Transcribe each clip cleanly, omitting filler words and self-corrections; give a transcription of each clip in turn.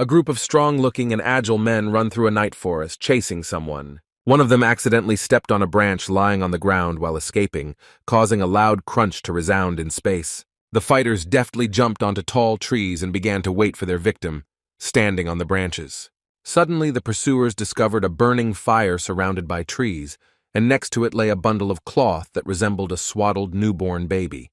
A group of strong-looking and agile men run through a night forest, chasing someone. One of them accidentally stepped on a branch lying on the ground while escaping, causing a loud crunch to resound in space. The fighters deftly jumped onto tall trees and began to wait for their victim, standing on the branches. Suddenly, the pursuers discovered a burning fire surrounded by trees, and next to it lay a bundle of cloth that resembled a swaddled newborn baby.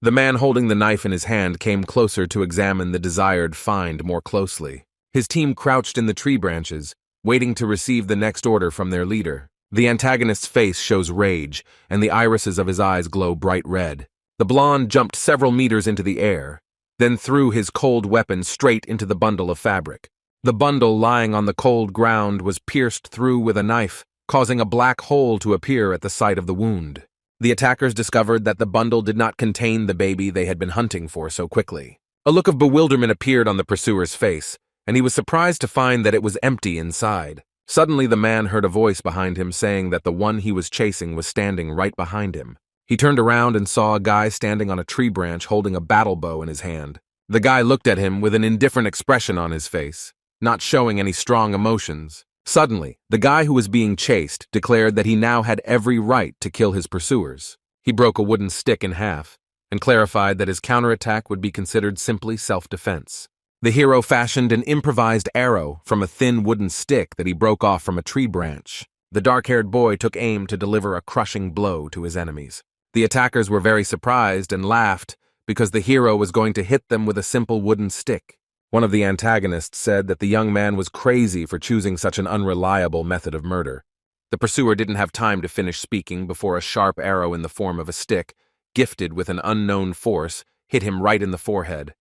The man holding the knife in his hand came closer to examine the desired find more closely. His team crouched in the tree branches, waiting to receive the next order from their leader. The antagonist's face shows rage, and the irises of his eyes glow bright red. The blonde jumped several meters into the air, then threw his cold weapon straight into the bundle of fabric. The bundle lying on the cold ground was pierced through with a knife, causing a black hole to appear at the site of the wound. The attackers discovered that the bundle did not contain the baby they had been hunting for so quickly. A look of bewilderment appeared on the pursuer's face, and he was surprised to find that it was empty inside. Suddenly, the man heard a voice behind him saying that the one he was chasing was standing right behind him. He turned around and saw a guy standing on a tree branch holding a battle bow in his hand. The guy looked at him with an indifferent expression on his face, not showing any strong emotions. Suddenly, the guy who was being chased declared that he now had every right to kill his pursuers. He broke a wooden stick in half and clarified that his counterattack would be considered simply self-defense. The hero fashioned an improvised arrow from a thin wooden stick that he broke off from a tree branch. The dark-haired boy took aim to deliver a crushing blow to his enemies. The attackers were very surprised and laughed because the hero was going to hit them with a simple wooden stick. One of the antagonists said that the young man was crazy for choosing such an unreliable method of murder. The pursuer didn't have time to finish speaking before a sharp arrow in the form of a stick, gifted with an unknown force, hit him right in the forehead.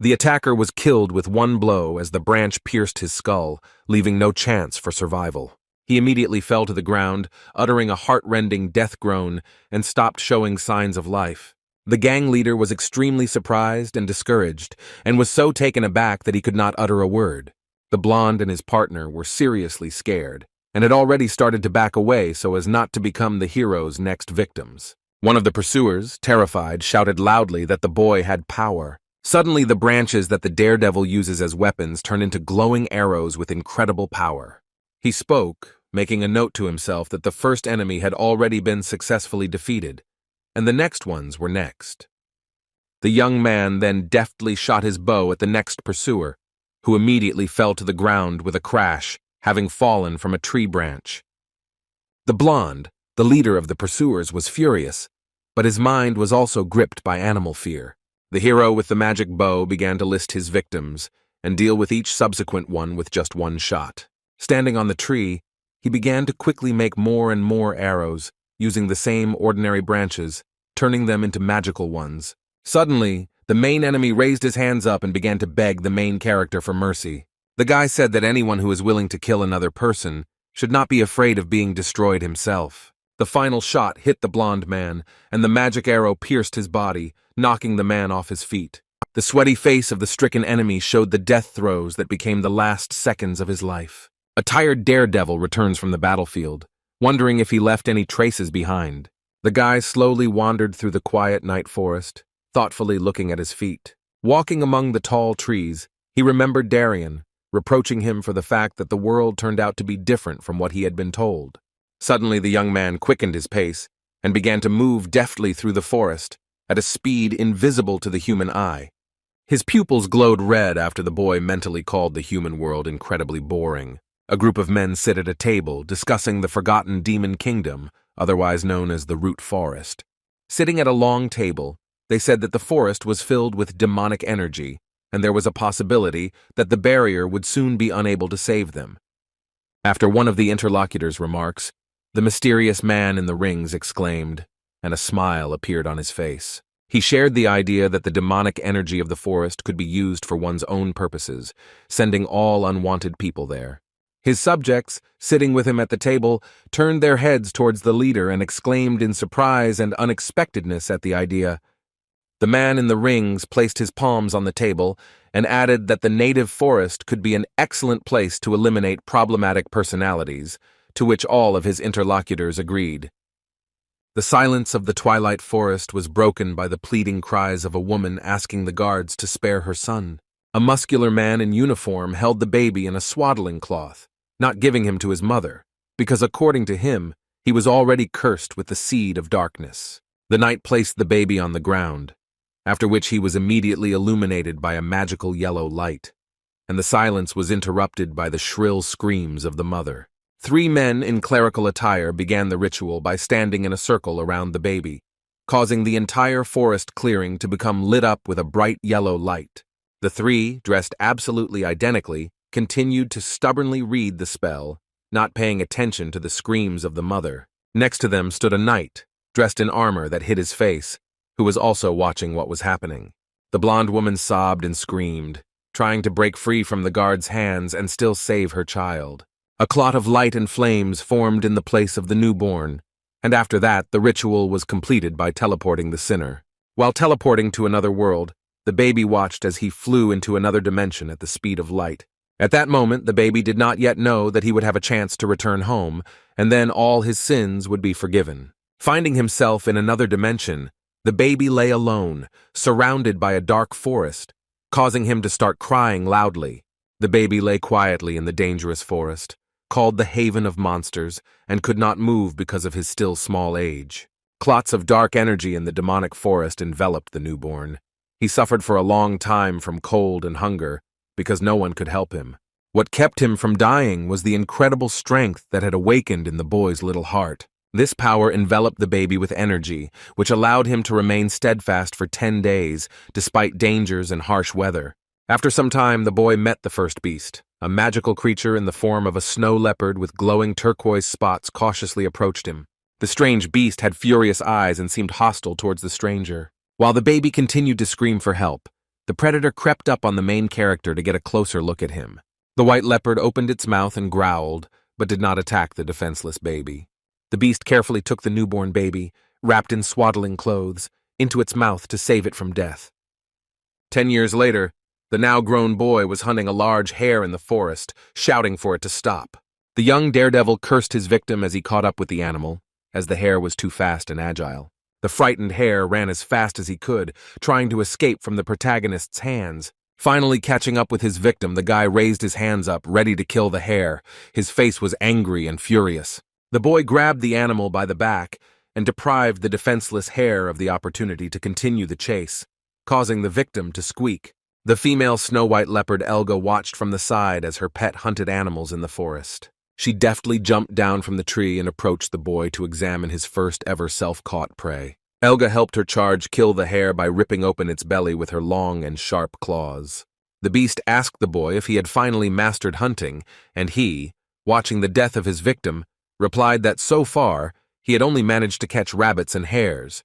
The attacker was killed with one blow as the branch pierced his skull, leaving no chance for survival. He immediately fell to the ground, uttering a heart-rending death groan, and stopped showing signs of life. The gang leader was extremely surprised and discouraged, and was so taken aback that he could not utter a word. The blonde and his partner were seriously scared, and had already started to back away so as not to become the hero's next victims. One of the pursuers, terrified, shouted loudly that the boy had power. Suddenly, the branches that the daredevil uses as weapons turned into glowing arrows with incredible power. He spoke, making a note to himself that the first enemy had already been successfully defeated, and the next ones were next. The young man then deftly shot his bow at the next pursuer, who immediately fell to the ground with a crash, having fallen from a tree branch. The blonde, the leader of the pursuers, was furious, but his mind was also gripped by animal fear. The hero with the magic bow began to list his victims and deal with each subsequent one with just one shot. Standing on the tree, he began to quickly make more and more arrows, using the same ordinary branches, turning them into magical ones. Suddenly, the main enemy raised his hands up and began to beg the main character for mercy. The guy said that anyone who is willing to kill another person should not be afraid of being destroyed himself. The final shot hit the blonde man, and the magic arrow pierced his body, knocking the man off his feet. The sweaty face of the stricken enemy showed the death throes that became the last seconds of his life. A tired daredevil returns from the battlefield, wondering if he left any traces behind. The guy slowly wandered through the quiet night forest, thoughtfully looking at his feet. Walking among the tall trees, he remembered Darien, reproaching him for the fact that the world turned out to be different from what he had been told. Suddenly, the young man quickened his pace and began to move deftly through the forest at a speed invisible to the human eye. His pupils glowed red after the boy mentally called the human world incredibly boring. A group of men sit at a table discussing the forgotten demon kingdom, otherwise known as the Root Forest. Sitting at a long table, they said that the forest was filled with demonic energy, and there was a possibility that the barrier would soon be unable to save them. After one of the interlocutors' remarks, the mysterious man in the rings exclaimed, and a smile appeared on his face. He shared the idea that the demonic energy of the forest could be used for one's own purposes, sending all unwanted people there. His subjects, sitting with him at the table, turned their heads towards the leader and exclaimed in surprise and unexpectedness at the idea. The man in the rings placed his palms on the table and added that the native forest could be an excellent place to eliminate problematic personalities, to which all of his interlocutors agreed. The silence of the twilight forest was broken by the pleading cries of a woman asking the guards to spare her son. A muscular man in uniform held the baby in a swaddling cloth, not giving him to his mother, because according to him, he was already cursed with the seed of darkness. The knight placed the baby on the ground, after which he was immediately illuminated by a magical yellow light, and the silence was interrupted by the shrill screams of the mother. 3 men in clerical attire began the ritual by standing in a circle around the baby, causing the entire forest clearing to become lit up with a bright yellow light. The 3, dressed absolutely identically, continued to stubbornly read the spell, not paying attention to the screams of the mother. Next to them stood a knight, dressed in armor that hid his face, who was also watching what was happening. The blonde woman sobbed and screamed, trying to break free from the guard's hands and still save her child. A clot of light and flames formed in the place of the newborn, and after that the ritual was completed by teleporting the sinner. While teleporting to another world, the baby watched as he flew into another dimension at the speed of light. At that moment, the baby did not yet know that he would have a chance to return home, and then all his sins would be forgiven. Finding himself in another dimension, the baby lay alone, surrounded by a dark forest, causing him to start crying loudly. The baby lay quietly in the dangerous forest, called the Haven of Monsters, and could not move because of his still small age. Clots of dark energy in the demonic forest enveloped the newborn. He suffered for a long time from cold and hunger, because no one could help him. What kept him from dying was the incredible strength that had awakened in the boy's little heart. This power enveloped the baby with energy, which allowed him to remain steadfast for 10 days, despite dangers and harsh weather. After some time, the boy met the first beast. A magical creature in the form of a snow leopard with glowing turquoise spots cautiously approached him. The strange beast had furious eyes and seemed hostile towards the stranger. While the baby continued to scream for help, the predator crept up on the main character to get a closer look at him. The white leopard opened its mouth and growled, but did not attack the defenseless baby. The beast carefully took the newborn baby, wrapped in swaddling clothes, into its mouth to save it from death. 10 years later, the now-grown boy was hunting a large hare in the forest, shouting for it to stop. The young daredevil cursed his victim as he caught up with the animal, as the hare was too fast and agile. The frightened hare ran as fast as he could, trying to escape from the protagonist's hands. Finally catching up with his victim, the guy raised his hands up, ready to kill the hare. His face was angry and furious. The boy grabbed the animal by the back and deprived the defenseless hare of the opportunity to continue the chase, causing the victim to squeak. The female snow-white leopard Elga watched from the side as her pet hunted animals in the forest. She deftly jumped down from the tree and approached the boy to examine his first ever self-caught prey. Elga helped her charge kill the hare by ripping open its belly with her long and sharp claws. The beast asked the boy if he had finally mastered hunting, and he, watching the death of his victim, replied that so far he had only managed to catch rabbits and hares.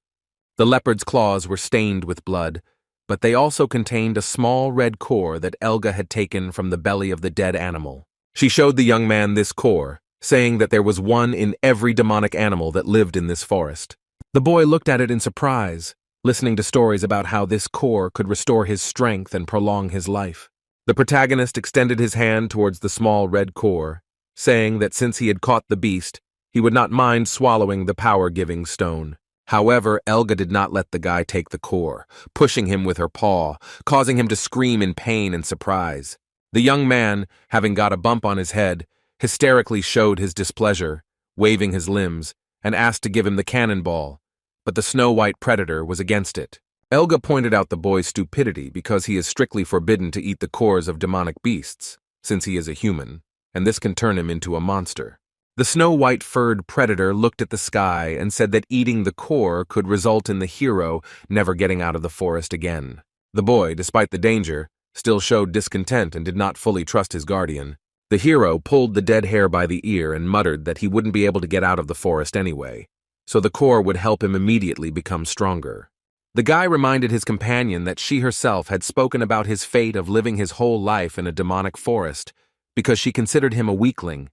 The leopard's claws were stained with blood, but they also contained a small red core that Elga had taken from the belly of the dead animal. She showed the young man this core, saying that there was one in every demonic animal that lived in this forest. The boy looked at it in surprise, listening to stories about how this core could restore his strength and prolong his life. The protagonist extended his hand towards the small red core, saying that since he had caught the beast, he would not mind swallowing the power-giving stone. However, Elga did not let the guy take the core, pushing him with her paw, causing him to scream in pain and surprise. The young man, having got a bump on his head, hysterically showed his displeasure, waving his limbs, and asked to give him the cannonball, but the snow-white predator was against it. Elga pointed out the boy's stupidity because he is strictly forbidden to eat the cores of demonic beasts, since he is a human, and this can turn him into a monster. The snow-white furred predator looked at the sky and said that eating the core could result in the hero never getting out of the forest again. The boy, despite the danger, still showed discontent and did not fully trust his guardian. The hero pulled the dead hare by the ear and muttered that he wouldn't be able to get out of the forest anyway, so the core would help him immediately become stronger. The guy reminded his companion that she herself had spoken about his fate of living his whole life in a demonic forest because she considered him a weakling.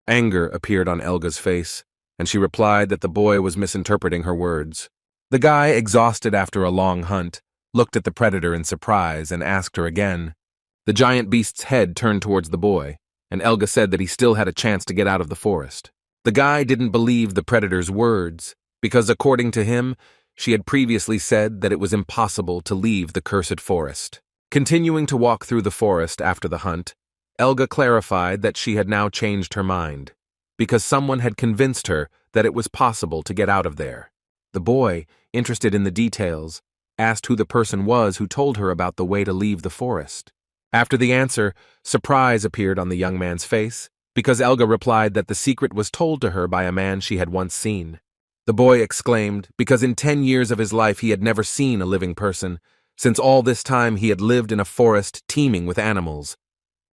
Anger appeared on Elga's face, and she replied that the boy was misinterpreting her words. The guy, exhausted after a long hunt, looked at the predator in surprise and asked her again. The giant beast's head turned towards the boy, and Elga said that he still had a chance to get out of the forest. The guy didn't believe the predator's words, because according to him, she had previously said that it was impossible to leave the cursed forest. Continuing to walk through the forest after the hunt, Elga clarified that she had now changed her mind, because someone had convinced her that it was possible to get out of there. The boy, interested in the details, asked who the person was who told her about the way to leave the forest. After the answer, surprise appeared on the young man's face, because Elga replied that the secret was told to her by a man she had once seen. The boy exclaimed, because in 10 years of his life he had never seen a living person, since all this time he had lived in a forest teeming with animals.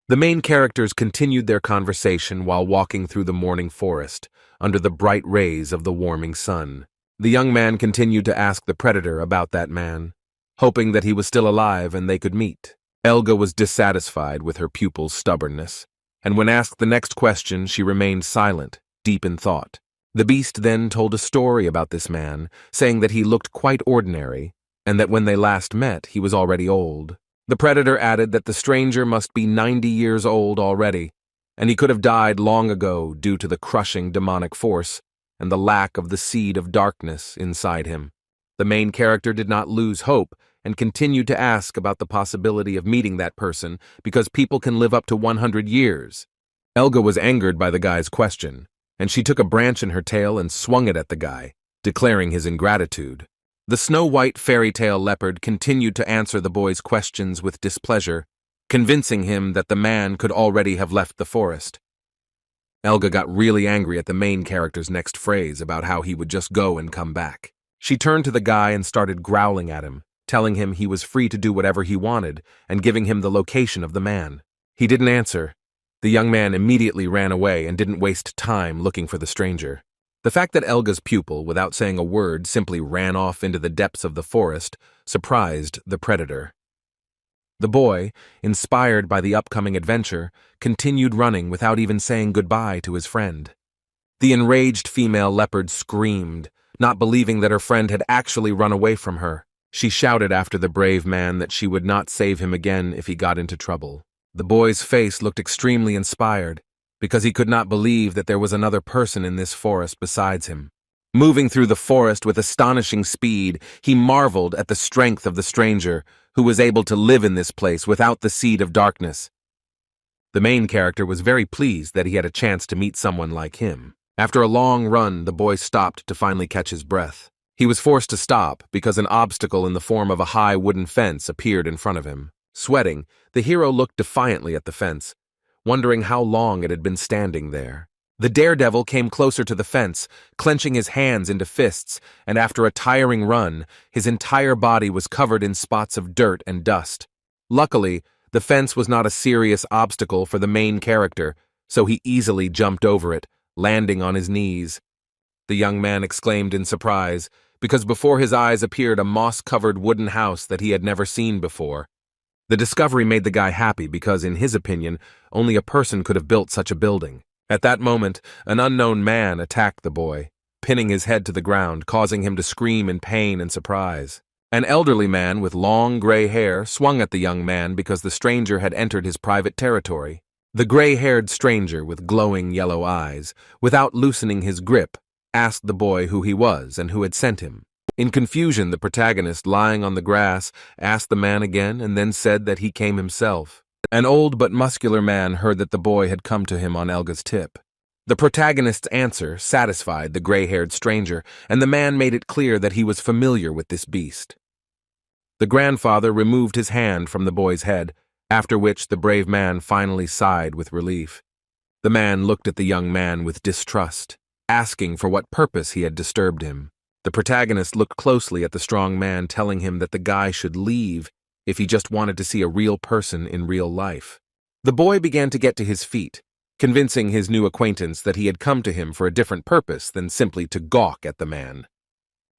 The main characters continued their conversation while walking through the morning forest, under the bright rays of the warming sun. The young man continued to ask the predator about that man, hoping that he was still alive and they could meet. Elga was dissatisfied with her pupil's stubbornness, and when asked the next question, she remained silent, deep in thought. The beast then told a story about this man, saying that he looked quite ordinary, and that when they last met, he was already old. The predator added that the stranger must be 90 years old already, and he could have died long ago due to the crushing demonic force and the lack of the seed of darkness inside him. The main character did not lose hope and continued to ask about the possibility of meeting that person because people can live up to 100 years. Elga was angered by the guy's question, and she took a branch in her tail and swung it at the guy, declaring his ingratitude. The snow-white fairy tale leopard continued to answer the boy's questions with displeasure, convincing him that the man could already have left the forest. Elga got really angry at the main character's next phrase about how he would just go and come back. She turned to the guy and started growling at him, telling him he was free to do whatever he wanted and giving him the location of the man. He didn't answer. The young man immediately ran away and didn't waste time looking for the stranger. The fact that Elga's pupil, without saying a word, simply ran off into the depths of the forest surprised the predator. The boy, inspired by the upcoming adventure, continued running without even saying goodbye to his friend. The enraged female leopard screamed, not believing that her friend had actually run away from her. She shouted after the brave man that she would not save him again if he got into trouble. The boy's face looked extremely inspired, because he could not believe that there was another person in this forest besides him. Moving through the forest with astonishing speed, he marveled at the strength of the stranger, who was able to live in this place without the seed of darkness. The main character was very pleased that he had a chance to meet someone like him. After a long run, the boy stopped to finally catch his breath. He was forced to stop because an obstacle in the form of a high wooden fence appeared in front of him. Sweating, the hero looked defiantly at the fence, wondering how long it had been standing there. The daredevil came closer to the fence, clenching his hands into fists, and after a tiring run, his entire body was covered in spots of dirt and dust. Luckily, the fence was not a serious obstacle for the main character, so he easily jumped over it, landing on his knees. The young man exclaimed in surprise, because before his eyes appeared a moss-covered wooden house that he had never seen before. The discovery made the guy happy because, in his opinion, only a person could have built such a building. At that moment, an unknown man attacked the boy, pinning his head to the ground, causing him to scream in pain and surprise. An elderly man with long gray hair swung at the young man because the stranger had entered his private territory. The gray-haired stranger with glowing yellow eyes, without loosening his grip, asked the boy who he was and who had sent him. In confusion, the protagonist, lying on the grass, asked the man again and then said that he came himself. An old but muscular man heard that the boy had come to him on Elga's tip. The protagonist's answer satisfied the gray-haired stranger, and the man made it clear that he was familiar with this beast. The grandfather removed his hand from the boy's head, after which the brave man finally sighed with relief. The man looked at the young man with distrust, asking for what purpose he had disturbed him. The protagonist looked closely at the strong man, telling him that the guy should leave if he just wanted to see a real person in real life. The boy began to get to his feet, convincing his new acquaintance that he had come to him for a different purpose than simply to gawk at the man.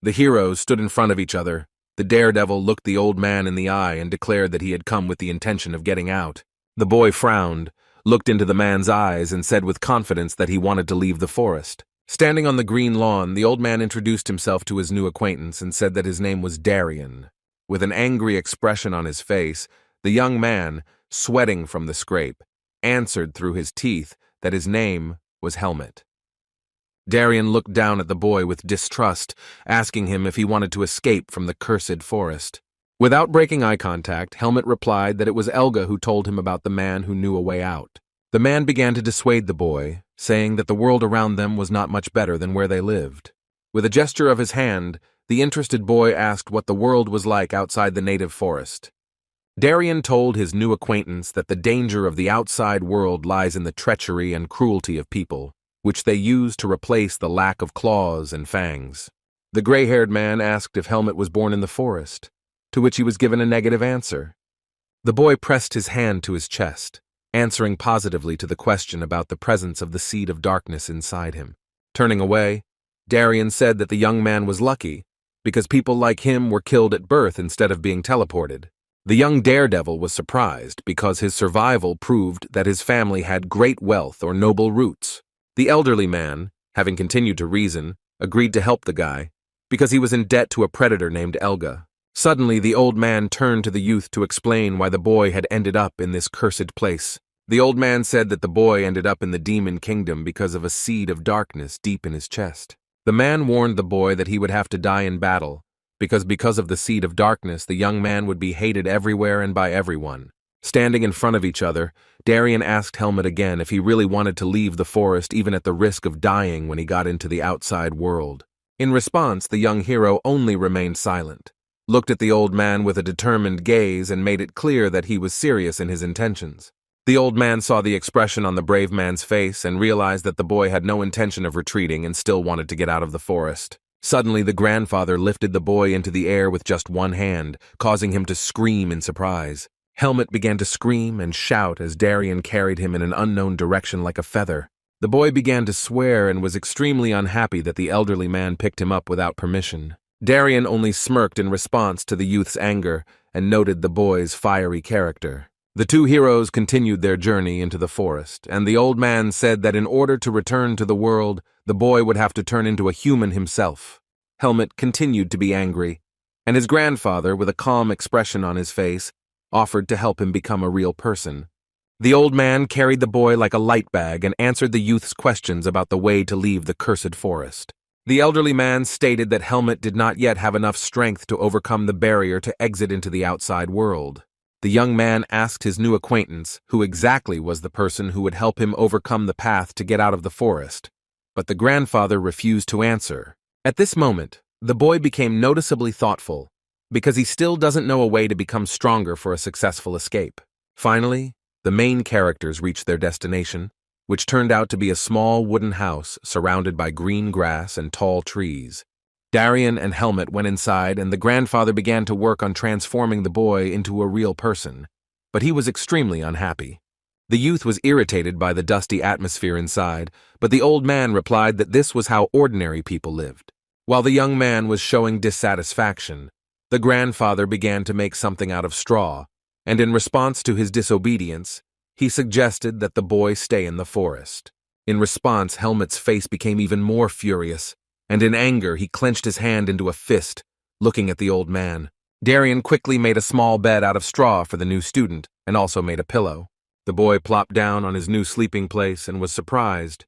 The heroes stood in front of each other. The daredevil looked the old man in the eye and declared that he had come with the intention of getting out. The boy frowned, looked into the man's eyes, and said with confidence that he wanted to leave the forest. Standing on the green lawn, the old man introduced himself to his new acquaintance and said that his name was Darian. With an angry expression on his face, the young man, sweating from the scrape, answered through his teeth that his name was Helmet. Darian looked down at the boy with distrust, asking him if he wanted to escape from the cursed forest. Without breaking eye contact, Helmut replied that it was Elga who told him about the man who knew a way out. The man began to dissuade the boy, saying that the world around them was not much better than where they lived. With a gesture of his hand, the interested boy asked what the world was like outside the native forest. Darien told his new acquaintance that the danger of the outside world lies in the treachery and cruelty of people, which they use to replace the lack of claws and fangs. The gray-haired man asked if Helmut was born in the forest, to which he was given a negative answer. The boy pressed his hand to his chest, answering positively to the question about the presence of the seed of darkness inside him. Turning away, Darien said that the young man was lucky, because people like him were killed at birth instead of being teleported. The young daredevil was surprised because his survival proved that his family had great wealth or noble roots. The elderly man, having continued to reason, agreed to help the guy, because he was in debt to a predator named Elga. Suddenly, the old man turned to the youth to explain why the boy had ended up in this cursed place. The old man said that the boy ended up in the demon kingdom because of a seed of darkness deep in his chest. The man warned the boy that he would have to die in battle, because of the seed of darkness, the young man would be hated everywhere and by everyone. Standing in front of each other, Darien asked Helmut again if he really wanted to leave the forest even at the risk of dying when he got into the outside world. In response, the young hero only remained silent, looked at the old man with a determined gaze, and made it clear that he was serious in his intentions. The old man saw the expression on the brave man's face and realized that the boy had no intention of retreating and still wanted to get out of the forest. Suddenly, the grandfather lifted the boy into the air with just one hand, causing him to scream in surprise. Helmut began to scream and shout as Darien carried him in an unknown direction like a feather. The boy began to swear and was extremely unhappy that the elderly man picked him up without permission. Darien only smirked in response to the youth's anger and noted the boy's fiery character. The two heroes continued their journey into the forest, and the old man said that in order to return to the world, the boy would have to turn into a human himself. Helmut continued to be angry, and his grandfather, with a calm expression on his face, offered to help him become a real person. The old man carried the boy like a light bag and answered the youth's questions about the way to leave the cursed forest. The elderly man stated that Helmut did not yet have enough strength to overcome the barrier to exit into the outside world. The young man asked his new acquaintance who exactly was the person who would help him overcome the path to get out of the forest, but the grandfather refused to answer. At this moment, the boy became noticeably thoughtful, because he still doesn't know a way to become stronger for a successful escape. Finally, the main characters reached their destination, which turned out to be a small wooden house surrounded by green grass and tall trees. Darien and Helmut went inside, and the grandfather began to work on transforming the boy into a real person, but he was extremely unhappy. The youth was irritated by the dusty atmosphere inside, but the old man replied that this was how ordinary people lived. While the young man was showing dissatisfaction, the grandfather began to make something out of straw, and in response to his disobedience, he suggested that the boy stay in the forest. In response, Helmut's face became even more furious, and in anger he clenched his hand into a fist, looking at the old man. Darien quickly made a small bed out of straw for the new student, and also made a pillow. The boy plopped down on his new sleeping place and was surprised,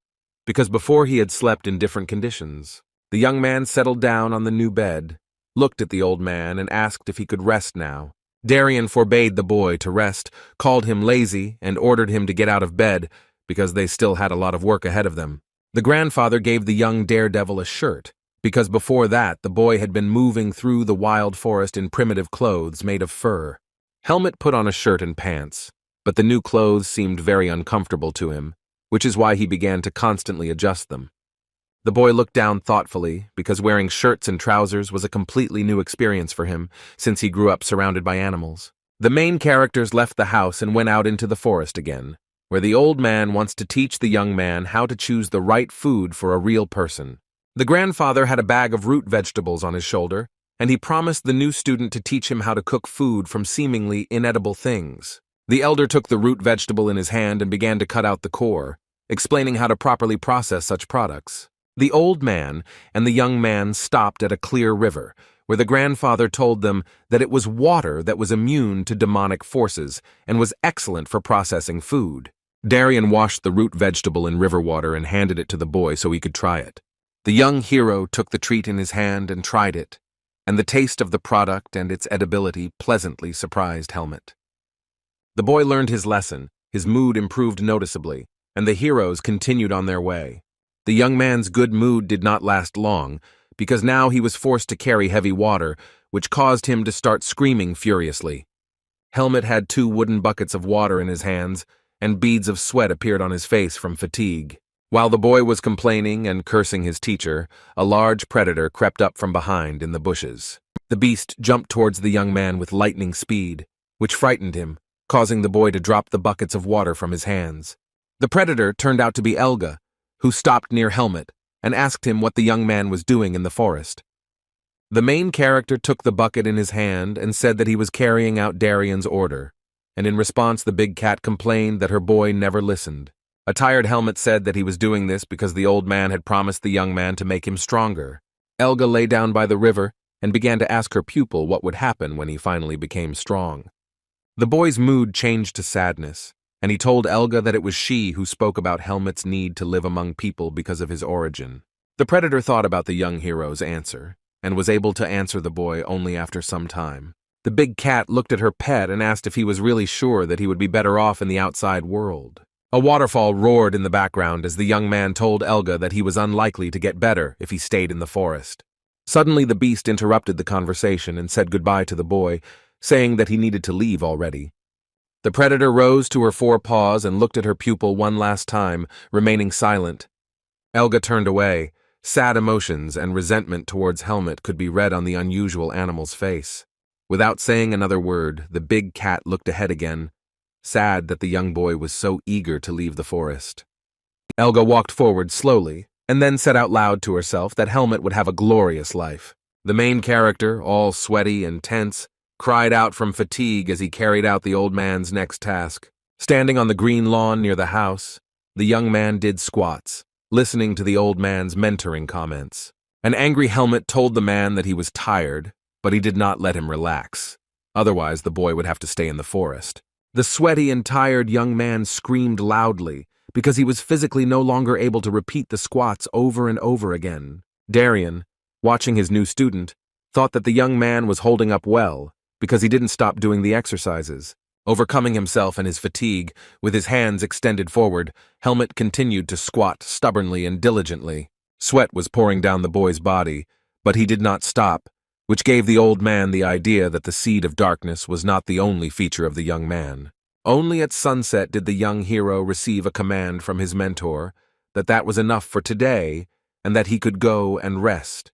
because before he had slept in different conditions. The young man settled down on the new bed, looked at the old man, and asked if he could rest now. Darien forbade the boy to rest, called him lazy, and ordered him to get out of bed, because they still had a lot of work ahead of them. The grandfather gave the young daredevil a shirt, because before that the boy had been moving through the wild forest in primitive clothes made of fur. Helmut put on a shirt and pants, but the new clothes seemed very uncomfortable to him, which is why he began to constantly adjust them. The boy looked down thoughtfully, because wearing shirts and trousers was a completely new experience for him, since he grew up surrounded by animals. The main characters left the house and went out into the forest again, where the old man wants to teach the young man how to choose the right food for a real person. The grandfather had a bag of root vegetables on his shoulder, and he promised the new student to teach him how to cook food from seemingly inedible things. The elder took the root vegetable in his hand and began to cut out the core, explaining how to properly process such products. The old man and the young man stopped at a clear river, where the grandfather told them that it was water that was immune to demonic forces and was excellent for processing food. Darien washed the root vegetable in river water and handed it to the boy so he could try it. The young hero took the treat in his hand and tried it, and the taste of the product and its edibility pleasantly surprised Helmet. The boy learned his lesson, his mood improved noticeably, and the heroes continued on their way. The young man's good mood did not last long, because now he was forced to carry heavy water, which caused him to start screaming furiously. Helmet had 2 wooden buckets of water in his hands, and beads of sweat appeared on his face from fatigue. While the boy was complaining and cursing his teacher, a large predator crept up from behind in the bushes. The beast jumped towards the young man with lightning speed, which frightened him, causing the boy to drop the buckets of water from his hands. The predator turned out to be Elga, who stopped near Helmet and asked him what the young man was doing in the forest. The main character took the bucket in his hand and said that he was carrying out Darian's order, and in response the big cat complained that her boy never listened. A tired Helmet said that he was doing this because the old man had promised the young man to make him stronger. Elga lay down by the river and began to ask her pupil what would happen when he finally became strong. The boy's mood changed to sadness, and he told Elga that it was she who spoke about Helmet's need to live among people because of his origin. The predator thought about the young hero's answer, and was able to answer the boy only after some time. The big cat looked at her pet and asked if he was really sure that he would be better off in the outside world. A waterfall roared in the background as the young man told Elga that he was unlikely to get better if he stayed in the forest. Suddenly the beast interrupted the conversation and said goodbye to the boy, saying that he needed to leave already. The predator rose to her 4 paws and looked at her pupil one last time, remaining silent. Elga turned away. Sad emotions and resentment towards Helmet could be read on the unusual animal's face. Without saying another word, the big cat looked ahead again, sad that the young boy was so eager to leave the forest. Elga walked forward slowly, and then said out loud to herself that Helmet would have a glorious life. The main character, all sweaty and tense, cried out from fatigue as he carried out the old man's next task. Standing on the green lawn near the house, the young man did squats, listening to the old man's mentoring comments. An angry Helmet told the man that he was tired, but he did not let him relax. Otherwise, the boy would have to stay in the forest. The sweaty and tired young man screamed loudly because he was physically no longer able to repeat the squats over and over again. Darian, watching his new student, thought that the young man was holding up well because he didn't stop doing the exercises. Overcoming himself and his fatigue, with his hands extended forward, Helmet continued to squat stubbornly and diligently. Sweat was pouring down the boy's body, but he did not stop, which gave the old man the idea that the seed of darkness was not the only feature of the young man. Only at sunset did the young hero receive a command from his mentor that was enough for today and that he could go and rest.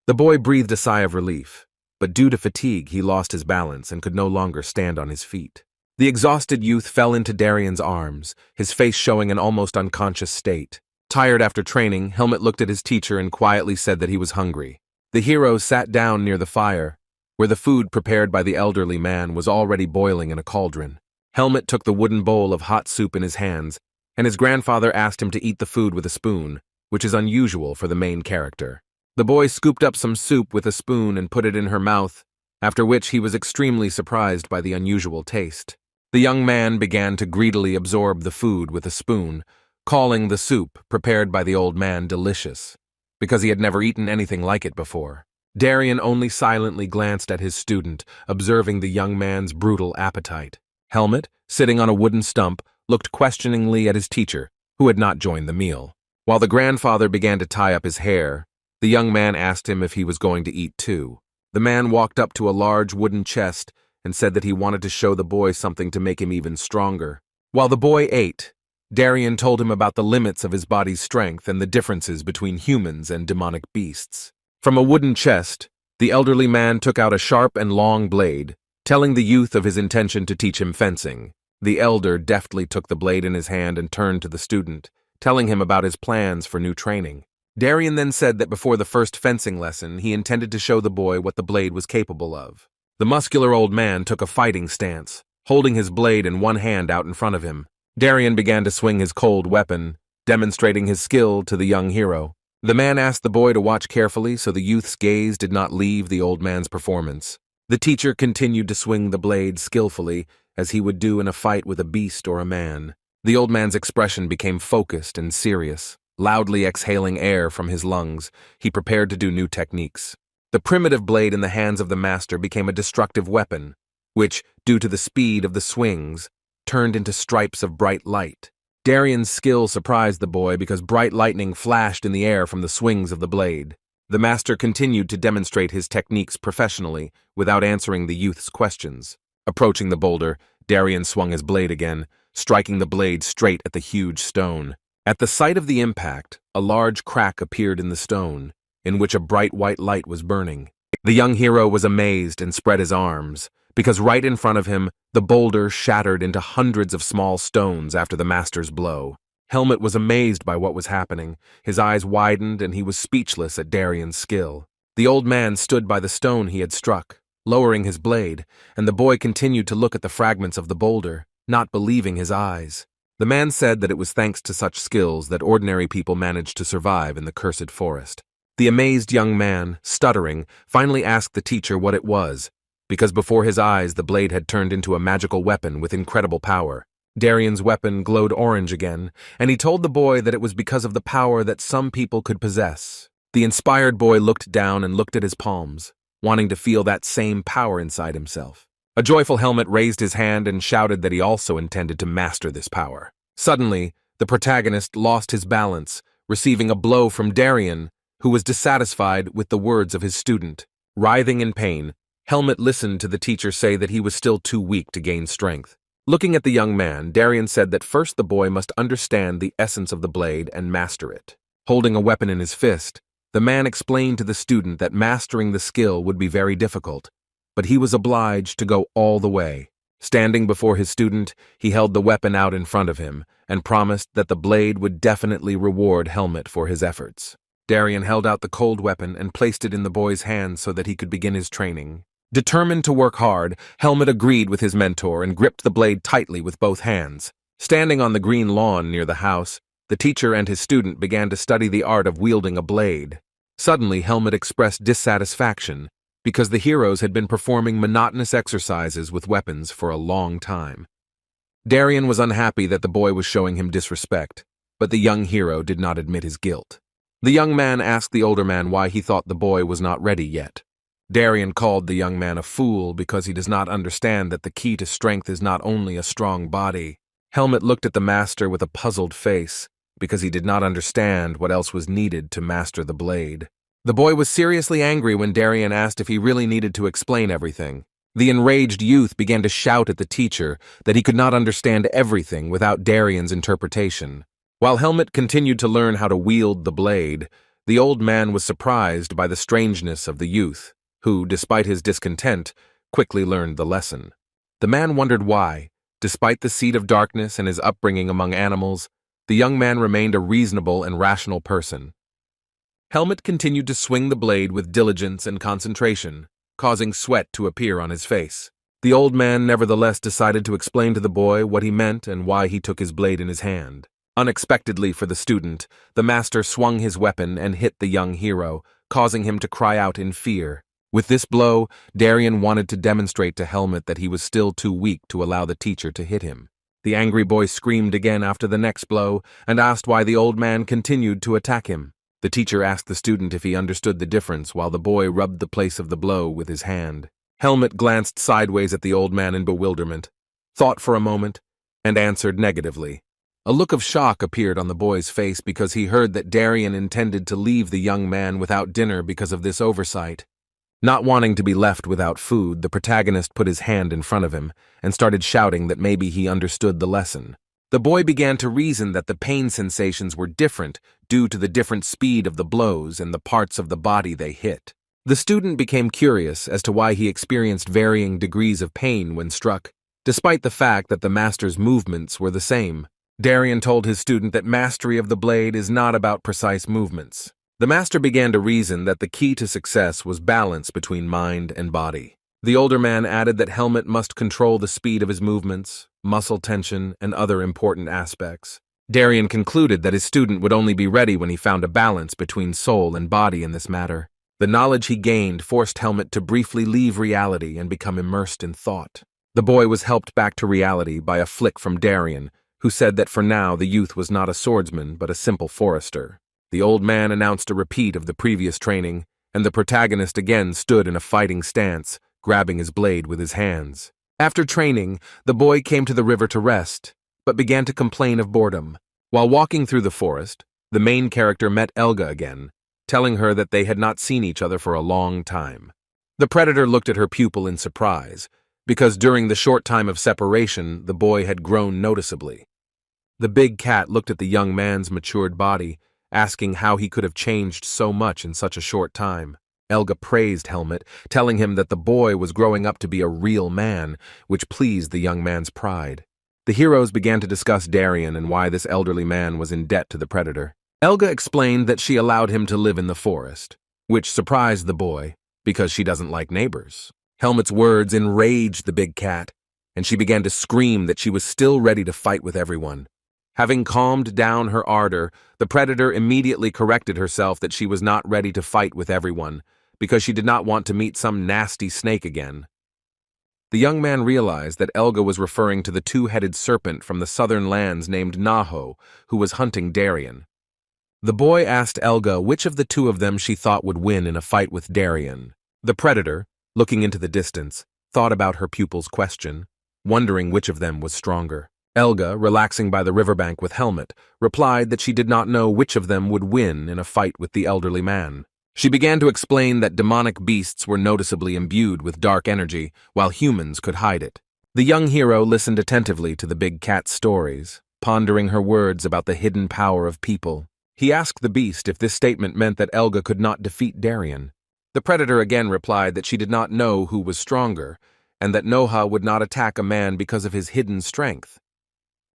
The boy breathed a sigh of relief, but due to fatigue he lost his balance and could no longer stand on his feet. The exhausted youth fell into Darian's arms, his face showing an almost unconscious state. Tired after training, Helmet looked at his teacher and quietly said that he was hungry. The hero sat down near the fire, where the food prepared by the elderly man was already boiling in a cauldron. Helmet took the wooden bowl of hot soup in his hands, and his grandfather asked him to eat the food with a spoon, which is unusual for the main character. The boy scooped up some soup with a spoon and put it in her mouth, after which he was extremely surprised by the unusual taste. The young man began to greedily absorb the food with a spoon, calling the soup prepared by the old man delicious, because he had never eaten anything like it before. Darian only silently glanced at his student, observing the young man's brutal appetite. Helmet, sitting on a wooden stump, looked questioningly at his teacher, who had not joined the meal. While the grandfather began to tie up his hair, the young man asked him if he was going to eat too. The man walked up to a large wooden chest and said that he wanted to show the boy something to make him even stronger. While the boy ate, Darian told him about the limits of his body's strength and the differences between humans and demonic beasts. From a wooden chest, the elderly man took out a sharp and long blade, telling the youth of his intention to teach him fencing. The elder deftly took the blade in his hand and turned to the student, telling him about his plans for new training. Darian then said that before the first fencing lesson, he intended to show the boy what the blade was capable of. The muscular old man took a fighting stance, holding his blade in one hand out in front of him. Darian began to swing his cold weapon, demonstrating his skill to the young hero. The man asked the boy to watch carefully so the youth's gaze did not leave the old man's performance. The teacher continued to swing the blade skillfully, as he would do in a fight with a beast or a man. The old man's expression became focused and serious. Loudly exhaling air from his lungs, he prepared to do new techniques. The primitive blade in the hands of the master became a destructive weapon, which, due to the speed of the swings, turned into stripes of bright light. Darian's skill surprised the boy because bright lightning flashed in the air from the swings of the blade. The master continued to demonstrate his techniques professionally without answering the youth's questions. Approaching the boulder, Darian swung his blade again, striking the blade straight at the huge stone. At the sight of the impact, a large crack appeared in the stone, in which a bright white light was burning. The young hero was amazed and spread his arms, because right in front of him, the boulder shattered into hundreds of small stones after the master's blow. Helmut was amazed by what was happening. His eyes widened and he was speechless at Darian's skill. The old man stood by the stone he had struck, lowering his blade, and the boy continued to look at the fragments of the boulder, not believing his eyes. The man said that it was thanks to such skills that ordinary people managed to survive in the cursed forest. The amazed young man, stuttering, finally asked the teacher what it was, because before his eyes the blade had turned into a magical weapon with incredible power. Darian's weapon glowed orange again, and he told the boy that it was because of the power that some people could possess. The inspired boy looked down and looked at his palms, wanting to feel that same power inside himself. A joyful Helmut raised his hand and shouted that he also intended to master this power. Suddenly, the protagonist lost his balance, receiving a blow from Darian, who was dissatisfied with the words of his student. Writhing in pain, Helmut listened to the teacher say that he was still too weak to gain strength. Looking at the young man, Darian said that first the boy must understand the essence of the blade and master it. Holding a weapon in his fist, the man explained to the student that mastering the skill would be very difficult, but he was obliged to go all the way. Standing before his student, he held the weapon out in front of him and promised that the blade would definitely reward Helmut for his efforts. Darian held out the cold weapon and placed it in the boy's hands so that he could begin his training. Determined to work hard, Helmut agreed with his mentor and gripped the blade tightly with both hands. Standing on the green lawn near the house, the teacher and his student began to study the art of wielding a blade. Suddenly, Helmut expressed dissatisfaction because the heroes had been performing monotonous exercises with weapons for a long time. Darian was unhappy that the boy was showing him disrespect, but the young hero did not admit his guilt. The young man asked the older man why he thought the boy was not ready yet. Darian called the young man a fool because he does not understand that the key to strength is not only a strong body. Helmut looked at the master with a puzzled face because he did not understand what else was needed to master the blade. The boy was seriously angry when Darian asked if he really needed to explain everything. The enraged youth began to shout at the teacher that he could not understand everything without Darian's interpretation. While Helmut continued to learn how to wield the blade, the old man was surprised by the strangeness of the youth, who, despite his discontent, quickly learned the lesson. The man wondered why, despite the seed of darkness and his upbringing among animals, the young man remained a reasonable and rational person. Helmut continued to swing the blade with diligence and concentration, causing sweat to appear on his face. The old man nevertheless decided to explain to the boy what he meant and why he took his blade in his hand. Unexpectedly for the student, the master swung his weapon and hit the young hero, causing him to cry out in fear. With this blow, Darian wanted to demonstrate to Helmut that he was still too weak to allow the teacher to hit him. The angry boy screamed again after the next blow and asked why the old man continued to attack him. The teacher asked the student if he understood the difference while the boy rubbed the place of the blow with his hand. Helmut glanced sideways at the old man in bewilderment, thought for a moment, and answered negatively. A look of shock appeared on the boy's face because he heard that Darian intended to leave the young man without dinner because of this oversight. Not wanting to be left without food, the protagonist put his hand in front of him and started shouting that maybe he understood the lesson. The boy began to reason that the pain sensations were different due to the different speed of the blows and the parts of the body they hit. The student became curious as to why he experienced varying degrees of pain when struck, despite the fact that the master's movements were the same. Darian told his student that mastery of the blade is not about precise movements. The master began to reason that the key to success was balance between mind and body. The older man added that Helmut must control the speed of his movements, muscle tension, and other important aspects. Darian concluded that his student would only be ready when he found a balance between soul and body in this matter. The knowledge he gained forced Helmut to briefly leave reality and become immersed in thought. The boy was helped back to reality by a flick from Darian, who said that for now the youth was not a swordsman but a simple forester. The old man announced a repeat of the previous training, and the protagonist again stood in a fighting stance, grabbing his blade with his hands. After training, the boy came to the river to rest, but began to complain of boredom. While walking through the forest, the main character met Elga again, telling her that they had not seen each other for a long time. The predator looked at her pupil in surprise, because during the short time of separation, the boy had grown noticeably. The big cat looked at the young man's matured body, asking how he could have changed so much in such a short time. Elga praised Helmet, telling him that the boy was growing up to be a real man, which pleased the young man's pride. The heroes began to discuss Darien and why this elderly man was in debt to the predator. Elga explained that she allowed him to live in the forest, which surprised the boy, because she doesn't like neighbors. Helmet's words enraged the big cat, and she began to scream that she was still ready to fight with everyone. Having calmed down her ardor, the predator immediately corrected herself that she was not ready to fight with everyone, because she did not want to meet some nasty snake again. The young man realized that Elga was referring to the two-headed serpent from the southern lands named Naho, who was hunting Darien. The boy asked Elga which of the two of them she thought would win in a fight with Darien. The predator, looking into the distance, thought about her pupil's question, wondering which of them was stronger. Elga, relaxing by the riverbank with Helmet, replied that she did not know which of them would win in a fight with the elderly man. She began to explain that demonic beasts were noticeably imbued with dark energy, while humans could hide it. The young hero listened attentively to the big cat's stories, pondering her words about the hidden power of people. He asked the beast if this statement meant that Elga could not defeat Darien. The predator again replied that she did not know who was stronger, and that Noha would not attack a man because of his hidden strength.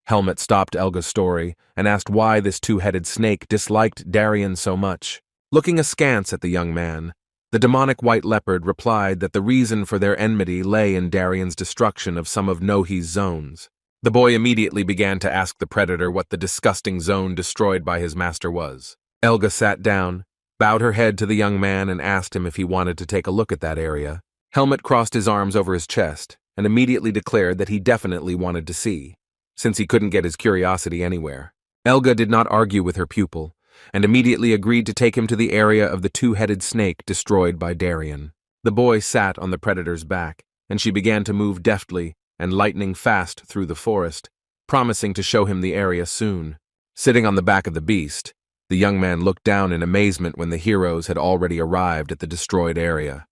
Helmet stopped Elga's story and asked why this two-headed snake disliked Darien so much. Looking askance at the young man, the demonic white leopard replied that the reason for their enmity lay in Darien's destruction of some of Nohi's zones. The boy immediately began to ask the predator what the disgusting zone destroyed by his master was. Elga sat down, bowed her head to the young man, and asked him if he wanted to take a look at that area. Helmet crossed his arms over his chest and immediately declared that he definitely wanted to see, since he couldn't get his curiosity anywhere. Elga did not argue with her pupil, and immediately agreed to take him to the area of the two-headed snake destroyed by Darien. The boy sat on the predator's back, and she began to move deftly and lightning fast through the forest, promising to show him the area soon. Sitting on the back of the beast, the young man looked down in amazement when the heroes had already arrived at the destroyed area.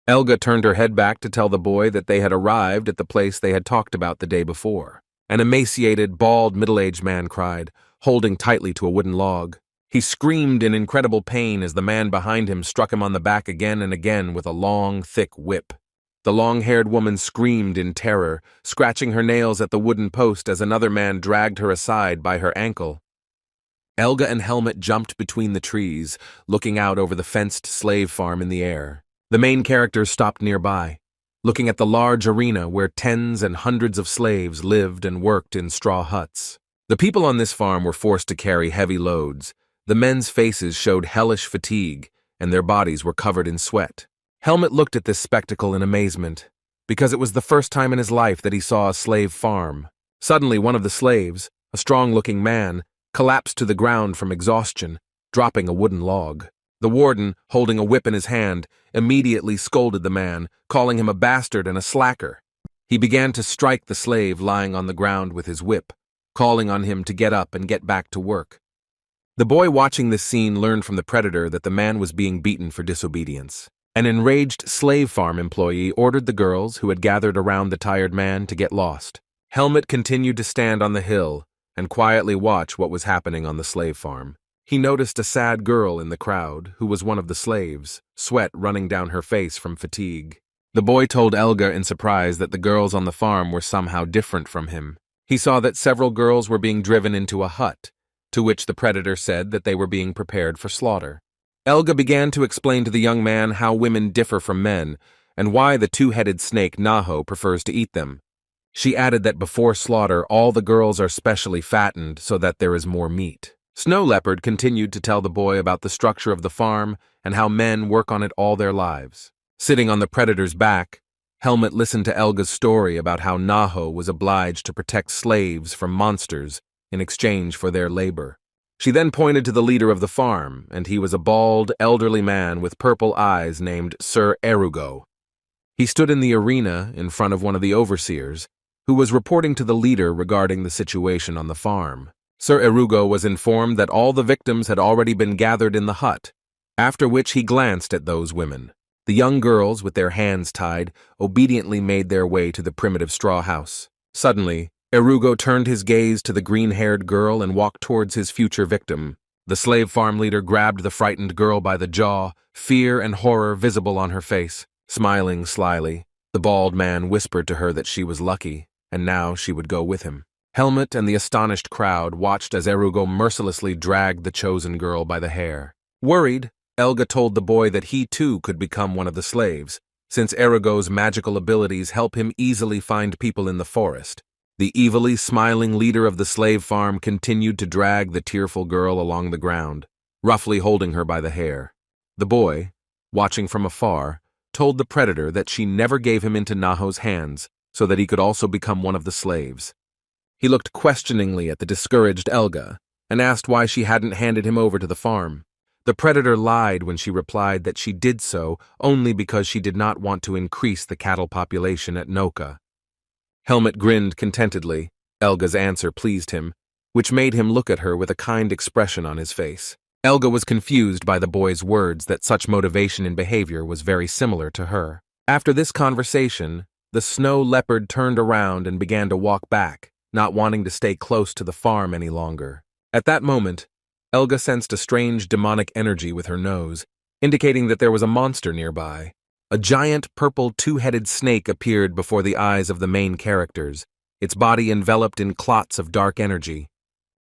Elga turned her head back to tell the boy that they had arrived at the place they had talked about the day before. An emaciated, bald, middle-aged man cried, holding tightly to a wooden log. He screamed in incredible pain as the man behind him struck him on the back again and again with a long, thick whip. The long-haired woman screamed in terror, scratching her nails at the wooden post as another man dragged her aside by her ankle. Elga and Helmet jumped between the trees, looking out over the fenced slave farm in the air. The main characters stopped nearby, looking at the large arena where tens and hundreds of slaves lived and worked in straw huts. The people on this farm were forced to carry heavy loads. The men's faces showed hellish fatigue, and their bodies were covered in sweat. Helmet looked at this spectacle in amazement, because it was the first time in his life that he saw a slave farm. Suddenly, one of the slaves, a strong-looking man, collapsed to the ground from exhaustion, dropping a wooden log. The warden, holding a whip in his hand, immediately scolded the man, calling him a bastard and a slacker. He began to strike the slave lying on the ground with his whip, calling on him to get up and get back to work. The boy watching this scene learned from the predator that the man was being beaten for disobedience. An enraged slave farm employee ordered the girls who had gathered around the tired man to get lost. Helmet continued to stand on the hill and quietly watch what was happening on the slave farm. He noticed a sad girl in the crowd, who was one of the slaves, sweat running down her face from fatigue. The boy told Elga in surprise that the girls on the farm were somehow different from him. He saw that several girls were being driven into a hut, to which the predator said that they were being prepared for slaughter. Elga began to explain to the young man how women differ from men, and why the two-headed snake Naho prefers to eat them. She added that before slaughter, all the girls are specially fattened so that there is more meat. Snow Leopard continued to tell the boy about the structure of the farm and how men work on it all their lives. Sitting on the predator's back, Helmet listened to Elga's story about how Naho was obliged to protect slaves from monsters in exchange for their labor. She then pointed to the leader of the farm, and he was a bald, elderly man with purple eyes named Sir Erugo. He stood in the arena in front of one of the overseers, who was reporting to the leader regarding the situation on the farm. Sir Erugo was informed that all the victims had already been gathered in the hut, after which he glanced at those women. The young girls, with their hands tied, obediently made their way to the primitive straw house. Suddenly, Erugo turned his gaze to the green-haired girl and walked towards his future victim. The slave farm leader grabbed the frightened girl by the jaw, fear and horror visible on her face. Smiling slyly, the bald man whispered to her that she was lucky, and now she would go with him. Helmet and the astonished crowd watched as Erugo mercilessly dragged the chosen girl by the hair. Worried, Elga told the boy that he too could become one of the slaves, since Erugo's magical abilities help him easily find people in the forest. The evilly smiling leader of the slave farm continued to drag the tearful girl along the ground, roughly holding her by the hair. The boy, watching from afar, told the predator that she never gave him into Naho's hands so that he could also become one of the slaves. He looked questioningly at the discouraged Elga and asked why she hadn't handed him over to the farm. The predator lied when she replied that she did so only because she did not want to increase the cattle population at Noka. Helmet grinned contentedly. Elga's answer pleased him, which made him look at her with a kind expression on his face. Elga was confused by the boy's words that such motivation in behavior was very similar to her. After this conversation, the snow leopard turned around and began to walk back, not wanting to stay close to the farm any longer. At that moment, Elga sensed a strange demonic energy with her nose, indicating that there was a monster nearby. A giant purple two-headed snake appeared before the eyes of the main characters, its body enveloped in clots of dark energy.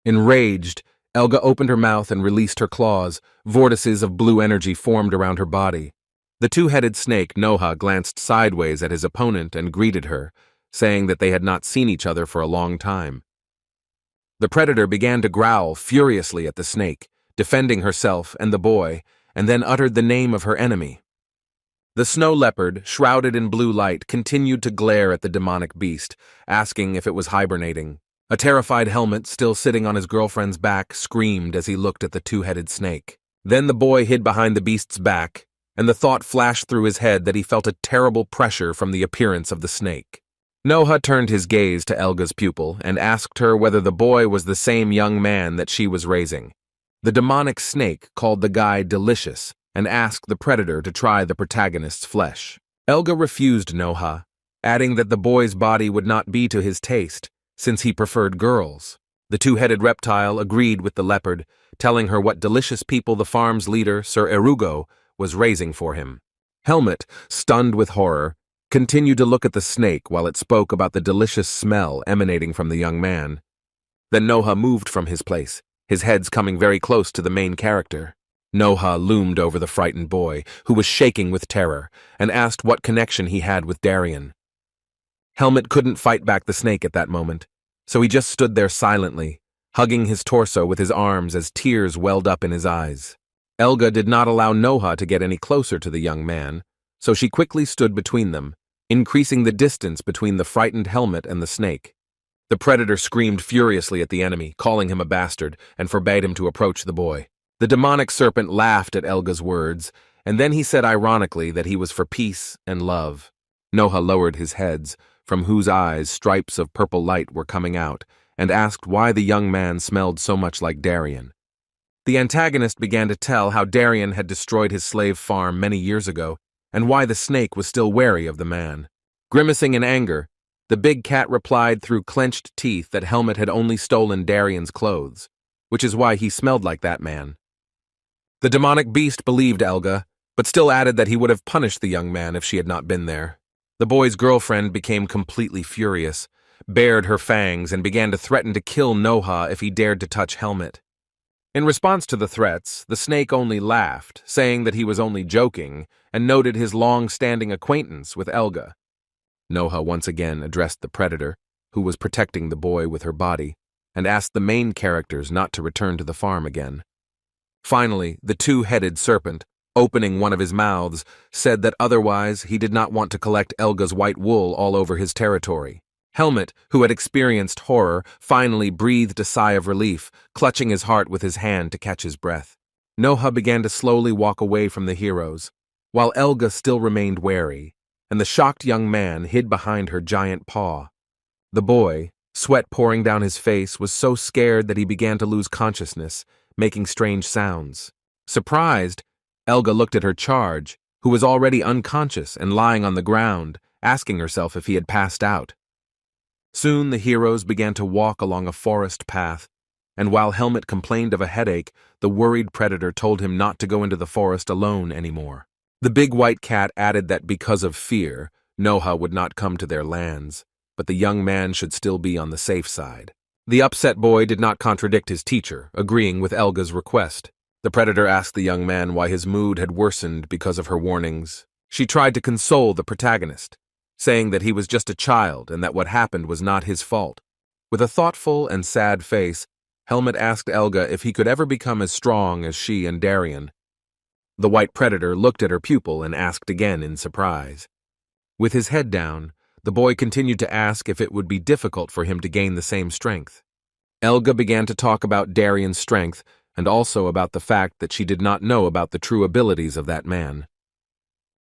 Enraged, Elga opened her mouth and released her claws. Vortices of blue energy formed around her body. The two-headed snake, Noha, glanced sideways at his opponent and greeted her, saying that they had not seen each other for a long time. The predator began to growl furiously at the snake, defending herself and the boy, and then uttered the name of her enemy. The snow leopard, shrouded in blue light, continued to glare at the demonic beast, asking if it was hibernating. A terrified Helmet, still sitting on his girlfriend's back, screamed as he looked at the two-headed snake. Then the boy hid behind the beast's back, and the thought flashed through his head that he felt a terrible pressure from the appearance of the snake. Noha turned his gaze to Elga's pupil and asked her whether the boy was the same young man that she was raising. The demonic snake called the guy delicious and asked the predator to try the protagonist's flesh. Elga refused Noha, adding that the boy's body would not be to his taste, since he preferred girls. The two-headed reptile agreed with the leopard, telling her what delicious people the farm's leader, Sir Erugo, was raising for him. Helmet, stunned with horror, continued to look at the snake while it spoke about the delicious smell emanating from the young man. Then Noha moved from his place, his head coming very close to the main character. Noha loomed over the frightened boy, who was shaking with terror, and asked what connection he had with Darien. Helmet couldn't fight back the snake at that moment, so he just stood there silently, hugging his torso with his arms as tears welled up in his eyes. Elga did not allow Noha to get any closer to the young man, so she quickly stood between them, increasing the distance between the frightened Helmet and the snake. The predator screamed furiously at the enemy, calling him a bastard, and forbade him to approach the boy. The demonic serpent laughed at Elga's words, and then he said ironically that he was for peace and love. Noha lowered his head, from whose eyes stripes of purple light were coming out, and asked why the young man smelled so much like Darien. The antagonist began to tell how Darien had destroyed his slave farm many years ago, and why the snake was still wary of the man. Grimacing in anger, the big cat replied through clenched teeth that Helmet had only stolen Darien's clothes, which is why he smelled like that man. The demonic beast believed Elga, but still added that he would have punished the young man if she had not been there. The boy's girlfriend became completely furious, bared her fangs, and began to threaten to kill Noha if he dared to touch Helmet. In response to the threats, the snake only laughed, saying that he was only joking, and noted his long-standing acquaintance with Elga. Noha once again addressed the predator, who was protecting the boy with her body, and asked the main characters not to return to the farm again. Finally, the two-headed serpent, opening one of his mouths, said that otherwise he did not want to collect Elga's white wool all over his territory. Helmet, who had experienced horror, finally breathed a sigh of relief, clutching his heart with his hand to catch his breath. Noha began to slowly walk away from the heroes, while Elga still remained wary, and the shocked young man hid behind her giant paw. The boy, sweat pouring down his face, was so scared that he began to lose consciousness, making strange sounds. Surprised, Elga looked at her charge, who was already unconscious and lying on the ground, asking herself if he had passed out. Soon the heroes began to walk along a forest path, and while Helmet complained of a headache, the worried predator told him not to go into the forest alone anymore. The big white cat added that because of fear, Noha would not come to their lands, but the young man should still be on the safe side. The upset boy did not contradict his teacher, agreeing with Elga's request. The predator asked the young man why his mood had worsened because of her warnings. She tried to console the protagonist, saying that he was just a child and that what happened was not his fault. With a thoughtful and sad face, Helmet asked Elga if he could ever become as strong as she and Darien. The white predator looked at her pupil and asked again in surprise. With his head down, the boy continued to ask if it would be difficult for him to gain the same strength. Elga began to talk about Darien's strength and also about the fact that she did not know about the true abilities of that man.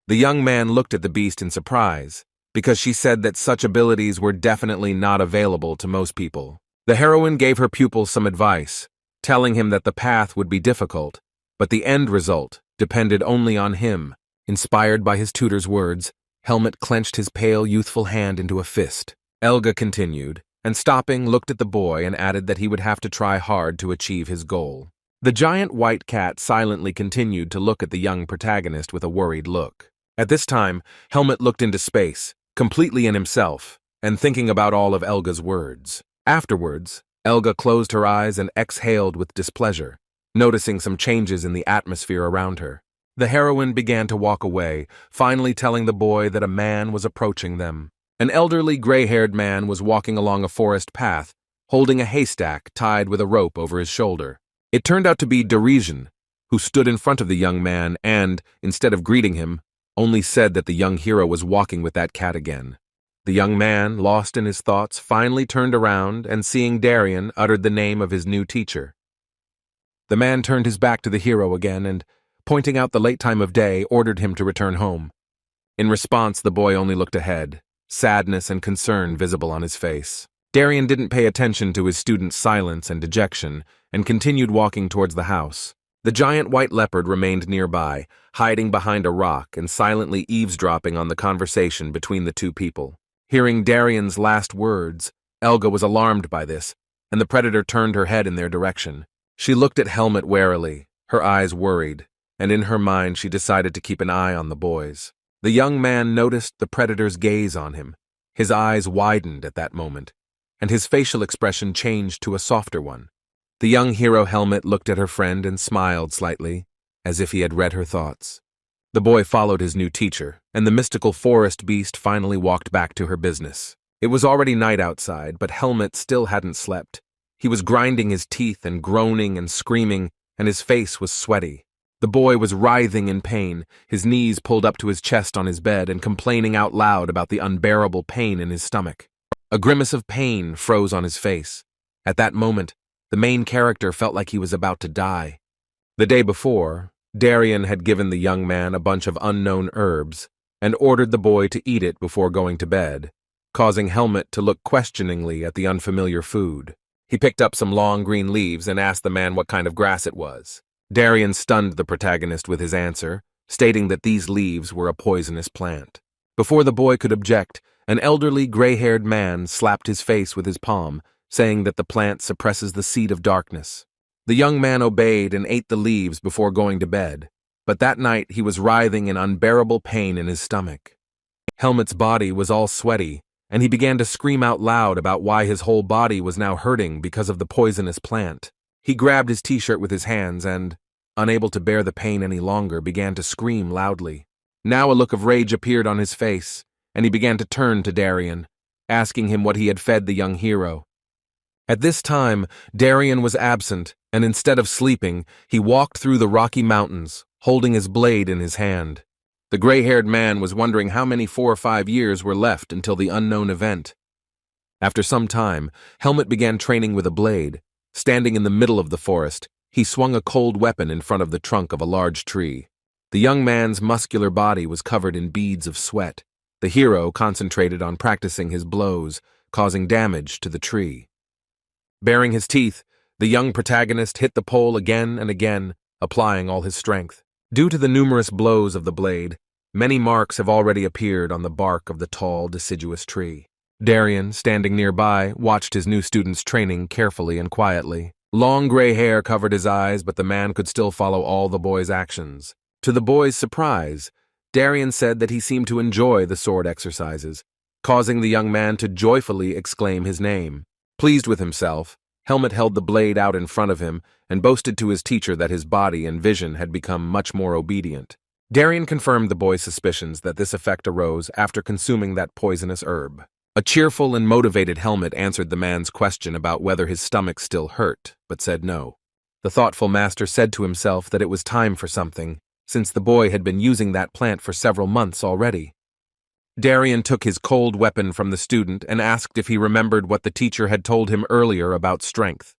The young man looked at the beast in surprise, because she said that such abilities were definitely not available to most people. The heroine gave her pupil some advice, telling him that the path would be difficult, but the end result depended only on him. Inspired by his tutor's words, Helmet clenched his pale, youthful hand into a fist. Elga continued, and stopping, looked at the boy and added that he would have to try hard to achieve his goal. The giant white cat silently continued to look at the young protagonist with a worried look. At this time, Helmet looked into space, completely in himself, and thinking about all of Elga's words. Afterwards, Elga closed her eyes and exhaled with displeasure, noticing some changes in the atmosphere around her. The heroine began to walk away, finally telling the boy that a man was approaching them. An elderly, gray-haired man was walking along a forest path, holding a haystack tied with a rope over his shoulder. It turned out to be Derision, who stood in front of the young man and, instead of greeting him, only said that the young hero was walking with that cat again. The young man, lost in his thoughts, finally turned around and, seeing Darien, uttered the name of his new teacher. The man turned his back to the hero again and, pointing out the late time of day, ordered him to return home. In response, the boy only looked ahead, sadness and concern visible on his face. Darien didn't pay attention to his student's silence and dejection and continued walking towards the house. The giant white leopard remained nearby, hiding behind a rock and silently eavesdropping on the conversation between the two people. Hearing Darien's last words, Elga was alarmed by this, and the predator turned her head in their direction. She looked at Helmet warily, her eyes worried, and in her mind she decided to keep an eye on the boys. The young man noticed the predator's gaze on him. His eyes widened at that moment, and his facial expression changed to a softer one. The young hero Helmet looked at her friend and smiled slightly, as if he had read her thoughts. The boy followed his new teacher, and the mystical forest beast finally walked back to her business. It was already night outside, but Helmet still hadn't slept. He was grinding his teeth and groaning and screaming, and his face was sweaty. The boy was writhing in pain, his knees pulled up to his chest on his bed and complaining out loud about the unbearable pain in his stomach. A grimace of pain froze on his face. At that moment, the main character felt like he was about to die. The day before, Darien had given the young man a bunch of unknown herbs and ordered the boy to eat it before going to bed, causing Helmet to look questioningly at the unfamiliar food. He picked up some long green leaves and asked the man what kind of grass it was. Darien stunned the protagonist with his answer, stating that these leaves were a poisonous plant. Before the boy could object, an elderly, gray-haired man slapped his face with his palm, saying that the plant suppresses the seed of darkness. The young man obeyed and ate the leaves before going to bed, but that night he was writhing in unbearable pain in his stomach. Helmet's body was all sweaty, and he began to scream out loud about why his whole body was now hurting because of the poisonous plant. He grabbed his t-shirt with his hands and, unable to bear the pain any longer, began to scream loudly. Now a look of rage appeared on his face, and he began to turn to Darien, asking him what he had fed the young hero. At this time, Darien was absent, and instead of sleeping, he walked through the Rocky Mountains, holding his blade in his hand. The gray-haired man was wondering how many 4 or 5 years were left until the unknown event. After some time, Helmet began training with a blade. Standing in the middle of the forest, he swung a cold weapon in front of the trunk of a large tree. The young man's muscular body was covered in beads of sweat. The hero concentrated on practicing his blows, causing damage to the tree. Baring his teeth, the young protagonist hit the pole again and again, applying all his strength. Due to the numerous blows of the blade, many marks have already appeared on the bark of the tall, deciduous tree. Darien, standing nearby, watched his new student's training carefully and quietly. Long gray hair covered his eyes, but the man could still follow all the boy's actions. To the boy's surprise, Darien said that he seemed to enjoy the sword exercises, causing the young man to joyfully exclaim his name. Pleased with himself, Helmet held the blade out in front of him and boasted to his teacher that his body and vision had become much more obedient. Darien confirmed the boy's suspicions that this effect arose after consuming that poisonous herb. A cheerful and motivated Helmet answered the man's question about whether his stomach still hurt, but said no. The thoughtful master said to himself that it was time for something, since the boy had been using that plant for several months already. Darien took his cold weapon from the student and asked if he remembered what the teacher had told him earlier about strength.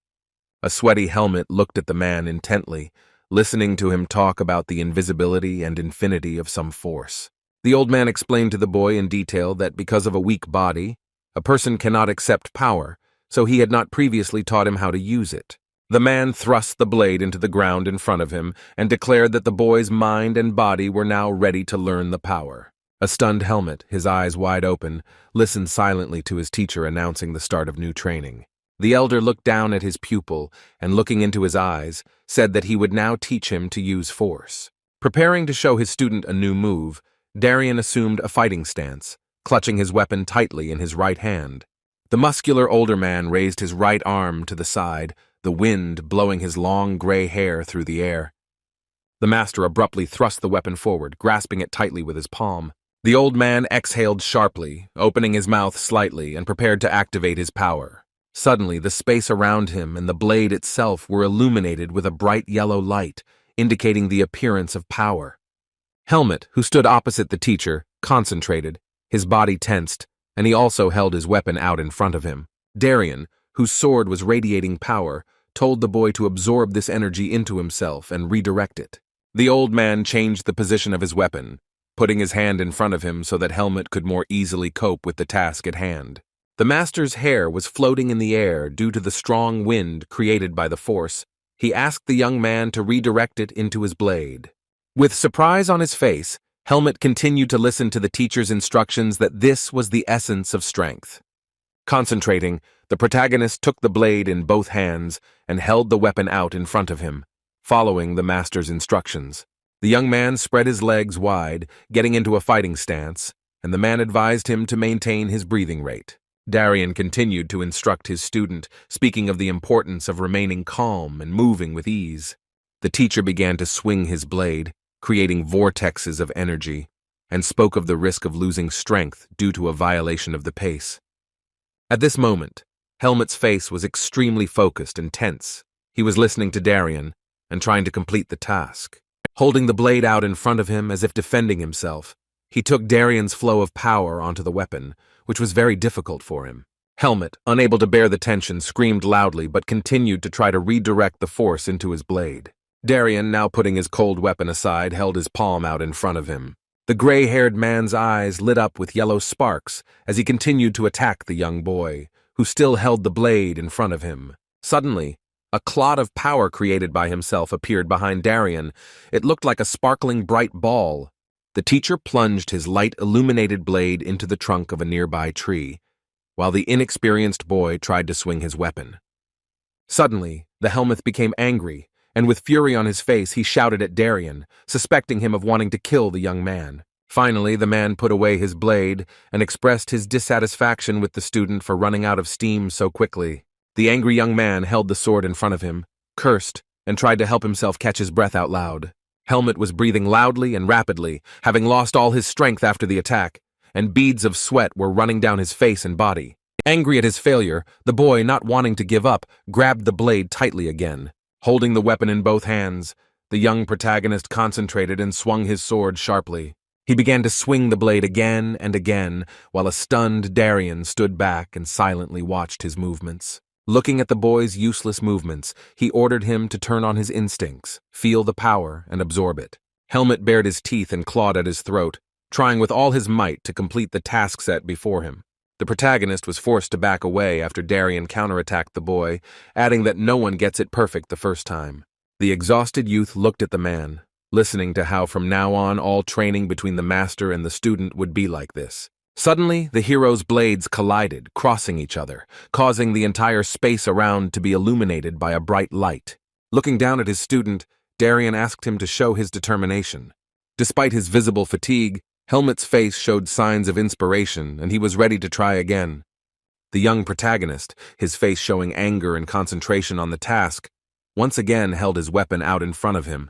A sweaty Helmet looked at the man intently, listening to him talk about the invisibility and infinity of some force. The old man explained to the boy in detail that because of a weak body, a person cannot accept power, so he had not previously taught him how to use it. The man thrust the blade into the ground in front of him and declared that the boy's mind and body were now ready to learn the power. A stunned Helmet, his eyes wide open, listened silently to his teacher announcing the start of new training. The elder looked down at his pupil and, looking into his eyes, said that he would now teach him to use force. Preparing to show his student a new move, Darien assumed a fighting stance, clutching his weapon tightly in his right hand. The muscular older man raised his right arm to the side, the wind blowing his long gray hair through the air. The master abruptly thrust the weapon forward, grasping it tightly with his palm. The old man exhaled sharply, opening his mouth slightly and prepared to activate his power. Suddenly, the space around him and the blade itself were illuminated with a bright yellow light, indicating the appearance of power. Helmet, who stood opposite the teacher, concentrated, his body tensed, and he also held his weapon out in front of him. Darien, whose sword was radiating power, told the boy to absorb this energy into himself and redirect it. The old man changed the position of his weapon, putting his hand in front of him so that Helmet could more easily cope with the task at hand. The master's hair was floating in the air due to the strong wind created by the force. He asked the young man to redirect it into his blade. With surprise on his face, Helmet continued to listen to the teacher's instructions that this was the essence of strength. Concentrating, the protagonist took the blade in both hands and held the weapon out in front of him, following the master's instructions. The young man spread his legs wide, getting into a fighting stance, and the man advised him to maintain his breathing rate. Darien continued to instruct his student, speaking of the importance of remaining calm and moving with ease. The teacher began to swing his blade, creating vortexes of energy, and spoke of the risk of losing strength due to a violation of the pace. At this moment, Helmet's face was extremely focused and tense. He was listening to Darien and trying to complete the task. Holding the blade out in front of him as if defending himself, he took Darien's flow of power onto the weapon, which was very difficult for him. Helmet, unable to bear the tension, screamed loudly but continued to try to redirect the force into his blade. Darien, now putting his cold weapon aside, held his palm out in front of him. The gray-haired man's eyes lit up with yellow sparks as he continued to attack the young boy, who still held the blade in front of him. Suddenly, a clot of power created by himself appeared behind Darien. It looked like a sparkling bright ball. The teacher plunged his light illuminated blade into the trunk of a nearby tree, while the inexperienced boy tried to swing his weapon. Suddenly, the Helmuth became angry, and with fury on his face, he shouted at Darien, suspecting him of wanting to kill the young man. Finally, the man put away his blade and expressed his dissatisfaction with the student for running out of steam so quickly. The angry young man held the sword in front of him, cursed, and tried to help himself catch his breath out loud. Helmet was breathing loudly and rapidly, having lost all his strength after the attack, and beads of sweat were running down his face and body. Angry at his failure, the boy, not wanting to give up, grabbed the blade tightly again. Holding the weapon in both hands, the young protagonist concentrated and swung his sword sharply. He began to swing the blade again and again, while a stunned Darien stood back and silently watched his movements. Looking at the boy's useless movements, he ordered him to turn on his instincts, feel the power, and absorb it. Helmet bared his teeth and clawed at his throat, trying with all his might to complete the task set before him. The protagonist was forced to back away after Darien counterattacked the boy, adding that no one gets it perfect the first time. The exhausted youth looked at the man, listening to how from now on all training between the master and the student would be like this. Suddenly, the hero's blades collided, crossing each other, causing the entire space around to be illuminated by a bright light. Looking down at his student, Darien asked him to show his determination. Despite his visible fatigue, Helmet's face showed signs of inspiration, and he was ready to try again. The young protagonist, his face showing anger and concentration on the task, once again held his weapon out in front of him.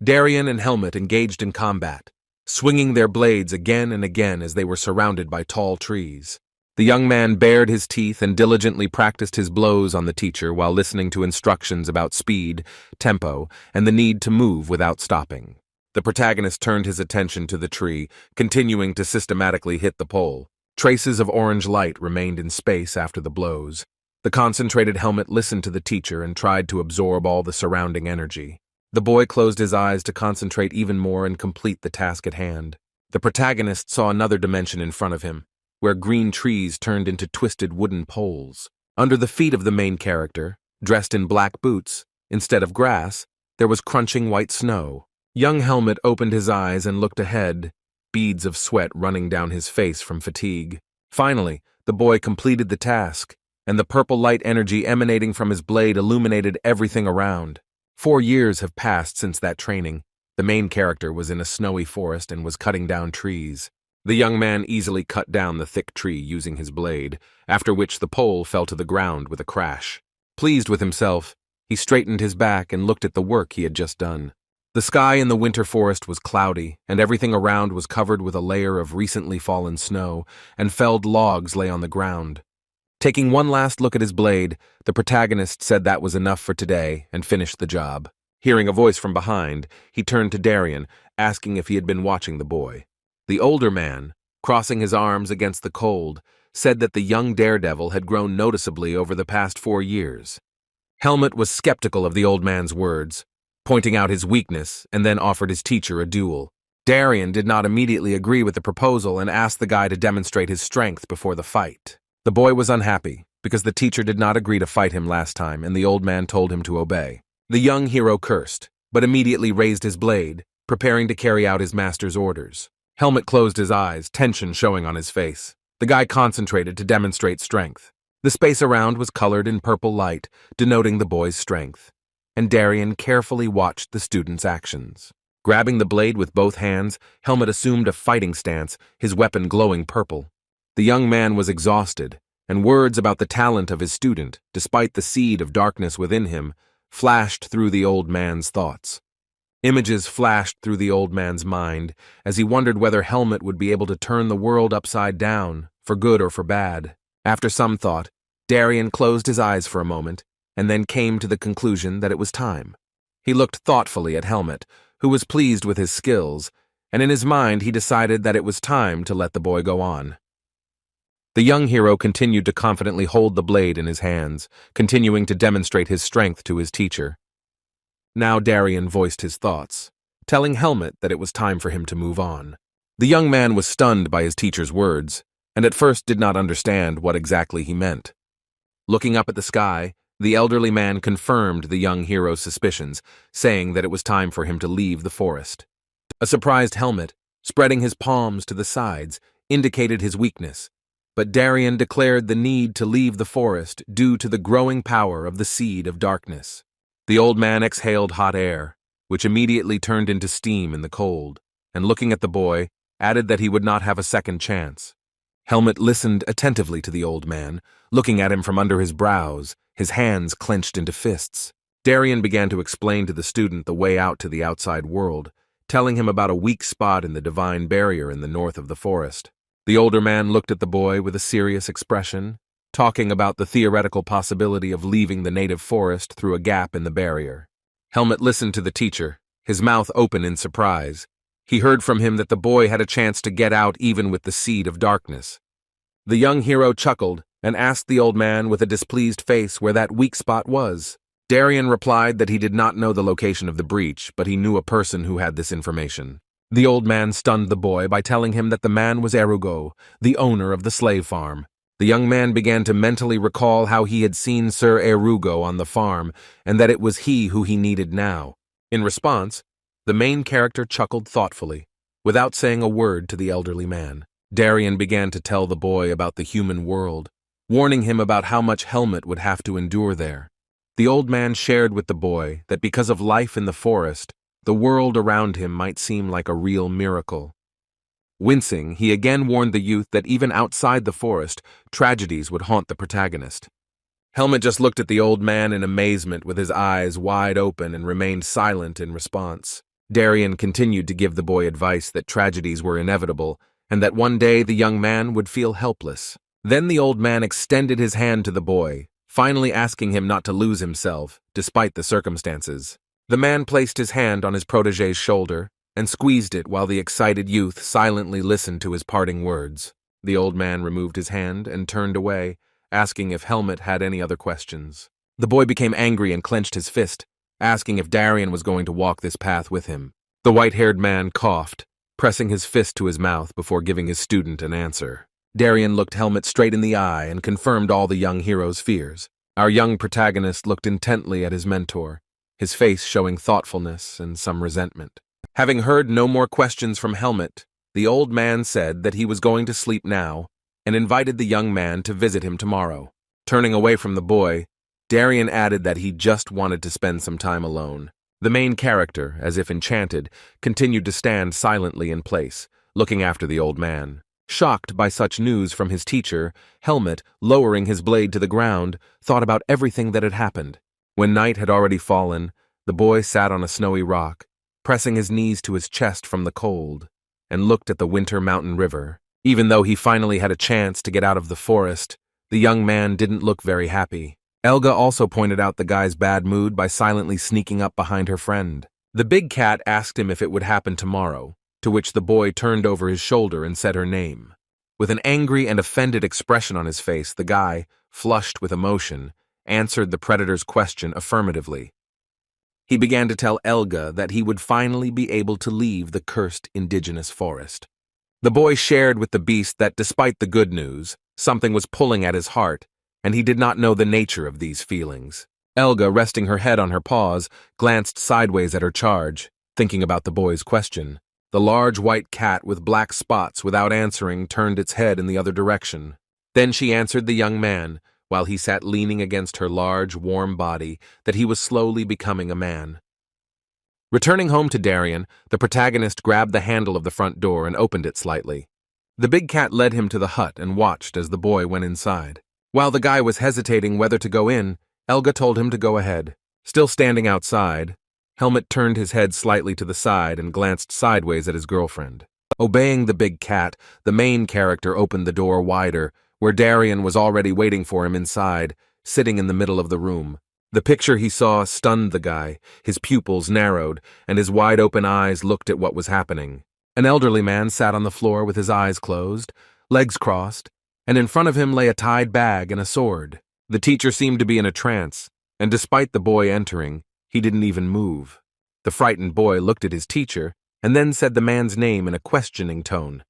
Darien and Helmet engaged in combat, swinging their blades again and again as they were surrounded by tall trees. The young man bared his teeth and diligently practiced his blows on the teacher while listening to instructions about speed, tempo, and the need to move without stopping. The protagonist turned his attention to the tree, continuing to systematically hit the pole. Traces of orange light remained in space after the blows. The concentrated Helmet listened to the teacher and tried to absorb all the surrounding energy. The boy closed his eyes to concentrate even more and complete the task at hand. The protagonist saw another dimension in front of him, where green trees turned into twisted wooden poles. Under the feet of the main character, dressed in black boots, instead of grass, there was crunching white snow. Young Helmet opened his eyes and looked ahead, beads of sweat running down his face from fatigue. Finally, the boy completed the task, and the purple light energy emanating from his blade illuminated everything around. 4 years have passed since that training. The main character was in a snowy forest and was cutting down trees. The young man easily cut down the thick tree using his blade, after which the pole fell to the ground with a crash. Pleased with himself, he straightened his back and looked at the work he had just done. The sky in the winter forest was cloudy, and everything around was covered with a layer of recently fallen snow, and felled logs lay on the ground. Taking one last look at his blade, the protagonist said that was enough for today and finished the job. Hearing a voice from behind, he turned to Darien, asking if he had been watching the boy. The older man, crossing his arms against the cold, said that the young daredevil had grown noticeably over the past 4 years. Helmet was skeptical of the old man's words, pointing out his weakness, and then offered his teacher a duel. Darien did not immediately agree with the proposal and asked the guy to demonstrate his strength before the fight. The boy was unhappy, because the teacher did not agree to fight him last time, and the old man told him to obey. The young hero cursed, but immediately raised his blade, preparing to carry out his master's orders. Helmet closed his eyes, tension showing on his face. The guy concentrated to demonstrate strength. The space around was colored in purple light, denoting the boy's strength. And Darien carefully watched the student's actions. Grabbing the blade with both hands, Helmet assumed a fighting stance, his weapon glowing purple. The young man was exhausted, and words about the talent of his student, despite the seed of darkness within him, flashed through the old man's thoughts. Images flashed through the old man's mind as he wondered whether Helmet would be able to turn the world upside down, for good or for bad. After some thought, Darien closed his eyes for a moment, and then came to the conclusion that it was time. He looked thoughtfully at Helmet, who was pleased with his skills, and in his mind he decided that it was time to let the boy go on. The young hero continued to confidently hold the blade in his hands, continuing to demonstrate his strength to his teacher. Now Darien voiced his thoughts, telling Helmet that it was time for him to move on. The young man was stunned by his teacher's words, and at first did not understand what exactly he meant. Looking up at the sky, the elderly man confirmed the young hero's suspicions, saying that it was time for him to leave the forest. A surprised Helmet, spreading his palms to the sides, indicated his weakness, but Darien declared the need to leave the forest due to the growing power of the seed of darkness. The old man exhaled hot air, which immediately turned into steam in the cold, and looking at the boy, added that he would not have a second chance. Helmet listened attentively to the old man, looking at him from under his brows, his hands clenched into fists. Darien began to explain to the student the way out to the outside world, telling him about a weak spot in the divine barrier in the north of the forest. The older man looked at the boy with a serious expression, talking about the theoretical possibility of leaving the native forest through a gap in the barrier. Helmet listened to the teacher, his mouth open in surprise. He heard from him that the boy had a chance to get out even with the seed of darkness. The young hero chuckled and asked the old man with a displeased face where that weak spot was. Darien replied that he did not know the location of the breach, but he knew a person who had this information. The old man stunned the boy by telling him that the man was Erugo, the owner of the slave farm. The young man began to mentally recall how he had seen Sir Erugo on the farm, and that it was he who he needed now. In response, the main character chuckled thoughtfully, without saying a word to the elderly man. Darien began to tell the boy about the human world, warning him about how much Helmut would have to endure there. The old man shared with the boy that because of life in the forest, the world around him might seem like a real miracle. Wincing, he again warned the youth that even outside the forest, tragedies would haunt the protagonist. Helmut just looked at the old man in amazement with his eyes wide open and remained silent in response. Darien continued to give the boy advice that tragedies were inevitable and that one day the young man would feel helpless. Then the old man extended his hand to the boy, finally asking him not to lose himself, despite the circumstances. The man placed his hand on his protégé's shoulder and squeezed it while the excited youth silently listened to his parting words. The old man removed his hand and turned away, asking if Helmut had any other questions. The boy became angry and clenched his fist, asking if Darien was going to walk this path with him. The white-haired man coughed, pressing his fist to his mouth before giving his student an answer. Darien looked Helmut straight in the eye and confirmed all the young hero's fears. Our young protagonist looked intently at his mentor, his face showing thoughtfulness and some resentment. Having heard no more questions from Helmut, the old man said that he was going to sleep now and invited the young man to visit him tomorrow. Turning away from the boy, Darien added that he just wanted to spend some time alone. The main character, as if enchanted, continued to stand silently in place, looking after the old man. Shocked by such news from his teacher, Helmut, lowering his blade to the ground, thought about everything that had happened. When night had already fallen, the boy sat on a snowy rock, pressing his knees to his chest from the cold, and looked at the winter mountain river. Even though he finally had a chance to get out of the forest, the young man didn't look very happy. Elga also pointed out the guy's bad mood by silently sneaking up behind her friend. The big cat asked him if it would happen tomorrow, to which the boy turned over his shoulder and said her name. With an angry and offended expression on his face, the guy, flushed with emotion, answered the predator's question affirmatively. He began to tell Elga that he would finally be able to leave the cursed indigenous forest. The boy shared with the beast that despite the good news, something was pulling at his heart, and he did not know the nature of these feelings. Elga, resting her head on her paws, glanced sideways at her charge, thinking about the boy's question. The large white cat with black spots without answering turned its head in the other direction. Then she answered the young man, while he sat leaning against her large, warm body, that he was slowly becoming a man. Returning home to Darien, the protagonist grabbed the handle of the front door and opened it slightly. The big cat led him to the hut and watched as the boy went inside. While the guy was hesitating whether to go in, Elga told him to go ahead. Still standing outside, Helmut turned his head slightly to the side and glanced sideways at his girlfriend. Obeying the big cat, the main character opened the door wider, where Darien was already waiting for him inside, sitting in the middle of the room. The picture he saw stunned the guy. His pupils narrowed, and his wide-open eyes looked at what was happening. An elderly man sat on the floor with his eyes closed, legs crossed, and in front of him lay a tied bag and a sword. The teacher seemed to be in a trance, and despite the boy entering, he didn't even move. The frightened boy looked at his teacher, and then said the man's name in a questioning tone.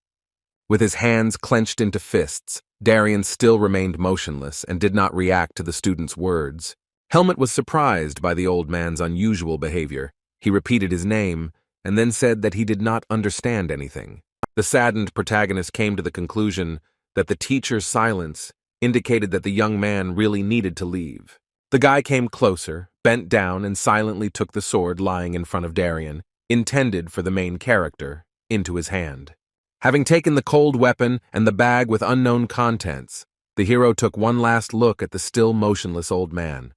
With his hands clenched into fists, Darien still remained motionless and did not react to the student's words. Helmut was surprised by the old man's unusual behavior. He repeated his name, and then said that he did not understand anything. The saddened protagonist came to the conclusion that the teacher's silence indicated that the young man really needed to leave. The guy came closer, bent down, and silently took the sword lying in front of Darien, intended for the main character, into his hand. Having taken the cold weapon and the bag with unknown contents, the hero took one last look at the still motionless old man.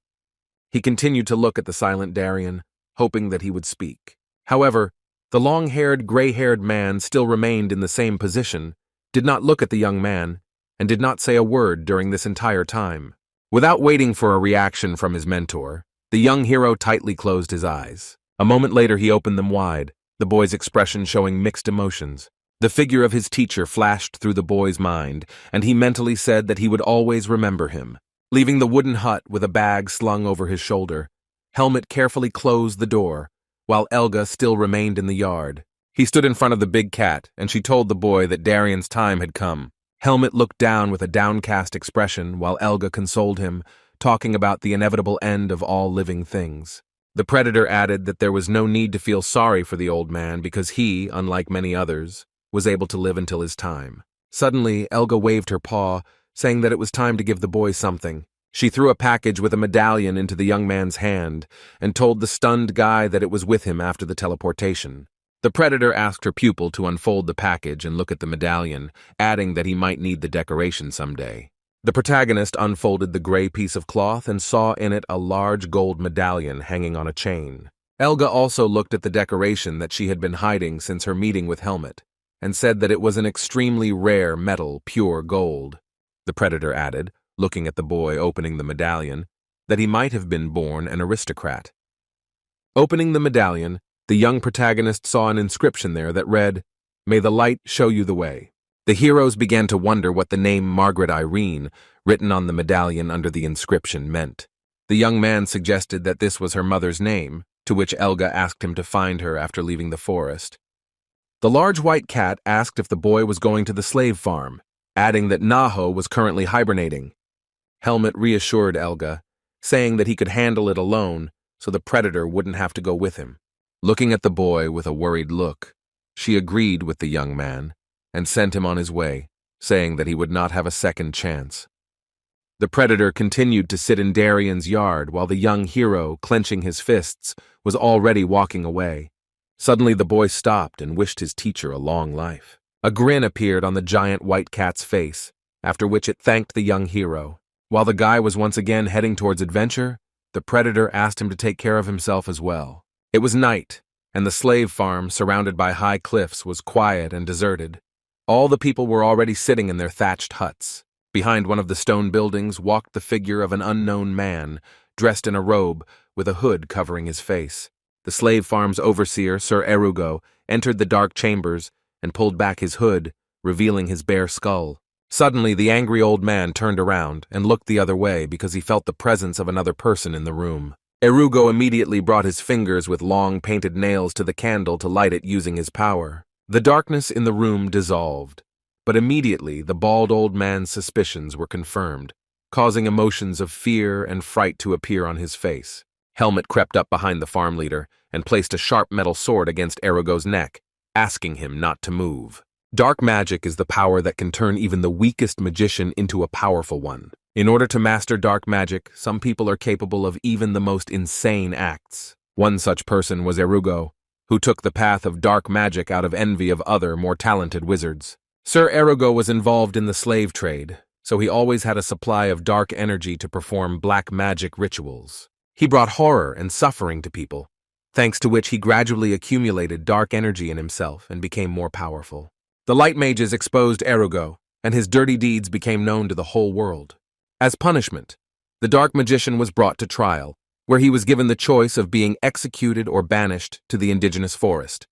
He continued to look at the silent Darien, hoping that he would speak. However, the long-haired, gray-haired man still remained in the same position, did not look at the young man, and did not say a word during this entire time. Without waiting for a reaction from his mentor, the young hero tightly closed his eyes. A moment later he opened them wide, the boy's expression showing mixed emotions. The figure of his teacher flashed through the boy's mind, and he mentally said that he would always remember him. Leaving the wooden hut with a bag slung over his shoulder, Helmut carefully closed the door, while Elga still remained in the yard. He stood in front of the big cat, and she told the boy that Darian's time had come. Helmut looked down with a downcast expression while Elga consoled him, talking about the inevitable end of all living things. The predator added that there was no need to feel sorry for the old man because he, unlike many others, was able to live until his time. Suddenly, Elga waved her paw, saying that it was time to give the boy something. She threw a package with a medallion into the young man's hand and told the stunned guy that it was with him after the teleportation. The predator asked her pupil to unfold the package and look at the medallion, adding that he might need the decoration someday. The protagonist unfolded the gray piece of cloth and saw in it a large gold medallion hanging on a chain. Elga also looked at the decoration that she had been hiding since her meeting with Helmut, and said that it was an extremely rare metal, pure gold. The predator added, looking at the boy opening the medallion, that he might have been born an aristocrat. Opening the medallion, the young protagonist saw an inscription there that read, "May the light show you the way." The heroes began to wonder what the name Margaret Irene, written on the medallion under the inscription, meant. The young man suggested that this was her mother's name, to which Elga asked him to find her after leaving the forest. The large white cat asked if the boy was going to the slave farm, adding that Naho was currently hibernating. Helmut reassured Elga, saying that he could handle it alone so the predator wouldn't have to go with him. Looking at the boy with a worried look, she agreed with the young man and sent him on his way, saying that he would not have a second chance. The predator continued to sit in Darian's yard while the young hero, clenching his fists, was already walking away. Suddenly the boy stopped and wished his teacher a long life. A grin appeared on the giant white cat's face, after which it thanked the young hero. While the guy was once again heading towards adventure, the predator asked him to take care of himself as well. It was night, and the slave farm, surrounded by high cliffs, was quiet and deserted. All the people were already sitting in their thatched huts. Behind one of the stone buildings walked the figure of an unknown man, dressed in a robe, with a hood covering his face. The slave farm's overseer, Sir Erugo, entered the dark chambers and pulled back his hood, revealing his bare skull. Suddenly, the angry old man turned around and looked the other way because he felt the presence of another person in the room. Erugo immediately brought his fingers with long painted nails to the candle to light it using his power. The darkness in the room dissolved, but immediately the bald old man's suspicions were confirmed, causing emotions of fear and fright to appear on his face. Helmut crept up behind the farm leader and placed a sharp metal sword against Erugo's neck, asking him not to move. Dark magic is the power that can turn even the weakest magician into a powerful one. In order to master dark magic, some people are capable of even the most insane acts. One such person was Erugo, who took the path of dark magic out of envy of other, more talented wizards. Sir Erugo was involved in the slave trade, so he always had a supply of dark energy to perform black magic rituals. He brought horror and suffering to people, thanks to which he gradually accumulated dark energy in himself and became more powerful. The light mages exposed Erugo, and his dirty deeds became known to the whole world. As punishment, the dark magician was brought to trial, where he was given the choice of being executed or banished to the indigenous forest.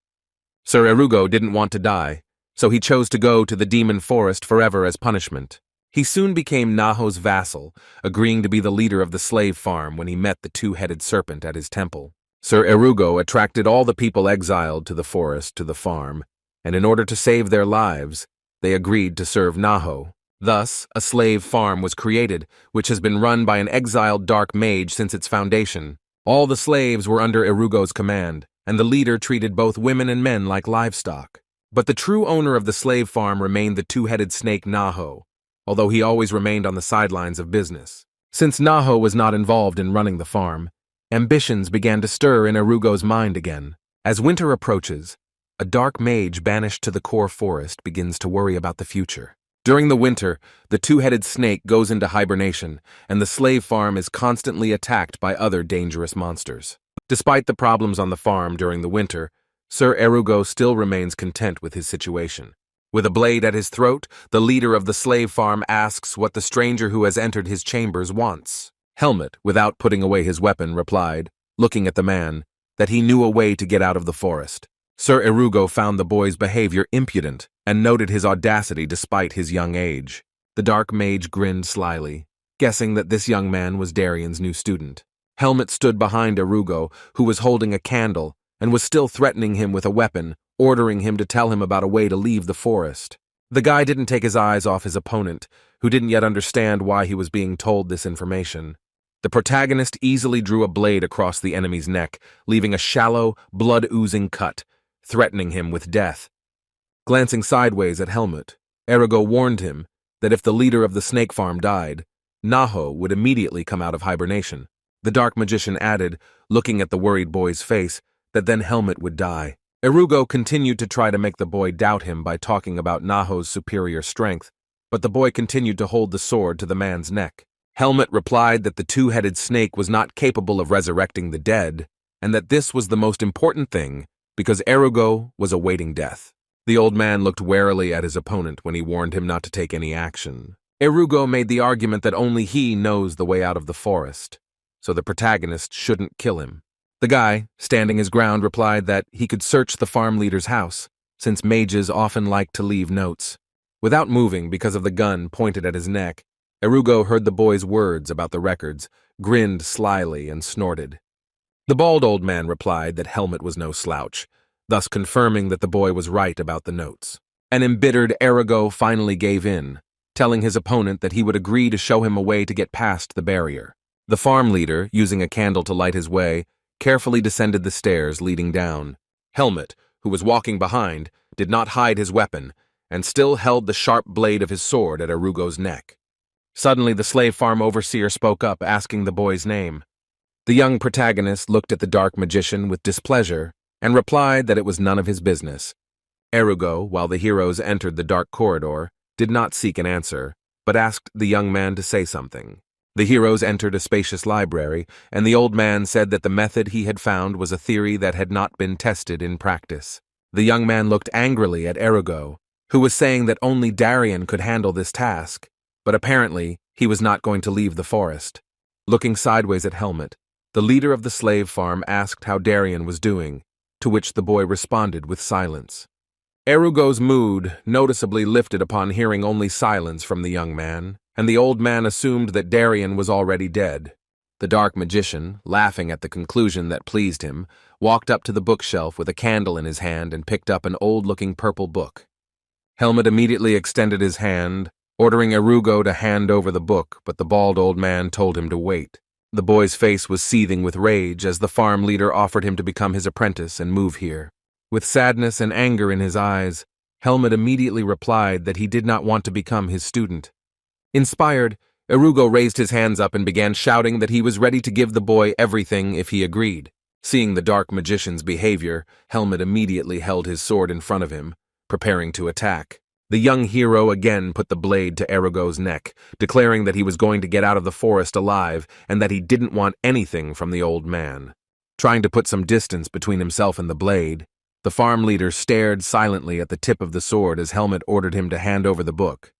Sir Erugo didn't want to die, so he chose to go to the demon forest forever as punishment. He soon became Naho's vassal, agreeing to be the leader of the slave farm when he met the two-headed serpent at his temple. Sir Erugo attracted all the people exiled to the forest to the farm, and in order to save their lives, they agreed to serve Naho. Thus, a slave farm was created, which has been run by an exiled dark mage since its foundation. All the slaves were under Erugo's command, and the leader treated both women and men like livestock. But the true owner of the slave farm remained the two-headed snake Naho, although he always remained on the sidelines of business. Since Naho was not involved in running the farm, ambitions began to stir in Erugo's mind again. As winter approaches, a dark mage banished to the core forest begins to worry about the future. During the winter, the two-headed snake goes into hibernation, and the slave farm is constantly attacked by other dangerous monsters. Despite the problems on the farm during the winter, Sir Erugo still remains content with his situation. With a blade at his throat, the leader of the slave farm asks what the stranger who has entered his chambers wants. Helmut, without putting away his weapon, replied, looking at the man, that he knew a way to get out of the forest. Sir Irugo found the boy's behavior impudent and noted his audacity despite his young age. The dark mage grinned slyly, guessing that this young man was Darian's new student. Helmet stood behind Irugo, who was holding a candle and was still threatening him with a weapon, ordering him to tell him about a way to leave the forest. The guy didn't take his eyes off his opponent, who didn't yet understand why he was being told this information. The protagonist easily drew a blade across the enemy's neck, leaving a shallow, blood-oozing cut, threatening him with death. Glancing sideways at Helmut, Irugo warned him that if the leader of the snake farm died, Naho would immediately come out of hibernation. The dark magician added, looking at the worried boy's face, that then Helmut would die. Irugo continued to try to make the boy doubt him by talking about Naho's superior strength, but the boy continued to hold the sword to the man's neck. Helmut replied that the two-headed snake was not capable of resurrecting the dead, and that this was the most important thing because Irugo was awaiting death. The old man looked warily at his opponent when he warned him not to take any action. Irugo made the argument that only he knows the way out of the forest, so the protagonist shouldn't kill him. The guy, standing his ground, replied that he could search the farm leader's house, since mages often like to leave notes. Without moving because of the gun pointed at his neck, Irugo heard the boy's words about the records, grinned slyly, and snorted. The bald old man replied that Helmut was no slouch, thus confirming that the boy was right about the notes. An embittered Irugo finally gave in, telling his opponent that he would agree to show him a way to get past the barrier. The farm leader, using a candle to light his way, carefully descended the stairs leading down. Helmut, who was walking behind, did not hide his weapon, and still held the sharp blade of his sword at Irugo's neck. Suddenly the slave farm overseer spoke up, asking the boy's name. The young protagonist looked at the dark magician with displeasure and replied that it was none of his business. Irugo, while the heroes entered the dark corridor, did not seek an answer, but asked the young man to say something. The heroes entered a spacious library, and the old man said that the method he had found was a theory that had not been tested in practice. The young man looked angrily at Irugo, who was saying that only Darian could handle this task, but apparently he was not going to leave the forest. Looking sideways at Helmut, the leader of the slave farm asked how Darian was doing, to which the boy responded with silence. Irugo's mood noticeably lifted upon hearing only silence from the young man, and the old man assumed that Darian was already dead. The dark magician, laughing at the conclusion that pleased him, walked up to the bookshelf with a candle in his hand and picked up an old-looking purple book. Helmut immediately extended his hand, ordering Irugo to hand over the book, but the bald old man told him to wait. The boy's face was seething with rage as the farm leader offered him to become his apprentice and move here. With sadness and anger in his eyes, Helmut immediately replied that he did not want to become his student. Inspired, Irugo raised his hands up and began shouting that he was ready to give the boy everything if he agreed. Seeing the dark magician's behavior, Helmut immediately held his sword in front of him, preparing to attack. The young hero again put the blade to Irugo's neck, declaring that he was going to get out of the forest alive and that he didn't want anything from the old man. Trying to put some distance between himself and the blade, the farm leader stared silently at the tip of the sword as Helmut ordered him to hand over the book.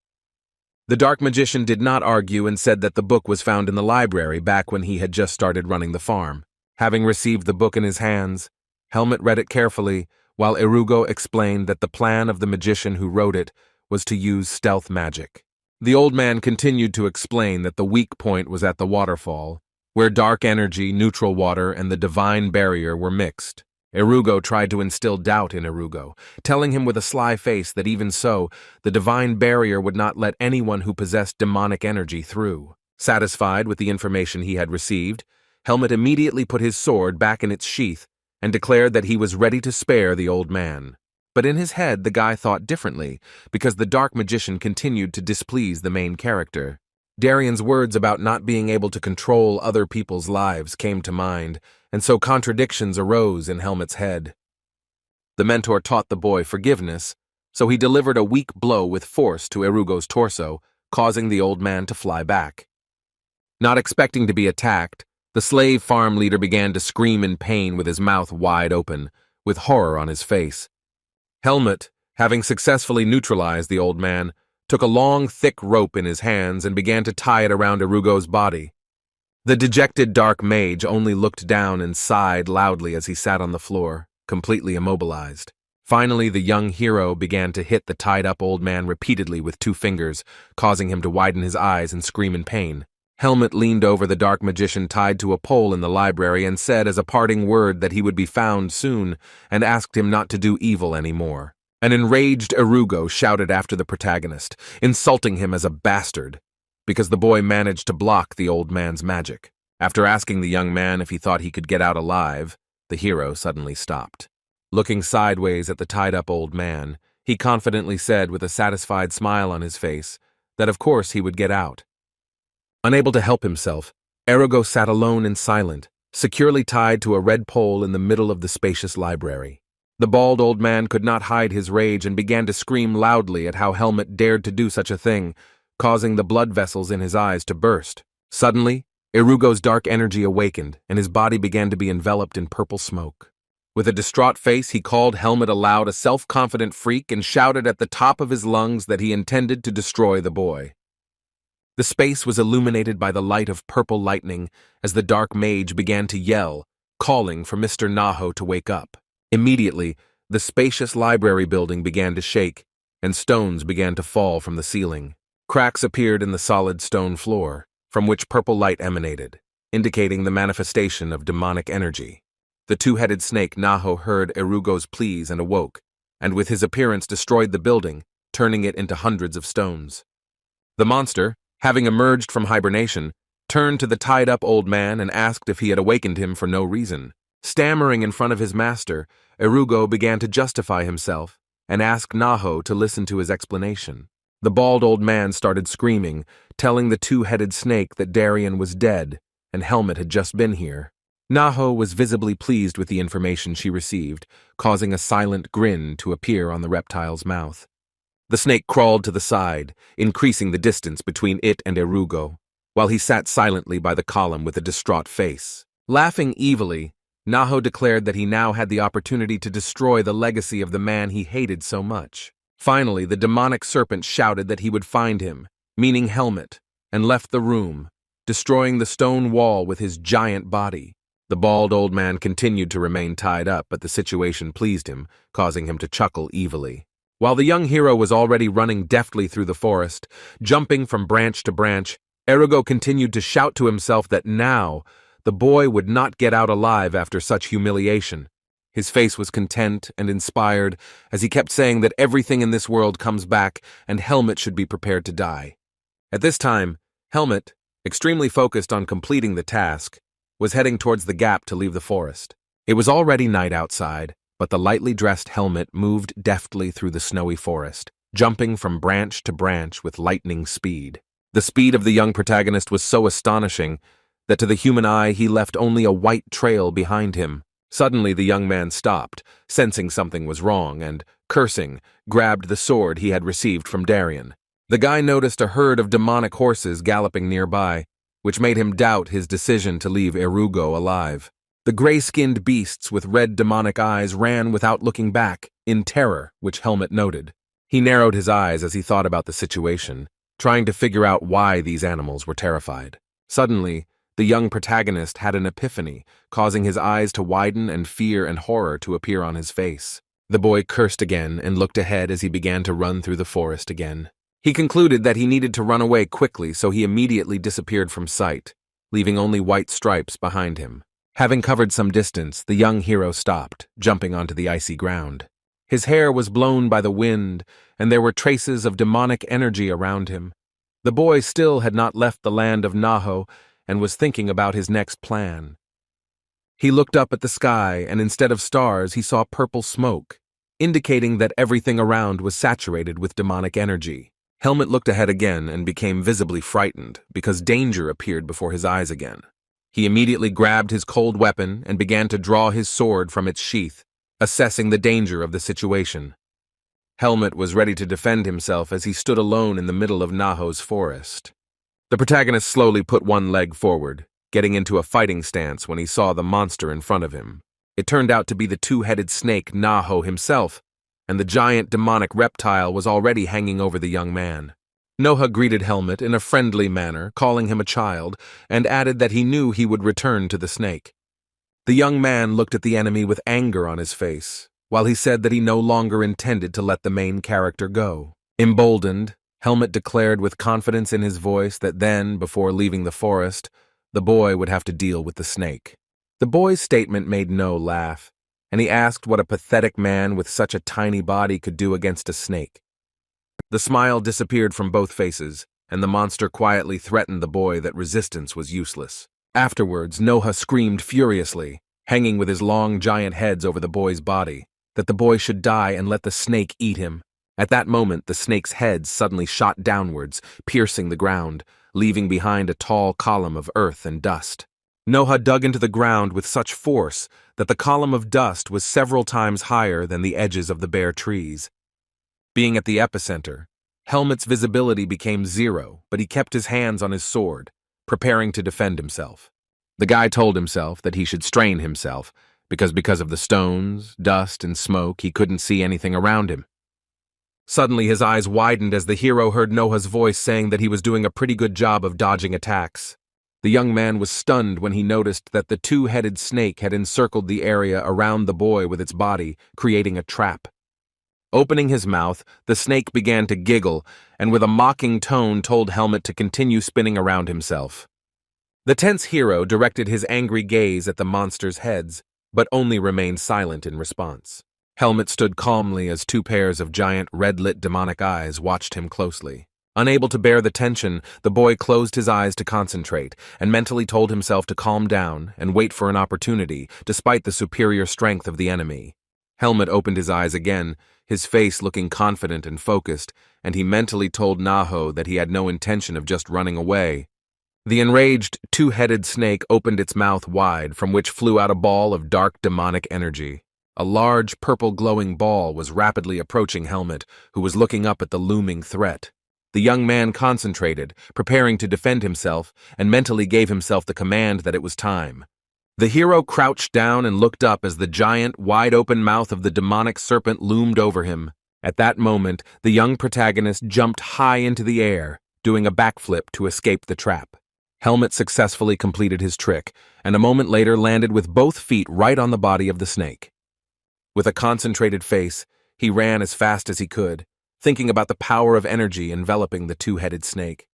The dark magician did not argue and said that the book was found in the library back when he had just started running the farm. Having received the book in his hands, Helmut read it carefully, while Irugo explained that the plan of the magician who wrote it was to use stealth magic. The old man continued to explain that the weak point was at the waterfall, where dark energy, neutral water, and the divine barrier were mixed. Irugo tried to instill doubt in Irugo, telling him with a sly face that even so, the divine barrier would not let anyone who possessed demonic energy through. Satisfied with the information he had received, Helmut immediately put his sword back in its sheath and declared that he was ready to spare the old man. But in his head, the guy thought differently, because the dark magician continued to displease the main character. Darian's words about not being able to control other people's lives came to mind, and so contradictions arose in Helmut's head. The mentor taught the boy forgiveness, so he delivered a weak blow with force to Irugo's torso, causing the old man to fly back. Not expecting to be attacked, the slave farm leader began to scream in pain with his mouth wide open, with horror on his face. Helmut, having successfully neutralized the old man, took a long, thick rope in his hands and began to tie it around Irugo's body. The dejected dark mage only looked down and sighed loudly as he sat on the floor, completely immobilized. Finally, the young hero began to hit the tied-up old man repeatedly with 2 fingers, causing him to widen his eyes and scream in pain. Helmet leaned over the dark magician tied to a pole in the library and said as a parting word that he would be found soon, and asked him not to do evil anymore. An enraged Erugo shouted after the protagonist, insulting him as a bastard, because the boy managed to block the old man's magic. After asking the young man if he thought he could get out alive, the hero suddenly stopped. Looking sideways at the tied-up old man, he confidently said with a satisfied smile on his face that of course he would get out. Unable to help himself, Erugo sat alone and silent, securely tied to a red pole in the middle of the spacious library. The bald old man could not hide his rage and began to scream loudly at how Helmet dared to do such a thing, causing the blood vessels in his eyes to burst. Suddenly, Erugo's dark energy awakened, and his body began to be enveloped in purple smoke. With a distraught face, he called Helmet aloud a self-confident freak and shouted at the top of his lungs that he intended to destroy the boy. The space was illuminated by the light of purple lightning as the dark mage began to yell, calling for Mr. Naho to wake up. Immediately, the spacious library building began to shake, and stones began to fall from the ceiling. Cracks appeared in the solid stone floor, from which purple light emanated, indicating the manifestation of demonic energy. The 2-headed snake Naho heard Erugo's pleas and awoke, and with his appearance destroyed the building, turning it into hundreds of stones. The monster, having emerged from hibernation, turned to the tied-up old man and asked if he had awakened him for no reason. Stammering in front of his master, Erugo began to justify himself and asked Naho to listen to his explanation. The bald old man started screaming, telling the 2-headed snake that Darien was dead and Helmet had just been here. Naho was visibly pleased with the information she received, causing a silent grin to appear on the reptile's mouth. The snake crawled to the side, increasing the distance between it and Erugo, while he sat silently by the column with a distraught face. Laughing evilly, Naho declared that he now had the opportunity to destroy the legacy of the man he hated so much. Finally, the demonic serpent shouted that he would find him, meaning Helmet, and left the room, destroying the stone wall with his giant body. The bald old man continued to remain tied up, but the situation pleased him, causing him to chuckle evilly. While the young hero was already running deftly through the forest, jumping from branch to branch, Erugo continued to shout to himself that now the boy would not get out alive after such humiliation. His face was content and inspired as he kept saying that everything in this world comes back and Helmet should be prepared to die. At this time, Helmet, extremely focused on completing the task, was heading towards the gap to leave the forest. It was already night outside, but the lightly dressed Helmet moved deftly through the snowy forest, jumping from branch to branch with lightning speed. The speed of the young protagonist was so astonishing that to the human eye he left only a white trail behind him. Suddenly the young man stopped, sensing something was wrong, and, cursing, grabbed the sword he had received from Darien. The guy noticed a herd of demonic horses galloping nearby, which made him doubt his decision to leave Erugo alive. The gray-skinned beasts with red demonic eyes ran without looking back, in terror, which Helmet noted. He narrowed his eyes as he thought about the situation, trying to figure out why these animals were terrified. Suddenly, the young protagonist had an epiphany, causing his eyes to widen and fear and horror to appear on his face. The boy cursed again and looked ahead as he began to run through the forest again. He concluded that he needed to run away quickly, so he immediately disappeared from sight, leaving only white stripes behind him. Having covered some distance, the young hero stopped, jumping onto the icy ground. His hair was blown by the wind, and there were traces of demonic energy around him. The boy still had not left the land of Naho and was thinking about his next plan. He looked up at the sky, and instead of stars, he saw purple smoke, indicating that everything around was saturated with demonic energy. Helmet looked ahead again and became visibly frightened because danger appeared before his eyes again. He immediately grabbed his cold weapon and began to draw his sword from its sheath, assessing the danger of the situation. Helmet was ready to defend himself as he stood alone in the middle of Naho's forest. The protagonist slowly put one leg forward, getting into a fighting stance when he saw the monster in front of him. It turned out to be the 2-headed snake Naho himself, and the giant demonic reptile was already hanging over the young man. Noha greeted Helmet in a friendly manner, calling him a child, and added that he knew he would return to the snake. The young man looked at the enemy with anger on his face, while he said that he no longer intended to let the main character go. Emboldened, Helmet declared with confidence in his voice that then, before leaving the forest, the boy would have to deal with the snake. The boy's statement made No laugh, and he asked what a pathetic man with such a tiny body could do against a snake. The smile disappeared from both faces, and the monster quietly threatened the boy that resistance was useless. Afterwards, Noha screamed furiously, hanging with his long giant heads over the boy's body, that the boy should die and let the snake eat him. At that moment, the snake's head suddenly shot downwards, piercing the ground, leaving behind a tall column of earth and dust. Noha dug into the ground with such force that the column of dust was several times higher than the edges of the bare trees. Being at the epicenter, Helmet's visibility became 0, but he kept his hands on his sword, preparing to defend himself. The guy told himself that he should strain himself, because of the stones, dust, and smoke, he couldn't see anything around him. Suddenly his eyes widened as the hero heard Noha's voice saying that he was doing a pretty good job of dodging attacks. The young man was stunned when he noticed that the two-headed snake had encircled the area around the boy with its body, creating a trap. Opening his mouth, the snake began to giggle, and with a mocking tone told Helmet to continue spinning around himself. The tense hero directed his angry gaze at the monster's heads, but only remained silent in response. Helmet stood calmly as two pairs of giant red-lit demonic eyes watched him closely. Unable to bear the tension, the boy closed his eyes to concentrate, and mentally told himself to calm down and wait for an opportunity, despite the superior strength of the enemy. Helmet opened his eyes again, his face looking confident and focused, and he mentally told Naho that he had no intention of just running away. The enraged, two-headed snake opened its mouth wide, from which flew out a ball of dark demonic energy. A large, purple glowing ball was rapidly approaching Helmet, who was looking up at the looming threat. The young man concentrated, preparing to defend himself, and mentally gave himself the command that it was time. The hero crouched down and looked up as the giant, wide-open mouth of the demonic serpent loomed over him. At that moment, the young protagonist jumped high into the air, doing a backflip to escape the trap. Helmet successfully completed his trick, and a moment later landed with both feet right on the body of the snake. With a concentrated face, he ran as fast as he could, thinking about the power of energy enveloping the two-headed snake.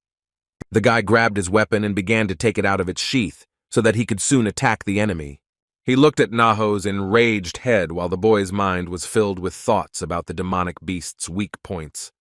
The guy grabbed his weapon and began to take it out of its sheath, so that he could soon attack the enemy. He looked at Naho's enraged head while the boy's mind was filled with thoughts about the demonic beast's weak points.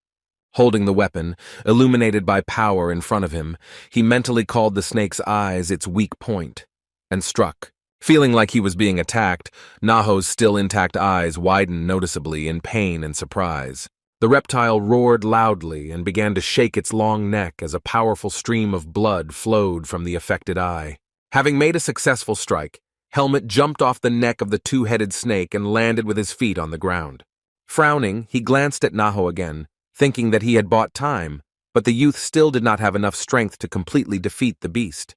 Holding the weapon, illuminated by power in front of him, he mentally called the snake's eyes its weak point, and struck. Feeling like he was being attacked, Naho's still intact eyes widened noticeably in pain and surprise. The reptile roared loudly and began to shake its long neck as a powerful stream of blood flowed from the affected eye. Having made a successful strike, Helmet jumped off the neck of the two-headed snake and landed with his feet on the ground. Frowning, he glanced at Naho again, thinking that he had bought time, but the youth still did not have enough strength to completely defeat the beast.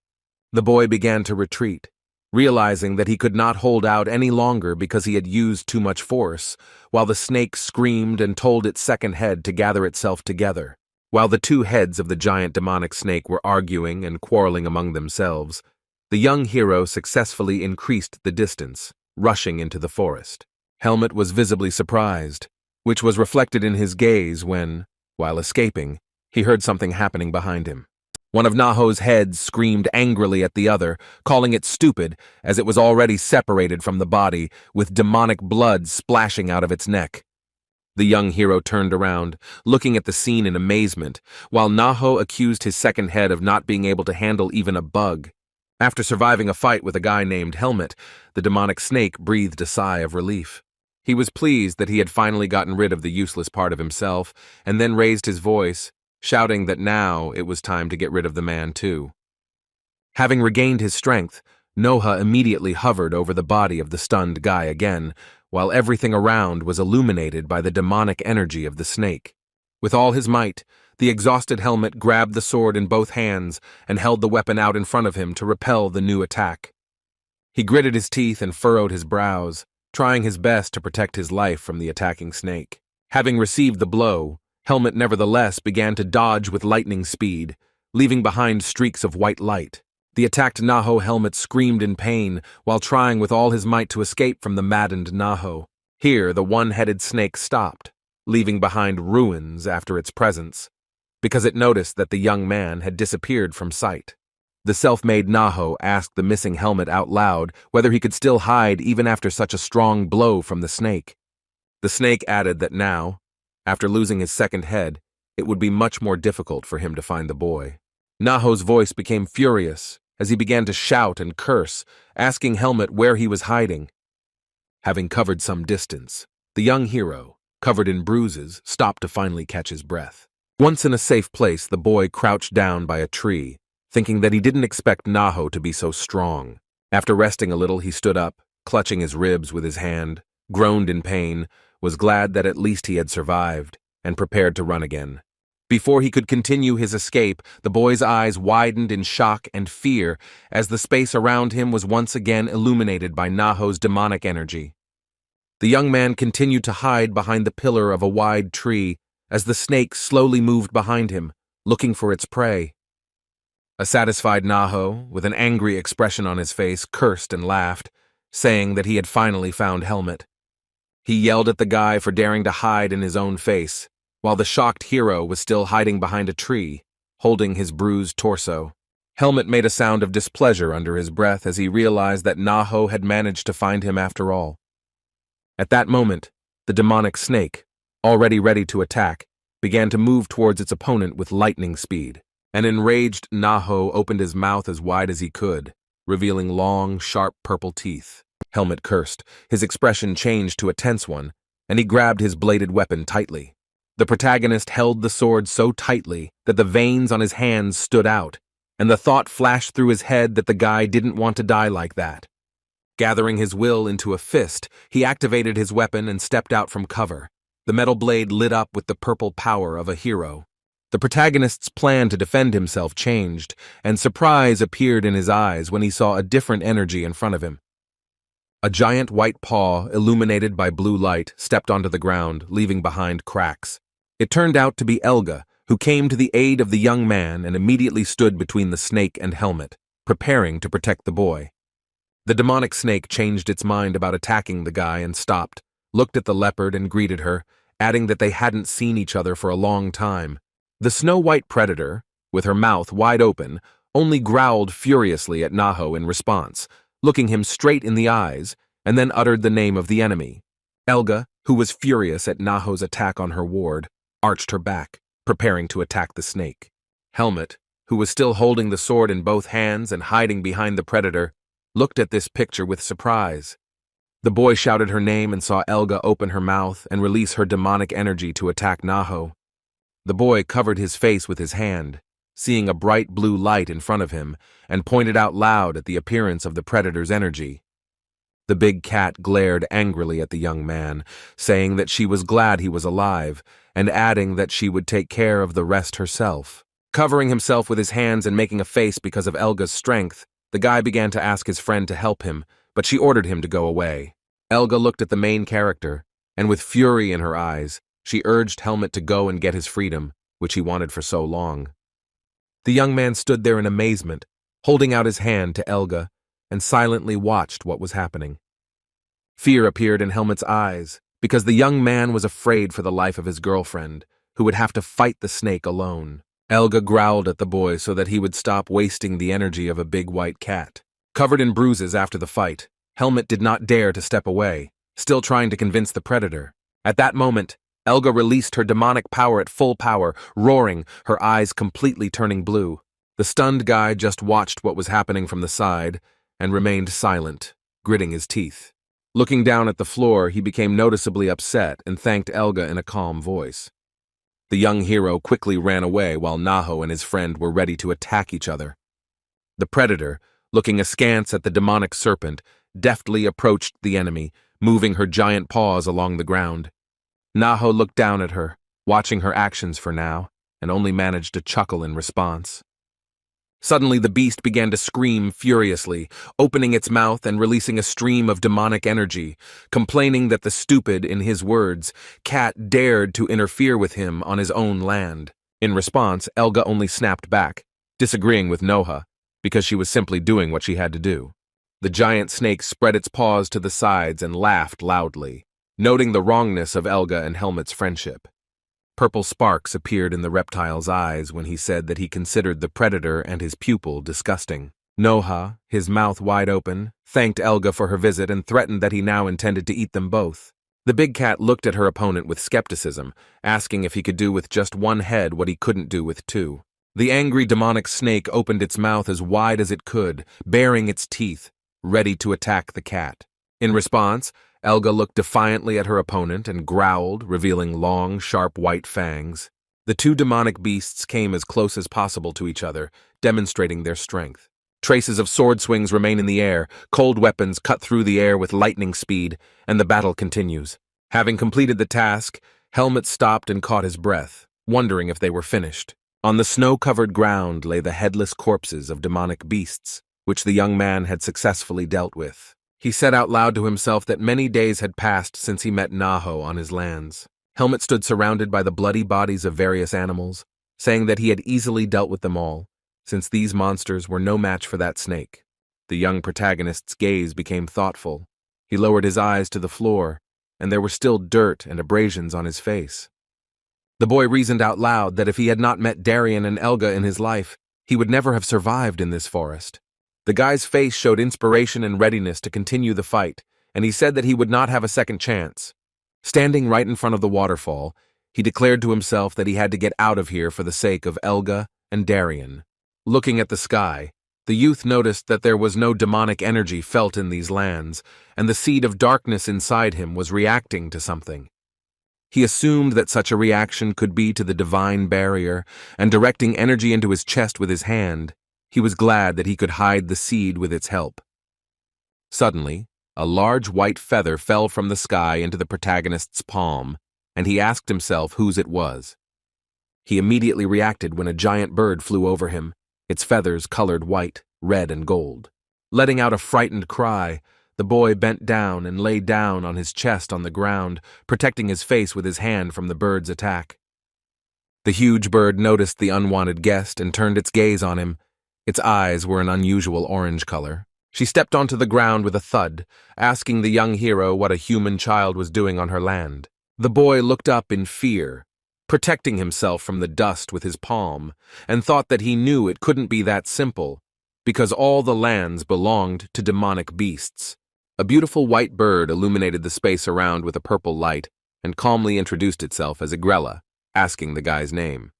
The boy began to retreat, realizing that he could not hold out any longer because he had used too much force, while the snake screamed and told its second head to gather itself together. While the two heads of the giant demonic snake were arguing and quarreling among themselves, the young hero successfully increased the distance, rushing into the forest. Helmet was visibly surprised, which was reflected in his gaze when, while escaping, he heard something happening behind him. One of Naho's heads screamed angrily at the other, calling it stupid, as it was already separated from the body, with demonic blood splashing out of its neck. The young hero turned around, looking at the scene in amazement, while Naho accused his second head of not being able to handle even a bug. After surviving a fight with a guy named Helmet, the demonic snake breathed a sigh of relief. He was pleased that he had finally gotten rid of the useless part of himself, and then raised his voice, shouting that now it was time to get rid of the man too. Having regained his strength, Noha immediately hovered over the body of the stunned guy again, while everything around was illuminated by the demonic energy of the snake. With all his might, the exhausted Helmet grabbed the sword in both hands and held the weapon out in front of him to repel the new attack. He gritted his teeth and furrowed his brows, trying his best to protect his life from the attacking snake. Having received the blow, Helmet nevertheless began to dodge with lightning speed, leaving behind streaks of white light. The attacked Naho Helmet screamed in pain while trying with all his might to escape from the maddened Naho. Here, the one-headed snake stopped, leaving behind ruins after its presence, because it noticed that the young man had disappeared from sight. The self-made Naho asked the missing helmet out loud whether he could still hide even after such a strong blow from the snake. The snake added that now, after losing his second head, it would be much more difficult for him to find the boy. Naho's voice became furious as he began to shout and curse, asking Helmet where he was hiding. Having covered some distance, the young hero, covered in bruises, stopped to finally catch his breath. Once in a safe place, the boy crouched down by a tree, thinking that he didn't expect Naho to be so strong. After resting a little, he stood up, clutching his ribs with his hand, groaned in pain, was glad that at least he had survived, and prepared to run again. Before he could continue his escape, the boy's eyes widened in shock and fear as the space around him was once again illuminated by Naho's demonic energy. The young man continued to hide behind the pillar of a wide tree as the snake slowly moved behind him, looking for its prey. A satisfied Naho, with an angry expression on his face, cursed and laughed, saying that he had finally found Helmet. He yelled at the guy for daring to hide in his own face, while the shocked hero was still hiding behind a tree, holding his bruised torso. Helmet made a sound of displeasure under his breath as he realized that Naho had managed to find him after all. At that moment, the demonic snake, already ready to attack, began to move towards its opponent with lightning speed. An enraged Naho opened his mouth as wide as he could, revealing long, sharp purple teeth. Helmet cursed, his expression changed to a tense one, and he grabbed his bladed weapon tightly. The protagonist held the sword so tightly that the veins on his hands stood out, and the thought flashed through his head that the guy didn't want to die like that. Gathering his will into a fist, he activated his weapon and stepped out from cover. The metal blade lit up with the purple power of a hero. The protagonist's plan to defend himself changed, and surprise appeared in his eyes when he saw a different energy in front of him. A giant white paw, illuminated by blue light, stepped onto the ground, leaving behind cracks. It turned out to be Elga, who came to the aid of the young man and immediately stood between the snake and Helmet, preparing to protect the boy. The demonic snake changed its mind about attacking the guy and stopped, looked at the leopard and greeted her, adding that they hadn't seen each other for a long time. The snow-white predator, with her mouth wide open, only growled furiously at Naho in response, looking him straight in the eyes, and then uttered the name of the enemy. Elga, who was furious at Naho's attack on her ward, arched her back, preparing to attack the snake. Helmet, who was still holding the sword in both hands and hiding behind the predator, looked at this picture with surprise. The boy shouted her name and saw Elga open her mouth and release her demonic energy to attack Naho. The boy covered his face with his hand, seeing a bright blue light in front of him, and pointed out loud at the appearance of the predator's energy. The big cat glared angrily at the young man, saying that she was glad he was alive, and adding that she would take care of the rest herself. Covering himself with his hands and making a face because of Elga's strength, the guy began to ask his friend to help him, but she ordered him to go away. Elga looked at the main character, and with fury in her eyes, she urged Helmet to go and get his freedom, which he wanted for so long. The young man stood there in amazement, holding out his hand to Elga, and silently watched what was happening. Fear appeared in Helmet's eyes, because the young man was afraid for the life of his girlfriend, who would have to fight the snake alone. Elga growled at the boy so that he would stop wasting the energy of a big white cat. Covered in bruises after the fight, Helmet did not dare to step away, still trying to convince the predator. At that moment, Elga released her demonic power at full power, roaring, her eyes completely turning blue. The stunned guy just watched what was happening from the side and remained silent, gritting his teeth. Looking down at the floor, he became noticeably upset and thanked Elga in a calm voice. The young hero quickly ran away while Naho and his friend were ready to attack each other. The predator, looking askance at the demonic serpent, deftly approached the enemy, moving her giant paws along the ground. Naho looked down at her, watching her actions for now, and only managed to chuckle in response. Suddenly the beast began to scream furiously, opening its mouth and releasing a stream of demonic energy, complaining that the stupid, in his words, cat dared to interfere with him on his own land. In response, Elga only snapped back, disagreeing with Noha, because she was simply doing what she had to do. The giant snake spread its paws to the sides and laughed loudly. noting the wrongness of Elga and Helmet's friendship. Purple sparks appeared in the reptile's eyes when he said that he considered the predator and his pupil disgusting. Noha, his mouth wide open, thanked Elga for her visit and threatened that he now intended to eat them both. The big cat looked at her opponent with skepticism, asking if he could do with just one head what he couldn't do with two. The angry demonic snake opened its mouth as wide as it could, baring its teeth, ready to attack the cat. In response, Elga looked defiantly at her opponent and growled, revealing long, sharp white fangs. The two demonic beasts came as close as possible to each other, demonstrating their strength. Traces of sword swings remain in the air, cold weapons cut through the air with lightning speed, and the battle continues. Having completed the task, Helmet stopped and caught his breath, wondering if they were finished. On the snow-covered ground lay the headless corpses of demonic beasts, which the young man had successfully dealt with. He said out loud to himself that many days had passed since he met Naho on his lands. Helmet stood surrounded by the bloody bodies of various animals, saying that he had easily dealt with them all, since these monsters were no match for that snake. The young protagonist's gaze became thoughtful. He lowered his eyes to the floor, and there were still dirt and abrasions on his face. The boy reasoned out loud that if he had not met Darien and Elga in his life, he would never have survived in this forest. The guy's face showed inspiration and readiness to continue the fight, and he said that he would not have a second chance. Standing right in front of the waterfall, he declared to himself that he had to get out of here for the sake of Elga and Darien. Looking at the sky, the youth noticed that there was no demonic energy felt in these lands, and the seed of darkness inside him was reacting to something. He assumed that such a reaction could be to the divine barrier, and directing energy into his chest with his hand, he was glad that he could hide the seed with its help. Suddenly, a large white feather fell from the sky into the protagonist's palm, and he asked himself whose it was. He immediately reacted when a giant bird flew over him, its feathers colored white, red, and gold. Letting out a frightened cry, the boy bent down and lay down on his chest on the ground, protecting his face with his hand from the bird's attack. The huge bird noticed the unwanted guest and turned its gaze on him. Its eyes were an unusual orange color. She stepped onto the ground with a thud, asking the young hero what a human child was doing on her land. The boy looked up in fear, protecting himself from the dust with his palm, and thought that he knew it couldn't be that simple, because all the lands belonged to demonic beasts. A beautiful white bird illuminated the space around with a purple light and calmly introduced itself as Igrella, asking the guy's name.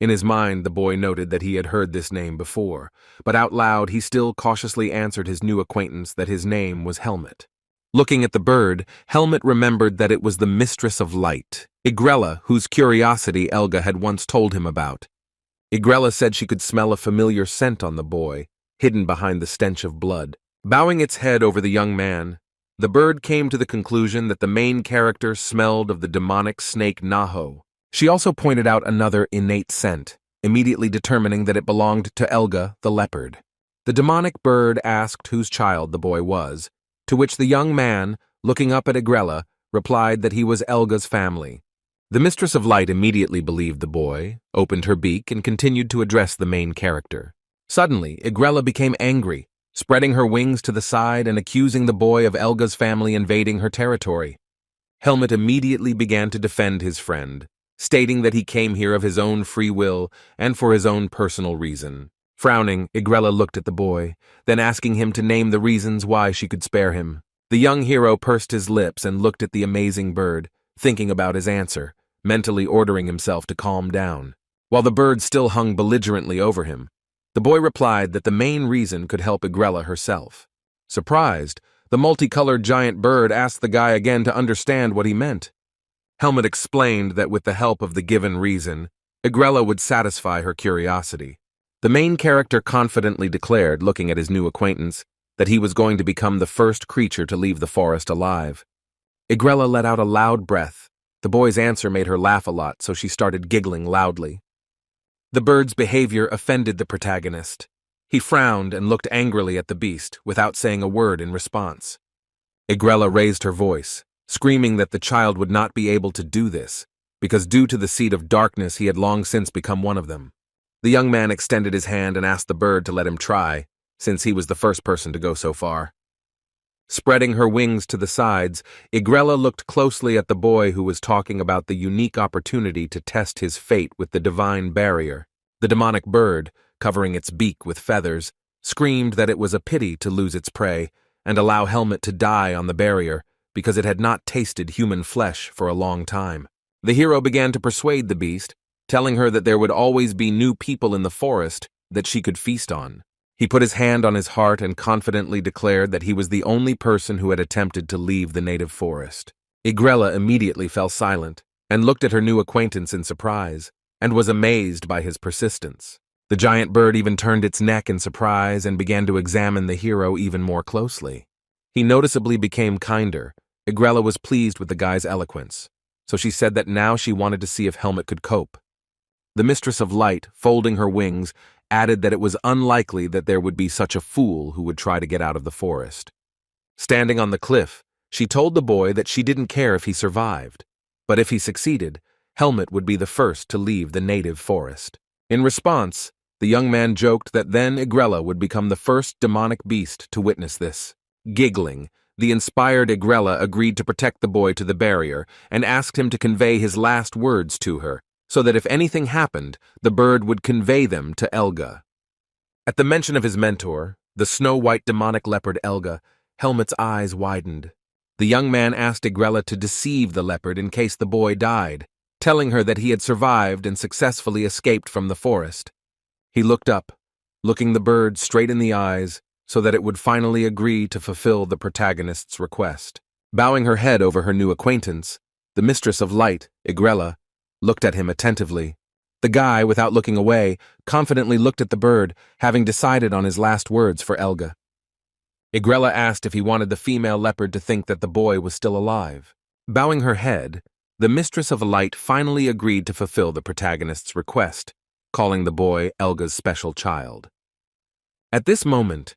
In his mind, the boy noted that he had heard this name before, but out loud he still cautiously answered his new acquaintance that his name was Helmet. Looking at the bird, Helmet remembered that it was the Mistress of Light, Igrella, whose curiosity Elga had once told him about. Igrella said she could smell a familiar scent on the boy, hidden behind the stench of blood. Bowing its head over the young man, the bird came to the conclusion that the main character smelled of the demonic snake Naho. She also pointed out another innate scent, immediately determining that it belonged to Elga the leopard. The demonic bird asked whose child the boy was, to which the young man, looking up at Igrella, replied that he was Elga's family. The Mistress of Light immediately believed the boy, opened her beak, and continued to address the main character. Suddenly, Igrella became angry, spreading her wings to the side and accusing the boy of Elga's family invading her territory. Helmet immediately began to defend his friend, stating that he came here of his own free will and for his own personal reason. Frowning, Igrella looked at the boy, then asking him to name the reasons why she could spare him. The young hero pursed his lips and looked at the amazing bird, thinking about his answer, mentally ordering himself to calm down. While the bird still hung belligerently over him, the boy replied that the main reason could help Igrella herself. Surprised, the multicolored giant bird asked the guy again to understand what he meant. Helmet explained that with the help of the given reason, Igrella would satisfy her curiosity. The main character confidently declared, looking at his new acquaintance, that he was going to become the first creature to leave the forest alive. Igrella let out a loud breath. The boy's answer made her laugh a lot, so she started giggling loudly. The bird's behavior offended the protagonist. He frowned and looked angrily at the beast, without saying a word in response. Igrella raised her voice, screaming that the child would not be able to do this, because due to the seed of darkness he had long since become one of them. The young man extended his hand and asked the bird to let him try, since he was the first person to go so far. Spreading her wings to the sides, Igrella looked closely at the boy who was talking about the unique opportunity to test his fate with the divine barrier. The demonic bird, covering its beak with feathers, screamed that it was a pity to lose its prey and allow Helmet to die on the barrier because it had not tasted human flesh for a long time. The hero began to persuade the beast, telling her that there would always be new people in the forest that she could feast on. He put his hand on his heart and confidently declared that he was the only person who had attempted to leave the native forest. Igrella immediately fell silent and looked at her new acquaintance in surprise, and was amazed by his persistence. The giant bird even turned its neck in surprise and began to examine the hero even more closely. He noticeably became kinder. Igrella was pleased with the guy's eloquence, so she said that now she wanted to see if Helmet could cope. The Mistress of Light, folding her wings, added that it was unlikely that there would be such a fool who would try to get out of the forest. Standing on the cliff, she told the boy that she didn't care if he survived, but if he succeeded, Helmet would be the first to leave the native forest. In response, the young man joked that then Igrella would become the first demonic beast to witness this. Giggling, the inspired Igrella agreed to protect the boy to the barrier and asked him to convey his last words to her, so that if anything happened, the bird would convey them to Elga. At the mention of his mentor, the snow-white demonic leopard Elga, Helmet's eyes widened. The young man asked Igrella to deceive the leopard in case the boy died, telling her that he had survived and successfully escaped from the forest. He looked up, looking the bird straight in the eyes, so that it would finally agree to fulfill the protagonist's request. Bowing her head over her new acquaintance, the Mistress of Light, Igrella, looked at him attentively. The guy, without looking away, confidently looked at the bird, having decided on his last words for Elga. Igrella asked if he wanted the female leopard to think that the boy was still alive. Bowing her head, the Mistress of Light finally agreed to fulfill the protagonist's request, calling the boy Elga's special child. At this moment,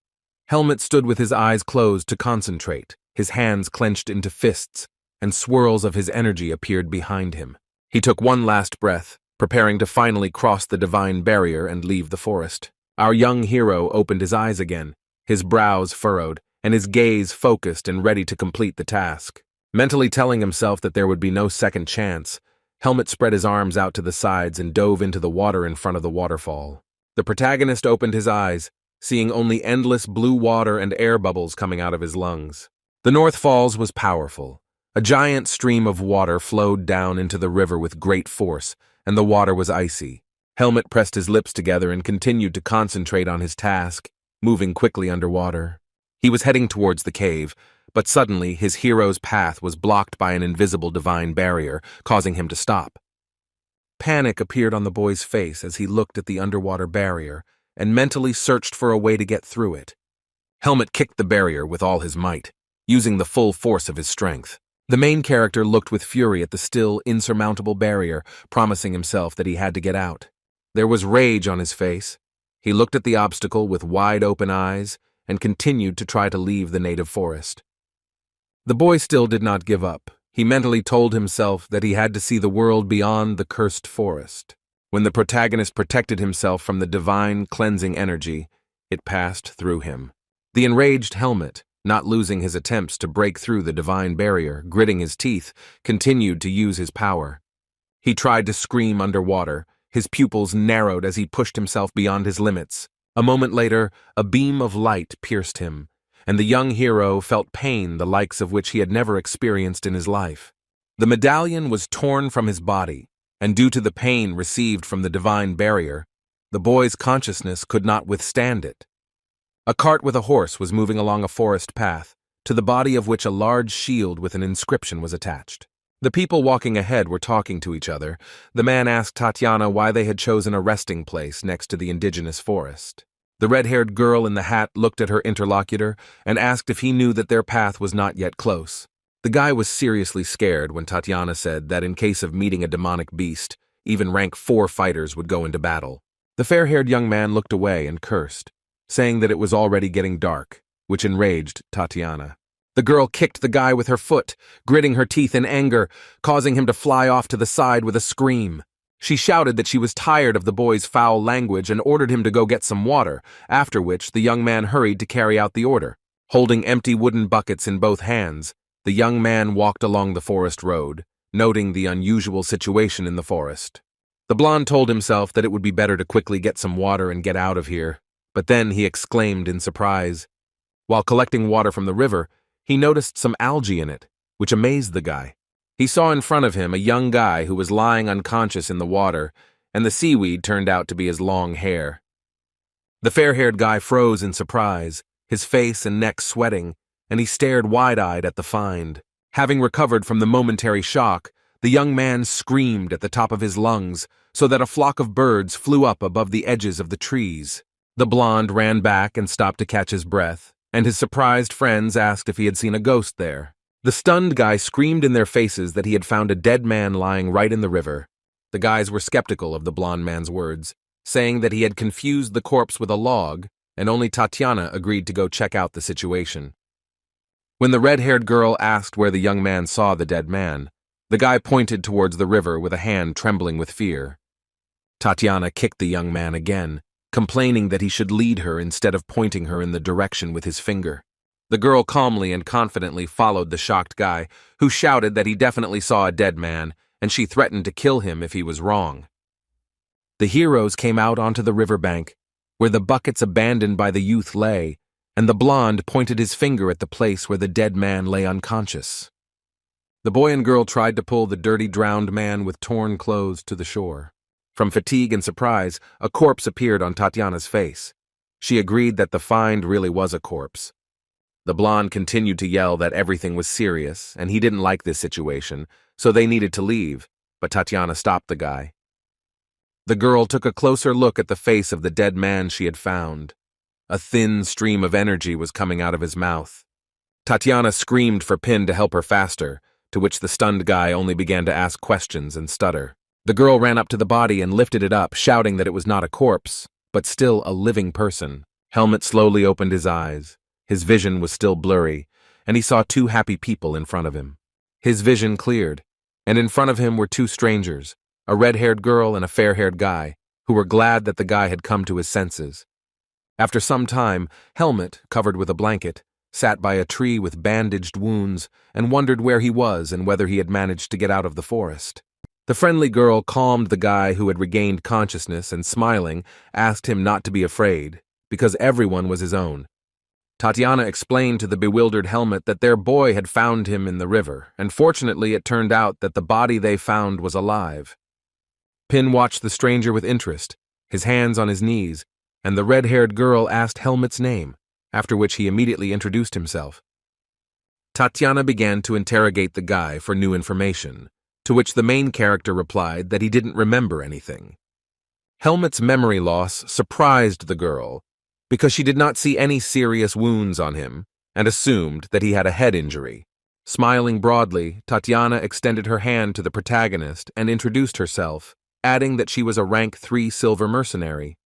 Helmet stood with his eyes closed to concentrate, his hands clenched into fists, and swirls of his energy appeared behind him. He took one last breath, preparing to finally cross the divine barrier and leave the forest. Our young hero opened his eyes again, his brows furrowed, and his gaze focused and ready to complete the task. Mentally telling himself that there would be no second chance, Helmet spread his arms out to the sides and dove into the water in front of the waterfall. The protagonist opened his eyes, seeing only endless blue water and air bubbles coming out of his lungs. The North Falls was powerful. A giant stream of water flowed down into the river with great force, and the water was icy. Helmet pressed his lips together and continued to concentrate on his task, moving quickly underwater. He was heading towards the cave, but suddenly his hero's path was blocked by an invisible divine barrier, causing him to stop. Panic appeared on the boy's face as he looked at the underwater barrier and mentally searched for a way to get through it. Helmet kicked the barrier with all his might, using the full force of his strength. The main character looked with fury at the still insurmountable barrier, promising himself that he had to get out. There was rage on his face. He looked at the obstacle with wide-open eyes and continued to try to leave the native forest. The boy still did not give up. He mentally told himself that he had to see the world beyond the cursed forest. When the protagonist protected himself from the divine cleansing energy, it passed through him. The enraged Helmet, not losing his attempts to break through the divine barrier, gritting his teeth, continued to use his power. He tried to scream underwater, his pupils narrowed as he pushed himself beyond his limits. A moment later, a beam of light pierced him, and the young hero felt pain the likes of which he had never experienced in his life. The medallion was torn from his body, and due to the pain received from the divine barrier, the boy's consciousness could not withstand it. A cart with a horse was moving along a forest path, to the body of which a large shield with an inscription was attached. The people walking ahead were talking to each other. The man asked Tatiana why they had chosen a resting place next to the indigenous forest. The red-haired girl in the hat looked at her interlocutor and asked if he knew that their path was not yet close. The guy was seriously scared when Tatiana said that in case of meeting a demonic beast, even rank 4 fighters would go into battle. The fair-haired young man looked away and cursed, saying that it was already getting dark, which enraged Tatiana. The girl kicked the guy with her foot, gritting her teeth in anger, causing him to fly off to the side with a scream. She shouted that she was tired of the boy's foul language and ordered him to go get some water, after which the young man hurried to carry out the order. Holding empty wooden buckets in both hands, the young man walked along the forest road, noting the unusual situation in the forest. The blonde told himself that it would be better to quickly get some water and get out of here, but then he exclaimed in surprise. While collecting water from the river, he noticed some algae in it, which amazed the guy. He saw in front of him a young guy who was lying unconscious in the water, and the seaweed turned out to be his long hair. The fair-haired guy froze in surprise, his face and neck sweating, and he stared wide-eyed at the find. Having recovered from the momentary shock, the young man screamed at the top of his lungs so that a flock of birds flew up above the edges of the trees. The blonde ran back and stopped to catch his breath, and his surprised friends asked if he had seen a ghost there. The stunned guy screamed in their faces that he had found a dead man lying right in the river. The guys were skeptical of the blonde man's words, saying that he had confused the corpse with a log, and only Tatiana agreed to go check out the situation. When the red-haired girl asked where the young man saw the dead man, the guy pointed towards the river with a hand trembling with fear. Tatiana kicked the young man again, complaining that he should lead her instead of pointing her in the direction with his finger. The girl calmly and confidently followed the shocked guy, who shouted that he definitely saw a dead man, and she threatened to kill him if he was wrong. The heroes came out onto the riverbank, where the buckets abandoned by the youth lay, and the blonde pointed his finger at the place where the dead man lay unconscious. The boy and girl tried to pull the dirty drowned man with torn clothes to the shore. From fatigue and surprise, a corpse appeared on Tatiana's face. She agreed that the find really was a corpse. The blonde continued to yell that everything was serious, and he didn't like this situation, so they needed to leave, but Tatiana stopped the guy. The girl took a closer look at the face of the dead man she had found. A thin stream of energy was coming out of his mouth. Tatiana screamed for Pin to help her faster, to which the stunned guy only began to ask questions and stutter. The girl ran up to the body and lifted it up, shouting that it was not a corpse, but still a living person. Helmut slowly opened his eyes. His vision was still blurry, and he saw two happy people in front of him. His vision cleared, and in front of him were two strangers, a red-haired girl and a fair-haired guy, who were glad that the guy had come to his senses. After some time, Helmut, covered with a blanket, sat by a tree with bandaged wounds and wondered where he was and whether he had managed to get out of the forest. The friendly girl calmed the guy who had regained consciousness and, smiling, asked him not to be afraid, because everyone was his own. Tatiana explained to the bewildered Helmut that their boy had found him in the river, and fortunately it turned out that the body they found was alive. Pin watched the stranger with interest, his hands on his knees, and the red-haired girl asked Helmut's name, after which he immediately introduced himself. Tatiana began to interrogate the guy for new information, to which the main character replied that he didn't remember anything. Helmut's memory loss surprised the girl, because she did not see any serious wounds on him, and assumed that he had a head injury. Smiling broadly, Tatiana extended her hand to the protagonist and introduced herself, adding that she was a rank 3 silver mercenary.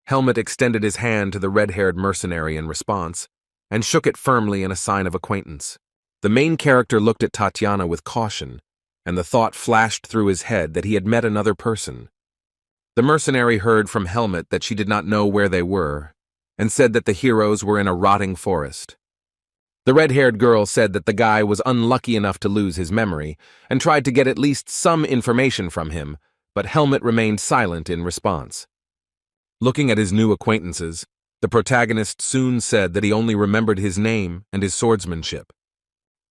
Helmut extended his hand to the red-haired mercenary in response, and shook it firmly in a sign of acquaintance. The main character looked at Tatiana with caution, and the thought flashed through his head that he had met another person. The mercenary heard from Helmut that she did not know where they were, and said that the heroes were in a rotting forest. The red-haired girl said that the guy was unlucky enough to lose his memory, and tried to get at least some information from him, but Helmut remained silent in response. Looking at his new acquaintances, the protagonist soon said that he only remembered his name and his swordsmanship.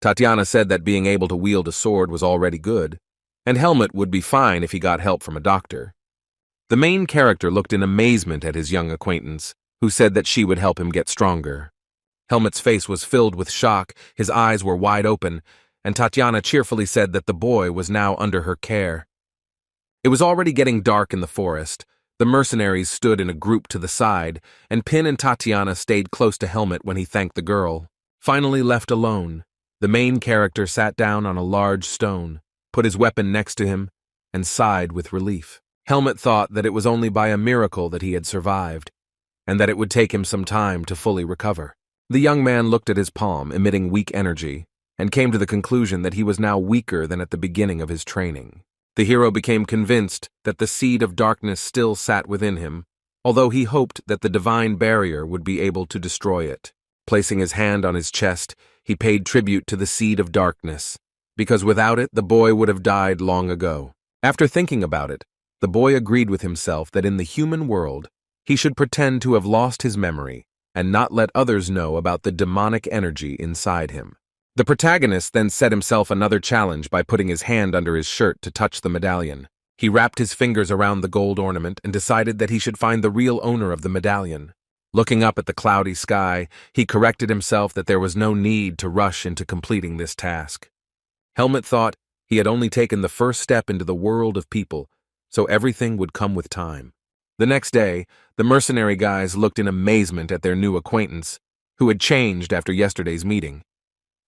Tatiana said that being able to wield a sword was already good, and Helmut would be fine if he got help from a doctor. The main character looked in amazement at his young acquaintance, who said that she would help him get stronger. Helmut's face was filled with shock, his eyes were wide open, and Tatiana cheerfully said that the boy was now under her care. It was already getting dark in the forest. The mercenaries stood in a group to the side, and Pin and Tatiana stayed close to Helmut when he thanked the girl. Finally left alone, the main character sat down on a large stone, put his weapon next to him, and sighed with relief. Helmut thought that it was only by a miracle that he had survived, and that it would take him some time to fully recover. The young man looked at his palm, emitting weak energy, and came to the conclusion that he was now weaker than at the beginning of his training. The hero became convinced that the seed of darkness still sat within him, although he hoped that the divine barrier would be able to destroy it. Placing his hand on his chest, he paid tribute to the seed of darkness, because without it, the boy would have died long ago. After thinking about it, the boy agreed with himself that in the human world, he should pretend to have lost his memory and not let others know about the demonic energy inside him. The protagonist then set himself another challenge by putting his hand under his shirt to touch the medallion. He wrapped his fingers around the gold ornament and decided that he should find the real owner of the medallion. Looking up at the cloudy sky, he corrected himself that there was no need to rush into completing this task. Helmut thought he had only taken the first step into the world of people, so everything would come with time. The next day, the mercenary guys looked in amazement at their new acquaintance, who had changed after yesterday's meeting.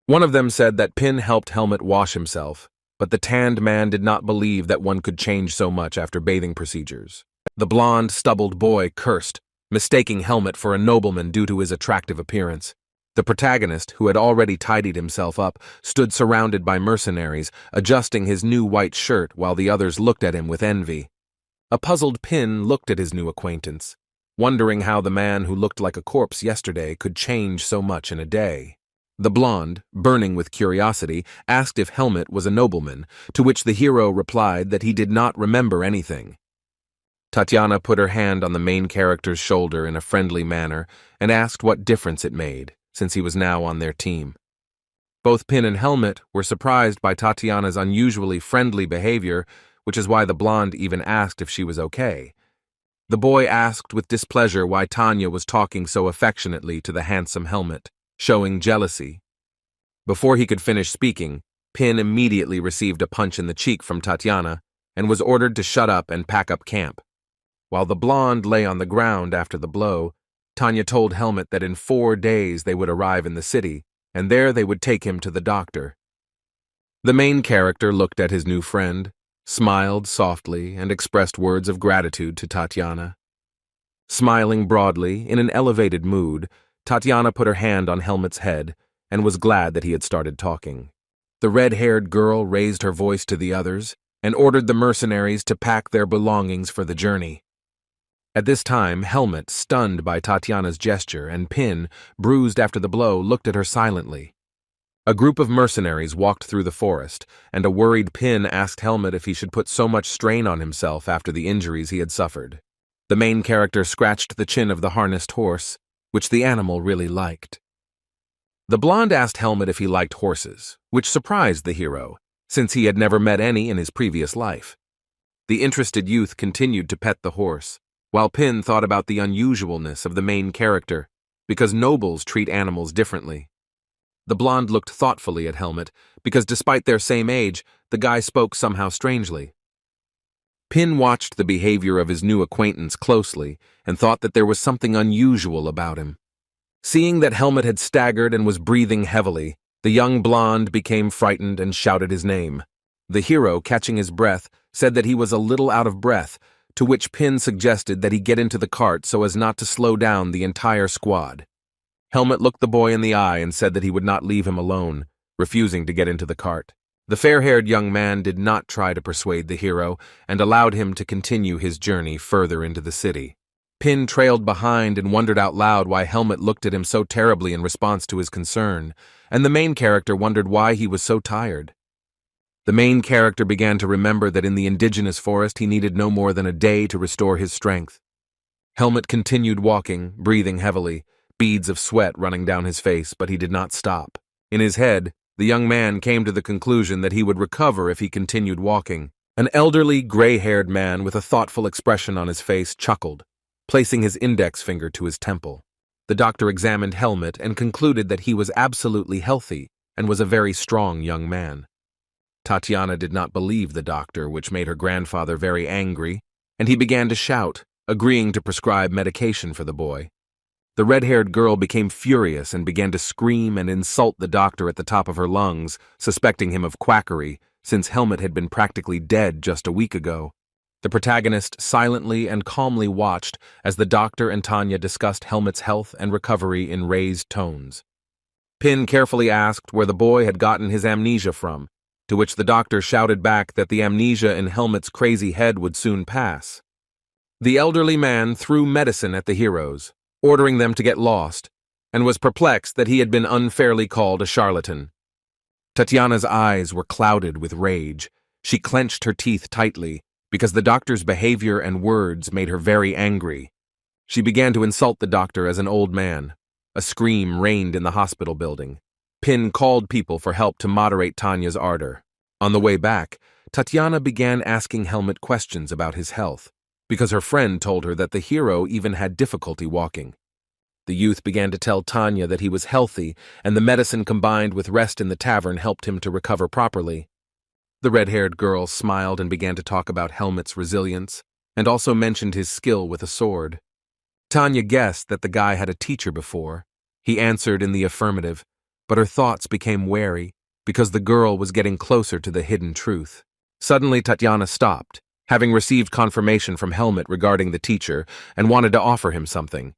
One of them said that Pin helped Helmut wash himself, but the tanned man did not believe that one could change so much after bathing procedures. The blond, stubbled boy cursed, mistaking Helmut for a nobleman due to his attractive appearance. The protagonist, who had already tidied himself up, stood surrounded by mercenaries, adjusting his new white shirt while the others looked at him with envy. A puzzled Pin looked at his new acquaintance, wondering how the man who looked like a corpse yesterday could change so much in a day. The blonde, burning with curiosity, asked if Helmut was a nobleman, to which the hero replied that he did not remember anything. Tatiana put her hand on the main character's shoulder in a friendly manner and asked what difference it made, since he was now on their team. Both Pin and Helmut were surprised by Tatiana's unusually friendly behavior, which is why the blonde even asked if she was okay. The boy asked with displeasure why Tanya was talking so affectionately to the handsome Helmut, showing jealousy. Before he could finish speaking, Pin immediately received a punch in the cheek from Tatiana and was ordered to shut up and pack up camp. While the blonde lay on the ground after the blow, Tanya told Helmut that in 4 days they would arrive in the city, and there they would take him to the doctor. The main character looked at his new friend, smiled softly, and expressed words of gratitude to Tatiana. Smiling broadly, in an elevated mood, Tatiana put her hand on Helmut's head and was glad that he had started talking. The red-haired girl raised her voice to the others and ordered the mercenaries to pack their belongings for the journey. At this time, Helmut, stunned by Tatiana's gesture, and Pin, bruised after the blow, looked at her silently. A group of mercenaries walked through the forest, and a worried Pin asked Helmut if he should put so much strain on himself after the injuries he had suffered. The main character scratched the chin of the harnessed horse, which the animal really liked. The blonde asked Helmut if he liked horses, which surprised the hero, since he had never met any in his previous life. The interested youth continued to pet the horse, while Pin thought about the unusualness of the main character, because nobles treat animals differently. The blonde looked thoughtfully at Helmut, because despite their same age, the guy spoke somehow strangely. Pin watched the behavior of his new acquaintance closely and thought that there was something unusual about him. Seeing that Helmut had staggered and was breathing heavily, the young blonde became frightened and shouted his name. The hero, catching his breath, said that he was a little out of breath, to which Pin suggested that he get into the cart so as not to slow down the entire squad. Helmut looked the boy in the eye and said that he would not leave him alone, refusing to get into the cart. The fair-haired young man did not try to persuade the hero and allowed him to continue his journey further into the city. Pin trailed behind and wondered out loud why Helmut looked at him so terribly in response to his concern, and the main character wondered why he was so tired. The main character began to remember that in the indigenous forest he needed no more than a day to restore his strength. Helmut continued walking, breathing heavily, beads of sweat running down his face, but he did not stop. In his head, the young man came to the conclusion that he would recover if he continued walking. An elderly, gray-haired man with a thoughtful expression on his face chuckled, placing his index finger to his temple. The doctor examined Helmut and concluded that he was absolutely healthy and was a very strong young man. Tatiana did not believe the doctor, which made her grandfather very angry, and he began to shout, agreeing to prescribe medication for the boy. The red-haired girl became furious and began to scream and insult the doctor at the top of her lungs, suspecting him of quackery, since Helmut had been practically dead just a week ago. The protagonist silently and calmly watched as the doctor and Tanya discussed Helmut's health and recovery in raised tones. Pin carefully asked where the boy had gotten his amnesia from, to which the doctor shouted back that the amnesia in Helmut's crazy head would soon pass. The elderly man threw medicine at the heroes, ordering them to get lost, and was perplexed that he had been unfairly called a charlatan. Tatiana's eyes were clouded with rage. She clenched her teeth tightly, because the doctor's behavior and words made her very angry. She began to insult the doctor as an old man. A scream reigned in the hospital building. Pin called people for help to moderate Tanya's ardor. On the way back, Tatiana began asking Helmut questions about his health, because her friend told her that the hero even had difficulty walking. The youth began to tell Tanya that he was healthy, and the medicine combined with rest in the tavern helped him to recover properly. The red-haired girl smiled and began to talk about Helmut's resilience, and also mentioned his skill with a sword. Tanya guessed that the guy had a teacher before. He answered in the affirmative, but her thoughts became wary, because the girl was getting closer to the hidden truth. Suddenly Tatiana stopped, having received confirmation from Helmut regarding the teacher, and wanted to offer him something.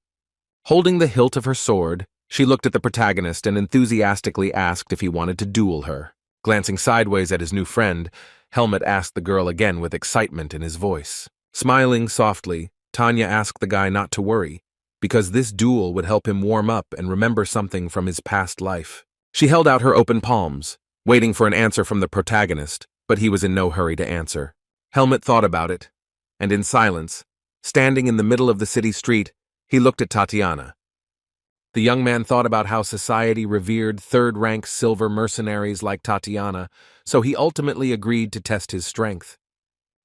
Holding the hilt of her sword, she looked at the protagonist and enthusiastically asked if he wanted to duel her. Glancing sideways at his new friend, Helmut asked the girl again with excitement in his voice. Smiling softly, Tanya asked the guy not to worry, because this duel would help him warm up and remember something from his past life. She held out her open palms, waiting for an answer from the protagonist, but he was in no hurry to answer. Helmut thought about it, and in silence, standing in the middle of the city street, he looked at Tatiana. The young man thought about how society revered third-rank silver mercenaries like Tatiana, so he ultimately agreed to test his strength.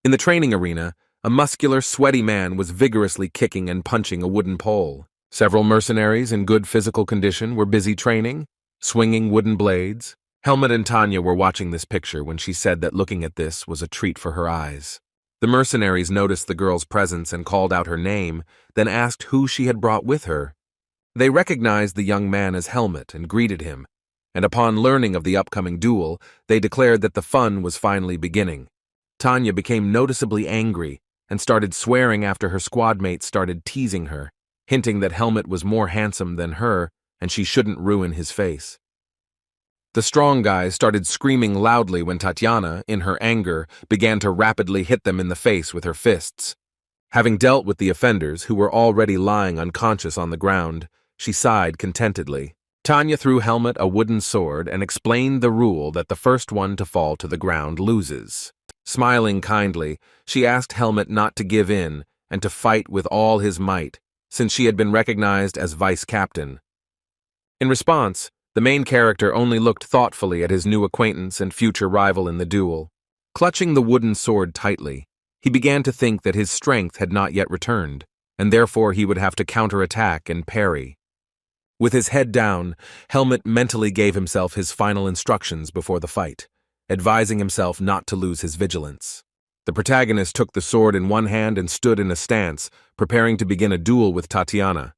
In the training arena, a muscular, sweaty man was vigorously kicking and punching a wooden pole. Several mercenaries in good physical condition were busy training, swinging wooden blades. Helmut and Tanya were watching this picture when she said that looking at this was a treat for her eyes. The mercenaries noticed the girl's presence and called out her name, then asked who she had brought with her. They recognized the young man as Helmut and greeted him, and upon learning of the upcoming duel, they declared that the fun was finally beginning. Tanya became noticeably angry and started swearing after her squad mates started teasing her, hinting that Helmut was more handsome than her and she shouldn't ruin his face. The strong guys started screaming loudly when Tatiana, in her anger, began to rapidly hit them in the face with her fists. Having dealt with the offenders, who were already lying unconscious on the ground, she sighed contentedly. Tanya threw Helmut a wooden sword and explained the rule that the first one to fall to the ground loses. Smiling kindly, she asked Helmut not to give in and to fight with all his might, since she had been recognized as vice-captain. In response, the main character only looked thoughtfully at his new acquaintance and future rival in the duel. Clutching the wooden sword tightly, he began to think that his strength had not yet returned, and therefore he would have to counterattack and parry. With his head down, Helmut mentally gave himself his final instructions before the fight, advising himself not to lose his vigilance. The protagonist took the sword in one hand and stood in a stance, preparing to begin a duel with Tatiana.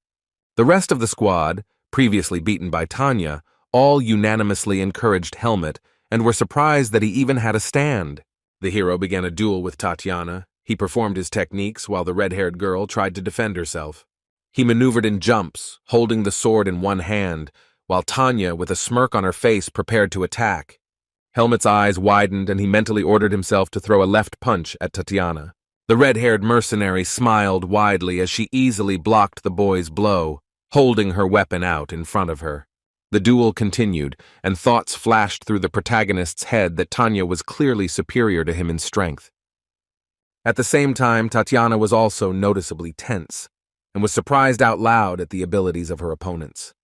The rest of the squad, previously beaten by Tanya, all unanimously encouraged Helmut and were surprised that he even had a stand. The hero began a duel with Tatiana. He performed his techniques while the red-haired girl tried to defend herself. He maneuvered in jumps, holding the sword in one hand, while Tanya, with a smirk on her face, prepared to attack. Helmut's eyes widened and he mentally ordered himself to throw a left punch at Tatiana. The red-haired mercenary smiled widely as she easily blocked the boy's blow, holding her weapon out in front of her. The duel continued, and thoughts flashed through the protagonist's head that Tanya was clearly superior to him in strength. At the same time, Tatiana was also noticeably tense, and was surprised out loud at the abilities of her opponents.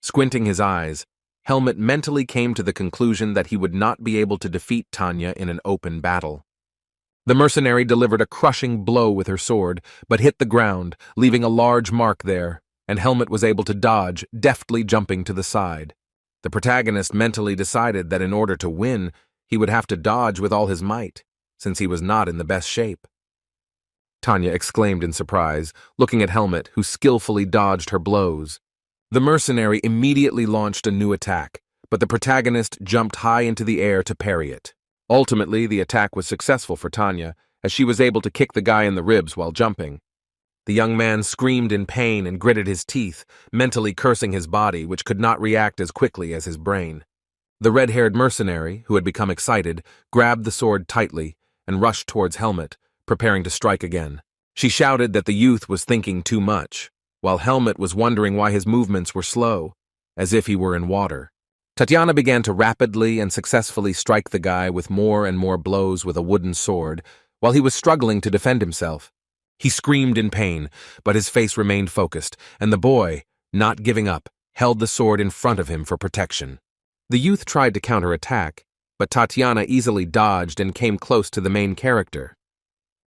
Squinting his eyes, Helmut mentally came to the conclusion that he would not be able to defeat Tanya in an open battle. The mercenary delivered a crushing blow with her sword, but hit the ground, leaving a large mark there, and Helmut was able to dodge, deftly jumping to the side. The protagonist mentally decided that in order to win, he would have to dodge with all his might, since he was not in the best shape. Tanya exclaimed in surprise, looking at Helmut, who skillfully dodged her blows. The mercenary immediately launched a new attack, but the protagonist jumped high into the air to parry it. Ultimately, the attack was successful for Tanya, as she was able to kick the guy in the ribs while jumping. The young man screamed in pain and gritted his teeth, mentally cursing his body, which could not react as quickly as his brain. The red-haired mercenary, who had become excited, grabbed the sword tightly and rushed towards Helmut, preparing to strike again. She shouted that the youth was thinking too much, while Helmut was wondering why his movements were slow, as if he were in water. Tatiana began to rapidly and successfully strike the guy with more and more blows with a wooden sword, while he was struggling to defend himself. He screamed in pain, but his face remained focused, and the boy, not giving up, held the sword in front of him for protection. The youth tried to counterattack, but Tatiana easily dodged and came close to the main character.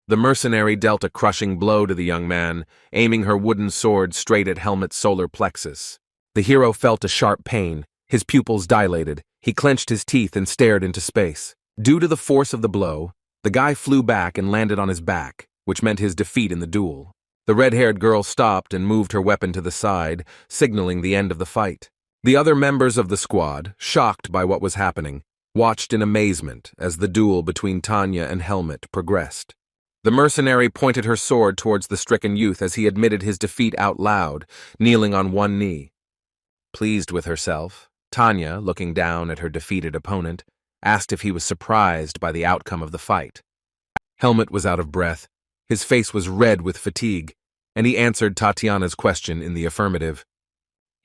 The mercenary dealt a crushing blow to the young man, aiming her wooden sword straight at Helmut's solar plexus. The hero felt a sharp pain. His pupils dilated. He clenched his teeth and stared into space. Due to the force of the blow, the guy flew back and landed on his back, which meant his defeat in the duel. The red-haired girl stopped and moved her weapon to the side, signaling the end of the fight. The other members of the squad, shocked by what was happening, watched in amazement as the duel between Tanya and Helmut progressed. The mercenary pointed her sword towards the stricken youth as he admitted his defeat out loud, kneeling on one knee. Pleased with herself, Tanya, looking down at her defeated opponent, asked if he was surprised by the outcome of the fight. Helmut was out of breath. His face was red with fatigue, and he answered Tatiana's question in the affirmative.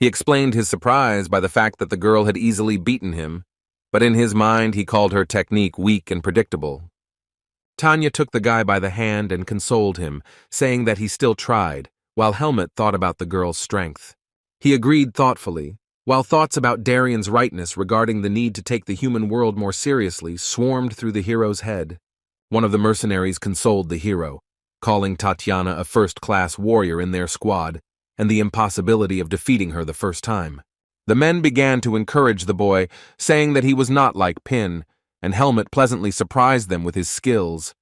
He explained his surprise by the fact that the girl had easily beaten him, but in his mind he called her technique weak and predictable. Tanya took the guy by the hand and consoled him, saying that he still tried, while Helmut thought about the girl's strength. He agreed thoughtfully, while thoughts about Darian's rightness regarding the need to take the human world more seriously swarmed through the hero's head. One of the mercenaries consoled the hero, calling Tatiana a first-class warrior in their squad, and the impossibility of defeating her the first time. The men began to encourage the boy, saying that he was not like Pin, and Helmut pleasantly surprised them with his skills.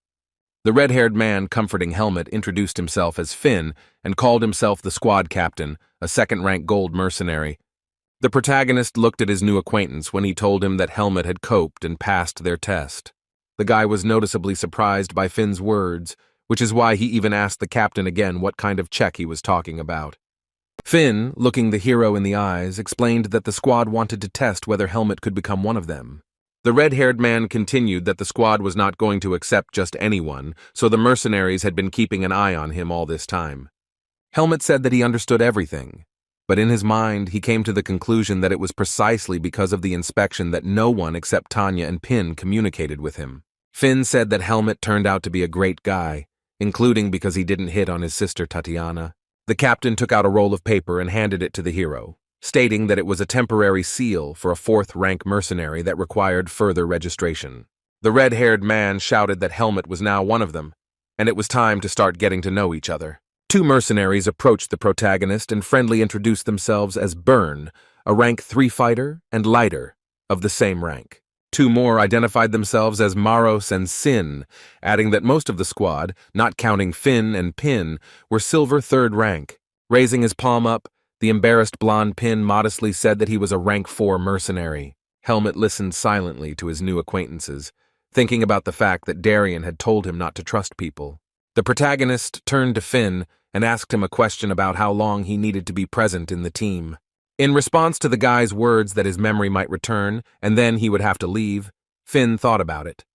The red-haired man comforting Helmut introduced himself as Finn and called himself the squad captain, a second-rank gold mercenary. The protagonist looked at his new acquaintance when he told him that Helmut had coped and passed their test. The guy was noticeably surprised by Finn's words, which is why he even asked the captain again what kind of check he was talking about. Finn, looking the hero in the eyes, explained that the squad wanted to test whether Helmut could become one of them. The red-haired man continued that the squad was not going to accept just anyone, so the mercenaries had been keeping an eye on him all this time. Helmut said that he understood everything, but in his mind he came to the conclusion that it was precisely because of the inspection that no one except Tanya and Pin communicated with him. Finn said that Helmut turned out to be a great guy, including because he didn't hit on his sister Tatiana. The captain took out a roll of paper and handed it to the hero, stating that it was a temporary seal for a fourth-rank mercenary that required further registration. The red-haired man shouted that Helmut was now one of them, and it was time to start getting to know each other. Two mercenaries approached the protagonist and friendly introduced themselves as Burn, a rank 3 fighter, and Lighter, of the same rank. Two more identified themselves as Maros and Sin, adding that most of the squad, not counting Finn and Pin, were silver 3rd rank. Raising his palm up, the embarrassed blonde Pin modestly said that he was a rank 4 mercenary. Helmut listened silently to his new acquaintances, thinking about the fact that Darian had told him not to trust people. The protagonist turned to Finn and asked him a question about how long he needed to be present in the team. In response to the guy's words that his memory might return, and then he would have to leave, Finn thought about it.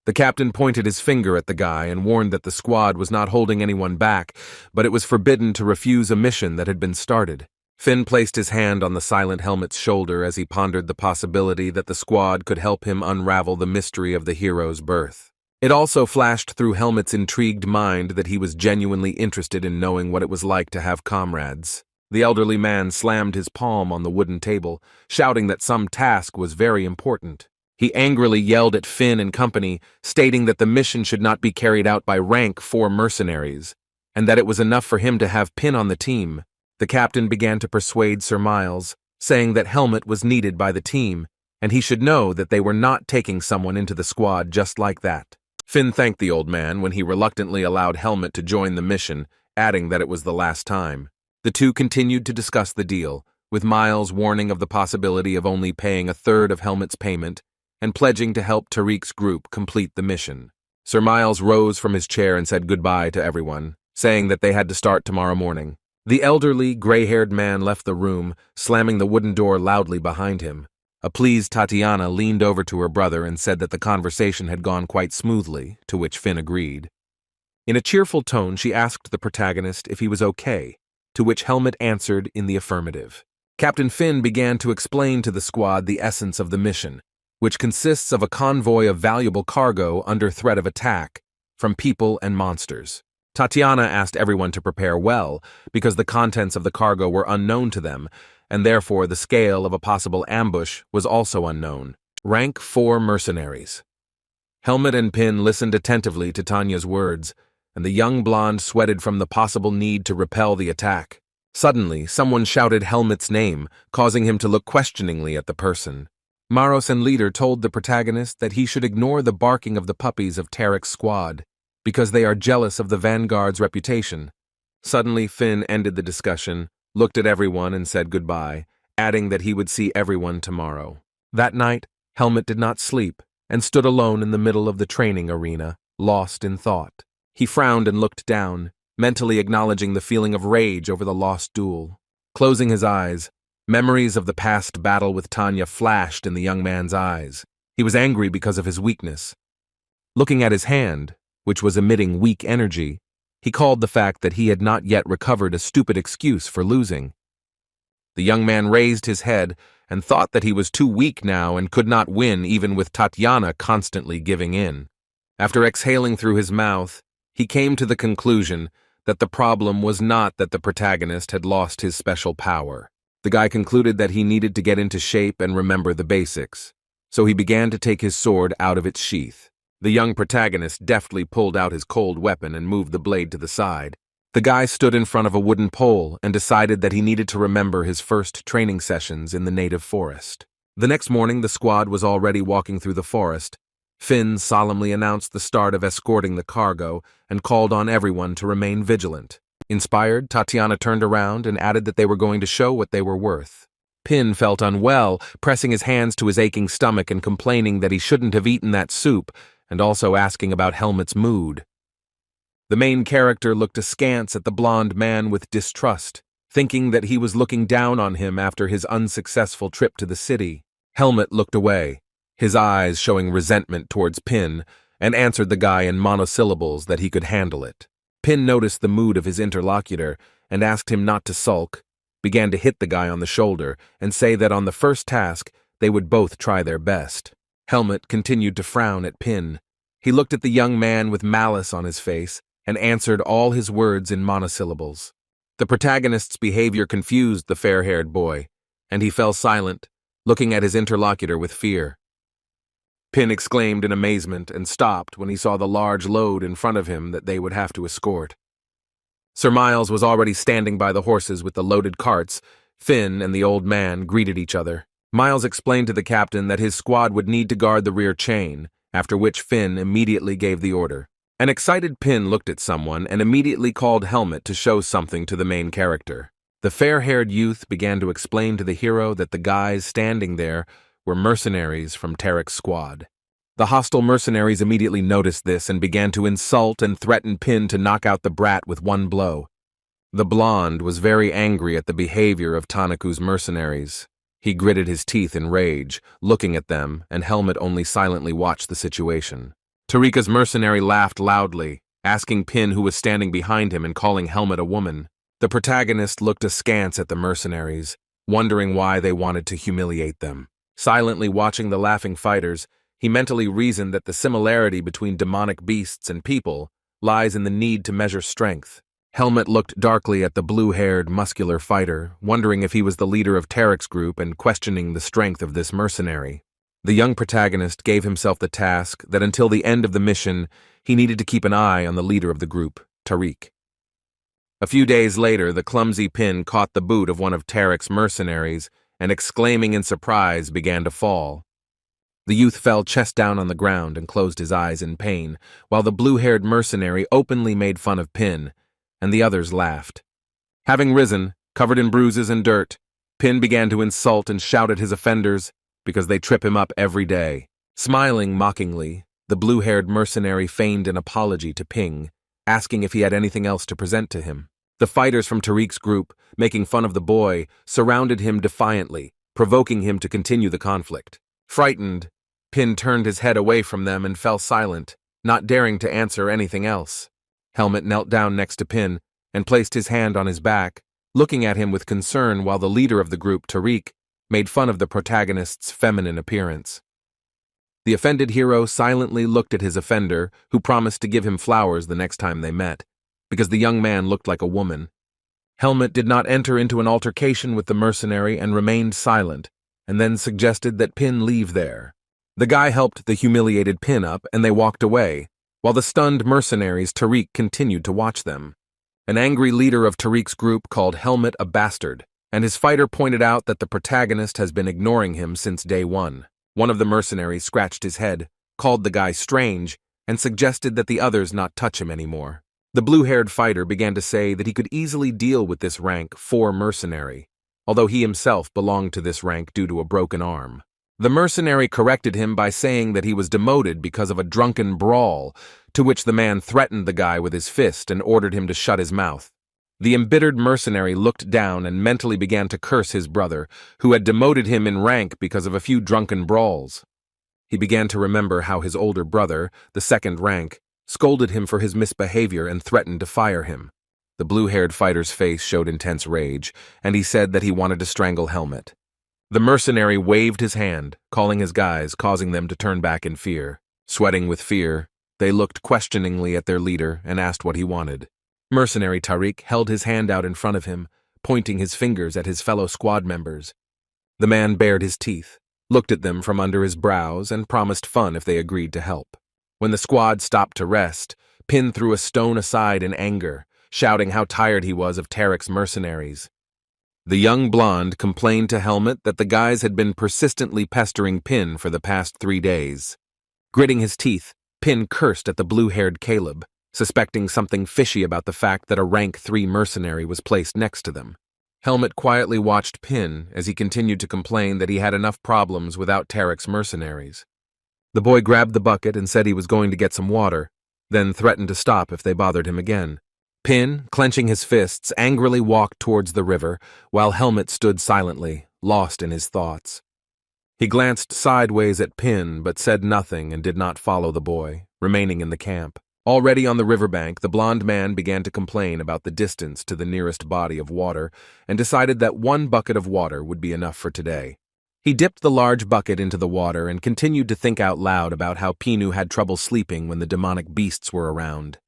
The captain pointed his finger at the guy and warned that the squad was not holding anyone back, but it was forbidden to refuse a mission that had been started. Finn placed his hand on the silent Helmut's shoulder as he pondered the possibility that the squad could help him unravel the mystery of the hero's birth. It also flashed through Helmut's intrigued mind that he was genuinely interested in knowing what it was like to have comrades. The elderly man slammed his palm on the wooden table, shouting that some task was very important. He angrily yelled at Finn and company, stating that the mission should not be carried out by rank 4 mercenaries, and that it was enough for him to have Pin on the team. The captain began to persuade Sir Miles, saying that Helmut was needed by the team, and he should know that they were not taking someone into the squad just like that. Finn thanked the old man when he reluctantly allowed Helmut to join the mission, adding that it was the last time. The two continued to discuss the deal, with Miles warning of the possibility of only paying a third of Helmut's payment and pledging to help Tariq's group complete the mission. Sir Miles rose from his chair and said goodbye to everyone, saying that they had to start tomorrow morning. The elderly, gray-haired man left the room, slamming the wooden door loudly behind him. A pleased Tatiana leaned over to her brother and said that the conversation had gone quite smoothly, to which Finn agreed. In a cheerful tone, she asked the protagonist if he was okay, to which Helmet answered in the affirmative. Captain Finn began to explain to the squad the essence of the mission, which consists of a convoy of valuable cargo under threat of attack from people and monsters. Tatiana asked everyone to prepare well, because the contents of the cargo were unknown to them, and therefore the scale of a possible ambush was also unknown. Rank 4 mercenaries. Helmet and Pin listened attentively to Tanya's words, and the young blonde sweated from the possible need to repel the attack. Suddenly, someone shouted Helmet's name, causing him to look questioningly at the person. Maros and Leader told the protagonist that he should ignore the barking of the puppies of Tarek's squad, because they are jealous of the Vanguard's reputation. Suddenly, Finn ended the discussion, looked at everyone and said goodbye, adding that he would see everyone tomorrow. That night, Helmet did not sleep and stood alone in the middle of the training arena, lost in thought. He frowned and looked down, mentally acknowledging the feeling of rage over the lost duel. Closing his eyes, memories of the past battle with Tanya flashed in the young man's eyes. He was angry because of his weakness. Looking at his hand, which was emitting weak energy, he called the fact that he had not yet recovered a stupid excuse for losing. The young man raised his head and thought that he was too weak now and could not win even with Tatiana constantly giving in. After exhaling through his mouth, he came to the conclusion that the problem was not that the protagonist had lost his special power. The guy concluded that he needed to get into shape and remember the basics, so he began to take his sword out of its sheath. The young protagonist deftly pulled out his cold weapon and moved the blade to the side. The guy stood in front of a wooden pole and decided that he needed to remember his first training sessions in the native forest. The next morning, the squad was already walking through the forest. Finn solemnly announced the start of escorting the cargo and called on everyone to remain vigilant. Inspired, Tatiana turned around and added that they were going to show what they were worth. Pin felt unwell, pressing his hands to his aching stomach and complaining that he shouldn't have eaten that soup, and also asking about Helmet's mood. The main character looked askance at the blonde man with distrust, thinking that he was looking down on him after his unsuccessful trip to the city. Helmet looked away, his eyes showing resentment towards Pin, and answered the guy in monosyllables that he could handle it. Pin noticed the mood of his interlocutor and asked him not to sulk, began to hit the guy on the shoulder, and say that on the first task they would both try their best. Helmet continued to frown at Pin. He looked at the young man with malice on his face and answered all his words in monosyllables. The protagonist's behavior confused the fair-haired boy, and he fell silent, looking at his interlocutor with fear. Pin exclaimed in amazement and stopped when he saw the large load in front of him that they would have to escort. Sir Miles was already standing by the horses with the loaded carts. Finn and the old man greeted each other. Miles explained to the captain that his squad would need to guard the rear chain, after which Finn immediately gave the order. An excited Pin looked at someone and immediately called Helmet to show something to the main character. The fair-haired youth began to explain to the hero that the guys standing there were mercenaries from Tarek's squad. The hostile mercenaries immediately noticed this and began to insult and threaten Pin to knock out the brat with one blow. The blonde was very angry at the behavior of Tanaku's mercenaries. He gritted his teeth in rage, looking at them, and Helmet only silently watched the situation. Tarika's mercenary laughed loudly, asking Pin who was standing behind him and calling Helmet a woman. The protagonist looked askance at the mercenaries, wondering why they wanted to humiliate them. Silently watching the laughing fighters, he mentally reasoned that the similarity between demonic beasts and people lies in the need to measure strength. Helmet looked darkly at the blue-haired, muscular fighter, wondering if he was the leader of Tarek's group and questioning the strength of this mercenary. The young protagonist gave himself the task that until the end of the mission, he needed to keep an eye on the leader of the group, Tariq. A few days later, the clumsy Pin caught the boot of one of Tarek's mercenaries and, exclaiming in surprise, began to fall. The youth fell chest down on the ground and closed his eyes in pain, while the blue-haired mercenary openly made fun of Pin, and the others laughed. Having risen, covered in bruises and dirt, Pin began to insult and shout at his offenders because they trip him up every day. Smiling mockingly, the blue-haired mercenary feigned an apology to Ping, asking if he had anything else to present to him. The fighters from Tariq's group, making fun of the boy, surrounded him defiantly, provoking him to continue the conflict. Frightened, Pin turned his head away from them and fell silent, not daring to answer anything else. Helmet knelt down next to Pin and placed his hand on his back, looking at him with concern while the leader of the group, Tariq, made fun of the protagonist's feminine appearance. The offended hero silently looked at his offender, who promised to give him flowers the next time they met, because the young man looked like a woman. Helmet did not enter into an altercation with the mercenary and remained silent, and then suggested that Pin leave there. The guy helped the humiliated Pin up, and they walked away, while the stunned mercenaries Tariq continued to watch them. An angry leader of Tariq's group called Helmet a bastard, and his fighter pointed out that the protagonist has been ignoring him since day one. One of the mercenaries scratched his head, called the guy strange, and suggested that the others not touch him anymore. The blue-haired fighter began to say that he could easily deal with this rank 4 mercenary, although he himself belonged to this rank due to a broken arm. The mercenary corrected him by saying that he was demoted because of a drunken brawl, to which the man threatened the guy with his fist and ordered him to shut his mouth. The embittered mercenary looked down and mentally began to curse his brother, who had demoted him in rank because of a few drunken brawls. He began to remember how his older brother, the 2nd rank, scolded him for his misbehavior and threatened to fire him. The blue-haired fighter's face showed intense rage, and he said that he wanted to strangle Helmet. The mercenary waved his hand, calling his guys, causing them to turn back in fear. Sweating with fear, they looked questioningly at their leader and asked what he wanted. Mercenary Tariq held his hand out in front of him, pointing his fingers at his fellow squad members. The man bared his teeth, looked at them from under his brows, and promised fun if they agreed to help. When the squad stopped to rest, Pin threw a stone aside in anger, shouting how tired he was of Tariq's mercenaries. The young blonde complained to Helmet that the guys had been persistently pestering Pin for the past 3 days. Gritting his teeth, Pin cursed at the blue-haired Caleb, suspecting something fishy about the fact that a rank 3 mercenary was placed next to them. Helmet quietly watched Pin as he continued to complain that he had enough problems without Tariq's mercenaries. The boy grabbed the bucket and said he was going to get some water, then threatened to stop if they bothered him again. Pin, clenching his fists, angrily walked towards the river, while Helmet stood silently, lost in his thoughts. He glanced sideways at Pin but said nothing and did not follow the boy, remaining in the camp. Already on the riverbank, the blond man began to complain about the distance to the nearest body of water and decided that 1 bucket of water would be enough for today. He dipped the large bucket into the water and continued to think out loud about how Pinu had trouble sleeping when the demonic beasts were around.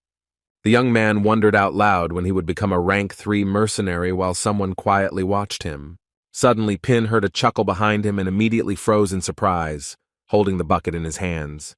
The young man wondered out loud when he would become a rank 3 mercenary while someone quietly watched him. Suddenly, Pin heard a chuckle behind him and immediately froze in surprise, holding the bucket in his hands.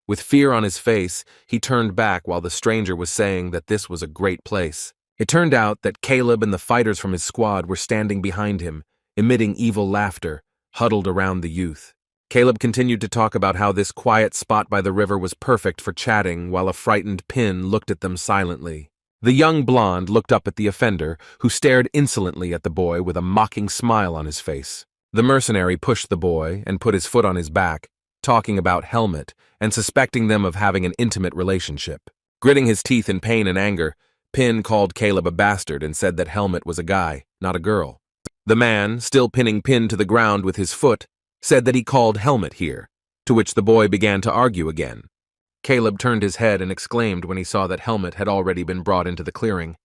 With fear on his face, he turned back while the stranger was saying that this was a great place. It turned out that Caleb and the fighters from his squad were standing behind him, emitting evil laughter, huddled around the youth. Caleb continued to talk about how this quiet spot by the river was perfect for chatting while a frightened Pin looked at them silently. The young blonde looked up at the offender, who stared insolently at the boy with a mocking smile on his face. The mercenary pushed the boy and put his foot on his back, talking about Helmet and suspecting them of having an intimate relationship. Gritting his teeth in pain and anger, Pin called Caleb a bastard and said that Helmet was a guy, not a girl. The man, still pinning Pin to the ground with his foot, said that he called Helmet here, to which the boy began to argue again. Caleb turned his head and exclaimed when he saw that Helmet had already been brought into the clearing.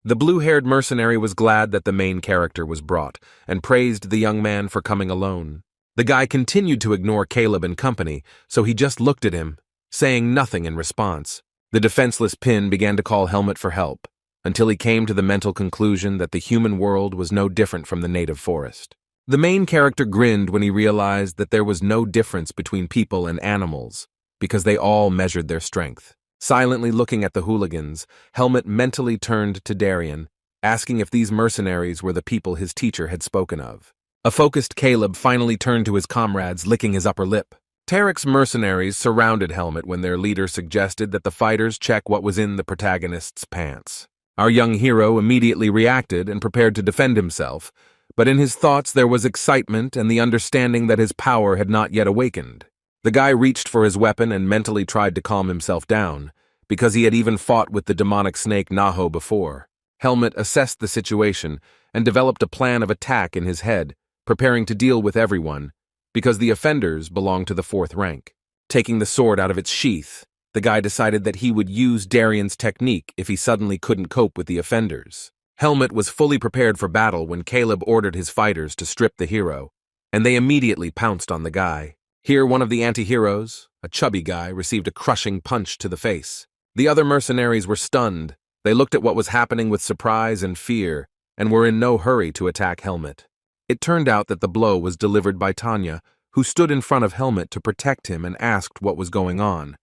The blue-haired mercenary was glad that the main character was brought, and praised the young man for coming alone. The guy continued to ignore Caleb and company, so he just looked at him, saying nothing in response. The defenseless Pin began to call Helmet for help, until he came to the mental conclusion that the human world was no different from the native forest. The main character grinned when he realized that there was no difference between people and animals, because they all measured their strength. Silently looking at the hooligans, Helmet mentally turned to Darien, asking if these mercenaries were the people his teacher had spoken of. A focused Caleb finally turned to his comrades, licking his upper lip. Tariq's mercenaries surrounded Helmet when their leader suggested that the fighters check what was in the protagonist's pants. Our young hero immediately reacted and prepared to defend himself, but in his thoughts there was excitement and the understanding that his power had not yet awakened. The guy reached for his weapon and mentally tried to calm himself down, because he had even fought with the demonic snake Naho before. Helmet assessed the situation and developed a plan of attack in his head, preparing to deal with everyone, because the offenders belonged to the 4th rank. Taking the sword out of its sheath, the guy decided that he would use Darien's technique if he suddenly couldn't cope with the offenders. Helmet was fully prepared for battle when Caleb ordered his fighters to strip the hero, and they immediately pounced on the guy. Here, one of the anti-heroes, a chubby guy, received a crushing punch to the face. The other mercenaries were stunned. They looked at what was happening with surprise and fear, and were in no hurry to attack Helmet. It turned out that the blow was delivered by Tanya, who stood in front of Helmet to protect him and asked what was going on.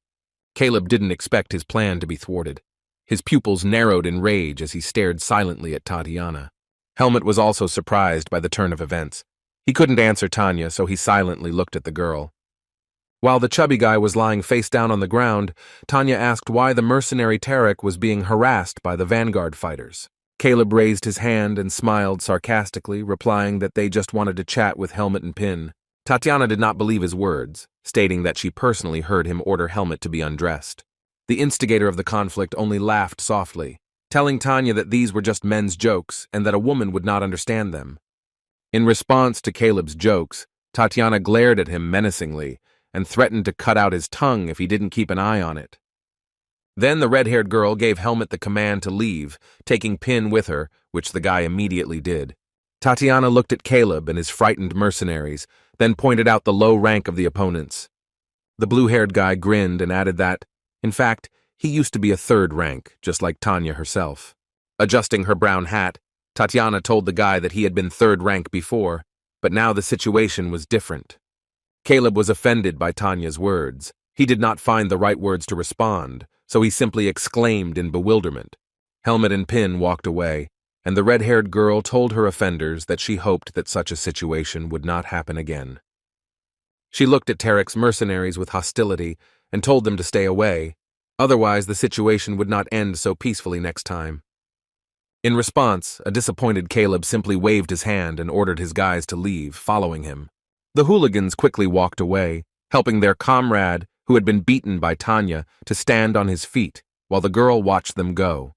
Caleb didn't expect his plan to be thwarted. His pupils narrowed in rage as he stared silently at Tatiana. Helmet was also surprised by the turn of events. He couldn't answer Tanya, so he silently looked at the girl. While the chubby guy was lying face down on the ground, Tanya asked why the mercenary Tarek was being harassed by the vanguard fighters. Caleb raised his hand and smiled sarcastically, replying that they just wanted to chat with Helmet and Pin. Tatiana did not believe his words, stating that she personally heard him order Helmet to be undressed. The instigator of the conflict only laughed softly, telling Tanya that these were just men's jokes and that a woman would not understand them. In response to Caleb's jokes, Tatiana glared at him menacingly and threatened to cut out his tongue if he didn't keep an eye on it. Then the red-haired girl gave Helmet the command to leave, taking Pin with her, which the guy immediately did. Tatiana looked at Caleb and his frightened mercenaries, then pointed out the low rank of the opponents. The blue-haired guy grinned and added that, in fact, he used to be a third rank, just like Tanya herself. Adjusting her brown hat, Tatiana told the guy that he had been third rank before, but now the situation was different. Caleb was offended by Tanya's words. He did not find the right words to respond, so he simply exclaimed in bewilderment. Helmet and Pin walked away, and the red-haired girl told her offenders that she hoped that such a situation would not happen again. She looked at Tarek's mercenaries with hostility and told them to stay away, otherwise the situation would not end so peacefully next time. In response, a disappointed Caleb simply waved his hand and ordered his guys to leave, following him. The hooligans quickly walked away, helping their comrade, who had been beaten by Tanya, to stand on his feet, while the girl watched them go.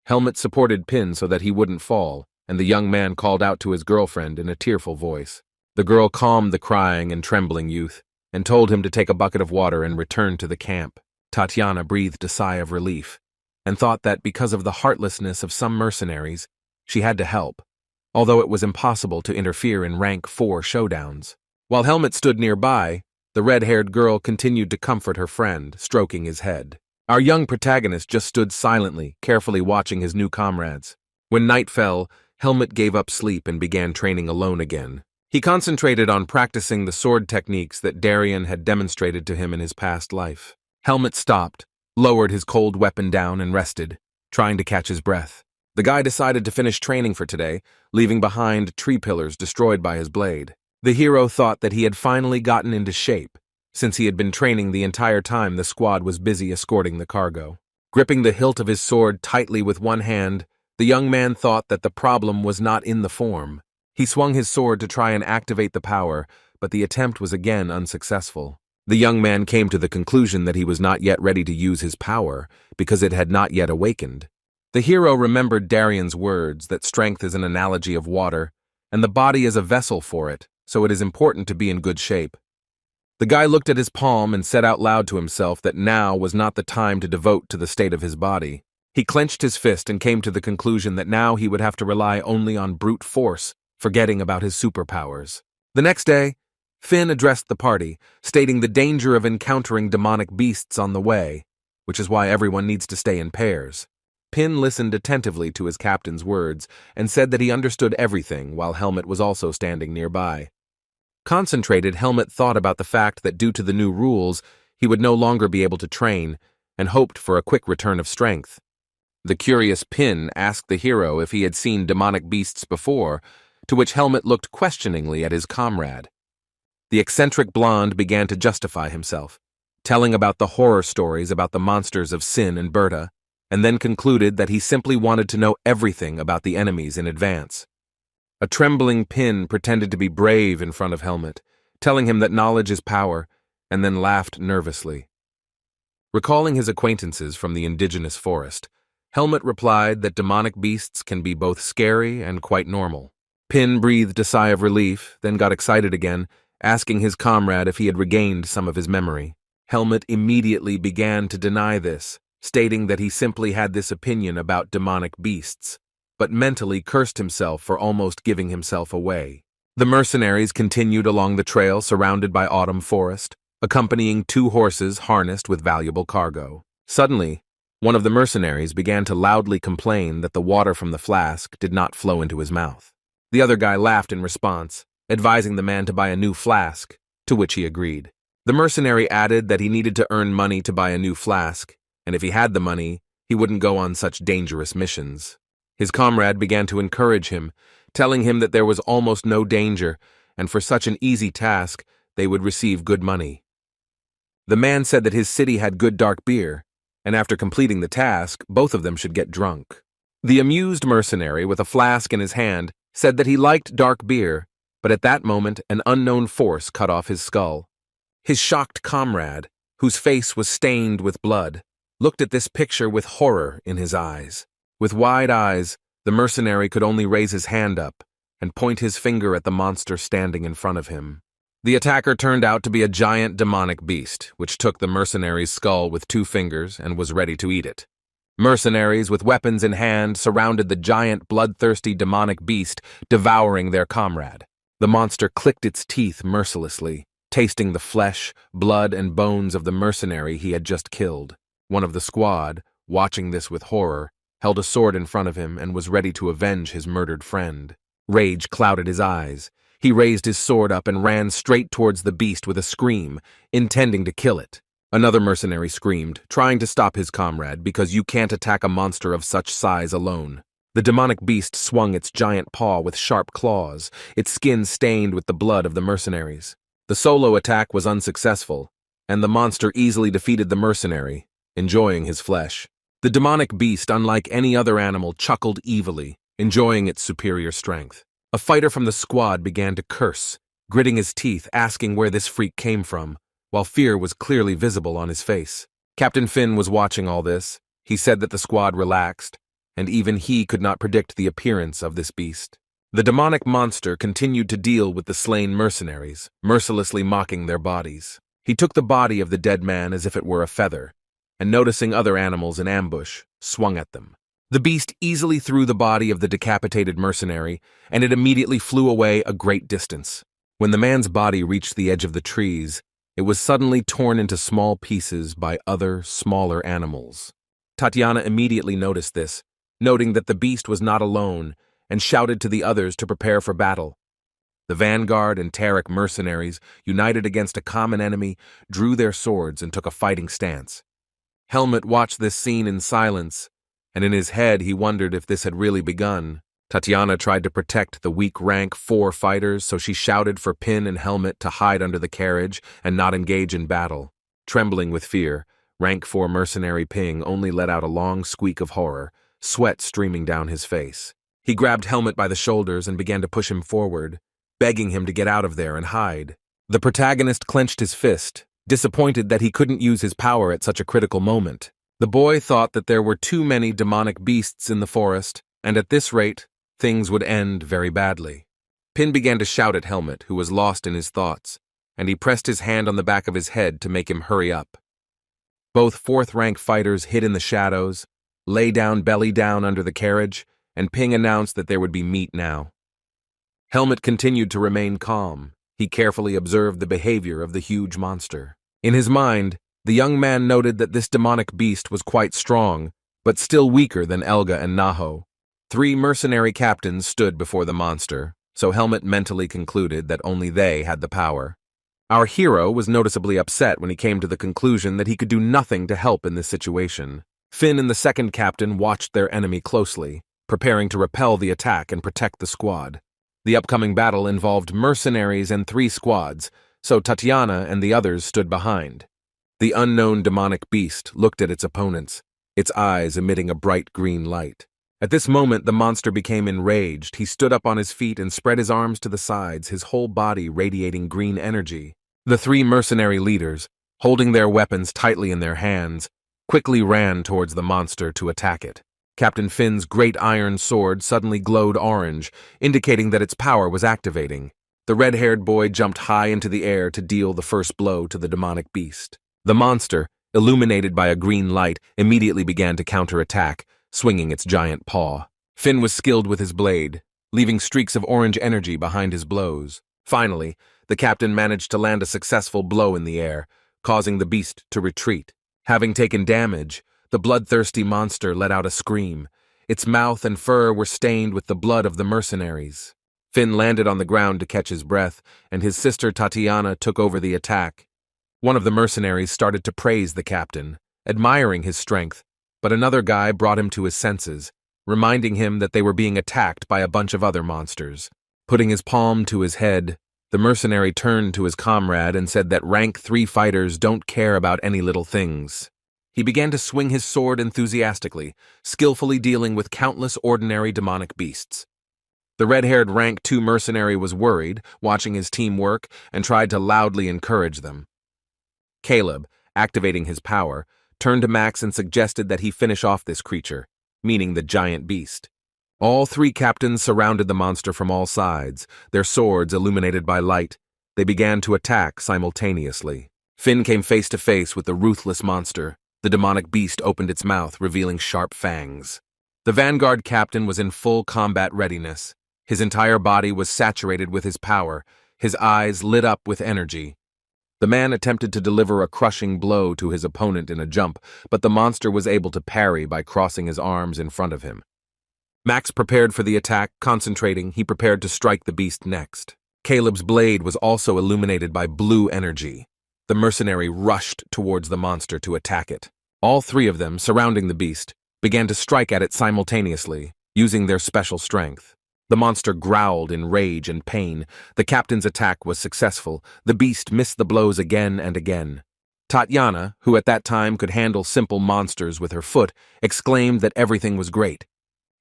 Helmet supported Pin so that he wouldn't fall, and the young man called out to his girlfriend in a tearful voice. The girl calmed the crying and trembling youth, and told him to take a bucket of water and return to the camp. Tatiana breathed a sigh of relief, and thought that because of the heartlessness of some mercenaries, she had to help, although it was impossible to interfere in rank 4 showdowns. While Helmet stood nearby, the red-haired girl continued to comfort her friend, stroking his head. Our young protagonist just stood silently, carefully watching his new comrades. When night fell, Helmet gave up sleep and began training alone again. He concentrated on practicing the sword techniques that Darian had demonstrated to him in his past life. Helmet stopped, lowered his cold weapon down and rested, trying to catch his breath. The guy decided to finish training for today, leaving behind tree pillars destroyed by his blade. The hero thought that he had finally gotten into shape, since he had been training the entire time the squad was busy escorting the cargo. Gripping the hilt of his sword tightly with one hand, the young man thought that the problem was not in the form. He swung his sword to try and activate the power, but the attempt was again unsuccessful. The young man came to the conclusion that he was not yet ready to use his power, because it had not yet awakened. The hero remembered Darian's words that strength is an analogy of water, and the body is a vessel for it, so it is important to be in good shape. The guy looked at his palm and said out loud to himself that now was not the time to devote to the state of his body. He clenched his fist and came to the conclusion that now he would have to rely only on brute force, forgetting about his superpowers. The next day, Finn addressed the party, stating the danger of encountering demonic beasts on the way, which is why everyone needs to stay in pairs. Pin listened attentively to his captain's words and said that he understood everything while Helmet was also standing nearby. Concentrated, Helmet thought about the fact that due to the new rules, he would no longer be able to train and hoped for a quick return of strength. The curious Pin asked the hero if he had seen demonic beasts before, to which Helmet looked questioningly at his comrade. The eccentric blonde began to justify himself, telling about the horror stories about the monsters of Sin and Berta, and then concluded that he simply wanted to know everything about the enemies in advance. A trembling Pin pretended to be brave in front of Helmet, telling him that knowledge is power, and then laughed nervously. Recalling his acquaintances from the indigenous forest, Helmet replied that demonic beasts can be both scary and quite normal. Pin breathed a sigh of relief, then got excited again, asking his comrade if he had regained some of his memory. Helmet immediately began to deny this, stating that he simply had this opinion about demonic beasts. but mentally cursed himself for almost giving himself away. The mercenaries continued along the trail surrounded by autumn forest, accompanying 2 horses harnessed with valuable cargo. Suddenly, one of the mercenaries began to loudly complain that the water from the flask did not flow into his mouth. The other guy laughed in response, advising the man to buy a new flask, to which he agreed. The mercenary added that he needed to earn money to buy a new flask, and if he had the money, he wouldn't go on such dangerous missions. His comrade began to encourage him, telling him that there was almost no danger, and for such an easy task, they would receive good money. The man said that his city had good dark beer, and after completing the task, both of them should get drunk. The amused mercenary, with a flask in his hand, said that he liked dark beer, but at that moment an unknown force cut off his skull. His shocked comrade, whose face was stained with blood, looked at this picture with horror in his eyes. With wide eyes, the mercenary could only raise his hand up and point his finger at the monster standing in front of him. The attacker turned out to be a giant demonic beast, which took the mercenary's skull with 2 fingers and was ready to eat it. Mercenaries with weapons in hand surrounded the giant bloodthirsty demonic beast, devouring their comrade. The monster clicked its teeth mercilessly, tasting the flesh, blood, and bones of the mercenary he had just killed. One of the squad, watching this with horror, held a sword in front of him and was ready to avenge his murdered friend. Rage clouded his eyes. He raised his sword up and ran straight towards the beast with a scream, intending to kill it. Another mercenary screamed, trying to stop his comrade because you can't attack a monster of such size alone. The demonic beast swung its giant paw with sharp claws, its skin stained with the blood of the mercenaries. The solo attack was unsuccessful, and the monster easily defeated the mercenary, enjoying his flesh. The demonic beast, unlike any other animal, chuckled evilly, enjoying its superior strength. A fighter from the squad began to curse, gritting his teeth, asking where this freak came from, while fear was clearly visible on his face. Captain Finn was watching all this. He said that the squad relaxed, and even he could not predict the appearance of this beast. The demonic monster continued to deal with the slain mercenaries, mercilessly mocking their bodies. He took the body of the dead man as if it were a feather, and noticing other animals in ambush, swung at them. The beast easily threw the body of the decapitated mercenary, and it immediately flew away a great distance. When the man's body reached the edge of the trees, it was suddenly torn into small pieces by other, smaller animals. Tatiana immediately noticed this, noting that the beast was not alone, and shouted to the others to prepare for battle. The vanguard and Tarek mercenaries, united against a common enemy, drew their swords and took a fighting stance. Helmut watched this scene in silence, and in his head he wondered if this had really begun. Tatiana tried to protect the weak rank 4 fighters, so she shouted for Pin and Helmut to hide under the carriage and not engage in battle. Trembling with fear, rank 4 mercenary Ping only let out a long squeak of horror, sweat streaming down his face. He grabbed Helmut by the shoulders and began to push him forward, begging him to get out of there and hide. The protagonist clenched his fist, disappointed that he couldn't use his power at such a critical moment. The boy thought that there were too many demonic beasts in the forest, and at this rate, things would end very badly. Pin began to shout at Helmut, who was lost in his thoughts, and he pressed his hand on the back of his head to make him hurry up. Both 4th rank fighters hid in the shadows, lay down belly down under the carriage, and Ping announced that there would be meat now. Helmut continued to remain calm. He carefully observed the behavior of the huge monster. In his mind, the young man noted that this demonic beast was quite strong, but still weaker than Elga and Naho. 3 mercenary captains stood before the monster, so Helmut mentally concluded that only they had the power. Our hero was noticeably upset when he came to the conclusion that he could do nothing to help in this situation. Finn and the 2nd captain watched their enemy closely, preparing to repel the attack and protect the squad. The upcoming battle involved mercenaries and 3 squads, so Tatiana and the others stood behind. The unknown demonic beast looked at its opponents, its eyes emitting a bright green light. At this moment, the monster became enraged. He stood up on his feet and spread his arms to the sides, his whole body radiating green energy. The 3 mercenary leaders, holding their weapons tightly in their hands, quickly ran towards the monster to attack it. Captain Finn's great iron sword suddenly glowed orange, indicating that its power was activating. The red-haired boy jumped high into the air to deal the first blow to the demonic beast. The monster, illuminated by a green light, immediately began to counterattack, swinging its giant paw. Finn was skilled with his blade, leaving streaks of orange energy behind his blows. Finally, the captain managed to land a successful blow in the air, causing the beast to retreat. Having taken damage, the bloodthirsty monster let out a scream. Its mouth and fur were stained with the blood of the mercenaries. Finn landed on the ground to catch his breath, and his sister Tatiana took over the attack. One of the mercenaries started to praise the captain, admiring his strength, but another guy brought him to his senses, reminding him that they were being attacked by a bunch of other monsters. Putting his palm to his head, the mercenary turned to his comrade and said that rank 3 fighters don't care about any little things. He began to swing his sword enthusiastically, skillfully dealing with countless ordinary demonic beasts. The red-haired rank 2 mercenary was worried, watching his team work, and tried to loudly encourage them. Caleb, activating his power, turned to Max and suggested that he finish off this creature, meaning the giant beast. All 3 captains surrounded the monster from all sides, their swords illuminated by light. They began to attack simultaneously. Finn came face to face with the ruthless monster. The demonic beast opened its mouth, revealing sharp fangs. The vanguard captain was in full combat readiness. His entire body was saturated with his power, his eyes lit up with energy. The man attempted to deliver a crushing blow to his opponent in a jump, but the monster was able to parry by crossing his arms in front of him. Max prepared for the attack, concentrating. He prepared to strike the beast next. Caleb's blade was also illuminated by blue energy. The mercenary rushed towards the monster to attack it. All 3 of them, surrounding the beast, began to strike at it simultaneously, using their special strength. The monster growled in rage and pain. The captain's attack was successful. The beast missed the blows again and again. Tatiana, who at that time could handle simple monsters with her foot, exclaimed that everything was great.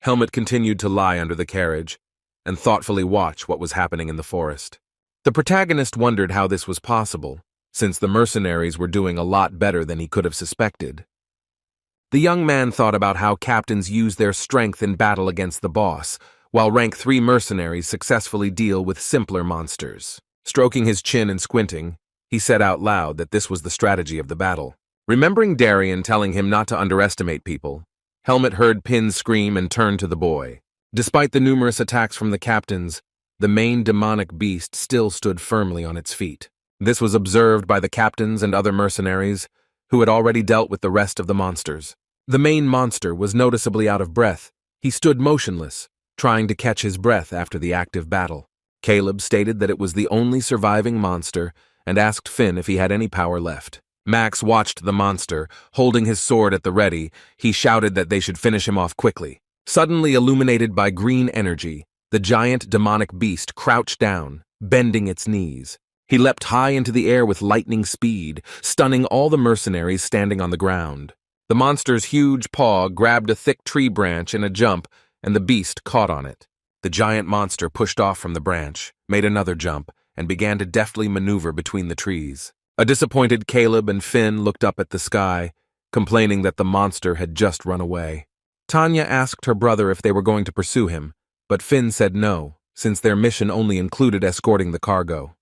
Helmut continued to lie under the carriage and thoughtfully watch what was happening in the forest. The protagonist wondered how this was possible, since the mercenaries were doing a lot better than he could have suspected. The young man thought about how captains use their strength in battle against the boss, while rank 3 mercenaries successfully deal with simpler monsters. Stroking his chin and squinting, he said out loud that this was the strategy of the battle. Remembering Darian telling him not to underestimate people, Helmut heard Pin scream and turned to the boy. Despite the numerous attacks from the captains, the main demonic beast still stood firmly on its feet. This was observed by the captains and other mercenaries, who had already dealt with the rest of the monsters. The main monster was noticeably out of breath. He stood motionless, trying to catch his breath after the active battle. Caleb stated that it was the only surviving monster and asked Finn if he had any power left. Max watched the monster, holding his sword at the ready. He shouted that they should finish him off quickly. Suddenly illuminated by green energy, the giant demonic beast crouched down, bending its knees. He leapt high into the air with lightning speed, stunning all the mercenaries standing on the ground. The monster's huge paw grabbed a thick tree branch in a jump, and the beast caught on it. The giant monster pushed off from the branch, made another jump, and began to deftly maneuver between the trees. A disappointed Caleb and Finn looked up at the sky, complaining that the monster had just run away. Tanya asked her brother if they were going to pursue him, but Finn said no, since their mission only included escorting the cargo.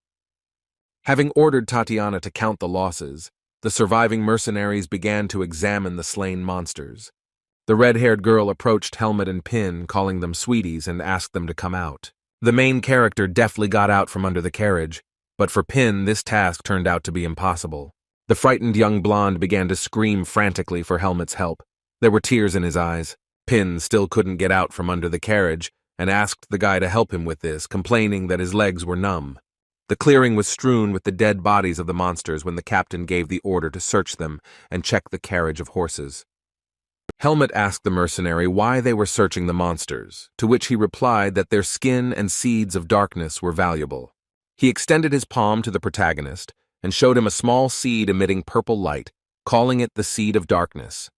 Having ordered Tatiana to count the losses, the surviving mercenaries began to examine the slain monsters. The red-haired girl approached Helmut and Pin, calling them sweeties, and asked them to come out. The main character deftly got out from under the carriage, but for Pin, this task turned out to be impossible. The frightened young blonde began to scream frantically for Helmut's help. There were tears in his eyes. Pin still couldn't get out from under the carriage and asked the guy to help him with this, complaining that his legs were numb. The clearing was strewn with the dead bodies of the monsters when the captain gave the order to search them and check the carriage of horses. Helmut asked the mercenary why they were searching the monsters, to which he replied that their skin and seeds of darkness were valuable. He extended his palm to the protagonist and showed him a small seed emitting purple light, calling it the Seed of Darkness.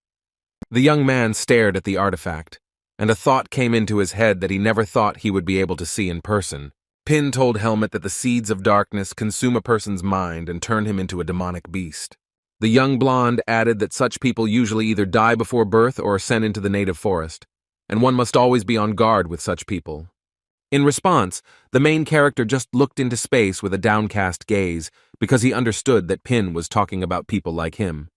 The young man stared at the artifact, and a thought came into his head that he never thought he would be able to see in person. Pin told Helmut that the seeds of darkness consume a person's mind and turn him into a demonic beast. The young blonde added that such people usually either die before birth or are sent into the native forest, and one must always be on guard with such people. In response, the main character just looked into space with a downcast gaze because he understood that Pin was talking about people like him.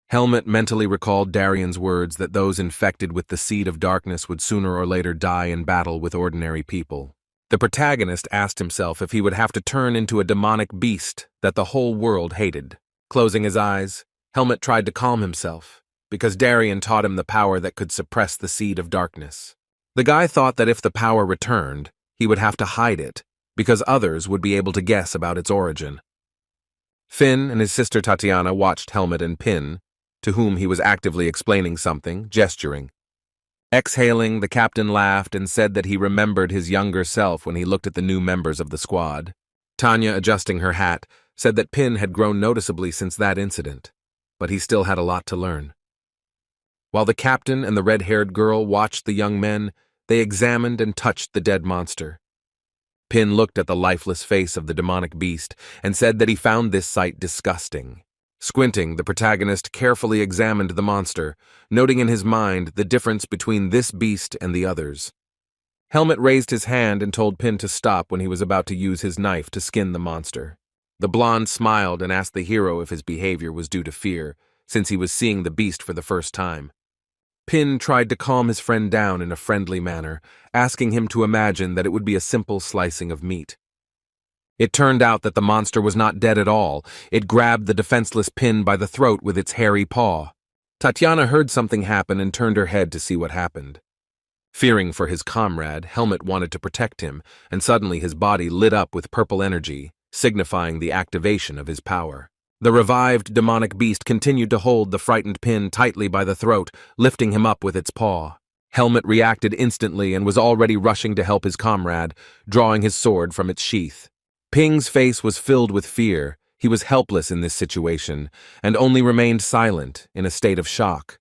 Helmet mentally recalled Darian's words that those infected with the seed of darkness would sooner or later die in battle with ordinary people. The protagonist asked himself if he would have to turn into a demonic beast that the whole world hated. Closing his eyes, Helmet tried to calm himself, because Darian taught him the power that could suppress the seed of darkness. The guy thought that if the power returned, he would have to hide it, because others would be able to guess about its origin. Finn and his sister Tatiana watched Helmet and Pin, to whom he was actively explaining something, gesturing. Exhaling, the captain laughed and said that he remembered his younger self when he looked at the new members of the squad. Tanya, adjusting her hat, said that Pin had grown noticeably since that incident, but he still had a lot to learn. While the captain and the red-haired girl watched the young men, they examined and touched the dead monster. Pin looked at the lifeless face of the demonic beast and said that he found this sight disgusting. Squinting, the protagonist carefully examined the monster, noting in his mind the difference between this beast and the others. Helmet raised his hand and told Pin to stop when he was about to use his knife to skin the monster. The blonde smiled and asked the hero if his behavior was due to fear, since he was seeing the beast for the first time. Pin tried to calm his friend down in a friendly manner, asking him to imagine that it would be a simple slicing of meat. It turned out that the monster was not dead at all. It grabbed the defenseless Pin by the throat with its hairy paw. Tatiana heard something happen and turned her head to see what happened. Fearing for his comrade, Helmet wanted to protect him, and suddenly his body lit up with purple energy, signifying the activation of his power. The revived demonic beast continued to hold the frightened Pin tightly by the throat, lifting him up with its paw. Helmet reacted instantly and was already rushing to help his comrade, drawing his sword from its sheath. Ping's face was filled with fear. He was helpless in this situation, and only remained silent, in a state of shock.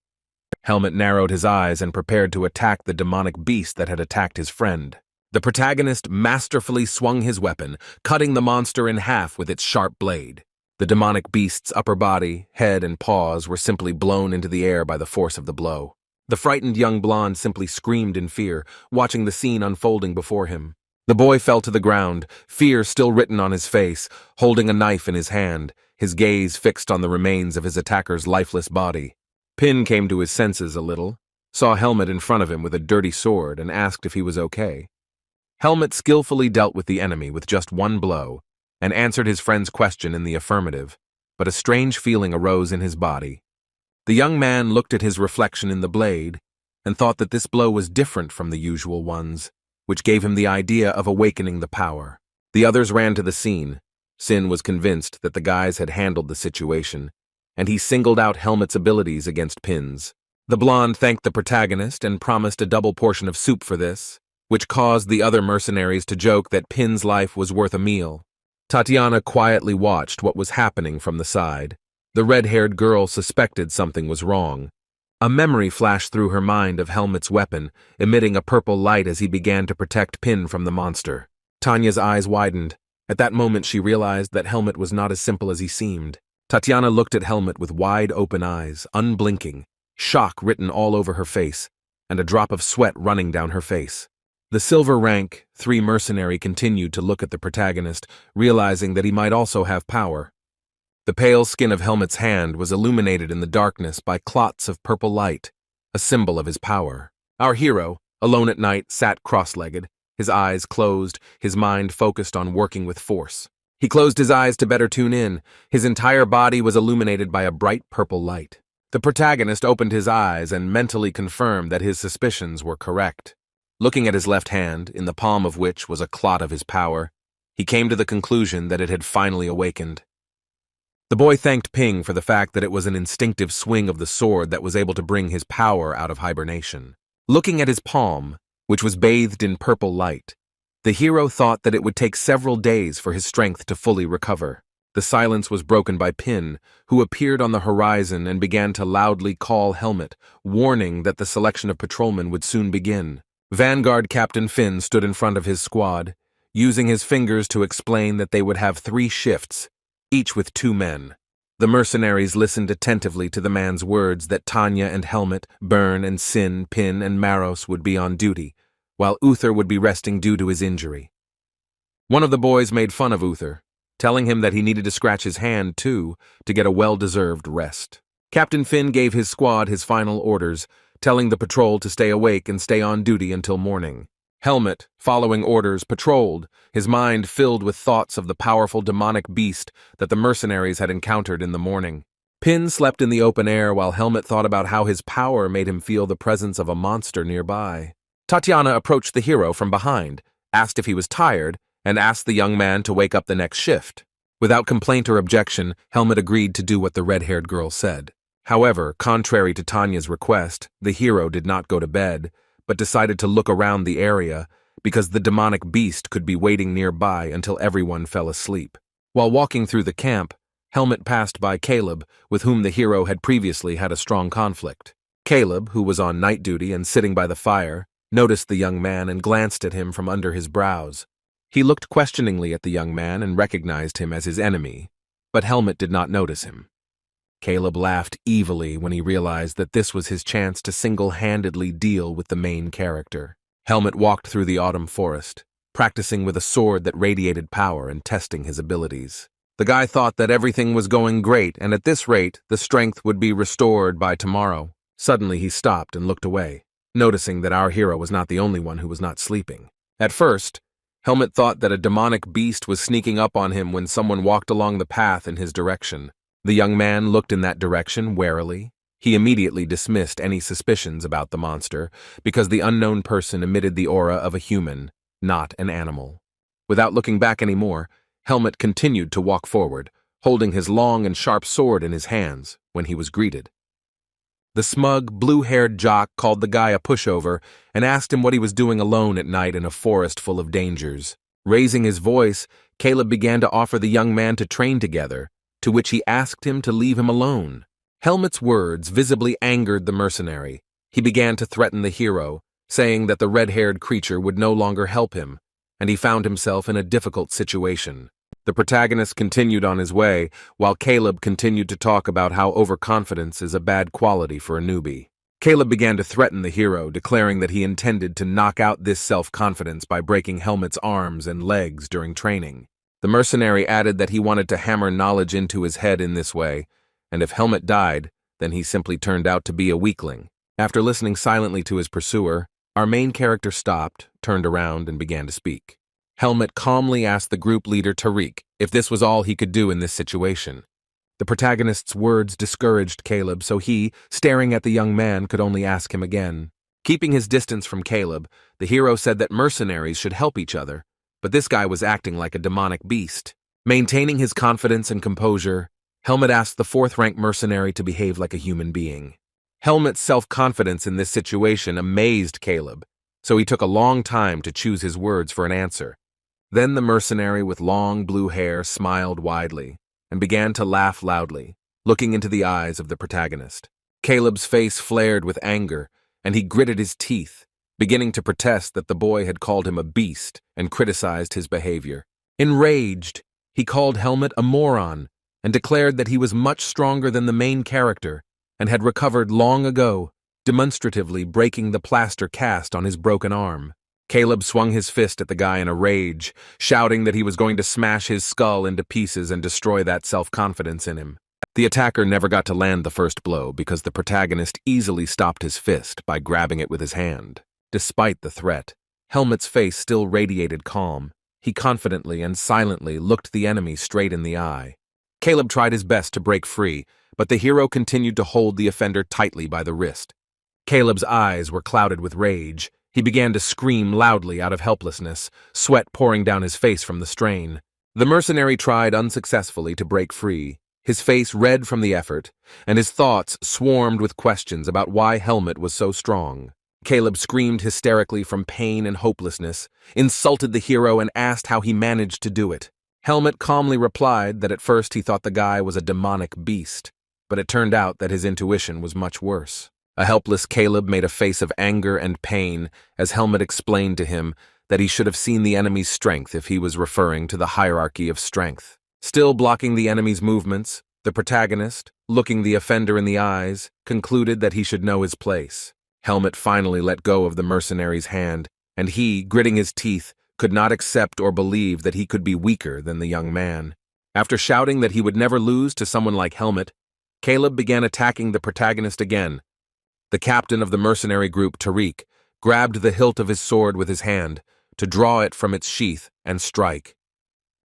Helmet narrowed his eyes and prepared to attack the demonic beast that had attacked his friend. The protagonist masterfully swung his weapon, cutting the monster in half with its sharp blade. The demonic beast's upper body, head, and paws were simply blown into the air by the force of the blow. The frightened young blonde simply screamed in fear, watching the scene unfolding before him. The boy fell to the ground, fear still written on his face, holding a knife in his hand, his gaze fixed on the remains of his attacker's lifeless body. Pin came to his senses a little, saw Helmet in front of him with a dirty sword, and asked if he was okay. Helmet skillfully dealt with the enemy with just one blow, and answered his friend's question in the affirmative, but a strange feeling arose in his body. The young man looked at his reflection in the blade, and thought that this blow was different from the usual ones, which gave him the idea of awakening the power. The others ran to the scene. Sin was convinced that the guys had handled the situation, and he singled out Helmet's abilities against Pin's. The blonde thanked the protagonist and promised a double portion of soup for this, which caused the other mercenaries to joke that Pin's life was worth a meal. Tatiana quietly watched what was happening from the side. The red-haired girl suspected something was wrong. A memory flashed through her mind of Helmet's weapon, emitting a purple light as he began to protect Pin from the monster. Tanya's eyes widened. At that moment she realized that Helmet was not as simple as he seemed. Tatiana looked at Helmet with wide open eyes, unblinking, shock written all over her face, and a drop of sweat running down her face. The silver rank, 3 mercenary continued to look at the protagonist, realizing that he might also have power. The pale skin of Helmet's hand was illuminated in the darkness by clots of purple light, a symbol of his power. Our hero, alone at night, sat cross-legged, his eyes closed, his mind focused on working with force. He closed his eyes to better tune in. His entire body was illuminated by a bright purple light. The protagonist opened his eyes and mentally confirmed that his suspicions were correct. Looking at his left hand, in the palm of which was a clot of his power, he came to the conclusion that it had finally awakened. The boy thanked Ping for the fact that it was an instinctive swing of the sword that was able to bring his power out of hibernation. Looking at his palm, which was bathed in purple light, the hero thought that it would take several days for his strength to fully recover. The silence was broken by Pin, who appeared on the horizon and began to loudly call Helmet, warning that the selection of patrolmen would soon begin. Vanguard Captain Finn stood in front of his squad, using his fingers to explain that they would have 3 shifts, each with 2 men. The mercenaries listened attentively to the man's words that Tanya and Helmet, Byrne and Sin, Pin and Maros would be on duty, while Uther would be resting due to his injury. One of the boys made fun of Uther, telling him that he needed to scratch his hand, too, to get a well-deserved rest. Captain Finn gave his squad his final orders, telling the patrol to stay awake and stay on duty until morning. Helmet, following orders, patrolled, his mind filled with thoughts of the powerful demonic beast that the mercenaries had encountered in the morning. Pin slept in the open air while Helmet thought about how his power made him feel the presence of a monster nearby. Tatiana approached the hero from behind, asked if he was tired, and asked the young man to wake up the next shift. Without complaint or objection, Helmet agreed to do what the red-haired girl said. However, contrary to Tanya's request, the hero did not go to bed, but decided to look around the area because the demonic beast could be waiting nearby until everyone fell asleep. While walking through the camp, Helmet passed by Caleb, with whom the hero had previously had a strong conflict. Caleb, who was on night duty and sitting by the fire, noticed the young man and glanced at him from under his brows. He looked questioningly at the young man and recognized him as his enemy, but Helmet did not notice him. Caleb laughed evilly when he realized that this was his chance to single-handedly deal with the main character. Helmet walked through the autumn forest, practicing with a sword that radiated power and testing his abilities. The guy thought that everything was going great, and at this rate, the strength would be restored by tomorrow. Suddenly he stopped and looked away, noticing that our hero was not the only one who was not sleeping. At first, Helmet thought that a demonic beast was sneaking up on him when someone walked along the path in his direction. The young man looked in that direction warily. He immediately dismissed any suspicions about the monster because the unknown person emitted the aura of a human, not an animal. Without looking back anymore, Helmet continued to walk forward, holding his long and sharp sword in his hands when he was greeted. The smug, blue-haired jock called the guy a pushover and asked him what he was doing alone at night in a forest full of dangers. Raising his voice, Caleb began to offer the young man to train together, to which he asked him to leave him alone. Helmet's words visibly angered the mercenary. He began to threaten the hero, saying that the red-haired creature would no longer help him, and he found himself in a difficult situation. The protagonist continued on his way, while Caleb continued to talk about how overconfidence is a bad quality for a newbie. Caleb began to threaten the hero, declaring that he intended to knock out this self-confidence by breaking Helmet's arms and legs during training. The mercenary added that he wanted to hammer knowledge into his head in this way, and if Helmet died, then he simply turned out to be a weakling. After listening silently to his pursuer, our main character stopped, turned around, and began to speak. Helmet calmly asked the group leader Tariq if this was all he could do in this situation. The protagonist's words discouraged Caleb, so he, staring at the young man, could only ask him again. Keeping his distance from Caleb, the hero said that mercenaries should help each other, but this guy was acting like a demonic beast. Maintaining his confidence and composure, Helmet asked the fourth-rank mercenary to behave like a human being. Helmet's self-confidence in this situation amazed Caleb, so he took a long time to choose his words for an answer. Then the mercenary with long blue hair smiled widely and began to laugh loudly, looking into the eyes of the protagonist. Caleb's face flared with anger, and he gritted his teeth, beginning to protest that the boy had called him a beast and criticized his behavior. Enraged, he called Helmet a moron and declared that he was much stronger than the main character and had recovered long ago, demonstratively breaking the plaster cast on his broken arm. Caleb swung his fist at the guy in a rage, shouting that he was going to smash his skull into pieces and destroy that self-confidence in him. The attacker never got to land the first blow because the protagonist easily stopped his fist by grabbing it with his hand. Despite the threat, Helmet's face still radiated calm. He confidently and silently looked the enemy straight in the eye. Caleb tried his best to break free, but the hero continued to hold the offender tightly by the wrist. Caleb's eyes were clouded with rage. He began to scream loudly out of helplessness, sweat pouring down his face from the strain. The mercenary tried unsuccessfully to break free, his face red from the effort, and his thoughts swarmed with questions about why Helmet was so strong. Caleb screamed hysterically from pain and hopelessness, insulted the hero, and asked how he managed to do it. Helmet calmly replied that at first he thought the guy was a demonic beast, but it turned out that his intuition was much worse. A helpless Caleb made a face of anger and pain as Helmet explained to him that he should have seen the enemy's strength if he was referring to the hierarchy of strength. Still blocking the enemy's movements, the protagonist, looking the offender in the eyes, concluded that he should know his place. Helmet finally let go of the mercenary's hand, and he, gritting his teeth, could not accept or believe that he could be weaker than the young man. After shouting that he would never lose to someone like Helmet, Caleb began attacking the protagonist again. The captain of the mercenary group, Tariq, grabbed the hilt of his sword with his hand to draw it from its sheath and strike.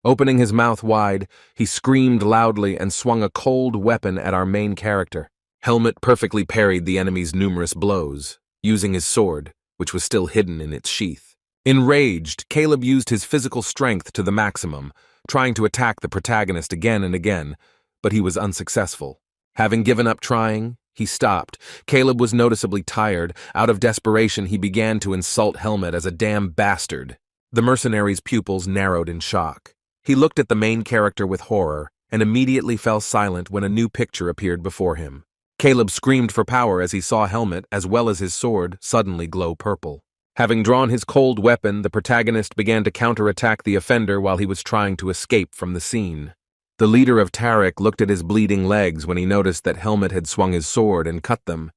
Opening his mouth wide, he screamed loudly and swung a cold weapon at our main character. Helmet perfectly parried the enemy's numerous blows, using his sword, which was still hidden in its sheath. Enraged, Caleb used his physical strength to the maximum, trying to attack the protagonist again and again, but he was unsuccessful. Having given up trying, he stopped. Caleb was noticeably tired. Out of desperation, he began to insult Helmet as a damn bastard. The mercenary's pupils narrowed in shock. He looked at the main character with horror and immediately fell silent when a new picture appeared before him. Caleb screamed for power as he saw Helmet, as well as his sword, suddenly glow purple. Having drawn his cold weapon, the protagonist began to counterattack the offender while he was trying to escape from the scene. The leader of Tariq looked at his bleeding legs when he noticed that Helmet had swung his sword and cut them.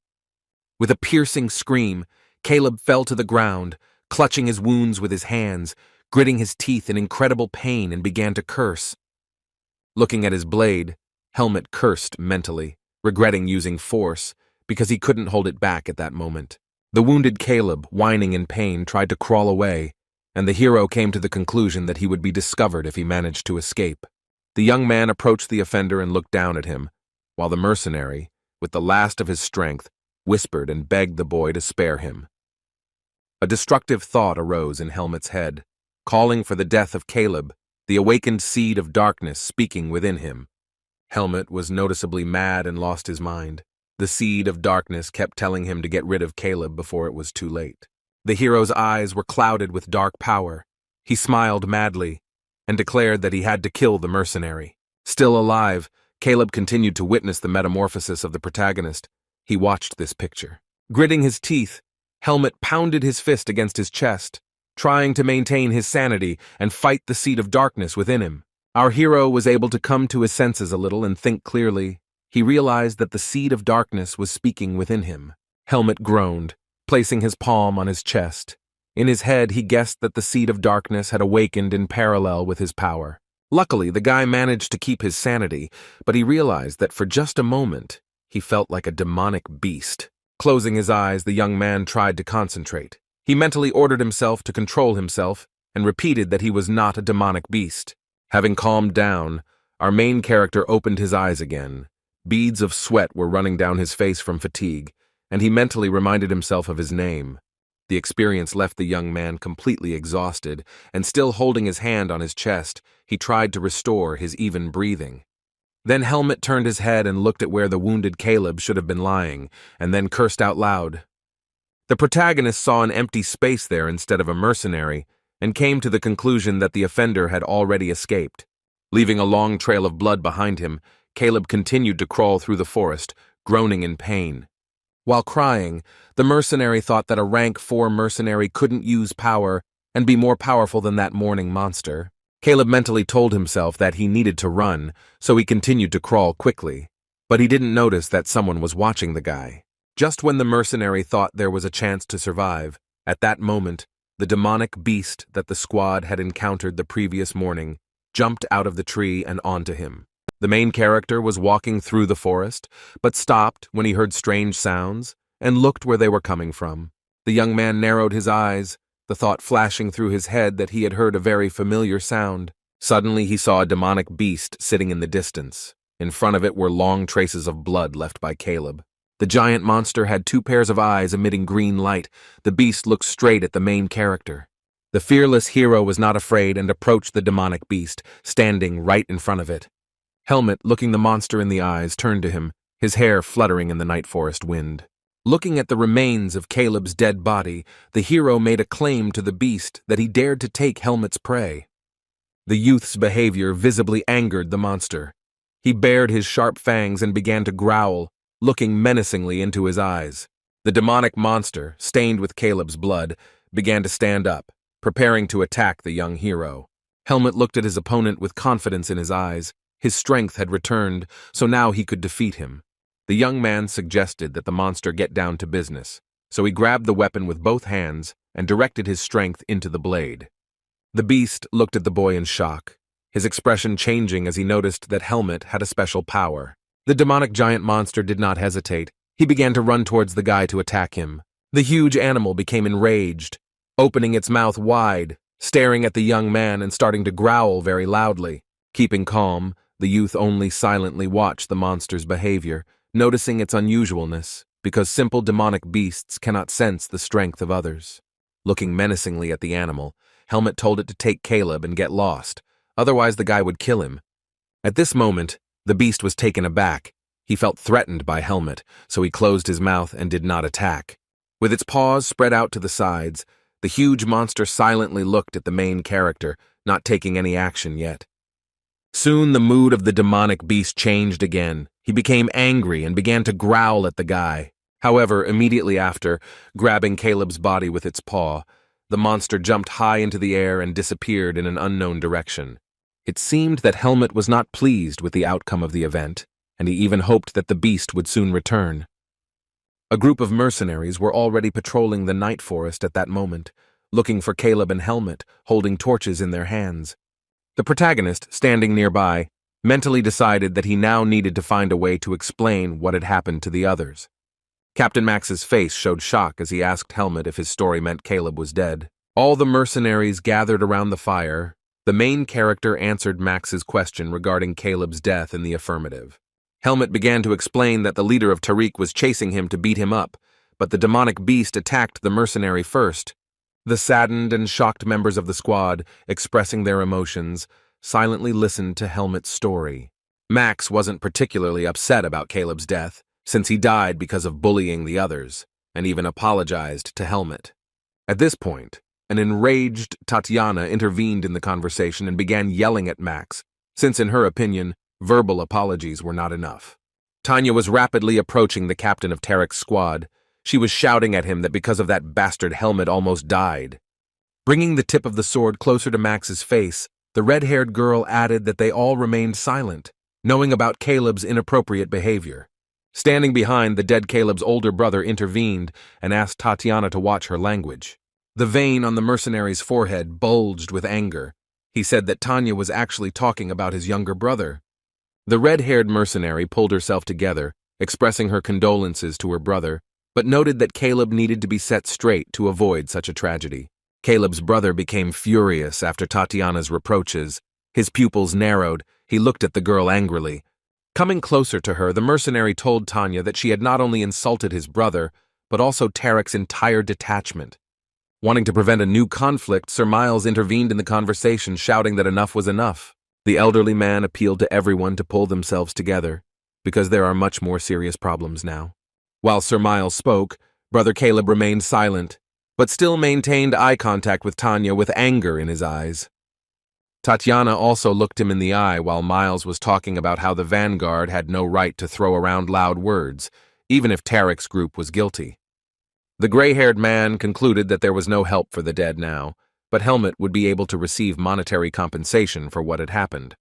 With a piercing scream, Caleb fell to the ground, clutching his wounds with his hands, gritting his teeth in incredible pain, and began to curse. Looking at his blade, Helmet cursed mentally, regretting using force, because he couldn't hold it back at that moment. The wounded Caleb, whining in pain, tried to crawl away, and the hero came to the conclusion that he would be discovered if he managed to escape. The young man approached the offender and looked down at him, while the mercenary, with the last of his strength, whispered and begged the boy to spare him. A destructive thought arose in Helmet's head, calling for the death of Caleb, the awakened seed of darkness speaking within him. Helmet was noticeably mad and lost his mind. The seed of darkness kept telling him to get rid of Caleb before it was too late. The hero's eyes were clouded with dark power. He smiled madly and declared that he had to kill the mercenary. Still alive, Caleb continued to witness the metamorphosis of the protagonist. He watched this picture. Gritting his teeth, Helmet pounded his fist against his chest, trying to maintain his sanity and fight the seed of darkness within him. Our hero was able to come to his senses a little and think clearly. He realized that the seed of darkness was speaking within him. Helmet groaned, placing his palm on his chest. In his head, he guessed that the seed of darkness had awakened in parallel with his power. Luckily, the guy managed to keep his sanity, but he realized that for just a moment, he felt like a demonic beast. Closing his eyes, the young man tried to concentrate. He mentally ordered himself to control himself and repeated that he was not a demonic beast. Having calmed down, our main character opened his eyes again. Beads of sweat were running down his face from fatigue, and he mentally reminded himself of his name. The experience left the young man completely exhausted, and still holding his hand on his chest, he tried to restore his even breathing. Then Helmet turned his head and looked at where the wounded Caleb should have been lying, and then cursed out loud. The protagonist saw an empty space there instead of a mercenary, and came to the conclusion that the offender had already escaped. Leaving a long trail of blood behind him, Caleb continued to crawl through the forest, groaning in pain. While crying, the mercenary thought that a rank 4 mercenary couldn't use power and be more powerful than that morning monster. Caleb mentally told himself that he needed to run, so he continued to crawl quickly. But he didn't notice that someone was watching the guy. Just when the mercenary thought there was a chance to survive, at that moment, the demonic beast that the squad had encountered the previous morning jumped out of the tree and onto him. The main character was walking through the forest, but stopped when he heard strange sounds and looked where they were coming from. The young man narrowed his eyes, the thought flashing through his head that he had heard a very familiar sound. Suddenly he saw a demonic beast sitting in the distance. In front of it were long traces of blood left by Caleb. The giant monster had 2 pairs of eyes emitting green light. The beast looked straight at the main character. The fearless hero was not afraid and approached the demonic beast, standing right in front of it. Helmet, looking the monster in the eyes, turned to him, his hair fluttering in the night forest wind. Looking at the remains of Caleb's dead body, the hero made a claim to the beast that he dared to take Helmet's prey. The youth's behavior visibly angered the monster. He bared his sharp fangs and began to growl, looking menacingly into his eyes. The demonic monster, stained with Caleb's blood, began to stand up, preparing to attack the young hero. Helmet looked at his opponent with confidence in his eyes. His strength had returned, so now he could defeat him. The young man suggested that the monster get down to business, so he grabbed the weapon with both hands and directed his strength into the blade. The beast looked at the boy in shock, his expression changing as he noticed that Helmet had a special power. The demonic giant monster did not hesitate. He began to run towards the guy to attack him. The huge animal became enraged, opening its mouth wide, staring at the young man and starting to growl very loudly. Keeping calm, the youth only silently watched the monster's behavior, noticing its unusualness, because simple demonic beasts cannot sense the strength of others. Looking menacingly at the animal, Helmet told it to take Caleb and get lost, otherwise the guy would kill him. At this moment, the beast was taken aback. He felt threatened by Helmet, so he closed his mouth and did not attack. With its paws spread out to the sides, the huge monster silently looked at the main character, not taking any action yet. Soon the mood of the demonic beast changed again. He became angry and began to growl at the guy. However, immediately after, grabbing Caleb's body with its paw, the monster jumped high into the air and disappeared in an unknown direction. It seemed that Helmet was not pleased with the outcome of the event, and he even hoped that the beast would soon return. A group of mercenaries were already patrolling the night forest at that moment, looking for Caleb and Helmet, holding torches in their hands. The protagonist, standing nearby, mentally decided that he now needed to find a way to explain what had happened to the others. Captain Max's face showed shock as he asked Helmet if his story meant Caleb was dead. All the mercenaries gathered around the fire. The main character answered Max's question regarding Caleb's death in the affirmative. Helmet began to explain that the leader of Tariq was chasing him to beat him up, but the demonic beast attacked the mercenary first. The saddened and shocked members of the squad, expressing their emotions, silently listened to Helmet's story. Max wasn't particularly upset about Caleb's death, since he died because of bullying the others, and even apologized to Helmet. At this point, an enraged Tatiana intervened in the conversation and began yelling at Max, since in her opinion, verbal apologies were not enough. Tanya was rapidly approaching the captain of Tarek's squad. She was shouting at him that because of that bastard Helmet almost died. Bringing the tip of the sword closer to Max's face, the red-haired girl added that they all remained silent, knowing about Caleb's inappropriate behavior. Standing behind, the dead Caleb's older brother intervened and asked Tatiana to watch her language. The vein on the mercenary's forehead bulged with anger. He said that Tanya was actually talking about his younger brother. The red-haired mercenary pulled herself together, expressing her condolences to her brother, but noted that Caleb needed to be set straight to avoid such a tragedy. Caleb's brother became furious after Tatiana's reproaches. His pupils narrowed. He looked at the girl angrily. Coming closer to her, the mercenary told Tanya that she had not only insulted his brother, but also Tarek's entire detachment. Wanting to prevent a new conflict, Sir Miles intervened in the conversation, shouting that enough was enough. The elderly man appealed to everyone to pull themselves together, because there are much more serious problems now. While Sir Miles spoke, Brother Caleb remained silent, but still maintained eye contact with Tanya with anger in his eyes. Tatiana also looked him in the eye while Miles was talking about how the vanguard had no right to throw around loud words, even if Tarek's group was guilty. The gray-haired man concluded that there was no help for the dead now, but Helmet would be able to receive monetary compensation for what had happened.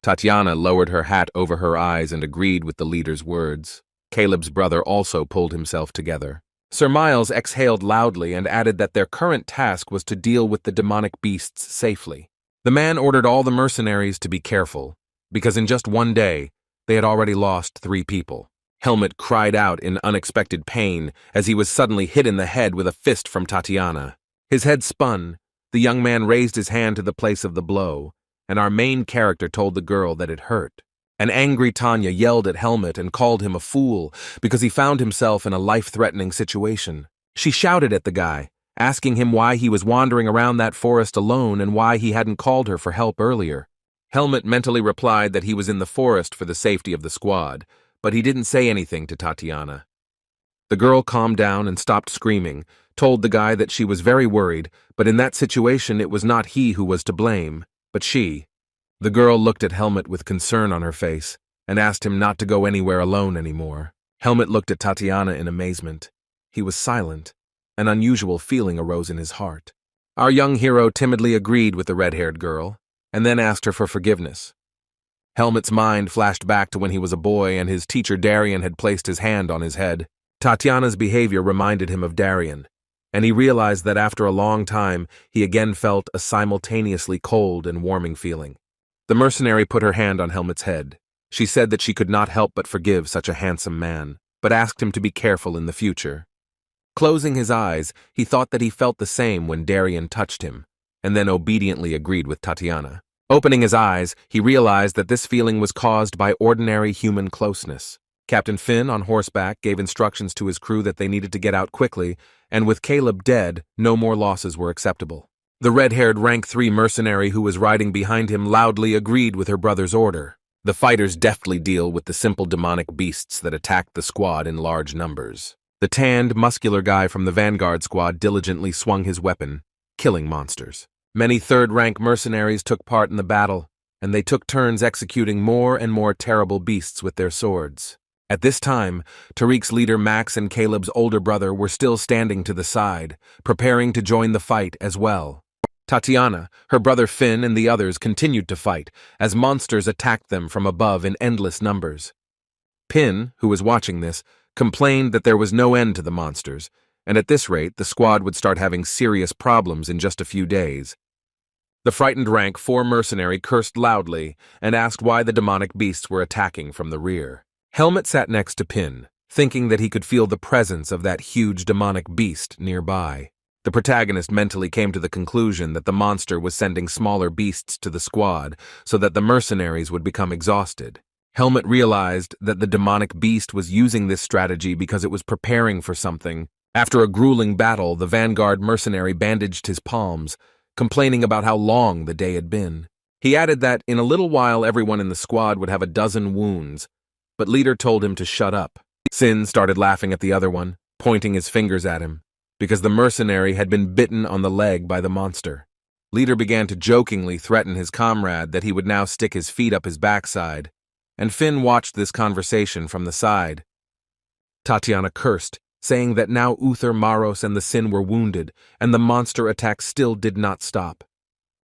Tatiana lowered her hat over her eyes and agreed with the leader's words. Caleb's brother also pulled himself together. Sir Miles exhaled loudly and added that their current task was to deal with the demonic beasts safely. The man ordered all the mercenaries to be careful, because in just one day, they had already lost 3 people. Helmet cried out in unexpected pain as he was suddenly hit in the head with a fist from Tatiana. His head spun, the young man raised his hand to the place of the blow, and our main character told the girl that it hurt. An angry Tanya yelled at Helmet and called him a fool because he found himself in a life-threatening situation. She shouted at the guy, asking him why he was wandering around that forest alone and why he hadn't called her for help earlier. Helmet mentally replied that he was in the forest for the safety of the squad, but he didn't say anything to Tatiana. The girl calmed down and stopped screaming, told the guy that she was very worried, but in that situation it was not he who was to blame, but she. The girl looked at Helmet with concern on her face and asked him not to go anywhere alone anymore. Helmet looked at Tatiana in amazement. He was silent. An unusual feeling arose in his heart. Our young hero timidly agreed with the red-haired girl, and then asked her for forgiveness. Helmet's mind flashed back to when he was a boy and his teacher Darian had placed his hand on his head. Tatiana's behavior reminded him of Darian, and he realized that after a long time he again felt a simultaneously cold and warming feeling. The mercenary put her hand on Helmet's head. She said that she could not help but forgive such a handsome man, but asked him to be careful in the future. Closing his eyes, he thought that he felt the same when Darien touched him, and then obediently agreed with Tatiana. Opening his eyes, he realized that this feeling was caused by ordinary human closeness. Captain Finn, on horseback, gave instructions to his crew that they needed to get out quickly, and with Caleb dead, no more losses were acceptable. The red-haired Rank 3 mercenary who was riding behind him loudly agreed with her brother's order. The fighters deftly deal with the simple demonic beasts that attacked the squad in large numbers. The tanned, muscular guy from the Vanguard squad diligently swung his weapon, killing monsters. Many third-rank mercenaries took part in the battle, and they took turns executing more and more terrible beasts with their swords. At this time, Tariq's leader Max and Caleb's older brother were still standing to the side, preparing to join the fight as well. Tatiana, her brother Finn, and the others continued to fight, as monsters attacked them from above in endless numbers. Pin, who was watching this, complained that there was no end to the monsters, and at this rate the squad would start having serious problems in just a few days. The frightened Rank 4 mercenary cursed loudly and asked why the demonic beasts were attacking from the rear. Helmet sat next to Pin, thinking that he could feel the presence of that huge demonic beast nearby. The protagonist mentally came to the conclusion that the monster was sending smaller beasts to the squad so that the mercenaries would become exhausted. Helmet realized that the demonic beast was using this strategy because it was preparing for something. After a grueling battle, the Vanguard mercenary bandaged his palms, complaining about how long the day had been. He added that in a little while everyone in the squad would have a dozen wounds, but leader told him to shut up. Sin started laughing at the other one, pointing his fingers at him, because the mercenary had been bitten on the leg by the monster. Leader began to jokingly threaten his comrade that he would now stick his feet up his backside, and Finn watched this conversation from the side. Tatiana cursed, saying that now Uther, Maros, and the Sin were wounded, and the monster attack still did not stop.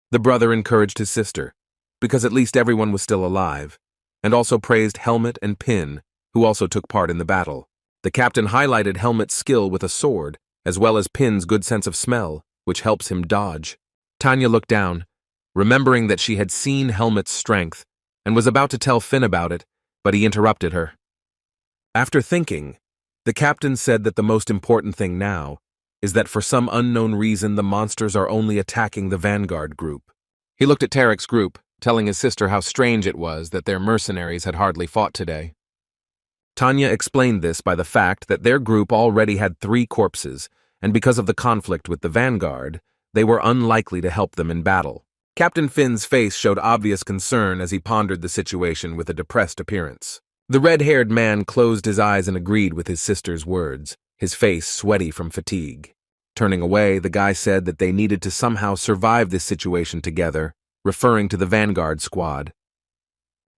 The brother encouraged his sister, because at least everyone was still alive, and also praised Helmet and Pin, who also took part in the battle. The captain highlighted Helmet's skill with a sword, as well as Pin's good sense of smell, which helps him dodge. Tanya looked down, remembering that she had seen Helmet's strength, and was about to tell Finn about it, but he interrupted her. After thinking, the captain said that the most important thing now is that for some unknown reason the monsters are only attacking the Vanguard group. He looked at Tarek's group, telling his sister how strange it was that their mercenaries had hardly fought today. Tanya explained this by the fact that their group already had 3 corpses, and because of the conflict with the Vanguard, they were unlikely to help them in battle. Captain Finn's face showed obvious concern as he pondered the situation with a depressed appearance. The red-haired man closed his eyes and agreed with his sister's words, his face sweaty from fatigue. Turning away, the guy said that they needed to somehow survive this situation together, referring to the Vanguard squad.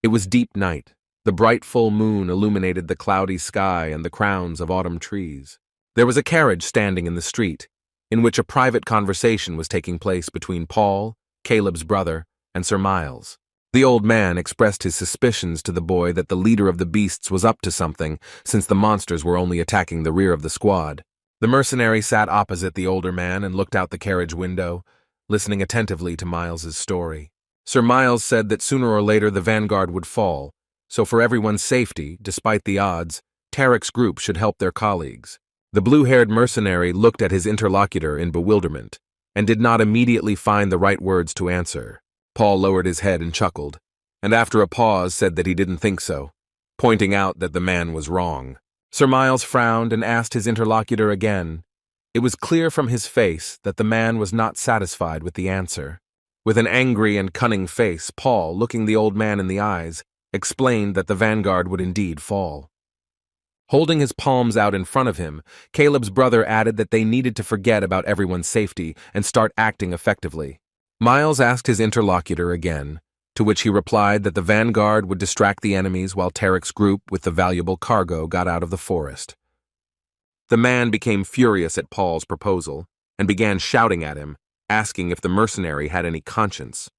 It was deep night. The bright full moon illuminated the cloudy sky and the crowns of autumn trees. There was a carriage standing in the street, in which a private conversation was taking place between Paul, Caleb's brother, and Sir Miles. The old man expressed his suspicions to the boy that the leader of the beasts was up to something, since the monsters were only attacking the rear of the squad. The mercenary sat opposite the older man and looked out the carriage window, listening attentively to Miles's story. Sir Miles said that sooner or later the Vanguard would fall, so for everyone's safety, despite the odds, Tarek's group should help their colleagues. The blue-haired mercenary looked at his interlocutor in bewilderment, and did not immediately find the right words to answer. Paul lowered his head and chuckled, and after a pause said that he didn't think so, pointing out that the man was wrong. Sir Miles frowned and asked his interlocutor again. It was clear from his face that the man was not satisfied with the answer. With an angry and cunning face, Paul, looking the old man in the eyes, explained that the Vanguard would indeed fall. Holding his palms out in front of him, Caleb's brother added that they needed to forget about everyone's safety and start acting effectively. Miles asked his interlocutor again, to which he replied that the Vanguard would distract the enemies while Tarek's group with the valuable cargo got out of the forest. The man became furious at Paul's proposal and began shouting at him, asking if the mercenary had any conscience.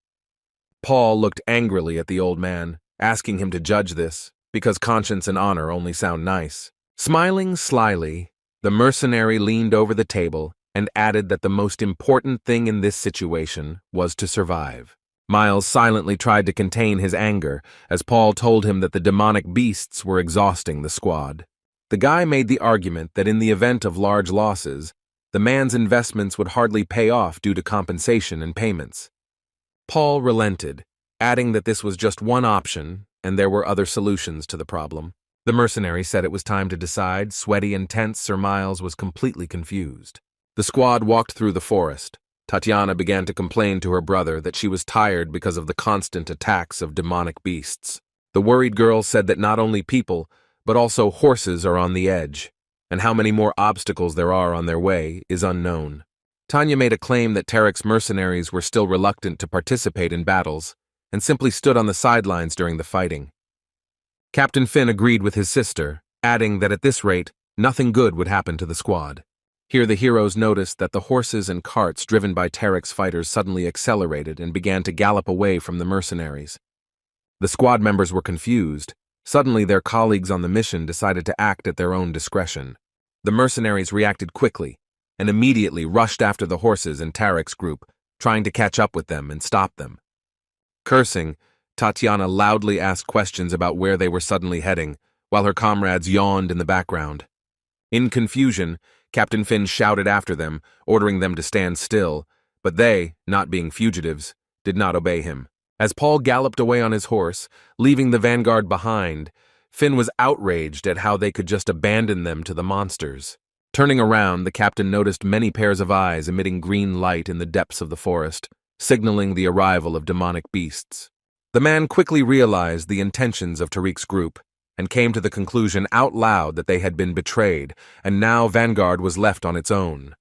Paul looked angrily at the old man, asking him to judge this, because conscience and honor only sound nice. Smiling slyly, the mercenary leaned over the table and added that the most important thing in this situation was to survive. Miles silently tried to contain his anger as Paul told him that the demonic beasts were exhausting the squad. The guy made the argument that in the event of large losses, the man's investments would hardly pay off due to compensation and payments. Paul relented, adding that this was just one option and there were other solutions to the problem. The mercenary said it was time to decide. Sweaty and tense, Sir Miles was completely confused. The squad walked through the forest. Tatiana began to complain to her brother that she was tired because of the constant attacks of demonic beasts. The worried girl said that not only people, but also horses are on the edge, and how many more obstacles there are on their way is unknown. Tanya made a claim that Tarek's mercenaries were still reluctant to participate in battles, and simply stood on the sidelines during the fighting. Captain Finn agreed with his sister, adding that at this rate, nothing good would happen to the squad. Here the heroes noticed that the horses and carts driven by Tarek's fighters suddenly accelerated and began to gallop away from the mercenaries. The squad members were confused. Suddenly their colleagues on the mission decided to act at their own discretion. The mercenaries reacted quickly and immediately rushed after the horses and Tarek's group, trying to catch up with them and stop them. Cursing, Tatiana loudly asked questions about where they were suddenly heading, while her comrades yawned in the background. In confusion, Captain Finn shouted after them, ordering them to stand still, but they, not being fugitives, did not obey him. As Paul galloped away on his horse, leaving the vanguard behind, Finn was outraged at how they could just abandon them to the monsters. Turning around, the captain noticed many pairs of eyes emitting green light in the depths of the forest, signaling the arrival of demonic beasts. The man quickly realized the intentions of Tariq's group, and came to the conclusion out loud that they had been betrayed, and now Vanguard was left on its own.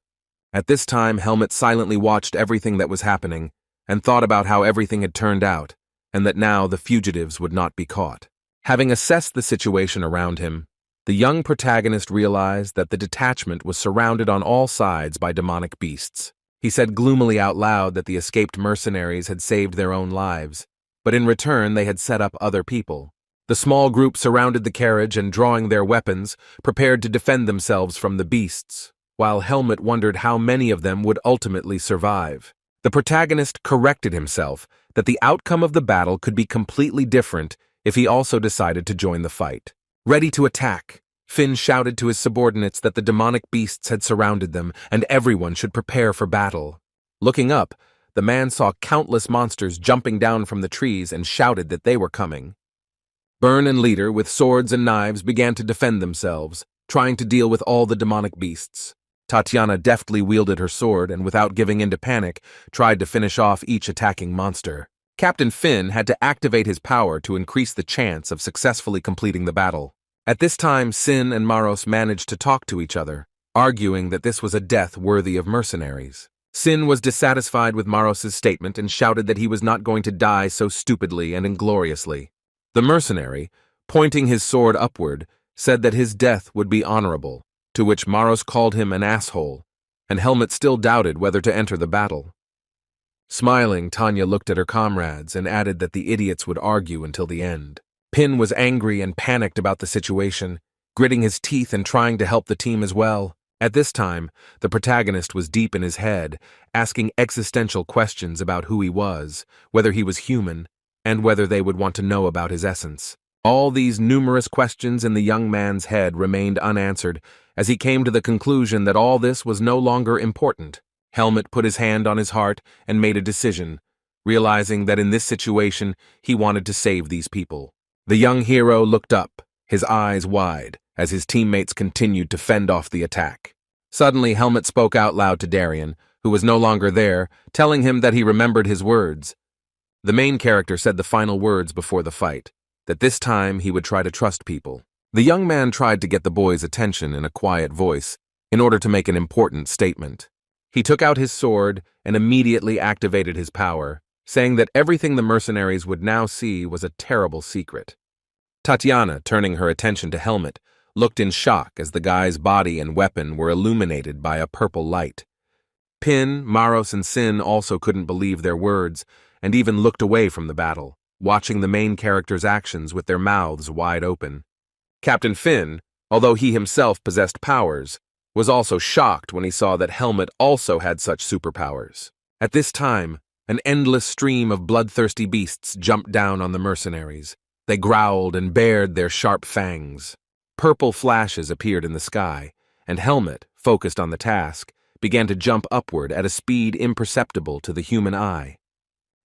At this time, Helmet silently watched everything that was happening, and thought about how everything had turned out, and that now the fugitives would not be caught. Having assessed the situation around him, the young protagonist realized that the detachment was surrounded on all sides by demonic beasts. He said gloomily out loud that the escaped mercenaries had saved their own lives, but in return they had set up other people. The small group surrounded the carriage and, drawing their weapons, prepared to defend themselves from the beasts, while Helmet wondered how many of them would ultimately survive. The protagonist corrected himself that the outcome of the battle could be completely different if he also decided to join the fight. Ready to attack, Finn shouted to his subordinates that the demonic beasts had surrounded them and everyone should prepare for battle. Looking up, the man saw countless monsters jumping down from the trees and shouted that they were coming. Byrne and Leader, with swords and knives, began to defend themselves, trying to deal with all the demonic beasts. Tatiana deftly wielded her sword and, without giving in to panic, tried to finish off each attacking monster. Captain Finn had to activate his power to increase the chance of successfully completing the battle. At this time, Sin and Maros managed to talk to each other, arguing that this was a death worthy of mercenaries. Sin was dissatisfied with Maros's statement and shouted that he was not going to die so stupidly and ingloriously. The mercenary, pointing his sword upward, said that his death would be honorable, to which Maros called him an asshole, and Helmet still doubted whether to enter the battle. Smiling, Tanya looked at her comrades and added that the idiots would argue until the end. Pin was angry and panicked about the situation, gritting his teeth and trying to help the team as well. At this time, the protagonist was deep in his head, asking existential questions about who he was, whether he was human, and whether they would want to know about his essence. All these numerous questions in the young man's head remained unanswered as he came to the conclusion that all this was no longer important. Helmet put his hand on his heart and made a decision, realizing that in this situation he wanted to save these people. The young hero looked up, his eyes wide, as his teammates continued to fend off the attack. Suddenly, Helmet spoke out loud to Darien, who was no longer there, telling him that he remembered his words. The main character said the final words before the fight, that this time he would try to trust people. The young man tried to get the boy's attention in a quiet voice in order to make an important statement. He took out his sword and immediately activated his power, saying that everything the mercenaries would now see was a terrible secret. Tatiana, turning her attention to Helmet, looked in shock as the guy's body and weapon were illuminated by a purple light. Pin, Maros, and Sin also couldn't believe their words, and even looked away from the battle, watching the main character's actions with their mouths wide open. Captain Finn, although he himself possessed powers, was also shocked when he saw that Helmet also had such superpowers. At this time, An endless stream of bloodthirsty beasts jumped down on the mercenaries. They growled and bared their sharp fangs. Purple flashes appeared in the sky, and Helmet, focused on the task, began to jump upward at a speed imperceptible to the human eye.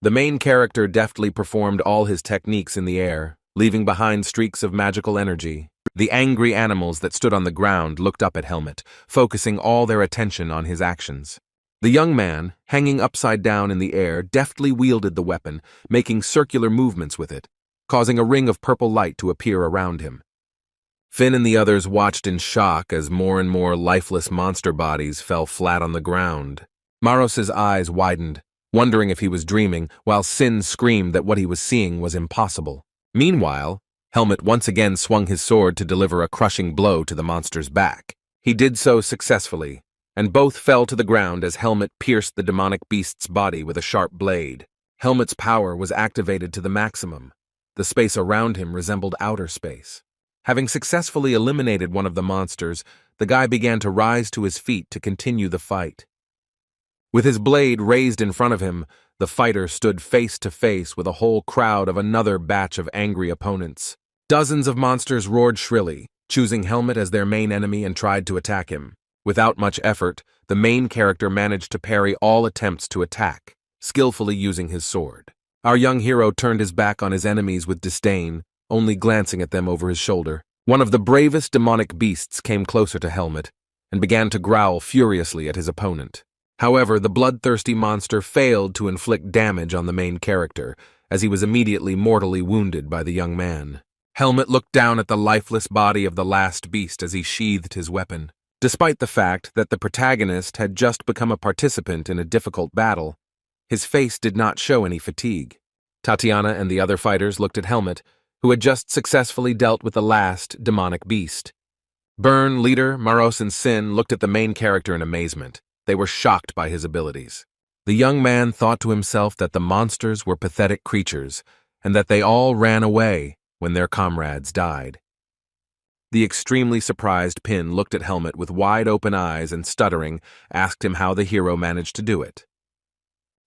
The main character deftly performed all his techniques in the air, leaving behind streaks of magical energy. The angry animals that stood on the ground looked up at Helmet, focusing all their attention on his actions. The young man, hanging upside down in the air, deftly wielded the weapon, making circular movements with it, causing a ring of purple light to appear around him. Finn and the others watched in shock as more and more lifeless monster bodies fell flat on the ground. Maros's eyes widened, wondering if he was dreaming, while Sin screamed that what he was seeing was impossible. Meanwhile, Helmet once again swung his sword to deliver a crushing blow to the monster's back. He did so successfully, and both fell to the ground as Helmet pierced the demonic beast's body with a sharp blade. Helmet's power was activated to the maximum. The space around him resembled outer space. Having successfully eliminated one of the monsters, the guy began to rise to his feet to continue the fight. With his blade raised in front of him, the fighter stood face to face with a whole crowd of another batch of angry opponents. Dozens of monsters roared shrilly, choosing Helmet as their main enemy, and tried to attack him. Without much effort, the main character managed to parry all attempts to attack, skillfully using his sword. Our young hero turned his back on his enemies with disdain, only glancing at them over his shoulder. One of the bravest demonic beasts came closer to Helmet and began to growl furiously at his opponent. However, the bloodthirsty monster failed to inflict damage on the main character, as he was immediately mortally wounded by the young man. Helmet looked down at the lifeless body of the last beast as he sheathed his weapon. Despite the fact that the protagonist had just become a participant in a difficult battle, his face did not show any fatigue. Tatiana and the other fighters looked at Helmet, who had just successfully dealt with the last demonic beast. Byrne, Leader, Maros, and Sin looked at the main character in amazement. They were shocked by his abilities. The young man thought to himself that the monsters were pathetic creatures, and that they all ran away when their comrades died. The extremely surprised Pin looked at Helmet with wide-open eyes and, stuttering, asked him how the hero managed to do it.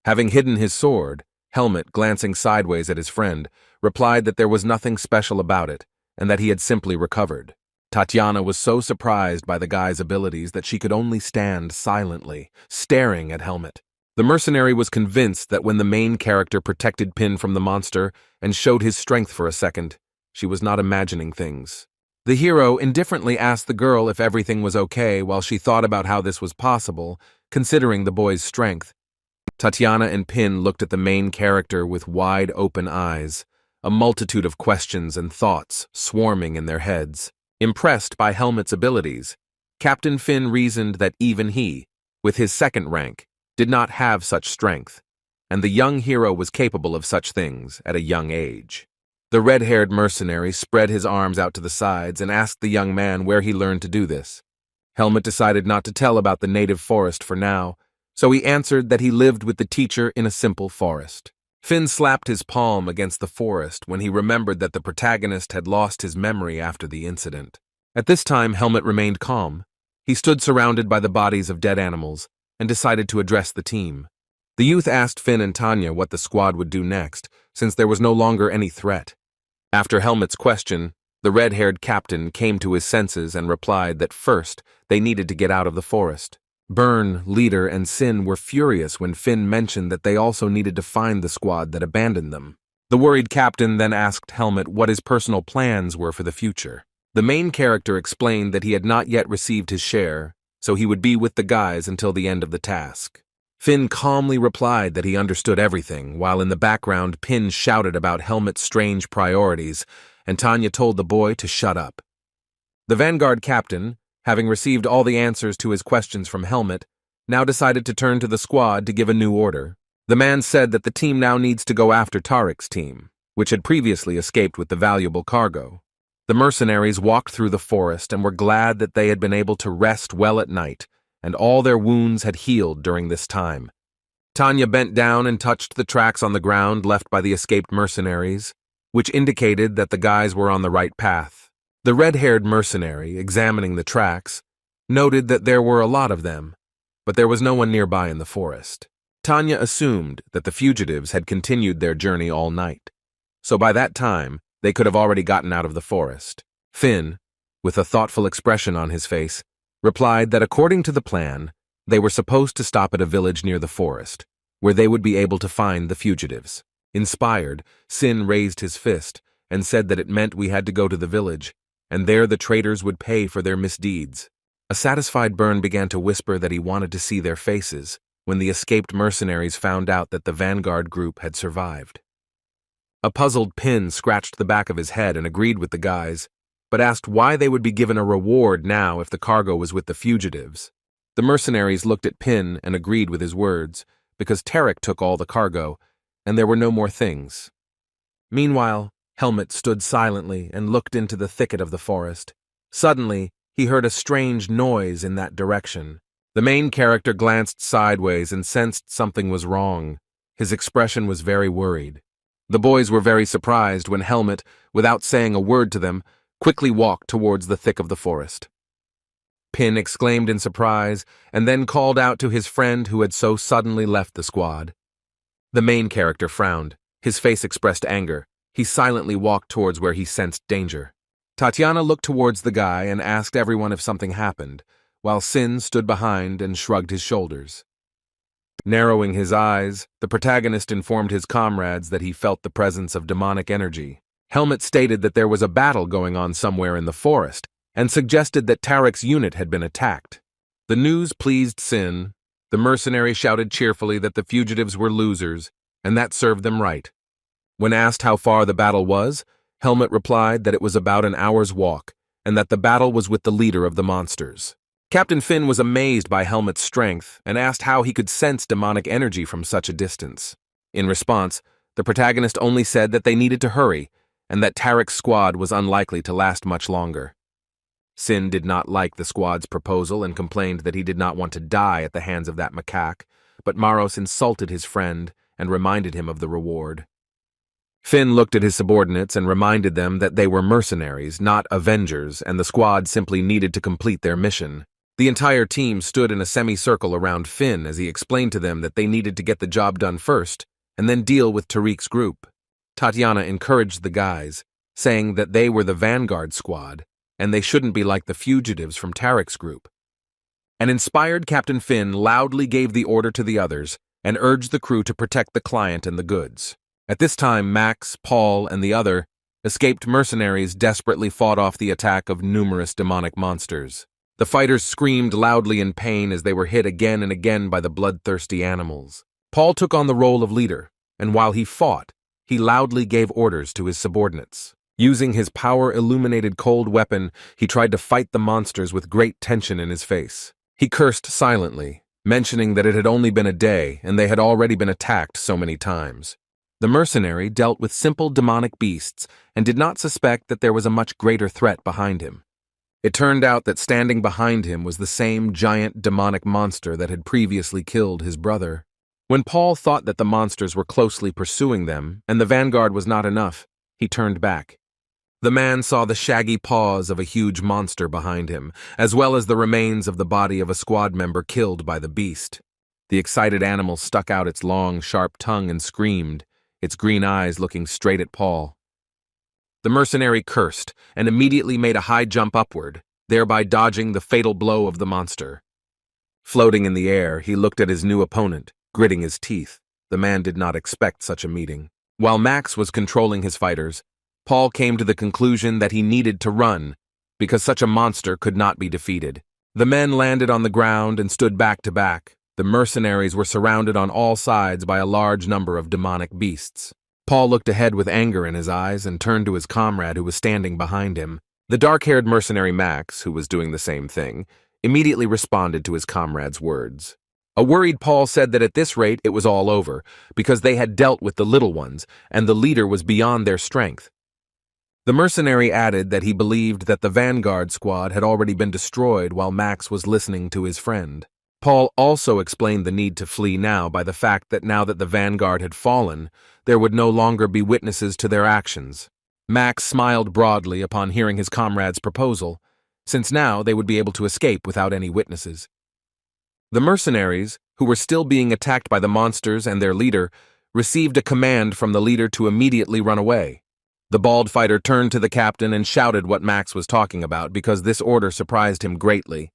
Having hidden his sword, Helmet, glancing sideways at his friend, replied that there was nothing special about it, and that he had simply recovered. Tatiana was so surprised by the guy's abilities that she could only stand silently, staring at Helmet. The mercenary was convinced that when the main character protected Pin from the monster and showed his strength for a second, she was not imagining things. The hero indifferently asked the girl if everything was okay while she thought about how this was possible, considering the boy's strength. Tatiana and Pin looked at the main character with wide-open eyes, a multitude of questions and thoughts swarming in their heads. Impressed by Helmet's abilities, Captain Finn reasoned that even he, with his second rank, did not have such strength, and the young hero was capable of such things at a young age. The red-haired mercenary spread his arms out to the sides and asked the young man where he learned to do this. Helmet decided not to tell about the native forest for now, so he answered that he lived with the teacher in a simple forest. Finn slapped his palm against the forest when he remembered that the protagonist had lost his memory after the incident. At this time, Helmet remained calm. He stood surrounded by the bodies of dead animals and decided to address the team. The youth asked Finn and Tanya what the squad would do next, since there was no longer any threat. After Helmet's question, the red-haired captain came to his senses and replied that first they needed to get out of the forest. Byrne, Leader, and Sin were furious when Finn mentioned that they also needed to find the squad that abandoned them. The worried captain then asked Helmet what his personal plans were for the future. The main character explained that he had not yet received his share, so he would be with the guys until the end of the task. Finn calmly replied that he understood everything, while in the background Pin shouted about Helmet's strange priorities, and Tanya told the boy to shut up. The Vanguard captain, having received all the answers to his questions from Helmet, now decided to turn to the squad to give a new order. The man said that the team now needs to go after Tariq's team, which had previously escaped with the valuable cargo. The mercenaries walked through the forest and were glad that they had been able to rest well at night, and all their wounds had healed during this time. Tanya bent down and touched the tracks on the ground left by the escaped mercenaries, which indicated that the guys were on the right path. The red-haired mercenary, examining the tracks, noted that there were a lot of them, but there was no one nearby in the forest. Tanya assumed that the fugitives had continued their journey all night, so by that time they could have already gotten out of the forest. Finn, with a thoughtful expression on his face, replied that according to the plan, they were supposed to stop at a village near the forest, where they would be able to find the fugitives. Inspired, Sin raised his fist and said that it meant we had to go to the village, and there the traitors would pay for their misdeeds. A satisfied Byrne began to whisper that he wanted to see their faces when the escaped mercenaries found out that the vanguard group had survived. A puzzled Pin scratched the back of his head and agreed with the guys, but asked why they would be given a reward now if the cargo was with the fugitives. The mercenaries looked at Pin and agreed with his words, because Tarek took all the cargo, and there were no more things. Meanwhile, Helmet stood silently and looked into the thicket of the forest. Suddenly, he heard a strange noise in that direction. The main character glanced sideways and sensed something was wrong. His expression was very worried. The boys were very surprised when Helmet, without saying a word to them, quickly walked towards the thick of the forest. Pin exclaimed in surprise and then called out to his friend who had so suddenly left the squad. The main character frowned. His face expressed anger. He silently walked towards where he sensed danger. Tatiana looked towards the guy and asked everyone if something happened, while Sin stood behind and shrugged his shoulders. Narrowing his eyes, the protagonist informed his comrades that he felt the presence of demonic energy. Helmet stated that there was a battle going on somewhere in the forest, and suggested that Tarek's unit had been attacked. The news pleased Sin. The mercenary shouted cheerfully that the fugitives were losers, and that served them right. When asked how far the battle was, Helmet replied that it was about an hour's walk, and that the battle was with the leader of the monsters. Captain Finn was amazed by Helmet's strength and asked how he could sense demonic energy from such a distance. In response, the protagonist only said that they needed to hurry, and that Tarek's squad was unlikely to last much longer. Sin did not like the squad's proposal and complained that he did not want to die at the hands of that macaque, but Maros insulted his friend and reminded him of the reward. Finn looked at his subordinates and reminded them that they were mercenaries, not avengers, and the squad simply needed to complete their mission. The entire team stood in a semicircle around Finn as he explained to them that they needed to get the job done first and then deal with Tariq's group. Tatiana encouraged the guys, saying that they were the vanguard squad and they shouldn't be like the fugitives from Tarek's group. An inspired Captain Finn loudly gave the order to the others and urged the crew to protect the client and the goods. At this time, Max, Paul, and the other escaped mercenaries desperately fought off the attack of numerous demonic monsters. The fighters screamed loudly in pain as they were hit again and again by the bloodthirsty animals. Paul took on the role of leader, and while he fought, he loudly gave orders to his subordinates. Using his power-illuminated cold weapon, he tried to fight the monsters with great tension in his face. He cursed silently, mentioning that it had only been a day and they had already been attacked so many times. The mercenary dealt with simple demonic beasts and did not suspect that there was a much greater threat behind him. It turned out that standing behind him was the same giant demonic monster that had previously killed his brother. When Paul thought that the monsters were closely pursuing them and the vanguard was not enough, he turned back. The man saw the shaggy paws of a huge monster behind him, as well as the remains of the body of a squad member killed by the beast. The excited animal stuck out its long, sharp tongue and screamed, its green eyes looking straight at Paul. The mercenary cursed and immediately made a high jump upward, thereby dodging the fatal blow of the monster. Floating in the air, he looked at his new opponent, gritting his teeth. The man did not expect such a meeting. While Max was controlling his fighters, Paul came to the conclusion that he needed to run, because such a monster could not be defeated. The men landed on the ground and stood back to back. The mercenaries were surrounded on all sides by a large number of demonic beasts. Paul looked ahead with anger in his eyes and turned to his comrade who was standing behind him. The dark-haired mercenary Max, who was doing the same thing, immediately responded to his comrade's words. A worried Paul said that at this rate it was all over, because they had dealt with the little ones, and the leader was beyond their strength. The mercenary added that he believed that the vanguard squad had already been destroyed while Max was listening to his friend. Paul also explained the need to flee now by the fact that now that the vanguard had fallen, there would no longer be witnesses to their actions. Max smiled broadly upon hearing his comrade's proposal, since now they would be able to escape without any witnesses. The mercenaries, who were still being attacked by the monsters and their leader, received a command from the leader to immediately run away. The bald fighter turned to the captain and shouted what Max was talking about because this order surprised him greatly.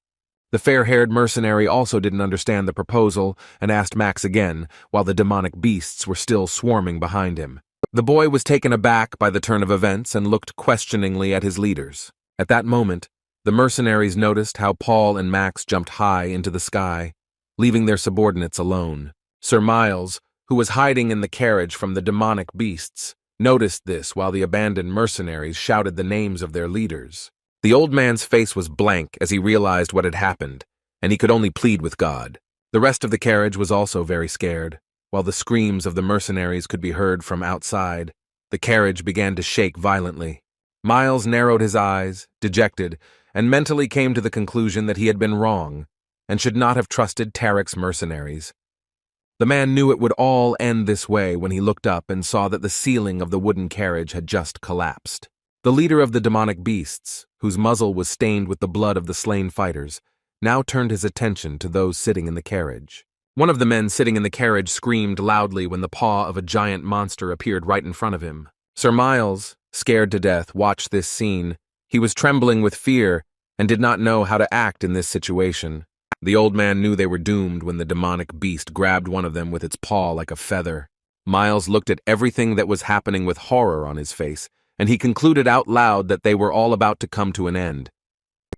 The fair-haired mercenary also didn't understand the proposal and asked Max again, while the demonic beasts were still swarming behind him. The boy was taken aback by the turn of events and looked questioningly at his leaders. At that moment, the mercenaries noticed how Paul and Max jumped high into the sky, leaving their subordinates alone. Sir Miles, who was hiding in the carriage from the demonic beasts, noticed this while the abandoned mercenaries shouted the names of their leaders. The old man's face was blank as he realized what had happened, and he could only plead with God. The rest of the carriage was also very scared. While the screams of the mercenaries could be heard from outside, the carriage began to shake violently. Miles narrowed his eyes, dejected, and mentally came to the conclusion that he had been wrong and should not have trusted Tarek's mercenaries. The man knew it would all end this way when he looked up and saw that the ceiling of the wooden carriage had just collapsed. The leader of the demonic beasts, whose muzzle was stained with the blood of the slain fighters, now turned his attention to those sitting in the carriage. One of the men sitting in the carriage screamed loudly when the paw of a giant monster appeared right in front of him. Sir Miles, scared to death, watched this scene. He was trembling with fear and did not know how to act in this situation. The old man knew they were doomed when the demonic beast grabbed one of them with its paw like a feather. Miles looked at everything that was happening with horror on his face, and he concluded out loud that they were all about to come to an end.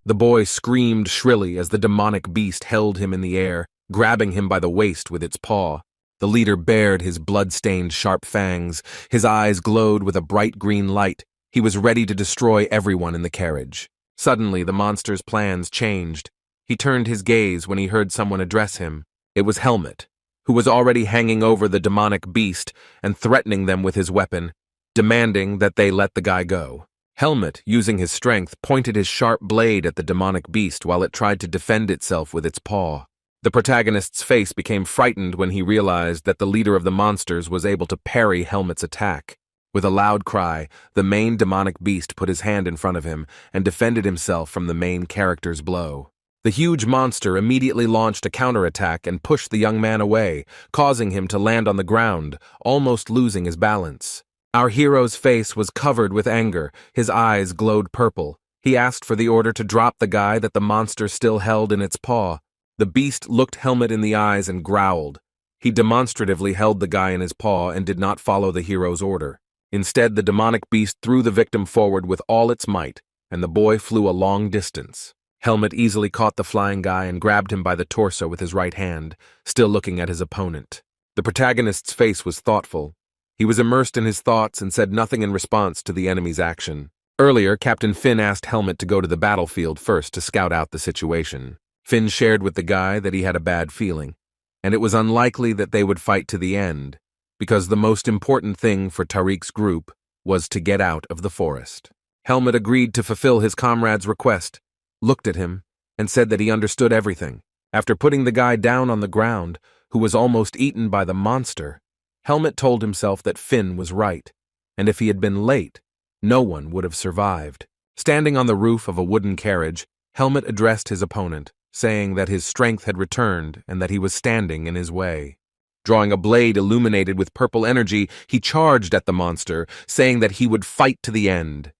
The boy screamed shrilly as the demonic beast held him in the air, grabbing him by the waist with its paw. The leader bared his blood-stained sharp fangs. His eyes glowed with a bright green light. He was ready to destroy everyone in the carriage. Suddenly, the monster's plans changed. He turned his gaze when he heard someone address him. It was Helmet, who was already hanging over the demonic beast and threatening them with his weapon, demanding that they let the guy go. Helmet, using his strength, pointed his sharp blade at the demonic beast while it tried to defend itself with its paw. The protagonist's face became frightened when he realized that the leader of the monsters was able to parry Helmet's attack. With a loud cry, the main demonic beast put his hand in front of him and defended himself from the main character's blow. The huge monster immediately launched a counterattack and pushed the young man away, causing him to land on the ground, almost losing his balance. Our hero's face was covered with anger. His eyes glowed purple. He asked for the order to drop the guy that the monster still held in its paw. The beast looked Helmet in the eyes and growled. He demonstratively held the guy in his paw and did not follow the hero's order. Instead, the demonic beast threw the victim forward with all its might, and the boy flew a long distance. Helmet easily caught the flying guy and grabbed him by the torso with his right hand, still looking at his opponent. The protagonist's face was thoughtful. He was immersed in his thoughts and said nothing in response to the enemy's action. Earlier, Captain Finn asked Helmet to go to the battlefield first to scout out the situation. Finn shared with the guy that he had a bad feeling, and it was unlikely that they would fight to the end, because the most important thing for Tariq's group was to get out of the forest. Helmet agreed to fulfill his comrade's request, looked at him, and said that he understood everything. After putting the guy down on the ground, who was almost eaten by the monster, Helmet told himself that Finn was right, and if he had been late, no one would have survived. Standing on the roof of a wooden carriage, Helmet addressed his opponent, saying that his strength had returned and that he was standing in his way. Drawing a blade illuminated with purple energy, he charged at the monster, saying that he would fight to the end.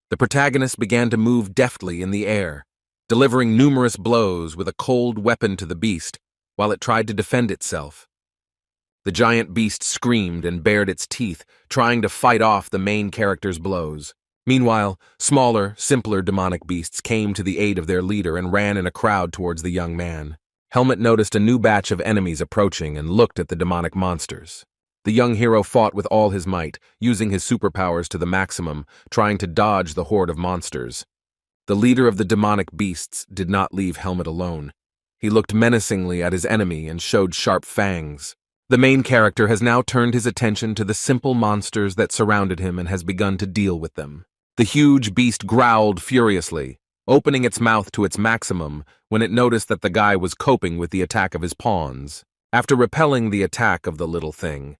The protagonist began to move deftly in the air, delivering numerous blows with a cold weapon to the beast, while it tried to defend itself. The giant beast screamed and bared its teeth, trying to fight off the main character's blows. Meanwhile, smaller, simpler demonic beasts came to the aid of their leader and ran in a crowd towards the young man. Helmet noticed a new batch of enemies approaching and looked at the demonic monsters. The young hero fought with all his might, using his superpowers to the maximum, trying to dodge the horde of monsters. The leader of the demonic beasts did not leave Helmet alone. He looked menacingly at his enemy and showed sharp fangs. The main character has now turned his attention to the simple monsters that surrounded him and has begun to deal with them. The huge beast growled furiously, opening its mouth to its maximum when it noticed that the guy was coping with the attack of his pawns. After repelling the attack of the little thing,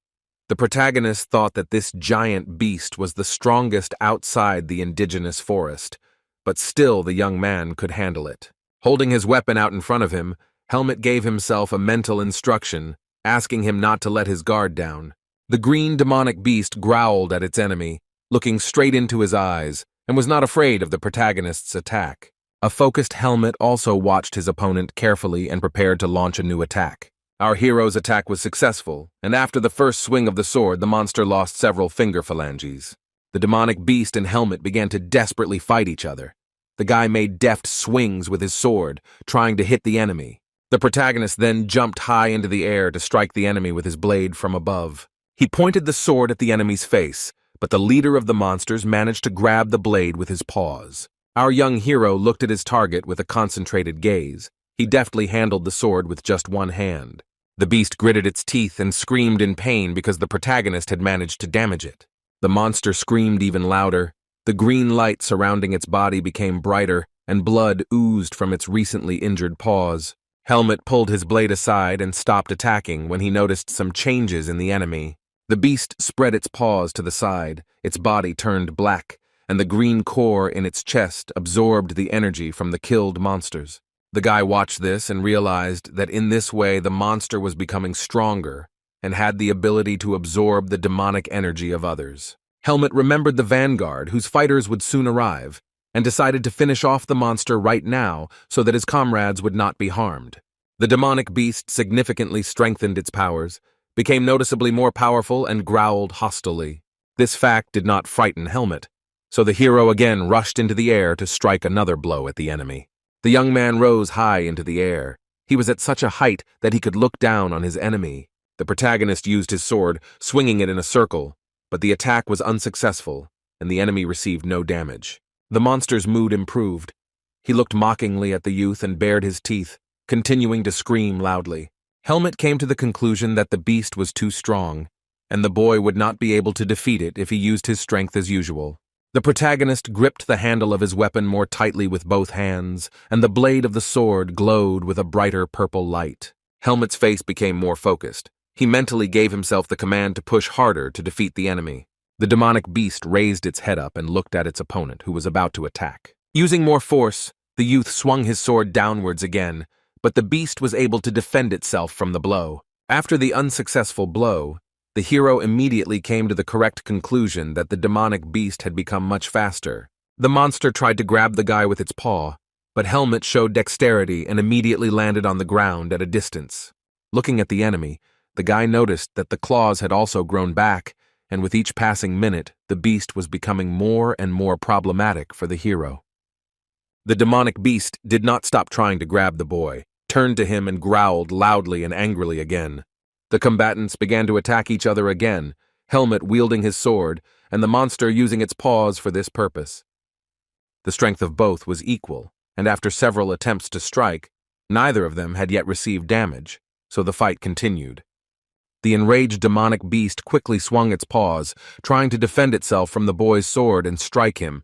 the protagonist thought that this giant beast was the strongest outside the indigenous forest, but still the young man could handle it. Holding his weapon out in front of him, Helmet gave himself a mental instruction, asking him not to let his guard down. The green demonic beast growled at its enemy, looking straight into his eyes, and was not afraid of the protagonist's attack. A focused Helmet also watched his opponent carefully and prepared to launch a new attack. Our hero's attack was successful, and after the first swing of the sword, the monster lost several finger phalanges. The demonic beast and Helmet began to desperately fight each other. The guy made deft swings with his sword, trying to hit the enemy. The protagonist then jumped high into the air to strike the enemy with his blade from above. He pointed the sword at the enemy's face, but the leader of the monsters managed to grab the blade with his paws. Our young hero looked at his target with a concentrated gaze. He deftly handled the sword with just one hand. The beast gritted its teeth and screamed in pain because the protagonist had managed to damage it. The monster screamed even louder. The green light surrounding its body became brighter, and blood oozed from its recently injured paws. Helmet pulled his blade aside and stopped attacking when he noticed some changes in the enemy. The beast spread its paws to the side, its body turned black, and the green core in its chest absorbed the energy from the killed monsters. The guy watched this and realized that in this way the monster was becoming stronger and had the ability to absorb the demonic energy of others. Helmet remembered the vanguard, whose fighters would soon arrive, and decided to finish off the monster right now so that his comrades would not be harmed. The demonic beast significantly strengthened its powers, became noticeably more powerful, and growled hostilely. This fact did not frighten Helmet, so the hero again rushed into the air to strike another blow at the enemy. The young man rose high into the air. He was at such a height that he could look down on his enemy. The protagonist used his sword, swinging it in a circle, but the attack was unsuccessful, and the enemy received no damage. The monster's mood improved. He looked mockingly at the youth and bared his teeth, continuing to scream loudly. Helmet came to the conclusion that the beast was too strong, and the boy would not be able to defeat it if he used his strength as usual. The protagonist gripped the handle of his weapon more tightly with both hands, and the blade of the sword glowed with a brighter purple light. Helmet's face became more focused. He mentally gave himself the command to push harder to defeat the enemy. The demonic beast raised its head up and looked at its opponent, who was about to attack. Using more force, the youth swung his sword downwards again, but the beast was able to defend itself from the blow. After the unsuccessful blow, the hero immediately came to the correct conclusion that the demonic beast had become much faster. The monster tried to grab the guy with its paw, but Helmet showed dexterity and immediately landed on the ground at a distance. Looking at the enemy, the guy noticed that the claws had also grown back, and with each passing minute, the beast was becoming more and more problematic for the hero. The demonic beast did not stop trying to grab the boy, turned to him and growled loudly and angrily again. The combatants began to attack each other again, Helmet wielding his sword, and the monster using its paws for this purpose. The strength of both was equal, and after several attempts to strike, neither of them had yet received damage, so the fight continued. The enraged demonic beast quickly swung its paws, trying to defend itself from the boy's sword and strike him.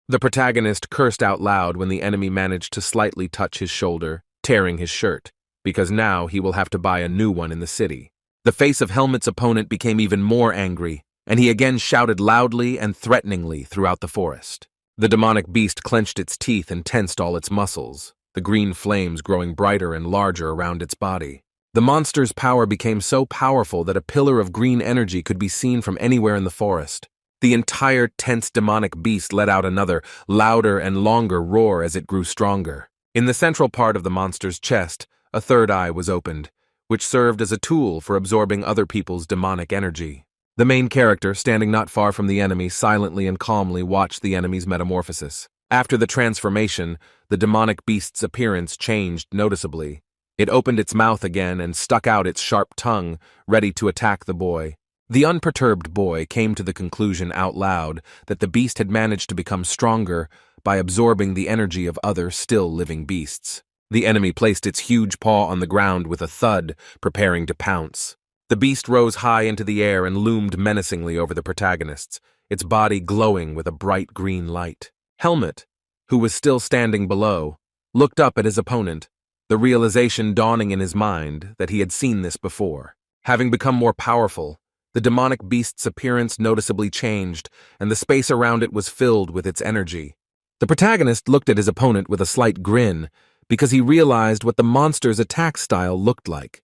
The protagonist cursed out loud when the enemy managed to slightly touch his shoulder, tearing his shirt, because now he will have to buy a new one in the city. The face of Helmet's opponent became even more angry, and he again shouted loudly and threateningly throughout the forest. The demonic beast clenched its teeth and tensed all its muscles, the green flames growing brighter and larger around its body. The monster's power became so powerful that a pillar of green energy could be seen from anywhere in the forest. The entire tense demonic beast let out another, louder and longer roar as it grew stronger. In the central part of the monster's chest, a third eye was opened, which served as a tool for absorbing other people's demonic energy. The main character, standing not far from the enemy, silently and calmly watched the enemy's metamorphosis. After the transformation, the demonic beast's appearance changed noticeably. It opened its mouth again and stuck out its sharp tongue, ready to attack the boy. The unperturbed boy came to the conclusion out loud that the beast had managed to become stronger by absorbing the energy of other still living beasts. The enemy placed its huge paw on the ground with a thud, preparing to pounce. The beast rose high into the air and loomed menacingly over the protagonists, its body glowing with a bright green light. Helmet, who was still standing below, looked up at his opponent, the realization dawning in his mind that he had seen this before. Having become more powerful, the demonic beast's appearance noticeably changed, and the space around it was filled with its energy. The protagonist looked at his opponent with a slight grin, because he realized what the monster's attack style looked like.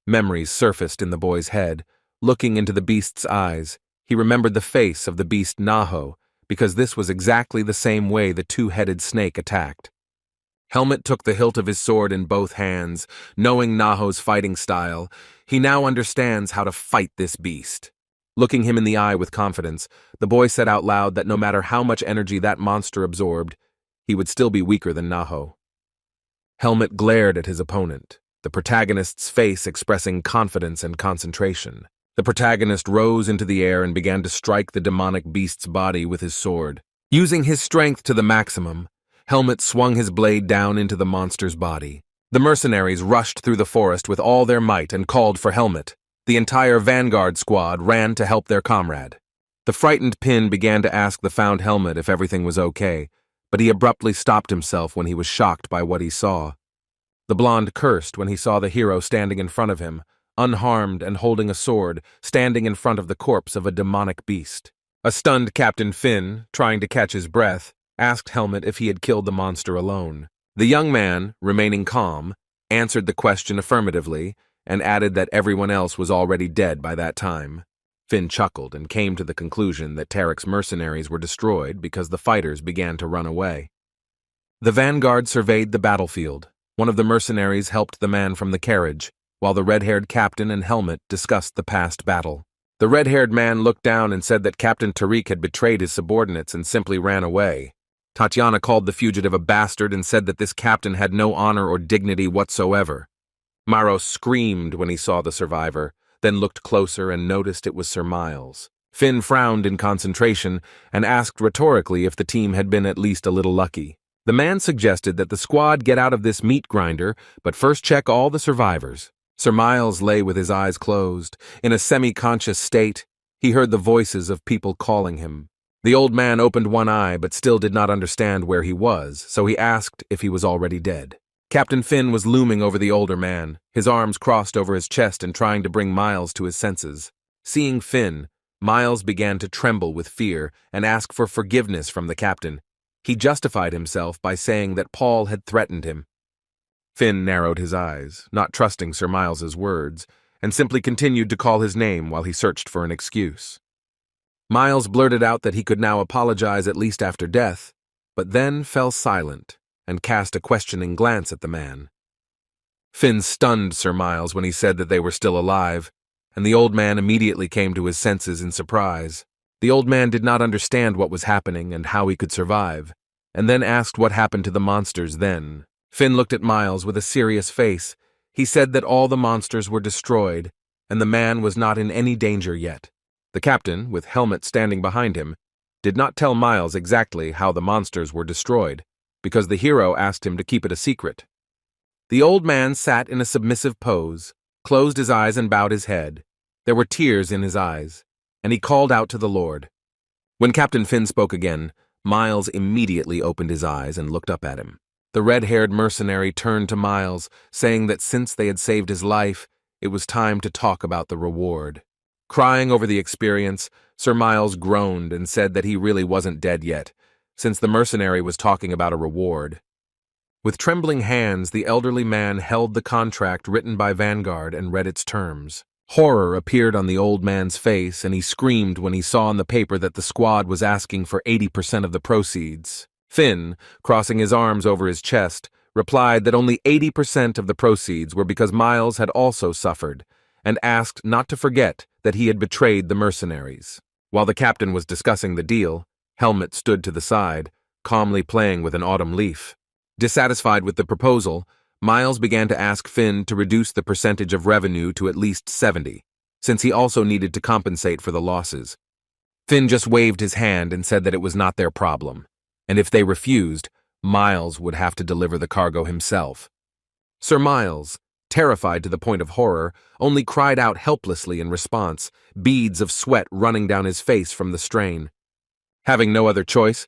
Memories surfaced in the boy's head. Looking into the beast's eyes, he remembered the face of the beast Naho, because this was exactly the same way the two-headed snake attacked. Helmet took the hilt of his sword in both hands. Knowing Naho's fighting style, he now understands how to fight this beast. Looking him in the eye with confidence, the boy said out loud that no matter how much energy that monster absorbed, he would still be weaker than Naho. Helmet glared at his opponent, the protagonist's face expressing confidence and concentration. The protagonist rose into the air and began to strike the demonic beast's body with his sword. Using his strength to the maximum, Helmet swung his blade down into the monster's body. The mercenaries rushed through the forest with all their might and called for Helmet. The entire vanguard squad ran to help their comrade. The frightened Pin began to ask the found Helmet if everything was okay, but he abruptly stopped himself when he was shocked by what he saw. The blonde cursed when he saw the hero standing in front of him, unharmed and holding a sword, standing in front of the corpse of a demonic beast. A stunned Captain Finn, trying to catch his breath, asked Helmet if he had killed the monster alone. The young man, remaining calm, answered the question affirmatively and added that everyone else was already dead by that time. Finn chuckled and came to the conclusion that Tarek's mercenaries were destroyed because the fighters began to run away. The vanguard surveyed the battlefield. One of the mercenaries helped the man from the carriage, while the red-haired captain and Helmet discussed the past battle. The red-haired man looked down and said that Captain Tariq had betrayed his subordinates and simply ran away. Tatiana called the fugitive a bastard and said that this captain had no honor or dignity whatsoever. Maro screamed when he saw the survivor, then looked closer and noticed it was Sir Miles. Finn frowned in concentration and asked rhetorically if the team had been at least a little lucky. The man suggested that the squad get out of this meat grinder, but first check all the survivors. Sir Miles lay with his eyes closed. In a semi-conscious state, he heard the voices of people calling him. The old man opened one eye but still did not understand where he was, so he asked if he was already dead. Captain Finn was looming over the older man, his arms crossed over his chest and trying to bring Miles to his senses. Seeing Finn, Miles began to tremble with fear and ask for forgiveness from the captain. He justified himself by saying that Paul had threatened him. Finn narrowed his eyes, not trusting Sir Miles's words, and simply continued to call his name while he searched for an excuse. Miles blurted out that he could now apologize at least after death, but then fell silent and cast a questioning glance at the man. Finn stunned Sir Miles when he said that they were still alive, and the old man immediately came to his senses in surprise. The old man did not understand what was happening and how he could survive, and then asked what happened to the monsters then. Finn looked at Miles with a serious face. He said that all the monsters were destroyed, and the man was not in any danger yet. The captain, with Helmet standing behind him, did not tell Miles exactly how the monsters were destroyed, because the hero asked him to keep it a secret. The old man sat in a submissive pose, closed his eyes and bowed his head. There were tears in his eyes, and he called out to the Lord. When Captain Finn spoke again, Miles immediately opened his eyes and looked up at him. The red-haired mercenary turned to Miles, saying that since they had saved his life, it was time to talk about the reward. Crying over the experience, Sir Miles groaned and said that he really wasn't dead yet, since the mercenary was talking about a reward. With trembling hands, the elderly man held the contract written by Vanguard and read its terms. Horror appeared on the old man's face, and he screamed when he saw on the paper that the squad was asking for 80% of the proceeds. Finn, crossing his arms over his chest, replied that only 80% of the proceeds were because Miles had also suffered, and asked not to forget that he had betrayed the mercenaries. While the captain was discussing the deal, Helmet stood to the side, calmly playing with an autumn leaf. Dissatisfied with the proposal, Miles began to ask Finn to reduce the percentage of revenue to at least 70, since he also needed to compensate for the losses. Finn just waved his hand and said that it was not their problem, and if they refused, Miles would have to deliver the cargo himself. Sir Miles, terrified to the point of horror, only cried out helplessly in response, beads of sweat running down his face from the strain. Having no other choice,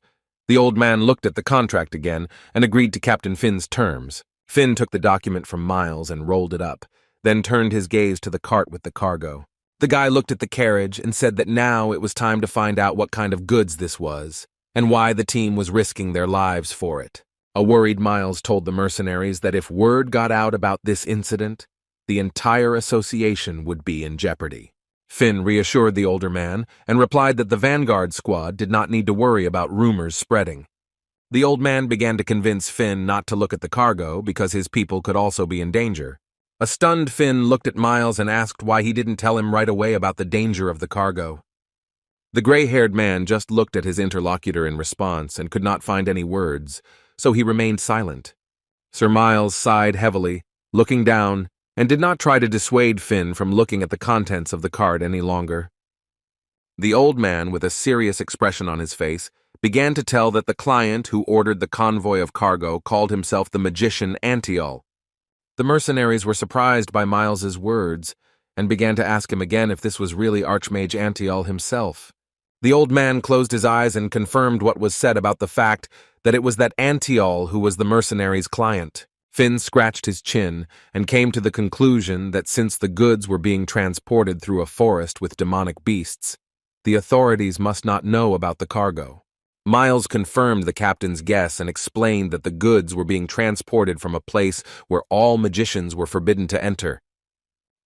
the old man looked at the contract again and agreed to Captain Finn's terms. Finn took the document from Miles and rolled it up, then turned his gaze to the cart with the cargo. The guy looked at the carriage and said that now it was time to find out what kind of goods this was, and why the team was risking their lives for it. A worried Miles told the mercenaries that if word got out about this incident, the entire association would be in jeopardy. Finn reassured the older man and replied that the Vanguard squad did not need to worry about rumors spreading. The old man began to convince Finn not to look at the cargo because his people could also be in danger. A stunned Finn looked at Miles and asked why he didn't tell him right away about the danger of the cargo. The gray-haired man just looked at his interlocutor in response and could not find any words, so he remained silent. Sir Miles sighed heavily, looking down, and did not try to dissuade Finn from looking at the contents of the card any longer. The old man, with a serious expression on his face, began to tell that the client who ordered the convoy of cargo called himself the magician Antiol. The mercenaries were surprised by Miles's words and began to ask him again if this was really Archmage Antiol himself. The old man closed his eyes and confirmed what was said about the fact that it was that Antiol who was the mercenaries' client. Finn scratched his chin and came to the conclusion that since the goods were being transported through a forest with demonic beasts, the authorities must not know about the cargo. Miles confirmed the captain's guess and explained that the goods were being transported from a place where all magicians were forbidden to enter.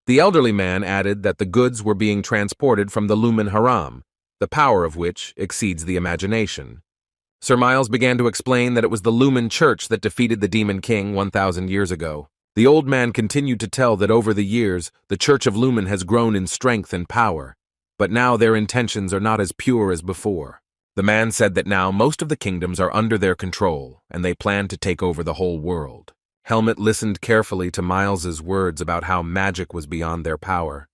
The elderly man added that the goods were being transported from the Lumen Haram, the power of which exceeds the imagination. Sir Miles began to explain that it was the Lumen Church that defeated the Demon King 1,000 years ago. The old man continued to tell that over the years, the Church of Lumen has grown in strength and power, but now their intentions are not as pure as before. The man said that now most of the kingdoms are under their control, and they plan to take over the whole world. Helmet listened carefully to Miles's words about how magic was beyond their power,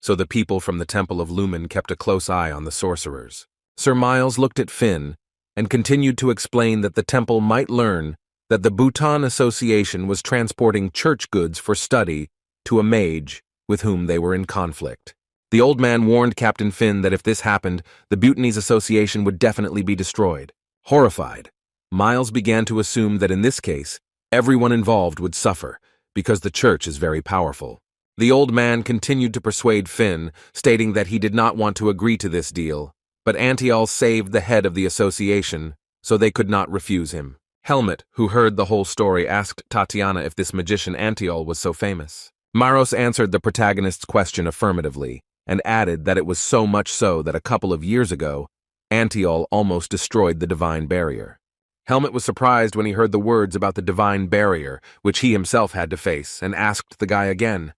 so the people from the Temple of Lumen kept a close eye on the sorcerers. Sir Miles looked at Finn and continued to explain that the temple might learn that the Bhutan Association was transporting church goods for study to a mage with whom they were in conflict. The old man warned Captain Finn that if this happened, the Bhutanese Association would definitely be destroyed. Horrified, Miles began to assume that in this case, everyone involved would suffer, because the church is very powerful. The old man continued to persuade Finn, stating that he did not want to agree to this deal, but Antiol saved the head of the association, so they could not refuse him. Helmet, who heard the whole story, asked Tatiana if this magician Antiol was so famous. Maros answered the protagonist's question affirmatively, and added that it was so much so that a couple of years ago, Antiol almost destroyed the divine barrier. Helmet was surprised when he heard the words about the divine barrier, which he himself had to face, and asked the guy again.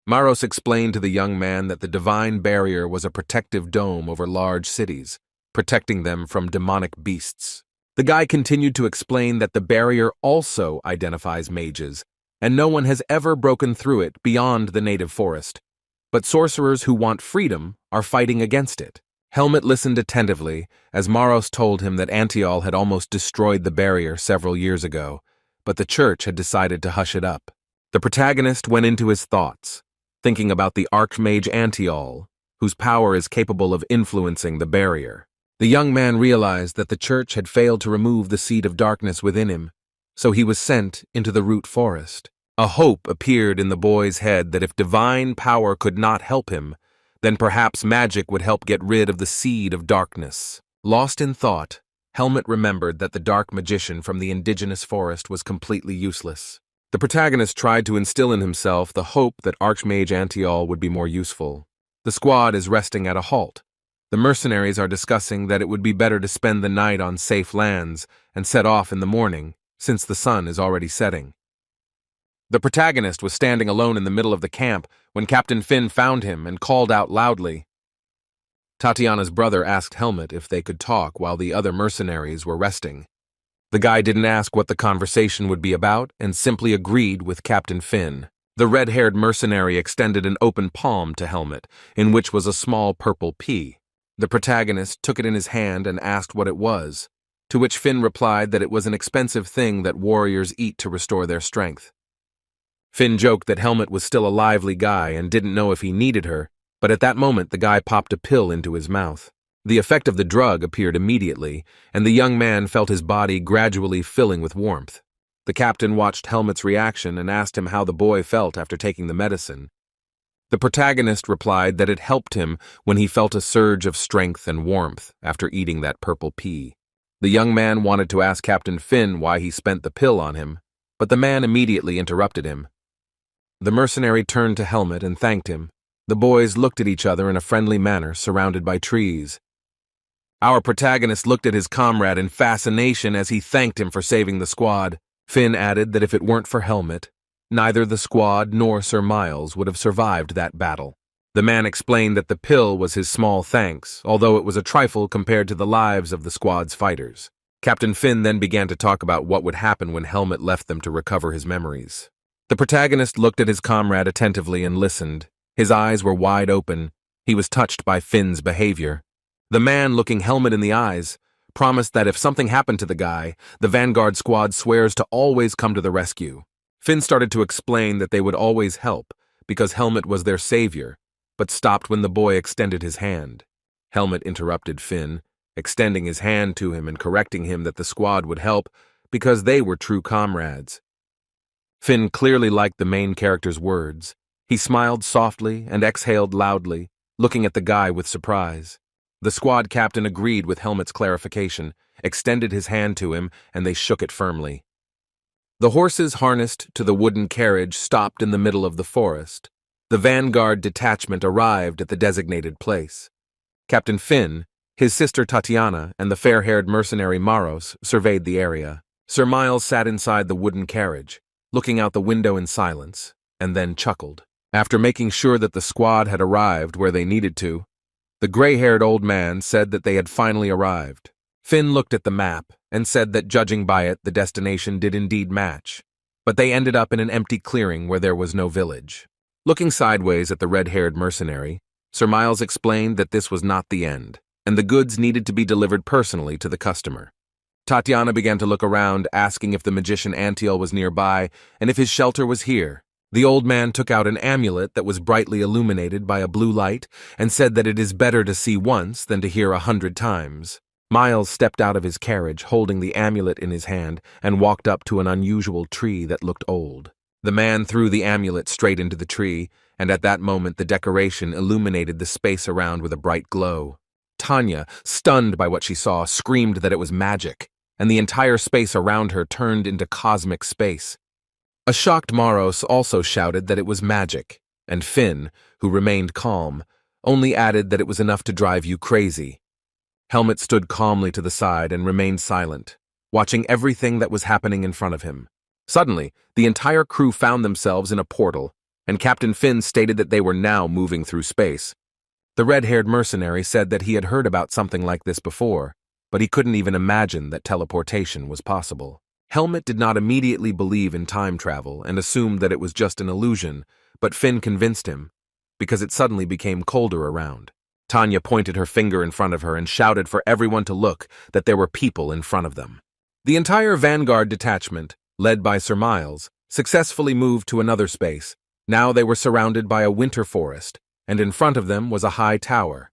Maros explained to the young man that the divine barrier was a protective dome over large cities, protecting them from demonic beasts. The guy continued to explain that the barrier also identifies mages, and no one has ever broken through it beyond the native forest. But sorcerers who want freedom are fighting against it. Helmet listened attentively as Maros told him that Antiol had almost destroyed the barrier several years ago, but the church had decided to hush it up. The protagonist went into his thoughts, thinking about the Archmage Antiol, whose power is capable of influencing the barrier. The young man realized that the church had failed to remove the seed of darkness within him, so he was sent into the root forest. A hope appeared in the boy's head that if divine power could not help him, then perhaps magic would help get rid of the seed of darkness. Lost in thought, Helmet remembered that the dark magician from the indigenous forest was completely useless. The protagonist tried to instill in himself the hope that Archmage Antiol would be more useful. The squad is resting at a halt. The mercenaries are discussing that it would be better to spend the night on safe lands and set off in the morning, since the sun is already setting. The protagonist was standing alone in the middle of the camp when Captain Finn found him and called out loudly. Tatiana's brother asked Helmet if they could talk while the other mercenaries were resting. The guy didn't ask what the conversation would be about and simply agreed with Captain Finn. The red-haired mercenary extended an open palm to Helmet, in which was a small purple pea. The protagonist took it in his hand and asked what it was, to which Finn replied that it was an expensive thing that warriors eat to restore their strength. Finn joked that Helmet was still a lively guy and didn't know if he needed her, but at that moment the guy popped a pill into his mouth. The effect of the drug appeared immediately, and the young man felt his body gradually filling with warmth. The captain watched Helmet's reaction and asked him how the boy felt after taking the medicine. The protagonist replied that it helped him when he felt a surge of strength and warmth after eating that purple pea. The young man wanted to ask Captain Finn why he spent the pill on him, but the man immediately interrupted him. The mercenary turned to Helmet and thanked him. The boys looked at each other in a friendly manner, surrounded by trees. Our protagonist looked at his comrade in fascination as he thanked him for saving the squad. Finn added that if it weren't for Helmet, neither the squad nor Sir Miles would have survived that battle. The man explained that the pill was his small thanks, although it was a trifle compared to the lives of the squad's fighters. Captain Finn then began to talk about what would happen when Helmet left them to recover his memories. The protagonist looked at his comrade attentively and listened. His eyes were wide open. He was touched by Finn's behavior. The man, looking Helmet in the eyes, promised that if something happened to the guy, the Vanguard squad swears to always come to the rescue. Finn started to explain that they would always help because Helmet was their savior, but stopped when the boy extended his hand. Helmet interrupted Finn, extending his hand to him and correcting him that the squad would help because they were true comrades. Finn clearly liked the main character's words. He smiled softly and exhaled loudly, looking at the guy with surprise. The squad captain agreed with Helmet's clarification, extended his hand to him, and they shook it firmly. The horses harnessed to the wooden carriage stopped in the middle of the forest. The Vanguard detachment arrived at the designated place. Captain Finn, his sister Tatiana, and the fair-haired mercenary Maros surveyed the area. Sir Miles sat inside the wooden carriage, looking out the window in silence, and then chuckled. After making sure that the squad had arrived where they needed to, the gray-haired old man said that they had finally arrived. Finn looked at the map and said that judging by it, the destination did indeed match, but they ended up in an empty clearing where there was no village. Looking sideways at the red-haired mercenary, Sir Miles explained that this was not the end, and the goods needed to be delivered personally to the customer. Tatiana began to look around, asking if the magician Antiel was nearby and if his shelter was here. The old man took out an amulet that was brightly illuminated by a blue light and said that it is better to see once than to hear 100 times. Miles stepped out of his carriage holding the amulet in his hand and walked up to an unusual tree that looked old. The man threw the amulet straight into the tree, and at that moment the decoration illuminated the space around with a bright glow. Tanya, stunned by what she saw, screamed that it was magic, and the entire space around her turned into cosmic space. A shocked Maros also shouted that it was magic, and Finn, who remained calm, only added that it was enough to drive you crazy. Helmet stood calmly to the side and remained silent, watching everything that was happening in front of him. Suddenly, the entire crew found themselves in a portal, and Captain Finn stated that they were now moving through space. The red-haired mercenary said that he had heard about something like this before, but he couldn't even imagine that teleportation was possible. Helmet did not immediately believe in time travel and assumed that it was just an illusion, but Finn convinced him, because it suddenly became colder around. Tanya pointed her finger in front of her and shouted for everyone to look that there were people in front of them. The entire Vanguard detachment, led by Sir Miles, successfully moved to another space. Now they were surrounded by a winter forest, and in front of them was a high tower.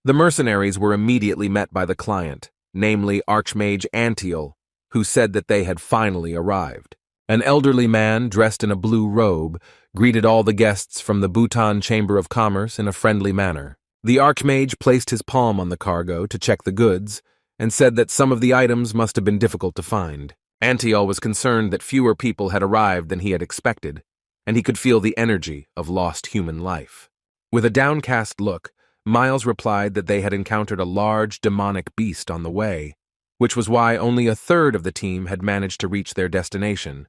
The mercenaries were immediately met by the client, namely Archmage Antiel, who said that they had finally arrived. An elderly man dressed in a blue robe greeted all the guests from the Bhutan Chamber of Commerce in a friendly manner. The Archmage placed his palm on the cargo to check the goods and said that some of the items must have been difficult to find. Antiel was concerned that fewer people had arrived than he had expected, and he could feel the energy of lost human life. With a downcast look, Miles replied that they had encountered a large demonic beast on the way, which was why only a third of the team had managed to reach their destination.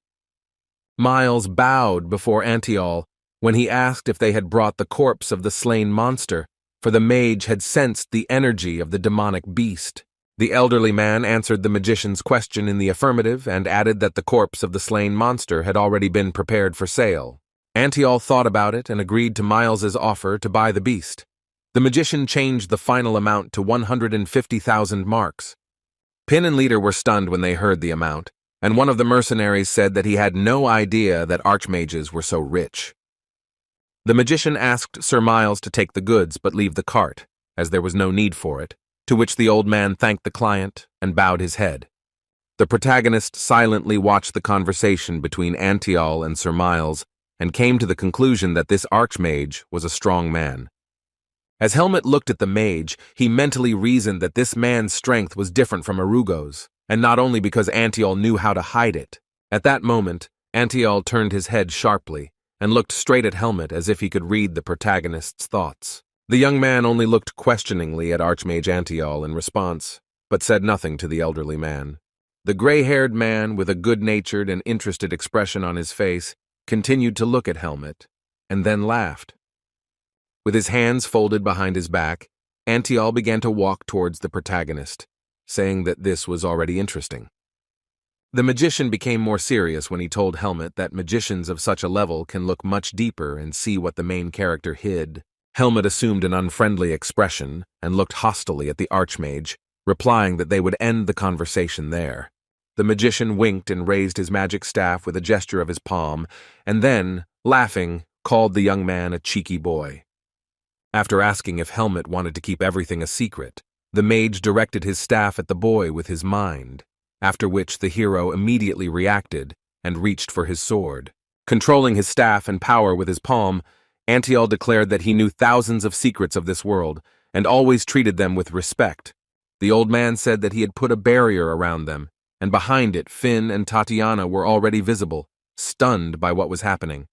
Miles bowed before Antiel when he asked if they had brought the corpse of the slain monster, for the mage had sensed the energy of the demonic beast. The elderly man answered the magician's question in the affirmative and added that the corpse of the slain monster had already been prepared for sale. Antiel thought about it and agreed to Miles's offer to buy the beast. The magician changed the final amount to 150,000 marks. Pin and Leader were stunned when they heard the amount, and one of the mercenaries said that he had no idea that archmages were so rich. The magician asked Sir Miles to take the goods but leave the cart, as there was no need for it, to which the old man thanked the client and bowed his head. The protagonist silently watched the conversation between Antiel and Sir Miles and came to the conclusion that this archmage was a strong man. As Helmet looked at the mage, he mentally reasoned that this man's strength was different from Arugo's, and not only because Antiol knew how to hide it. At that moment, Antiol turned his head sharply and looked straight at Helmet as if he could read the protagonist's thoughts. The young man only looked questioningly at Archmage Antiol in response, but said nothing to the elderly man. The gray-haired man, with a good-natured and interested expression on his face, continued to look at Helmet, and then laughed. With his hands folded behind his back, Antiol began to walk towards the protagonist, saying that this was already interesting. The magician became more serious when he told Helmet that magicians of such a level can look much deeper and see what the main character hid. Helmet assumed an unfriendly expression and looked hostilely at the Archmage, replying that they would end the conversation there. The magician winked and raised his magic staff with a gesture of his palm, and then, laughing, called the young man a cheeky boy. After asking if Helmet wanted to keep everything a secret, the mage directed his staff at the boy with his mind, after which the hero immediately reacted and reached for his sword. Controlling his staff and power with his palm, Antiol declared that he knew thousands of secrets of this world and always treated them with respect. The old man said that he had put a barrier around them, and behind it Finn and Tatiana were already visible, stunned by what was happening.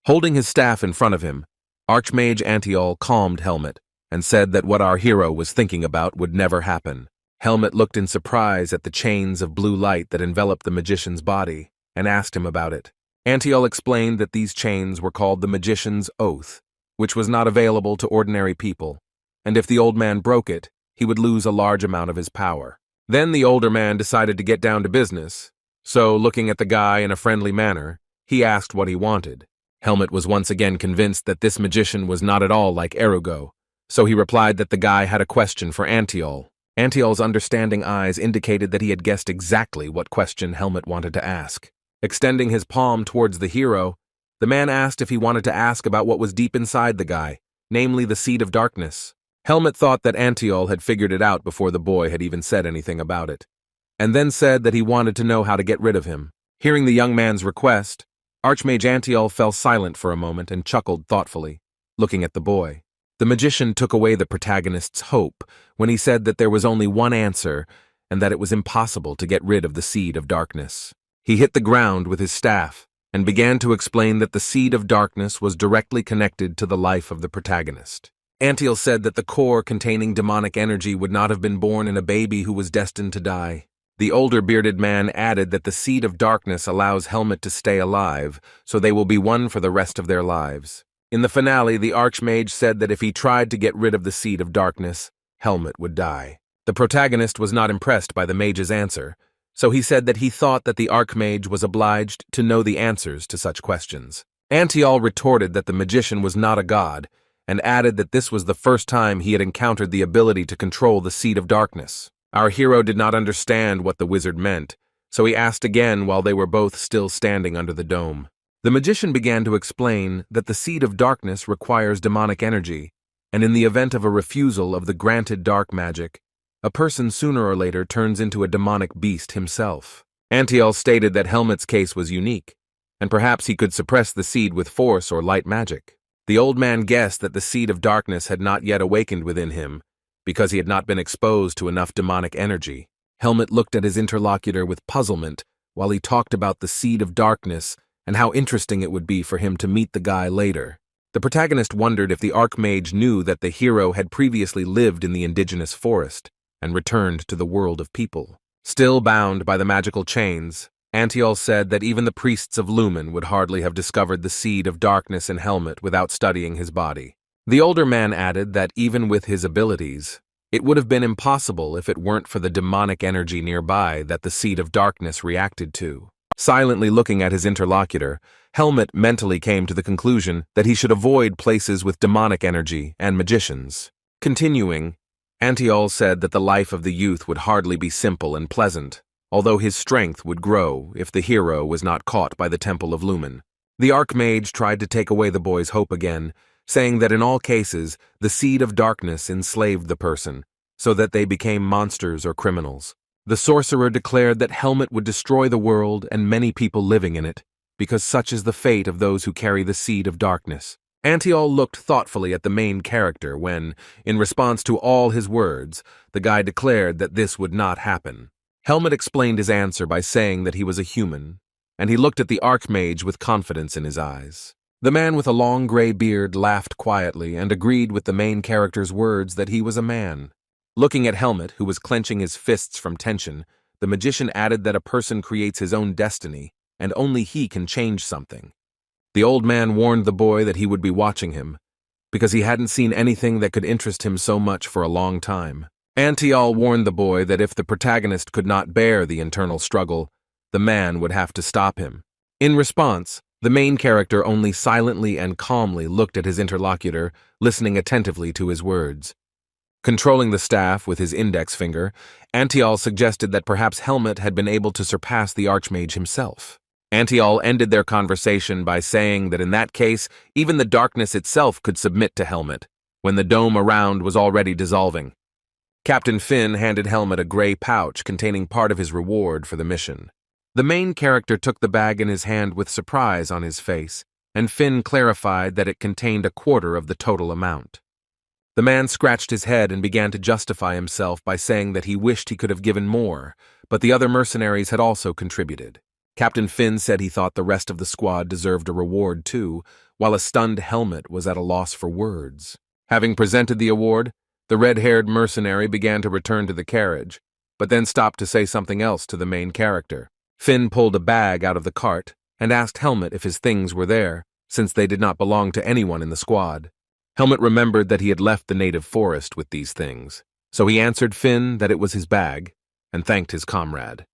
Holding his staff in front of him, Archmage Antiol calmed Helmet and said that what our hero was thinking about would never happen. Helmet looked in surprise at the chains of blue light that enveloped the magician's body and asked him about it. Antiol explained that these chains were called the Magician's Oath, which was not available to ordinary people, and if the old man broke it, he would lose a large amount of his power. Then the older man decided to get down to business, so looking at the guy in a friendly manner, he asked what he wanted. Helmet was once again convinced that this magician was not at all like Erugo, so he replied that the guy had a question for Antiol. Antiol's understanding eyes indicated that he had guessed exactly what question Helmet wanted to ask. Extending his palm towards the hero, the man asked if he wanted to ask about what was deep inside the guy, namely the Seed of Darkness. Helmet thought that Antiol had figured it out before the boy had even said anything about it, and then said that he wanted to know how to get rid of him. Hearing the young man's request, Archmage Antiol fell silent for a moment and chuckled thoughtfully, looking at the boy. The magician took away the protagonist's hope when he said that there was only one answer and that it was impossible to get rid of the Seed of Darkness. He hit the ground with his staff and began to explain that the Seed of Darkness was directly connected to the life of the protagonist. Antiol said that the core containing demonic energy would not have been born in a baby who was destined to die. The older bearded man added that the Seed of Darkness allows Helmet to stay alive, so they will be one for the rest of their lives. In the finale, the Archmage said that if he tried to get rid of the Seed of Darkness, Helmet would die. The protagonist was not impressed by the mage's answer, so he said that he thought that the Archmage was obliged to know the answers to such questions. Antiol retorted that the magician was not a god, and added that this was the first time he had encountered the ability to control the Seed of Darkness. Our hero did not understand what the wizard meant, so he asked again while they were both still standing under the dome. The magician began to explain that the Seed of Darkness requires demonic energy, and in the event of a refusal of the granted dark magic, a person sooner or later turns into a demonic beast himself. Antiol stated that Helmet's case was unique, and perhaps he could suppress the seed with force or light magic. The old man guessed that the Seed of Darkness had not yet awakened within him, because he had not been exposed to enough demonic energy. Helmet looked at his interlocutor with puzzlement while he talked about the Seed of Darkness and how interesting it would be for him to meet the guy later. The protagonist wondered if the Archmage knew that the hero had previously lived in the indigenous forest and returned to the world of people. Still bound by the magical chains, Antiol said that even the priests of Lumen would hardly have discovered the Seed of Darkness in Helmet without studying his body. The older man added that even with his abilities, it would have been impossible if it weren't for the demonic energy nearby that the Seed of Darkness reacted to. Silently looking at his interlocutor, Helmet mentally came to the conclusion that he should avoid places with demonic energy and magicians. Continuing, Antiol said that the life of the youth would hardly be simple and pleasant, although his strength would grow if the hero was not caught by the Temple of Lumen. The Archmage tried to take away the boy's hope again, saying that in all cases, the Seed of Darkness enslaved the person, so that they became monsters or criminals. The sorcerer declared that Helmet would destroy the world and many people living in it, because such is the fate of those who carry the Seed of Darkness. Antiol looked thoughtfully at the main character when, in response to all his words, the guy declared that this would not happen. Helmet explained his answer by saying that he was a human, and he looked at the Archmage with confidence in his eyes. The man with a long gray beard laughed quietly and agreed with the main character's words that he was a man. Looking at Helmet, who was clenching his fists from tension, the magician added that a person creates his own destiny, and only he can change something. The old man warned the boy that he would be watching him, because he hadn't seen anything that could interest him so much for a long time. Antiol warned the boy that if the protagonist could not bear the internal struggle, the man would have to stop him. In response, the main character only silently and calmly looked at his interlocutor, listening attentively to his words. Controlling the staff with his index finger, Antiol suggested that perhaps Helmet had been able to surpass the Archmage himself. Antiol ended their conversation by saying that in that case, even the darkness itself could submit to Helmet, when the dome around was already dissolving. Captain Finn handed Helmet a gray pouch containing part of his reward for the mission. The main character took the bag in his hand with surprise on his face, and Finn clarified that it contained a quarter of the total amount. The man scratched his head and began to justify himself by saying that he wished he could have given more, but the other mercenaries had also contributed. Captain Finn said he thought the rest of the squad deserved a reward too, while a stunned Helmet was at a loss for words. Having presented the award, the red-haired mercenary began to return to the carriage, but then stopped to say something else to the main character. Finn pulled a bag out of the cart and asked Helmet if his things were there, since they did not belong to anyone in the squad. Helmet remembered that he had left the native forest with these things, so he answered Finn that it was his bag and thanked his comrade.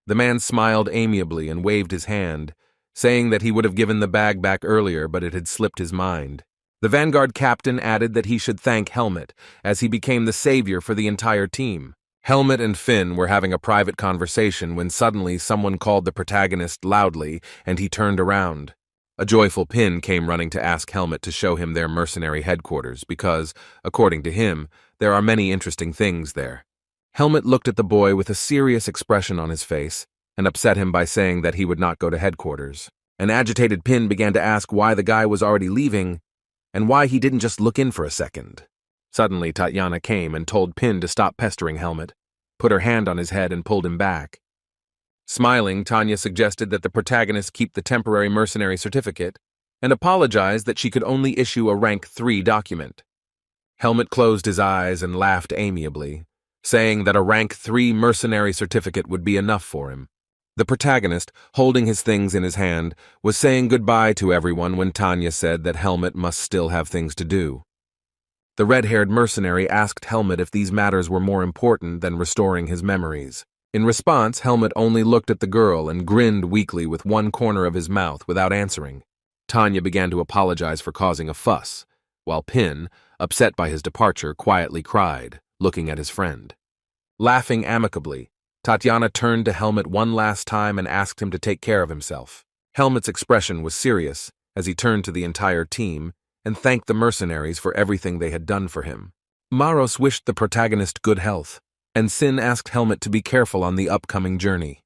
The man smiled amiably and waved his hand, saying that he would have given the bag back earlier, but it had slipped his mind. The Vanguard captain added that he should thank Helmet, as he became the savior for the entire team. Helmet and Finn were having a private conversation when suddenly someone called the protagonist loudly, and he turned around. A joyful Pin came running to ask Helmet to show him their mercenary headquarters because, according to him, there are many interesting things there. Helmet looked at the boy with a serious expression on his face and upset him by saying that he would not go to headquarters. An agitated Pin began to ask why the guy was already leaving and why he didn't just look in for a second. Suddenly, Tatiana came and told Pin to stop pestering Helmet, put her hand on his head and pulled him back. Smiling, Tanya suggested that the protagonist keep the temporary mercenary certificate and apologized that she could only issue a rank 3 document. Helmet closed his eyes and laughed amiably, saying that a rank 3 mercenary certificate would be enough for him. The protagonist, holding his things in his hand, was saying goodbye to everyone when Tanya said that Helmet must still have things to do. The red-haired mercenary asked Helmet if these matters were more important than restoring his memories. In response, Helmet only looked at the girl and grinned weakly with one corner of his mouth without answering. Tanya began to apologize for causing a fuss, while Pin, upset by his departure, quietly cried, looking at his friend. Laughing amicably, Tatiana turned to Helmet one last time and asked him to take care of himself. Helmet's expression was serious as he turned to the entire team and thanked the mercenaries for everything they had done for him. Maros wished the protagonist good health, and Sin asked Helmet to be careful on the upcoming journey.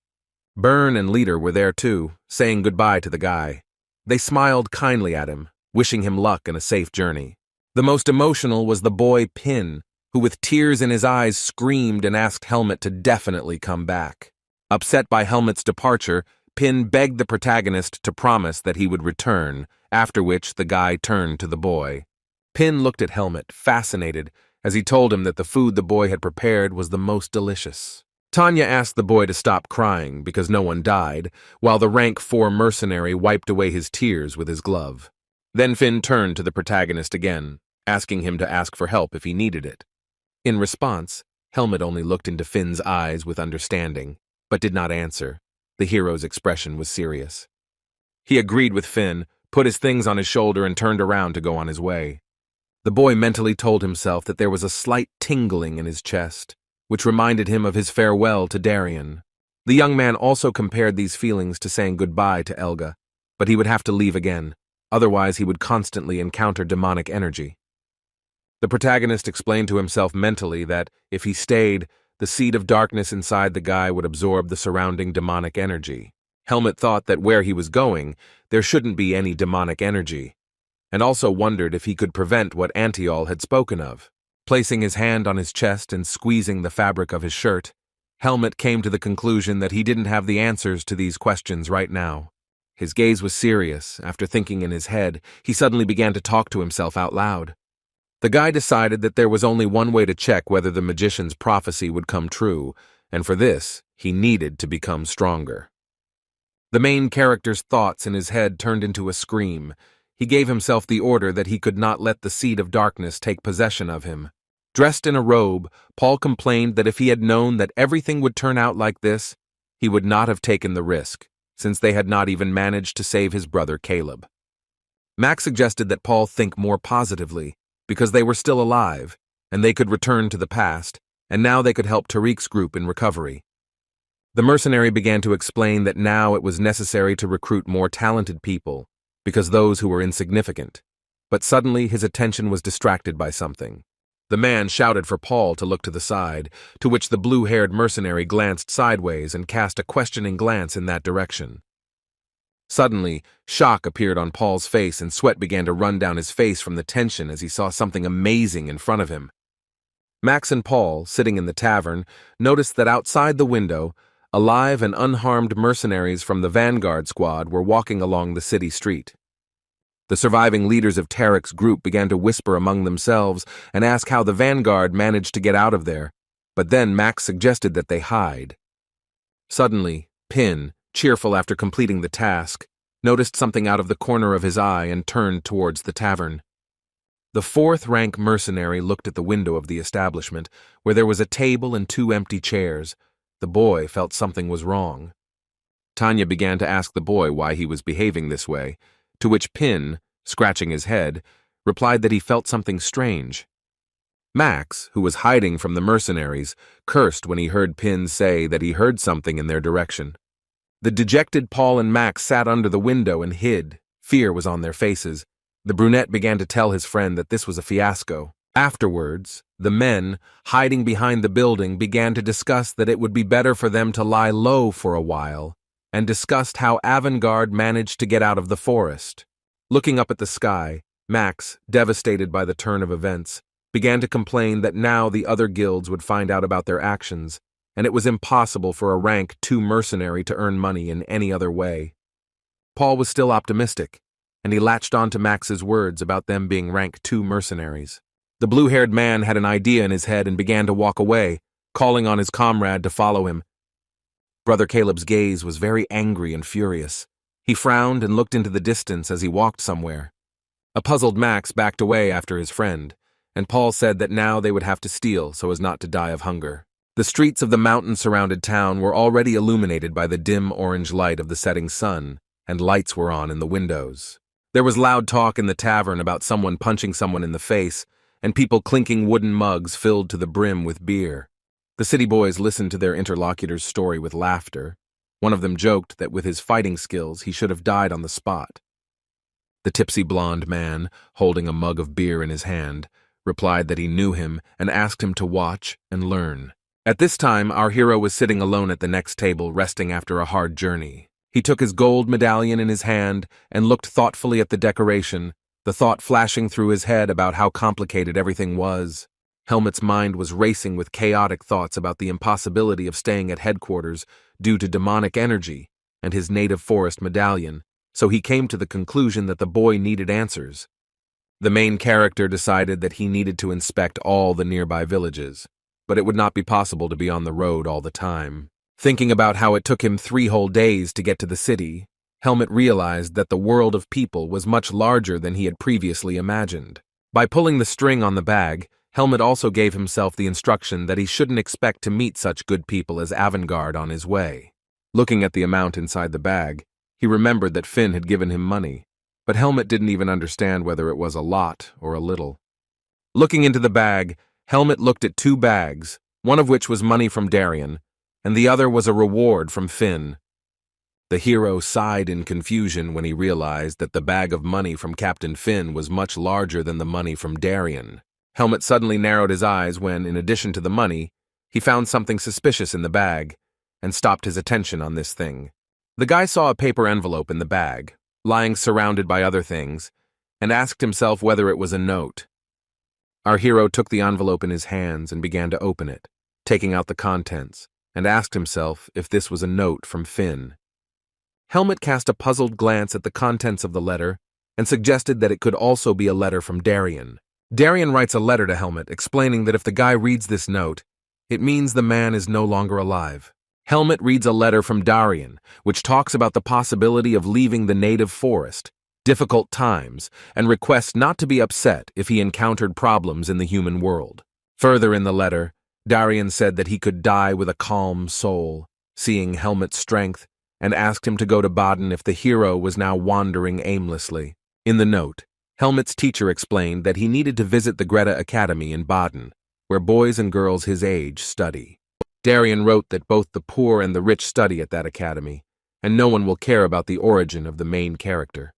Byrne and Leader were there too, saying goodbye to the guy. They smiled kindly at him, wishing him luck and a safe journey. The most emotional was the boy Pin, who with tears in his eyes screamed and asked Helmet to definitely come back. Upset by Helmet's departure, Pin begged the protagonist to promise that he would return, after which the guy turned to the boy. Pin looked at Helmet, fascinated, as he told him that the food the boy had prepared was the most delicious. Tanya asked the boy to stop crying because no one died, while the rank 4 mercenary wiped away his tears with his glove. Then Finn turned to the protagonist again, asking him to ask for help if he needed it. In response, Helmet only looked into Finn's eyes with understanding, but did not answer. The hero's expression was serious. He agreed with Finn, put his things on his shoulder and turned around to go on his way. The boy mentally told himself that there was a slight tingling in his chest, which reminded him of his farewell to Darien. The young man also compared these feelings to saying goodbye to Elga, but he would have to leave again, otherwise he would constantly encounter demonic energy. The protagonist explained to himself mentally that, if he stayed, the seed of darkness inside the guy would absorb the surrounding demonic energy. Helmet thought that where he was going, there shouldn't be any demonic energy. and also wondered if he could prevent what Antiol had spoken of. Placing his hand on his chest and squeezing the fabric of his shirt, Helmut came to the conclusion that he didn't have the answers to these questions right now. His gaze was serious. After thinking in his head, he suddenly began to talk to himself out loud. The guy decided that there was only one way to check whether the magician's prophecy would come true, and for this, he needed to become stronger. The main character's thoughts in his head turned into a scream. He gave himself the order that he could not let the seed of darkness take possession of him. Dressed in a robe, Paul complained that if he had known that everything would turn out like this, he would not have taken the risk, since they had not even managed to save his brother Caleb. Max suggested that Paul think more positively, because they were still alive, and they could return to the past, and now they could help Tariq's group in recovery. The mercenary began to explain that now it was necessary to recruit more talented people, because those who were insignificant. But suddenly his attention was distracted by something. The man shouted for Paul to look to the side, to which the blue-haired mercenary glanced sideways and cast a questioning glance in that direction. Suddenly, shock appeared on Paul's face and sweat began to run down his face from the tension as he saw something amazing in front of him. Max and Paul, sitting in the tavern, noticed that outside the window, alive and unharmed mercenaries from the Vanguard squad were walking along the city street. The surviving leaders of Tariq's group began to whisper among themselves and ask how the Vanguard managed to get out of there, but then Max suggested that they hide. Suddenly, Pin, cheerful after completing the task, noticed something out of the corner of his eye and turned towards the tavern. The fourth-rank mercenary looked at the window of the establishment, where there was a table and 2 empty chairs. The boy felt something was wrong. Tanya began to ask the boy why he was behaving this way, to which Pin, scratching his head, replied that he felt something strange. Max, who was hiding from the mercenaries, cursed when he heard Pin say that he heard something in their direction. The dejected Paul and Max sat under the window and hid. Fear was on their faces. The brunette began to tell his friend that this was a fiasco. Afterwards, the men, hiding behind the building, began to discuss that it would be better for them to lie low for a while, and discussed how Avantgarde managed to get out of the forest. Looking up at the sky, Max, devastated by the turn of events, began to complain that now the other guilds would find out about their actions, and it was impossible for a rank 2 mercenary to earn money in any other way. Paul was still optimistic, and he latched on to Max's words about them being rank 2 mercenaries. The blue-haired man had an idea in his head and began to walk away, calling on his comrade to follow him. Brother Caleb's gaze was very angry and furious. He frowned and looked into the distance as he walked somewhere. A puzzled Max backed away after his friend, and Paul said that now they would have to steal so as not to die of hunger. The streets of the mountain-surrounded town were already illuminated by the dim orange light of the setting sun, and lights were on in the windows. There was loud talk in the tavern about someone punching someone in the face, and people clinking wooden mugs filled to the brim with beer. The city boys listened to their interlocutor's story with laughter. One of them joked that with his fighting skills he should have died on the spot. The tipsy blonde man, holding a mug of beer in his hand, replied that he knew him and asked him to watch and learn. At this time, our hero was sitting alone at the next table, resting after a hard journey. He took his gold medallion in his hand and looked thoughtfully at the decoration, the thought flashing through his head about how complicated everything was. Helmut's mind was racing with chaotic thoughts about the impossibility of staying at headquarters due to demonic energy and his native forest medallion, so he came to the conclusion that the boy needed answers. The main character decided that he needed to inspect all the nearby villages, but it would not be possible to be on the road all the time. Thinking about how it took him 3 whole days to get to the city, Helmut realized that the world of people was much larger than he had previously imagined. By pulling the string on the bag, Helmut also gave himself the instruction that he shouldn't expect to meet such good people as Avantgarde on his way. Looking at the amount inside the bag, he remembered that Finn had given him money, but Helmut didn't even understand whether it was a lot or a little. Looking into the bag, Helmut looked at 2 bags, one of which was money from Darien, and the other was a reward from Finn. The hero sighed in confusion when he realized that the bag of money from Captain Finn was much larger than the money from Darien. Helmut suddenly narrowed his eyes when, in addition to the money, he found something suspicious in the bag, and stopped his attention on this thing. The guy saw a paper envelope in the bag, lying surrounded by other things, and asked himself whether it was a note. Our hero took the envelope in his hands and began to open it, taking out the contents, and asked himself if this was a note from Finn. Helmet cast a puzzled glance at the contents of the letter and suggested that it could also be a letter from Darien. Darien writes a letter to Helmet explaining that if the guy reads this note, it means the man is no longer alive. Helmet reads a letter from Darien, which talks about the possibility of leaving the native forest, difficult times, and requests not to be upset if he encountered problems in the human world. Further in the letter, Darien said that he could die with a calm soul, seeing Helmet's strength, and asked him to go to Baden if the hero was now wandering aimlessly. In the note, Helmet's teacher explained that he needed to visit the Greta Academy in Baden, where boys and girls his age study. Darien wrote that both the poor and the rich study at that academy, and no one will care about the origin of the main character.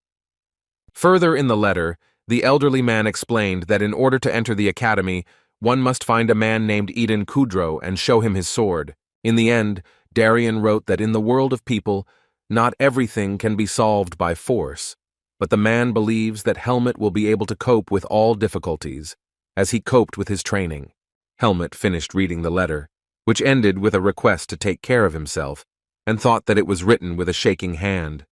Further in the letter, the elderly man explained that in order to enter the academy, one must find a man named Eden Kudro and show him his sword. In the end, Darien wrote that in the world of people, not everything can be solved by force, but the man believes that Helmet will be able to cope with all difficulties, as he coped with his training. Helmet finished reading the letter, which ended with a request to take care of himself, and thought that it was written with a shaking hand.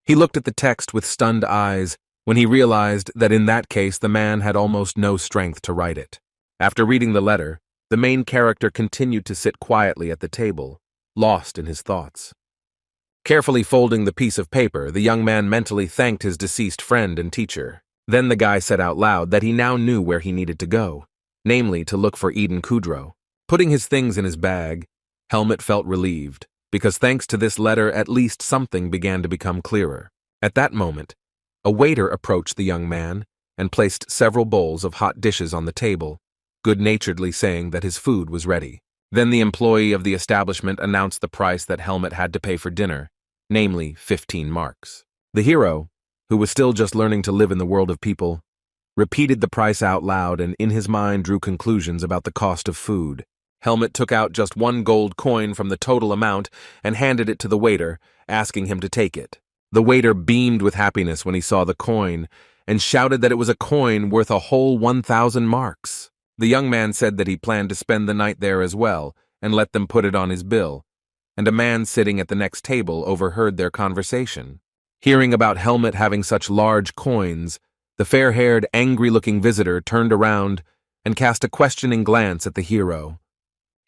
He looked at the text with stunned eyes when he realized that in that case the man had almost no strength to write it. After reading the letter, the main character continued to sit quietly at the table, lost in his thoughts. Carefully folding the piece of paper, the young man mentally thanked his deceased friend and teacher. Then the guy said out loud that he now knew where he needed to go, namely to look for Eden Kudro. Putting his things in his bag, Helmet felt relieved, because thanks to this letter at least something began to become clearer. At that moment, a waiter approached the young man and placed several bowls of hot dishes on the table, good-naturedly saying that his food was ready. Then the employee of the establishment announced the price that Helmet had to pay for dinner, namely 15 marks. The hero, who was still just learning to live in the world of people, repeated the price out loud and in his mind drew conclusions about the cost of food. Helmet took out just one gold coin from the total amount and handed it to the waiter, asking him to take it. The waiter beamed with happiness when he saw the coin and shouted that it was a coin worth a whole 1,000 marks. The young man said that he planned to spend the night there as well and let them put it on his bill, and a man sitting at the next table overheard their conversation. Hearing about Helmet having such large coins, the fair-haired, angry-looking visitor turned around and cast a questioning glance at the hero.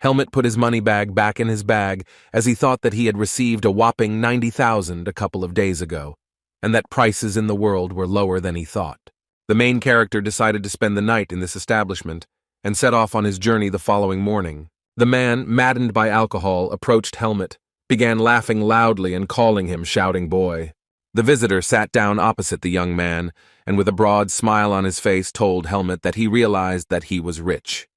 Helmet put his money bag back in his bag as he thought that he had received a whopping 90,000 a couple of days ago, and that prices in the world were lower than he thought. The main character decided to spend the night in this establishment and set off on his journey the following morning. The man, maddened by alcohol, approached Helmet, began laughing loudly and calling him shouting boy. The visitor sat down opposite the young man and with a broad smile on his face told Helmet that he realized that he was rich.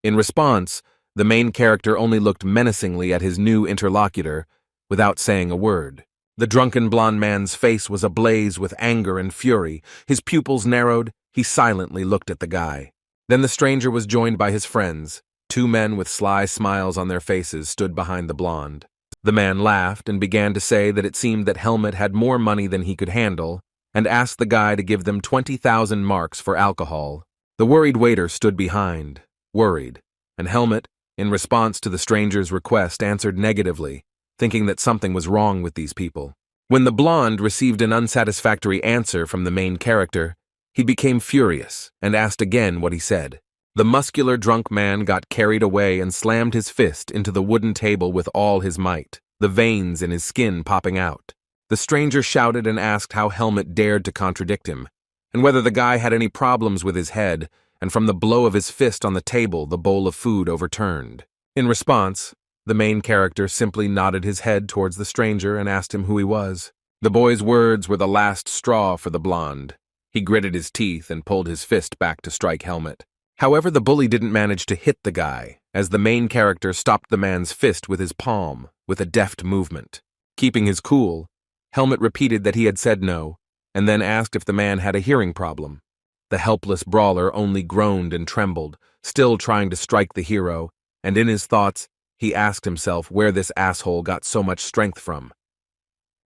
In response, the main character only looked menacingly at his new interlocutor without saying a word. The drunken blond man's face was ablaze with anger and fury. His pupils narrowed. He silently looked at the guy. Then the stranger was joined by his friends. Two men with sly smiles on their faces stood behind the blonde. The man laughed and began to say that it seemed that Helmet had more money than he could handle and asked the guy to give them 20,000 marks for alcohol. The worried waiter stood behind, worried, and Helmet, in response to the stranger's request, answered negatively, thinking that something was wrong with these people. When the blonde received an unsatisfactory answer from the main character, he became furious and asked again what he said. The muscular drunk man got carried away and slammed his fist into the wooden table with all his might, the veins in his skin popping out. The stranger shouted and asked how Helmet dared to contradict him, and whether the guy had any problems with his head, and from the blow of his fist on the table, the bowl of food overturned. In response, the main character simply nodded his head towards the stranger and asked him who he was. The boy's words were the last straw for the blonde. He gritted his teeth and pulled his fist back to strike Helmet. However, the bully didn't manage to hit the guy, as the main character stopped the man's fist with his palm, with a deft movement. Keeping his cool, Helmet repeated that he had said no, and then asked if the man had a hearing problem. The helpless brawler only groaned and trembled, still trying to strike the hero, and in his thoughts, he asked himself where this asshole got so much strength from.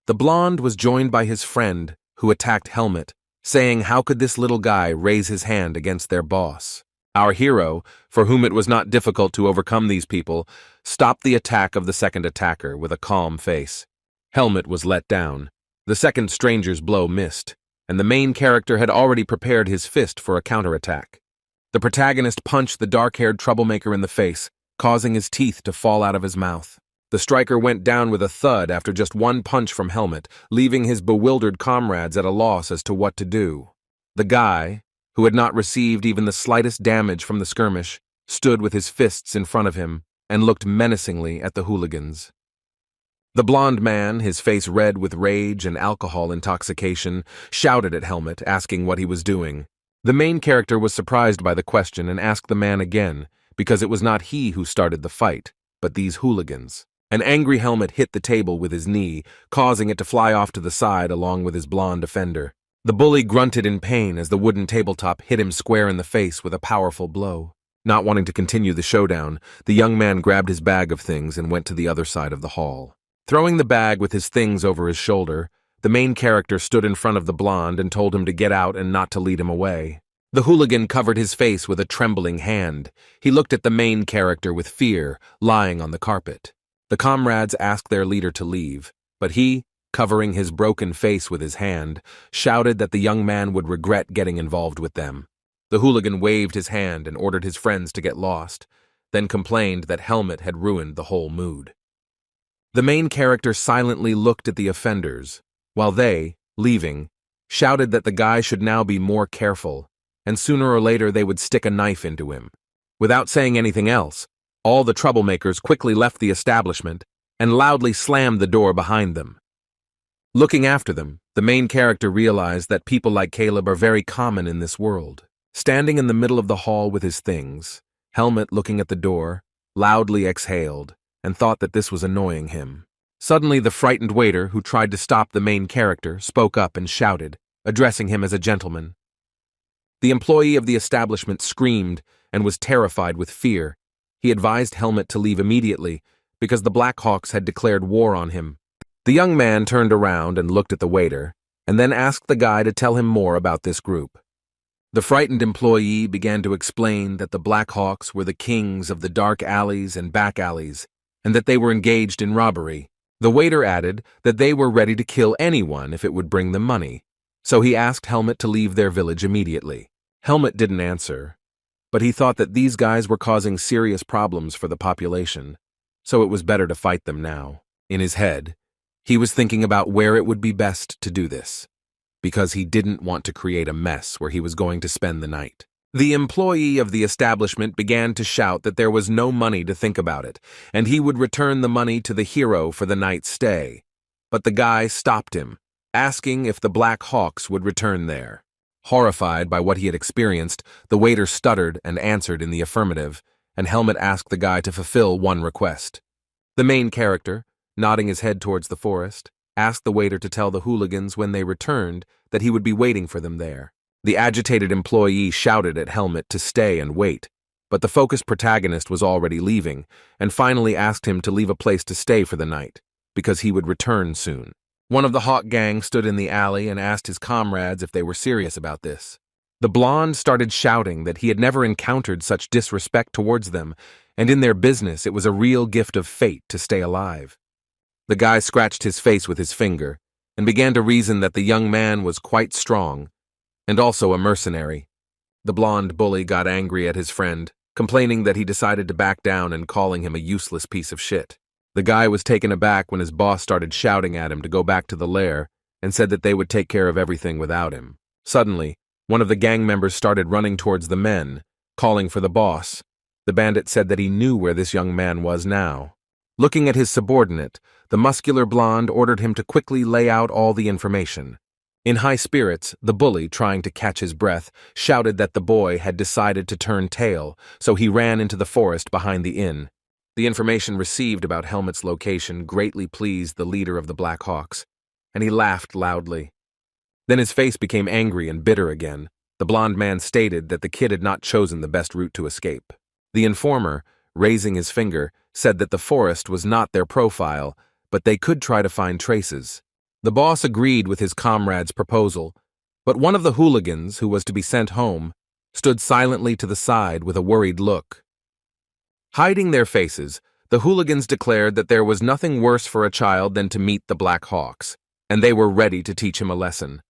The blonde was joined by his friend, who attacked Helmet, saying how could this little guy raise his hand against their boss. Our hero, for whom it was not difficult to overcome these people, stopped the attack of the second attacker with a calm face. Helmet was let down. The second stranger's blow missed, and the main character had already prepared his fist for a counterattack. The protagonist punched the dark-haired troublemaker in the face, causing his teeth to fall out of his mouth. The striker went down with a thud after just one punch from Helmet, leaving his bewildered comrades at a loss as to what to do. The guy, who had not received even the slightest damage from the skirmish, stood with his fists in front of him and looked menacingly at the hooligans. The blond man, his face red with rage and alcohol intoxication, shouted at Helmet, asking what he was doing. The main character was surprised by the question and asked the man again, because it was not he who started the fight, but these hooligans. An angry Helmet hit the table with his knee, causing it to fly off to the side along with his blonde offender. The bully grunted in pain as the wooden tabletop hit him square in the face with a powerful blow. Not wanting to continue the showdown, the young man grabbed his bag of things and went to the other side of the hall. Throwing the bag with his things over his shoulder, the main character stood in front of the blonde and told him to get out and not to lead him away. The hooligan covered his face with a trembling hand. He looked at the main character with fear, lying on the carpet. The comrades asked their leader to leave, but he, covering his broken face with his hand, shouted that the young man would regret getting involved with them. The hooligan waved his hand and ordered his friends to get lost, then complained that Helmet had ruined the whole mood. The main character silently looked at the offenders, while they, leaving, shouted that the guy should now be more careful, and sooner or later they would stick a knife into him. Without saying anything else, all the troublemakers quickly left the establishment and loudly slammed the door behind them. Looking after them, the main character realized that people like Caleb are very common in this world. Standing in the middle of the hall with his things, Helmet looking at the door, loudly exhaled, and thought that this was annoying him. Suddenly, the frightened waiter who tried to stop the main character spoke up and shouted, addressing him as a gentleman. The employee of the establishment screamed and was terrified with fear. He advised Helmet to leave immediately because the Blackhawks had declared war on him. The young man turned around and looked at the waiter, and then asked the guy to tell him more about this group. The frightened employee began to explain that the Blackhawks were the kings of the dark alleys and back alleys, and that they were engaged in robbery. The waiter added that they were ready to kill anyone if it would bring them money, so he asked Helmet to leave their village immediately. Helmet didn't answer, but he thought that these guys were causing serious problems for the population, so it was better to fight them now. In his head, he was thinking about where it would be best to do this, because he didn't want to create a mess where he was going to spend the night. The employee of the establishment began to shout that there was no money to think about it, and he would return the money to the hero for the night's stay. But the guy stopped him, asking if the Black Hawks would return there. Horrified by what he had experienced, the waiter stuttered and answered in the affirmative, and Helmet asked the guy to fulfill one request. The main character, nodding his head towards the forest, asked the waiter to tell the hooligans when they returned that he would be waiting for them there. The agitated employee shouted at Helmet to stay and wait, but the focused protagonist was already leaving, and finally asked him to leave a place to stay for the night, because he would return soon. One of the Hawk gang stood in the alley and asked his comrades if they were serious about this. The blonde started shouting that he had never encountered such disrespect towards them, and in their business it was a real gift of fate to stay alive. The guy scratched his face with his finger and began to reason that the young man was quite strong and also a mercenary. The blonde bully got angry at his friend, complaining that he decided to back down and calling him a useless piece of shit. The guy was taken aback when his boss started shouting at him to go back to the lair and said that they would take care of everything without him. Suddenly, one of the gang members started running towards the men, calling for the boss. The bandit said that he knew where this young man was now. Looking at his subordinate, the muscular blonde ordered him to quickly lay out all the information. In high spirits, the bully, trying to catch his breath, shouted that the boy had decided to turn tail, so he ran into the forest behind the inn. The information received about Helmet's location greatly pleased the leader of the Black Hawks, and he laughed loudly. Then his face became angry and bitter again. The blond man stated that the kid had not chosen the best route to escape. The informer, raising his finger, said that the forest was not their profile, but they could try to find traces. The boss agreed with his comrade's proposal, But one of the hooligans, who was to be sent home, stood silently to the side with a worried look. Hiding their faces, the hooligans declared that there was nothing worse for a child than to meet the Black Hawks, and they were ready to teach him a lesson.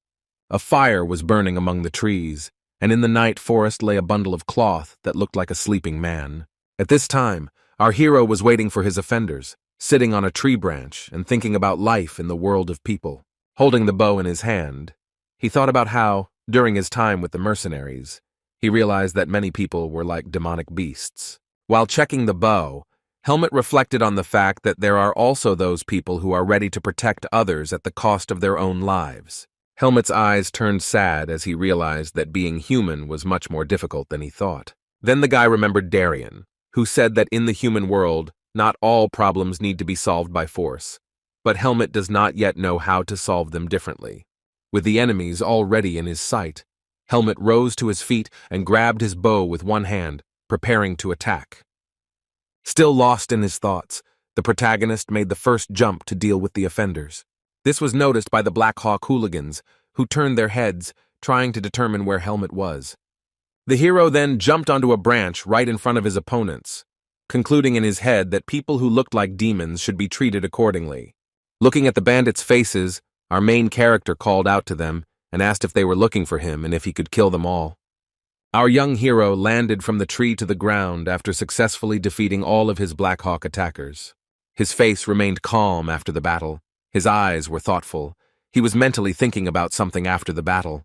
A fire was burning among the trees, and in the night forest lay a bundle of cloth that looked like a sleeping man. At this time, our hero was waiting for his offenders, sitting on a tree branch and thinking about life in the world of people. Holding the bow in his hand, he thought about how, during his time with the mercenaries, he realized that many people were like demonic beasts. While checking the bow, Helmet reflected on the fact that there are also those people who are ready to protect others at the cost of their own lives. Helmet's eyes turned sad as he realized that being human was much more difficult than he thought. Then the guy remembered Darien, who said that in the human world, not all problems need to be solved by force, but Helmet does not yet know how to solve them differently. With the enemies already in his sight, Helmet rose to his feet and grabbed his bow with one hand, preparing to attack. Still lost in his thoughts, the protagonist made the first jump to deal with the offenders. This was noticed by the Black Hawk hooligans, who turned their heads, trying to determine where Helmet was. The hero then jumped onto a branch right in front of his opponents, concluding in his head that people who looked like demons should be treated accordingly. Looking at the bandits' faces, our main character called out to them and asked if they were looking for him and if he could kill them all. Our young hero landed from the tree to the ground after successfully defeating all of his Black Hawk attackers. His face remained calm after the battle. His eyes were thoughtful. He was mentally thinking about something after the battle.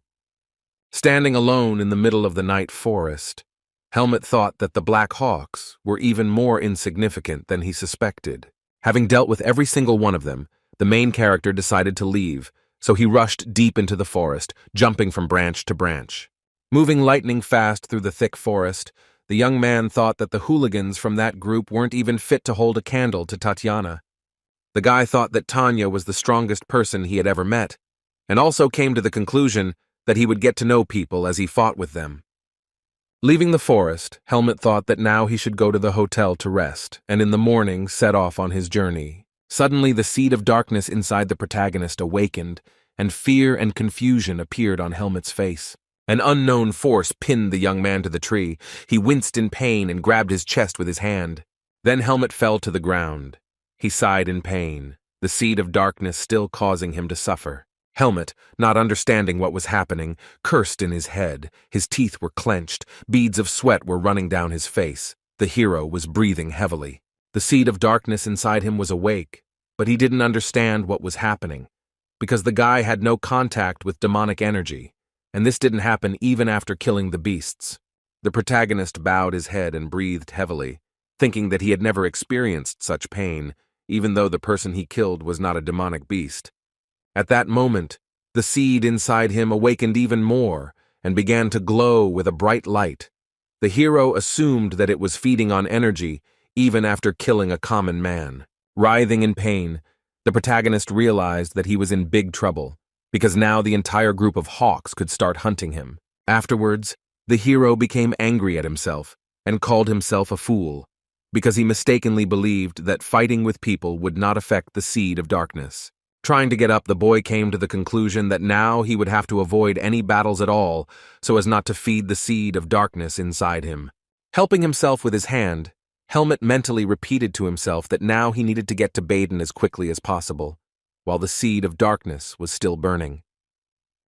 Standing alone in the middle of the night forest, Helmet thought that the Black Hawks were even more insignificant than he suspected. Having dealt with every single one of them, the main character decided to leave, so he rushed deep into the forest, jumping from branch to branch. Moving lightning fast through the thick forest, the young man thought that the hooligans from that group weren't even fit to hold a candle to Tatiana. The guy thought that Tanya was the strongest person he had ever met, and also came to the conclusion that he would get to know people as he fought with them. Leaving the forest, Helmet thought that now he should go to the hotel to rest, and in the morning set off on his journey. Suddenly the seed of darkness inside the protagonist awakened, and fear and confusion appeared on Helmet's face. An unknown force pinned the young man to the tree. He winced in pain and grabbed his chest with his hand. Then Helmet fell to the ground. He sighed in pain, the seed of darkness still causing him to suffer. Helmet, not understanding what was happening, cursed in his head. His teeth were clenched. Beads of sweat were running down his face. The hero was breathing heavily. The seed of darkness inside him was awake, but he didn't understand what was happening, because the guy had no contact with demonic energy, and this didn't happen even after killing the beasts. The protagonist bowed his head and breathed heavily, thinking that he had never experienced such pain, even though the person he killed was not a demonic beast. At that moment, the seed inside him awakened even more and began to glow with a bright light. The hero assumed that it was feeding on energy even after killing a common man. Writhing in pain, the protagonist realized that he was in big trouble, because now the entire group of hawks could start hunting him. Afterwards, the hero became angry at himself and called himself a fool, because he mistakenly believed that fighting with people would not affect the seed of darkness. Trying to get up, the boy came to the conclusion that now he would have to avoid any battles at all so as not to feed the seed of darkness inside him. Helping himself with his hand, Helmet mentally repeated to himself that now he needed to get to Baden as quickly as possible, while the seed of darkness was still burning.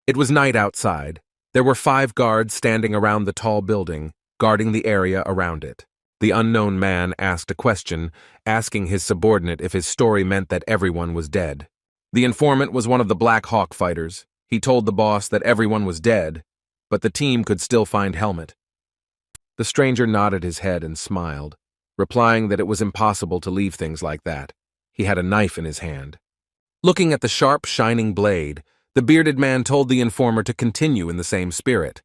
It was night outside. There were 5 guards standing around the tall building, guarding the area around it. The unknown man asked a question, asking his subordinate if his story meant that everyone was dead. The informant was one of the Black Hawk fighters. He told the boss that everyone was dead, but the team could still find Helmet. The stranger nodded his head and smiled, replying that it was impossible to leave things like that. He had a knife in his hand. Looking at the sharp, shining blade, the bearded man told the informer to continue in the same spirit.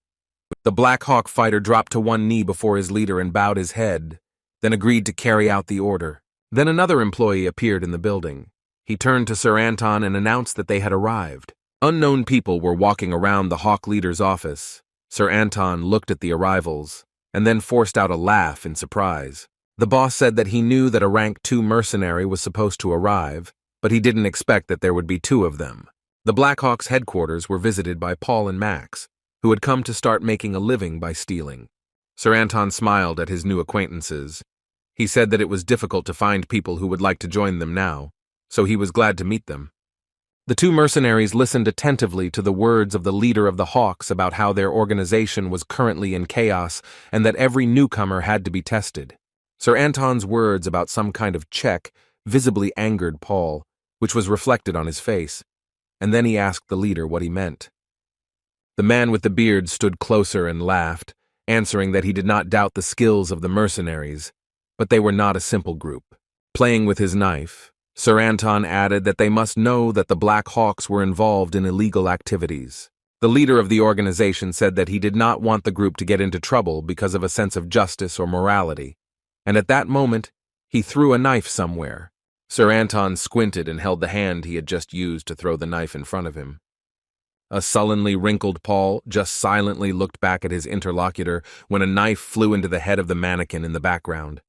The Black Hawk fighter dropped to one knee before his leader and bowed his head, then agreed to carry out the order. Then another employee appeared in the building. He turned to Sir Anton and announced that they had arrived. Unknown people were walking around the Hawk leader's office. Sir Anton looked at the arrivals, and then forced out a laugh in surprise. The boss said that he knew that a rank 2 mercenary was supposed to arrive, but he didn't expect that there would be 2 of them. The Blackhawks' headquarters were visited by Paul and Max, who had come to start making a living by stealing. Sir Anton smiled at his new acquaintances. He said that it was difficult to find people who would like to join them now, so he was glad to meet them. The two mercenaries listened attentively to the words of the leader of the Hawks about how their organization was currently in chaos and that every newcomer had to be tested. Sir Anton's words about some kind of check visibly angered Paul, which was reflected on his face, and then he asked the leader what he meant. The man with the beard stood closer and laughed, answering that he did not doubt the skills of the mercenaries, but they were not a simple group. Playing with his knife, Sir Anton added that they must know that the Black Hawks were involved in illegal activities. The leader of the organization said that he did not want the group to get into trouble because of a sense of justice or morality, and at that moment, he threw a knife somewhere. Sir Anton squinted and held the hand he had just used to throw the knife in front of him. A sullenly wrinkled Paul just silently looked back at his interlocutor when a knife flew into the head of the mannequin in the background.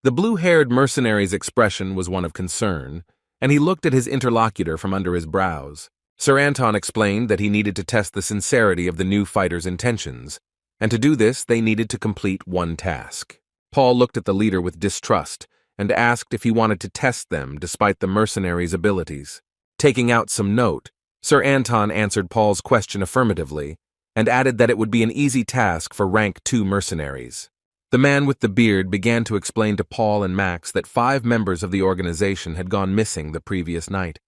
The blue-haired mercenary's expression was one of concern, and he looked at his interlocutor from under his brows. Sir Anton explained that he needed to test the sincerity of the new fighters' intentions, and to do this they needed to complete one task. Paul looked at the leader with distrust and asked if he wanted to test them despite the mercenaries' abilities. Taking out some note, Sir Anton answered Paul's question affirmatively and added that it would be an easy task for rank 2 mercenaries. The man with the beard began to explain to Paul and Max that 5 members of the organization had gone missing the previous night.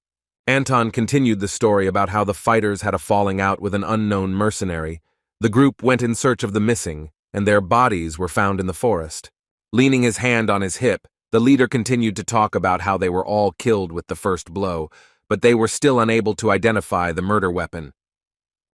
Anton continued the story about how the fighters had a falling out with an unknown mercenary. The group went in search of the missing, and their bodies were found in the forest. Leaning his hand on his hip, the leader continued to talk about how they were all killed with the first blow, but they were still unable to identify the murder weapon.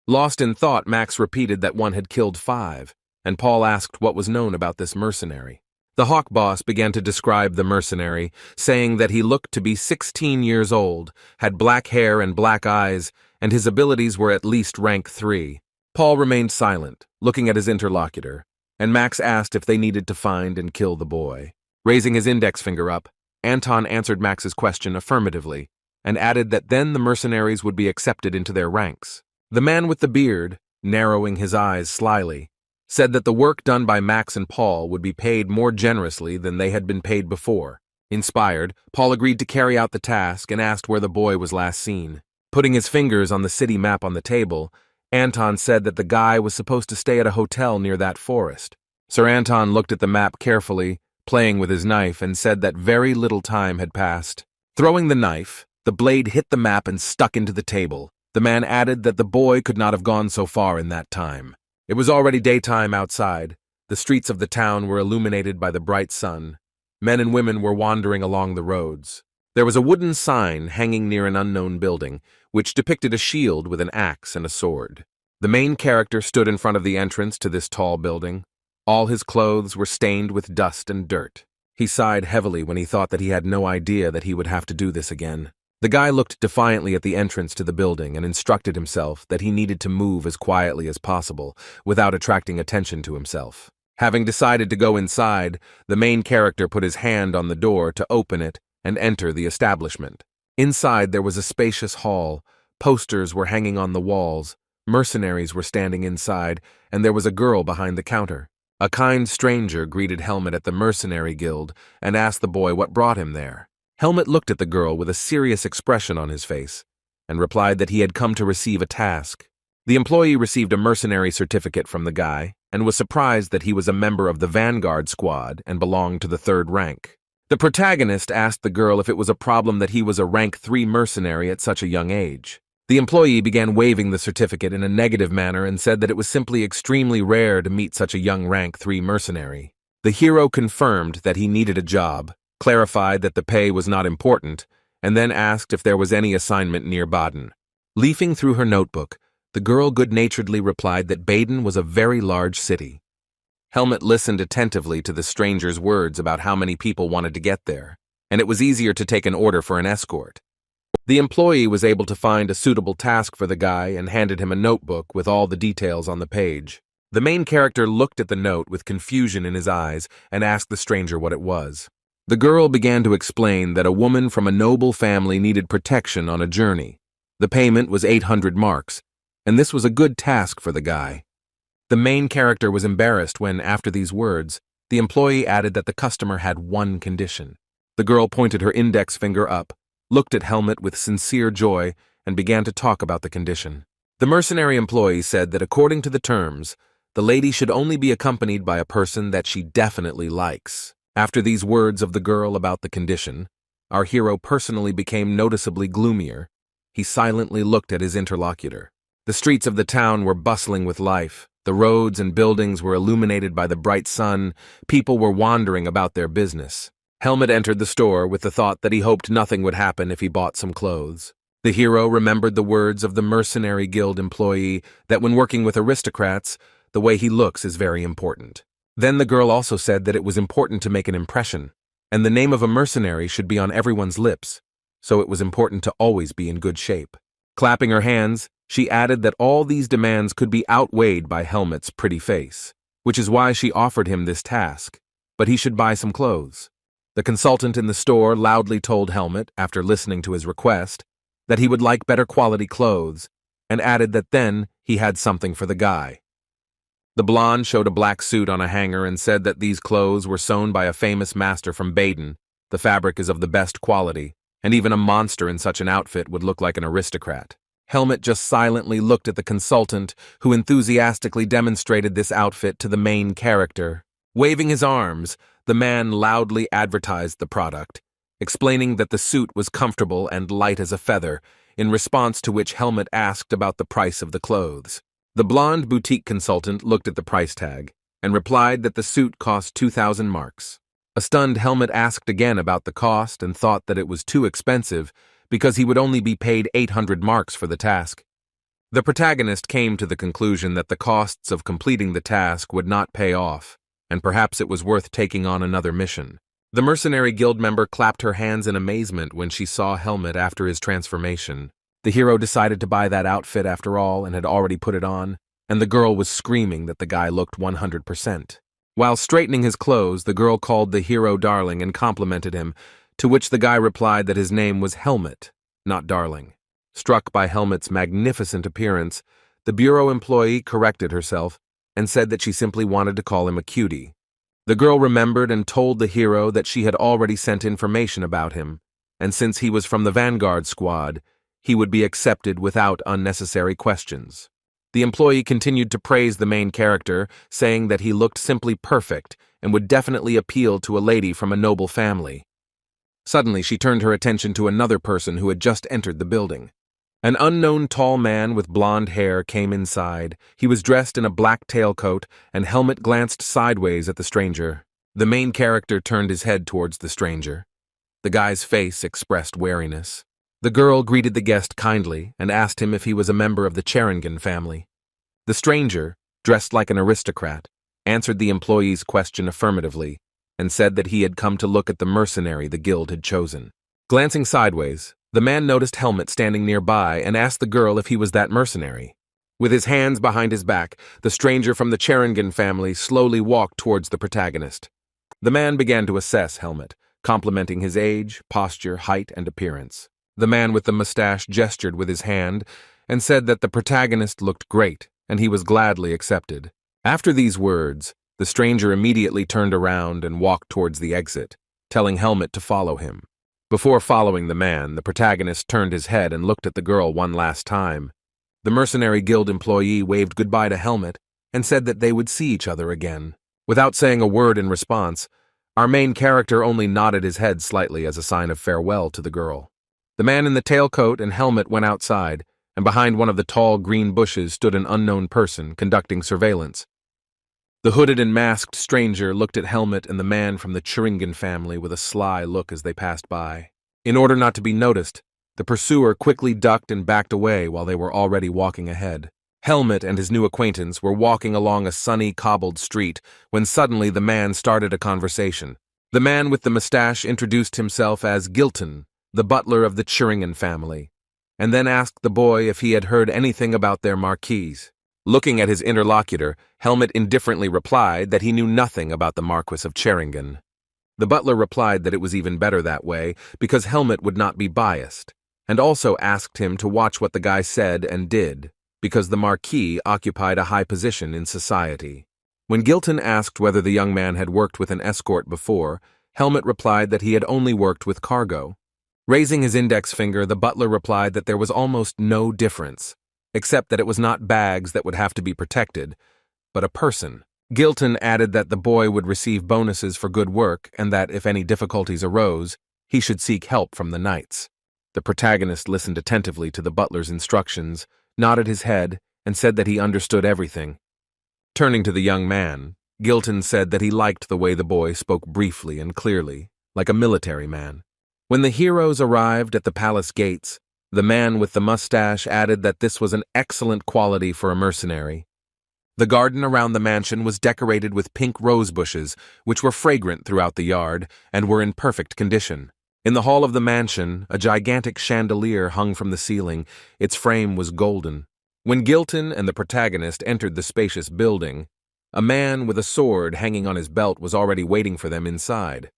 Lost in thought, Max repeated that one had killed 5. And Paul asked what was known about this mercenary. The Hawk boss began to describe the mercenary, saying that he looked to be 16 years old, had black hair and black eyes, and his abilities were at least rank 3. Paul remained silent, looking at his interlocutor, and Max asked if they needed to find and kill the boy. Raising his index finger up, Anton answered Max's question affirmatively, and added that then the mercenaries would be accepted into their ranks. The man with the beard, narrowing his eyes slyly, said that the work done by Max and Paul would be paid more generously than they had been paid before. Inspired, Paul agreed to carry out the task and asked where the boy was last seen. Putting his fingers on the city map on the table, Anton said that the guy was supposed to stay at a hotel near that forest. Sir Anton looked at the map carefully, playing with his knife, and said that very little time had passed. Throwing the knife, the blade hit the map and stuck into the table. The man added that the boy could not have gone so far in that time. It was already daytime outside. The streets of the town were illuminated by the bright sun. Men and women were wandering along the roads. There was a wooden sign hanging near an unknown building, which depicted a shield with an axe and a sword. The main character stood in front of the entrance to this tall building. All his clothes were stained with dust and dirt. He sighed heavily when he thought that he had no idea that he would have to do this again. The guy looked defiantly at the entrance to the building and instructed himself that he needed to move as quietly as possible without attracting attention to himself. Having decided to go inside, the main character put his hand on the door to open it and enter the establishment. Inside there was a spacious hall. Posters were hanging on the walls. Mercenaries were standing inside, and there was a girl behind the counter. A kind stranger greeted Helmet at the Mercenary Guild and asked the boy what brought him there. Helmet looked at the girl with a serious expression on his face and replied that he had come to receive a task. The employee received a mercenary certificate from the guy and was surprised that he was a member of the Vanguard squad and belonged to the 3rd rank. The protagonist asked the girl if it was a problem that he was a rank 3 mercenary at such a young age. The employee began waving the certificate in a negative manner and said that it was simply extremely rare to meet such a young rank 3 mercenary. The hero confirmed that he needed a job, clarified that the pay was not important, and then asked if there was any assignment near Baden. Leafing through her notebook, the girl good-naturedly replied that Baden was a very large city. Helmet listened attentively to the stranger's words about how many people wanted to get there, and it was easier to take an order for an escort. The employee was able to find a suitable task for the guy and handed him a notebook with all the details on the page. The main character looked at the note with confusion in his eyes and asked the stranger what it was. The girl began to explain that a woman from a noble family needed protection on a journey. The payment was 800 marks, and this was a good task for the guy. The main character was embarrassed when, after these words, the employee added that the customer had one condition. The girl pointed her index finger up, looked at Helmet with sincere joy, and began to talk about the condition. The mercenary employee said that according to the terms, the lady should only be accompanied by a person that she definitely likes. After these words of the girl about the condition, our hero personally became noticeably gloomier. He silently looked at his interlocutor. The streets of the town were bustling with life. The roads and buildings were illuminated by the bright sun. People were wandering about their business. Helmet entered the store with the thought that he hoped nothing would happen if he bought some clothes. The hero remembered the words of the mercenary guild employee that when working with aristocrats, the way he looks is very important. Then the girl also said that it was important to make an impression, and the name of a mercenary should be on everyone's lips, so it was important to always be in good shape. Clapping her hands, she added that all these demands could be outweighed by Helmet's pretty face, which is why she offered him this task, but he should buy some clothes. The consultant in the store loudly told Helmet, after listening to his request, that he would like better quality clothes, and added that then he had something for the guy. The blonde showed a black suit on a hanger and said that these clothes were sewn by a famous master from Baden. The fabric is of the best quality, and even a monster in such an outfit would look like an aristocrat. Helmet just silently looked at the consultant, who enthusiastically demonstrated this outfit to the main character. Waving his arms, the man loudly advertised the product, explaining that the suit was comfortable and light as a feather, in response to which Helmet asked about the price of the clothes. The blonde boutique consultant looked at the price tag and replied that the suit cost 2,000 marks. A stunned Helmet asked again about the cost and thought that it was too expensive because he would only be paid 800 marks for the task. The protagonist came to the conclusion that the costs of completing the task would not pay off, and perhaps it was worth taking on another mission. The mercenary guild member clapped her hands in amazement when she saw Helmet after his transformation. The hero decided to buy that outfit after all and had already put it on, and the girl was screaming that the guy looked 100%. While straightening his clothes, the girl called the hero darling and complimented him, to which the guy replied that his name was Helmet, not Darling. Struck by Helmet's magnificent appearance, the bureau employee corrected herself and said that she simply wanted to call him a cutie. The girl remembered and told the hero that she had already sent information about him, and since he was from the Vanguard squad, he would be accepted without unnecessary questions. The employee continued to praise the main character, saying that he looked simply perfect and would definitely appeal to a lady from a noble family. Suddenly, she turned her attention to another person who had just entered the building. An unknown tall man with blonde hair came inside. He was dressed in a black tailcoat, and Helmet glanced sideways at the stranger. The main character turned his head towards the stranger. The guy's face expressed wariness. The girl greeted the guest kindly and asked him if he was a member of the Cherengan family. The stranger, dressed like an aristocrat, answered the employee's question affirmatively and said that he had come to look at the mercenary the guild had chosen. Glancing sideways, the man noticed Helmet standing nearby and asked the girl if he was that mercenary. With his hands behind his back, the stranger from the Cherengan family slowly walked towards the protagonist. The man began to assess Helmet, complimenting his age, posture, height, and appearance. The man with the mustache gestured with his hand and said that the protagonist looked great, and he was gladly accepted. After these words, the stranger immediately turned around and walked towards the exit, telling Helmet to follow him. Before following the man, the protagonist turned his head and looked at the girl one last time. The mercenary guild employee waved goodbye to Helmet and said that they would see each other again. Without saying a word in response, our main character only nodded his head slightly as a sign of farewell to the girl. The man in the tailcoat and helmet went outside, and behind one of the tall green bushes stood an unknown person conducting surveillance. The hooded and masked stranger looked at Helmet and the man from the Cherengan family with a sly look as they passed by. In order not to be noticed, the pursuer quickly ducked and backed away while they were already walking ahead. Helmet and his new acquaintance were walking along a sunny, cobbled street when suddenly the man started a conversation. The man with the mustache introduced himself as Gilton, the butler of the Cherengan family, and then asked the boy if he had heard anything about their marquise. Looking at his interlocutor, Helmet indifferently replied that he knew nothing about the Marquis of Cherengan. The butler replied that it was even better that way, because Helmet would not be biased. and also asked him to watch what the guy said and did, because the Marquis occupied a high position in society. When Gilton asked whether the young man had worked with an escort before, Helmut replied that he had only worked with cargo. Raising his index finger, the butler replied that there was almost no difference, except that it was not bags that would have to be protected, but a person. Gilton added that the boy would receive bonuses for good work and that if any difficulties arose, he should seek help from the knights. The protagonist listened attentively to the butler's instructions, nodded his head, and said that he understood everything. Turning to the young man, Gilton said that he liked the way the boy spoke briefly and clearly, like a military man. When the heroes arrived at the palace gates, the man with the mustache added that this was an excellent quality for a mercenary. The garden around the mansion was decorated with pink rose bushes, which were fragrant throughout the yard and were in perfect condition. In the hall of the mansion, a gigantic chandelier hung from the ceiling. Its frame was golden. When Gilton and the protagonist entered the spacious building, a man with a sword hanging on his belt was already waiting for them inside.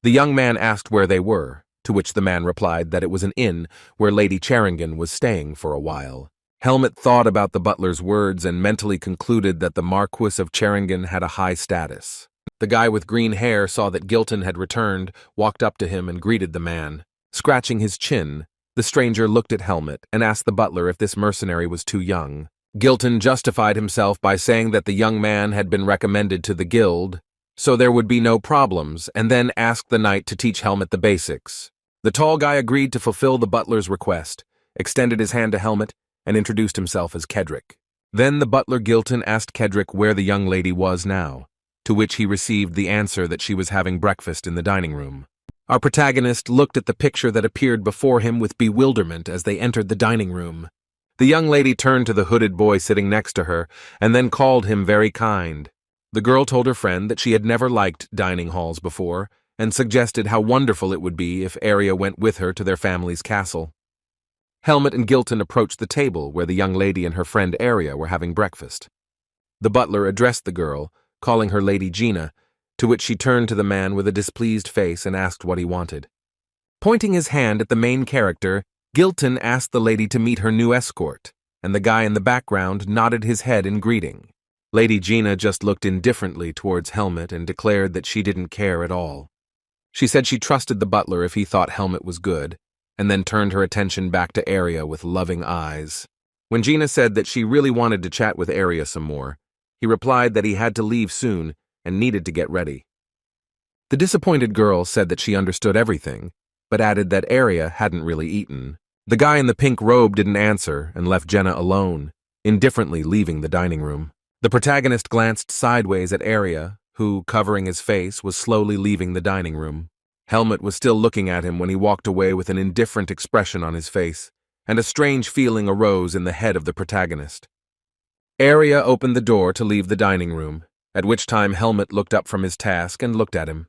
The young man asked where they were, to which the man replied that it was an inn where Lady Cheringin was staying for a while. Helmut thought about the butler's words and mentally concluded that the Marquis of Cheringin had a high status. The guy with green hair saw that Gilton had returned, walked up to him and greeted the man. Scratching his chin, the stranger looked at Helmut and asked the butler if this mercenary was too young. Gilton justified himself by saying that the young man had been recommended to the guild, so there would be no problems, and then asked the knight to teach Helmut the basics. The tall guy agreed to fulfill the butler's request, extended his hand to Helmut, and introduced himself as Kedrick. Then the butler Gilton asked Kedrick where the young lady was now, to which he received the answer that she was having breakfast in the dining room. Our protagonist looked at the picture that appeared before him with bewilderment as they entered the dining room. The young lady turned to the hooded boy sitting next to her, and then called him very kind. The girl told her friend that she had never liked dining halls before, and suggested how wonderful it would be if Arya went with her to their family's castle. Helmut and Gilton approached the table where the young lady and her friend Arya were having breakfast. The butler addressed the girl, calling her Lady Gina, to which she turned to the man with a displeased face and asked what he wanted. Pointing his hand at the main character, Gilton asked the lady to meet her new escort, and the guy in the background nodded his head in greeting. Lady Gina just looked indifferently towards Helmut and declared that she didn't care at all. She said she trusted the butler if he thought Helmut was good, and then turned her attention back to Arya with loving eyes. When Gina said that she really wanted to chat with Arya some more, he replied that he had to leave soon and needed to get ready. The disappointed girl said that she understood everything, but added that Arya hadn't really eaten. The guy in the pink robe didn't answer and left Jenna alone, indifferently leaving the dining room. The protagonist glanced sideways at Arya, who, covering his face, was slowly leaving the dining room. Helmut was still looking at him when he walked away with an indifferent expression on his face, and a strange feeling arose in the head of the protagonist. Arya opened the door to leave the dining room, at which time Helmut looked up from his task and looked at him.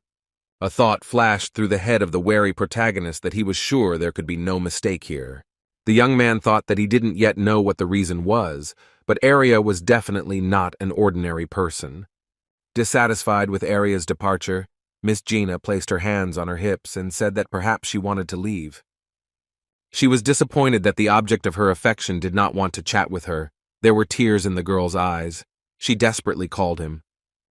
A thought flashed through the head of the wary protagonist that he was sure there could be no mistake here. The young man thought that he didn't yet know what the reason was, but Arya was definitely not an ordinary person. Dissatisfied with Arya's departure, Miss Gina placed her hands on her hips and said that perhaps she wanted to leave. She was disappointed that the object of her affection did not want to chat with her. There were tears in the girl's eyes. She desperately called him.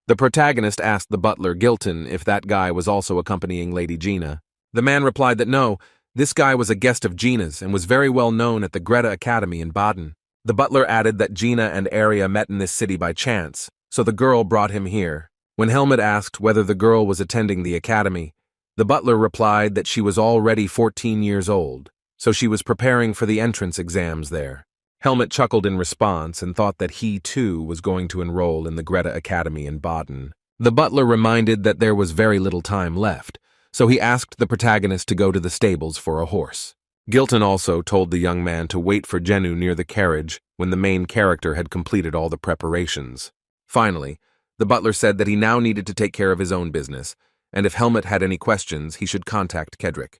The protagonist asked the butler Gilton if that guy was also accompanying Lady Gina. The man replied that no, this guy was a guest of Gina's and was very well known at the Greta Academy in Baden. The butler added that Gina and Arya met in this city by chance, so the girl brought him here. When Helmut asked whether the girl was attending the academy, the butler replied that she was already 14 years old, so she was preparing for the entrance exams there. Helmut chuckled in response and thought that he, too, was going to enroll in the Greta Academy in Baden. The butler reminded that there was very little time left, so he asked the protagonist to go to the stables for a horse. Gilton also told the young man to wait for Jennu near the carriage when the main character had completed all the preparations. Finally, the butler said that he now needed to take care of his own business, and if Helmut had any questions, he should contact Kedrick.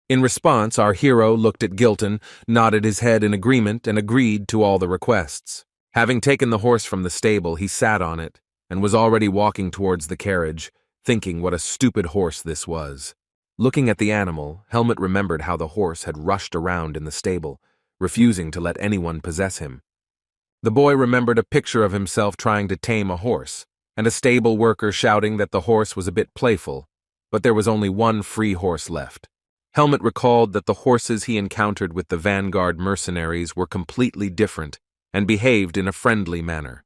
In response, our hero looked at Gilton, nodded his head in agreement, and agreed to all the requests. Having taken the horse from the stable, he sat on it, and was already walking towards the carriage, thinking what a stupid horse this was. Looking at the animal, Helmut remembered how the horse had rushed around in the stable, refusing to let anyone possess him. The boy remembered a picture of himself trying to tame a horse, and a stable worker shouting that the horse was a bit playful, but there was only one free horse left. Helmut recalled that the horses he encountered with the vanguard mercenaries were completely different and behaved in a friendly manner.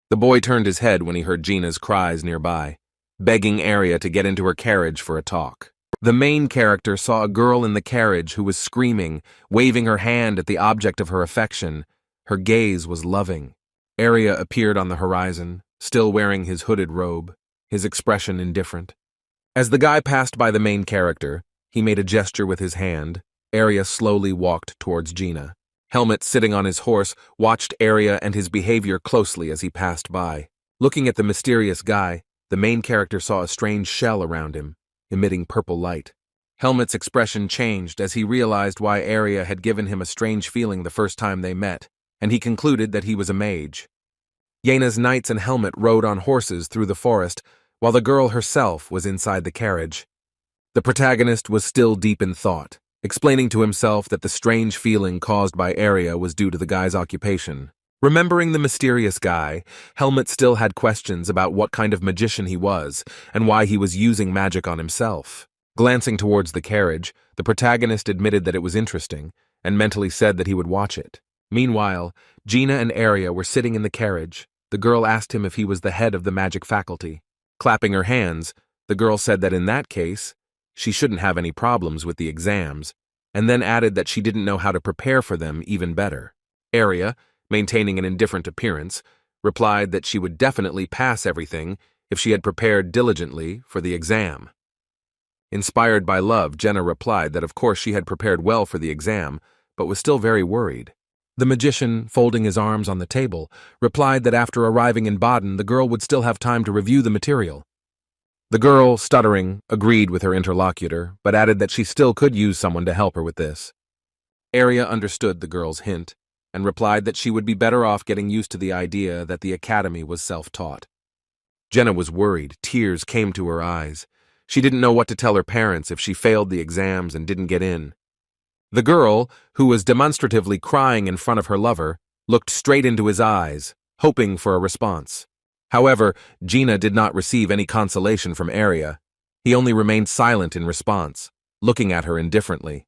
The boy turned his head when he heard Gina's cries nearby, begging Arya to get into her carriage for a talk. The main character saw a girl in the carriage who was screaming, waving her hand at the object of her affection. Her gaze was loving. Arya appeared on the horizon, still wearing his hooded robe, his expression indifferent. As the guy passed by the main character, he made a gesture with his hand. Arya slowly walked towards Gina. Helmut, sitting on his horse, watched Arya and his behavior closely as he passed by. Looking at the mysterious guy, the main character saw a strange shell around him, emitting purple light. Helmut's expression changed as he realized why Arya had given him a strange feeling the first time they met, and he concluded that he was a mage. Yena's knights and Helmut rode on horses through the forest, while the girl herself was inside the carriage. The protagonist was still deep in thought, explaining to himself that the strange feeling caused by Arya was due to the guy's occupation. Remembering the mysterious guy, Helmut still had questions about what kind of magician he was and why he was using magic on himself. Glancing towards the carriage, the protagonist admitted that it was interesting and mentally said that he would watch it. Meanwhile, Gina and Arya were sitting in the carriage. The girl asked him if he was the head of the magic faculty. Clapping her hands, the girl said that in that case, she shouldn't have any problems with the exams, and then added that she didn't know how to prepare for them even better. Arya, maintaining an indifferent appearance, replied that she would definitely pass everything if she had prepared diligently for the exam. Inspired by love, Jenna replied that of course she had prepared well for the exam, but was still very worried. The magician, folding his arms on the table, replied that after arriving in Baden, the girl would still have time to review the material. The girl, stuttering, agreed with her interlocutor, but added that she still could use someone to help her with this. Arya understood the girl's hint, and replied that she would be better off getting used to the idea that the academy was self-taught. Jenna was worried. Tears came to her eyes. She didn't know what to tell her parents if she failed the exams and didn't get in. The girl, who was demonstratively crying in front of her lover, looked straight into his eyes, hoping for a response. However, Gina did not receive any consolation from Arya. He only remained silent in response, looking at her indifferently.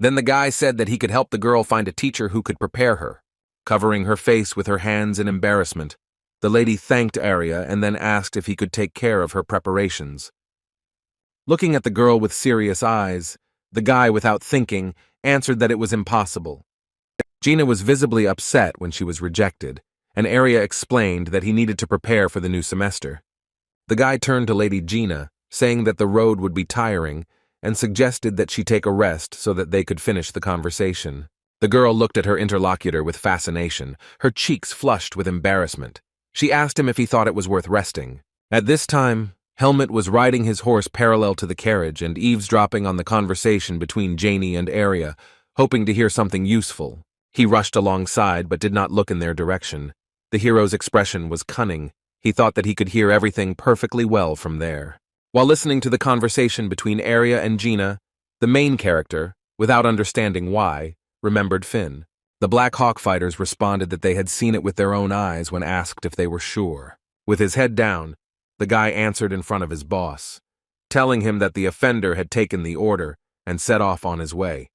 Then the guy said that he could help the girl find a teacher who could prepare her. Covering her face with her hands in embarrassment, the lady thanked Arya and then asked if he could take care of her preparations. Looking at the girl with serious eyes, the guy, without thinking, answered that it was impossible. Gina was visibly upset when she was rejected, and Arya explained that he needed to prepare for the new semester. The guy turned to Lady Gina, saying that the road would be tiring, and suggested that she take a rest so that they could finish the conversation. The girl looked at her interlocutor with fascination, her cheeks flushed with embarrassment. She asked him if he thought it was worth resting. At this time, Helmut was riding his horse parallel to the carriage and eavesdropping on the conversation between Janie and Arya, hoping to hear something useful. He rushed alongside but did not look in their direction. The hero's expression was cunning. He thought that he could hear everything perfectly well from there. While listening to the conversation between Arya and Gina, the main character, without understanding why, remembered Finn. The Black Hawk fighters responded that they had seen it with their own eyes when asked if they were sure. With his head down, the guy answered in front of his boss, telling him that the offender had taken the order and set off on his way,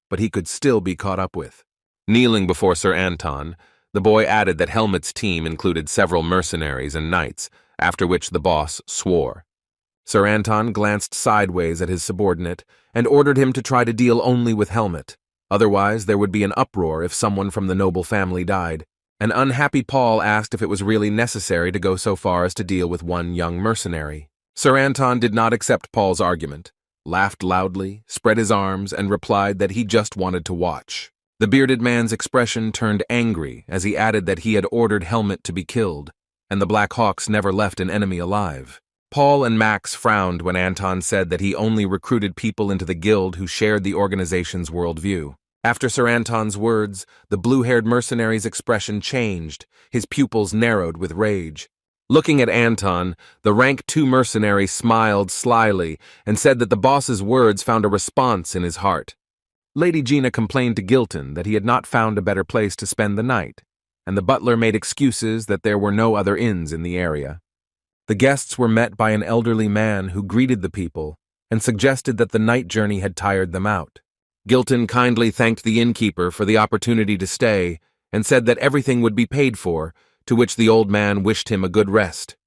but he could still be caught up with. Kneeling before Sir Anton, the boy added that Helmut's team included several mercenaries and knights, after which the boss swore. Sir Anton glanced sideways at his subordinate and ordered him to try to deal only with Helmut. Otherwise, there would be an uproar if someone from the noble family died. An unhappy Paul asked if it was really necessary to go so far as to deal with one young mercenary. Sir Anton did not accept Paul's argument, laughed loudly, spread his arms, and replied that he just wanted to watch. The bearded man's expression turned angry as he added that he had ordered Helmut to be killed, and the Black Hawks never left an enemy alive. Paul and Max frowned when Anton said that he only recruited people into the guild who shared the organization's worldview. After Sir Anton's words, the blue-haired mercenary's expression changed, his pupils narrowed with rage. Looking at Anton, the rank 2 mercenary smiled slyly and said that the boss's words found a response in his heart. Lady Gina complained to Gilton that he had not found a better place to spend the night, and the butler made excuses that there were no other inns in the area. The guests were met by an elderly man who greeted the people and suggested that the night journey had tired them out. Gilton kindly thanked the innkeeper for the opportunity to stay and said that everything would be paid for, to which the old man wished him a good rest.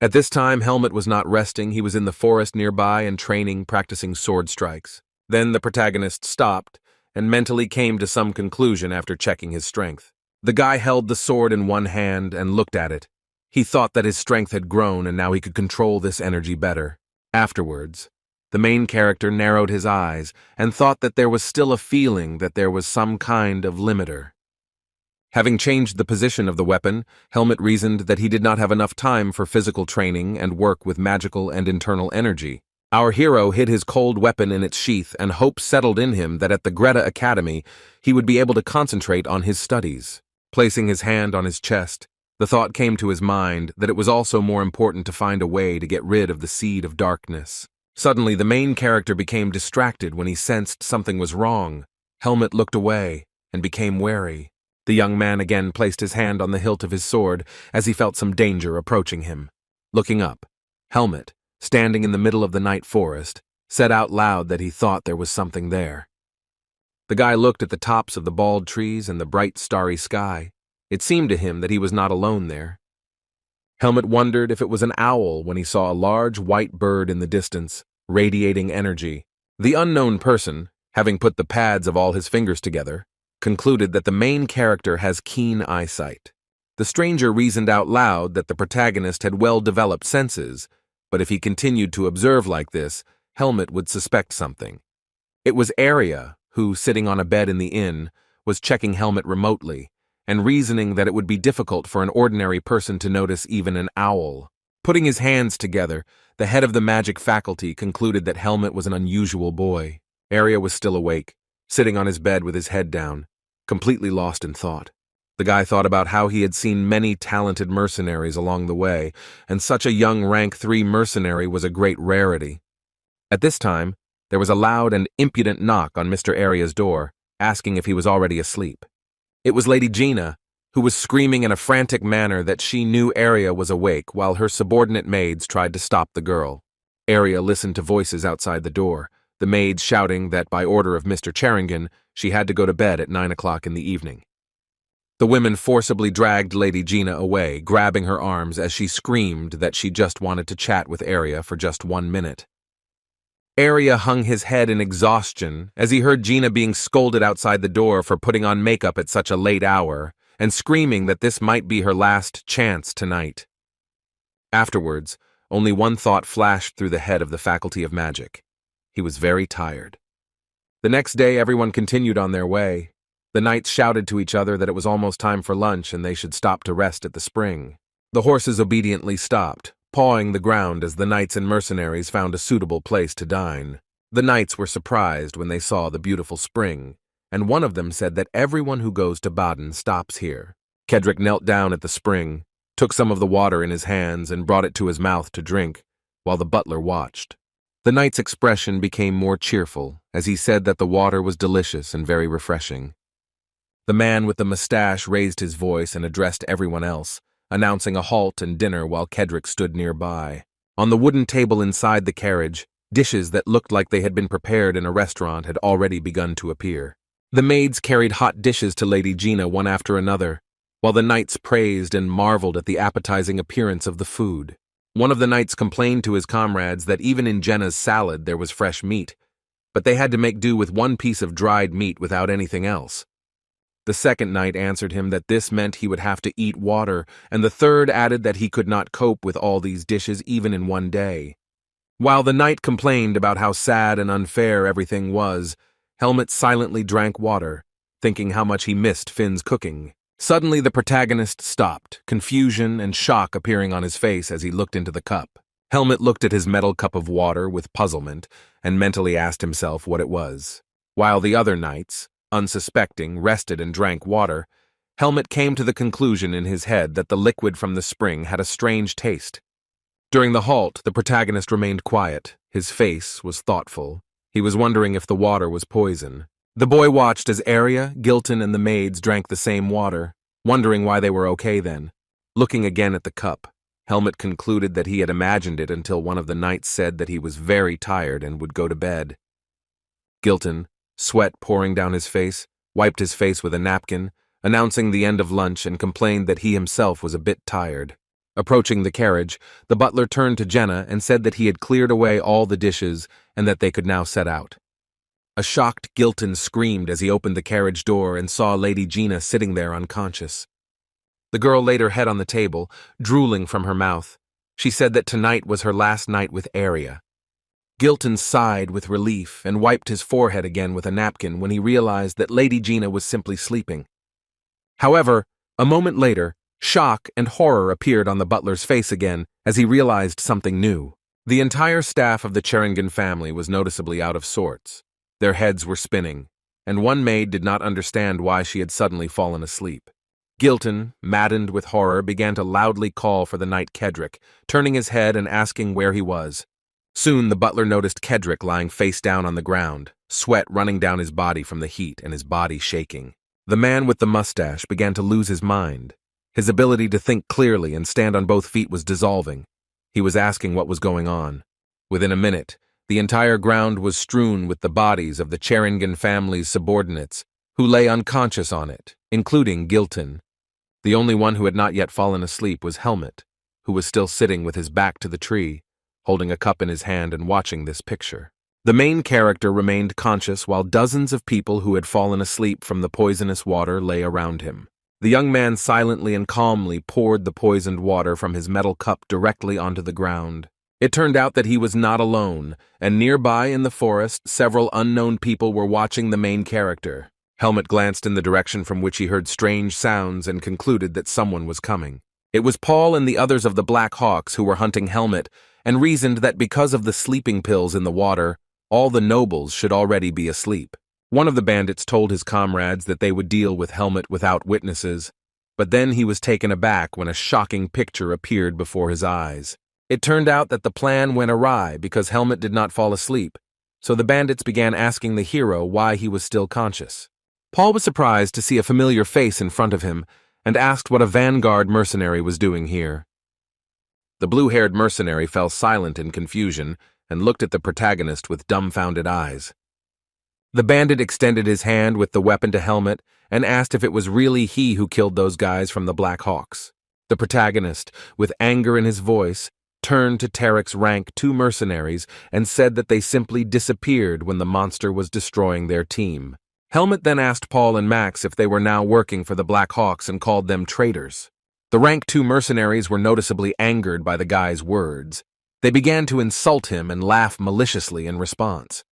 At this time, Helmut was not resting. He was in the forest nearby and training, practicing sword strikes. Then the protagonist stopped and mentally came to some conclusion after checking his strength. The guy held the sword in one hand and looked at it. He thought that his strength had grown and now he could control this energy better. Afterwards, the main character narrowed his eyes and thought that there was still a feeling that there was some kind of limiter. Having changed the position of the weapon, Helmut reasoned that he did not have enough time for physical training and work with magical and internal energy. Our hero hid his cold weapon in its sheath, and hope settled in him that at the Greta Academy he would be able to concentrate on his studies. Placing his hand on his chest, the thought came to his mind that it was also more important to find a way to get rid of the seed of darkness. Suddenly, the main character became distracted when he sensed something was wrong. Helmut looked away and became wary. The young man again placed his hand on the hilt of his sword as he felt some danger approaching him. Looking up, Helmut, standing in the middle of the night forest, said out loud that he thought there was something there. The guy looked at the tops of the bald trees and the bright starry sky. It seemed to him that he was not alone there. Helmut wondered if it was an owl when he saw a large white bird in the distance, radiating energy. The unknown person, having put the pads of all his fingers together, concluded that the main character has keen eyesight. The stranger reasoned out loud that the protagonist had well-developed senses, but if he continued to observe like this, Helmut would suspect something. It was Arya who, sitting on a bed in the inn, was checking Helmut remotely, and reasoning that it would be difficult for an ordinary person to notice even an owl. Putting his hands together, the head of the magic faculty concluded that Helmut was an unusual boy. Arya was still awake, sitting on his bed with his head down, completely lost in thought. The guy thought about how he had seen many talented mercenaries along the way, and such a young rank 3 mercenary was a great rarity. At this time, there was a loud and impudent knock on Mr. Arya's door, asking if he was already asleep. It was Lady Gina, who was screaming in a frantic manner that she knew Arya was awake while her subordinate maids tried to stop the girl. Arya listened to voices outside the door, the maids shouting that by order of Mr. Charrington, she had to go to bed at 9 o'clock in the evening. The women forcibly dragged Lady Gina away, grabbing her arms as she screamed that she just wanted to chat with Arya for just 1 minute. Arya hung his head in exhaustion as he heard Gina being scolded outside the door for putting on makeup at such a late hour, and screaming that this might be her last chance tonight. Afterwards, only one thought flashed through the head of the Faculty of Magic. He was very tired. The next day, everyone continued on their way. The knights shouted to each other that it was almost time for lunch and they should stop to rest at the spring. The horses obediently stopped, pawing the ground as the knights and mercenaries found a suitable place to dine. The knights were surprised when they saw the beautiful spring, and one of them said that everyone who goes to Baden stops here. Kedrick knelt down at the spring, took some of the water in his hands and brought it to his mouth to drink, while the butler watched. The knight's expression became more cheerful as he said that the water was delicious and very refreshing. The man with the mustache raised his voice and addressed everyone else, announcing a halt and dinner while Kedrick stood nearby. On the wooden table inside the carriage, dishes that looked like they had been prepared in a restaurant had already begun to appear. The maids carried hot dishes to Lady Gina one after another, while the knights praised and marveled at the appetizing appearance of the food. One of the knights complained to his comrades that even in Jenna's salad there was fresh meat, but they had to make do with one piece of dried meat without anything else. The second knight answered him that this meant he would have to eat water, and the third added that he could not cope with all these dishes even in one day. While the knight complained about how sad and unfair everything was, Helmut silently drank water, thinking how much he missed Finn's cooking. Suddenly the protagonist stopped, confusion and shock appearing on his face as he looked into the cup. Helmut looked at his metal cup of water with puzzlement and mentally asked himself what it was. While the other knights, unsuspecting, rested and drank water, Helmet came to the conclusion in his head that the liquid from the spring had a strange taste. During the halt, the protagonist remained quiet. His face was thoughtful. He was wondering if the water was poison. The boy watched as Arya, Gilton, and the maids drank the same water, wondering why they were okay then. Looking again at the cup, Helmet concluded that he had imagined it until one of the knights said that he was very tired and would go to bed. Gilton, sweat pouring down his face, wiped his face with a napkin, announcing the end of lunch, and complained that he himself was a bit tired. Approaching the carriage, the butler turned to Jenna and said that he had cleared away all the dishes and that they could now set out. A shocked Gilton screamed as he opened the carriage door and saw Lady Gina sitting there unconscious. The girl laid her head on the table, drooling from her mouth. She said that tonight was her last night with Arya. Gilton sighed with relief and wiped his forehead again with a napkin when he realized that Lady Gina was simply sleeping. However, a moment later, shock and horror appeared on the butler's face again as he realized something new. The entire staff of the Cherengan family was noticeably out of sorts. Their heads were spinning, and one maid did not understand why she had suddenly fallen asleep. Gilton, maddened with horror, began to loudly call for the knight Kedrick, turning his head and asking where he was. Soon the butler noticed Kedrick lying face down on the ground, sweat running down his body from the heat and his body shaking. The man with the mustache began to lose his mind. His ability to think clearly and stand on both feet was dissolving. He was asking what was going on. Within a minute, the entire ground was strewn with the bodies of the Cherengan family's subordinates, who lay unconscious on it, including Gilton. The only one who had not yet fallen asleep was Helmet, who was still sitting with his back to the tree, holding a cup in his hand and watching this picture. The main character remained conscious while dozens of people who had fallen asleep from the poisonous water lay around him. The young man silently and calmly poured the poisoned water from his metal cup directly onto the ground. It turned out that he was not alone, and nearby in the forest, several unknown people were watching the main character. Helmet glanced in the direction from which he heard strange sounds and concluded that someone was coming. It was Paul and the others of the Black Hawks who were hunting Helmet and reasoned that because of the sleeping pills in the water, all the nobles should already be asleep. One of the bandits told his comrades that they would deal with Helmet without witnesses, but then he was taken aback when a shocking picture appeared before his eyes. It turned out that the plan went awry because Helmet did not fall asleep, so the bandits began asking the hero why he was still conscious. Paul was surprised to see a familiar face in front of him and asked what a vanguard mercenary was doing here. The blue-haired mercenary fell silent in confusion and looked at the protagonist with dumbfounded eyes. The bandit extended his hand with the weapon to Helmet and asked if it was really he who killed those guys from the Black Hawks. The protagonist, with anger in his voice, turned to Tarek's rank 2 mercenaries and said that they simply disappeared when the monster was destroying their team. Helmet then asked Paul and Max if they were now working for the Black Hawks and called them traitors. The rank 2 mercenaries were noticeably angered by the guy's words. They began to insult him and laugh maliciously in response.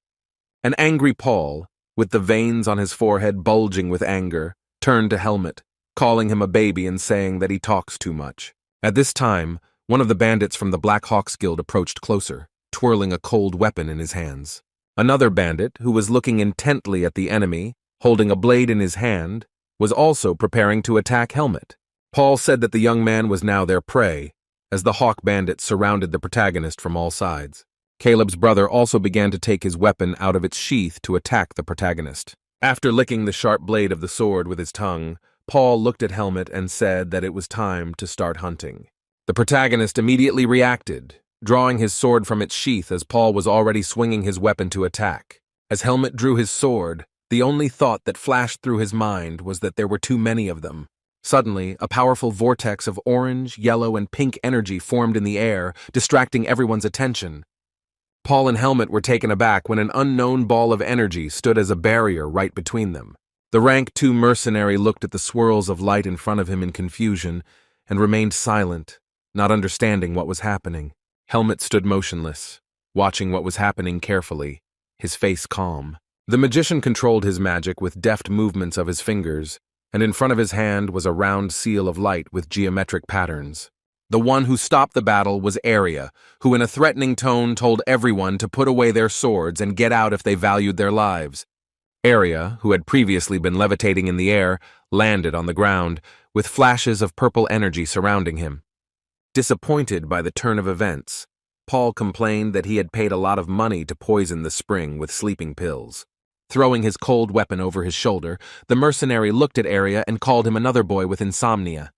An angry Paul, with the veins on his forehead bulging with anger, turned to Helmet, calling him a baby and saying that he talks too much. At this time, one of the bandits from the Black Hawks Guild approached closer, twirling a cold weapon in his hands. Another bandit, who was looking intently at the enemy, holding a blade in his hand, was also preparing to attack Helmet. Paul said that the young man was now their prey, as the Hawk bandits surrounded the protagonist from all sides. Caleb's brother also began to take his weapon out of its sheath to attack the protagonist. After licking the sharp blade of the sword with his tongue, Paul looked at Helmet and said that it was time to start hunting. The protagonist immediately reacted, drawing his sword from its sheath as Paul was already swinging his weapon to attack. As Helmet drew his sword, the only thought that flashed through his mind was that there were too many of them. Suddenly, a powerful vortex of orange, yellow, and pink energy formed in the air, distracting everyone's attention. Paul and Helmet were taken aback when an unknown ball of energy stood as a barrier right between them. The rank 2 mercenary looked at the swirls of light in front of him in confusion and remained silent, not understanding what was happening. Helmet stood motionless, watching what was happening carefully, his face calm. The magician controlled his magic with deft movements of his fingers, and in front of his hand was a round seal of light with geometric patterns. The one who stopped the battle was Arya, who in a threatening tone told everyone to put away their swords and get out if they valued their lives. Area, who had previously been levitating in the air, landed on the ground, with flashes of purple energy surrounding him. Disappointed by the turn of events, Paul complained that he had paid a lot of money to poison the spring with sleeping pills. Throwing his cold weapon over his shoulder, the mercenary looked at Area and called him another boy with insomnia.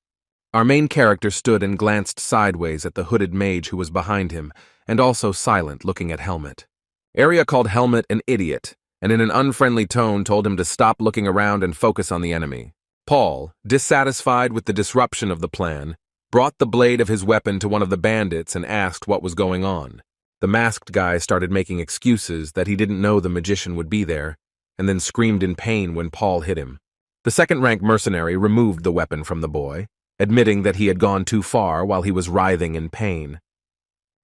Our main character stood and glanced sideways at the hooded mage who was behind him, and also silent, looking at Helmet. Area called Helmet an idiot, and in an unfriendly tone told him to stop looking around and focus on the enemy. Paul, dissatisfied with the disruption of the plan, brought the blade of his weapon to one of the bandits and asked what was going on. The masked guy started making excuses that he didn't know the magician would be there, and then screamed in pain when Paul hit him. The second-rank mercenary removed the weapon from the boy, admitting that he had gone too far while he was writhing in pain.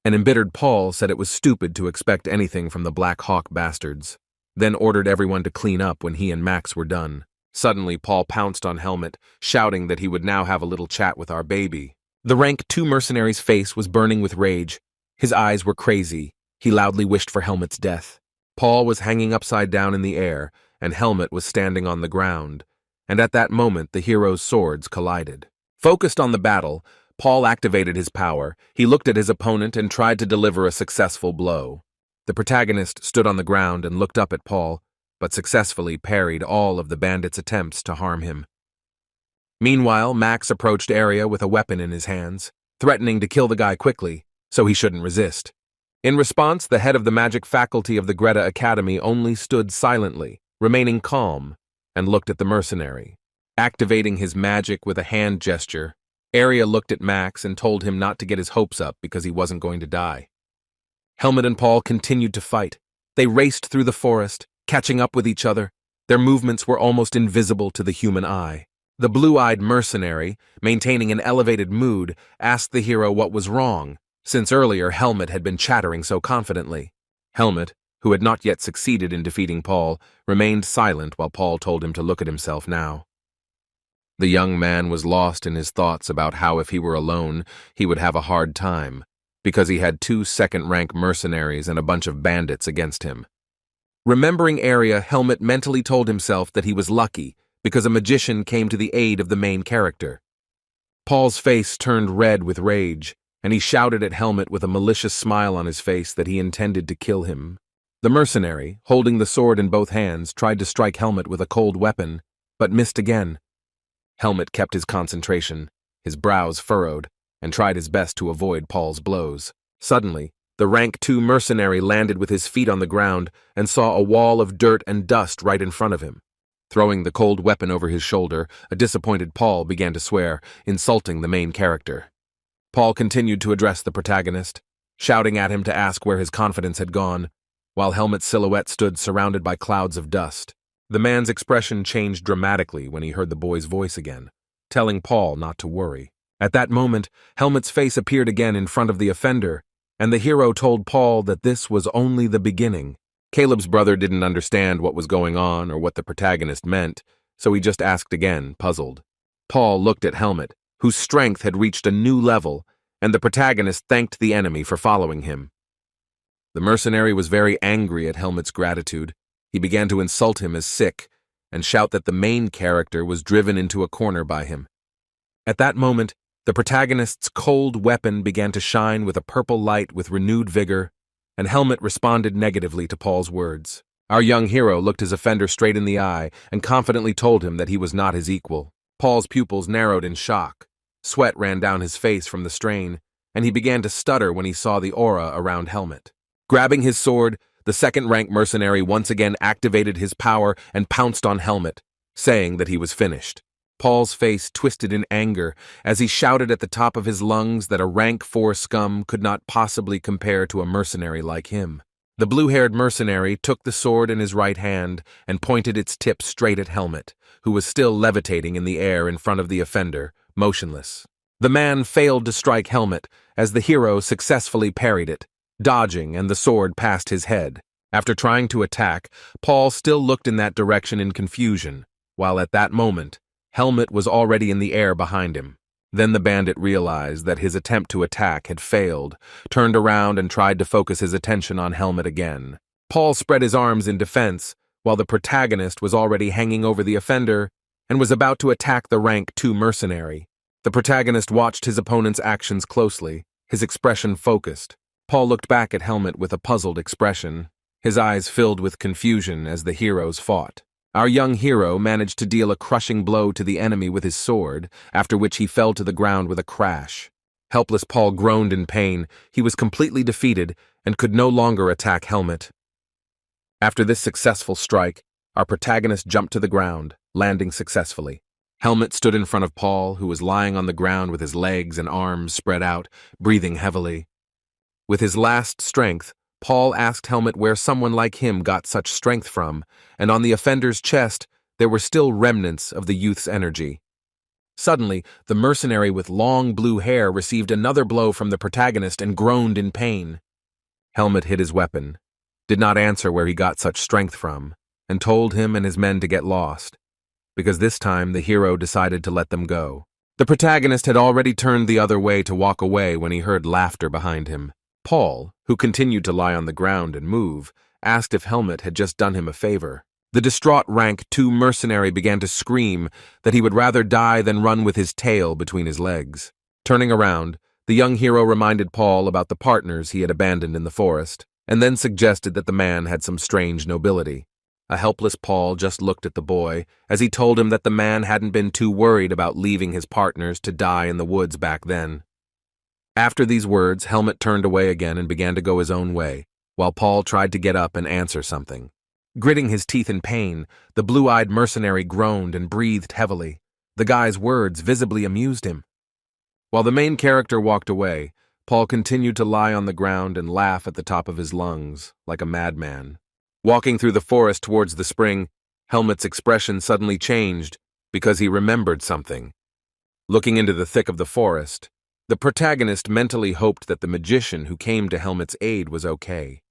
An embittered Paul said it was stupid to expect anything from the Black Hawk bastards, then ordered everyone to clean up when he and Max were done. Suddenly, Paul pounced on Helmet, shouting that he would now have a little chat with our baby. The rank 2 mercenary's face was burning with rage. His eyes were crazy. He loudly wished for Helmet's death. Paul was hanging upside down in the air, and Helmet was standing on the ground, and at that moment the heroes' swords collided. Focused on the battle, Paul activated his power. He looked at his opponent and tried to deliver a successful blow. The protagonist stood on the ground and looked up at Paul, but successfully parried all of the bandits' attempts to harm him. Meanwhile, Max approached Area with a weapon in his hands, threatening to kill the guy quickly, so he shouldn't resist. In response, the head of the magic faculty of the Greta Academy only stood silently, remaining calm, and looked at the mercenary. Activating his magic with a hand gesture, Area looked at Max and told him not to get his hopes up because he wasn't going to die. Helmet and Paul continued to fight. They raced through the forest, catching up with each other. Their movements were almost invisible to the human eye. The blue-eyed mercenary, maintaining an elevated mood, asked the hero what was wrong, since earlier Helmet had been chattering so confidently. Helmet, who had not yet succeeded in defeating Paul, remained silent while Paul told him to look at himself now. The young man was lost in his thoughts about how if he were alone, he would have a hard time, because he had 2 second-rank mercenaries and a bunch of bandits against him. Remembering Area, Helmet mentally told himself that he was lucky because a magician came to the aid of the main character. Paul's face turned red with rage, and he shouted at Helmet with a malicious smile on his face that he intended to kill him. The mercenary, holding the sword in both hands, tried to strike Helmet with a cold weapon, but missed again. Helmet kept his concentration, his brows furrowed, and tried his best to avoid Paul's blows. Suddenly, the rank 2 mercenary landed with his feet on the ground and saw a wall of dirt and dust right in front of him. Throwing the cold weapon over his shoulder, a disappointed Paul began to swear, insulting the main character. Paul continued to address the protagonist, shouting at him to ask where his confidence had gone, while Helmet's silhouette stood surrounded by clouds of dust. The man's expression changed dramatically when he heard the boy's voice again, telling Paul not to worry. At that moment, Helmet's face appeared again in front of the offender, and the hero told Paul that this was only the beginning. Caleb's brother didn't understand what was going on or what the protagonist meant, so he just asked again, puzzled. Paul looked at Helmet, whose strength had reached a new level, and the protagonist thanked the enemy for following him. The mercenary was very angry at Helmet's gratitude. He began to insult him as sick, and shout that the main character was driven into a corner by him. At that moment, the protagonist's cold weapon began to shine with a purple light with renewed vigor, and Helmet responded negatively to Paul's words. Our young hero looked his offender straight in the eye and confidently told him that he was not his equal. Paul's pupils narrowed in shock. Sweat ran down his face from the strain, and he began to stutter when he saw the aura around Helmet. Grabbing his sword, the second-rank mercenary once again activated his power and pounced on Helmet, saying that he was finished. Paul's face twisted in anger as he shouted at the top of his lungs that a rank 4 scum could not possibly compare to a mercenary like him. The blue-haired mercenary took the sword in his right hand and pointed its tip straight at Helmet, who was still levitating in the air in front of the offender, motionless. The man failed to strike Helmet as the hero successfully parried it, dodging, and the sword passed his head. After trying to attack, Paul still looked in that direction in confusion, while at that moment, Helmet was already in the air behind him. Then the bandit realized that his attempt to attack had failed, turned around and tried to focus his attention on Helmet again. Paul spread his arms in defense, while the protagonist was already hanging over the offender and was about to attack the rank 2 mercenary. The protagonist watched his opponent's actions closely, his expression focused. Paul looked back at Helmet with a puzzled expression, his eyes filled with confusion as the heroes fought. Our young hero managed to deal a crushing blow to the enemy with his sword, after which he fell to the ground with a crash. Helpless Paul groaned in pain. He was completely defeated and could no longer attack Helmet. After this successful strike, our protagonist jumped to the ground, landing successfully. Helmet stood in front of Paul, who was lying on the ground with his legs and arms spread out, breathing heavily. With his last strength, Paul asked Helmet where someone like him got such strength from, and on the offender's chest there were still remnants of the youth's energy. Suddenly, the mercenary with long blue hair received another blow from the protagonist and groaned in pain. Helmet hid his weapon, did not answer where he got such strength from, and told him and his men to get lost, because this time the hero decided to let them go. The protagonist had already turned the other way to walk away when he heard laughter behind him. Paul, who continued to lie on the ground and move, asked if Helmet had just done him a favor. The distraught rank 2 mercenary began to scream that he would rather die than run with his tail between his legs. Turning around, the young hero reminded Paul about the partners he had abandoned in the forest, and then suggested that the man had some strange nobility. A helpless Paul just looked at the boy as he told him that the man hadn't been too worried about leaving his partners to die in the woods back then. After these words, Helmet turned away again and began to go his own way, while Paul tried to get up and answer something. Gritting his teeth in pain, the blue-eyed mercenary groaned and breathed heavily. The guy's words visibly amused him. While the main character walked away, Paul continued to lie on the ground and laugh at the top of his lungs, like a madman. Walking through the forest towards the spring, Helmet's expression suddenly changed because he remembered something. Looking into the thick of the forest, the protagonist mentally hoped that the magician who came to Helmet's aid was okay.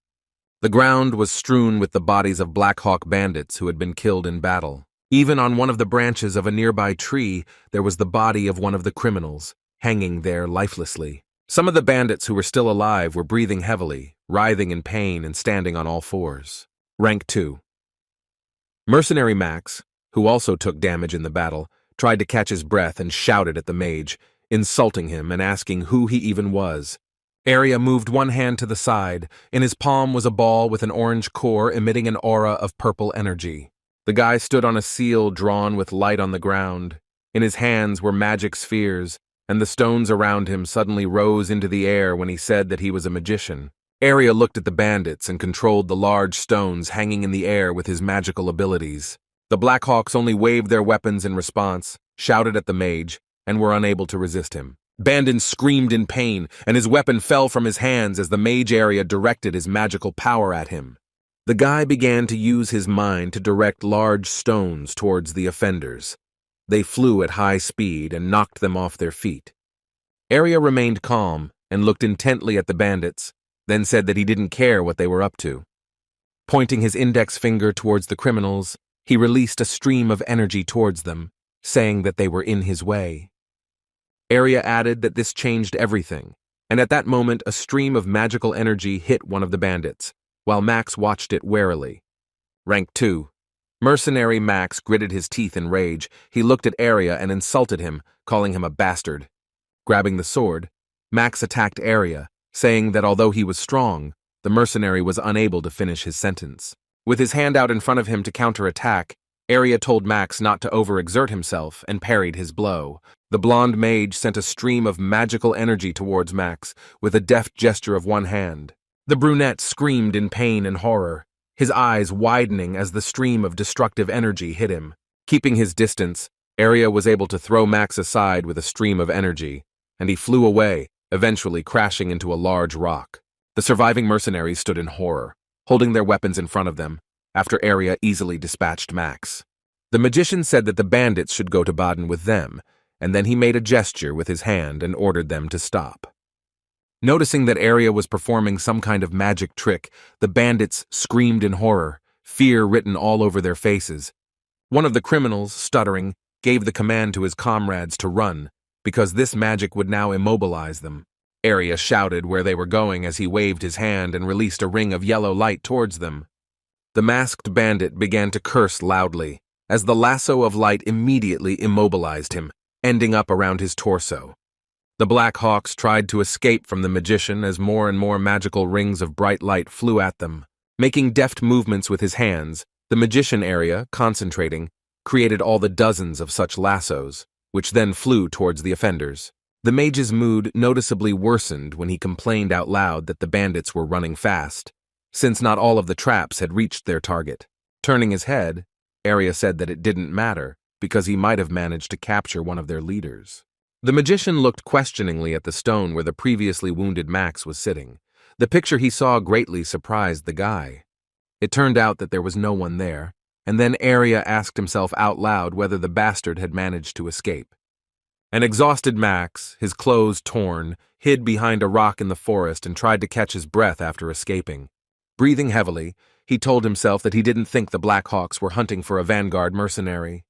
The ground was strewn with the bodies of Black Hawk bandits who had been killed in battle. Even on one of the branches of a nearby tree, there was the body of one of the criminals, hanging there lifelessly. Some of the bandits who were still alive were breathing heavily, writhing in pain and standing on all fours. Rank 2. Mercenary Max, who also took damage in the battle, tried to catch his breath and shouted at the mage, insulting him and asking who he even was. Arya moved one hand to the side. In his palm was a ball with an orange core emitting an aura of purple energy. The guy stood on a seal drawn with light on the ground. In his hands were magic spheres, and the stones around him suddenly rose into the air when he said that he was a magician. Arya looked at the bandits and controlled the large stones hanging in the air with his magical abilities. The Blackhawks only waved their weapons in response, shouted at the mage, and were unable to resist him. Bandon screamed in pain, and his weapon fell from his hands as the mage Arya directed his magical power at him. The guy began to use his mind to direct large stones towards the offenders. They flew at high speed and knocked them off their feet. Arya remained calm and looked intently at the bandits, then said that he didn't care what they were up to. Pointing his index finger towards the criminals, he released a stream of energy towards them, saying that they were in his way. Arya added that this changed everything, and at that moment a stream of magical energy hit one of the bandits, while Max watched it warily. Rank 2. Mercenary Max gritted his teeth in rage. He looked at Arya and insulted him, calling him a bastard. Grabbing the sword, Max attacked Arya, saying that although he was strong, the mercenary was unable to finish his sentence. With his hand out in front of him to counterattack, Arya told Max not to overexert himself and parried his blow. The blonde mage sent a stream of magical energy towards Max with a deft gesture of one hand. The brunette screamed in pain and horror, his eyes widening as the stream of destructive energy hit him. Keeping his distance, Arya was able to throw Max aside with a stream of energy, and he flew away, eventually crashing into a large rock. The surviving mercenaries stood in horror, holding their weapons in front of them, after Arya easily dispatched Max. The magician said that the bandits should go to Baden with them, and then he made a gesture with his hand and ordered them to stop. Noticing that Arya was performing some kind of magic trick, the bandits screamed in horror, fear written all over their faces. One of the criminals, stuttering, gave the command to his comrades to run, because this magic would now immobilize them. Arya shouted where they were going as he waved his hand and released a ring of yellow light towards them. The masked bandit began to curse loudly, as the lasso of light immediately immobilized him, ending up around his torso. The Black Hawks tried to escape from the magician as more and more magical rings of bright light flew at them. Making deft movements with his hands, the magician area, concentrating, created all the dozens of such lassos, which then flew towards the offenders. The mage's mood noticeably worsened when he complained out loud that the bandits were running fast, since not all of the traps had reached their target. Turning his head, Arya said that it didn't matter, because he might have managed to capture one of their leaders. The magician looked questioningly at the stone where the previously wounded Max was sitting. The picture he saw greatly surprised the guy. It turned out that there was no one there, and then Arya asked himself out loud whether the bastard had managed to escape. An exhausted Max, his clothes torn, hid behind a rock in the forest and tried to catch his breath after escaping. Breathing heavily, he told himself that he didn't think the Black Hawks were hunting for a vanguard mercenary.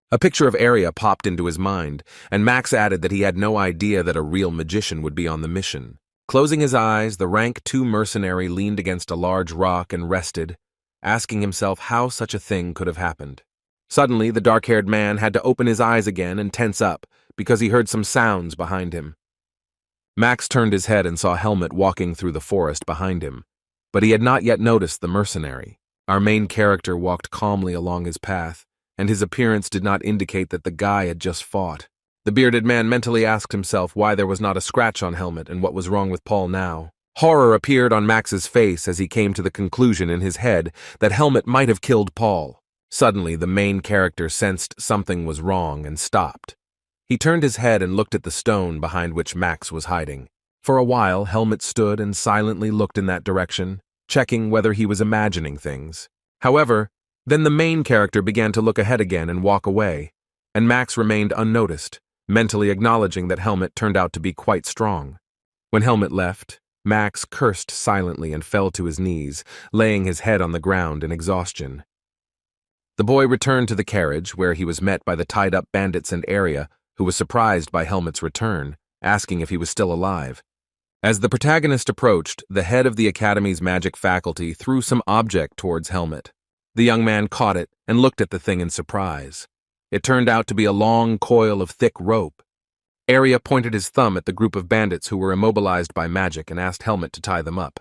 A picture of Arya popped into his mind, and Max added that he had no idea that a real magician would be on the mission. Closing his eyes, the rank 2 mercenary leaned against a large rock and rested, asking himself how such a thing could have happened. Suddenly, the dark-haired man had to open his eyes again and tense up, because he heard some sounds behind him. Max turned his head and saw Helmet walking through the forest behind him, but he had not yet noticed the mercenary. Our main character walked calmly along his path, and his appearance did not indicate that the guy had just fought. The bearded man mentally asked himself why there was not a scratch on Helmet and what was wrong with Paul now. Horror appeared on Max's face as he came to the conclusion in his head that Helmet might have killed Paul. Suddenly, the main character sensed something was wrong and stopped. He turned his head and looked at the stone behind which Max was hiding. For a while, Helmet stood and silently looked in that direction, checking whether he was imagining things. However, then the main character began to look ahead again and walk away, and Max remained unnoticed, mentally acknowledging that Helmet turned out to be quite strong. When Helmet left, Max cursed silently and fell to his knees, laying his head on the ground in exhaustion. The boy returned to the carriage, where he was met by the tied-up bandits and Arya, who was surprised by Helmet's return, asking if he was still alive. As the protagonist approached, the head of the Academy's magic faculty threw some object towards Helmet. The young man caught it and looked at the thing in surprise. It turned out to be a long coil of thick rope. Arya pointed his thumb at the group of bandits who were immobilized by magic and asked Helmet to tie them up.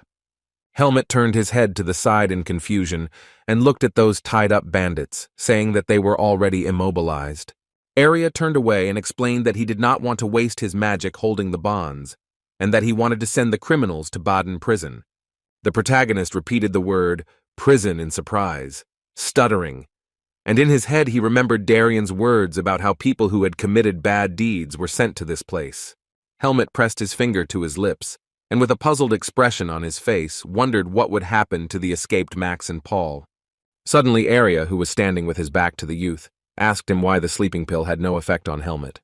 Helmet turned his head to the side in confusion and looked at those tied-up bandits, saying that they were already immobilized. Arya turned away and explained that he did not want to waste his magic holding the bonds, and that he wanted to send the criminals to Baden prison. The protagonist repeated the word prison in surprise, stuttering, and in his head he remembered Darian's words about how people who had committed bad deeds were sent to this place. Helmet pressed his finger to his lips, and with a puzzled expression on his face, wondered what would happen to the escaped Max and Paul. Suddenly Arya, who was standing with his back to the youth, asked him why the sleeping pill had no effect on Helmet.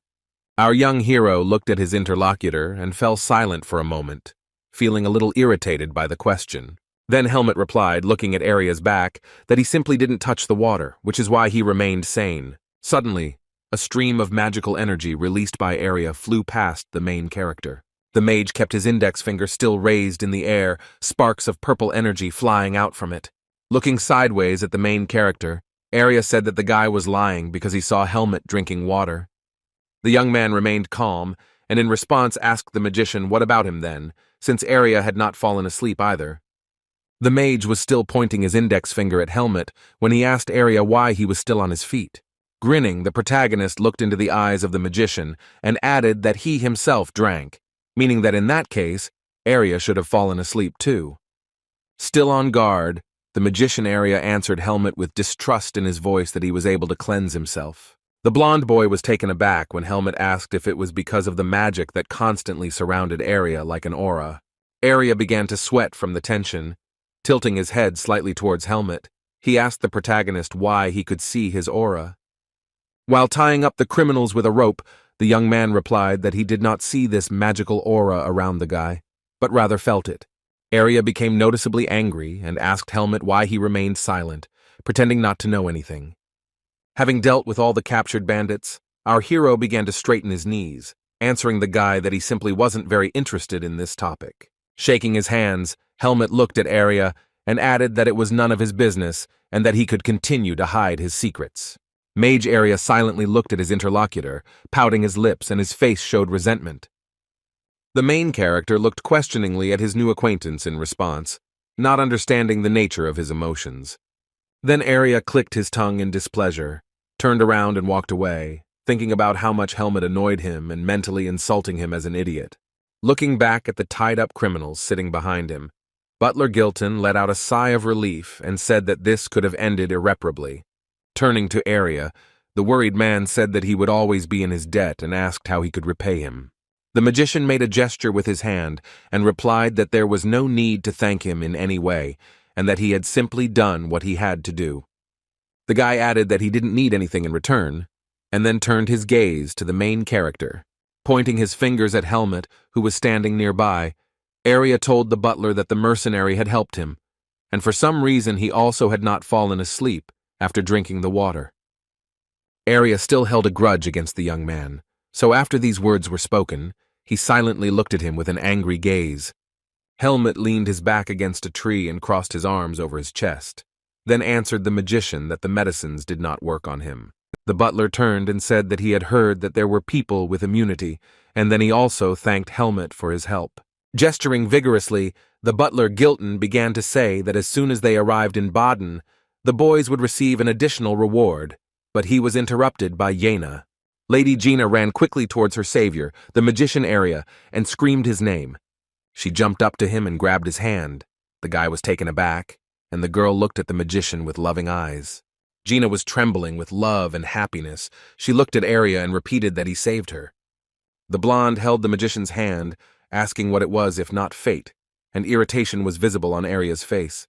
Our young hero looked at his interlocutor and fell silent for a moment, feeling a little irritated by the question. Then Helmet replied, looking at Arya's back, that he simply didn't touch the water, which is why he remained sane. Suddenly, a stream of magical energy released by Arya flew past the main character. The mage kept his index finger still raised in the air, sparks of purple energy flying out from it. Looking sideways at the main character, Arya said that the guy was lying because he saw Helmet drinking water. The young man remained calm, and in response asked the magician what about him then, since Arya had not fallen asleep either. The mage was still pointing his index finger at Helmet when he asked Arya why he was still on his feet. Grinning, the protagonist looked into the eyes of the magician and added that he himself drank, meaning that in that case, Arya should have fallen asleep too. Still on guard, the magician Arya answered Helmet with distrust in his voice that he was able to cleanse himself. The blonde boy was taken aback when Helmet asked if it was because of the magic that constantly surrounded Arya like an aura. Arya began to sweat from the tension. Tilting his head slightly towards Helmet, he asked the protagonist why he could see his aura. While tying up the criminals with a rope, the young man replied that he did not see this magical aura around the guy, but rather felt it. Arya became noticeably angry and asked Helmet why he remained silent, pretending not to know anything. Having dealt with all the captured bandits, our hero began to straighten his knees, answering the guy that he simply wasn't very interested in this topic. Shaking his hands, Helmet looked at Arya and added that it was none of his business and that he could continue to hide his secrets. Mage Area silently looked at his interlocutor, pouting his lips, and his face showed resentment. The main character looked questioningly at his new acquaintance in response, not understanding the nature of his emotions. Then Area clicked his tongue in displeasure, turned around and walked away, thinking about how much Helmet annoyed him and mentally insulting him as an idiot. Looking back at the tied-up criminals sitting behind him, Butler Gilton let out a sigh of relief and said that this could have ended irreparably. Turning to Area, the worried man said that he would always be in his debt and asked how he could repay him. The magician made a gesture with his hand and replied that there was no need to thank him in any way and that he had simply done what he had to do. The guy added that he didn't need anything in return, and then turned his gaze to the main character. Pointing his fingers at Helmet, who was standing nearby, Area told the butler that the mercenary had helped him, and for some reason he also had not fallen asleep after drinking the water. Area still held a grudge against the young man, so after these words were spoken, he silently looked at him with an angry gaze. Helmet leaned his back against a tree and crossed his arms over his chest, then answered the magician that the medicines did not work on him. The butler turned and said that he had heard that there were people with immunity, and then he also thanked Helmet for his help. Gesturing vigorously, the butler Gilton began to say that as soon as they arrived in Baden, the boys would receive an additional reward, but he was interrupted by Yena. Lady Gina ran quickly towards her savior, the magician Area, and screamed his name. She jumped up to him and grabbed his hand. The guy was taken aback, and the girl looked at the magician with loving eyes. Gina was trembling with love and happiness. She looked at Area and repeated that he saved her. The blonde held the magician's hand, asking what it was if not fate, and irritation was visible on Area's face.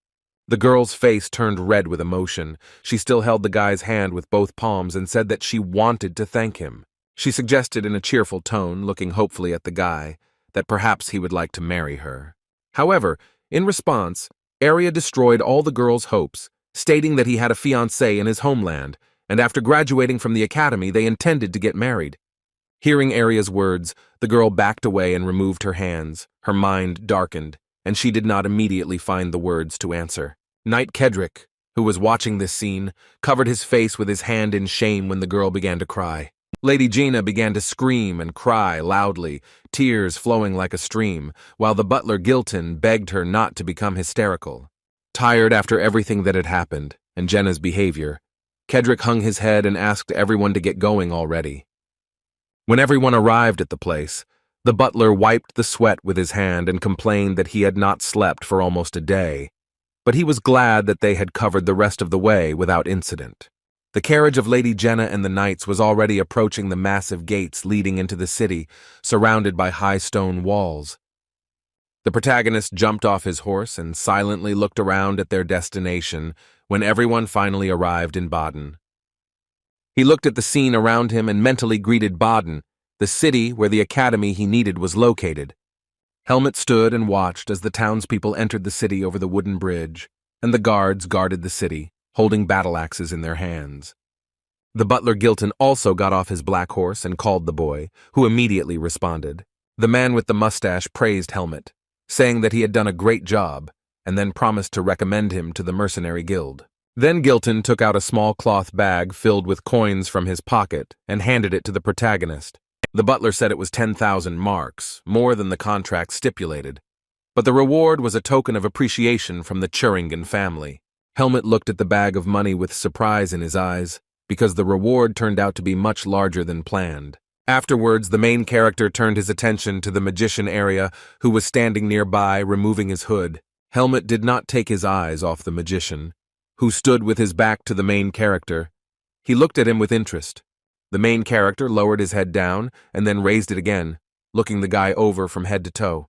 The girl's face turned red with emotion. She still held the guy's hand with both palms and said that she wanted to thank him. She suggested in a cheerful tone, looking hopefully at the guy, that perhaps he would like to marry her. However, in response, Area destroyed all the girl's hopes, stating that he had a fiancée in his homeland, and after graduating from the academy they intended to get married. Hearing Area's words, the girl backed away and removed her hands. Her mind darkened, and she did not immediately find the words to answer. Knight Kedrick, who was watching this scene, covered his face with his hand in shame when the girl began to cry. Lady Gina began to scream and cry loudly, tears flowing like a stream, while the butler Gilton begged her not to become hysterical. Tired after everything that had happened, and Jenna's behavior, Kedrick hung his head and asked everyone to get going already. When everyone arrived at the place, the butler wiped the sweat with his hand and complained that he had not slept for almost a day, but he was glad that they had covered the rest of the way without incident. The carriage of Lady Jenna and the knights was already approaching the massive gates leading into the city, surrounded by high stone walls. The protagonist jumped off his horse and silently looked around at their destination when everyone finally arrived in Baden. He looked at the scene around him and mentally greeted Baden, the city where the academy he needed was located. Helmet stood and watched as the townspeople entered the city over the wooden bridge, and the guards guarded the city, holding battle axes in their hands. The butler Gilton also got off his black horse and called the boy, who immediately responded. The man with the mustache praised Helmet, saying that he had done a great job, and then promised to recommend him to the mercenary guild. Then Gilton took out a small cloth bag filled with coins from his pocket and handed it to the protagonist. The butler said it was 10,000 marks, more than the contract stipulated, but the reward was a token of appreciation from the Thuringen family. Helmet looked at the bag of money with surprise in his eyes, because the reward turned out to be much larger than planned. Afterwards, the main character turned his attention to the magician Area, who was standing nearby, removing his hood. Helmet did not take his eyes off the magician, who stood with his back to the main character. He looked at him with interest. The main character lowered his head down and then raised it again, looking the guy over from head to toe.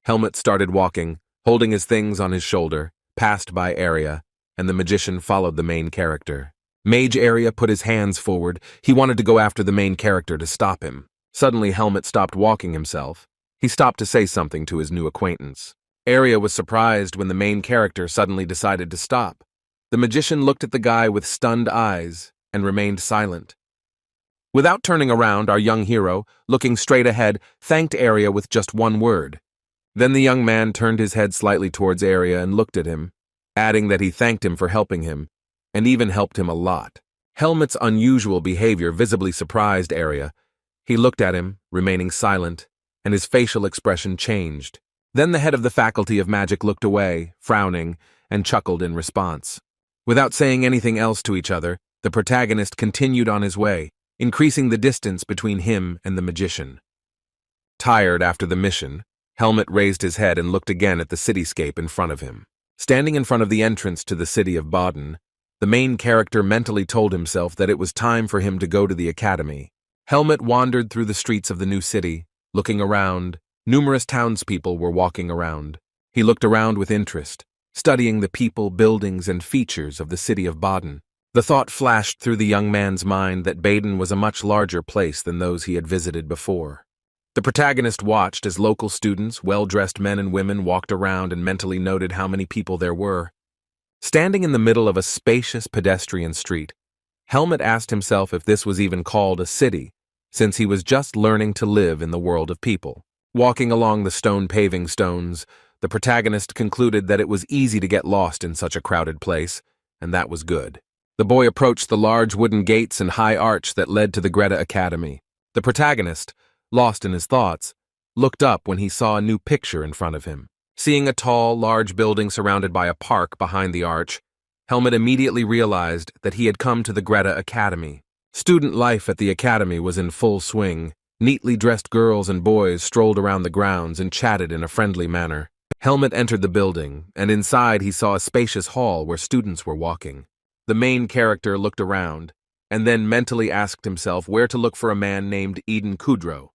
Helmet started walking, holding his things on his shoulder, passed by Area, and the magician followed the main character. Mage Area put his hands forward. He wanted to go after the main character to stop him. Suddenly Helmet stopped walking himself. He stopped to say something to his new acquaintance. Area was surprised when the main character suddenly decided to stop. The magician looked at the guy with stunned eyes and remained silent. Without turning around, our young hero, looking straight ahead, thanked Area with just one word. Then the young man turned his head slightly towards Area and looked at him. adding that he thanked him for helping him, and even helped him a lot. Helmet's unusual behavior visibly surprised Arya. He looked at him, remaining silent, and his facial expression changed. Then the head of the Faculty of Magic looked away, frowning, and chuckled in response. Without saying anything else to each other, the protagonist continued on his way, increasing the distance between him and the magician. Tired after the mission, Helmet raised his head and looked again at the cityscape in front of him. Standing in front of the entrance to the city of Baden, the main character mentally told himself that it was time for him to go to the academy. Helmet wandered through the streets of the new city, looking around. Numerous townspeople were walking around. He looked around with interest, studying the people, buildings, and features of the city of Baden. The thought flashed through the young man's mind that Baden was a much larger place than those he had visited before. The protagonist watched as local students, well-dressed men and women, walked around and mentally noted how many people there were. Standing in the middle of a spacious pedestrian street, Helmet asked himself if this was even called a city, since he was just learning to live in the world of people. Walking along the stone paving stones, the protagonist concluded that it was easy to get lost in such a crowded place, and that was good. The boy approached the large wooden gates and high arch that led to the Greta Academy. The protagonist, lost in his thoughts, looked up when he saw a new picture in front of him. Seeing a tall, large building surrounded by a park behind the arch, Helmet immediately realized that he had come to the Greta Academy. Student life at the academy was in full swing. Neatly dressed girls and boys strolled around the grounds and chatted in a friendly manner. Helmet entered the building, and inside he saw a spacious hall where students were walking. The main character looked around, and then mentally asked himself where to look for a man named Eden Kudrow.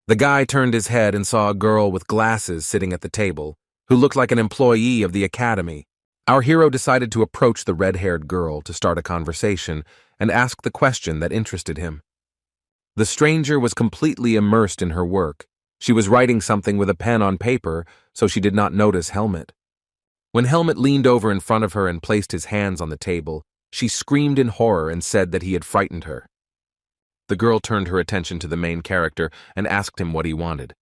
The guy turned his head and saw a girl with glasses sitting at the table, who looked like an employee of the academy. Our hero decided to approach the red-haired girl to start a conversation and ask the question that interested him. The stranger was completely immersed in her work. She was writing something with a pen on paper, so she did not notice Helmet. When Helmet leaned over in front of her and placed his hands on the table, she screamed in horror and said that he had frightened her. The girl turned her attention to the main character and asked him what he wanted.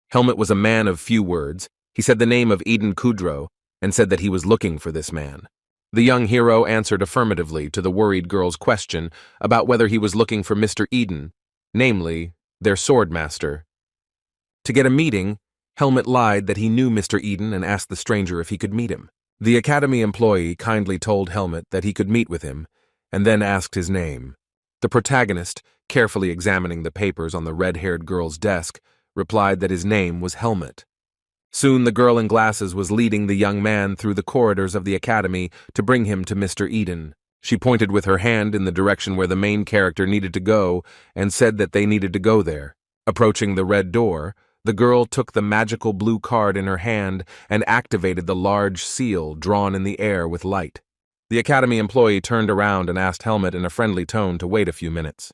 Helmet was a man of few words. He said the name of Eden Kudrow and said that he was looking for this man. The young hero answered affirmatively to the worried girl's question about whether he was looking for Mr. Eden, namely, their swordmaster. To get a meeting, Helmet lied that he knew Mr. Eden and asked the stranger if he could meet him. The academy employee kindly told Helmet that he could meet with him, and then asked his name. The protagonist, carefully examining the papers on the red-haired girl's desk, replied that his name was Helmet. Soon the girl in glasses was leading the young man through the corridors of the academy to bring him to Mr. Eden. She pointed with her hand in the direction where the main character needed to go and said that they needed to go there. Approaching the red door, the girl took the magical blue card in her hand and activated the large seal drawn in the air with light. The academy employee turned around and asked Helmet in a friendly tone to wait a few minutes.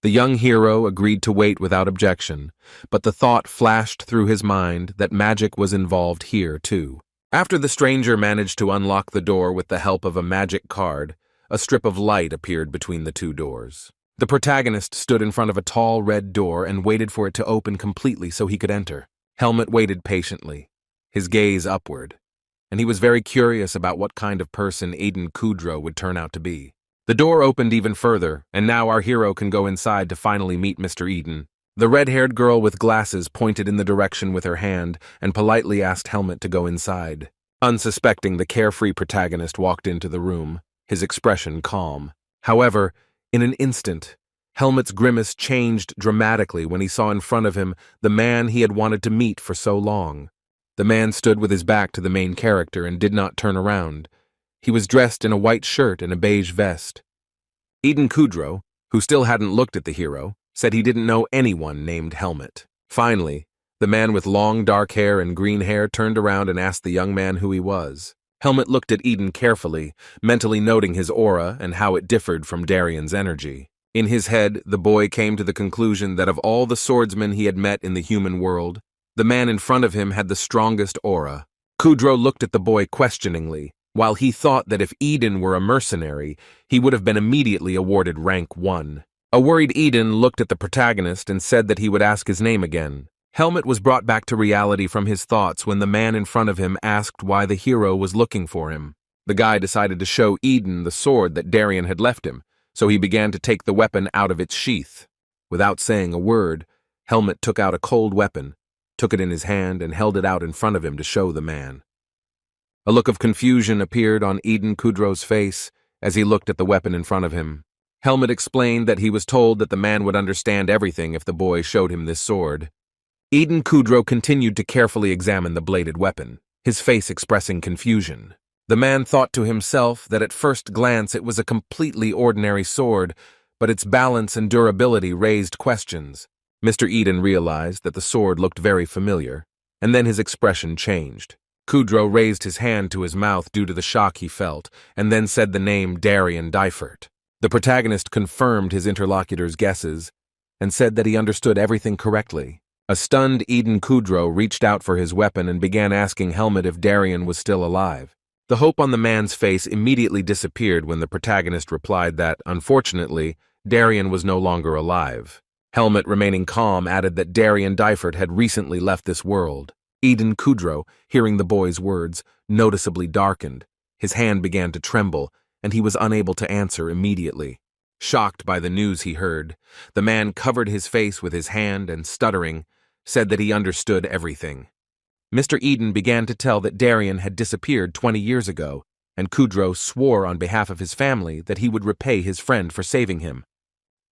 The young hero agreed to wait without objection, but the thought flashed through his mind that magic was involved here, too. After the stranger managed to unlock the door with the help of a magic card, a strip of light appeared between the two doors. The protagonist stood in front of a tall red door and waited for it to open completely so he could enter. Helmet waited patiently, his gaze upward, and he was very curious about what kind of person Eden Kudrow would turn out to be. The door opened even further, and now our hero can go inside to finally meet Mr. Eden. The red-haired girl with glasses pointed in the direction with her hand and politely asked Helmet to go inside. Unsuspecting, the carefree protagonist walked into the room, his expression calm. However, in an instant, Helmet's grimace changed dramatically when he saw in front of him the man he had wanted to meet for so long. The man stood with his back to the main character and did not turn around. He was dressed in a white shirt and a beige vest. Eden Kudrow, who still hadn't looked at the hero, said he didn't know anyone named Helmet. Finally, the man with long dark hair and green hair turned around and asked the young man who he was. Helmet looked at Eden carefully, mentally noting his aura and how it differed from Darian's energy. In his head, the boy came to the conclusion that of all the swordsmen he had met in the human world, the man in front of him had the strongest aura. Kudrow looked at the boy questioningly. While he thought that if Eden were a mercenary, he would have been immediately awarded rank 1. A worried Eden looked at the protagonist and said that he would ask his name again. Helmet was brought back to reality from his thoughts when the man in front of him asked why the hero was looking for him. The guy decided to show Eden the sword that Darien had left him, so he began to take the weapon out of its sheath. Without saying a word, Helmut took out a cold weapon, took it in his hand, and held it out in front of him to show the man. A look of confusion appeared on Eden Kudrow's face as he looked at the weapon in front of him. Helmut explained that he was told that the man would understand everything if the boy showed him this sword. Eden Kudrow continued to carefully examine the bladed weapon, his face expressing confusion. The man thought to himself that at first glance it was a completely ordinary sword, but its balance and durability raised questions. Mr. Eden realized that the sword looked very familiar, and then his expression changed. Kudrow raised his hand to his mouth due to the shock he felt, and then said the name Darien Dyfert. The protagonist confirmed his interlocutor's guesses, and said that he understood everything correctly. A stunned Eden Kudrow reached out for his weapon and began asking Helmut if Darien was still alive. The hope on the man's face immediately disappeared when the protagonist replied that, unfortunately, Darien was no longer alive. Helmut, remaining calm, added that Darien Dyfert had recently left this world. Eden Kudrow, hearing the boy's words, noticeably darkened. His hand began to tremble, and he was unable to answer immediately. Shocked by the news he heard, the man covered his face with his hand and, stuttering, said that he understood everything. Mr. Eden began to tell that Darien had disappeared 20 years ago, and Kudrow swore on behalf of his family that he would repay his friend for saving him.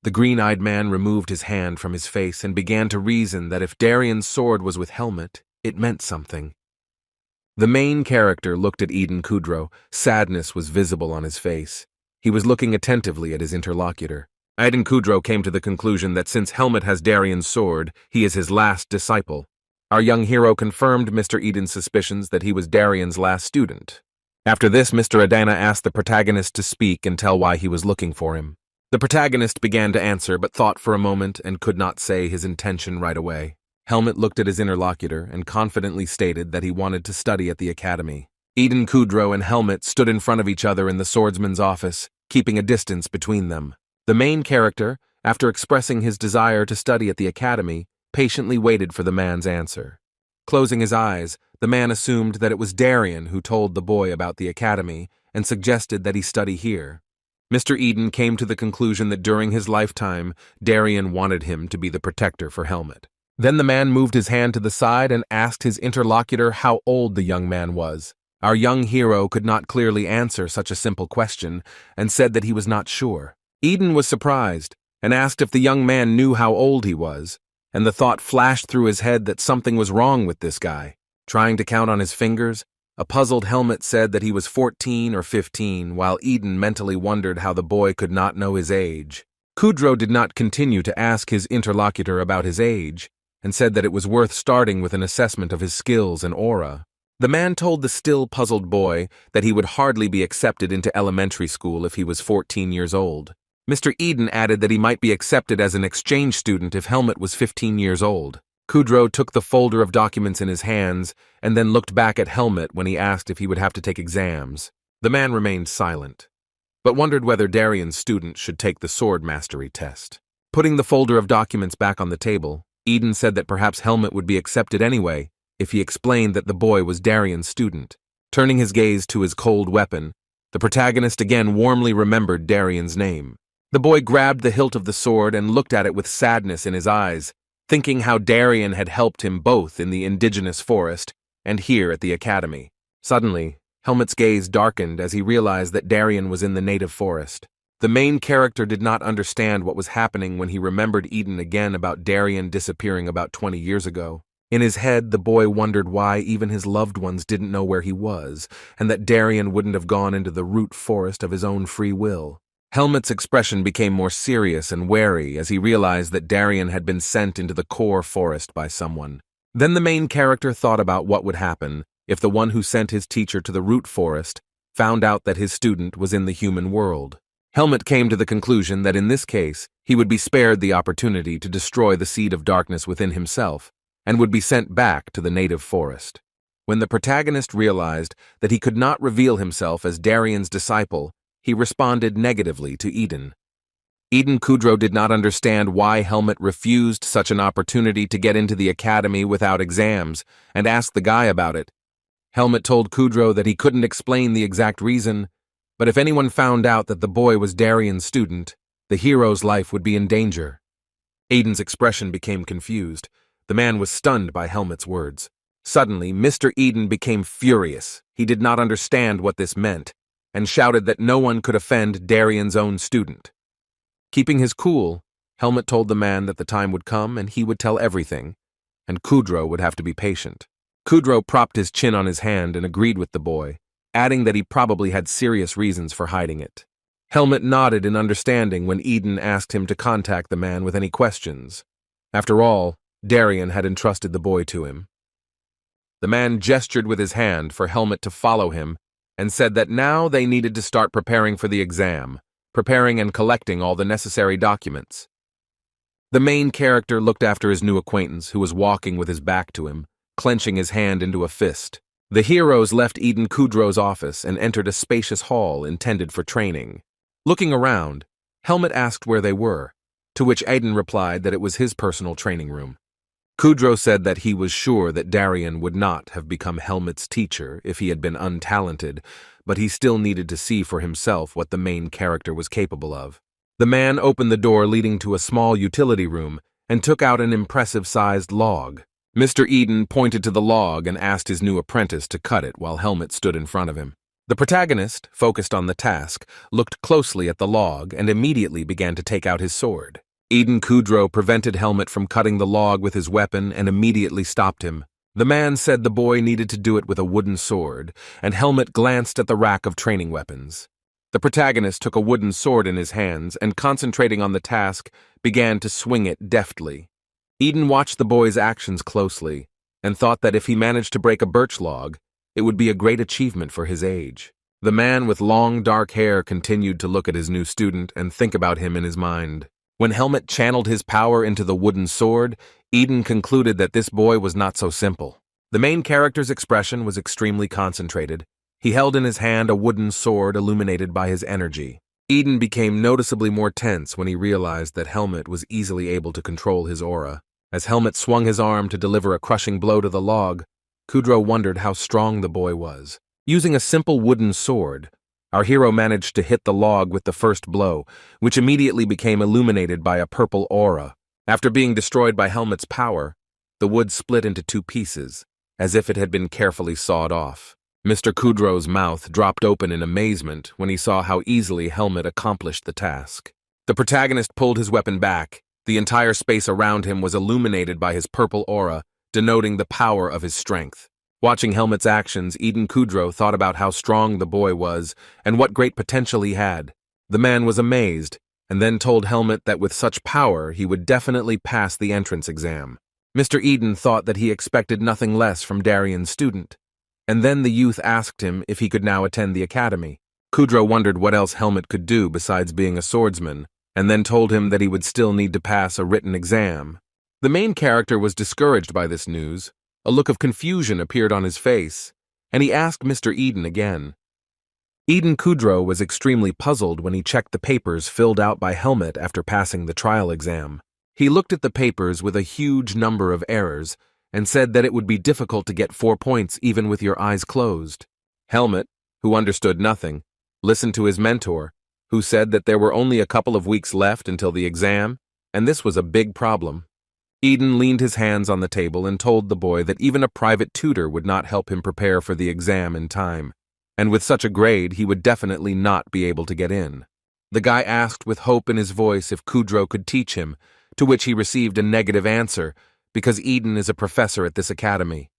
The green-eyed man removed his hand from his face and began to reason that if Darien's sword was with Helmut, it meant something. The main character looked at Eden Kudrow. Sadness was visible on his face. He was looking attentively at his interlocutor. Eden Kudrow came to the conclusion that since Helmut has Darien's sword, he is his last disciple. Our young hero confirmed Mr. Eden's suspicions that he was Darien's last student. After this, Mr. Adana asked the protagonist to speak and tell why he was looking for him. The protagonist began to answer, but thought for a moment and could not say his intention right away. Helmut looked at his interlocutor and confidently stated that he wanted to study at the academy. Eden Kudrow and Helmut stood in front of each other in the swordsman's office, keeping a distance between them. The main character, after expressing his desire to study at the academy, patiently waited for the man's answer. Closing his eyes, the man assumed that it was Darien who told the boy about the academy and suggested that he study here. Mr. Eden came to the conclusion that during his lifetime, Darien wanted him to be the protector for Helmut. Then the man moved his hand to the side and asked his interlocutor how old the young man was. Our young hero could not clearly answer such a simple question and said that he was not sure. Eden was surprised and asked if the young man knew how old he was, and the thought flashed through his head that something was wrong with this guy. Trying to count on his fingers, a puzzled Helmut said that he was 14 or 15, while Eden mentally wondered how the boy could not know his age. Kudrow did not continue to ask his interlocutor about his age, and said that it was worth starting with an assessment of his skills and aura. The man told the still puzzled boy that he would hardly be accepted into elementary school if he was 14 years old. Mr. Eden added that he might be accepted as an exchange student if Helmut was 15 years old. Kudrow took the folder of documents in his hands and then looked back at Helmut when he asked if he would have to take exams. The man remained silent, but wondered whether Darien's student should take the sword mastery test. Putting the folder of documents back on the table, Eden said that perhaps Helmut would be accepted anyway if he explained that the boy was Darien's student. Turning his gaze to his cold weapon, the protagonist again warmly remembered Darien's name. The boy grabbed the hilt of the sword and looked at it with sadness in his eyes, thinking how Darien had helped him both in the indigenous forest and here at the academy. Suddenly, Helmut's gaze darkened as he realized that Darien was in the native forest. The main character did not understand what was happening when he remembered Eden again about Darien disappearing about 20 years ago. In his head, the boy wondered why even his loved ones didn't know where he was, and that Darien wouldn't have gone into the root forest of his own free will. Helmut's expression became more serious and wary as he realized that Darien had been sent into the core forest by someone. Then the main character thought about what would happen if the one who sent his teacher to the root forest found out that his student was in the human world. Helmut came to the conclusion that in this case, he would be spared the opportunity to destroy the seed of darkness within himself and would be sent back to the native forest. When the protagonist realized that he could not reveal himself as Darien's disciple, he responded negatively to Eden. Eden Kudrow did not understand why Helmut refused such an opportunity to get into the academy without exams and asked the guy about it. Helmet told Kudrow that he couldn't explain the exact reason, but if anyone found out that the boy was Darian's student, the hero's life would be in danger. Aiden's expression became confused. The man was stunned by Helmet's words. Suddenly, Mr. Eden became furious. He did not understand what this meant, and shouted that no one could offend Darian's own student. Keeping his cool, Helmet told the man that the time would come and he would tell everything, and Kudrow would have to be patient. Kudrow propped his chin on his hand and agreed with the boy, adding that he probably had serious reasons for hiding it. Helmet nodded in understanding when Eden asked him to contact the man with any questions. After all, Darian had entrusted the boy to him. The man gestured with his hand for Helmet to follow him and said that now they needed to start preparing for the exam, preparing and collecting all the necessary documents. The main character looked after his new acquaintance, who was walking with his back to him, clenching his hand into a fist. The heroes left Eden Kudrow's office and entered a spacious hall intended for training. Looking around, Helmet asked where they were, to which Aiden replied that it was his personal training room. Kudrow said that he was sure that Darian would not have become Helmet's teacher if he had been untalented, but he still needed to see for himself what the main character was capable of. The man opened the door leading to a small utility room and took out an impressive-sized log. Mr. Eden pointed to the log and asked his new apprentice to cut it while Helmet stood in front of him. The protagonist, focused on the task, looked closely at the log and immediately began to take out his sword. Eden Kudrow prevented Helmet from cutting the log with his weapon and immediately stopped him. The man said the boy needed to do it with a wooden sword, and Helmet glanced at the rack of training weapons. The protagonist took a wooden sword in his hands and, concentrating on the task, began to swing it deftly. Eden watched the boy's actions closely and thought that if he managed to break a birch log, it would be a great achievement for his age. The man with long dark hair continued to look at his new student and think about him in his mind. When Helmet channeled his power into the wooden sword, Eden concluded that this boy was not so simple. The main character's expression was extremely concentrated. He held in his hand a wooden sword illuminated by his energy. Eden became noticeably more tense when he realized that Helmet was easily able to control his aura. As Helmet swung his arm to deliver a crushing blow to the log, Kudrow wondered how strong the boy was. Using a simple wooden sword, our hero managed to hit the log with the first blow, which immediately became illuminated by a purple aura. After being destroyed by Helmet's power, the wood split into two pieces, as if it had been carefully sawed off. Mr. Kudrow's mouth dropped open in amazement when he saw how easily Helmet accomplished the task. The protagonist pulled his weapon back. The entire space around him was illuminated by his purple aura, denoting the power of his strength. Watching Helmet's actions, Eden Kudrow thought about how strong the boy was and what great potential he had. The man was amazed, and then told Helmet that with such power he would definitely pass the entrance exam. Mr. Eden thought that he expected nothing less from Darian's student, and then the youth asked him if he could now attend the academy. Kudrow wondered what else Helmet could do besides being a swordsman, and then told him that he would still need to pass a written exam. The main character was discouraged by this news. A look of confusion appeared on his face, and he asked Mr. Eden again. Eden Kudrow was extremely puzzled when he checked the papers filled out by Helmet after passing the trial exam. He looked at the papers with a huge number of errors and said that it would be difficult to get 4 points even with your eyes closed. Helmet, who understood nothing, listened to his mentor, who said that there were only a couple of weeks left until the exam, and this was a big problem. Eden leaned his hands on the table and told the boy that even a private tutor would not help him prepare for the exam in time, and with such a grade he would definitely not be able to get in. The guy asked with hope in his voice if Kudrow could teach him, to which he received a negative answer, because Eden is a professor at this academy.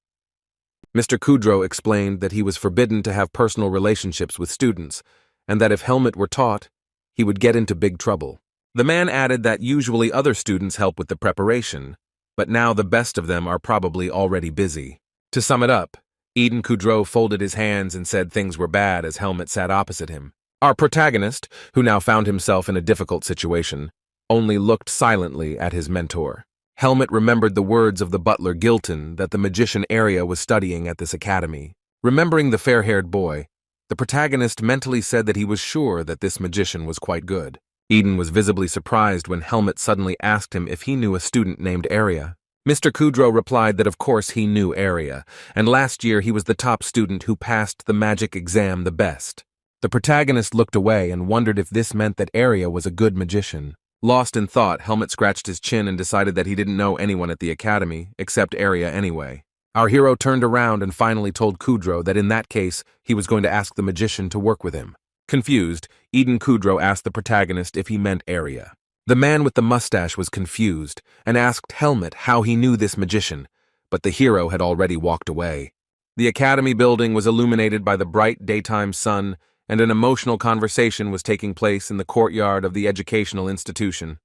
Mr. Kudrow explained that he was forbidden to have personal relationships with students, and that if Helmet were taught, he would get into big trouble. The man added that usually other students help with the preparation, but now the best of them are probably already busy. To sum it up, Eden Kudrow folded his hands and said things were bad as Helmet sat opposite him. Our protagonist, who now found himself in a difficult situation, only looked silently at his mentor. Helmet remembered the words of the butler Gilton that the magician Arya was studying at this academy. Remembering the fair-haired boy, the protagonist mentally said that he was sure that this magician was quite good. Eden was visibly surprised when Helmet suddenly asked him if he knew a student named Arya. Mr. Kudrow replied that of course he knew Arya, and last year he was the top student who passed the magic exam the best. The protagonist looked away and wondered if this meant that Arya was a good magician. Lost in thought, Helmut scratched his chin and decided that he didn't know anyone at the academy, except Arya anyway. Our hero turned around and finally told Kudrow that in that case, he was going to ask the magician to work with him. Confused, Eden Kudrow asked the protagonist if he meant Arya. The man with the mustache was confused and asked Helmut how he knew this magician, but the hero had already walked away. The academy building was illuminated by the bright daytime sun, and an emotional conversation was taking place in the courtyard of the educational institution.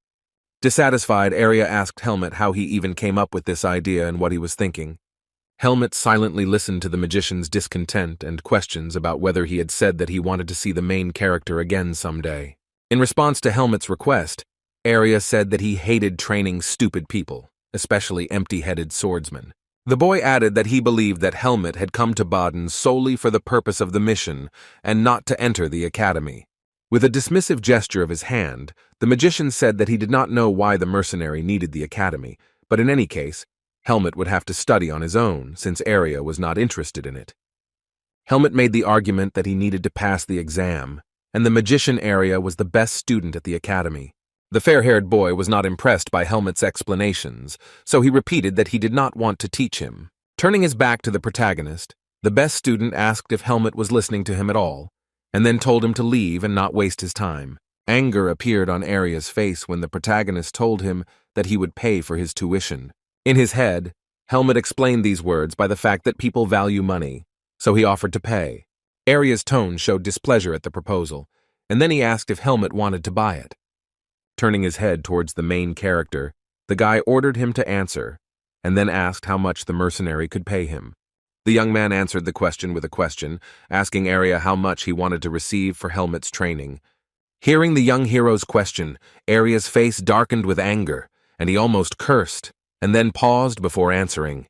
Dissatisfied, Arya asked Helmut how he even came up with this idea and what he was thinking. Helmut silently listened to the magician's discontent and questions about whether he had said that he wanted to see the main character again someday. In response to Helmut's request, Arya said that he hated training stupid people, especially empty-headed swordsmen. The boy added that he believed that Helmut had come to Baden solely for the purpose of the mission and not to enter the academy. With a dismissive gesture of his hand, the magician said that he did not know why the mercenary needed the academy, but in any case, Helmut would have to study on his own, since Arya was not interested in it. Helmut made the argument that he needed to pass the exam, and the magician Arya was the best student at the academy. The fair-haired boy was not impressed by Helmut's explanations, so he repeated that he did not want to teach him. Turning his back to the protagonist, the best student asked if Helmut was listening to him at all, and then told him to leave and not waste his time. Anger appeared on Arya's face when the protagonist told him that he would pay for his tuition. In his head, Helmut explained these words by the fact that people value money, so he offered to pay. Arya's tone showed displeasure at the proposal, and then he asked if Helmut wanted to buy it. Turning his head towards the main character, the guy ordered him to answer, and then asked how much the mercenary could pay him. The young man answered the question with a question, asking Arya how much he wanted to receive for Helmut's training. Hearing the young hero's question, Arya's face darkened with anger, and he almost cursed, and then paused before answering.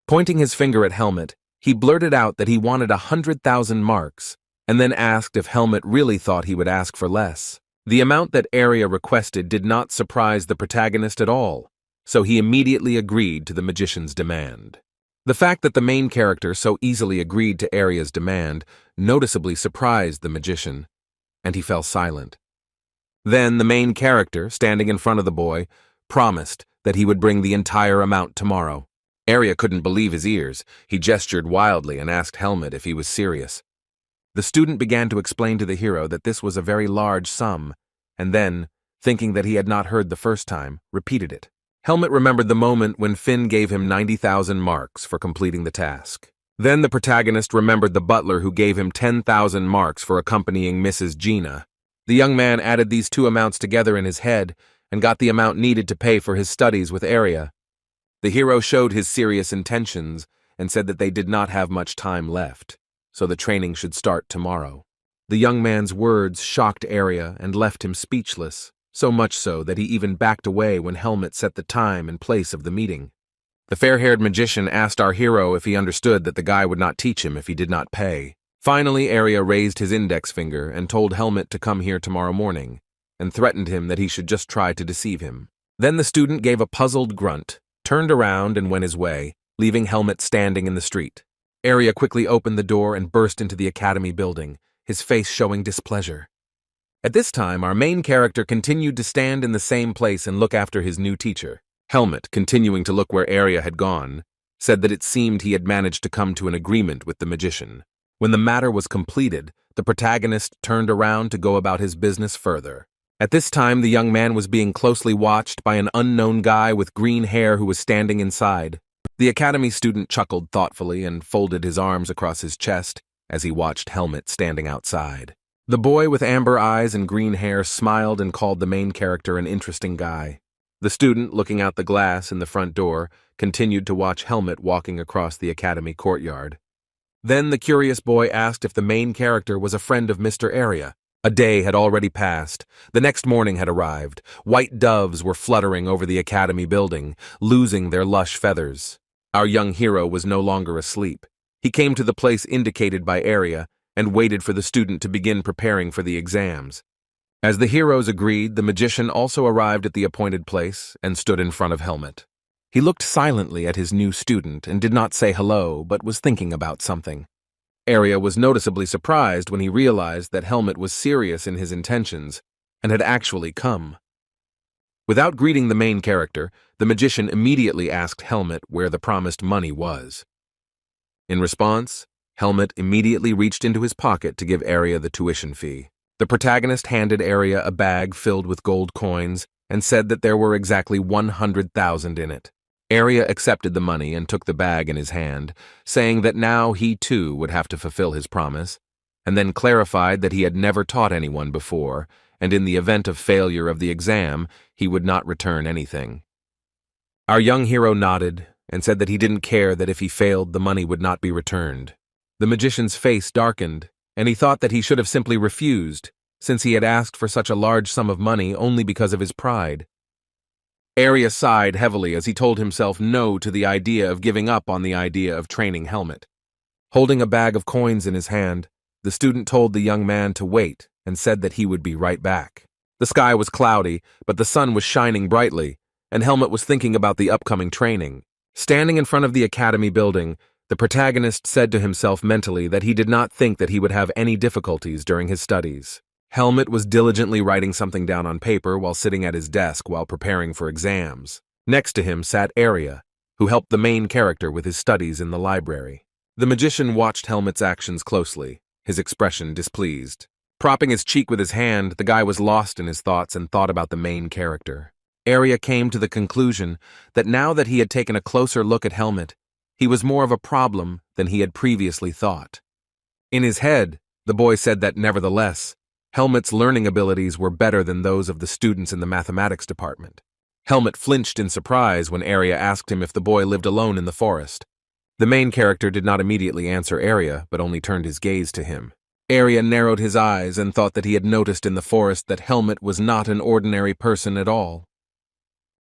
Pointing his finger at Helmut, he blurted out that he wanted 100,000 marks, and then asked if Helmut really thought he would ask for less. The amount that Arya requested did not surprise the protagonist at all, so he immediately agreed to the magician's demand. The fact that the main character so easily agreed to Arya's demand noticeably surprised the magician, and he fell silent. Then the main character, standing in front of the boy, promised that he would bring the entire amount tomorrow. Arya couldn't believe his ears. He gestured wildly and asked Helmut if he was serious. The student began to explain to the hero that this was a very large sum, and then, thinking that he had not heard the first time, repeated it. Helmut remembered the moment when Finn gave him 90,000 marks for completing the task. Then the protagonist remembered the butler who gave him 10,000 marks for accompanying Mrs. Gina. The young man added these two amounts together in his head and got the amount needed to pay for his studies with Arya. The hero showed his serious intentions and said that they did not have much time left, so the training should start tomorrow. The young man's words shocked Arya and left him speechless, so much so that he even backed away when Helmut set the time and place of the meeting. The fair-haired magician asked our hero if he understood that the guy would not teach him if he did not pay. Finally, Arya raised his index finger and told Helmut to come here tomorrow morning, and threatened him that he should just try to deceive him. Then the student gave a puzzled grunt, turned around and went his way, leaving Helmut standing in the street. Arya quickly opened the door and burst into the academy building, his face showing displeasure. At this time, our main character continued to stand in the same place and look after his new teacher. Helmut, continuing to look where Arya had gone, said that it seemed he had managed to come to an agreement with the magician. When the matter was completed, the protagonist turned around to go about his business further. At this time, the young man was being closely watched by an unknown guy with green hair who was standing inside. The academy student chuckled thoughtfully and folded his arms across his chest as he watched Helmut standing outside. The boy with amber eyes and green hair smiled and called the main character an interesting guy. The student, looking out the glass in the front door, continued to watch Helmut walking across the academy courtyard. Then the curious boy asked if the main character was a friend of Mr. Arya. A day had already passed. The next morning had arrived. White doves were fluttering over the academy building, losing their lush feathers. Our young hero was no longer asleep. He came to the place indicated by Arya and waited for the student to begin preparing for the exams. As the heroes agreed, the magician also arrived at the appointed place and stood in front of Helmut. He looked silently at his new student and did not say hello, but was thinking about something. Arya was noticeably surprised when he realized that Helmut was serious in his intentions and had actually come. Without greeting the main character, the magician immediately asked Helmut where the promised money was. In response, Helmut immediately reached into his pocket to give Arya the tuition fee. The protagonist handed Arya a bag filled with gold coins and said that there were exactly 100,000 in it. Arya accepted the money and took the bag in his hand, saying that now he too would have to fulfill his promise, and then clarified that he had never taught anyone before, and in the event of failure of the exam, he would not return anything. Our young hero nodded and said that he didn't care that if he failed, the money would not be returned. The magician's face darkened, and he thought that he should have simply refused, since he had asked for such a large sum of money only because of his pride. Arya sighed heavily as he told himself no to the idea of giving up on the idea of training Helmut. Holding a bag of coins in his hand, the student told the young man to wait and said that he would be right back. The sky was cloudy, but the sun was shining brightly, and Helmut was thinking about the upcoming training. Standing in front of the academy building, the protagonist said to himself mentally that he did not think that he would have any difficulties during his studies. Helmut was diligently writing something down on paper while sitting at his desk while preparing for exams. Next to him sat Arya, who helped the main character with his studies in the library. The magician watched Helmut's actions closely, his expression displeased. Propping his cheek with his hand, the guy was lost in his thoughts and thought about the main character. Arya came to the conclusion that now that he had taken a closer look at Helmut, he was more of a problem than he had previously thought. In his head, the boy said that nevertheless, Helmut's learning abilities were better than those of the students in the mathematics department. Helmut flinched in surprise when Arya asked him if the boy lived alone in the forest. The main character did not immediately answer Arya, but only turned his gaze to him. Arya narrowed his eyes and thought that he had noticed in the forest that Helmut was not an ordinary person at all.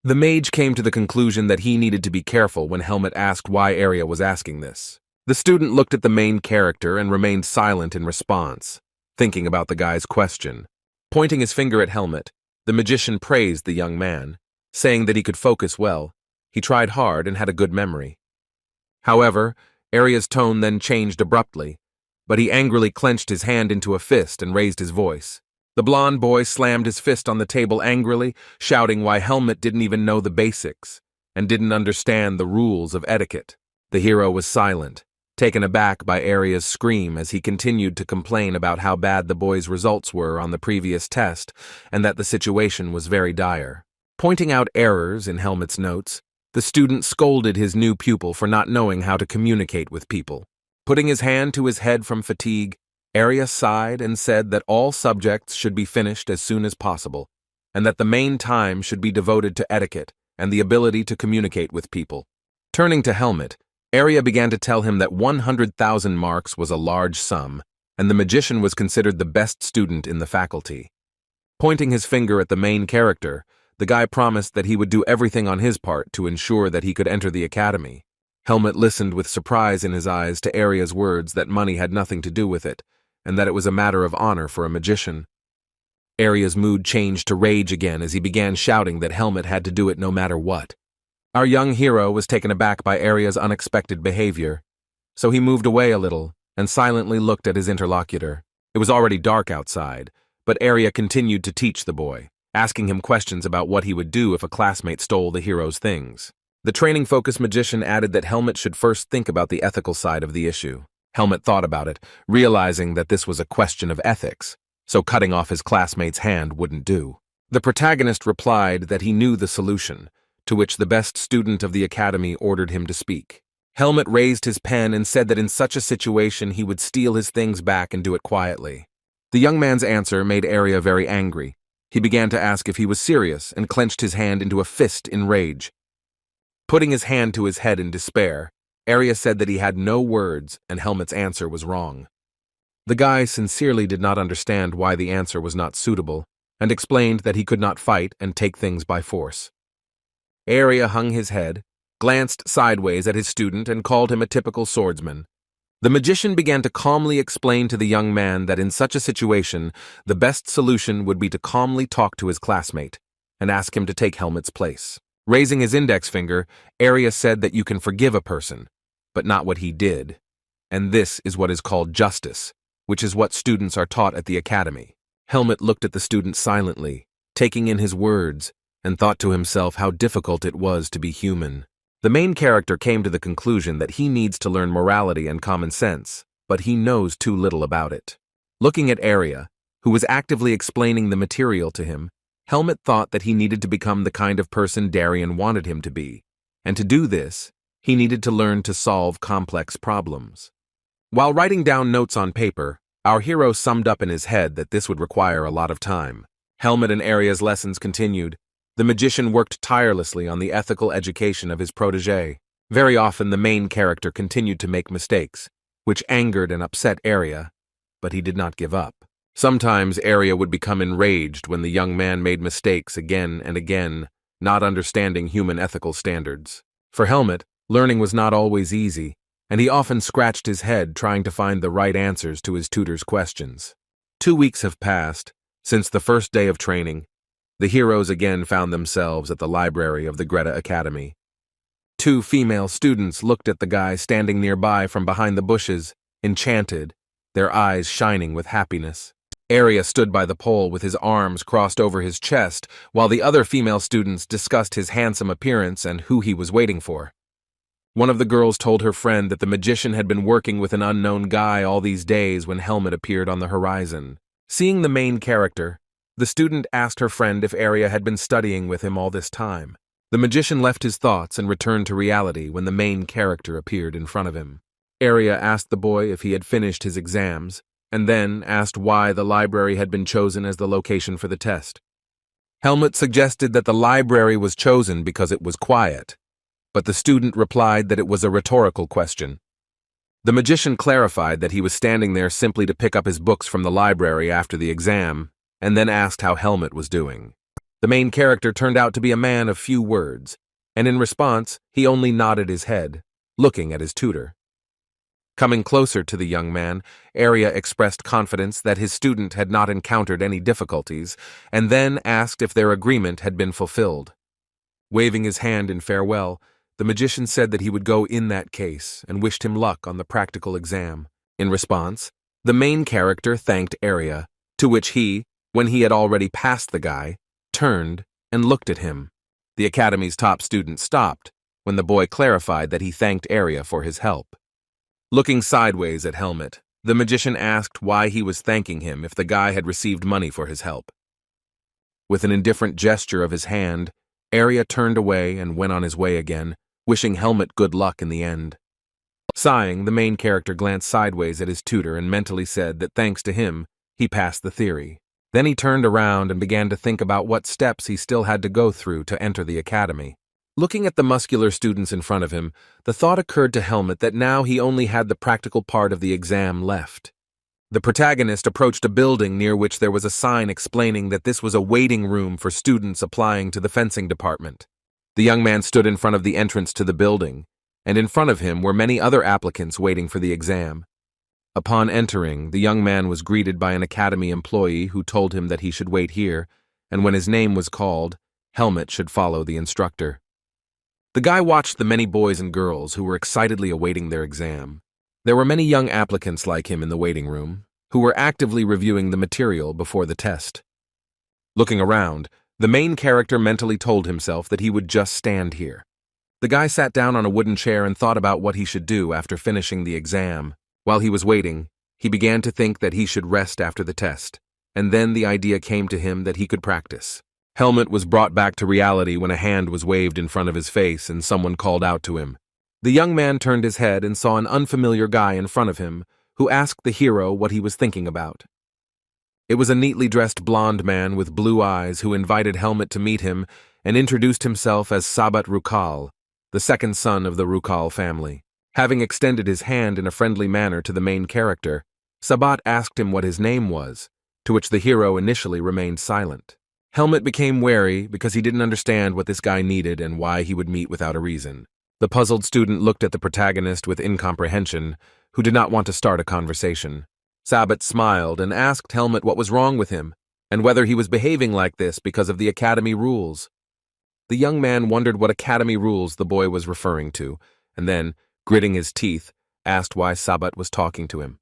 The mage came to the conclusion that he needed to be careful when Helmut asked why Arya was asking this. The student looked at the main character and remained silent in response, thinking about the guy's question. Pointing his finger at Helmut, the magician praised the young man, saying that he could focus well. He tried hard and had a good memory. However, Arya's tone then changed abruptly, but he angrily clenched his hand into a fist and raised his voice. The blond boy slammed his fist on the table angrily, shouting why Helmut didn't even know the basics and didn't understand the rules of etiquette. The hero was silent, taken aback by Arya's scream as he continued to complain about how bad the boy's results were on the previous test and that the situation was very dire. Pointing out errors in Helmut's notes, the student scolded his new pupil for not knowing how to communicate with people. Putting his hand to his head from fatigue, Arya sighed and said that all subjects should be finished as soon as possible, and that the main time should be devoted to etiquette and the ability to communicate with people. Turning to Helmut, Arya began to tell him that 100,000 marks was a large sum, and the magician was considered the best student in the faculty. Pointing his finger at the main character, the guy promised that he would do everything on his part to ensure that he could enter the academy. Helmut listened with surprise in his eyes to Arya's words that money had nothing to do with it, and that it was a matter of honor for a magician. Arya's mood changed to rage again as he began shouting that Helmut had to do it no matter what. Our young hero was taken aback by Arya's unexpected behavior, so he moved away a little and silently looked at his interlocutor. It was already dark outside, but Arya continued to teach the boy, asking him questions about what he would do if a classmate stole the hero's things. The training-focused magician added that Helmut should first think about the ethical side of the issue. Helmut thought about it, realizing that this was a question of ethics, so cutting off his classmate's hand wouldn't do. The protagonist replied that he knew the solution, to which the best student of the academy ordered him to speak. Helmut raised his pen and said that in such a situation he would steal his things back and do it quietly. The young man's answer made Arya very angry. He began to ask if he was serious and clenched his hand into a fist in rage. Putting his hand to his head in despair, Arya said that he had no words and Helmut's answer was wrong. The guy sincerely did not understand why the answer was not suitable and explained that he could not fight and take things by force. Arya hung his head, glanced sideways at his student and called him a typical swordsman. The magician began to calmly explain to the young man that in such a situation, the best solution would be to calmly talk to his classmate and ask him to take Helmut's place. Raising his index finger, Arya said that you can forgive a person, but not what he did. And this is what is called justice, which is what students are taught at the academy. Helmut looked at the student silently, taking in his words, and thought to himself how difficult it was to be human. The main character came to the conclusion that he needs to learn morality and common sense, but he knows too little about it. Looking at Arya, who was actively explaining the material to him, Helmut thought that he needed to become the kind of person Darian wanted him to be, and to do this, he needed to learn to solve complex problems. While writing down notes on paper, our hero summed up in his head that this would require a lot of time. Helmut and Arya's lessons continued. The magician worked tirelessly on the ethical education of his protege. Very often the main character continued to make mistakes, which angered and upset Arya, but he did not give up. Sometimes Arya would become enraged when the young man made mistakes again and again, not understanding human ethical standards. For Helmut, learning was not always easy, and he often scratched his head trying to find the right answers to his tutor's questions. 2 weeks have passed since the first day of training. The heroes again found themselves at the library of the Greta Academy. 2 female students looked at the guy standing nearby from behind the bushes, enchanted, their eyes shining with happiness. Arya stood by the pole with his arms crossed over his chest, while the other female students discussed his handsome appearance and who he was waiting for. One of the girls told her friend that the magician had been working with an unknown guy all these days when Helmut appeared on the horizon. Seeing the main character, the student asked her friend if Arya had been studying with him all this time. The magician left his thoughts and returned to reality when the main character appeared in front of him. Arya asked the boy if he had finished his exams, and then asked why the library had been chosen as the location for the test. Helmut suggested that the library was chosen because it was quiet, but the student replied that it was a rhetorical question. The magician clarified that he was standing there simply to pick up his books from the library after the exam, and then asked how Helmut was doing. The main character turned out to be a man of few words, and in response, he only nodded his head, looking at his tutor. Coming closer to the young man, Arya expressed confidence that his student had not encountered any difficulties, and then asked if their agreement had been fulfilled. Waving his hand in farewell, the magician said that he would go in that case and wished him luck on the practical exam. In response, the main character thanked Arya, to which he, when he had already passed the guy, turned and looked at him. The academy's top student stopped when the boy clarified that he thanked Arya for his help. Looking sideways at Helmut, the magician asked why he was thanking him if the guy had received money for his help. With an indifferent gesture of his hand, Arya turned away and went on his way again, wishing Helmut good luck in the end. Sighing, the main character glanced sideways at his tutor and mentally said that thanks to him, he passed the theory. Then he turned around and began to think about what steps he still had to go through to enter the academy. Looking at the muscular students in front of him, the thought occurred to Helmut that now he only had the practical part of the exam left. The protagonist approached a building near which there was a sign explaining that this was a waiting room for students applying to the fencing department. The young man stood in front of the entrance to the building, and in front of him were many other applicants waiting for the exam. Upon entering, the young man was greeted by an academy employee who told him that he should wait here, and when his name was called, Helmut should follow the instructor. The guy watched the many boys and girls who were excitedly awaiting their exam. There were many young applicants like him in the waiting room, who were actively reviewing the material before the test. Looking around, the main character mentally told himself that he would just stand here. The guy sat down on a wooden chair and thought about what he should do after finishing the exam. While he was waiting, he began to think that he should rest after the test, and then the idea came to him that he could practice. Helmut was brought back to reality when a hand was waved in front of his face and someone called out to him. The young man turned his head and saw an unfamiliar guy in front of him, who asked the hero what he was thinking about. It was a neatly dressed blond man with blue eyes who invited Helmut to meet him and introduced himself as Sabat Rukal, the second son of the Rukal family. Having extended his hand in a friendly manner to the main character, Sabat asked him what his name was, to which the hero initially remained silent. Helmut became wary because he didn't understand what this guy needed and why he would meet without a reason. The puzzled student looked at the protagonist with incomprehension, who did not want to start a conversation. Sabat smiled and asked Helmut what was wrong with him, and whether he was behaving like this because of the academy rules. The young man wondered what academy rules the boy was referring to, and then, gritting his teeth, asked why Sabat was talking to him.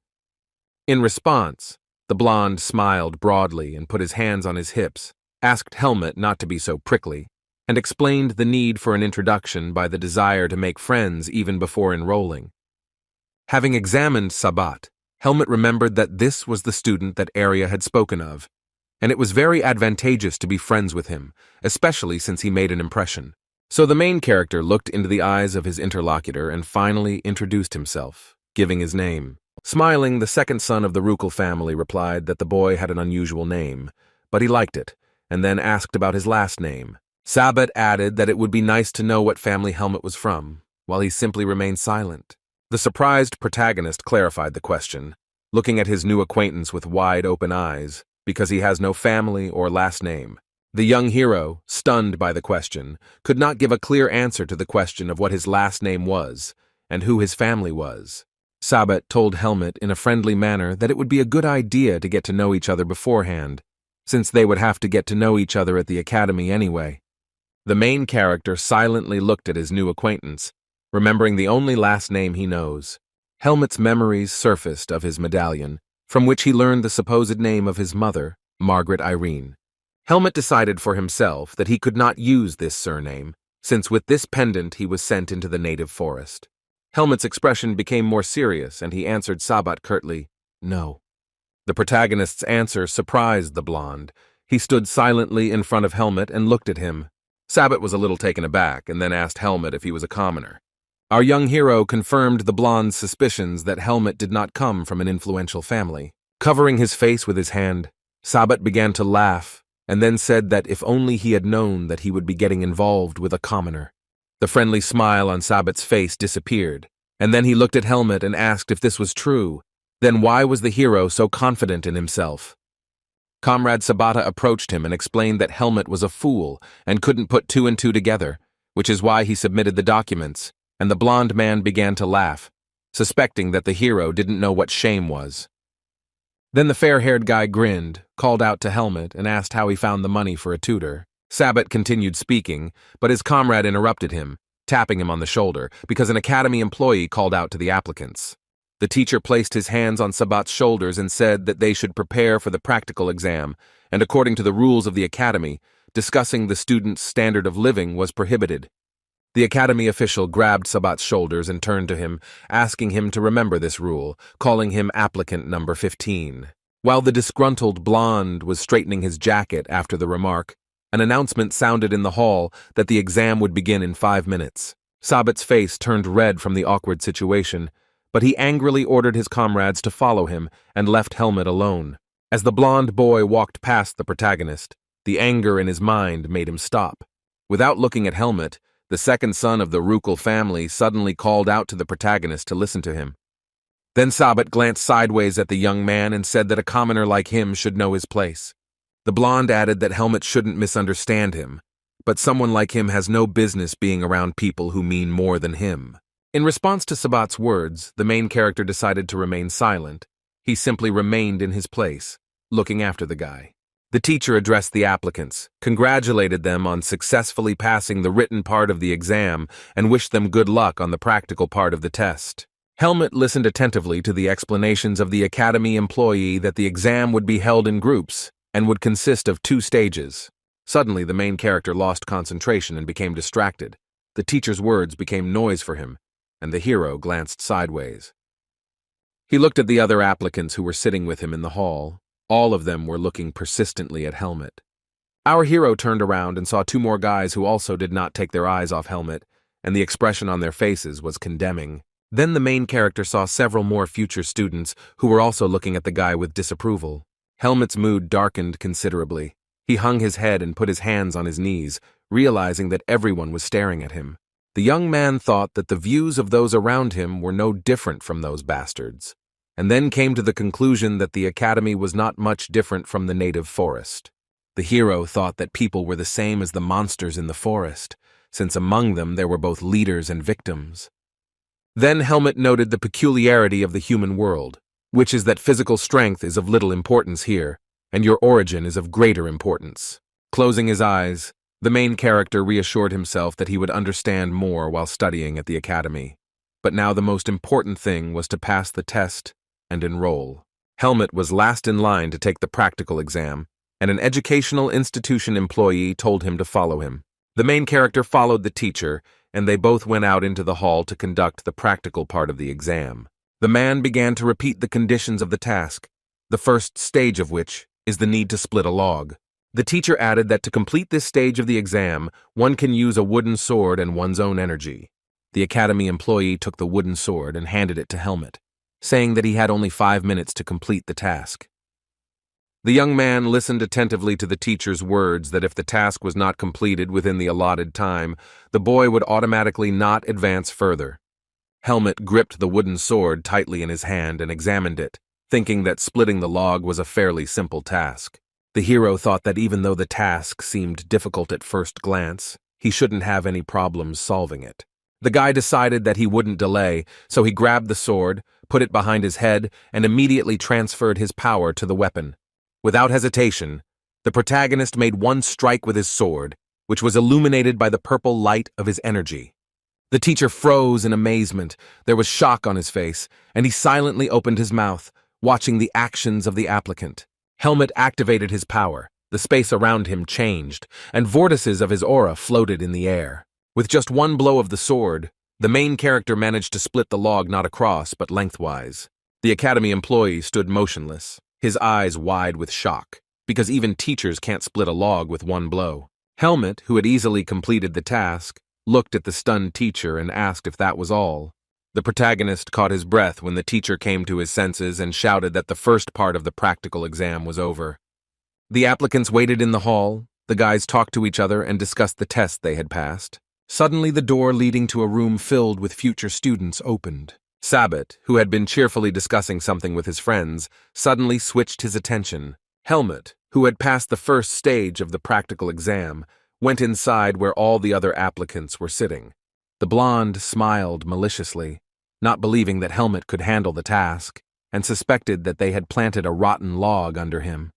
In response, the blonde smiled broadly and put his hands on his hips, asked Helmet not to be so prickly, and explained the need for an introduction by the desire to make friends even before enrolling. Having examined Sabat, Helmet remembered that this was the student that Arya had spoken of, and it was very advantageous to be friends with him, especially since he made an impression. So the main character looked into the eyes of his interlocutor and finally introduced himself, giving his name. Smiling, the second son of the Rukal family replied that the boy had an unusual name, but he liked it, and then asked about his last name. Sabat added that it would be nice to know what family Helmet was from, while he simply remained silent. The surprised protagonist clarified the question, looking at his new acquaintance with wide-open eyes, because he has no family or last name. The young hero, stunned by the question, could not give a clear answer to the question of what his last name was and who his family was. Sabat told Helmet in a friendly manner that it would be a good idea to get to know each other beforehand, since they would have to get to know each other at the academy anyway. The main character silently looked at his new acquaintance, remembering the only last name he knows. Helmet's memories surfaced of his medallion, from which he learned the supposed name of his mother, Margaret Irene. Helmet decided for himself that he could not use this surname, since with this pendant he was sent into the native forest. Helmet's expression became more serious, and he answered Sabat curtly, "No." The protagonist's answer surprised the blonde. He stood silently in front of Helmet and looked at him. Sabat was a little taken aback, and then asked Helmet if he was a commoner. Our young hero confirmed the blonde's suspicions that Helmet did not come from an influential family. Covering his face with his hand, Sabat began to laugh, and then said that if only he had known that he would be getting involved with a commoner. The friendly smile on Sabat's face disappeared, and then he looked at Helmet and asked if this was true. Then why was the hero so confident in himself? Comrade Sabata approached him and explained that Helmet was a fool and couldn't put two and two together, which is why he submitted the documents, and the blonde man began to laugh, suspecting that the hero didn't know what shame was. Then the fair-haired guy grinned, called out to Helmet, and asked how he found the money for a tutor. Sabat continued speaking, but his comrade interrupted him, tapping him on the shoulder, because an academy employee called out to the applicants. The teacher placed his hands on Sabat's shoulders and said that they should prepare for the practical exam, and according to the rules of the academy, discussing the student's standard of living was prohibited. The academy official grabbed Sabat's shoulders and turned to him, asking him to remember this rule, calling him applicant number 15. While the disgruntled blonde was straightening his jacket after the remark, an announcement sounded in the hall that the exam would begin in 5 minutes. Sabat's face turned red from the awkward situation, but he angrily ordered his comrades to follow him and left Helmet alone. As the blonde boy walked past the protagonist, the anger in his mind made him stop. Without looking at Helmet, the second son of the Rukal family suddenly called out to the protagonist to listen to him. Then Sabat glanced sideways at the young man and said that a commoner like him should know his place. The blonde added that Helmet shouldn't misunderstand him, but someone like him has no business being around people who mean more than him. In response to Sabat's words, the main character decided to remain silent. He simply remained in his place, looking after the guy. The teacher addressed the applicants, congratulated them on successfully passing the written part of the exam, and wished them good luck on the practical part of the test. Helmet listened attentively to the explanations of the academy employee that the exam would be held in groups and would consist of 2 stages. Suddenly, the main character lost concentration and became distracted. The teacher's words became noise for him, and the hero glanced sideways. He looked at the other applicants who were sitting with him in the hall. All of them were looking persistently at Helmet. Our hero turned around and saw 2 more guys who also did not take their eyes off Helmet, and the expression on their faces was condemning. Then the main character saw several more future students who were also looking at the guy with disapproval. Helmet's mood darkened considerably. He hung his head and put his hands on his knees, realizing that everyone was staring at him. The young man thought that the views of those around him were no different from those bastards, and then came to the conclusion that the academy was not much different from the native forest. The hero thought that people were the same as the monsters in the forest, since among them there were both leaders and victims. Then Helmet noted the peculiarity of the human world, which is that physical strength is of little importance here, and your origin is of greater importance. Closing his eyes, The main character reassured himself that he would understand more while studying at the academy. But now the most important thing was to pass the test and enroll. Helmut was last in line to take the practical exam, and an educational institution employee told him to follow him. The main character followed the teacher, and they both went out into the hall to conduct the practical part of the exam. The man began to repeat the conditions of the task, the first stage of which is the need to split a log. The teacher added that to complete this stage of the exam, one can use a wooden sword and one's own energy. The academy employee took the wooden sword and handed it to Helmut, saying that he had only 5 minutes to complete the task. The young man listened attentively to the teacher's words that if the task was not completed within the allotted time, the boy would automatically not advance further. Helmut gripped the wooden sword tightly in his hand and examined it, thinking that splitting the log was a fairly simple task. The hero thought that even though the task seemed difficult at first glance, he shouldn't have any problems solving it. The guy decided that he wouldn't delay, so he grabbed the sword, put it behind his head, and immediately transferred his power to the weapon. Without hesitation, the protagonist made one strike with his sword, which was illuminated by the purple light of his energy. The teacher froze in amazement. There was shock on his face, and he silently opened his mouth, watching the actions of the applicant. Helmut activated his power. The space around him changed, and vortices of his aura floated in the air. With just one blow of the sword, the main character managed to split the log not across but lengthwise. The academy employee stood motionless, his eyes wide with shock, because even teachers can't split a log with one blow. Helmut, who had easily completed the task, looked at the stunned teacher and asked if that was all. The protagonist caught his breath when the teacher came to his senses and shouted that the first part of the practical exam was over. The applicants waited in the hall, the guys talked to each other and discussed the test they had passed. Suddenly the door leading to a room filled with future students opened. Sabbat, who had been cheerfully discussing something with his friends, suddenly switched his attention. Helmut, who had passed the first stage of the practical exam, went inside where all the other applicants were sitting. The blonde smiled maliciously, not believing that Helmut could handle the task, and suspected that they had planted a rotten log under him.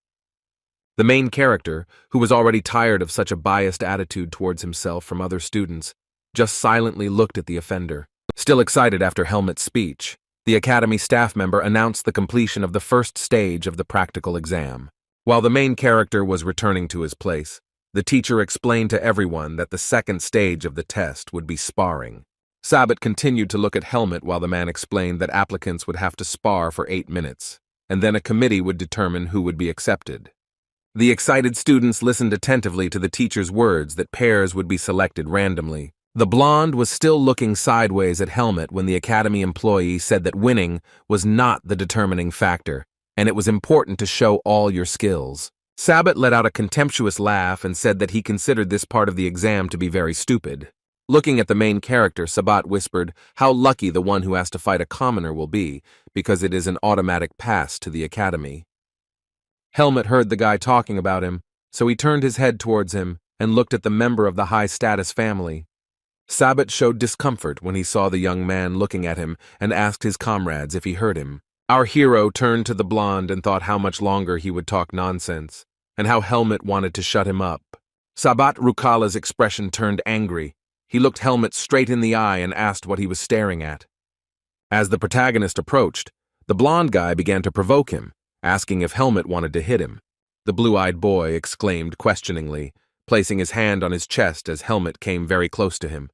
The main character, who was already tired of such a biased attitude towards himself from other students, just silently looked at the offender. Still excited after Helmut's speech, the academy staff member announced the completion of the first stage of the practical exam. While the main character was returning to his place, the teacher explained to everyone that the second stage of the test would be sparring. Sabbat continued to look at Helmut while the man explained that applicants would have to spar for 8 minutes, and then a committee would determine who would be accepted. The excited students listened attentively to the teacher's words that pairs would be selected randomly. The blonde was still looking sideways at Helmut when the academy employee said that winning was not the determining factor, and it was important to show all your skills. Sabbat let out a contemptuous laugh and said that he considered this part of the exam to be very stupid. Looking at the main character, Sabbat whispered, "How lucky the one who has to fight a commoner will be, because it is an automatic pass to the academy." Helmut heard the guy talking about him, so he turned his head towards him and looked at the member of the high-status family. Sabbat showed discomfort when he saw the young man looking at him and asked his comrades if he heard him. Our hero turned to the blonde and thought how much longer he would talk nonsense, and how Helmut wanted to shut him up. Sabbat Rukala's expression turned angry. He looked Helmut straight in the eye and asked what he was staring at. As the protagonist approached, the blonde guy began to provoke him, asking if Helmut wanted to hit him. The blue-eyed boy exclaimed questioningly, placing his hand on his chest as Helmut came very close to him.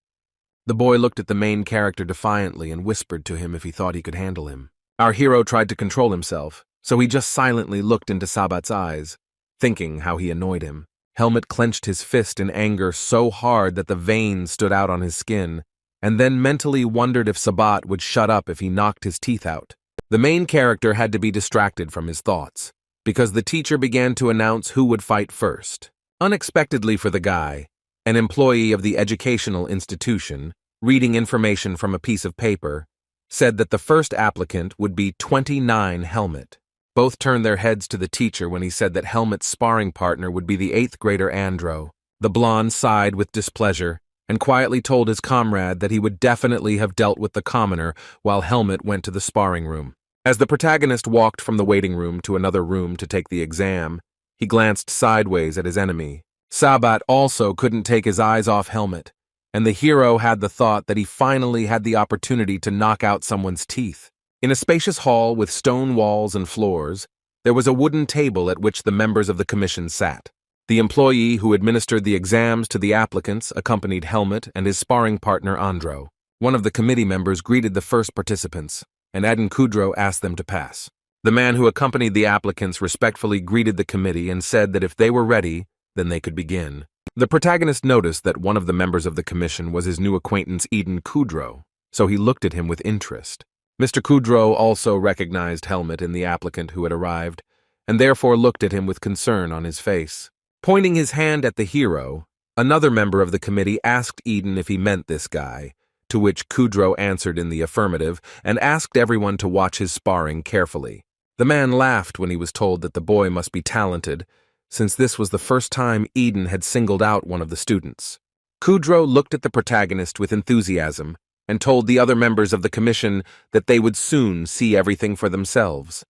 The boy looked at the main character defiantly and whispered to him if he thought he could handle him. Our hero tried to control himself, so he just silently looked into Sabbat's eyes, thinking how he annoyed him. Helmut clenched his fist in anger so hard that the veins stood out on his skin, and then mentally wondered if Sabbat would shut up if he knocked his teeth out. The main character had to be distracted from his thoughts, because the teacher began to announce who would fight first. Unexpectedly for the guy, an employee of the educational institution, reading information from a piece of paper, said that the first applicant would be 29 Helmut. Both turned their heads to the teacher when he said that Helmut's sparring partner would be the 8th grader Andro. The blonde sighed with displeasure and quietly told his comrade that he would definitely have dealt with the commoner while Helmut went to the sparring room. As the protagonist walked from the waiting room to another room to take the exam, he glanced sideways at his enemy, Sabat also couldn't take his eyes off Helmet, and the hero had the thought that he finally had the opportunity to knock out someone's teeth. In a spacious hall with stone walls and floors, there was a wooden table at which the members of the commission sat. The employee who administered the exams to the applicants accompanied Helmet and his sparring partner Andro. One of the committee members greeted the first participants, and Adin Kudro asked them to pass. The man who accompanied the applicants respectfully greeted the committee and said that if they were ready, then they could begin. The protagonist noticed that one of the members of the commission was his new acquaintance Eden Kudro, so he looked at him with interest. Mr. Kudro also recognized Helmet in the applicant who had arrived, and therefore looked at him with concern on his face. Pointing his hand at the hero, another member of the committee asked Eden if he meant this guy, to which Kudro answered in the affirmative and asked everyone to watch his sparring carefully. The man laughed when he was told that the boy must be talented, since this was the first time Eden had singled out one of the students. Kudro looked at the protagonist with enthusiasm and told the other members of the commission that they would soon see everything for themselves.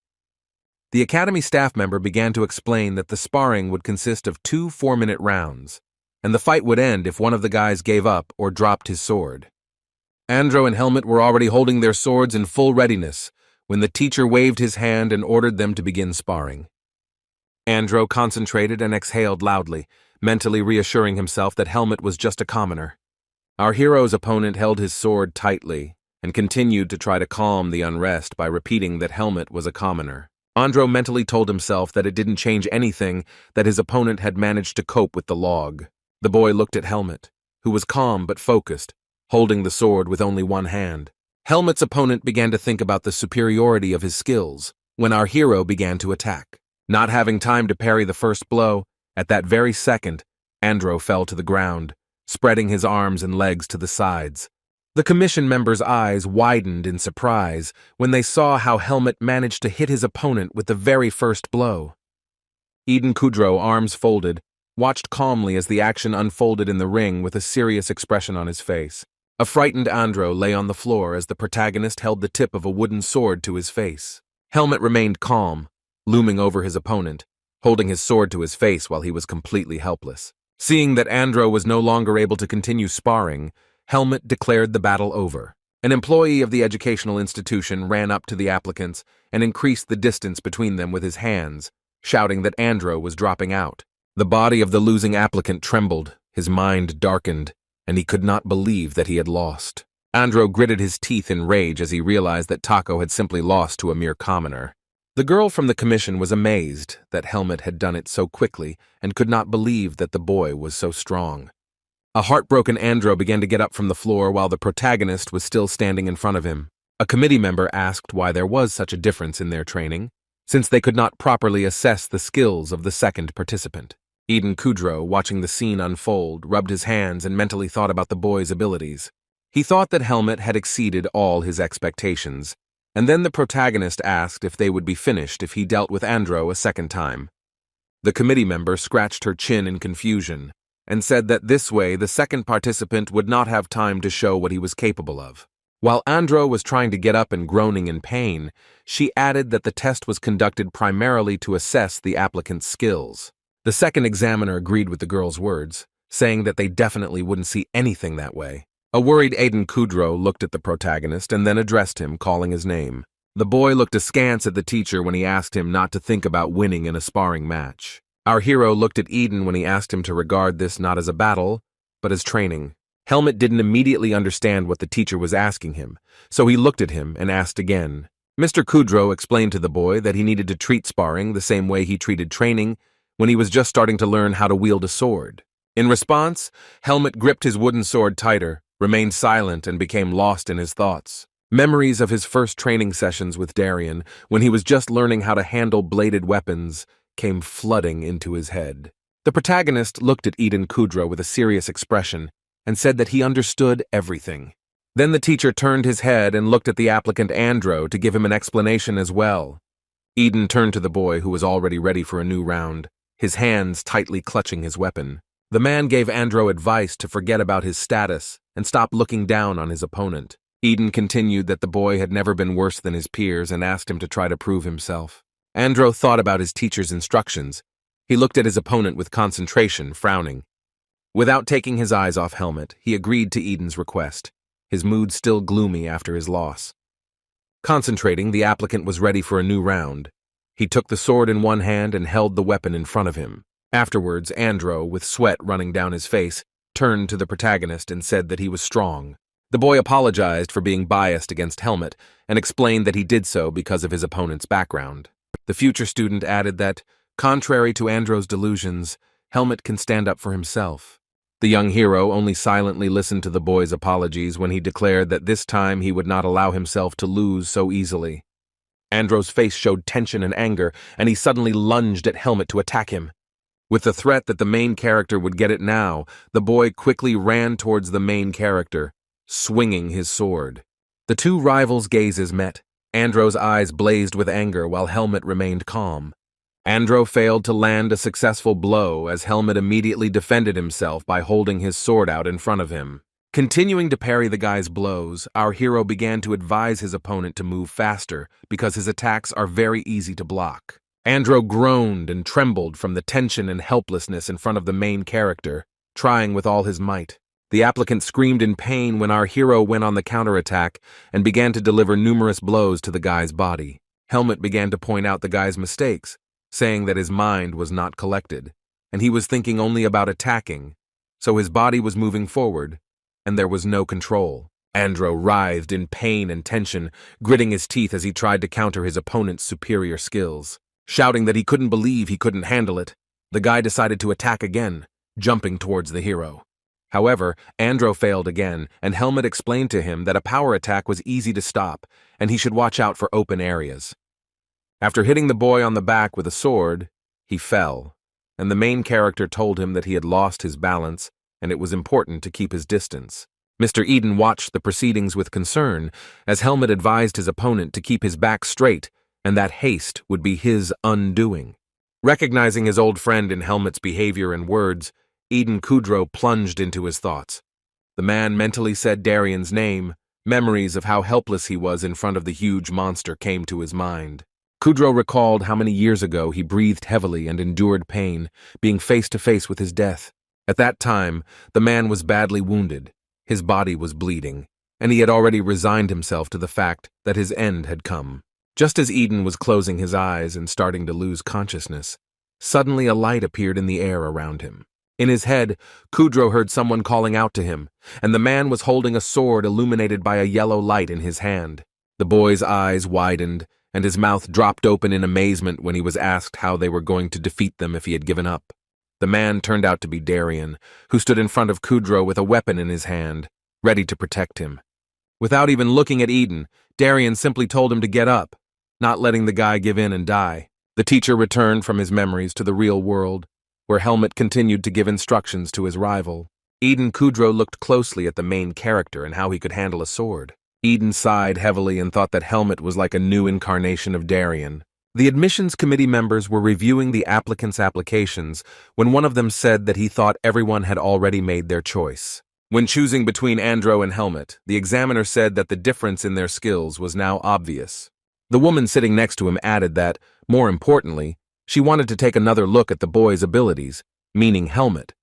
The academy staff member began to explain that the sparring would consist of 2 4-minute rounds, and the fight would end if one of the guys gave up or dropped his sword. Andro and Helmet were already holding their swords in full readiness when the teacher waved his hand and ordered them to begin sparring. Andro concentrated and exhaled loudly, mentally reassuring himself that Helmet was just a commoner. Our hero's opponent held his sword tightly and continued to try to calm the unrest by repeating that Helmet was a commoner. Andro mentally told himself that it didn't change anything that his opponent had managed to cope with the log. The boy looked at Helmet, who was calm but focused, holding the sword with only one hand. Helmet's opponent began to think about the superiority of his skills when our hero began to attack. Not having time to parry the first blow, at that very second, Andro fell to the ground, spreading his arms and legs to the sides. The commission members' eyes widened in surprise when they saw how Helmet managed to hit his opponent with the very first blow. Eden Kudro, arms folded, watched calmly as the action unfolded in the ring with a serious expression on his face. A frightened Andro lay on the floor as the protagonist held the tip of a wooden sword to his face. Helmet remained calm, looming over his opponent, holding his sword to his face while he was completely helpless. Seeing that Andro was no longer able to continue sparring, Helmet declared the battle over. An employee of the educational institution ran up to the applicants and increased the distance between them with his hands, shouting that Andro was dropping out. The body of the losing applicant trembled, his mind darkened, and he could not believe that he had lost. Andro gritted his teeth in rage as he realized that Taco had simply lost to a mere commoner. The girl from the commission was amazed that Helmet had done it so quickly and could not believe that the boy was so strong. A heartbroken Andro began to get up from the floor while the protagonist was still standing in front of him. A committee member asked why there was such a difference in their training, since they could not properly assess the skills of the second participant. Eden Kudro, watching the scene unfold, rubbed his hands and mentally thought about the boy's abilities. He thought that Helmet had exceeded all his expectations, and then the protagonist asked if they would be finished if he dealt with Andro a second time. The committee member scratched her chin in confusion and said that this way the second participant would not have time to show what he was capable of. While Andro was trying to get up and groaning in pain, she added that the test was conducted primarily to assess the applicant's skills. The second examiner agreed with the girl's words, saying that they definitely wouldn't see anything that way. A worried Eden Kudro looked at the protagonist and then addressed him, calling his name. The boy looked askance at the teacher when he asked him not to think about winning in a sparring match. Our hero looked at Eden when he asked him to regard this not as a battle, but as training. Helmet didn't immediately understand what the teacher was asking him, so he looked at him and asked again. Mr. Kudro explained to the boy that he needed to treat sparring the same way he treated training when he was just starting to learn how to wield a sword. In response, Helmet gripped his wooden sword tighter, remained silent, and became lost in his thoughts. Memories of his first training sessions with Darien, when he was just learning how to handle bladed weapons, came flooding into his head. The protagonist looked at Eden Kudro with a serious expression and said that he understood everything. Then the teacher turned his head and looked at the applicant Andro to give him an explanation as well. Eden turned to the boy, who was already ready for a new round, his hands tightly clutching his weapon. The man gave Andro advice to forget about his status and stop looking down on his opponent. Eden continued that the boy had never been worse than his peers and asked him to try to prove himself. Andro thought about his teacher's instructions He looked at his opponent with concentration, frowning. Without taking his eyes off Helmet, he agreed to Eden's request, his mood still gloomy after his loss. Concentrating, the applicant was ready for a new round. He took the sword in one hand and held the weapon in front of him. Afterwards, Andro, with sweat running down his face, turned to the protagonist and said that he was strong. The boy apologized for being biased against Helmet and explained that he did so because of his opponent's background. The future student added that, contrary to Andro's delusions, Helmet can stand up for himself. The young hero only silently listened to the boy's apologies when he declared that this time he would not allow himself to lose so easily. Andro's face showed tension and anger, and he suddenly lunged at Helmet to attack him. With the threat that the main character would get it now, the boy quickly ran towards the main character, swinging his sword. The two rivals' gazes met. Andro's eyes blazed with anger while Helmet remained calm. Andro failed to land a successful blow as Helmet immediately defended himself by holding his sword out in front of him. Continuing to parry the guy's blows, our hero began to advise his opponent to move faster because his attacks are very easy to block. Andro groaned and trembled from the tension and helplessness in front of the main character, trying with all his might. The applicant screamed in pain when our hero went on the counterattack and began to deliver numerous blows to the guy's body. Helmet began to point out the guy's mistakes, saying that his mind was not collected, and he was thinking only about attacking, so his body was moving forward, and there was no control. Andro writhed in pain and tension, gritting his teeth as he tried to counter his opponent's superior skills. Shouting that he couldn't believe he couldn't handle it, the guy decided to attack again, jumping towards the hero. However, Andro failed again, and Helmet explained to him that a power attack was easy to stop, and he should watch out for open areas. After hitting the boy on the back with a sword, he fell, and the main character told him that he had lost his balance and it was important to keep his distance. Mr. Eden watched the proceedings with concern as Helmet advised his opponent to keep his back straight and that haste would be his undoing. Recognizing his old friend in Helmet's behavior and words, Eden Kudrow plunged into his thoughts. The man mentally said Darian's name. Memories of how helpless he was in front of the huge monster came to his mind. Kudrow recalled how many years ago he breathed heavily and endured pain, being face to face with his death. At that time, the man was badly wounded, his body was bleeding, and he had already resigned himself to the fact that his end had come. Just as Eden was closing his eyes and starting to lose consciousness, suddenly a light appeared in the air around him. In his head, Kudrow heard someone calling out to him, and the man was holding a sword illuminated by a yellow light in his hand. The boy's eyes widened, and his mouth dropped open in amazement when he was asked how they were going to defeat them if he had given up. The man turned out to be Darian, who stood in front of Kudrow with a weapon in his hand, ready to protect him. Without even looking at Eden, Darian simply told him to get up, not letting the guy give in and die. The teacher returned from his memories to the real world, where Helmet continued to give instructions to his rival. Eden Kudrow looked closely at the main character and how he could handle a sword. Eden sighed heavily and thought that Helmet was like a new incarnation of Darian. The admissions committee members were reviewing the applicants' applications when one of them said that he thought everyone had already made their choice. When choosing between Andro and Helmet, the examiner said that the difference in their skills was now obvious. The woman sitting next to him added that, more importantly, she wanted to take another look at the boy's abilities, meaning Helmet.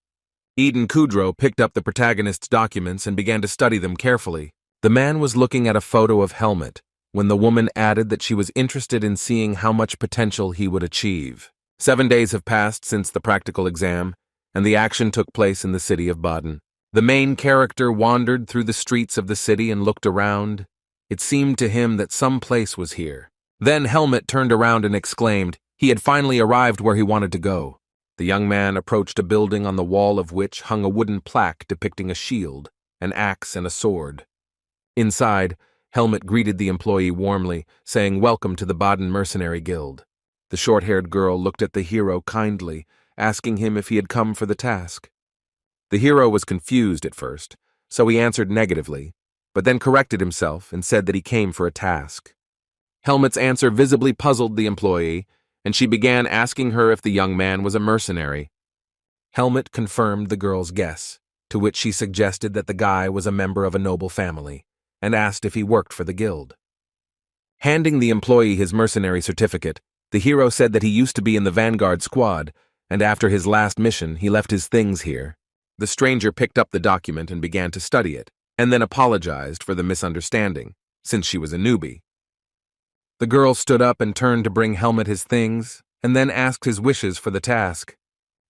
Eden Kudrow picked up the protagonist's documents and began to study them carefully. The man was looking at a photo of Helmet when the woman added that she was interested in seeing how much potential he would achieve. 7 days have passed since the practical exam, and the action took place in the city of Baden. The main character wandered through the streets of the city and looked around. It seemed to him that some place was here. Then Helmet turned around and exclaimed he had finally arrived where he wanted to go. The young man approached a building on the wall of which hung a wooden plaque depicting a shield, an axe, and a sword. Inside, Helmet greeted the employee warmly, saying welcome to the Baden Mercenary Guild. The short-haired girl looked at the hero kindly, asking him if he had come for the task. The hero was confused at first, so he answered negatively, but then corrected himself and said that he came for a task. Helmet's answer visibly puzzled the employee, and she began asking her if the young man was a mercenary. Helmet confirmed the girl's guess, to which she suggested that the guy was a member of a noble family, and asked if he worked for the guild. Handing the employee his mercenary certificate, the hero said that he used to be in the vanguard squad and after his last mission, he left his things here. The stranger picked up the document and began to study it, and then apologized for the misunderstanding, since she was a newbie. The girl stood up and turned to bring Helmut his things, and then asked his wishes for the task.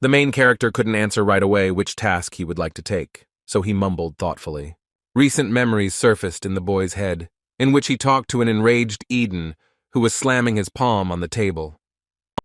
The main character couldn't answer right away which task he would like to take, so he mumbled thoughtfully. Recent memories surfaced in the boy's head, in which he talked to an enraged Eden who was slamming his palm on the table.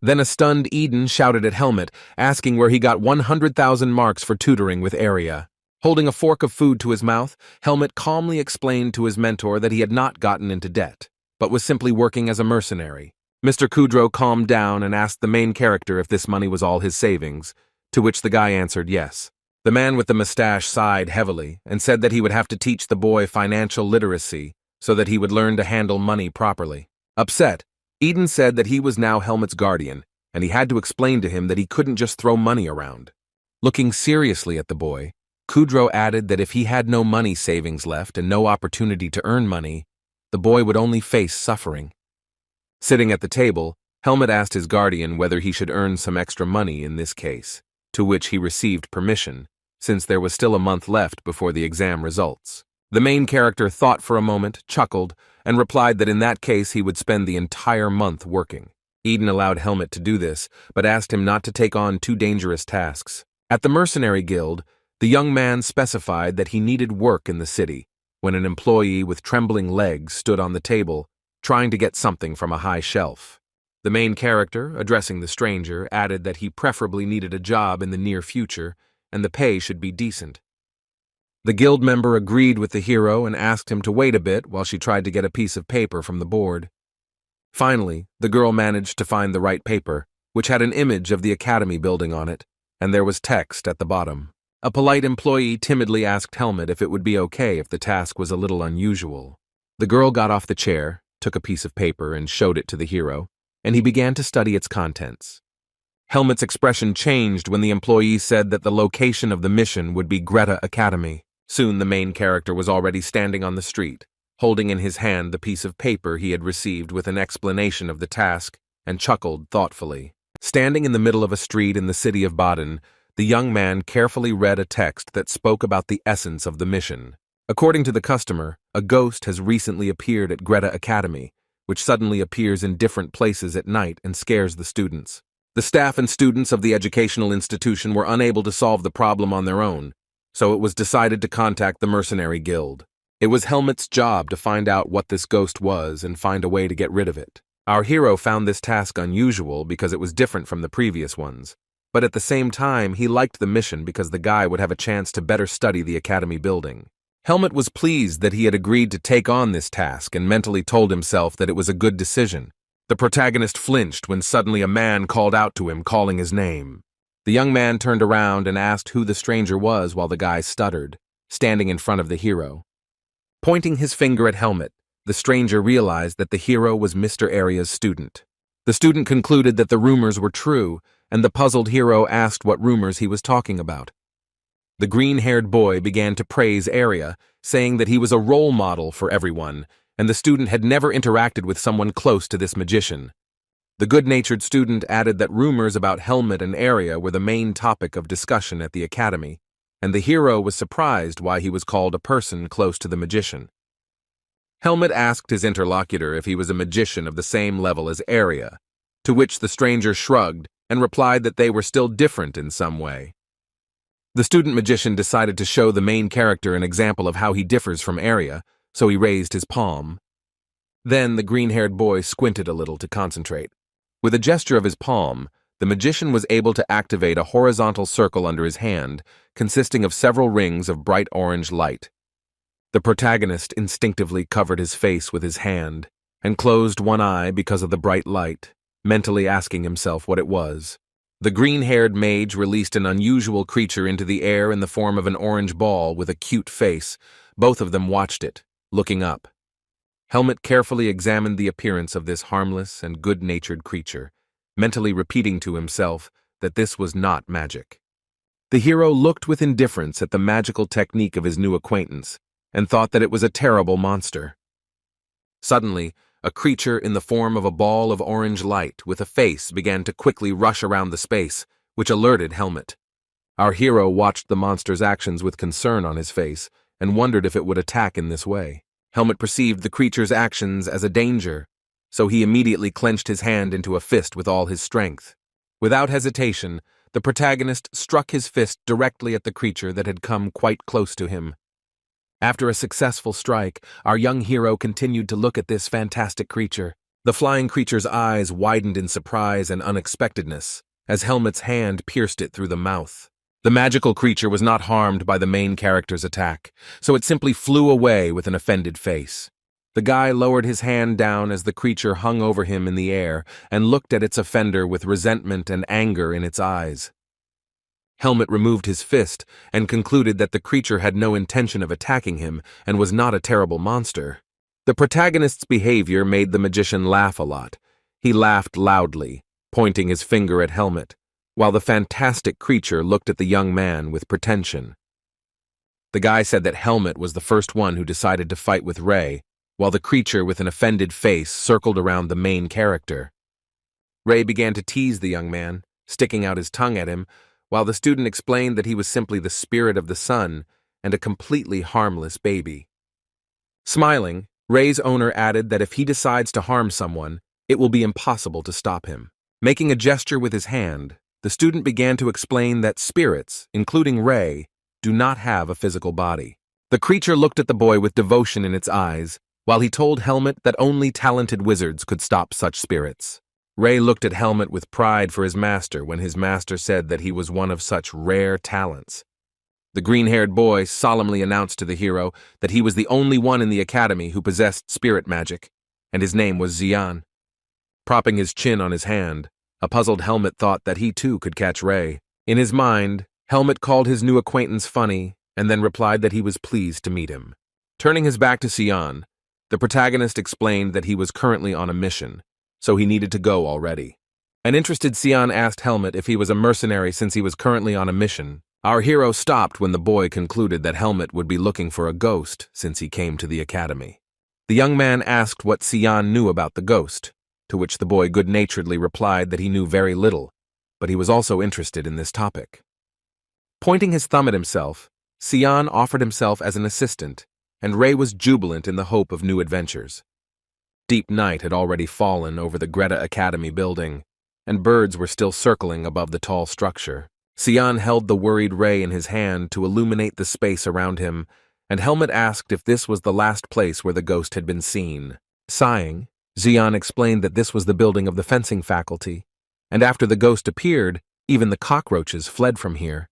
Then a stunned Eden shouted at Helmut, asking where he got 100,000 marks for tutoring with Arya. Holding a fork of food to his mouth, Helmut calmly explained to his mentor that he had not gotten into debt, but was simply working as a mercenary. Mr. Kudrow calmed down and asked the main character if this money was all his savings, to which the guy answered yes. The man with the mustache sighed heavily and said that he would have to teach the boy financial literacy so that he would learn to handle money properly. Upset, Eden said that he was now Helmut's guardian, and he had to explain to him that he couldn't just throw money around. Looking seriously at the boy, Kudrow added that if he had no money savings left and no opportunity to earn money, the boy would only face suffering. Sitting at the table, Helmut asked his guardian whether he should earn some extra money in this case, to which he received permission, since there was still a month left before the exam results. The main character thought for a moment, chuckled, and replied that in that case he would spend the entire month working. Eden allowed Helmut to do this, but asked him not to take on too dangerous tasks. At the mercenary guild, the young man specified that he needed work in the city, when an employee with trembling legs stood on the table, trying to get something from a high shelf. The main character, addressing the stranger, added that he preferably needed a job in the near future, and the pay should be decent. The guild member agreed with the hero and asked him to wait a bit while she tried to get a piece of paper from the board. Finally, the girl managed to find the right paper, which had an image of the academy building on it, and there was text at the bottom. A polite employee timidly asked Helmut if it would be okay if the task was a little unusual. The girl got off the chair, took a piece of paper and showed it to the hero, and he began to study its contents. Helmut's expression changed when the employee said that the location of the mission would be Greta Academy. Soon the main character was already standing on the street, holding in his hand the piece of paper he had received with an explanation of the task, and chuckled thoughtfully. Standing in the middle of a street in the city of Baden, the young man carefully read a text that spoke about the essence of the mission. According to the customer, a ghost has recently appeared at Greta Academy, which suddenly appears in different places at night and scares the students. The staff and students of the educational institution were unable to solve the problem on their own, so it was decided to contact the mercenary guild. It was Helmut's job to find out what this ghost was and find a way to get rid of it. Our hero found this task unusual because it was different from the previous ones, but at the same time he liked the mission because the guy would have a chance to better study the academy building. Helmut was pleased that he had agreed to take on this task and mentally told himself that it was a good decision. The protagonist flinched when suddenly a man called out to him, calling his name. The young man turned around and asked who the stranger was while the guy stuttered, standing in front of the hero. Pointing his finger at Helmut, the stranger realized that the hero was Mr. Arya's student. The student concluded that the rumors were true, and the puzzled hero asked what rumors he was talking about. The green-haired boy began to praise Arya, saying that he was a role model for everyone, and the student had never interacted with someone close to this magician. The good-natured student added that rumors about Helmut and Arya were the main topic of discussion at the academy, and the hero was surprised why he was called a person close to the magician. Helmut asked his interlocutor if he was a magician of the same level as Arya, to which the stranger shrugged and replied that they were still different in some way. The student magician decided to show the main character an example of how he differs from Arya, so he raised his palm. Then the green-haired boy squinted a little to concentrate. With a gesture of his palm, the magician was able to activate a horizontal circle under his hand, consisting of several rings of bright orange light. The protagonist instinctively covered his face with his hand and closed one eye because of the bright light, mentally asking himself what it was. The green-haired mage released an unusual creature into the air in the form of an orange ball with a cute face. Both of them watched it, looking up. Helmut carefully examined the appearance of this harmless and good-natured creature, mentally repeating to himself that this was not magic. The hero looked with indifference at the magical technique of his new acquaintance and thought that it was a terrible monster. Suddenly, a creature in the form of a ball of orange light with a face began to quickly rush around the space, which alerted Helmet. Our hero watched the monster's actions with concern on his face and wondered if it would attack in this way. Helmet perceived the creature's actions as a danger, so he immediately clenched his hand into a fist with all his strength. Without hesitation, the protagonist struck his fist directly at the creature that had come quite close to him. After a successful strike, our young hero continued to look at this fantastic creature. The flying creature's eyes widened in surprise and unexpectedness as Helmet's hand pierced it through the mouth. The magical creature was not harmed by the main character's attack, so it simply flew away with an offended face. The guy lowered his hand down as the creature hung over him in the air and looked at its offender with resentment and anger in its eyes. Helmet removed his fist and concluded that the creature had no intention of attacking him and was not a terrible monster. The protagonist's behavior made the magician laugh a lot. He laughed loudly, pointing his finger at Helmet, while the fantastic creature looked at the young man with pretension. The guy said that Helmet was the first one who decided to fight with Ray, while the creature with an offended face circled around the main character. Ray began to tease the young man, sticking out his tongue at him, while the student explained that he was simply the spirit of the sun and a completely harmless baby. Smiling, Ray's owner added that if he decides to harm someone, it will be impossible to stop him. Making a gesture with his hand, the student began to explain that spirits, including Ray, do not have a physical body. The creature looked at the boy with devotion in its eyes, while he told Helmet that only talented wizards could stop such spirits. Ray looked at Helmet with pride for his master when his master said that he was one of such rare talents. The green-haired boy solemnly announced to the hero that he was the only one in the academy who possessed spirit magic, and his name was Xian. Propping his chin on his hand, a puzzled Helmet thought that he too could catch Ray. In his mind, Helmet called his new acquaintance funny and then replied that he was pleased to meet him. Turning his back to Xian, the protagonist explained that he was currently on a mission, so he needed to go already. An interested Xian asked Helmet if he was a mercenary since he was currently on a mission. Our hero stopped when the boy concluded that Helmet would be looking for a ghost since he came to the academy. The young man asked what Xian knew about the ghost, to which the boy good-naturedly replied that he knew very little, but he was also interested in this topic. Pointing his thumb at himself, Xian offered himself as an assistant, and Ray was jubilant in the hope of new adventures. Deep night had already fallen over the Greta Academy building, and birds were still circling above the tall structure. Xian held the worried Ray in his hand to illuminate the space around him, and Helmet asked if this was the last place where the ghost had been seen. Sighing, Xian explained that this was the building of the fencing faculty, and after the ghost appeared, even the cockroaches fled from here.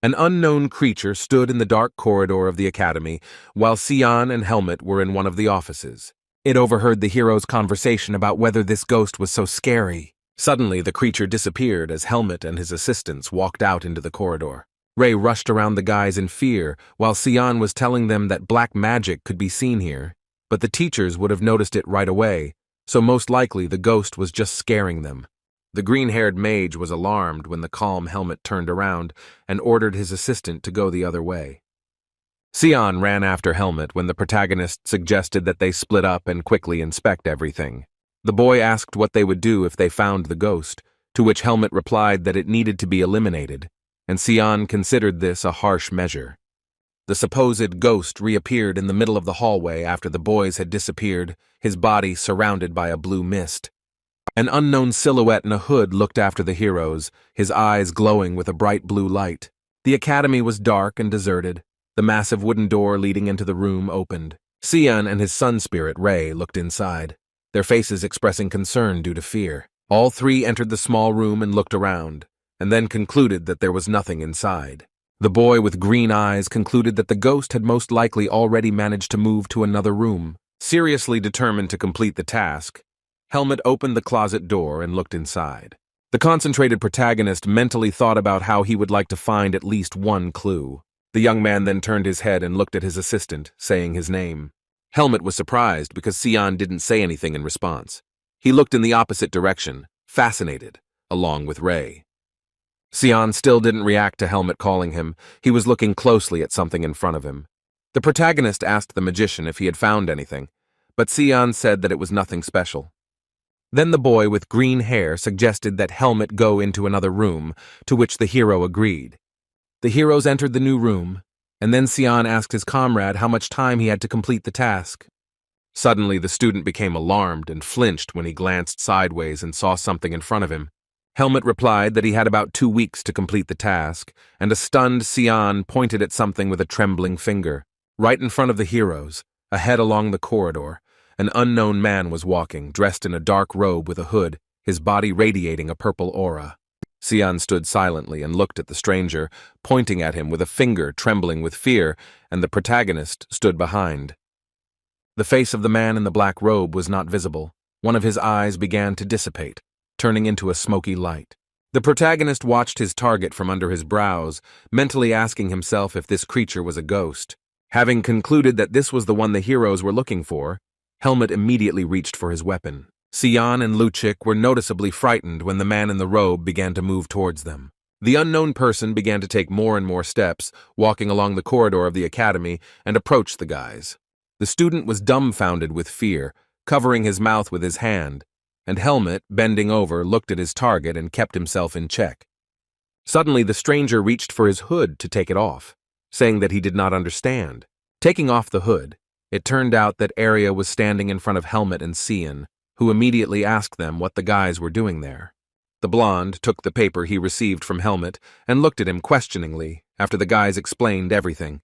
An unknown creature stood in the dark corridor of the academy, while Xian and Helmet were in one of the offices. It overheard the hero's conversation about whether this ghost was so scary. Suddenly, the creature disappeared as Helmet and his assistants walked out into the corridor. Ray rushed around the guys in fear, while Xian was telling them that black magic could be seen here, but the teachers would have noticed it right away, so most likely the ghost was just scaring them. The green-haired mage was alarmed when the calm Helmet turned around and ordered his assistant to go the other way. Xian ran after Helmet when the protagonist suggested that they split up and quickly inspect everything. The boy asked what they would do if they found the ghost, to which Helmet replied that it needed to be eliminated, and Xian considered this a harsh measure. The supposed ghost reappeared in the middle of the hallway after the boys had disappeared, his body surrounded by a blue mist. An unknown silhouette in a hood looked after the heroes, his eyes glowing with a bright blue light. The academy was dark and deserted. The massive wooden door leading into the room opened. Xian and his sun spirit, Ray, looked inside, their faces expressing concern due to fear. All three entered the small room and looked around, and then concluded that there was nothing inside. The boy with green eyes concluded that the ghost had most likely already managed to move to another room. Seriously determined to complete the task, Helmet opened the closet door and looked inside. The concentrated protagonist mentally thought about how he would like to find at least one clue. The young man then turned his head and looked at his assistant, saying his name. Helmet was surprised because Xian didn't say anything in response. He looked in the opposite direction, fascinated, along with Ray. Xian still didn't react to Helmet calling him. He was looking closely at something in front of him. The protagonist asked the magician if he had found anything, but Xian said that it was nothing special. Then the boy with green hair suggested that Helmet go into another room, to which the hero agreed. The heroes entered the new room, and then Sion asked his comrade how much time he had to complete the task. Suddenly, the student became alarmed and flinched when he glanced sideways and saw something in front of him. Helmet replied that he had about 2 weeks to complete the task, and a stunned Sion pointed at something with a trembling finger. Right in front of the heroes, ahead along the corridor, an unknown man was walking, dressed in a dark robe with a hood, his body radiating a purple aura. Sion stood silently and looked at the stranger, pointing at him with a finger trembling with fear, and the protagonist stood behind. The face of the man in the black robe was not visible. One of his eyes began to dissipate, turning into a smoky light. The protagonist watched his target from under his brows, mentally asking himself if this creature was a ghost. Having concluded that this was the one the heroes were looking for, Helmet immediately reached for his weapon. Sion and Luchik were noticeably frightened when the man in the robe began to move towards them. The unknown person began to take more and more steps, walking along the corridor of the academy, and approached the guys. The student was dumbfounded with fear, covering his mouth with his hand, and Helmet, bending over, looked at his target and kept himself in check. Suddenly, the stranger reached for his hood to take it off, saying that he did not understand. Taking off the hood, it turned out that Arya was standing in front of Helmet and Sion, who immediately asked them what the guys were doing there. The blonde took the paper he received from Helmet and looked at him questioningly after the guys explained everything.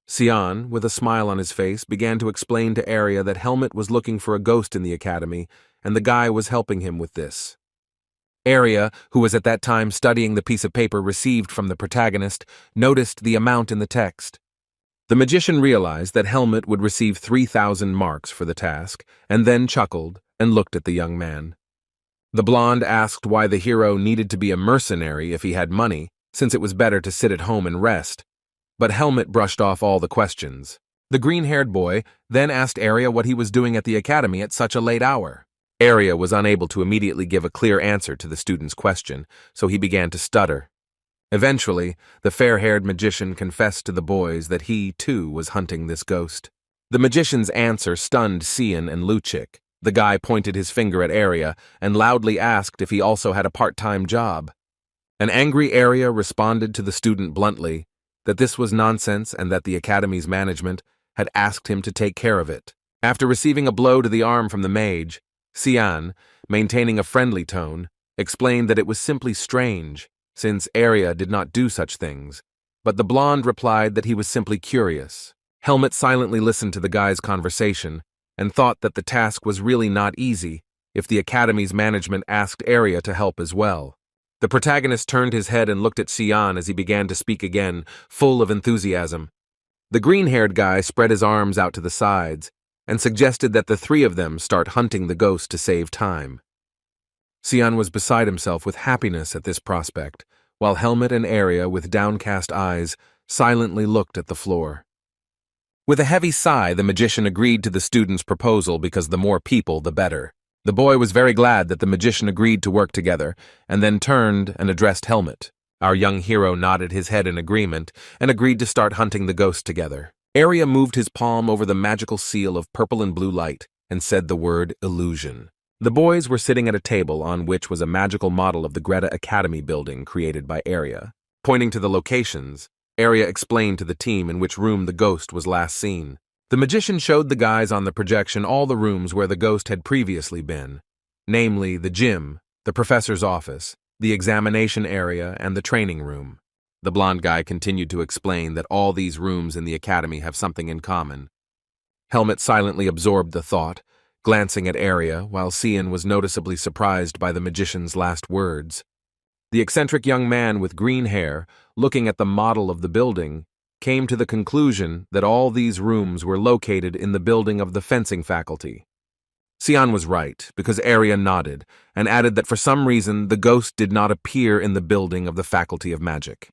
Sion, with a smile on his face, began to explain to Arya that Helmet was looking for a ghost in the academy, and the guy was helping him with this. Arya, who was at that time studying the piece of paper received from the protagonist, noticed the amount in the text. The magician realized that Helmet would receive 3,000 marks for the task, and then chuckled and looked at the young man. The blonde asked why the hero needed to be a mercenary if he had money, since it was better to sit at home and rest. But Helmet brushed off all the questions. The green-haired boy then asked Arya what he was doing at the academy at such a late hour. Arya was unable to immediately give a clear answer to the student's question, so he began to stutter. Eventually, the fair-haired magician confessed to the boys that he, too, was hunting this ghost. The magician's answer stunned Sion and Luchik. The guy pointed his finger at Arya and loudly asked if he also had a part-time job. An angry Arya responded to the student bluntly that this was nonsense and that the academy's management had asked him to take care of it. After receiving a blow to the arm from the mage, Sion, maintaining a friendly tone, explained that it was simply strange, since Arya did not do such things, but the blonde replied that he was simply curious. Helmet silently listened to the guy's conversation and thought that the task was really not easy if the academy's management asked Arya to help as well. The protagonist turned his head and looked at Sion as he began to speak again, full of enthusiasm. The green-haired guy spread his arms out to the sides and suggested that the three of them start hunting the ghost to save time. Sion was beside himself with happiness at this prospect, while Helmet and Arya, with downcast eyes, silently looked at the floor. With a heavy sigh, the magician agreed to the student's proposal because the more people, the better. The boy was very glad that the magician agreed to work together, and then turned and addressed Helmet. Our young hero nodded his head in agreement and agreed to start hunting the ghost together. Arya moved his palm over the magical seal of purple and blue light and said the word illusion. The boys were sitting at a table on which was a magical model of the Greta Academy building created by Arya. Pointing to the locations, Arya explained to the team in which room the ghost was last seen. The magician showed the guys on the projection all the rooms where the ghost had previously been, namely the gym, the professor's office, the examination area, and the training room. The blonde guy continued to explain that all these rooms in the academy have something in common. Helmet silently absorbed the thought, glancing at Arya, while Sion was noticeably surprised by the magician's last words. The eccentric young man with green hair, looking at the model of the building, came to the conclusion that all these rooms were located in the building of the fencing faculty. Sion was right, because Arya nodded, and added that for some reason the ghost did not appear in the building of the Faculty of Magic.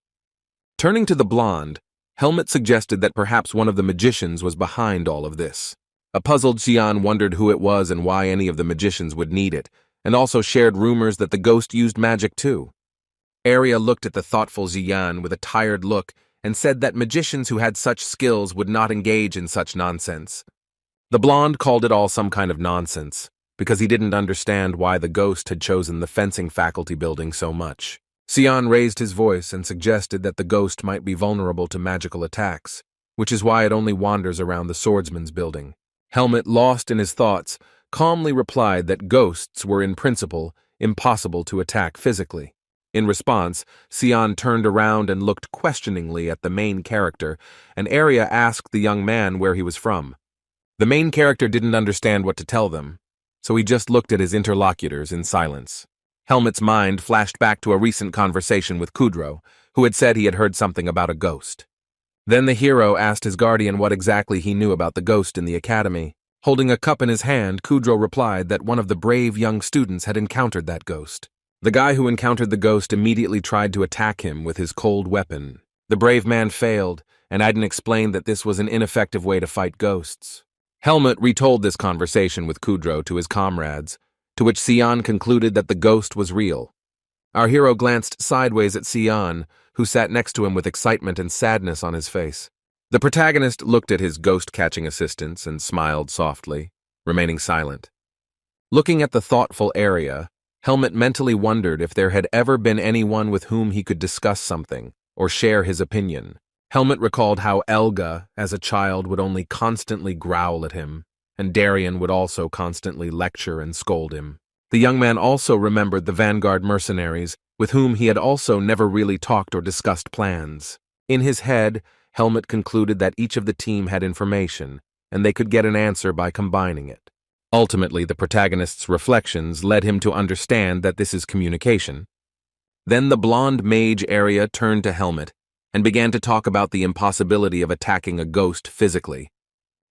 Turning to the blonde, Helmet suggested that perhaps one of the magicians was behind all of this. A puzzled Sion wondered who it was and why any of the magicians would need it, and also shared rumors that the ghost used magic too. Arya looked at the thoughtful Xian with a tired look and said that magicians who had such skills would not engage in such nonsense. The blonde called it all some kind of nonsense, because he didn't understand why the ghost had chosen the fencing faculty building so much. Sion raised his voice and suggested that the ghost might be vulnerable to magical attacks, which is why it only wanders around the swordsman's building. Helmet, lost in his thoughts, calmly replied that ghosts were in principle impossible to attack physically. In response, Sion turned around and looked questioningly at the main character, and Arya asked the young man where he was from. The main character didn't understand what to tell them, so he just looked at his interlocutors in silence. Helmet's mind flashed back to a recent conversation with Kudro, who had said he had heard something about a ghost. Then the hero asked his guardian what exactly he knew about the ghost in the academy. Holding a cup in his hand, Kudro replied that one of the brave young students had encountered that ghost. The guy who encountered the ghost immediately tried to attack him with his cold weapon. The brave man failed, and Aiden explained that this was an ineffective way to fight ghosts. Helmet retold this conversation with Kudro to his comrades, to which Sion concluded that the ghost was real. Our hero glanced sideways at Sion, who sat next to him with excitement and sadness on his face. The protagonist looked at his ghost-catching assistants and smiled softly, remaining silent. Looking at the thoughtful Arya, Helmet mentally wondered if there had ever been anyone with whom he could discuss something or share his opinion. Helmet recalled how Elga, as a child, would only constantly growl at him, and Darian would also constantly lecture and scold him. The young man also remembered the Vanguard mercenaries, with whom he had also never really talked or discussed plans. In his head, Helmet concluded that each of the team had information, and they could get an answer by combining it. Ultimately, the protagonist's reflections led him to understand that this is communication. Then the blonde mage Arya turned to Helmet and began to talk about the impossibility of attacking a ghost physically.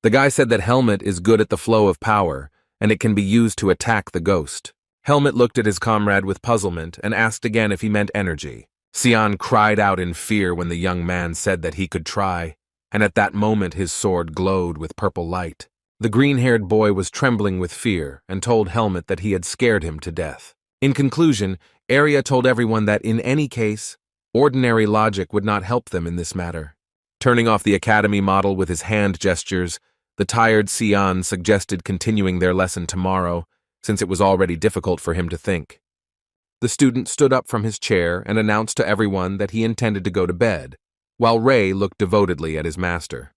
The guy said that Helmet is good at the flow of power, and it can be used to attack the ghost. Helmet looked at his comrade with puzzlement and asked again if he meant energy. Sion cried out in fear when the young man said that he could try, and at that moment his sword glowed with purple light. The green-haired boy was trembling with fear and told Helmet that he had scared him to death. In conclusion, Arya told everyone that in any case, ordinary logic would not help them in this matter. Turning off the academy model with his hand gestures, the tired Sion suggested continuing their lesson tomorrow, since it was already difficult for him to think. The student stood up from his chair and announced to everyone that he intended to go to bed, while Ray looked devotedly at his master.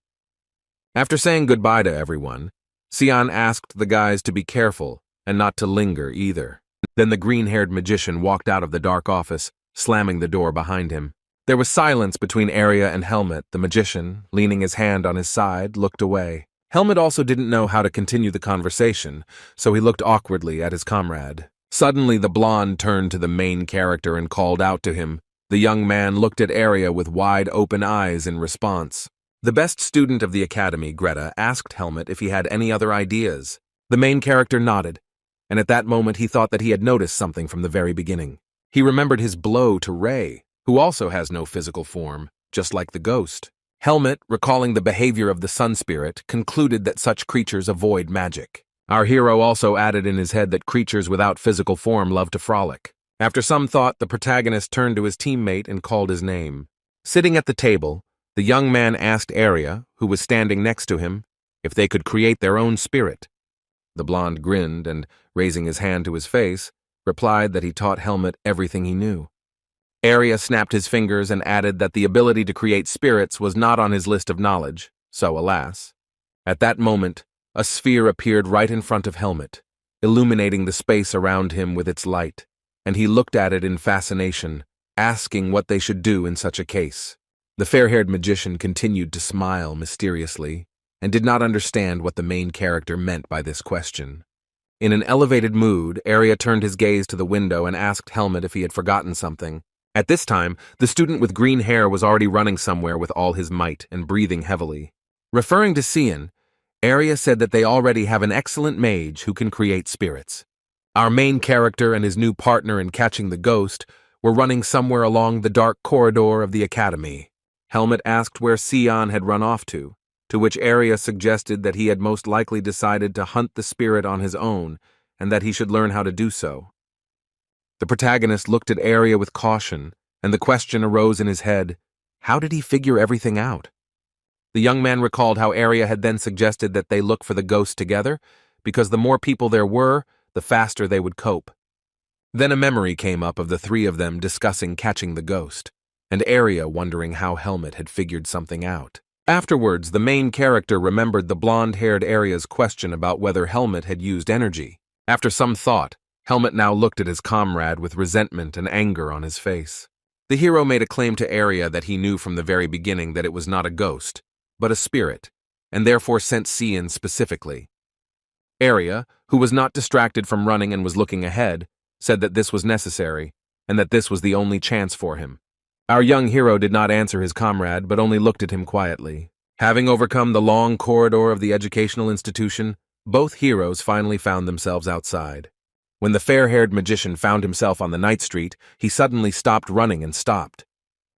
After saying goodbye to everyone, Sion asked the guys to be careful and not to linger either. Then the green-haired magician walked out of the dark office, slamming the door behind him. There was silence between Arya and Helmet. The magician, leaning his hand on his side, looked away. Helmet also didn't know how to continue the conversation, so he looked awkwardly at his comrade. Suddenly, the blonde turned to the main character and called out to him. The young man looked at Arya with wide-open eyes in response. The best student of the academy, Greta, asked Helmet if he had any other ideas. The main character nodded, and at that moment he thought that he had noticed something from the very beginning. He remembered his blow to Ray, who also has no physical form, just like the ghost. Helmet, recalling the behavior of the Sun Spirit, concluded that such creatures avoid magic. Our hero also added in his head that creatures without physical form love to frolic. After some thought, the protagonist turned to his teammate and called his name. Sitting at the table, the young man asked Arya, who was standing next to him, if they could create their own spirit. The blonde grinned and, raising his hand to his face, replied that he taught Helmet everything he knew. Arya snapped his fingers and added that the ability to create spirits was not on his list of knowledge, so alas. At that moment, a sphere appeared right in front of Helmet, illuminating the space around him with its light, and he looked at it in fascination, asking what they should do in such a case. The fair-haired magician continued to smile mysteriously and did not understand what the main character meant by this question. In an elevated mood, Arya turned his gaze to the window and asked Helmet if he had forgotten something. At this time, the student with green hair was already running somewhere with all his might and breathing heavily. Referring to Sion, Arya said that they already have an excellent mage who can create spirits. Our main character and his new partner in catching the ghost were running somewhere along the dark corridor of the academy. Helmet asked where Sion had run off to which Arya suggested that he had most likely decided to hunt the spirit on his own and that he should learn how to do so. The protagonist looked at Arya with caution, and the question arose in his head, how did he figure everything out? The young man recalled how Arya had then suggested that they look for the ghost together, because the more people there were, the faster they would cope. Then a memory came up of the three of them discussing catching the ghost, and Arya wondering how Helmet had figured something out. Afterwards, the main character remembered the blonde-haired Arya's question about whether Helmet had used energy. After some thought, Helmet now looked at his comrade with resentment and anger on his face. The hero made a claim to Arya that he knew from the very beginning that it was not a ghost, but a spirit, and therefore sent Cian specifically. Arya, who was not distracted from running and was looking ahead, said that this was necessary, and that this was the only chance for him. Our young hero did not answer his comrade, but only looked at him quietly. Having overcome the long corridor of the educational institution, both heroes finally found themselves outside. When the fair-haired magician found himself on the night street, he suddenly stopped running and stopped.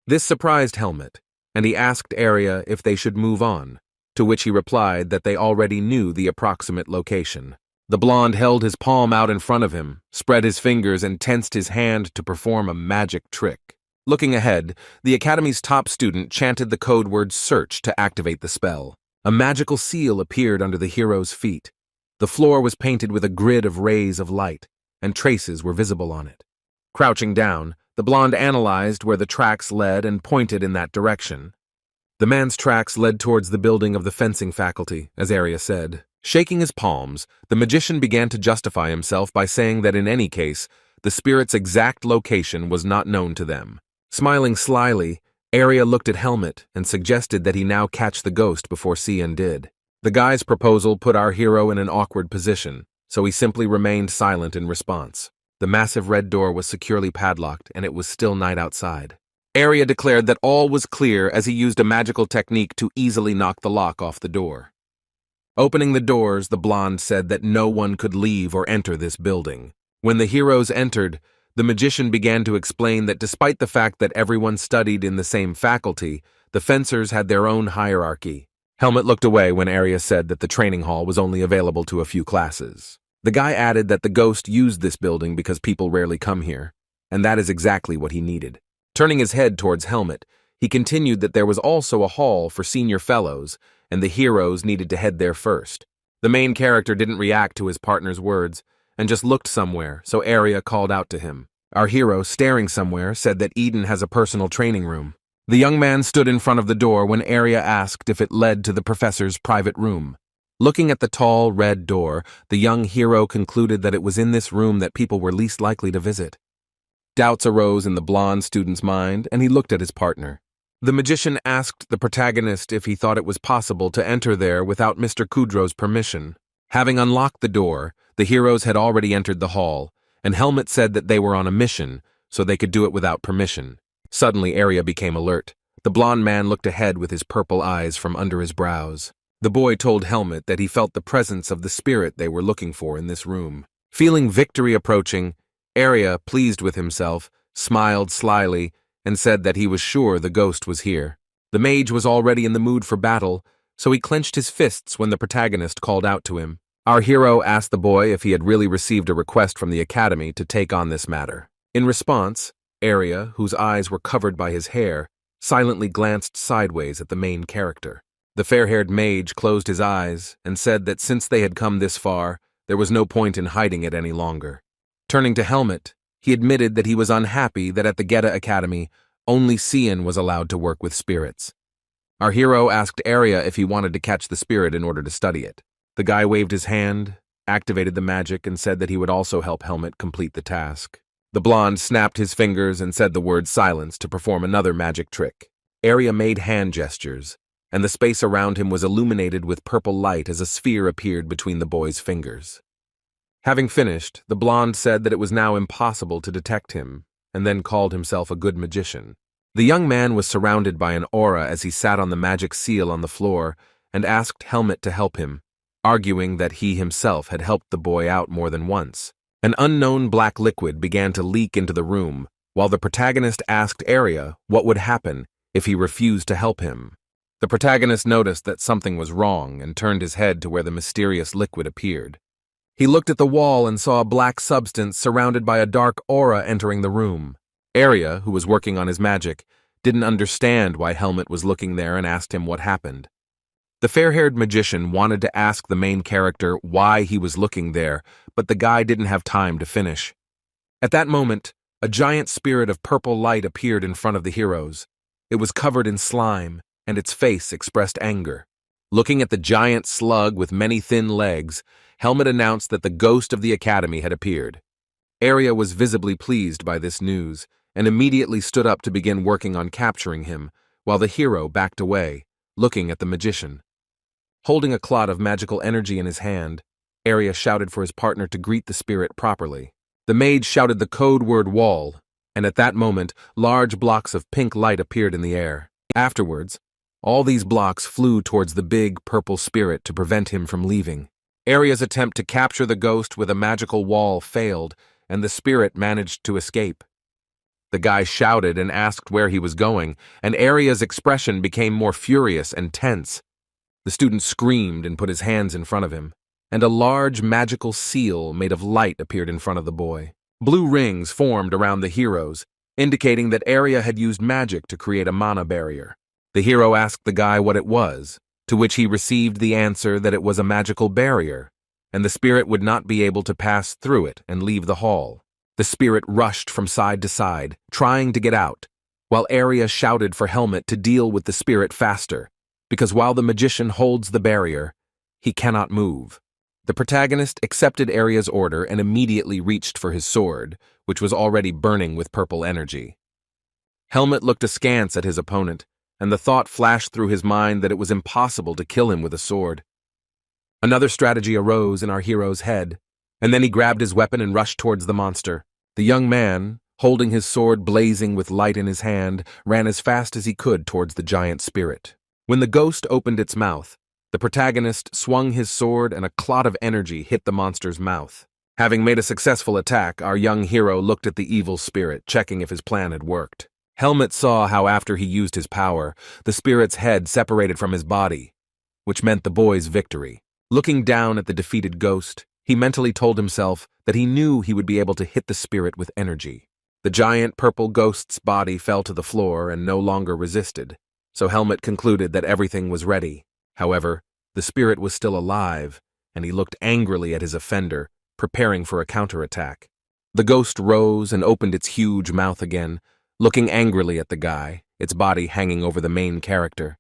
This surprised Helmet, and he asked Arya if they should move on, to which he replied that they already knew the approximate location. The blonde held his palm out in front of him, spread his fingers, and tensed his hand to perform a magic trick. Looking ahead, the Academy's top student chanted the code word search to activate the spell. A magical seal appeared under the hero's feet. The floor was painted with a grid of rays of light, and traces were visible on it. Crouching down, the blonde analyzed where the tracks led and pointed in that direction. The man's tracks led towards the building of the fencing faculty, as Arya said. Shaking his palms, the magician began to justify himself by saying that in any case, the spirit's exact location was not known to them. Smiling slyly, Arya looked at Helmet and suggested that he now catch the ghost before Cian did. The guy's proposal put our hero in an awkward position, so he simply remained silent in response. The massive red door was securely padlocked, and it was still night outside. Arya declared that all was clear as he used a magical technique to easily knock the lock off the door. Opening the doors, the blonde said that no one could leave or enter this building. When the heroes entered, the magician began to explain that despite the fact that everyone studied in the same faculty, the fencers had their own hierarchy. Helmet looked away when Arya said that the training hall was only available to a few classes. The guy added that the ghost used this building because people rarely come here, and that is exactly what he needed. Turning his head towards Helmet, he continued that there was also a hall for senior fellows, and the heroes needed to head there first. The main character didn't react to his partner's words, and just looked somewhere, so Arya called out to him. Our hero, staring somewhere, said that Eden has a personal training room. The young man stood in front of the door when Arya asked if it led to the professor's private room. Looking at the tall, red door, the young hero concluded that it was in this room that people were least likely to visit. Doubts arose in the blonde student's mind, and he looked at his partner. The magician asked the protagonist if he thought it was possible to enter there without Mr. Kudrow's permission. Having unlocked the door, the heroes had already entered the hall, and Helmet said that they were on a mission, so they could do it without permission. Suddenly, Arya became alert. The blonde man looked ahead with his purple eyes from under his brows. The boy told Helmet that he felt the presence of the spirit they were looking for in this room. Feeling victory approaching, Arya, pleased with himself, smiled slyly and said that he was sure the ghost was here. The mage was already in the mood for battle, so he clenched his fists when the protagonist called out to him. Our hero asked the boy if he had really received a request from the academy to take on this matter. In response, Arya, whose eyes were covered by his hair, silently glanced sideways at the main character. The fair-haired mage closed his eyes and said that since they had come this far, there was no point in hiding it any longer. Turning to Helmet, he admitted that he was unhappy that at the Geta Academy, only Cian was allowed to work with spirits. Our hero asked Arya if he wanted to catch the spirit in order to study it. The guy waved his hand, activated the magic, and said that he would also help Helmet complete the task. The blonde snapped his fingers and said the word silence to perform another magic trick. Arya made hand gestures, and the space around him was illuminated with purple light as a sphere appeared between the boy's fingers. Having finished, the blonde said that it was now impossible to detect him, and then called himself a good magician. The young man was surrounded by an aura as he sat on the magic seal on the floor and asked Helmet to help him, arguing that he himself had helped the boy out more than once. An unknown black liquid began to leak into the room, while the protagonist asked Arya what would happen if he refused to help him. The protagonist noticed that something was wrong and turned his head to where the mysterious liquid appeared. He looked at the wall and saw a black substance surrounded by a dark aura entering the room. Arya, who was working on his magic, didn't understand why Helmet was looking there and asked him what happened. The fair-haired magician wanted to ask the main character why he was looking there, but the guy didn't have time to finish. At that moment, a giant spirit of purple light appeared in front of the heroes. It was covered in slime, and its face expressed anger. Looking at the giant slug with many thin legs, Helmet announced that the ghost of the academy had appeared. Arya was visibly pleased by this news, and immediately stood up to begin working on capturing him, while the hero backed away, looking at the magician. Holding a clot of magical energy in his hand, Arya shouted for his partner to greet the spirit properly. The mage shouted the code word wall, and at that moment, large blocks of pink light appeared in the air. Afterwards, all these blocks flew towards the big, purple spirit to prevent him from leaving. Arya's attempt to capture the ghost with a magical wall failed, and the spirit managed to escape. The guy shouted and asked where he was going, and Arya's expression became more furious and tense. The student screamed and put his hands in front of him, and a large magical seal made of light appeared in front of the boy. Blue rings formed around the heroes, indicating that Arya had used magic to create a mana barrier. The hero asked the guy what it was, to which he received the answer that it was a magical barrier, and the spirit would not be able to pass through it and leave the hall. The spirit rushed from side to side, trying to get out, while Arya shouted for Helmet to deal with the spirit faster, because while the magician holds the barrier, he cannot move. The protagonist accepted Arya's order and immediately reached for his sword, which was already burning with purple energy. Helmet looked askance at his opponent, and the thought flashed through his mind that it was impossible to kill him with a sword. Another strategy arose in our hero's head, and then he grabbed his weapon and rushed towards the monster. The young man, holding his sword blazing with light in his hand, ran as fast as he could towards the giant spirit. When the ghost opened its mouth, the protagonist swung his sword and a clot of energy hit the monster's mouth. Having made a successful attack, our young hero looked at the evil spirit, checking if his plan had worked. Helmet saw how after he used his power, the spirit's head separated from his body, which meant the boy's victory. Looking down at the defeated ghost, he mentally told himself that he knew he would be able to hit the spirit with energy. The giant purple ghost's body fell to the floor and no longer resisted, so Helmet concluded that everything was ready. However, the spirit was still alive, and he looked angrily at his offender, preparing for a counterattack. The ghost rose and opened its huge mouth again, looking angrily at the guy, its body hanging over the main character.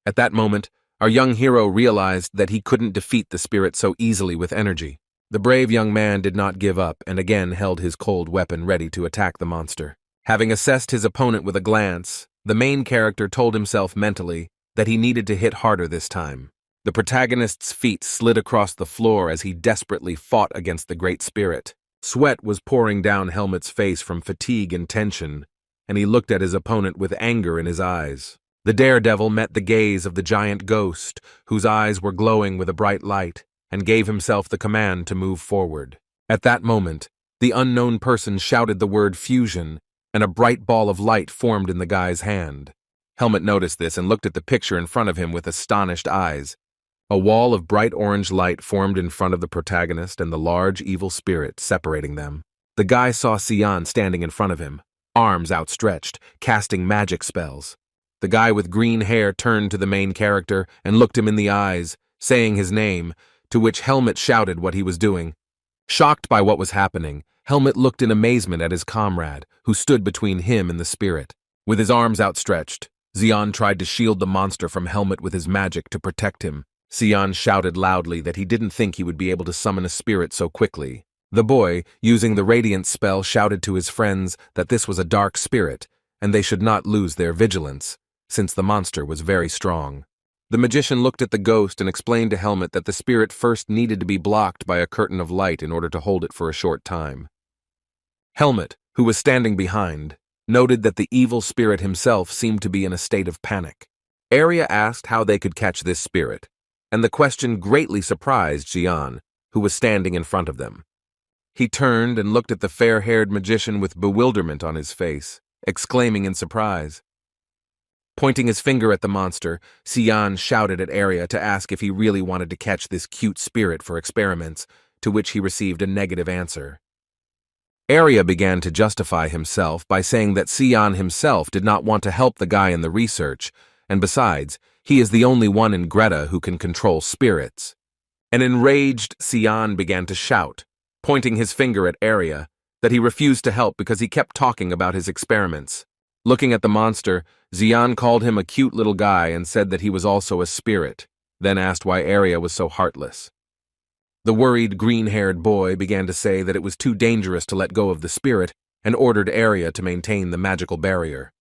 At that moment, our young hero realized that he couldn't defeat the spirit so easily with energy. The brave young man did not give up and again held his cold weapon ready to attack the monster. Having assessed his opponent with a glance, the main character told himself mentally that he needed to hit harder this time. The protagonist's feet slid across the floor as he desperately fought against the great spirit. Sweat was pouring down Helmet's face from fatigue and tension, and he looked at his opponent with anger in his eyes. The daredevil met the gaze of the giant ghost, whose eyes were glowing with a bright light, and gave himself the command to move forward. At that moment, the unknown person shouted the word fusion, and a bright ball of light formed in the guy's hand. Helmet noticed this and looked at the picture in front of him with astonished eyes. A wall of bright orange light formed in front of the protagonist and the large evil spirit separating them. The guy saw Xian standing in front of him, arms outstretched, casting magic spells. The guy with green hair turned to the main character and looked him in the eyes, saying his name, to which Helmet shouted what he was doing. Shocked by what was happening, Helmet looked in amazement at his comrade, who stood between him and the spirit. With his arms outstretched, Xian tried to shield the monster from Helmet with his magic to protect him. Xian shouted loudly that he didn't think he would be able to summon a spirit so quickly. The boy, using the radiance spell, shouted to his friends that this was a dark spirit, and they should not lose their vigilance, since the monster was very strong. The magician looked at the ghost and explained to Helmet that the spirit first needed to be blocked by a curtain of light in order to hold it for a short time. Helmet, who was standing behind, noted that the evil spirit himself seemed to be in a state of panic. Arya asked how they could catch this spirit, and the question greatly surprised Xian, who was standing in front of them. He turned and looked at the fair-haired magician with bewilderment on his face, exclaiming in surprise. Pointing his finger at the monster, Xian shouted at Arya to ask if he really wanted to catch this cute spirit for experiments, to which he received a negative answer. Arya began to justify himself by saying that Xian himself did not want to help the guy in the research, and besides, He is the only one in Greta who can control spirits. An enraged Xian began to shout, pointing his finger at Arya, that he refused to help because he kept talking about his experiments. Looking at the monster, Xian called him a cute little guy and said that he was also a spirit, then asked why Arya was so heartless. The worried green-haired boy began to say that it was too dangerous to let go of the spirit and ordered Arya to maintain the magical barrier.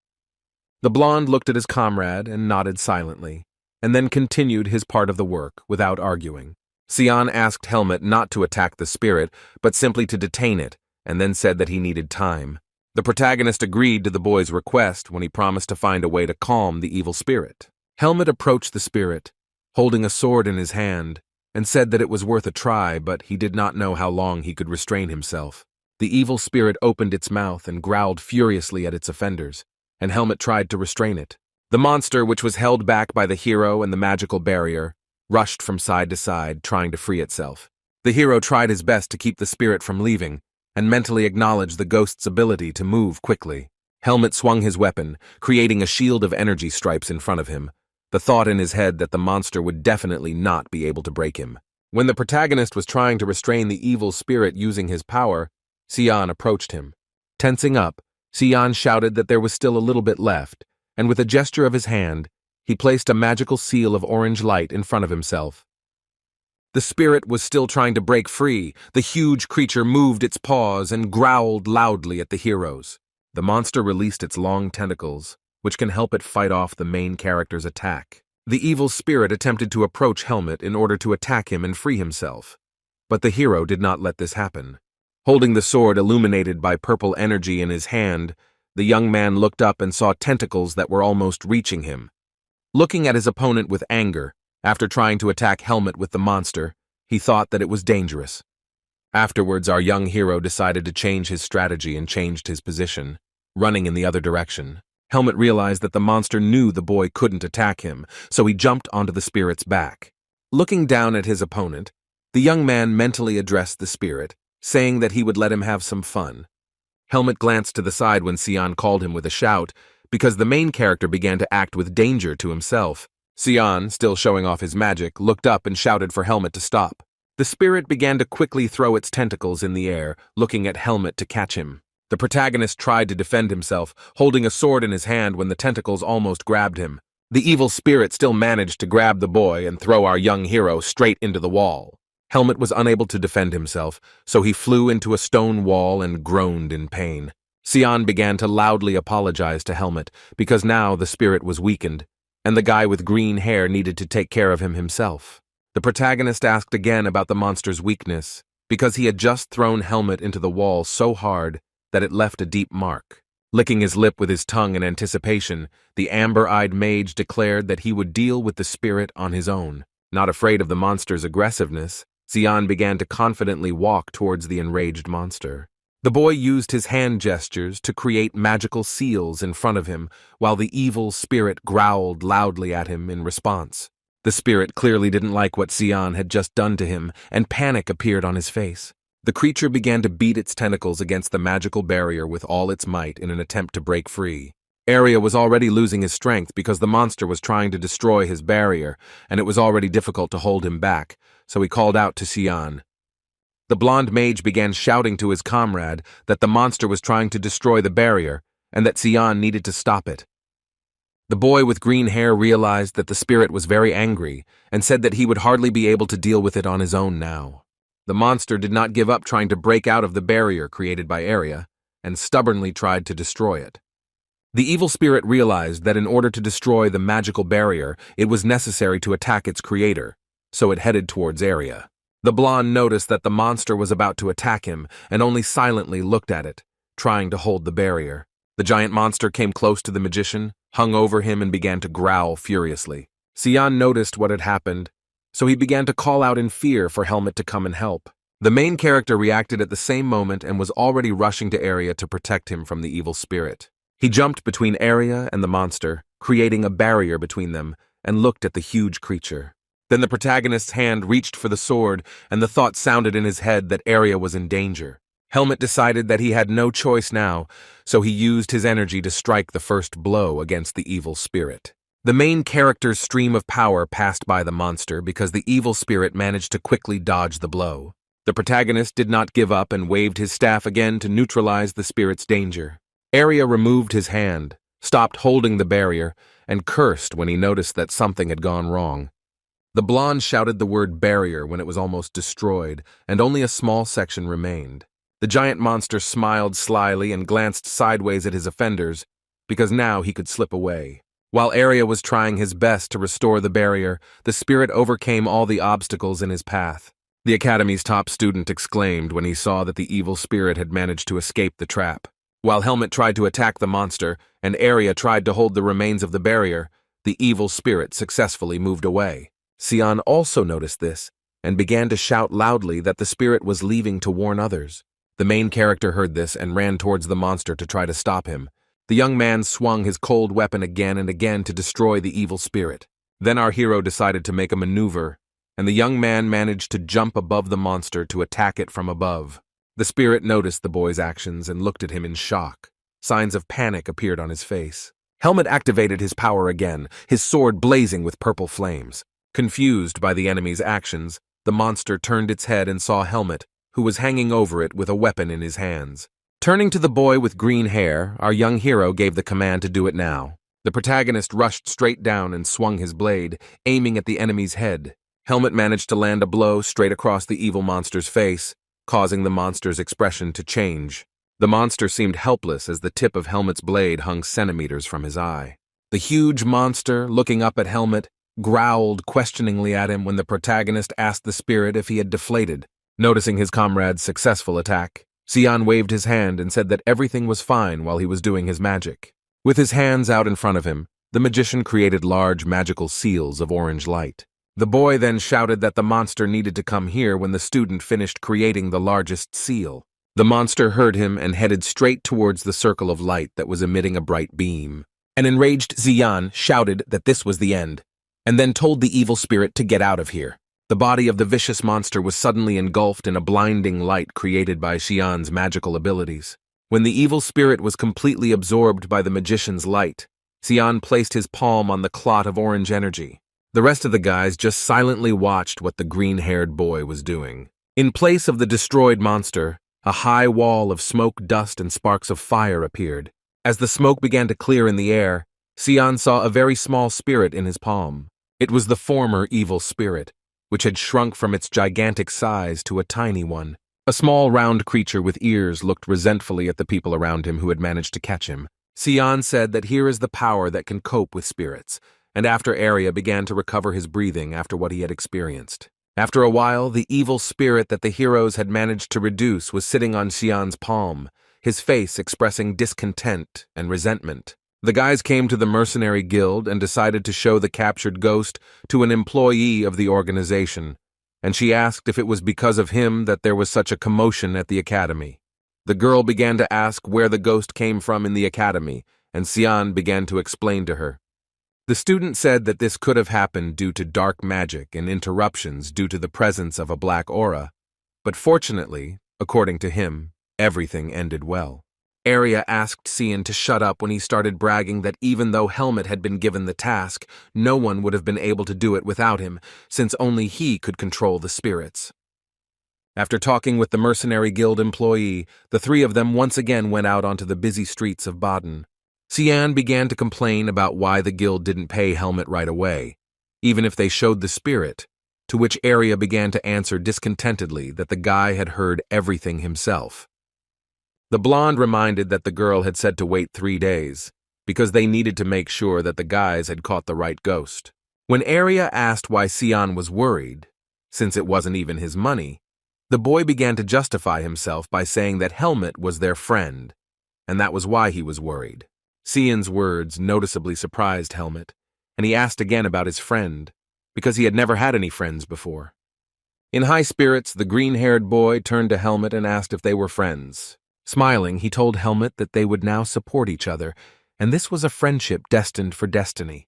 The blonde looked at his comrade and nodded silently, and then continued his part of the work without arguing. Xian asked Helmet not to attack the spirit, but simply to detain it, and then said that he needed time. The protagonist agreed to the boy's request when he promised to find a way to calm the evil spirit. Helmet approached the spirit, holding a sword in his hand, and said that it was worth a try, but he did not know how long he could restrain himself. The evil spirit opened its mouth and growled furiously at its offenders, and Helmet tried to restrain it. The monster, which was held back by the hero and the magical barrier, rushed from side to side, trying to free itself. The hero tried his best to keep the spirit from leaving, and mentally acknowledged the ghost's ability to move quickly. Helmet swung his weapon, creating a shield of energy stripes in front of him, the thought in his head that the monster would definitely not be able to break him. When the protagonist was trying to restrain the evil spirit using his power, Xian approached him. Tensing up, Xian shouted that there was still a little bit left, and with a gesture of his hand, he placed a magical seal of orange light in front of himself. The spirit was still trying to break free. The huge creature moved its paws and growled loudly at the heroes. The monster released its long tentacles, which can help it fight off the main character's attack. The evil spirit attempted to approach Helmet in order to attack him and free himself, but the hero did not let this happen. Holding the sword illuminated by purple energy in his hand, the young man looked up and saw tentacles that were almost reaching him. Looking at his opponent with anger, after trying to attack Helmet with the monster, he thought that it was dangerous. Afterwards, our young hero decided to change his strategy and changed his position, running in the other direction. Helmet realized that the monster knew the boy couldn't attack him, so he jumped onto the spirit's back. Looking down at his opponent, the young man mentally addressed the spirit, saying that he would let him have some fun. Helmet glanced to the side when Xian called him with a shout, because the main character began to act with danger to himself. Xian, still showing off his magic, looked up and shouted for Helmet to stop. The spirit began to quickly throw its tentacles in the air, looking at Helmet to catch him. The protagonist tried to defend himself, holding a sword in his hand when the tentacles almost grabbed him. The evil spirit still managed to grab the boy and throw our young hero straight into the wall. Helmet was unable to defend himself, so he flew into a stone wall and groaned in pain. Xian began to loudly apologize to Helmet, because now the spirit was weakened, and the guy with green hair needed to take care of him himself. The protagonist asked again about the monster's weakness, because he had just thrown Helmet into the wall so hard that it left a deep mark. Licking his lip with his tongue in anticipation, the amber-eyed mage declared that he would deal with the spirit on his own. Not afraid of the monster's aggressiveness, Xian began to confidently walk towards the enraged monster. The boy used his hand gestures to create magical seals in front of him, while the evil spirit growled loudly at him in response. The spirit clearly didn't like what Xian had just done to him, and panic appeared on his face. The creature began to beat its tentacles against the magical barrier with all its might in an attempt to break free. Arya was already losing his strength because the monster was trying to destroy his barrier, and it was already difficult to hold him back, so he called out to Xian. The blonde mage began shouting to his comrade that the monster was trying to destroy the barrier, and that Xian needed to stop it. The boy with green hair realized that the spirit was very angry, and said that he would hardly be able to deal with it on his own now. The monster did not give up trying to break out of the barrier created by Arya, and stubbornly tried to destroy it. The evil spirit realized that in order to destroy the magical barrier, it was necessary to attack its creator, so it headed towards Arya. The blonde noticed that the monster was about to attack him, and only silently looked at it, trying to hold the barrier. The giant monster came close to the magician, hung over him, and began to growl furiously. Xian noticed what had happened, so he began to call out in fear for Helmet to come and help. The main character reacted at the same moment and was already rushing to Arya to protect him from the evil spirit. He jumped between Arya and the monster, creating a barrier between them, and looked at the huge creature. Then the protagonist's hand reached for the sword, and the thought sounded in his head that Arya was in danger. Helmet decided that he had no choice now, so he used his energy to strike the first blow against the evil spirit. The main character's stream of power passed by the monster because the evil spirit managed to quickly dodge the blow. The protagonist did not give up and waved his staff again to neutralize the spirit's danger. Arya removed his hand, stopped holding the barrier, and cursed when he noticed that something had gone wrong. The blonde shouted the word barrier when it was almost destroyed, and only a small section remained. The giant monster smiled slyly and glanced sideways at his offenders, because now he could slip away. While Arya was trying his best to restore the barrier, the spirit overcame all the obstacles in his path. The Academy's top student exclaimed when he saw that the evil spirit had managed to escape the trap. While Helmet tried to attack the monster, and Arya tried to hold the remains of the barrier, the evil spirit successfully moved away. Sion also noticed this, and began to shout loudly that the spirit was leaving to warn others. The main character heard this and ran towards the monster to try to stop him. The young man swung his cold weapon again and again to destroy the evil spirit. Then our hero decided to make a maneuver, and the young man managed to jump above the monster to attack it from above. The spirit noticed the boy's actions and looked at him in shock. Signs of panic appeared on his face. Helmet activated his power again, his sword blazing with purple flames. Confused by the enemy's actions, the monster turned its head and saw Helmet, who was hanging over it with a weapon in his hands. Turning to the boy with green hair, our young hero gave the command to do it now. The protagonist rushed straight down and swung his blade, aiming at the enemy's head. Helmet managed to land a blow straight across the evil monster's face, causing the monster's expression to change. The monster seemed helpless as the tip of Helmet's blade hung centimeters from his eye. The huge monster, looking up at Helmet, growled questioningly at him when the protagonist asked the spirit if he had deflated. Noticing his comrade's successful attack, Sion waved his hand and said that everything was fine while he was doing his magic. With his hands out in front of him, the magician created large magical seals of orange light. The boy then shouted that the monster needed to come here when the student finished creating the largest seal. The monster heard him and headed straight towards the circle of light that was emitting a bright beam. An enraged Xian shouted that this was the end, and then told the evil spirit to get out of here. The body of the vicious monster was suddenly engulfed in a blinding light created by Xian's magical abilities. When the evil spirit was completely absorbed by the magician's light, Xian placed his palm on the clot of orange energy. The rest of the guys just silently watched what the green-haired boy was doing. In place of the destroyed monster, a high wall of smoke, dust, and sparks of fire appeared. As the smoke began to clear in the air, Xian saw a very small spirit in his palm. It was the former evil spirit, which had shrunk from its gigantic size to a tiny one. A small round creature with ears looked resentfully at the people around him who had managed to catch him. Xian said that here is the power that can cope with spirits, and after Arya began to recover his breathing after what he had experienced. After a while, the evil spirit that the heroes had managed to reduce was sitting on Xian's palm, his face expressing discontent and resentment. The guys came to the mercenary guild and decided to show the captured ghost to an employee of the organization, and she asked if it was because of him that there was such a commotion at the academy. The girl began to ask where the ghost came from in the academy, and Xian began to explain to her. The student said that this could have happened due to dark magic and interruptions due to the presence of a black aura, but fortunately, according to him, everything ended well. Arya asked Xian to shut up when he started bragging that even though Helmet had been given the task, no one would have been able to do it without him, since only he could control the spirits. After talking with the mercenary guild employee, the three of them once again went out onto the busy streets of Baden. Xian began to complain about why the guild didn't pay Helmet right away, even if they showed the spirit, to which Arya began to answer discontentedly that the guy had heard everything himself. The blonde reminded that the girl had said to wait 3 days, because they needed to make sure that the guys had caught the right ghost. When Arya asked why Xian was worried, since it wasn't even his money, the boy began to justify himself by saying that Helmet was their friend, and that was why he was worried. Xian's words noticeably surprised Helmet, and he asked again about his friend, because he had never had any friends before. In high spirits, the green-haired boy turned to Helmet and asked if they were friends. Smiling, he told Helmet that they would now support each other, and this was a friendship destined for destiny.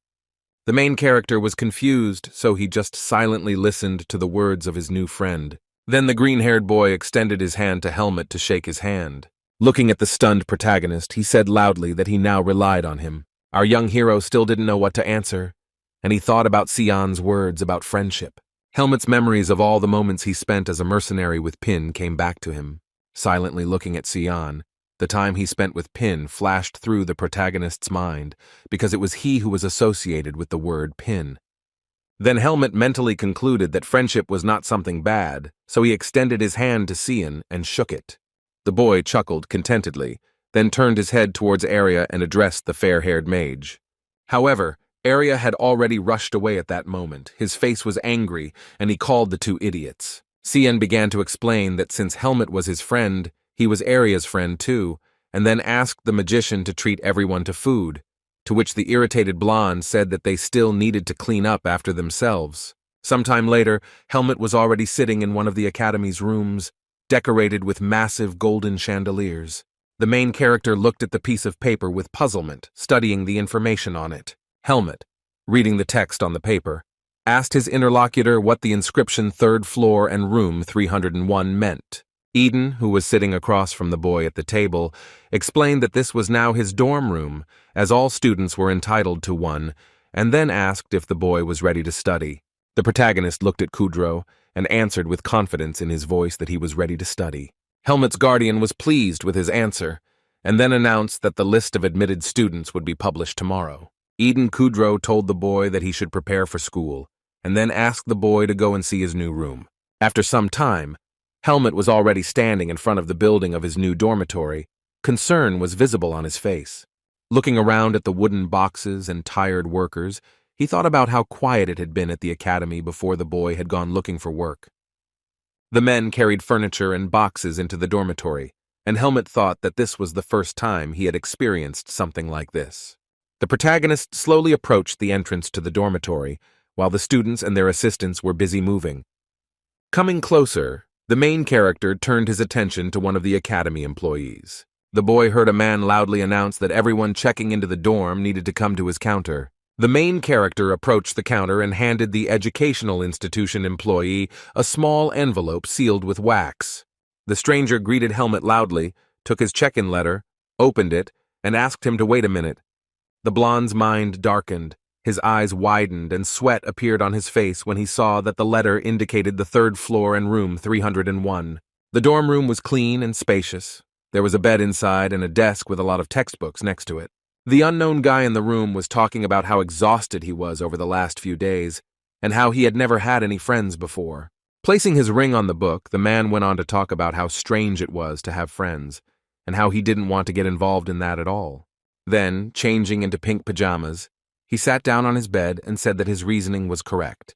The main character was confused, so he just silently listened to the words of his new friend. Then the green-haired boy extended his hand to Helmet to shake his hand. Looking at the stunned protagonist, he said loudly that he now relied on him. Our young hero still didn't know what to answer, and he thought about Sion's words about friendship. Helmet's memories of all the moments he spent as a mercenary with Pin came back to him. Silently looking at Sion, the time he spent with Pin flashed through the protagonist's mind, because it was he who was associated with the word Pin. Then Helmet mentally concluded that friendship was not something bad, so he extended his hand to Sion and shook it. The boy chuckled contentedly, then turned his head towards Arya and addressed the fair-haired mage. However, Arya had already rushed away at that moment. His face was angry, and he called the two idiots. Sion began to explain that since Helmet was his friend, he was Arya's friend too, and then asked the magician to treat everyone to food, to which the irritated blonde said that they still needed to clean up after themselves. Sometime later, Helmet was already sitting in one of the academy's rooms, decorated with massive golden chandeliers. The main character looked at the piece of paper with puzzlement, studying the information on it. Helmet, reading the text on the paper, asked his interlocutor what the inscription "Third Floor and Room 301" meant. Eden, who was sitting across from the boy at the table, explained that this was now his dorm room, as all students were entitled to one, and then asked if the boy was ready to study. The protagonist looked at Kudrow and answered with confidence in his voice that he was ready to study. Helmet's guardian was pleased with his answer, and then announced that the list of admitted students would be published tomorrow. Eden Kudrow told the boy that he should prepare for school, and then asked the boy to go and see his new room. After some time, Helmet was already standing in front of the building of his new dormitory. Concern was visible on his face. Looking around at the wooden boxes and tired workers, he thought about how quiet it had been at the academy before the boy had gone looking for work. The men carried furniture and boxes into the dormitory, and Helmet thought that this was the first time he had experienced something like this. The protagonist slowly approached the entrance to the dormitory, while the students and their assistants were busy moving. Coming closer, the main character turned his attention to one of the academy employees. The boy heard a man loudly announce that everyone checking into the dorm needed to come to his counter. The main character approached the counter and handed the educational institution employee a small envelope sealed with wax. The stranger greeted Helmet loudly, took his check-in letter, opened it, and asked him to wait a minute. The blonde's mind darkened, his eyes widened, and sweat appeared on his face when he saw that the letter indicated the 3rd floor and room 301. The dorm room was clean and spacious. There was a bed inside and a desk with a lot of textbooks next to it. The unknown guy in the room was talking about how exhausted he was over the last few days, and how he had never had any friends before. Placing his ring on the book, the man went on to talk about how strange it was to have friends, and how he didn't want to get involved in that at all. Then, changing into pink pajamas, he sat down on his bed and said that his reasoning was correct.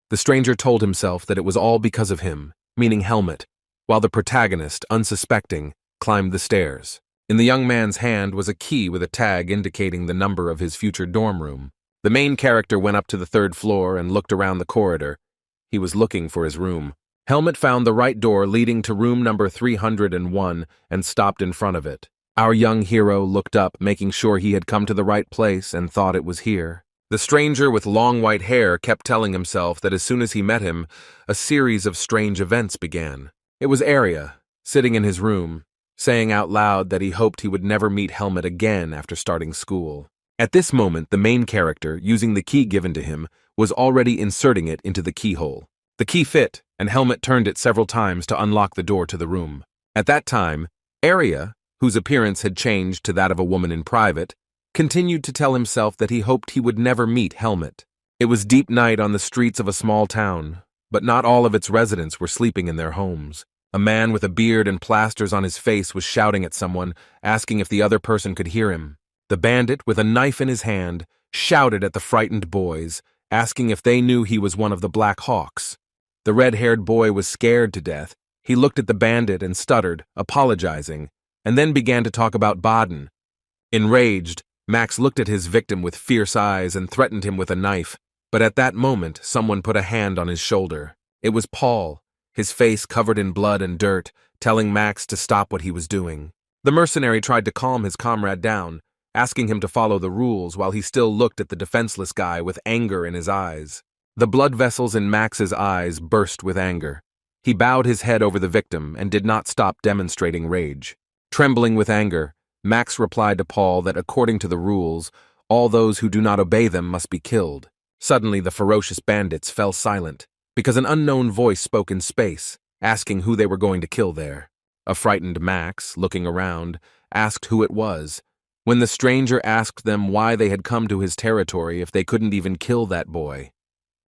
The stranger told himself that it was all because of him, meaning Helmet, while the protagonist, unsuspecting, climbed the stairs. In the young man's hand was a key with a tag indicating the number of his future dorm room. The main character went up to the 3rd floor and looked around the corridor. He was looking for his room. Helmet found the right door leading to room number 301 and stopped in front of it. Our young hero looked up, making sure he had come to the right place, and thought it was here. The stranger with long white hair kept telling himself that as soon as he met him, a series of strange events began. It was Arya, sitting in his room, saying out loud that he hoped he would never meet Helmet again after starting school. At this moment, the main character, using the key given to him, was already inserting it into the keyhole. The key fit, and Helmet turned it several times to unlock the door to the room. At that time, Arya, whose appearance had changed to that of a woman in private, continued to tell himself that he hoped he would never meet Helmet. It was deep night on the streets of a small town, but not all of its residents were sleeping in their homes. A man with a beard and plasters on his face was shouting at someone, asking if the other person could hear him. The bandit, with a knife in his hand, shouted at the frightened boys, asking if they knew he was one of the Black Hawks. The red-haired boy was scared to death. He looked at the bandit and stuttered, apologizing, and then began to talk about Baden. Enraged, Max looked at his victim with fierce eyes and threatened him with a knife, but at that moment someone put a hand on his shoulder. It was Paul, his face covered in blood and dirt, telling Max to stop what he was doing. The mercenary tried to calm his comrade down, asking him to follow the rules while he still looked at the defenseless guy with anger in his eyes. The blood vessels in Max's eyes burst with anger. He bowed his head over the victim and did not stop demonstrating rage. Trembling with anger, Max replied to Paul that according to the rules, All those who do not obey them must be killed. Suddenly, the ferocious bandits fell silent, because an unknown voice spoke in space, asking who they were going to kill there. A frightened Max, looking around, asked who it was. When the stranger asked them why they had come to his territory if they couldn't even kill that boy.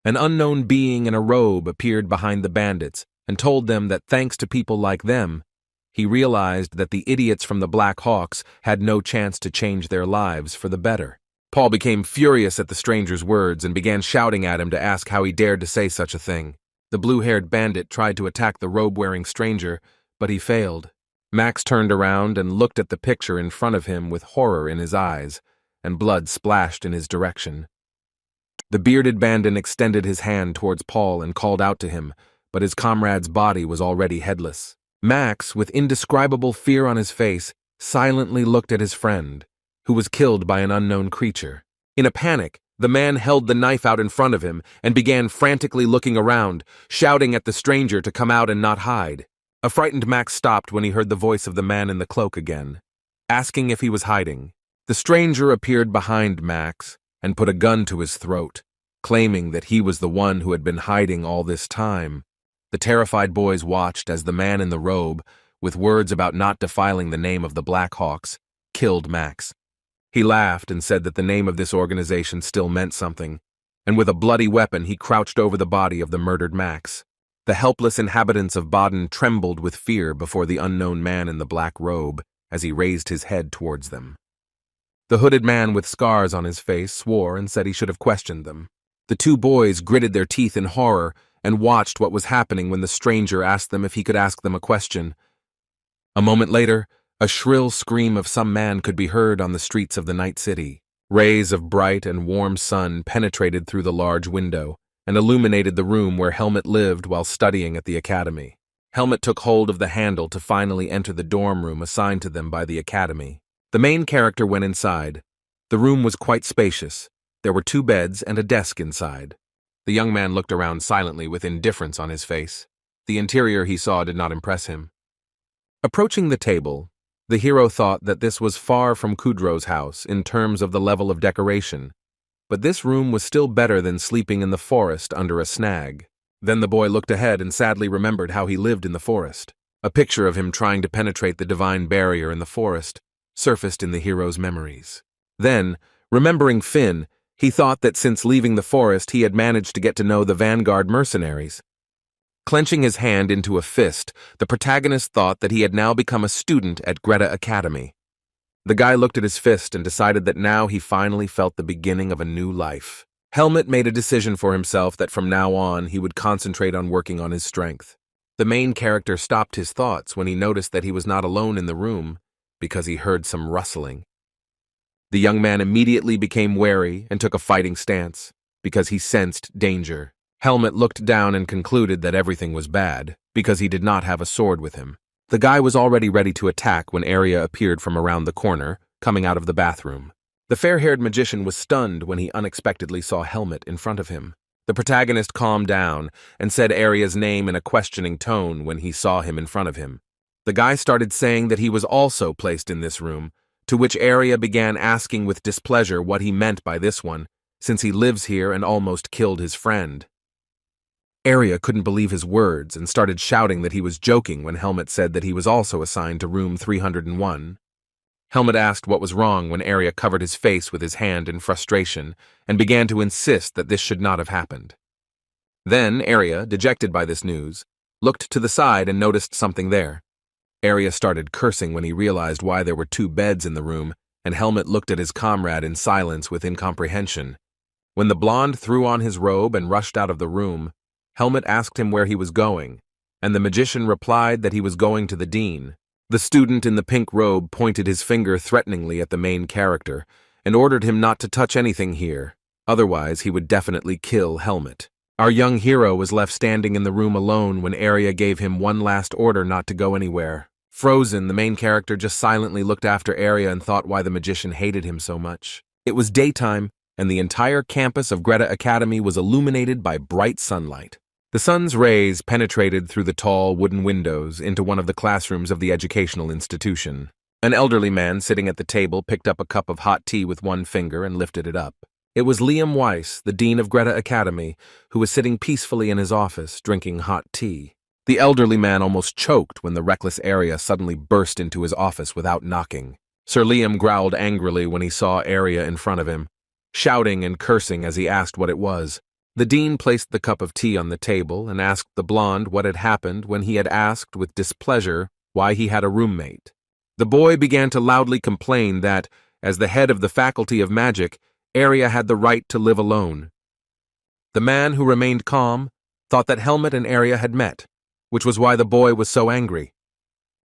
An unknown being in a robe appeared behind the bandits and told them that thanks to people like them, he realized that the idiots from the Black Hawks had no chance to change their lives for the better. Paul became furious at the stranger's words and began shouting at him to ask how he dared to say such a thing. The blue-haired bandit tried to attack the robe-wearing stranger, but he failed. Max turned around and looked at the picture in front of him with horror in his eyes, and blood splashed in his direction. The bearded bandit extended his hand towards Paul and called out to him, but his comrade's body was already headless. Max, with indescribable fear on his face, silently looked at his friend, who was killed by an unknown creature. In a panic, the man held the knife out in front of him and began frantically looking around, shouting at the stranger to come out and not hide. A frightened Max stopped when he heard the voice of the man in the cloak again, asking if he was hiding. The stranger appeared behind Max and put a gun to his throat, claiming that he was the one who had been hiding all this time. The terrified boys watched as the man in the robe, with words about not defiling the name of the Black Hawks, killed Max. He laughed and said that the name of this organization still meant something, and with a bloody weapon he crouched over the body of the murdered Max. The helpless inhabitants of Baden trembled with fear before the unknown man in the black robe as he raised his head towards them. The hooded man with scars on his face swore and said he should have questioned them. The two boys gritted their teeth in horror and watched what was happening when the stranger asked them if he could ask them a question. A moment later, a shrill scream of some man could be heard on the streets of the night city. Rays of bright and warm sun penetrated through the large window and illuminated the room where Helmut lived while studying at the academy. Helmut took hold of the handle to finally enter the dorm room assigned to them by the academy. The main character went inside. The room was quite spacious. There were 2 beds and a desk inside. The young man looked around silently with indifference on his face. The interior he saw did not impress him. Approaching the table, the hero thought that this was far from Kudro's house in terms of the level of decoration, but this room was still better than sleeping in the forest under a snag. Then the boy looked ahead and sadly remembered how he lived in the forest. A picture of him trying to penetrate the divine barrier in the forest surfaced in the hero's memories. Then, remembering Finn, he thought that since leaving the forest he had managed to get to know the Vanguard mercenaries. Clenching his hand into a fist, the protagonist thought that he had now become a student at Greta Academy. The guy looked at his fist and decided that now he finally felt the beginning of a new life. Helmut made a decision for himself that from now on he would concentrate on working on his strength. The main character stopped his thoughts when he noticed that he was not alone in the room because he heard some rustling. The young man immediately became wary and took a fighting stance because he sensed danger. Helmut looked down and concluded that everything was bad because he did not have a sword with him. The guy was already ready to attack when Arya appeared from around the corner, coming out of the bathroom. The fair-haired magician was stunned when he unexpectedly saw Helmut in front of him. The protagonist calmed down and said Arya's name in a questioning tone when he saw him in front of him. The guy started saying that he was also placed in this room, to which Arya began asking with displeasure what he meant by this one, since he lives here and almost killed his friend. Arya couldn't believe his words and started shouting that he was joking when Helmut said that he was also assigned to room 301. Helmut asked what was wrong when Arya covered his face with his hand in frustration and began to insist that this should not have happened. Then Arya, dejected by this news, looked to the side and noticed something there. Arya started cursing when he realized why there were 2 beds in the room, and Helmut looked at his comrade in silence with incomprehension. When the blonde threw on his robe and rushed out of the room, Helmut asked him where he was going, and the magician replied that he was going to the dean. The student in the pink robe pointed his finger threateningly at the main character and ordered him not to touch anything here, otherwise he would definitely kill Helmut. Our young hero was left standing in the room alone when Arya gave him one last order not to go anywhere. Frozen, the main character just silently looked after Arya and thought why the magician hated him so much. It was daytime, and the entire campus of Greta Academy was illuminated by bright sunlight. The sun's rays penetrated through the tall wooden windows into one of the classrooms of the educational institution. An elderly man sitting at the table picked up a cup of hot tea with one finger and lifted it up. It was Liam Weiss, the dean of Greta Academy, who was sitting peacefully in his office, drinking hot tea. The elderly man almost choked when the reckless Arya suddenly burst into his office without knocking. Sir Liam growled angrily when he saw Arya in front of him, shouting and cursing as he asked what it was. The dean placed the cup of tea on the table and asked the blonde what had happened when he had asked with displeasure why he had a roommate. The boy began to loudly complain that, as the head of the Faculty of Magic, Arya had the right to live alone. The man, who remained calm, thought that Helmut and Arya had met, which was why the boy was so angry.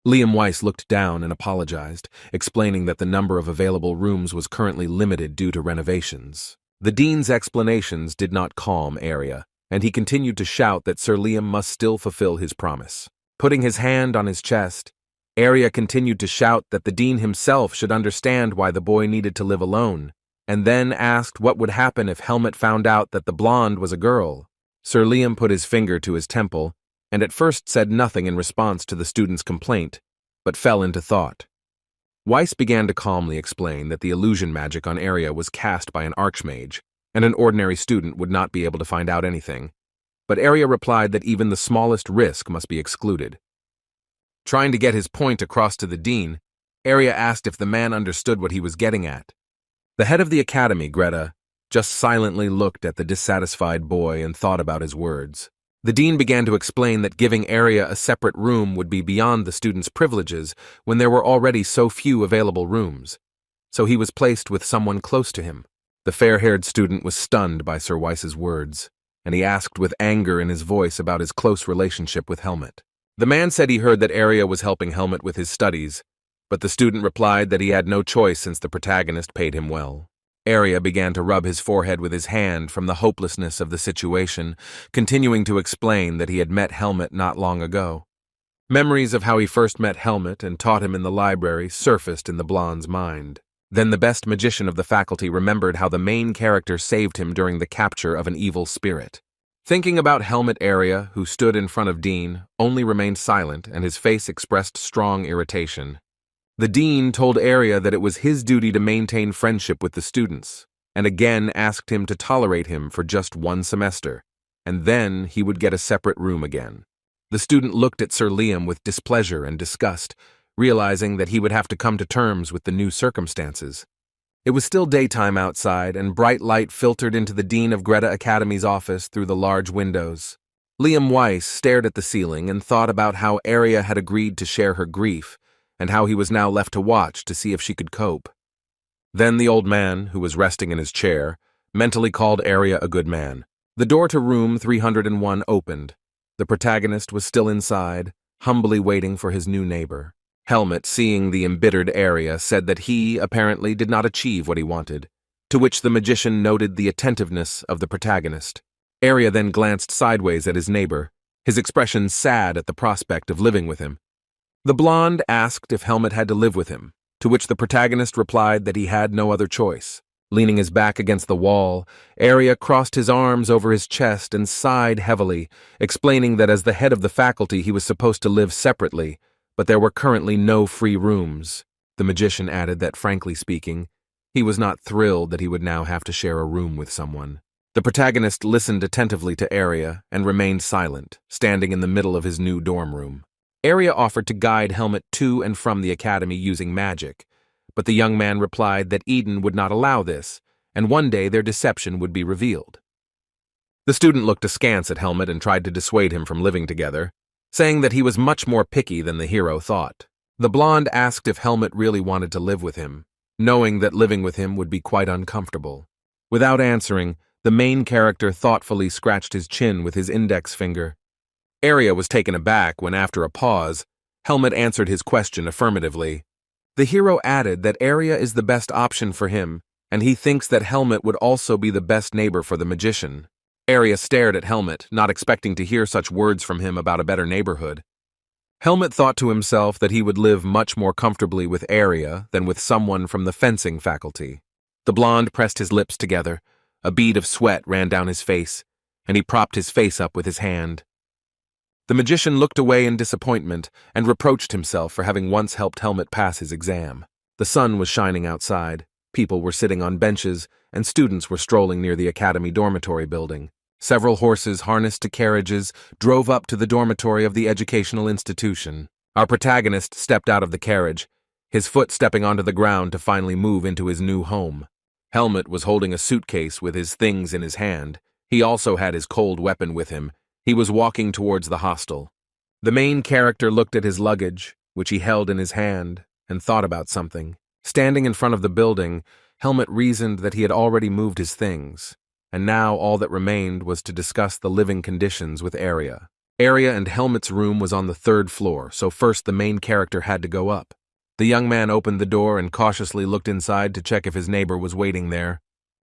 Liam Weiss looked down and apologized, explaining that the number of available rooms was currently limited due to renovations. The dean's explanations did not calm Arya, and he continued to shout that Sir Liam must still fulfill his promise. Putting his hand on his chest, Arya continued to shout that the dean himself should understand why the boy needed to live alone, and then asked what would happen if Helmut found out that the blonde was a girl. Sir Liam put his finger to his temple, and at first said nothing in response to the student's complaint, but fell into thought. Weiss began to calmly explain that the illusion magic on Arya was cast by an archmage, and an ordinary student would not be able to find out anything, but Arya replied that even the smallest risk must be excluded. Trying to get his point across to the dean, Arya asked if the man understood what he was getting at. The head of the academy, Greta, just silently looked at the dissatisfied boy and thought about his words. The dean began to explain that giving Arya a separate room would be beyond the student's privileges when there were already so few available rooms, so he was placed with someone close to him. The fair-haired student was stunned by Sir Weiss's words, and he asked with anger in his voice about his close relationship with Helmut. The man said he heard that Arya was helping Helmut with his studies, but the student replied that he had no choice since the protagonist paid him well. Arya began to rub his forehead with his hand from the hopelessness of the situation, continuing to explain that he had met Helmut not long ago. Memories of how he first met Helmut and taught him in the library surfaced in the blonde's mind. Then the best magician of the faculty remembered how the main character saved him during the capture of an evil spirit. Thinking about Helmut, Arya, who stood in front of Dean, only remained silent, and his face expressed strong irritation. The dean told Arya that it was his duty to maintain friendship with the students, and again asked him to tolerate him for just one semester, and then he would get a separate room again. The student looked at Sir Liam with displeasure and disgust, realizing that he would have to come to terms with the new circumstances. It was still daytime outside, and bright light filtered into the dean of Greta Academy's office through the large windows. Liam Weiss stared at the ceiling and thought about how Arya had agreed to share her grief, and how he was now left to watch to see if she could cope. Then the old man, who was resting in his chair, mentally called Arya a good man. The door to room 301 opened. The protagonist was still inside, humbly waiting for his new neighbor. Helmut, seeing the embittered Arya, said that he, apparently, did not achieve what he wanted, to which the magician noted the attentiveness of the protagonist. Arya then glanced sideways at his neighbor, his expression sad at the prospect of living with him. The blonde asked if Helmut had to live with him, to which the protagonist replied that he had no other choice. Leaning his back against the wall, Arya crossed his arms over his chest and sighed heavily, explaining that as the head of the faculty he was supposed to live separately, but there were currently no free rooms. The magician added that, frankly speaking, he was not thrilled that he would now have to share a room with someone. The protagonist listened attentively to Arya and remained silent, standing in the middle of his new dorm room. Arya offered to guide Helmut to and from the academy using magic, but the young man replied that Eden would not allow this, and one day their deception would be revealed. The student looked askance at Helmut and tried to dissuade him from living together, saying that he was much more picky than the hero thought. The blonde asked if Helmut really wanted to live with him, knowing that living with him would be quite uncomfortable. Without answering, the main character thoughtfully scratched his chin with his index finger. Arya was taken aback when, after a pause, Helmut answered his question affirmatively. The hero added that Arya is the best option for him, and he thinks that Helmut would also be the best neighbor for the magician. Arya stared at Helmut, not expecting to hear such words from him about a better neighborhood. Helmut thought to himself that he would live much more comfortably with Arya than with someone from the fencing faculty. The blonde pressed his lips together, a bead of sweat ran down his face, and he propped his face up with his hand. The magician looked away in disappointment and reproached himself for having once helped Helmet pass his exam. The sun was shining outside, people were sitting on benches, and students were strolling near the academy dormitory building. Several horses harnessed to carriages drove up to the dormitory of the educational institution. Our protagonist stepped out of the carriage, his foot stepping onto the ground to finally move into his new home. Helmet was holding a suitcase with his things in his hand. He also had his cold weapon with him. He was walking towards the hostel. The main character looked at his luggage, which he held in his hand, and thought about something. Standing in front of the building, Helmet reasoned that he had already moved his things, and now all that remained was to discuss the living conditions with Arya. Arya and Helmet's room was on the 3rd floor, so first the main character had to go up. The young man opened the door and cautiously looked inside to check if his neighbor was waiting there.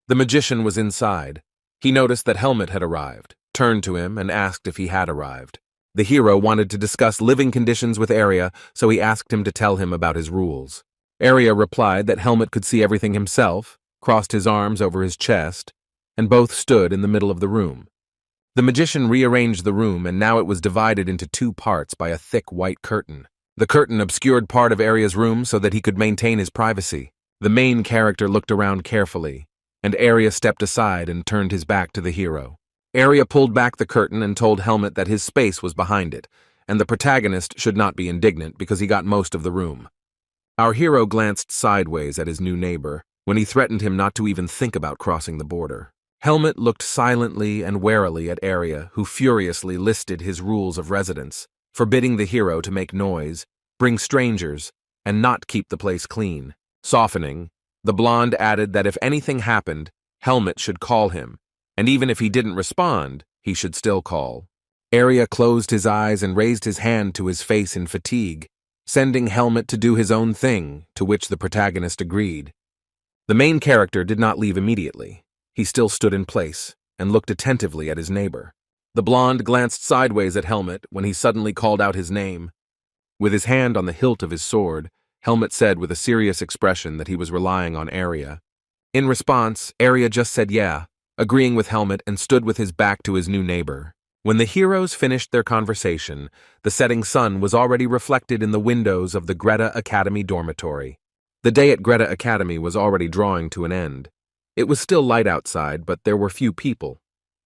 The magician was inside. He noticed that Helmet had arrived, turned to him, and asked if he had arrived. The hero wanted to discuss living conditions with Arya, so he asked him to tell him about his rules. Arya replied that Helmet could see everything himself, crossed his arms over his chest, and both stood in the middle of the room. The magician rearranged the room, and now it was divided into 2 parts by a thick white curtain. The curtain obscured part of Arya's room so that he could maintain his privacy. The main character looked around carefully, and Arya stepped aside and turned his back to the hero. Arya pulled back the curtain and told Helmet that his space was behind it, and the protagonist should not be indignant because he got most of the room. Our hero glanced sideways at his new neighbor when he threatened him not to even think about crossing the border. Helmet looked silently and warily at Arya, who furiously listed his rules of residence, forbidding the hero to make noise, bring strangers, and not keep the place clean. Softening, the blonde added that if anything happened, Helmet should call him, and even if he didn't respond, he should still call. Arya closed his eyes and raised his hand to his face in fatigue, sending Helmet to do his own thing, to which the protagonist agreed. The main character did not leave immediately. He still stood in place and looked attentively at his neighbor. The blonde glanced sideways at Helmet when he suddenly called out his name. With his hand on the hilt of his sword, Helmet said with a serious expression that he was relying on Arya. In response, Arya just said yeah, agreeing with Helmet, and stood with his back to his new neighbor. When the heroes finished their conversation, the setting sun was already reflected in the windows of the Greta Academy dormitory. The day at Greta Academy was already drawing to an end. It was still light outside, but there were few people.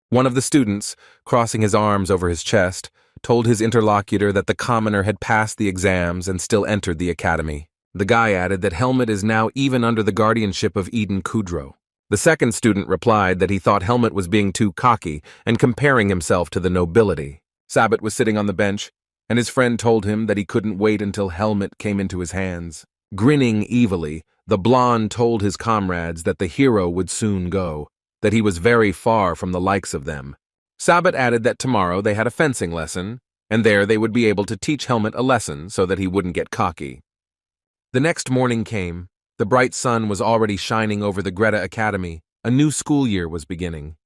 One of the students, crossing his arms over his chest, told his interlocutor that the commoner had passed the exams and still entered the academy. The guy added that Helmet is now even under the guardianship of Eden Kudrow. The second student replied that he thought Helmet was being too cocky and comparing himself to the nobility. Sabbat was sitting on the bench, and his friend told him that he couldn't wait until Helmet came into his hands. Grinning evilly, the blonde told his comrades that the hero would soon go, that he was very far from the likes of them. Sabbat added that tomorrow they had a fencing lesson, and there they would be able to teach Helmet a lesson so that he wouldn't get cocky. The next morning came. The bright sun was already shining over the Greta Academy. A new school year was beginning.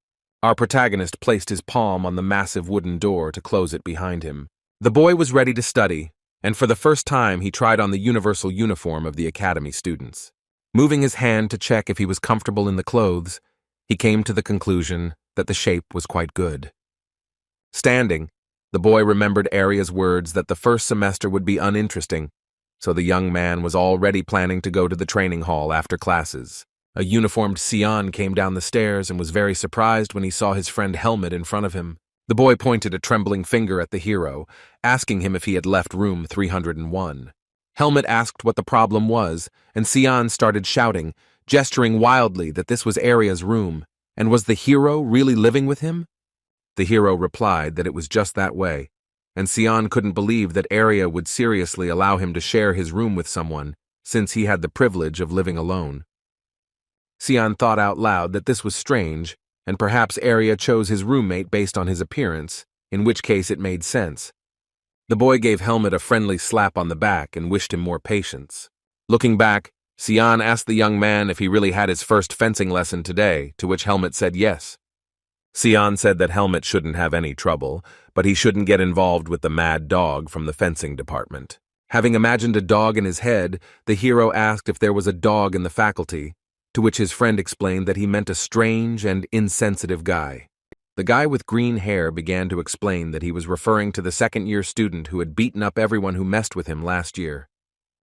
Our protagonist placed his palm on the massive wooden door to close it behind him. The boy was ready to study, and for the first time he tried on the universal uniform of the academy students. Moving his hand to check if he was comfortable in the clothes, he came to the conclusion that the shape was quite good. Standing, the boy remembered Arya's words that the first semester would be uninteresting, so the young man was already planning to go to the training hall after classes. A uniformed Sion came down the stairs and was very surprised when he saw his friend Helmet in front of him. The boy pointed a trembling finger at the hero, asking him if he had left room 301. Helmet asked what the problem was, and Sion started shouting, gesturing wildly that this was Arya's room, and was the hero really living with him? The hero replied that it was just that way, and Sion couldn't believe that Arya would seriously allow him to share his room with someone, since he had the privilege of living alone. Sion thought out loud that this was strange, and perhaps Arya chose his roommate based on his appearance, in which case it made sense. The boy gave Helmet a friendly slap on the back and wished him more patience. Looking back, Sion asked the young man if he really had his first fencing lesson today, to which Helmet said yes. Sion said that Helmet shouldn't have any trouble, but he shouldn't get involved with the mad dog from the fencing department. Having imagined a dog in his head, the hero asked if there was a dog in the faculty, to which his friend explained that he meant a strange and insensitive guy. The guy with green hair began to explain that he was referring to the second-year student who had beaten up everyone who messed with him last year.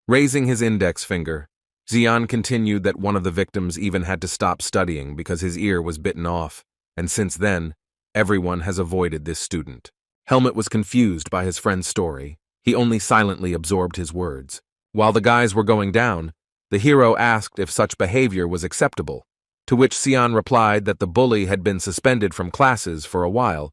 Raising his index finger, Xian continued that one of the victims even had to stop studying because his ear was bitten off, and since then, everyone has avoided this student. Helmet was confused by his friend's story. He only silently absorbed his words. While the guys were going down, the hero asked if such behavior was acceptable, to which Xian replied that the bully had been suspended from classes for a while,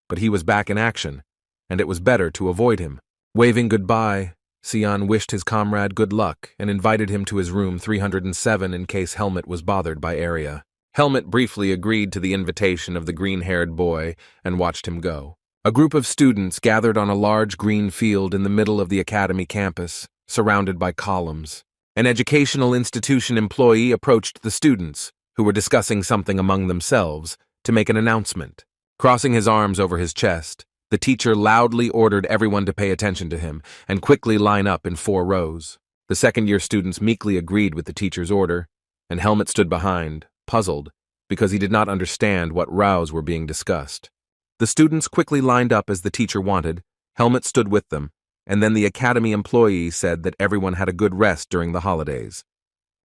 but he was back in action, and it was better to avoid him. Waving goodbye, Xian wished his comrade good luck and invited him to his room 307 in case Helmet was bothered by area. Helmet briefly agreed to the invitation of the green-haired boy and watched him go. A group of students gathered on a large green field in the middle of the academy campus, surrounded by columns. An educational institution employee approached the students, who were discussing something among themselves, to make an announcement. Crossing his arms over his chest, the teacher loudly ordered everyone to pay attention to him and quickly line up in 4 rows. The second-year students meekly agreed with the teacher's order, and Helmet stood behind, puzzled, because he did not understand what rows were being discussed. The students quickly lined up as the teacher wanted, Helmet stood with them, and then the academy employee said that everyone had a good rest during the holidays.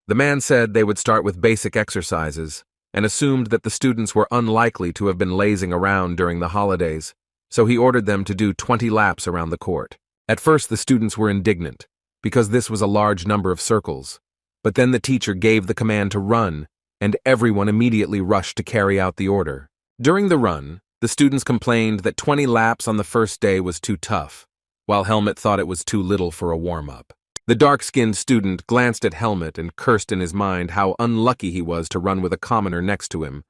The man said they would start with basic exercises, and assumed that the students were unlikely to have been lazing around during the holidays, so he ordered them to do 20 laps around the court. At first the students were indignant, because this was a large number of circles, but then the teacher gave the command to run, and everyone immediately rushed to carry out the order. During the run, the students complained that 20 laps on the first day was too tough, while Helmet thought it was too little for a warm-up. The dark-skinned student glanced at Helmet and cursed in his mind how unlucky he was to run with a commoner next to him,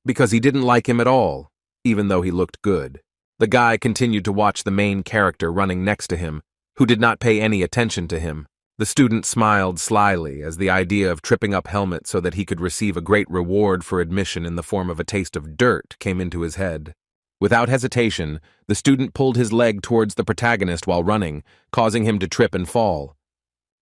because he didn't like him at all, even though he looked good. The guy continued to watch the main character running next to him, who did not pay any attention to him. The student smiled slyly as the idea of tripping up Helmet so that he could receive a great reward for admission in the form of a taste of dirt came into his head. Without hesitation, the student pulled his leg towards the protagonist while running, causing him to trip and fall.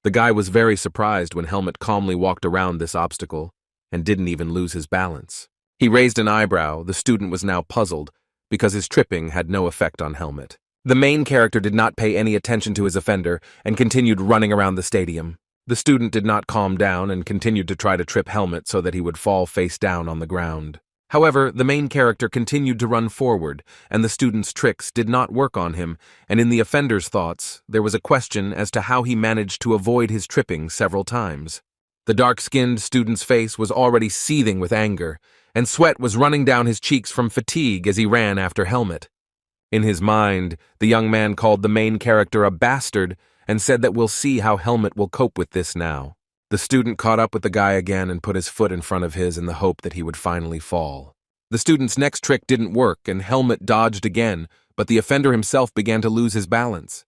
The guy was very surprised when Helmet calmly walked around this obstacle and didn't even lose his balance. He raised an eyebrow. The student was now puzzled because his tripping had no effect on Helmet. The main character did not pay any attention to his offender and continued running around the stadium. The student did not calm down and continued to try to trip Helmet so that he would fall face down on the ground. However, the main character continued to run forward, and the student's tricks did not work on him, and in the offender's thoughts, there was a question as to how he managed to avoid his tripping several times. The dark-skinned student's face was already seething with anger, and sweat was running down his cheeks from fatigue as he ran after Helmet. In his mind, the young man called the main character a bastard and said that we'll see how Helmet will cope with this now. The student caught up with the guy again and put his foot in front of his in the hope that he would finally fall. The student's next trick didn't work and Helmet dodged again, but the offender himself began to lose his balance.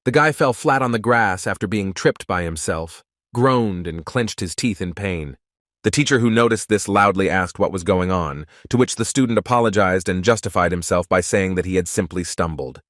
The guy fell flat on the grass after being tripped by himself, groaned and clenched his teeth in pain. The teacher who noticed this loudly asked what was going on, to which the student apologized and justified himself by saying that he had simply stumbled.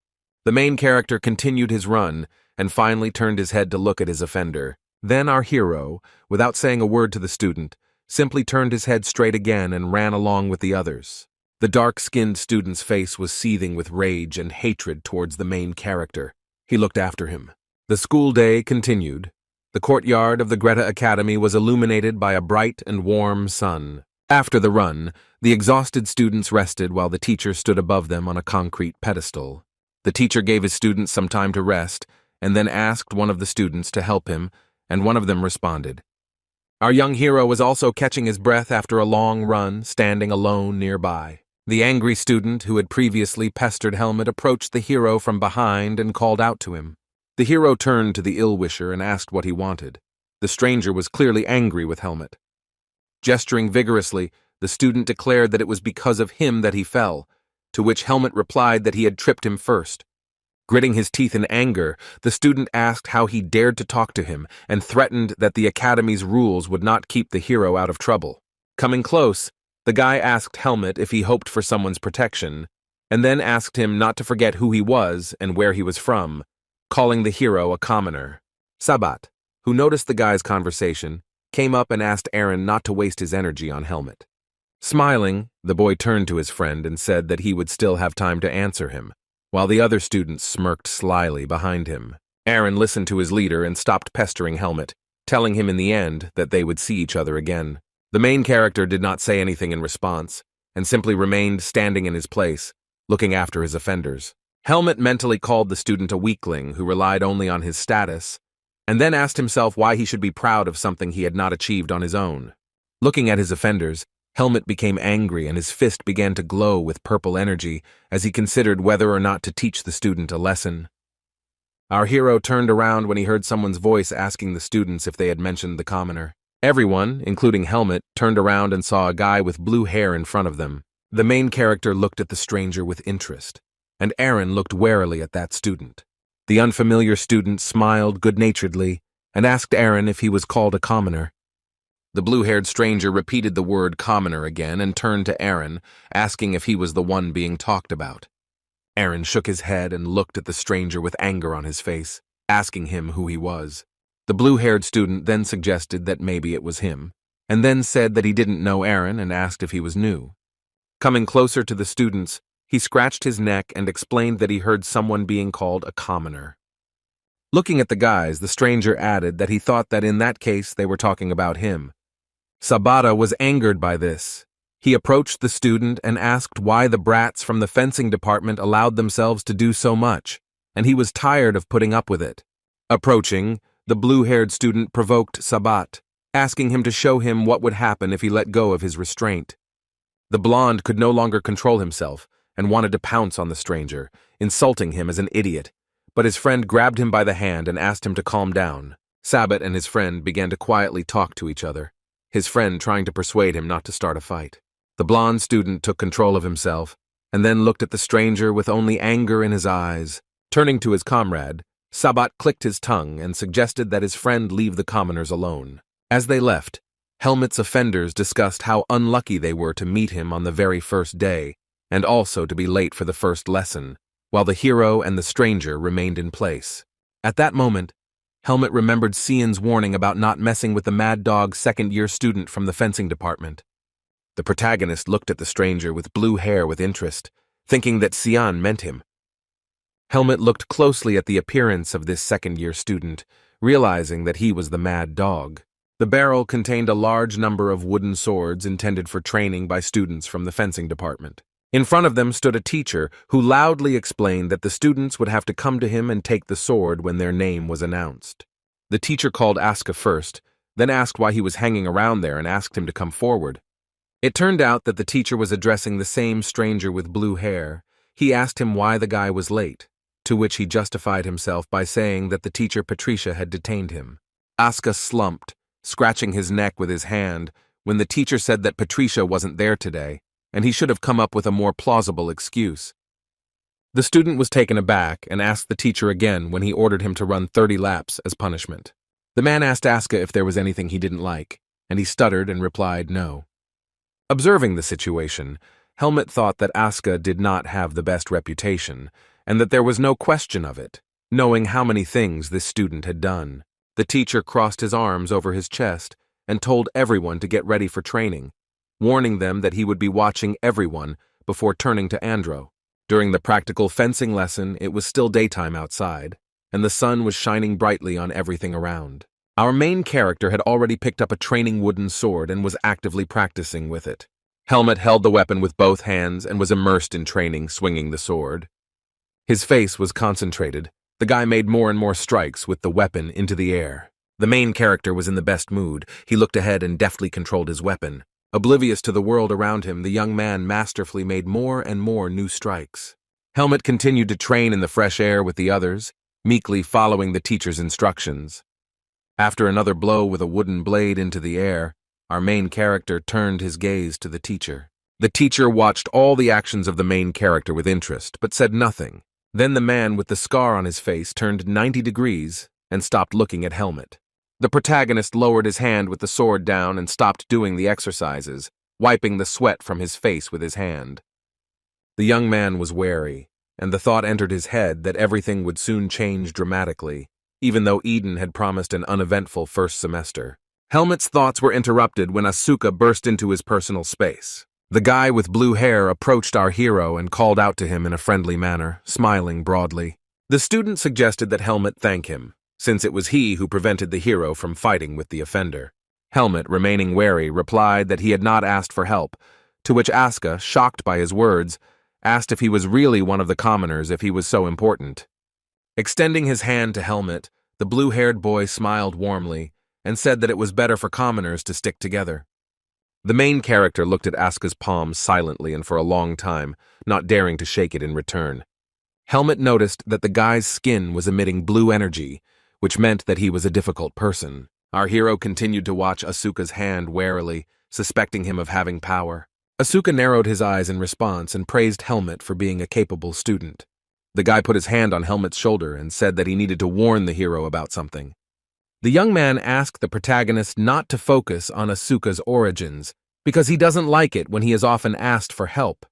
The main character continued his run and finally turned his head to look at his offender. Then our hero, without saying a word to the student, simply turned his head straight again and ran along with the others. The dark-skinned student's face was seething with rage and hatred towards the main character. He looked after him. The school day continued. The courtyard of the Greta Academy was illuminated by a bright and warm sun. After the run, the exhausted students rested while the teacher stood above them on a concrete pedestal. The teacher gave his students some time to rest and then asked one of the students to help him, and one of them responded. Our young hero was also catching his breath after a long run, standing alone nearby. The angry student who had previously pestered Helmet approached the hero from behind and called out to him. The hero turned to the ill-wisher and asked what he wanted. The stranger was clearly angry with Helmet. Gesturing vigorously, the student declared that it was because of him that he fell, to which Helmet replied that he had tripped him first. Gritting his teeth in anger, the student asked how he dared to talk to him and threatened that the academy's rules would not keep the hero out of trouble. Coming close, the guy asked Helmet if he hoped for someone's protection, and then asked him not to forget who he was and where he was from, calling the hero a commoner. Sabat, who noticed the guy's conversation, came up and asked Aaron not to waste his energy on Helmet. Smiling, the boy turned to his friend and said that he would still have time to answer him, while the other students smirked slyly behind him. Aaron listened to his leader and stopped pestering Helmet, telling him in the end that they would see each other again. The main character did not say anything in response, and simply remained standing in his place, looking after his offenders. Helmet mentally called the student a weakling who relied only on his status, and then asked himself why he should be proud of something he had not achieved on his own. Looking at his offenders, Helmet became angry and his fist began to glow with purple energy as he considered whether or not to teach the student a lesson. Our hero turned around when he heard someone's voice asking the students if they had mentioned the commoner. Everyone, including Helmet, turned around and saw a guy with blue hair in front of them. The main character looked at the stranger with interest, and Aaron looked warily at that student. The unfamiliar student smiled good-naturedly and asked Aaron if he was called a commoner. The blue-haired stranger repeated the word commoner again and turned to Aaron, asking if he was the one being talked about. Aaron shook his head and looked at the stranger with anger on his face, asking him who he was. The blue-haired student then suggested that maybe it was him, and then said that he didn't know Aaron and asked if he was new. Coming closer to the students, he scratched his neck and explained that he heard someone being called a commoner. Looking at the guys, the stranger added that he thought that in that case they were talking about him. Sabata was angered by this. He approached the student and asked why the brats from the fencing department allowed themselves to do so much, and he was tired of putting up with it. Approaching, the blue-haired student provoked Sabat, asking him to show him what would happen if he let go of his restraint. The blonde could no longer control himself and wanted to pounce on the stranger, insulting him as an idiot, but his friend grabbed him by the hand and asked him to calm down. Sabat and his friend began to quietly talk to each other, his friend trying to persuade him not to start a fight. The blonde student took control of himself and then looked at the stranger with only anger in his eyes. Turning to his comrade, Sabat clicked his tongue and suggested that his friend leave the commoners alone. As they left, Helmet's offenders discussed how unlucky they were to meet him on the very first day, and also to be late for the first lesson, while the hero and the stranger remained in place. At that moment, Helmet remembered Cian's warning about not messing with the Mad Dog second-year student from the fencing department. The protagonist looked at the stranger with blue hair with interest, thinking that Cian meant him. Helmet looked closely at the appearance of this second-year student, realizing that he was the Mad Dog. The barrel contained a large number of wooden swords intended for training by students from the fencing department. In front of them stood a teacher who loudly explained that the students would have to come to him and take the sword when their name was announced. The teacher called Asuka first, then asked why he was hanging around there and asked him to come forward. It turned out that the teacher was addressing the same stranger with blue hair. He asked him why the guy was late, to which he justified himself by saying that the teacher Patricia had detained him. Asuka slumped, scratching his neck with his hand, when the teacher said that Patricia wasn't there today, and he should have come up with a more plausible excuse. The student was taken aback and asked the teacher again when he ordered him to run 30 laps as punishment. The man asked Asuka if there was anything he didn't like, and he stuttered and replied no. Observing the situation, Helmet thought that Asuka did not have the best reputation, and that there was no question of it, knowing how many things this student had done. The teacher crossed his arms over his chest and told everyone to get ready for training, warning them that he would be watching everyone before turning to Andro. During the practical fencing lesson, it was still daytime outside, and the sun was shining brightly on everything around. Our main character had already picked up a training wooden sword and was actively practicing with it. Helmet held the weapon with both hands and was immersed in training, swinging the sword. His face was concentrated. The guy made more and more strikes with the weapon into the air. The main character was in the best mood. He looked ahead and deftly controlled his weapon. Oblivious to the world around him, the young man masterfully made more and more new strikes. Helmet continued to train in the fresh air with the others, meekly following the teacher's instructions. After another blow with a wooden blade into the air, our main character turned his gaze to the teacher. The teacher watched all the actions of the main character with interest, but said nothing. Then the man with the scar on his face turned 90 degrees and stopped looking at Helmet. The protagonist lowered his hand with the sword down and stopped doing the exercises, wiping the sweat from his face with his hand. The young man was wary, and the thought entered his head that everything would soon change dramatically, even though Eden had promised an uneventful first semester. Helmet's thoughts were interrupted when Asuka burst into his personal space. The guy with blue hair approached our hero and called out to him in a friendly manner, smiling broadly. The student suggested that Helmet thank him, since it was he who prevented the hero from fighting with the offender. Helmet, remaining wary, replied that he had not asked for help, to which Asuka, shocked by his words, asked if he was really one of the commoners if he was so important. Extending his hand to Helmet, the blue-haired boy smiled warmly and said that it was better for commoners to stick together. The main character looked at Asuka's palm silently and for a long time, not daring to shake it in return. Helmet noticed that the guy's skin was emitting blue energy, which meant that he was a difficult person. Our hero continued to watch Asuka's hand warily, suspecting him of having power. Asuka narrowed his eyes in response and praised Helmet for being a capable student. The guy put his hand on Helmet's shoulder and said that he needed to warn the hero about something. The young man asked the protagonist not to focus on Asuka's origins, because he doesn't like it when he is often asked for help.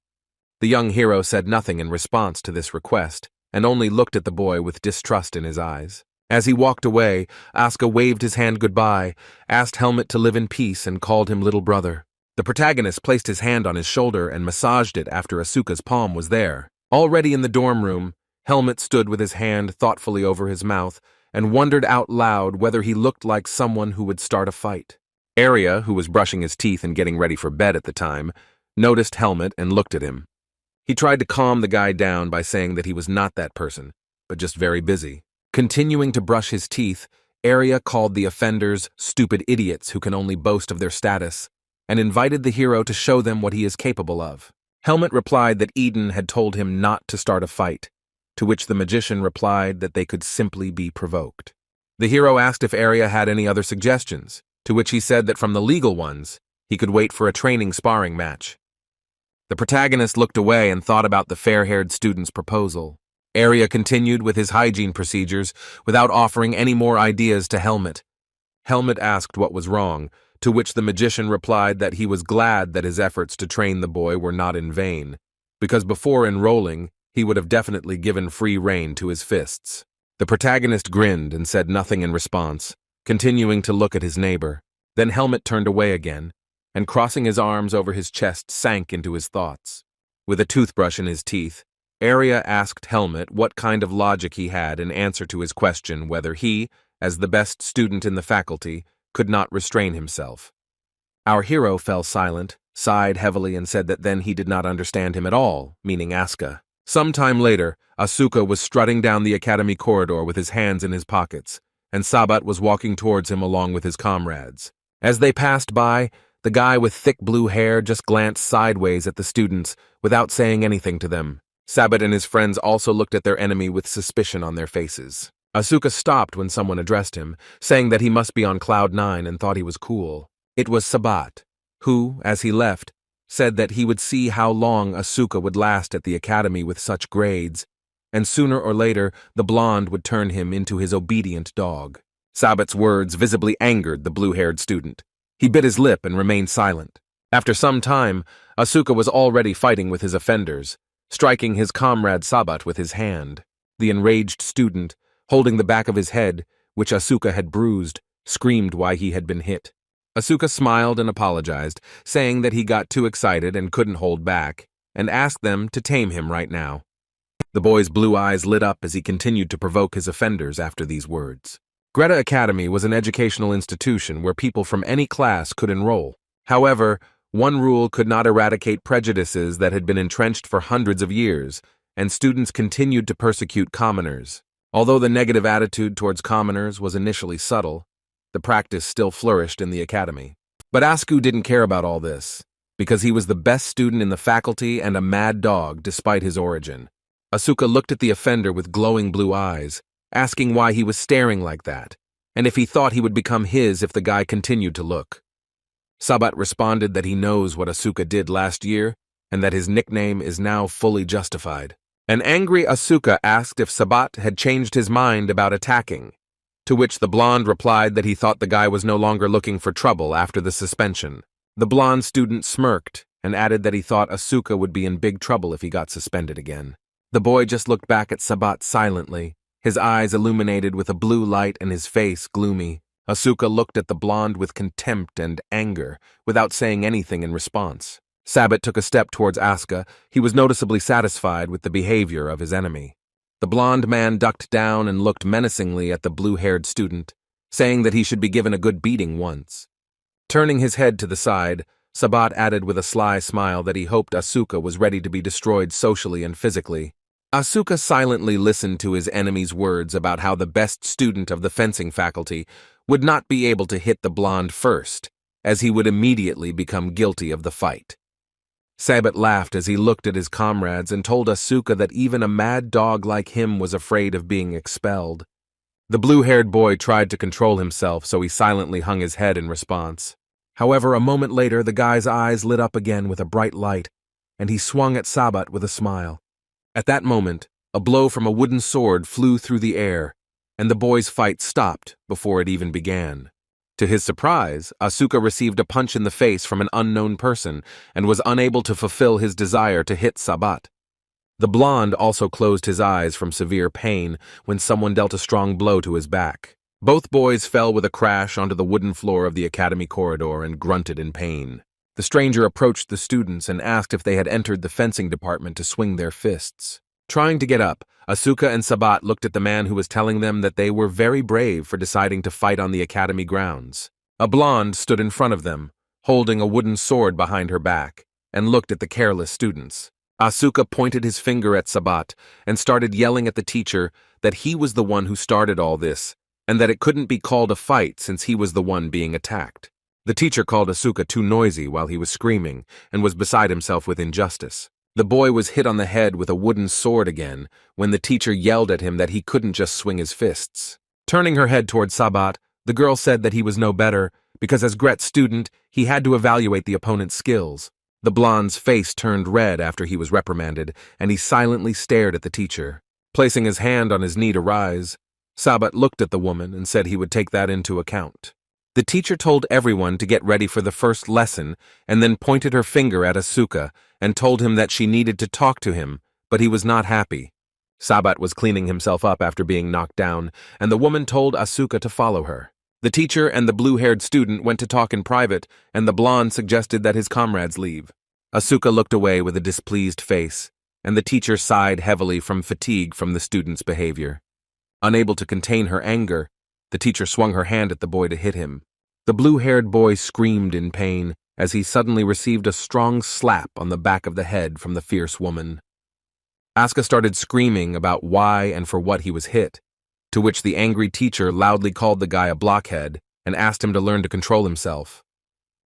The young hero said nothing in response to this request, and only looked at the boy with distrust in his eyes. As he walked away, Asuka waved his hand goodbye, asked Helmet to live in peace, and called him little brother. The protagonist placed his hand on his shoulder and massaged it after Asuka's palm was there. Already in the dorm room, Helmet stood with his hand thoughtfully over his mouth and wondered out loud whether he looked like someone who would start a fight. Arya, who was brushing his teeth and getting ready for bed at the time, noticed Helmet and looked at him. He tried to calm the guy down by saying that he was not that person, but just very busy. Continuing to brush his teeth, Arya called the offenders stupid idiots who can only boast of their status, and invited the hero to show them what he is capable of. Helmet replied that Eden had told him not to start a fight, to which the magician replied that they could simply be provoked. The hero asked if Arya had any other suggestions, to which he said that from the legal ones, he could wait for a training sparring match. The protagonist looked away and thought about the fair-haired student's proposal. Arya continued with his hygiene procedures without offering any more ideas to Helmet. Helmet asked what was wrong, to which the magician replied that he was glad that his efforts to train the boy were not in vain, because before enrolling, he would have definitely given free rein to his fists. The protagonist grinned and said nothing in response, continuing to look at his neighbor. Then Helmet turned away again, and crossing his arms over his chest sank into his thoughts. With a toothbrush in his teeth, Arya asked Helmet what kind of logic he had in answer to his question whether he, as the best student in the faculty, could not restrain himself. Our hero fell silent, sighed heavily, and said that then he did not understand him at all, meaning Asuka. Some time later, Asuka was strutting down the academy corridor with his hands in his pockets, and Sabat was walking towards him along with his comrades. As they passed by, the guy with thick blue hair just glanced sideways at the students without saying anything to them. Sabat and his friends also looked at their enemy with suspicion on their faces. Asuka stopped when someone addressed him, saying that he must be on cloud 9 and thought he was cool. It was Sabat, who, as he left, said that he would see how long Asuka would last at the academy with such grades, and sooner or later the blonde would turn him into his obedient dog. Sabat's words visibly angered the blue-haired student. He bit his lip and remained silent. After some time, Asuka was already fighting with his offenders, striking his comrade Sabat with his hand. The enraged student, holding the back of his head, which Asuka had bruised, screamed why he had been hit. Asuka smiled and apologized, saying that he got too excited and couldn't hold back, and asked them to tame him right now. The boy's blue eyes lit up as he continued to provoke his offenders after these words. Greta Academy was an educational institution where people from any class could enroll. However, one rule could not eradicate prejudices that had been entrenched for hundreds of years, and students continued to persecute commoners. Although the negative attitude towards commoners was initially subtle, the practice still flourished in the academy. But Asuka didn't care about all this, because he was the best student in the faculty and a mad dog despite his origin. Asuka looked at the offender with glowing blue eyes, asking why he was staring like that, and if he thought he would become his if the guy continued to look. Sabat responded that he knows what Asuka did last year, and that his nickname is now fully justified. An angry Asuka asked if Sabat had changed his mind about attacking, to which the blonde replied that he thought the guy was no longer looking for trouble after the suspension. The blonde student smirked and added that he thought Asuka would be in big trouble if he got suspended again. The boy just looked back at Sabat silently, his eyes illuminated with a blue light and his face gloomy. Asuka looked at the blonde with contempt and anger, without saying anything in response. Sabat took a step towards Asuka. He was noticeably satisfied with the behavior of his enemy. The blond man ducked down and looked menacingly at the blue-haired student, saying that he should be given a good beating once. Turning his head to the side, Sabat added with a sly smile that he hoped Asuka was ready to be destroyed socially and physically. Asuka silently listened to his enemy's words about how the best student of the fencing faculty would not be able to hit the blonde first, as he would immediately become guilty of the fight. Sabat laughed as he looked at his comrades and told Asuka that even a mad dog like him was afraid of being expelled. The blue-haired boy tried to control himself, so he silently hung his head in response. However, a moment later, the guy's eyes lit up again with a bright light, and he swung at Sabat with a smile. At that moment, a blow from a wooden sword flew through the air, and the boys' fight stopped before it even began. To his surprise, Asuka received a punch in the face from an unknown person and was unable to fulfill his desire to hit Sabat. The blonde also closed his eyes from severe pain when someone dealt a strong blow to his back. Both boys fell with a crash onto the wooden floor of the academy corridor and grunted in pain. The stranger approached the students and asked if they had entered the fencing department to swing their fists. Trying to get up, Asuka and Sabat looked at the man who was telling them that they were very brave for deciding to fight on the academy grounds. A blonde stood in front of them, holding a wooden sword behind her back, and looked at the careless students. Asuka pointed his finger at Sabat and started yelling at the teacher that he was the one who started all this, and that it couldn't be called a fight since he was the one being attacked. The teacher called Asuka too noisy while he was screaming and was beside himself with injustice. The boy was hit on the head with a wooden sword again when the teacher yelled at him that he couldn't just swing his fists. Turning her head toward Sabat, the girl said that he was no better because as Gret's student, he had to evaluate the opponent's skills. The blonde's face turned red after he was reprimanded, and he silently stared at the teacher. Placing his hand on his knee to rise, Sabat looked at the woman and said he would take that into account. The teacher told everyone to get ready for the first lesson and then pointed her finger at Asuka and told him that she needed to talk to him, but he was not happy. Sabat was cleaning himself up after being knocked down, and the woman told Asuka to follow her. The teacher and the blue-haired student went to talk in private, and the blonde suggested that his comrades leave. Asuka looked away with a displeased face, and the teacher sighed heavily from fatigue from the student's behavior. Unable to contain her anger, the teacher swung her hand at the boy to hit him. The blue-haired boy screamed in pain as he suddenly received a strong slap on the back of the head from the fierce woman. Asuka started screaming about why and for what he was hit, to which the angry teacher loudly called the guy a blockhead and asked him to learn to control himself.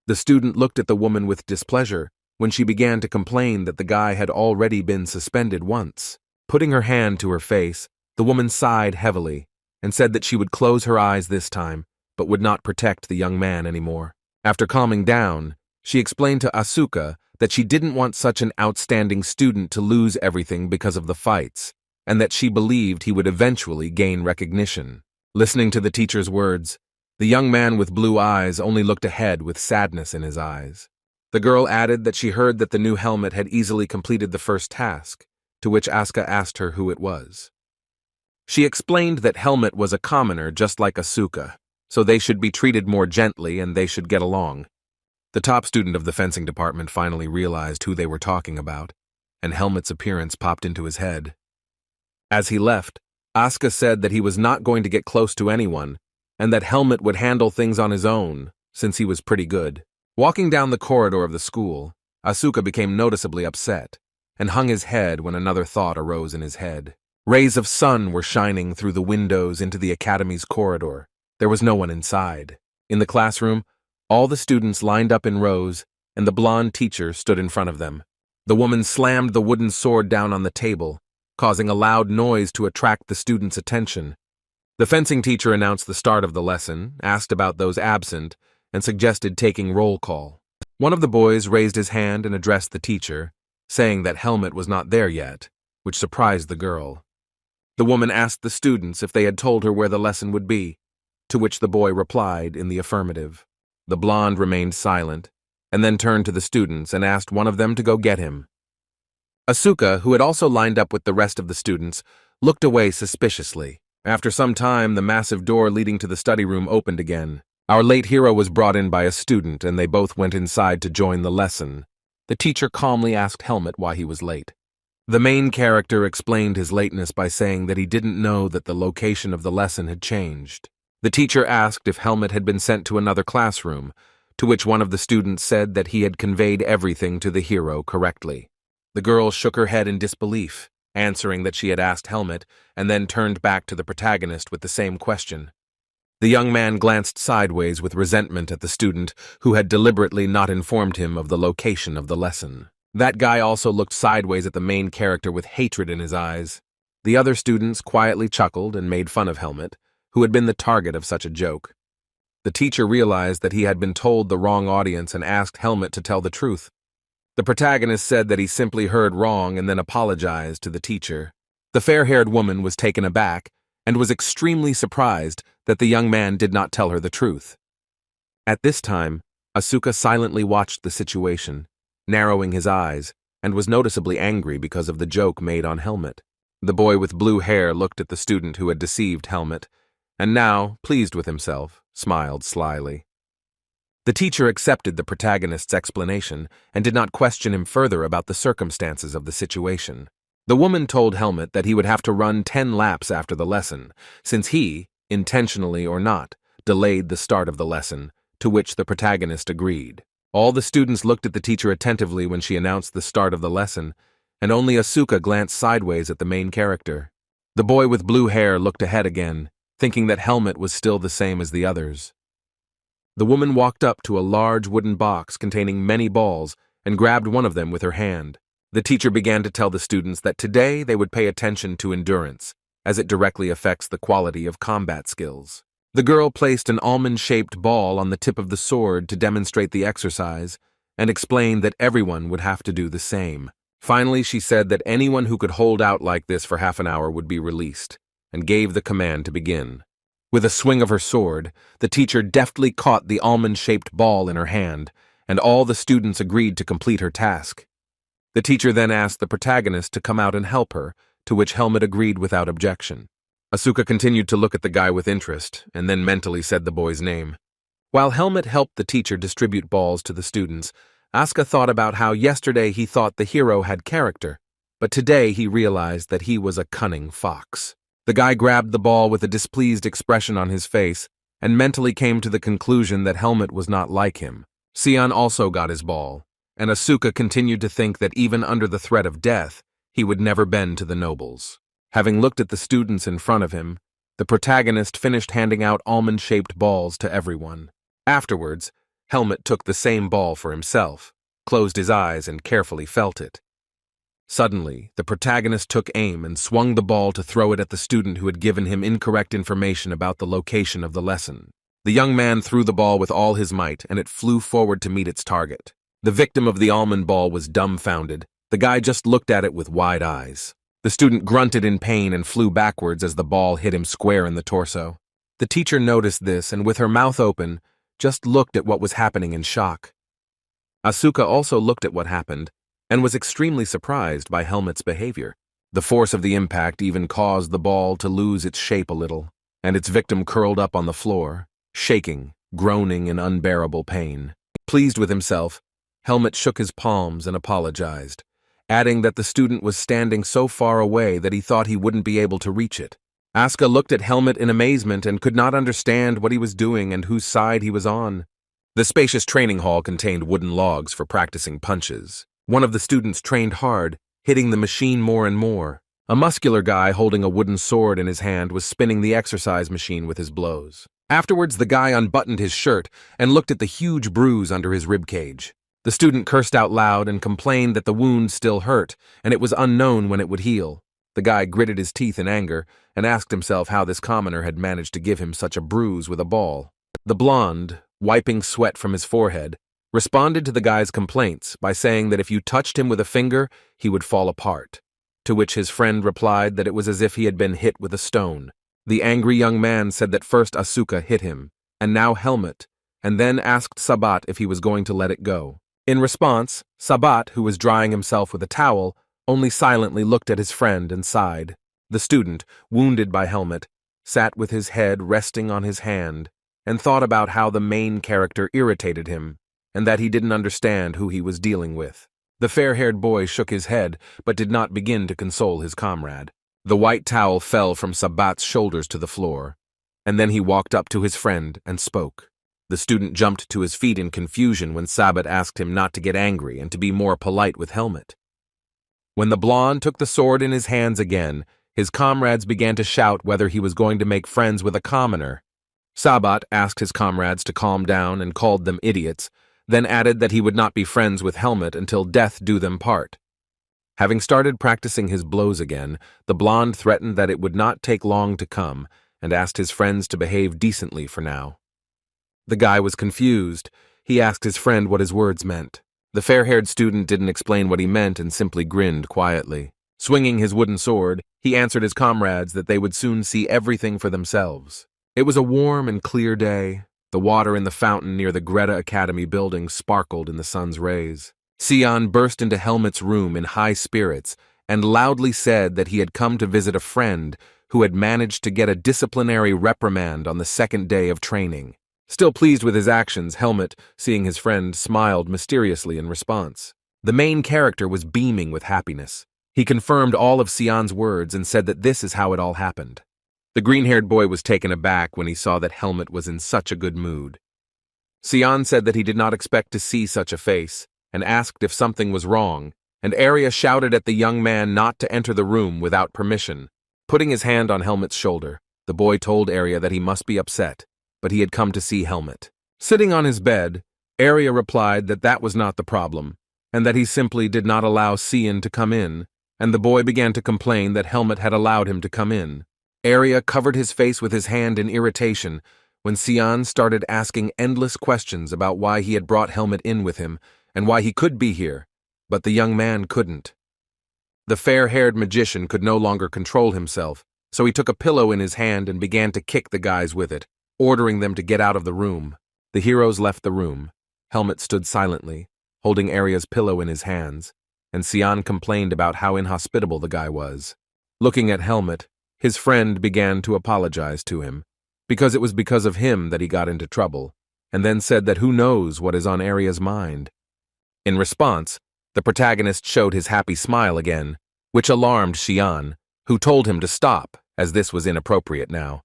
The student looked at the woman with displeasure when she began to complain that the guy had already been suspended once. Putting her hand to her face, the woman sighed heavily and said that she would close her eyes this time, but would not protect the young man anymore. After calming down, she explained to Asuka that she didn't want such an outstanding student to lose everything because of the fights, and that she believed he would eventually gain recognition. Listening to the teacher's words, the young man with blue eyes only looked ahead with sadness in his eyes. The girl added that she heard that the new helmet had easily completed the first task, to which Asuka asked her who it was. She explained that Helmet was a commoner just like Asuka, so they should be treated more gently and they should get along. The top student of the fencing department finally realized who they were talking about, and Helmet's appearance popped into his head. As he left, Asuka said that he was not going to get close to anyone, and that Helmet would handle things on his own, since he was pretty good. Walking down the corridor of the school, Asuka became noticeably upset, and hung his head when another thought arose in his head. Rays of sun were shining through the windows into the academy's corridor. There was no one inside. In the classroom, all the students lined up in rows, and the blonde teacher stood in front of them. The woman slammed the wooden sword down on the table, causing a loud noise to attract the students' attention. The fencing teacher announced the start of the lesson, asked about those absent, and suggested taking roll call. One of the boys raised his hand and addressed the teacher, saying that Helmet was not there yet, which surprised the girl. The woman asked the students if they had told her where the lesson would be, to which the boy replied in the affirmative. The blonde remained silent, and then turned to the students and asked one of them to go get him. Asuka, who had also lined up with the rest of the students, looked away suspiciously. After some time, the massive door leading to the study room opened again. Our late hero was brought in by a student, and they both went inside to join the lesson. The teacher calmly asked Helmet why he was late. The main character explained his lateness by saying that he didn't know that the location of the lesson had changed. The teacher asked if Helmet had been sent to another classroom, to which one of the students said that he had conveyed everything to the hero correctly. The girl shook her head in disbelief, answering that she had asked Helmet, and then turned back to the protagonist with the same question. The young man glanced sideways with resentment at the student who had deliberately not informed him of the location of the lesson. That guy also looked sideways at the main character with hatred in his eyes. The other students quietly chuckled and made fun of Helmet, who had been the target of such a joke. The teacher realized that he had been told the wrong audience and asked Helmet to tell the truth. The protagonist said that he simply heard wrong and then apologized to the teacher. The fair-haired woman was taken aback and was extremely surprised that the young man did not tell her the truth. At this time, Asuka silently watched the situation, narrowing his eyes, and was noticeably angry because of the joke made on Helmet. The boy with blue hair looked at the student who had deceived Helmet, and now, pleased with himself, smiled slyly. The teacher accepted the protagonist's explanation and did not question him further about the circumstances of the situation. The woman told Helmet that he would have to run 10 laps after the lesson, since he, intentionally or not, delayed the start of the lesson, to which the protagonist agreed. All the students looked at the teacher attentively when she announced the start of the lesson, and only Asuka glanced sideways at the main character. The boy with blue hair looked ahead again, thinking that Helmet was still the same as the others. The woman walked up to a large wooden box containing many balls and grabbed one of them with her hand. The teacher began to tell the students that today they would pay attention to endurance, as it directly affects the quality of combat skills. The girl placed an almond-shaped ball on the tip of the sword to demonstrate the exercise and explained that everyone would have to do the same. Finally, she said that anyone who could hold out like this for half an hour would be released, and gave the command to begin. With a swing of her sword, the teacher deftly caught the almond-shaped ball in her hand, and all the students agreed to complete her task. The teacher then asked the protagonist to come out and help her, to which Helmet agreed without objection. Asuka continued to look at the guy with interest, and then mentally said the boy's name. While Helmet helped the teacher distribute balls to the students, Asuka thought about how yesterday he thought the hero had character, but today he realized that he was a cunning fox. The guy grabbed the ball with a displeased expression on his face, and mentally came to the conclusion that Helmet was not like him. Sion also got his ball, and Asuka continued to think that even under the threat of death, he would never bend to the nobles. Having looked at the students in front of him, the protagonist finished handing out almond-shaped balls to everyone. Afterwards, Helmet took the same ball for himself, closed his eyes, and carefully felt it. Suddenly, the protagonist took aim and swung the ball to throw it at the student who had given him incorrect information about the location of the lesson. The young man threw the ball with all his might, and it flew forward to meet its target. The victim of the almond ball was dumbfounded. The guy just looked at it with wide eyes. The student grunted in pain and flew backwards as the ball hit him square in the torso. The teacher noticed this and, with her mouth open, just looked at what was happening in shock. Asuka also looked at what happened and was extremely surprised by Helmet's behavior. The force of the impact even caused the ball to lose its shape a little, and its victim curled up on the floor, shaking, groaning in unbearable pain. Pleased with himself, Helmet shook his palms and apologized, adding that the student was standing so far away that he thought he wouldn't be able to reach it. Asuka looked at Helmet in amazement and could not understand what he was doing and whose side he was on. The spacious training hall contained wooden logs for practicing punches. One of the students trained hard, hitting the machine more and more. A muscular guy holding a wooden sword in his hand was spinning the exercise machine with his blows. Afterwards, the guy unbuttoned his shirt and looked at the huge bruise under his ribcage. The student cursed out loud and complained that the wound still hurt, and it was unknown when it would heal. The guy gritted his teeth in anger and asked himself how this commoner had managed to give him such a bruise with a ball. The blonde, wiping sweat from his forehead, responded to the guy's complaints by saying that if you touched him with a finger, he would fall apart, to which his friend replied that it was as if he had been hit with a stone. The angry young man said that first Asuka hit him, and now Helmet, and then asked Sabat if he was going to let it go. In response, Sabat, who was drying himself with a towel, only silently looked at his friend and sighed. The student, wounded by Helmet, sat with his head resting on his hand and thought about how the main character irritated him and that he didn't understand who he was dealing with. The fair-haired boy shook his head, but did not begin to console his comrade. The white towel fell from Sabat's shoulders to the floor, and then he walked up to his friend and spoke. The student jumped to his feet in confusion when Sabat asked him not to get angry and to be more polite with Helmet. When the blonde took the sword in his hands again, his comrades began to shout whether he was going to make friends with a commoner. Sabat asked his comrades to calm down and called them idiots, then added that he would not be friends with Helmet until death do them part. Having started practicing his blows again, the blonde threatened that it would not take long to come, and asked his friends to behave decently for now. The guy was confused. He asked his friend what his words meant. The fair-haired student didn't explain what he meant and simply grinned quietly. Swinging his wooden sword, he answered his comrades that they would soon see everything for themselves. It was a warm and clear day. The water in the fountain near the Greta Academy building sparkled in the sun's rays. Sion burst into Helmet's room in high spirits and loudly said that he had come to visit a friend who had managed to get a disciplinary reprimand on the second day of training. Still pleased with his actions, Helmet, seeing his friend, smiled mysteriously in response. The main character was beaming with happiness. He confirmed all of Sion's words and said that this is how it all happened. The green-haired boy was taken aback when he saw that Helmet was in such a good mood. Sion said that he did not expect to see such a face, and asked if something was wrong, and Arya shouted at the young man not to enter the room without permission. Putting his hand on Helmet's shoulder, the boy told Arya that he must be upset, but he had come to see Helmet. Sitting on his bed, Arya replied that that was not the problem, and that he simply did not allow Sion to come in, and the boy began to complain that Helmet had allowed him to come in. Arya covered his face with his hand in irritation when Sion started asking endless questions about why he had brought Helmet in with him and why he could be here, but the young man couldn't. The fair-haired magician could no longer control himself, so he took a pillow in his hand and began to kick the guys with it, ordering them to get out of the room. The heroes left the room. Helmet stood silently, holding Arya's pillow in his hands, and Sion complained about how inhospitable the guy was. Looking at Helmet, his friend began to apologize to him, because it was because of him that he got into trouble, and then said that who knows what is on Arya's mind. In response, the protagonist showed his happy smile again, which alarmed Xian, who told him to stop, as this was inappropriate now.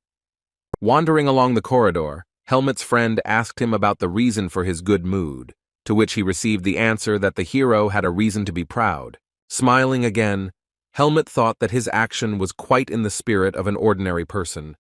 Wandering along the corridor, Helmet's friend asked him about the reason for his good mood, to which he received the answer that the hero had a reason to be proud. Smiling again, Helmet thought that his action was quite in the spirit of an ordinary person,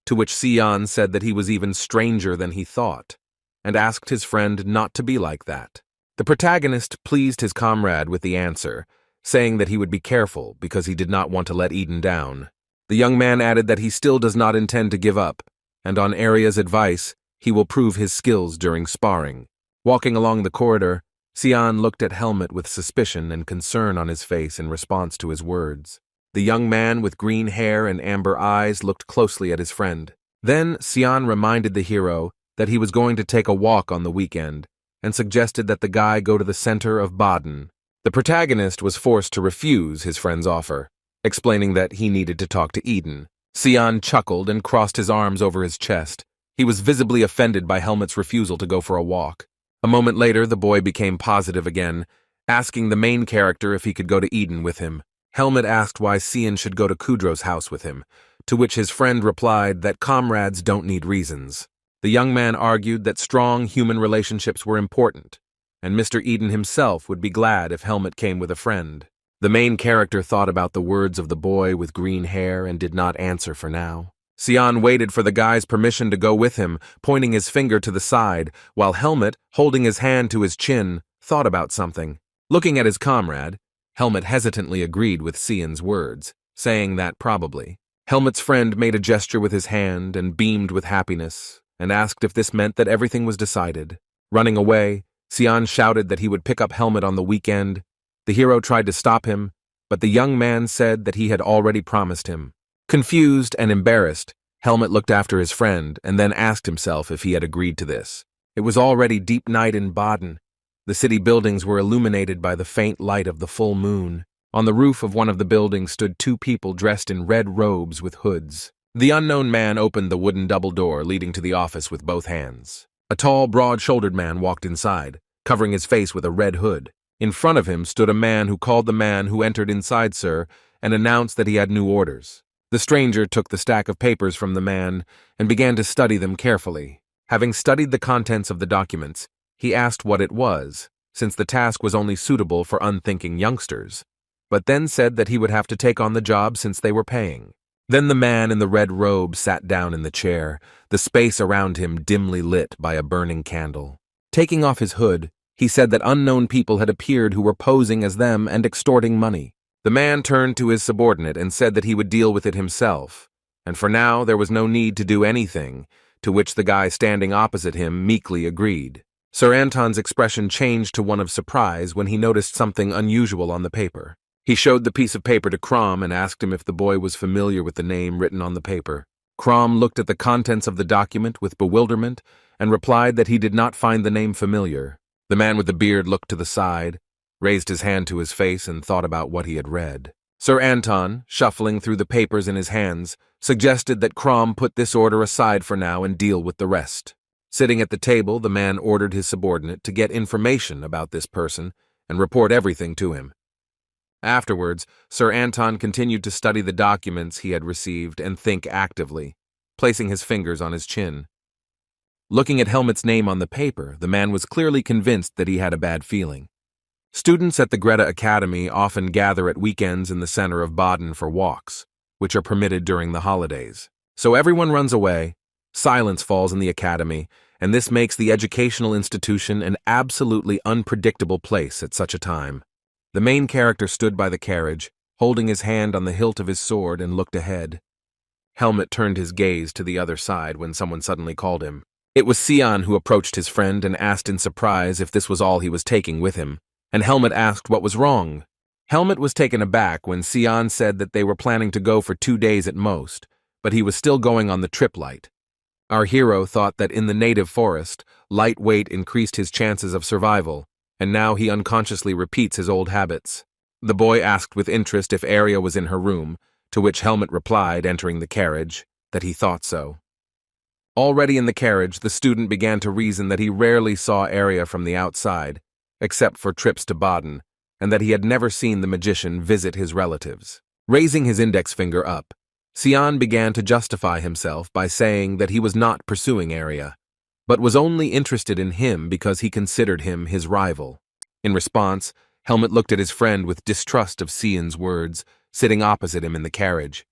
to which Sion said that he was even stranger than he thought, and asked his friend not to be like that. The protagonist pleased his comrade with the answer, saying that he would be careful because he did not want to let Eden down. The young man added that he still does not intend to give up, and on Arya's advice, he will prove his skills during sparring. Walking along the corridor, Sion looked at Helmet with suspicion and concern on his face in response to his words. The young man with green hair and amber eyes looked closely at his friend. Then Sion reminded the hero that he was going to take a walk on the weekend, and suggested that the guy go to the center of Baden. The protagonist was forced to refuse his friend's offer, explaining that he needed to talk to Eden. Sion chuckled and crossed his arms over his chest. He was visibly offended by Helmet's refusal to go for a walk. A moment later, the boy became positive again, asking the main character if he could go to Eden with him. Helmet asked why Sion should go to Kudro's house with him, to which his friend replied that comrades don't need reasons. The young man argued that strong human relationships were important, and Mr. Eden himself would be glad if Helmet came with a friend. The main character thought about the words of the boy with green hair and did not answer for now. Sion waited for the guy's permission to go with him, pointing his finger to the side, while Helmet, holding his hand to his chin, thought about something. Looking at his comrade, Helmet hesitantly agreed with Sion's words, saying that probably. Helmet's friend made a gesture with his hand and beamed with happiness, and asked if this meant that everything was decided. Running away, Sion shouted that he would pick up Helmet on the weekend. The hero tried to stop him, but the young man said that he had already promised him. Confused and embarrassed, Helmet looked after his friend and then asked himself if he had agreed to this. It was already deep night in Baden. The city buildings were illuminated by the faint light of the full moon. On the roof of one of the buildings stood two people dressed in red robes with hoods. The unknown man opened the wooden double door leading to the office with both hands. A tall, broad-shouldered man walked inside, covering his face with a red hood. In front of him stood a man who called the man who entered inside, sir, and announced that he had new orders. The stranger took the stack of papers from the man and began to study them carefully. Having studied the contents of the documents, he asked what it was, since the task was only suitable for unthinking youngsters, but then said that he would have to take on the job since they were paying. Then the man in the red robe sat down in the chair, the space around him dimly lit by a burning candle. Taking off his hood, he said that unknown people had appeared who were posing as them and extorting money. The man turned to his subordinate and said that he would deal with it himself, and for now there was no need to do anything, to which the guy standing opposite him meekly agreed. Sir Anton's expression changed to one of surprise when he noticed something unusual on the paper. He showed the piece of paper to Crom and asked him if the boy was familiar with the name written on the paper. Crom looked at the contents of the document with bewilderment and replied that he did not find the name familiar. The man with the beard looked to the side, raised his hand to his face, and thought about what he had read. Sir Anton, shuffling through the papers in his hands, suggested that Crom put this order aside for now and deal with the rest. Sitting at the table, the man ordered his subordinate to get information about this person and report everything to him. Afterwards, Sir Anton continued to study the documents he had received and think actively, placing his fingers on his chin. Looking at Helmut's name on the paper, the man was clearly convinced that he had a bad feeling. Students at the Greta Academy often gather at weekends in the center of Baden for walks, which are permitted during the holidays. So everyone runs away, silence falls in the academy, and this makes the educational institution an absolutely unpredictable place at such a time. The main character stood by the carriage, holding his hand on the hilt of his sword, and looked ahead. Helmut turned his gaze to the other side when someone suddenly called him. It was Sion who approached his friend and asked in surprise if this was all he was taking with him, and Helmut asked what was wrong. Helmut was taken aback when Sion said that they were planning to go for 2 days at most, but he was still going on the trip light. Our hero thought that in the native forest, light weight increased his chances of survival, and now he unconsciously repeats his old habits. The boy asked with interest if Arya was in her room, to which Helmut replied, entering the carriage, that he thought so. Already in the carriage, the student began to reason that he rarely saw Arya from the outside, except for trips to Baden, and that he had never seen the magician visit his relatives. Raising his index finger up, Sion began to justify himself by saying that he was not pursuing Arya, but was only interested in him because he considered him his rival. In response, Helmut looked at his friend with distrust of Sion's words, sitting opposite him in the carriage.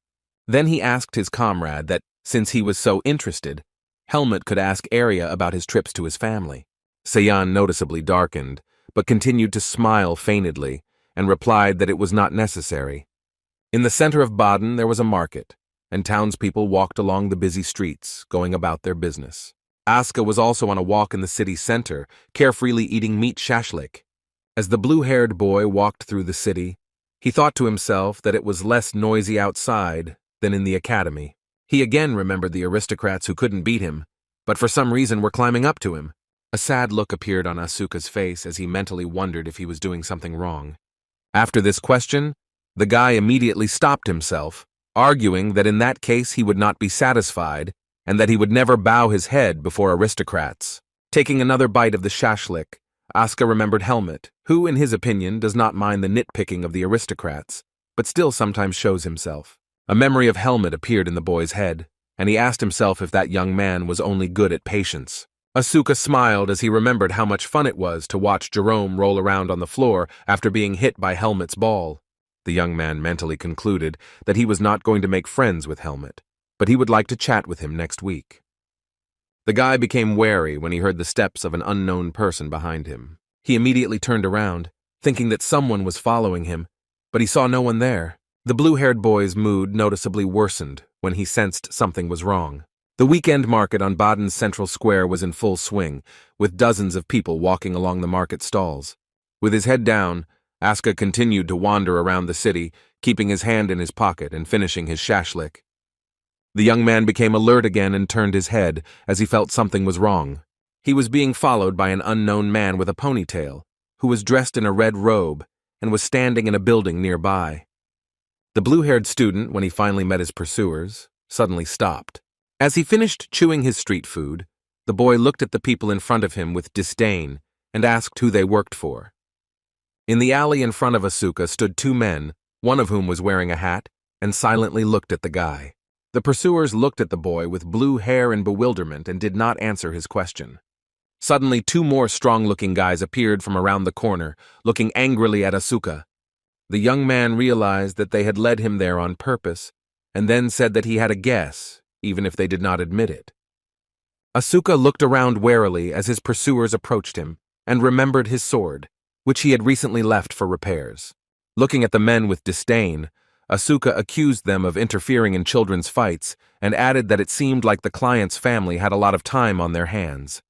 Then he asked his comrade that, since he was so interested, Helmut could ask Arya about his trips to his family. Sion noticeably darkened, but continued to smile feignedly, and replied that it was not necessary. In the center of Baden there was a market, and townspeople walked along the busy streets, going about their business. Aska was also on a walk in the city center, carefreely eating meat shashlik. As the blue-haired boy walked through the city, he thought to himself that it was less noisy outside than in the academy. He again remembered the aristocrats who couldn't beat him, but for some reason were climbing up to him. A sad look appeared on Asuka's face as he mentally wondered if he was doing something wrong. After this question, the guy immediately stopped himself, arguing that in that case he would not be satisfied and that he would never bow his head before aristocrats. Taking another bite of the shashlik, Aska remembered Helmut, who, in his opinion, does not mind the nitpicking of the aristocrats, but still sometimes shows himself. A memory of Helmut appeared in the boy's head, and he asked himself if that young man was only good at patience. Asuka smiled as he remembered how much fun it was to watch Jerome roll around on the floor after being hit by Helmut's ball. The young man mentally concluded that he was not going to make friends with Helmut, but he would like to chat with him next week. The guy became wary when he heard the steps of an unknown person behind him. He immediately turned around, thinking that someone was following him, but he saw no one there. The blue-haired boy's mood noticeably worsened when he sensed something was wrong. The weekend market on Baden's central square was in full swing, with dozens of people walking along the market stalls. With his head down, Aska continued to wander around the city, keeping his hand in his pocket and finishing his shashlik. The young man became alert again and turned his head as he felt something was wrong. He was being followed by an unknown man with a ponytail, who was dressed in a red robe and was standing in a building nearby. The blue-haired student, when he finally met his pursuers, suddenly stopped. As he finished chewing his street food, the boy looked at the people in front of him with disdain and asked who they worked for. In the alley in front of Asuka stood two men, one of whom was wearing a hat, and silently looked at the guy. The pursuers looked at the boy with blue hair in bewilderment and did not answer his question. Suddenly, two more strong-looking guys appeared from around the corner, looking angrily at Asuka. The young man realized that they had led him there on purpose, and then said that he had a guess, even if they did not admit it. Asuka looked around warily as his pursuers approached him, and remembered his sword, which he had recently left for repairs. Looking at the men with disdain, Asuka accused them of interfering in children's fights and added that it seemed like the client's family had a lot of time on their hands.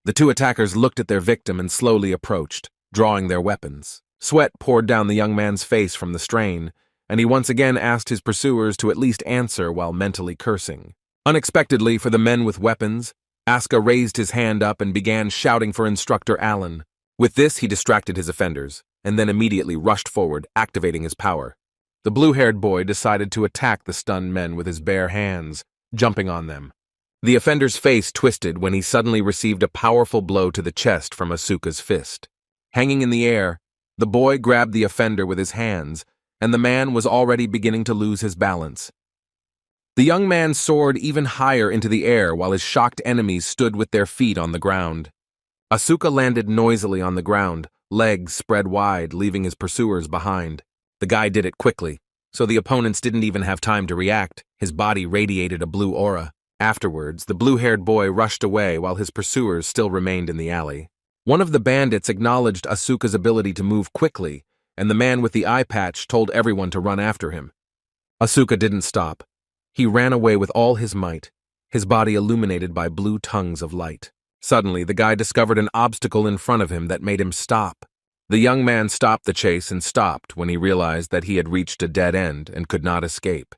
The two attackers looked at their victim and slowly approached, drawing their weapons. Sweat poured down the young man's face from the strain, and he once again asked his pursuers to at least answer while mentally cursing. Unexpectedly for the men with weapons, Asuka raised his hand up and began shouting for Instructor Allen. With this, he distracted his offenders, and then immediately rushed forward, activating his power. The blue-haired boy decided to attack the stunned men with his bare hands, jumping on them. The offender's face twisted when he suddenly received a powerful blow to the chest from Asuka's fist. Hanging in the air, the boy grabbed the offender with his hands, and the man was already beginning to lose his balance. The young man soared even higher into the air while his shocked enemies stood with their feet on the ground. Asuka landed noisily on the ground, legs spread wide, leaving his pursuers behind. The guy did it quickly, so the opponents didn't even have time to react. His body radiated a blue aura. Afterwards, the blue-haired boy rushed away while his pursuers still remained in the alley. One of the bandits acknowledged Asuka's ability to move quickly, and the man with the eye patch told everyone to run after him. Asuka didn't stop. He ran away with all his might, his body illuminated by blue tongues of light. Suddenly, the guy discovered an obstacle in front of him that made him stop. The young man stopped the chase and stopped when he realized that he had reached a dead end and could not escape.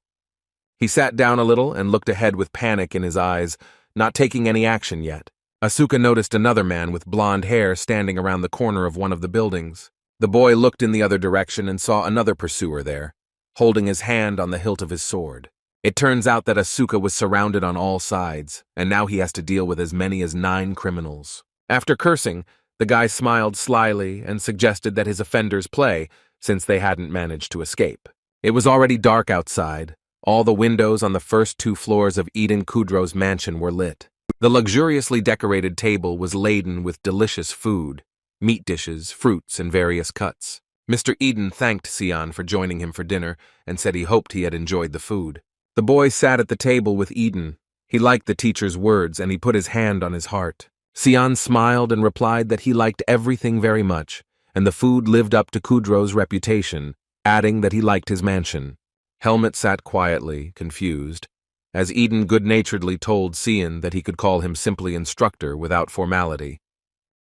He sat down a little and looked ahead with panic in his eyes, not taking any action yet. Asuka noticed another man with blonde hair standing around the corner of one of the buildings. The boy looked in the other direction and saw another pursuer there, holding his hand on the hilt of his sword. It turns out that Asuka was surrounded on all sides, and now he has to deal with as many as 9 criminals. After cursing, the guy smiled slyly and suggested that his offenders play, since they hadn't managed to escape. It was already dark outside. All the windows on the first 2 floors of Eden Kudro's mansion were lit. The luxuriously decorated table was laden with delicious food, meat dishes, fruits, and various cuts. Mr. Eden thanked Sion for joining him for dinner and said he hoped he had enjoyed the food. The boy sat at the table with Eden. He liked the teacher's words and he put his hand on his heart. Sion smiled and replied that he liked everything very much, and the food lived up to Kudro's reputation, adding that he liked his mansion. Helmut sat quietly, confused, as Eden good-naturedly told Sion that he could call him simply instructor without formality.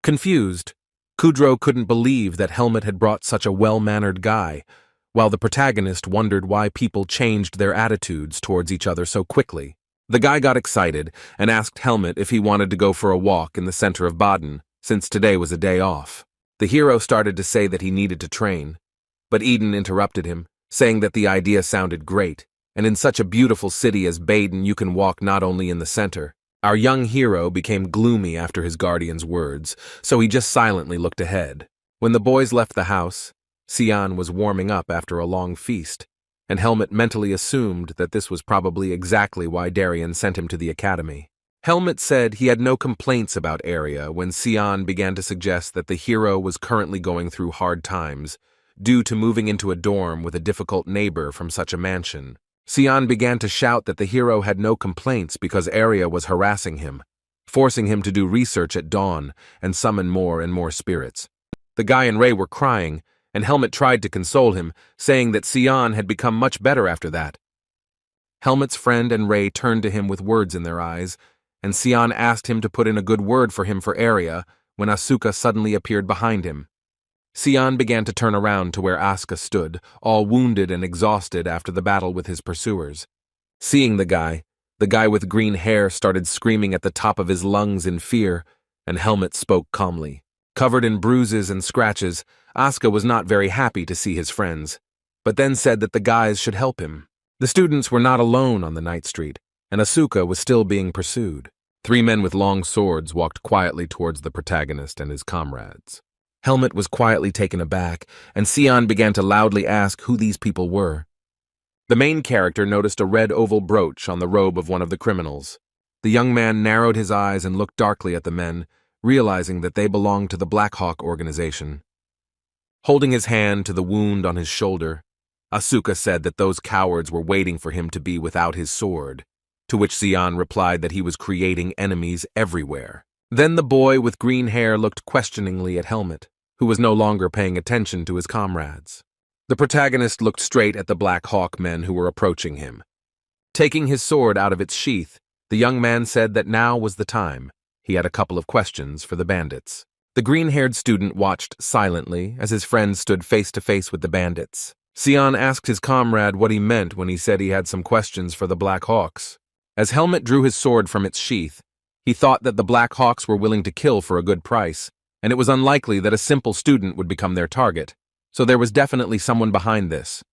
Confused, Kudro couldn't believe that Helmut had brought such a well-mannered guy, while the protagonist wondered why people changed their attitudes towards each other so quickly. The guy got excited and asked Helmut if he wanted to go for a walk in the center of Baden, since today was a day off. The hero started to say that he needed to train, but Eden interrupted him, saying that the idea sounded great, and in such a beautiful city as Baden you can walk not only in the center. Our young hero became gloomy after his guardian's words, so he just silently looked ahead. When the boys left the house, Sion was warming up after a long feast, and Helmut mentally assumed that this was probably exactly why Darien sent him to the academy. Helmut said he had no complaints about Area when Sion began to suggest that the hero was currently going through hard times, due to moving into a dorm with a difficult neighbor from such a mansion. Sion began to shout that the hero had no complaints because Area was harassing him, forcing him to do research at dawn and summon more and more spirits. The guy and Ray were crying, and Helmut tried to console him, saying that Sion had become much better after that. Helmut's friend and Ray turned to him with words in their eyes, and Sion asked him to put in a good word for him for Area when Asuka suddenly appeared behind him. Sion began to turn around to where Asuka stood, all wounded and exhausted after the battle with his pursuers. Seeing the guy with green hair started screaming at the top of his lungs in fear, and Helmut spoke calmly. Covered in bruises and scratches, Asuka was not very happy to see his friends, but then said that the guys should help him. The students were not alone on the night street, and Asuka was still being pursued. 3 men with long swords walked quietly towards the protagonist and his comrades. Helmet was quietly taken aback, and Sion began to loudly ask who these people were. The main character noticed a red oval brooch on the robe of one of the criminals. The young man narrowed his eyes and looked darkly at the men, realizing that they belonged to the Black Hawk organization. Holding his hand to the wound on his shoulder, Asuka said that those cowards were waiting for him to be without his sword, to which Sion replied that he was creating enemies everywhere. Then the boy with green hair looked questioningly at Helmet, who was no longer paying attention to his comrades. The protagonist looked straight at the Black Hawk men who were approaching him. Taking his sword out of its sheath, the young man said that now was the time. He had a couple of questions for the bandits. The green-haired student watched silently as his friend stood face to face with the bandits. Sion asked his comrade what he meant when he said he had some questions for the Black Hawks. As Helmet drew his sword from its sheath, he thought that the Black Hawks were willing to kill for a good price, and it was unlikely that a simple student would become their target, so there was definitely someone behind this.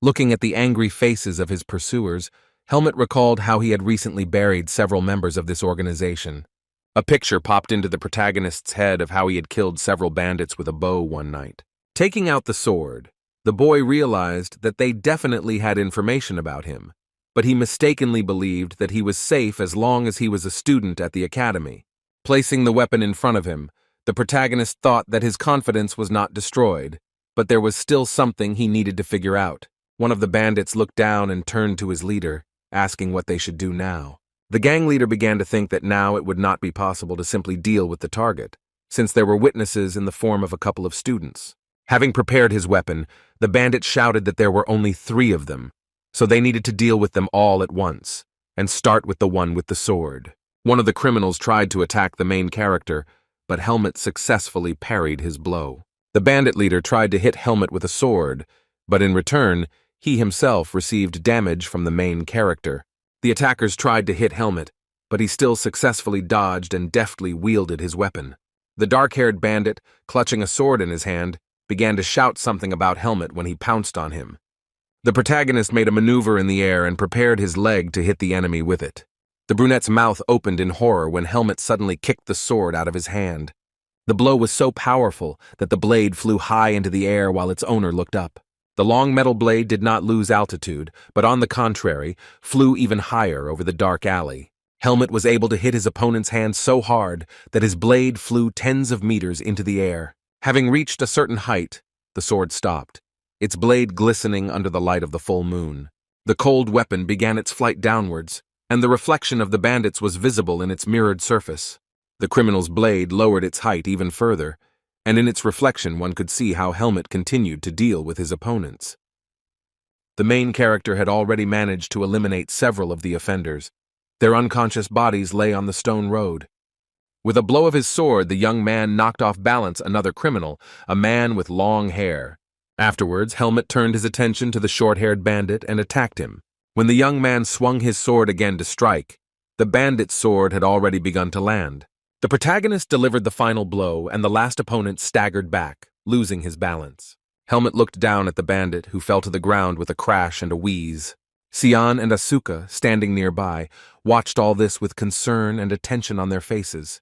Looking at the angry faces of his pursuers, Helmet recalled how he had recently buried several members of this organization. A picture popped into the protagonist's head of how he had killed several bandits with a bow one night. Taking out the sword, the boy realized that they definitely had information about him, but he mistakenly believed that he was safe as long as he was a student at the academy. Placing the weapon in front of him, the protagonist thought that his confidence was not destroyed, but there was still something he needed to figure out. One of the bandits looked down and turned to his leader, asking what they should do now. The gang leader began to think that now it would not be possible to simply deal with the target, since there were witnesses in the form of a couple of students. Having prepared his weapon, the bandit shouted that there were only 3 of them, so they needed to deal with them all at once, and start with the one with the sword. One of the criminals tried to attack the main character, but Helmet successfully parried his blow. The bandit leader tried to hit Helmet with a sword, but in return, he himself received damage from the main character. The attackers tried to hit Helmet, but he still successfully dodged and deftly wielded his weapon. The dark-haired bandit, clutching a sword in his hand, began to shout something about Helmet when he pounced on him. The protagonist made a maneuver in the air and prepared his leg to hit the enemy with it. The brunette's mouth opened in horror when Helmet suddenly kicked the sword out of his hand. The blow was so powerful that the blade flew high into the air while its owner looked up. The long metal blade did not lose altitude, but on the contrary, flew even higher over the dark alley. Helmet was able to hit his opponent's hand so hard that his blade flew tens of meters into the air. Having reached a certain height, the sword stopped, its blade glistening under the light of the full moon. The cold weapon began its flight downwards, and the reflection of the bandits was visible in its mirrored surface. The criminal's blade lowered its height even further, and in its reflection one could see how Helmet continued to deal with his opponents. The main character had already managed to eliminate several of the offenders. Their unconscious bodies lay on the stone road. With a blow of his sword, the young man knocked off balance another criminal, a man with long hair. Afterwards, Helmet turned his attention to the short-haired bandit and attacked him. When the young man swung his sword again to strike, the bandit's sword had already begun to land. The protagonist delivered the final blow, and the last opponent staggered back, losing his balance. Helmet looked down at the bandit, who fell to the ground with a crash and a wheeze. Sion and Asuka, standing nearby, watched all this with concern and attention on their faces.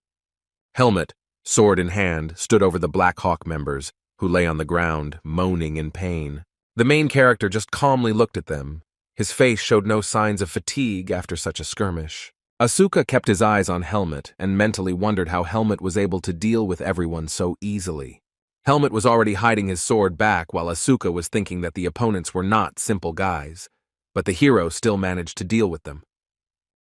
Helmet, sword in hand, stood over the Black Hawk members, who lay on the ground, moaning in pain. The main character just calmly looked at them. His face showed no signs of fatigue after such a skirmish. Asuka kept his eyes on Helmet and mentally wondered how Helmet was able to deal with everyone so easily. Helmet was already hiding his sword back while Asuka was thinking that the opponents were not simple guys, but the hero still managed to deal with them.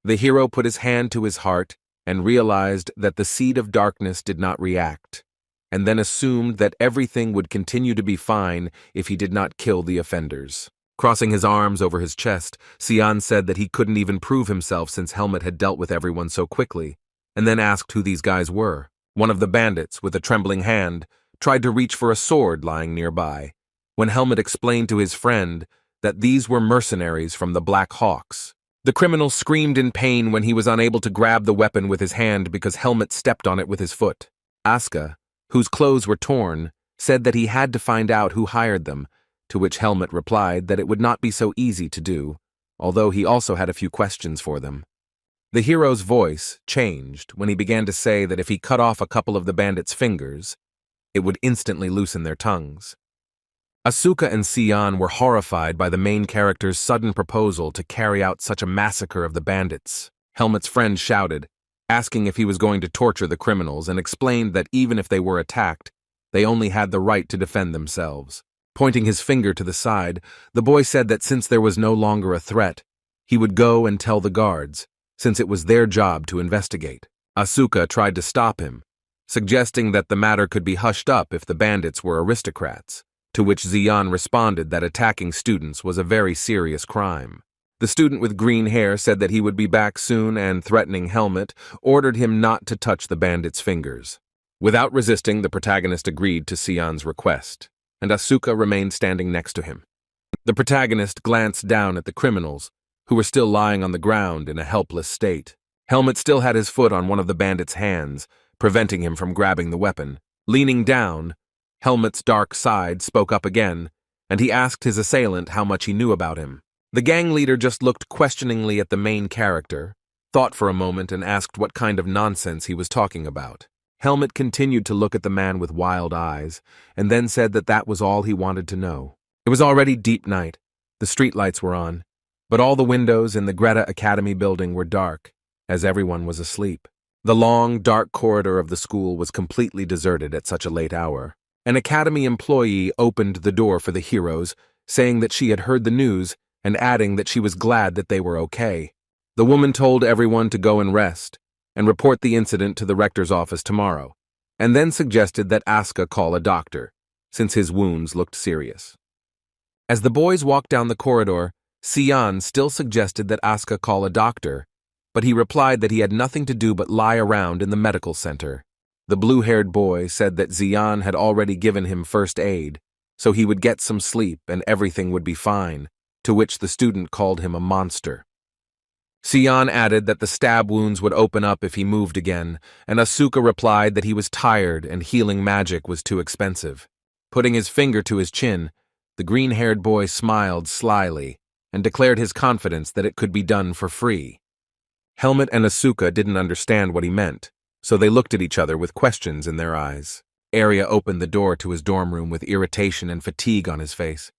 The hero put his hand to his heart and realized that the seed of darkness did not react, and then assumed that everything would continue to be fine if he did not kill the offenders. Crossing his arms over his chest, Sion said that he couldn't even prove himself since Helmet had dealt with everyone so quickly, and then asked who these guys were. One of the bandits, with a trembling hand, tried to reach for a sword lying nearby, when Helmet explained to his friend that these were mercenaries from the Black Hawks. The criminal screamed in pain when he was unable to grab the weapon with his hand because Helmet stepped on it with his foot. Asuka, whose clothes were torn, said that he had to find out who hired them, to which Helmet replied that it would not be so easy to do, although he also had a few questions for them. The hero's voice changed when he began to say that if he cut off a couple of the bandits' fingers, it would instantly loosen their tongues. Asuka and Sion were horrified by the main character's sudden proposal to carry out such a massacre of the bandits. Helmet's friend shouted, asking if he was going to torture the criminals, and explained that even if they were attacked, they only had the right to defend themselves. Pointing his finger to the side, the boy said that since there was no longer a threat, he would go and tell the guards, since it was their job to investigate. Asuka tried to stop him, suggesting that the matter could be hushed up if the bandits were aristocrats, to which Xian responded that attacking students was a very serious crime. The student with green hair said that he would be back soon and, threatening Helmet, ordered him not to touch the bandit's fingers. Without resisting, the protagonist agreed to Xian's request, and Asuka remained standing next to him. The protagonist glanced down at the criminals, who were still lying on the ground in a helpless state. Helmet still had his foot on one of the bandit's hands, preventing him from grabbing the weapon. Leaning down, Helmet's dark side spoke up again, and he asked his assailant how much he knew about him. The gang leader just looked questioningly at the main character, thought for a moment, and asked what kind of nonsense he was talking about. Helmet continued to look at the man with wild eyes, and then said that that was all he wanted to know. It was already deep night. The streetlights were on, but all the windows in the Greta Academy building were dark, as everyone was asleep. The long, dark corridor of the school was completely deserted at such a late hour. An academy employee opened the door for the heroes, saying that she had heard the news and adding that she was glad that they were okay. The woman told everyone to go and rest and report the incident to the rector's office tomorrow, and then suggested that Asuka call a doctor, since his wounds looked serious. As the boys walked down the corridor, Xian still suggested that Asuka call a doctor, but he replied that he had nothing to do but lie around in the medical center. The blue-haired boy said that Xian had already given him first aid, so he would get some sleep and everything would be fine, to which the student called him a monster. Xian added that the stab wounds would open up if he moved again, and Asuka replied that he was tired and healing magic was too expensive. Putting his finger to his chin, the green-haired boy smiled slyly and declared his confidence that it could be done for free. Helmet and Asuka didn't understand what he meant, so they looked at each other with questions in their eyes. Arya opened the door to his dorm room with irritation and fatigue on his face.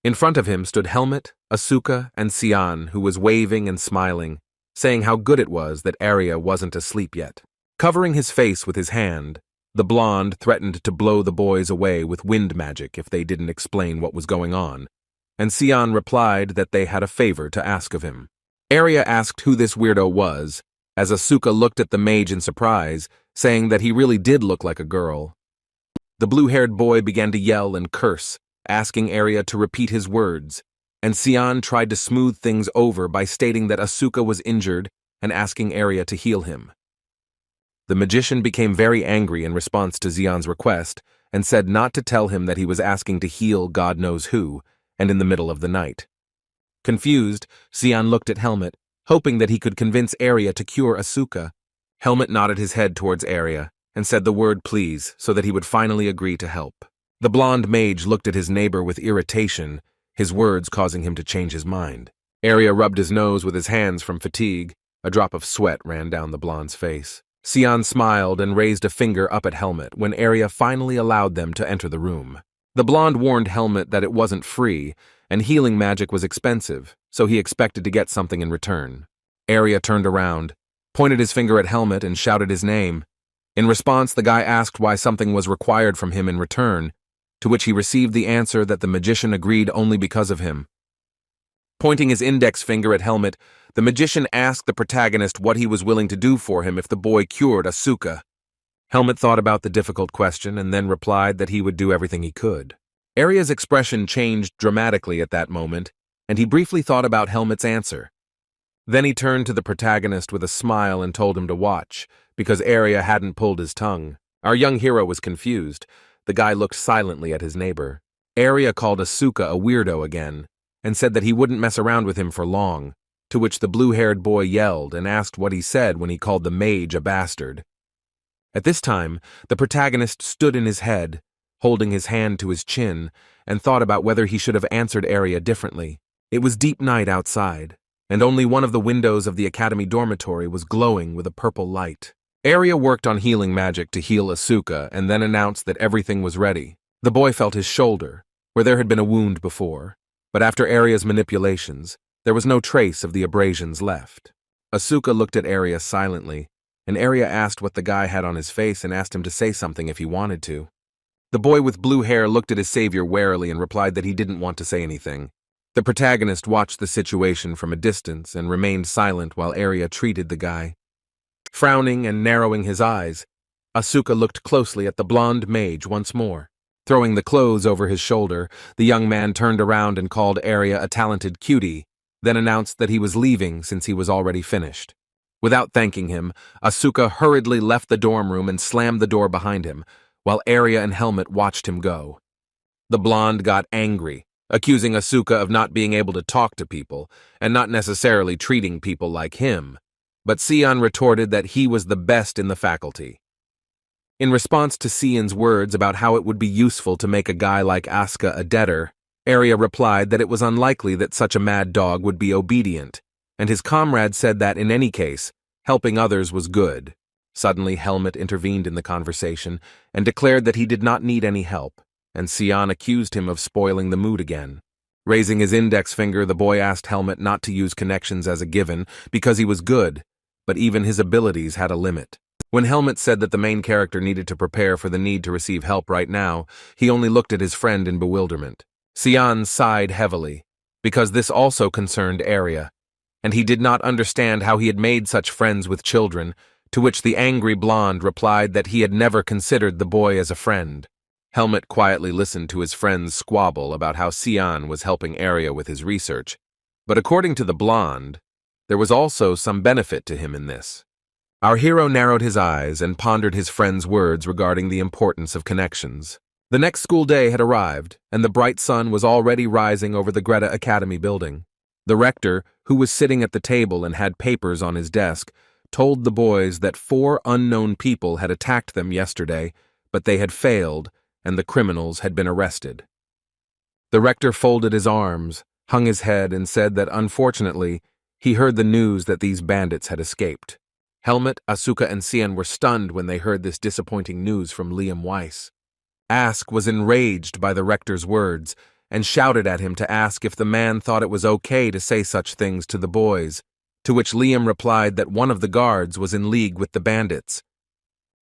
In front of him stood Helmet, Asuka, and Xian, who was waving and smiling, saying how good it was that Arya wasn't asleep yet. Covering his face with his hand, the blonde threatened to blow the boys away with wind magic if they didn't explain what was going on, and Xian replied that they had a favor to ask of him. Arya asked who this weirdo was, as Asuka looked at the mage in surprise, saying that he really did look like a girl. The blue-haired boy began to yell and curse, asking Arya to repeat his words, and Xian tried to smooth things over by stating that Asuka was injured and asking Arya to heal him. The magician became very angry in response to Xian's request and said not to tell him that he was asking to heal God knows who, and in the middle of the night. Confused, Xian looked at Helmet, hoping that he could convince Arya to cure Asuka. Helmet nodded his head towards Arya and said the word please so that he would finally agree to help. The blonde mage looked at his neighbor with irritation, his words causing him to change his mind. Arya rubbed his nose with his hands from fatigue. A drop of sweat ran down the blonde's face. Xian smiled and raised a finger up at Helmet when Arya finally allowed them to enter the room. The blonde warned Helmet that it wasn't free, and healing magic was expensive, so he expected to get something in return. Arya turned around, pointed his finger at Helmet, and shouted his name. In response, the guy asked why something was required from him in return, to which he received the answer that the magician agreed only because of him. Pointing his index finger at Helmet, the magician asked the protagonist what he was willing to do for him if the boy cured Asuka. Helmet thought about the difficult question and then replied that he would do everything he could. Arya's expression changed dramatically at that moment, and he briefly thought about Helmet's answer. Then he turned to the protagonist with a smile and told him to watch, because Arya hadn't pulled his tongue. Our young hero was confused. The guy looked silently at his neighbor. Arya called Asuka a weirdo again, and said that he wouldn't mess around with him for long, to which the blue-haired boy yelled and asked what he said when he called the mage a bastard. At this time, the protagonist stood in his head, holding his hand to his chin, and thought about whether he should have answered Arya differently. It was deep night outside, and only one of the windows of the academy dormitory was glowing with a purple light. Arya worked on healing magic to heal Asuka and then announced that everything was ready. The boy felt his shoulder, where there had been a wound before, but after Arya's manipulations, there was no trace of the abrasions left. Asuka looked at Arya silently, and Arya asked what the guy had on his face and asked him to say something if he wanted to. The boy with blue hair looked at his savior warily and replied that he didn't want to say anything. The protagonist watched the situation from a distance and remained silent while Arya treated the guy. Frowning and narrowing his eyes, Asuka looked closely at the blonde mage once more. Throwing the clothes over his shoulder, the young man turned around and called Arya a talented cutie, then announced that he was leaving since he was already finished. Without thanking him, Asuka hurriedly left the dorm room and slammed the door behind him, while Arya and Helmet watched him go. The blonde got angry, accusing Asuka of not being able to talk to people, and not necessarily treating people like him, but Sion retorted that he was the best in the faculty. In response to Sion's words about how it would be useful to make a guy like Asuka a debtor, Arya replied that it was unlikely that such a mad dog would be obedient, and his comrade said that in any case, helping others was good. Suddenly, Helmet intervened in the conversation and declared that he did not need any help, and Sion accused him of spoiling the mood again. Raising his index finger, the boy asked Helmet not to use connections as a given because he was good, but even his abilities had a limit. When Helmet said that the main character needed to prepare for the need to receive help right now, he only looked at his friend in bewilderment. Sion sighed heavily, because this also concerned Arya, and he did not understand how he had made such friends with children, to which the angry blonde replied that he had never considered the boy as a friend. Helmet quietly listened to his friend's squabble about how Sion was helping Arya with his research, but according to the blonde, there was also some benefit to him in this. Our hero narrowed his eyes and pondered his friend's words regarding the importance of connections. The next school day had arrived, and the bright sun was already rising over the Greta Academy building. The rector, who was sitting at the table and had papers on his desk, told the boys that 4 unknown people had attacked them yesterday, but they had failed, and the criminals had been arrested. The rector folded his arms, hung his head, and said that unfortunately, he heard the news that these bandits had escaped. Helmet, Asuka, and Sion were stunned when they heard this disappointing news from Liam Weiss. Ask was enraged by the rector's words and shouted at him to ask if the man thought it was okay to say such things to the boys, to which Liam replied that one of the guards was in league with the bandits.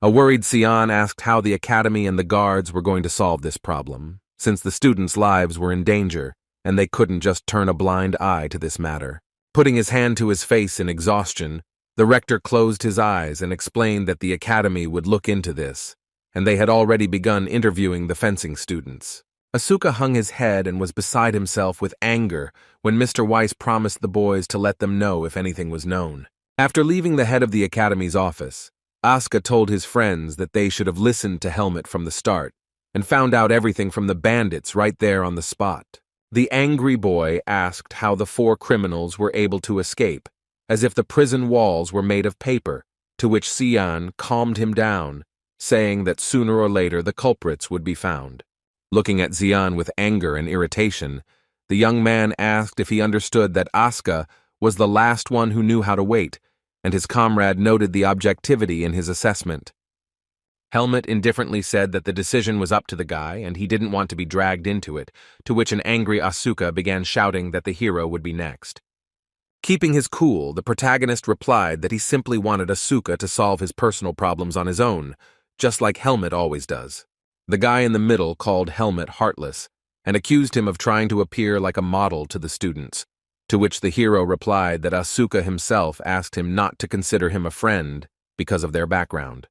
A worried Sion asked how the academy and the guards were going to solve this problem, since the students' lives were in danger and they couldn't just turn a blind eye to this matter. Putting his hand to his face in exhaustion, the rector closed his eyes and explained that the academy would look into this, and they had already begun interviewing the fencing students. Asuka hung his head and was beside himself with anger when Mr. Weiss promised the boys to let them know if anything was known. After leaving the head of the academy's office, Asuka told his friends that they should have listened to Helmet from the start and found out everything from the bandits right there on the spot. The angry boy asked how the 4 criminals were able to escape, as if the prison walls were made of paper, to which Sion calmed him down, saying that sooner or later the culprits would be found. Looking at Xian with anger and irritation, the young man asked if he understood that Asuka was the last one who knew how to wait, and his comrade noted the objectivity in his assessment. Helmet indifferently said that the decision was up to the guy and he didn't want to be dragged into it, to which an angry Asuka began shouting that the hero would be next. Keeping his cool, the protagonist replied that he simply wanted Asuka to solve his personal problems on his own, just like Helmet always does. The guy in the middle called Helmet heartless and accused him of trying to appear like a model to the students, to which the hero replied that Asuka himself asked him not to consider him a friend because of their background.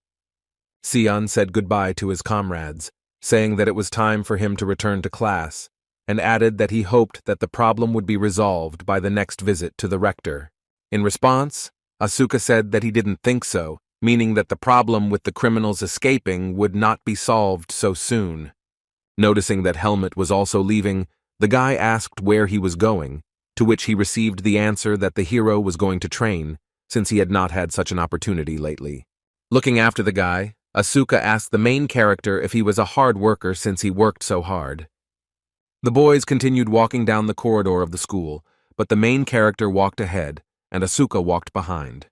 Sion said goodbye to his comrades, saying that it was time for him to return to class, and added that he hoped that the problem would be resolved by the next visit to the rector. In response, Asuka said that he didn't think so, meaning that the problem with the criminals escaping would not be solved so soon. Noticing that Helmet was also leaving, the guy asked where he was going, to which he received the answer that the hero was going to train, since he had not had such an opportunity lately. Looking after the guy, Asuka asked the main character if he was a hard worker since he worked so hard. The boys continued walking down the corridor of the school, but the main character walked ahead, and Asuka walked behind.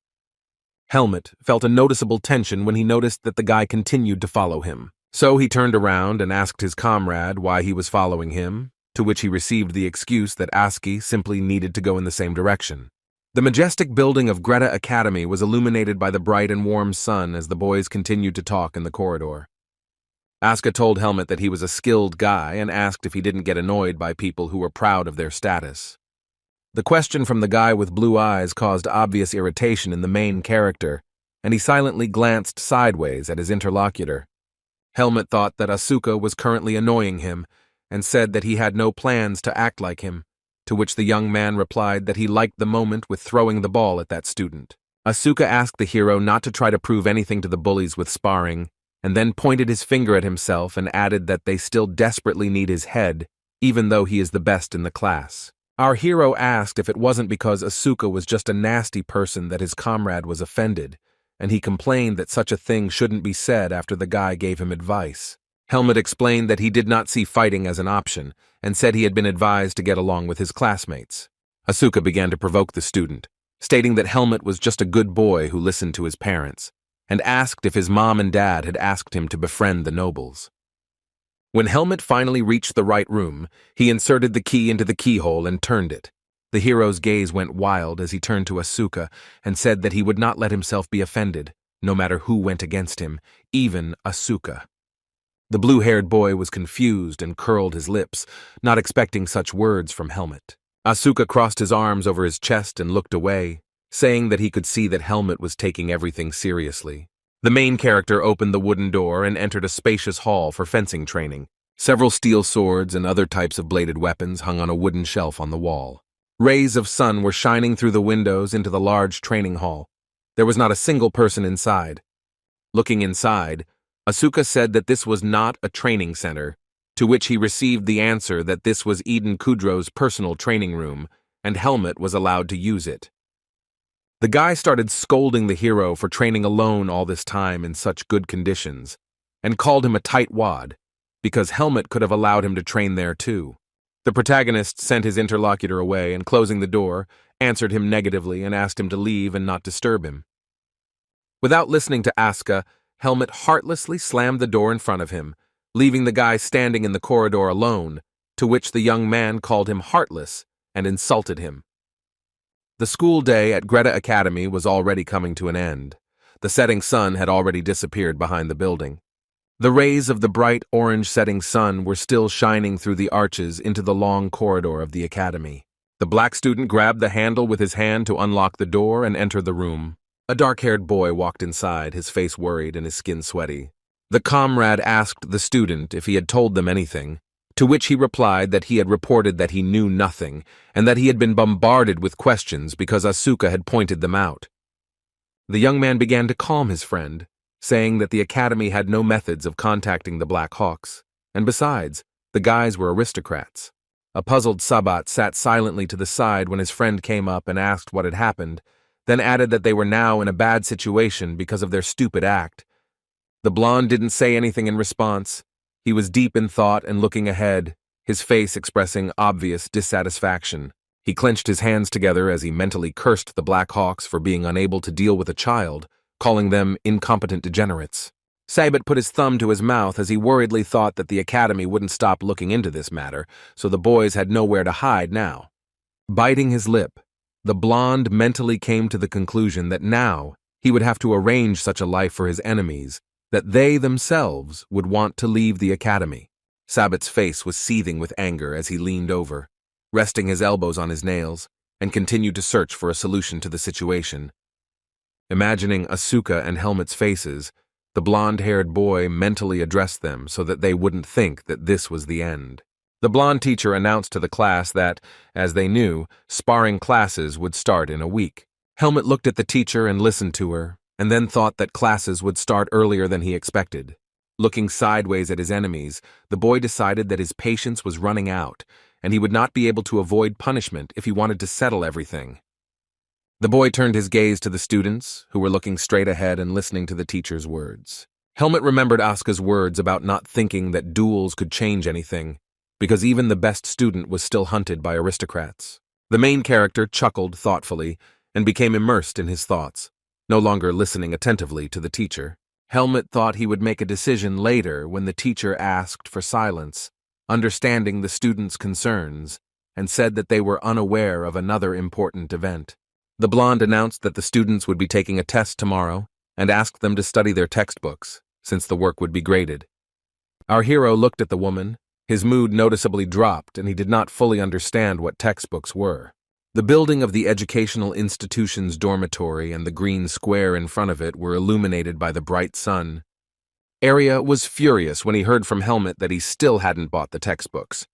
Helmet felt a noticeable tension when he noticed that the guy continued to follow him. So he turned around and asked his comrade why he was following him, to which he received the excuse that Aski simply needed to go in the same direction. The majestic building of Greta Academy was illuminated by the bright and warm sun as the boys continued to talk in the corridor. Aska told Helmet that he was a skilled guy and asked if he didn't get annoyed by people who were proud of their status. The question from the guy with blue eyes caused obvious irritation in the main character, and he silently glanced sideways at his interlocutor. Helmet thought that Asuka was currently annoying him and said that he had no plans to act like him, to which the young man replied that he liked the moment with throwing the ball at that student. Asuka asked the hero not to try to prove anything to the bullies with sparring, and then pointed his finger at himself and added that they still desperately need his head, even though he is the best in the class. Our hero asked if it wasn't because Asuka was just a nasty person that his comrade was offended, and he complained that such a thing shouldn't be said after the guy gave him advice. Helmet explained that he did not see fighting as an option, and said he had been advised to get along with his classmates. Asuka began to provoke the student, stating that Helmet was just a good boy who listened to his parents, and asked if his mom and dad had asked him to befriend the nobles. When Helmet finally reached the right room, he inserted the key into the keyhole and turned it. The hero's gaze went wild as he turned to Asuka and said that he would not let himself be offended, no matter who went against him, even Asuka. The blue-haired boy was confused and curled his lips, not expecting such words from Helmet. Asuka crossed his arms over his chest and looked away, saying that he could see that Helmet was taking everything seriously. The main character opened the wooden door and entered a spacious hall for fencing training. Several steel swords and other types of bladed weapons hung on a wooden shelf on the wall. Rays of sun were shining through the windows into the large training hall. There was not a single person inside. Looking inside, Asuka said that this was not a training center, to which he received the answer that this was Eden Kudro's personal training room, and Helmet was allowed to use it. The guy started scolding the hero for training alone all this time in such good conditions, and called him a tightwad, because Helmet could have allowed him to train there too. The protagonist sent his interlocutor away and, closing the door, answered him negatively and asked him to leave and not disturb him. Without listening to Asuka, Helmet heartlessly slammed the door in front of him, leaving the guy standing in the corridor alone, to which the young man called him heartless and insulted him. The school day at Greta Academy was already coming to an end. The setting sun had already disappeared behind the building. The rays of the bright orange setting sun were still shining through the arches into the long corridor of the academy. The black student grabbed the handle with his hand to unlock the door and enter the room. A dark-haired boy walked inside, his face worried and his skin sweaty. The comrade asked the student if he had told them anything, to which he replied that he had reported that he knew nothing and that he had been bombarded with questions because Asuka had pointed them out. The young man began to calm his friend, saying that the academy had no methods of contacting the Black Hawks, and besides, the guys were aristocrats. A puzzled Sabat sat silently to the side when his friend came up and asked what had happened, then added that they were now in a bad situation because of their stupid act. The blonde didn't say anything in response. He was deep in thought and looking ahead, his face expressing obvious dissatisfaction. He clenched his hands together as he mentally cursed the Black Hawks for being unable to deal with a child, calling them incompetent degenerates. Sabat put his thumb to his mouth as he worriedly thought that the academy wouldn't stop looking into this matter, so the boys had nowhere to hide now. Biting his lip, the blonde mentally came to the conclusion that now he would have to arrange such a life for his enemies that they themselves would want to leave the academy. Sabat's face was seething with anger as he leaned over, resting his elbows on his nails, and continued to search for a solution to the situation. Imagining Asuka and Helmet's faces, the blonde-haired boy mentally addressed them so that they wouldn't think that this was the end. The blonde teacher announced to the class that, as they knew, sparring classes would start in a week. Helmet looked at the teacher and listened to her, and then thought that classes would start earlier than he expected. Looking sideways at his enemies, the boy decided that his patience was running out, and he would not be able to avoid punishment if he wanted to settle everything. The boy turned his gaze to the students, who were looking straight ahead and listening to the teacher's words. Helmet remembered Asuka's words about not thinking that duels could change anything, because even the best student was still hunted by aristocrats. The main character chuckled thoughtfully and became immersed in his thoughts. no longer listening attentively to the teacher. Helmut thought he would make a decision later when the teacher asked for silence, understanding the students' concerns, and said that they were unaware of another important event. The blonde announced that the students would be taking a test tomorrow and asked them to study their textbooks, since the work would be graded. Our hero looked at the woman. His mood noticeably dropped, and he did not fully understand what textbooks were. The building of the educational institution's dormitory and the green square in front of it were illuminated by the bright sun. Arya was furious when he heard from Helmut that he still hadn't bought the textbooks.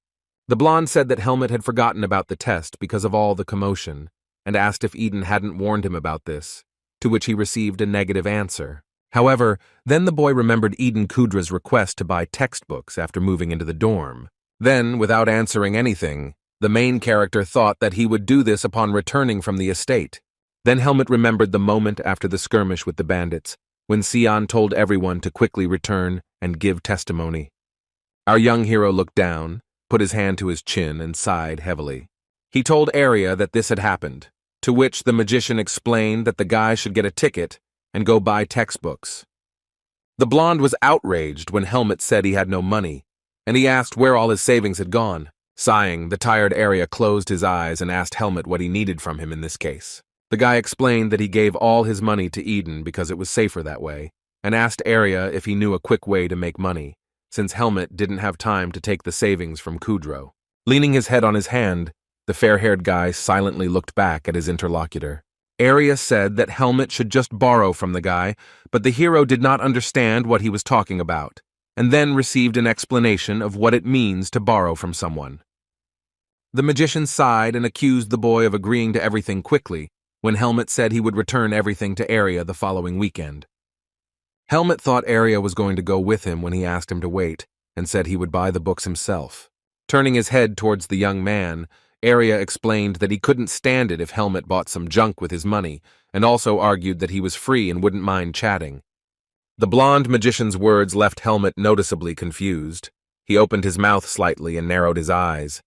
The blonde said that Helmut had forgotten about the test because of all the commotion, and asked if Eden hadn't warned him about this, to which he received a negative answer. However, then the boy remembered Eden Kudra's request to buy textbooks after moving into the dorm. Then, without answering anything, the main character thought that he would do this upon returning from the estate. Then Helmut remembered the moment after the skirmish with the bandits, when Sion told everyone to quickly return and give testimony. Our young hero looked down, put his hand to his chin, and sighed heavily. He told Arya that this had happened, to which the magician explained that the guy should get a ticket and go buy textbooks. The blonde was outraged when Helmut said he had no money, and he asked where all his savings had gone. Sighing, the tired Arya closed his eyes and asked Helmut what he needed from him in this case. The guy explained that he gave all his money to Eden because it was safer that way, and asked Arya if he knew a quick way to make money, since Helmut didn't have time to take the savings from Kudro. Leaning his head on his hand, the fair-haired guy silently looked back at his interlocutor. Arya said that Helmut should just borrow from the guy, but the hero did not understand what he was talking about, and then received an explanation of what it means to borrow from someone. The magician sighed and accused the boy of agreeing to everything quickly, when Helmut said he would return everything to Arya the following weekend. Helmut thought Arya was going to go with him when he asked him to wait, and said he would buy the books himself. Turning his head towards the young man, Arya explained that he couldn't stand it if Helmut bought some junk with his money, and also argued that he was free and wouldn't mind chatting. The blonde magician's words left Helmut noticeably confused. He opened his mouth slightly and narrowed his eyes.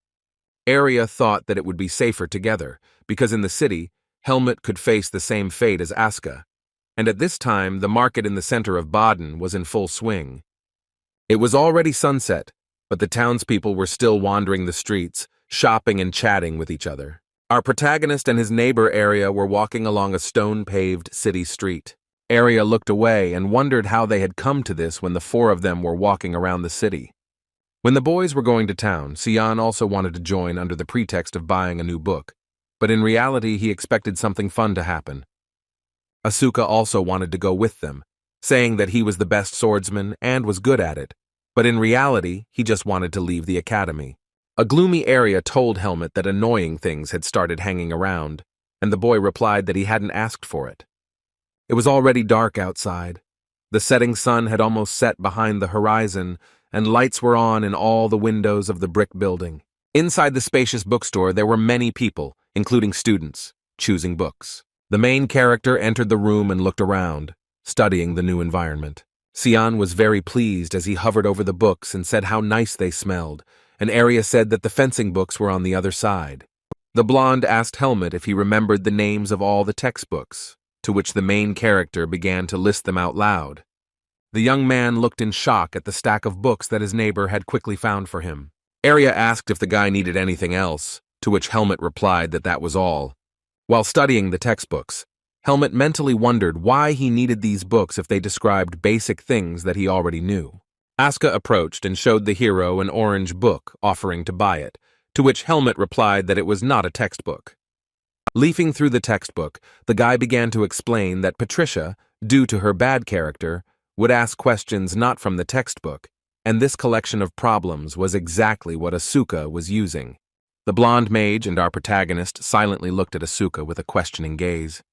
Arya thought that it would be safer together, because in the city, Helmut could face the same fate as Aska, and at this time the market in the center of Baden was in full swing. It was already sunset, but the townspeople were still wandering the streets, shopping and chatting with each other. Our protagonist and his neighbor Arya were walking along a stone-paved city street. Arya looked away and wondered how they had come to this when the four of them were walking around the city. When the boys were going to town, Sion also wanted to join under the pretext of buying a new book, but in reality he expected something fun to happen. Asuka also wanted to go with them, saying that he was the best swordsman and was good at it, but in reality he just wanted to leave the academy. A gloomy Arya told Helmut that annoying things had started hanging around, and the boy replied that he hadn't asked for it. It was already dark outside. The setting sun had almost set behind the horizon, and lights were on in all the windows of the brick building. Inside the spacious bookstore there were many people, including students, choosing books. The main character entered the room and looked around, studying the new environment. Sion was very pleased as he hovered over the books and said how nice they smelled, and Arya said that the fencing books were on the other side. The blonde asked Helmut if he remembered the names of all the textbooks, to which the main character began to list them out loud. The young man looked in shock at the stack of books that his neighbor had quickly found for him. Arya asked if the guy needed anything else, to which Helmut replied that that was all. While studying the textbooks, Helmut mentally wondered why he needed these books if they described basic things that he already knew. Asuka approached and showed the hero an orange book, offering to buy it, to which Helmut replied that it was not a textbook. Leafing through the textbook, the guy began to explain that Patricia, due to her bad character, would ask questions not from the textbook, and this collection of problems was exactly what Asuka was using. The blonde mage and our protagonist silently looked at Asuka with a questioning gaze.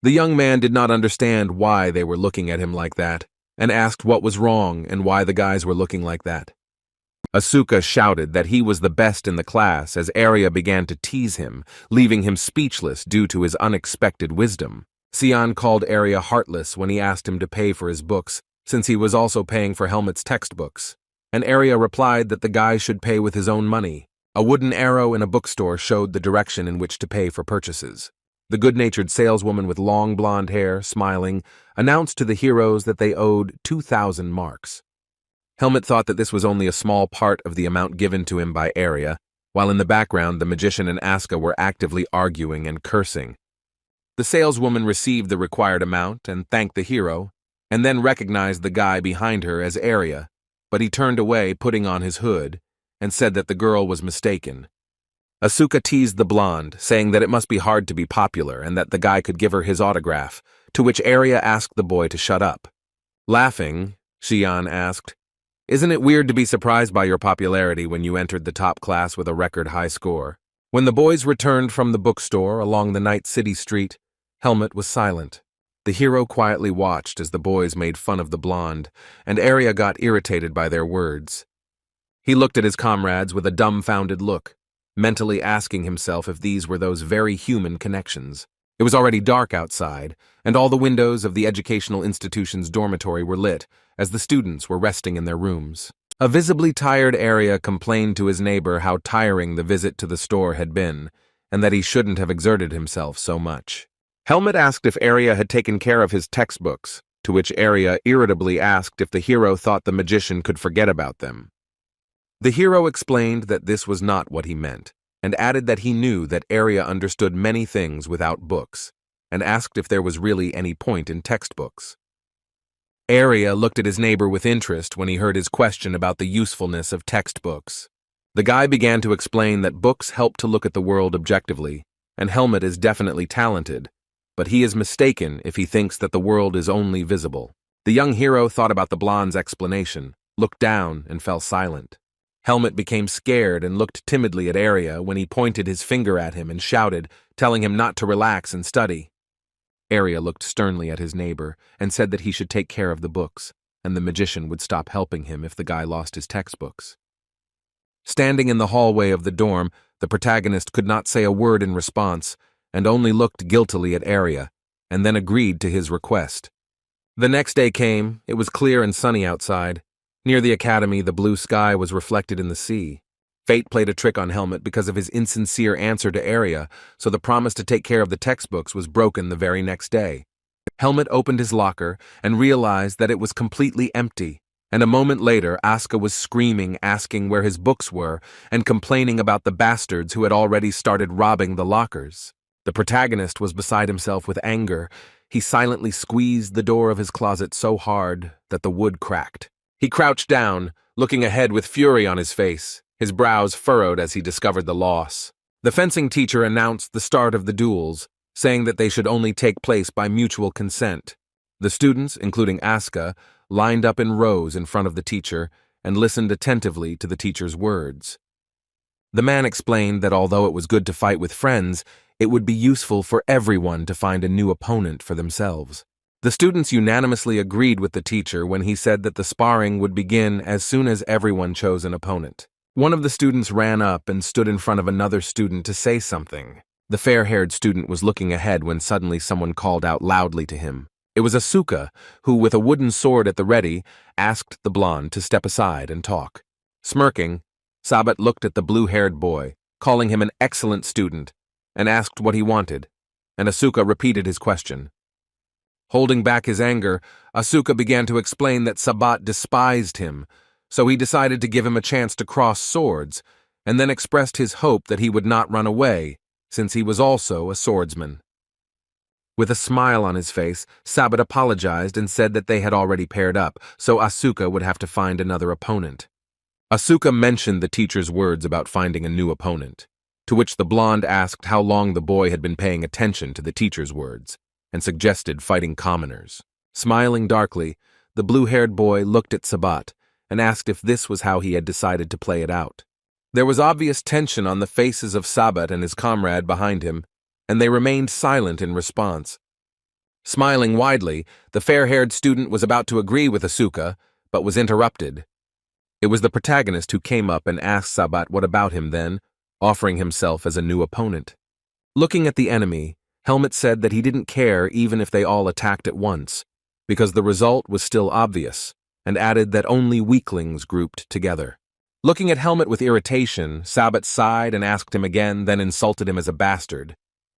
The young man did not understand why they were looking at him like that, and asked what was wrong and why the guys were looking like that. Asuka shouted that he was the best in the class as Arya began to tease him, leaving him speechless due to his unexpected wisdom. Sion called Arya heartless when he asked him to pay for his books, since he was also paying for Helmut's textbooks, and Arya replied that the guy should pay with his own money. A wooden arrow in a bookstore showed the direction in which to pay for purchases. The good-natured saleswoman with long blonde hair, smiling, announced to the heroes that they owed 2,000 marks. Helmut thought that this was only a small part of the amount given to him by Arya, while in the background the magician and Aska were actively arguing and cursing. The saleswoman received the required amount and thanked the hero, and then recognized the guy behind her as Arya, but he turned away, putting on his hood, and said that the girl was mistaken. Asuka teased the blonde, saying that it must be hard to be popular and that the guy could give her his autograph, to which Arya asked the boy to shut up. Laughing, Xian asked, "Isn't it weird to be surprised by your popularity when you entered the top class with a record high score?" When the boys returned from the bookstore along the night city street, Helmut was silent. The hero quietly watched as the boys made fun of the blonde, and Arya got irritated by their words. He looked at his comrades with a dumbfounded look, mentally asking himself if these were those very human connections. It was already dark outside, and all the windows of the educational institution's dormitory were lit, as the students were resting in their rooms. A visibly tired Arya complained to his neighbor how tiring the visit to the store had been, and that he shouldn't have exerted himself so much. Helmut asked if Arya had taken care of his textbooks, to which Arya irritably asked if the hero thought the magician could forget about them. The hero explained that this was not what he meant, and added that he knew that Arya understood many things without books, and asked if there was really any point in textbooks. Arya looked at his neighbor with interest when he heard his question about the usefulness of textbooks. The guy began to explain that books help to look at the world objectively, and Helmut is definitely talented, but he is mistaken if he thinks that the world is only visible. The young hero thought about the blonde's explanation, looked down, and fell silent. Helmut became scared and looked timidly at Arya when he pointed his finger at him and shouted, telling him not to relax and study. Arya looked sternly at his neighbor and said that he should take care of the books, and the magician would stop helping him if the guy lost his textbooks. Standing in the hallway of the dorm, the protagonist could not say a word in response and only looked guiltily at Arya, and then agreed to his request. The next day came. It was clear and sunny outside. Near the academy, the blue sky was reflected in the sea. Fate played a trick on Helmut because of his insincere answer to Arya, so the promise to take care of the textbooks was broken the very next day. Helmut opened his locker and realized that it was completely empty, and a moment later Aska was screaming, asking where his books were, and complaining about the bastards who had already started robbing the lockers. The protagonist was beside himself with anger. He silently squeezed the door of his closet so hard that the wood cracked. He crouched down, looking ahead with fury on his face, his brows furrowed as he discovered the loss. The fencing teacher announced the start of the duels, saying that they should only take place by mutual consent. The students, including Aska, lined up in rows in front of the teacher and listened attentively to the teacher's words. The man explained that although it was good to fight with friends, it would be useful for everyone to find a new opponent for themselves. The students unanimously agreed with the teacher when he said that the sparring would begin as soon as everyone chose an opponent. One of the students ran up and stood in front of another student to say something. The fair-haired student was looking ahead when suddenly someone called out loudly to him. It was Asuka, who, with a wooden sword at the ready, asked the blonde to step aside and talk. Smirking, Sabat looked at the blue-haired boy, calling him an excellent student, and asked what he wanted, and Asuka repeated his question. Holding back his anger, Asuka began to explain that Sabat despised him, so he decided to give him a chance to cross swords, and then expressed his hope that he would not run away, since he was also a swordsman. With a smile on his face, Sabat apologized and said that they had already paired up, so Asuka would have to find another opponent. Asuka mentioned the teacher's words about finding a new opponent, to which the blonde asked how long the boy had been paying attention to the teacher's words, and suggested fighting commoners. Smiling darkly, the blue-haired boy looked at Sabat and asked if this was how he had decided to play it out. There was obvious tension on the faces of Sabat and his comrade behind him, and they remained silent in response. Smiling widely, the fair-haired student was about to agree with Asuka, but was interrupted. It was the protagonist who came up and asked Sabat what about him then, offering himself as a new opponent. Looking at the enemy, Helmut said that he didn't care even if they all attacked at once, because the result was still obvious, and added that only weaklings grouped together. Looking at Helmut with irritation, Sabat sighed and asked him again, then insulted him as a bastard.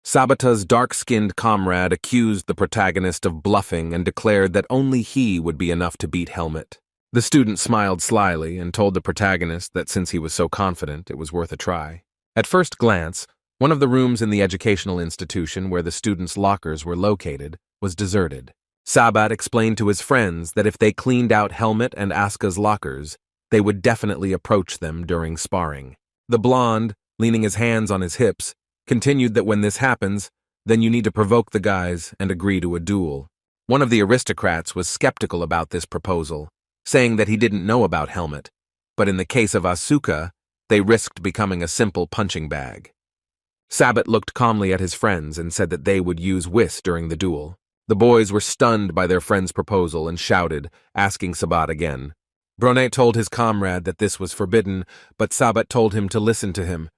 Sabata's dark-skinned comrade accused the protagonist of bluffing and declared that only he would be enough to beat Helmet. The student smiled slyly and told the protagonist that since he was so confident, it was worth a try. At first glance, one of the rooms in the educational institution where the students' lockers were located was deserted. Sabat explained to his friends that if they cleaned out Helmet and Asuka's lockers, they would definitely approach them during sparring. The blonde, leaning his hands on his hips, continued that when this happens, then you need to provoke the guys and agree to a duel. One of the aristocrats was skeptical about this proposal, saying that he didn't know about Helmet, but in the case of Asuka, they risked becoming a simple punching bag. Sabat looked calmly at his friends and said that they would use whist during the duel. The boys were stunned by their friend's proposal and shouted, asking Sabat again. Brunet told his comrade that this was forbidden, but Sabat told him to listen to him.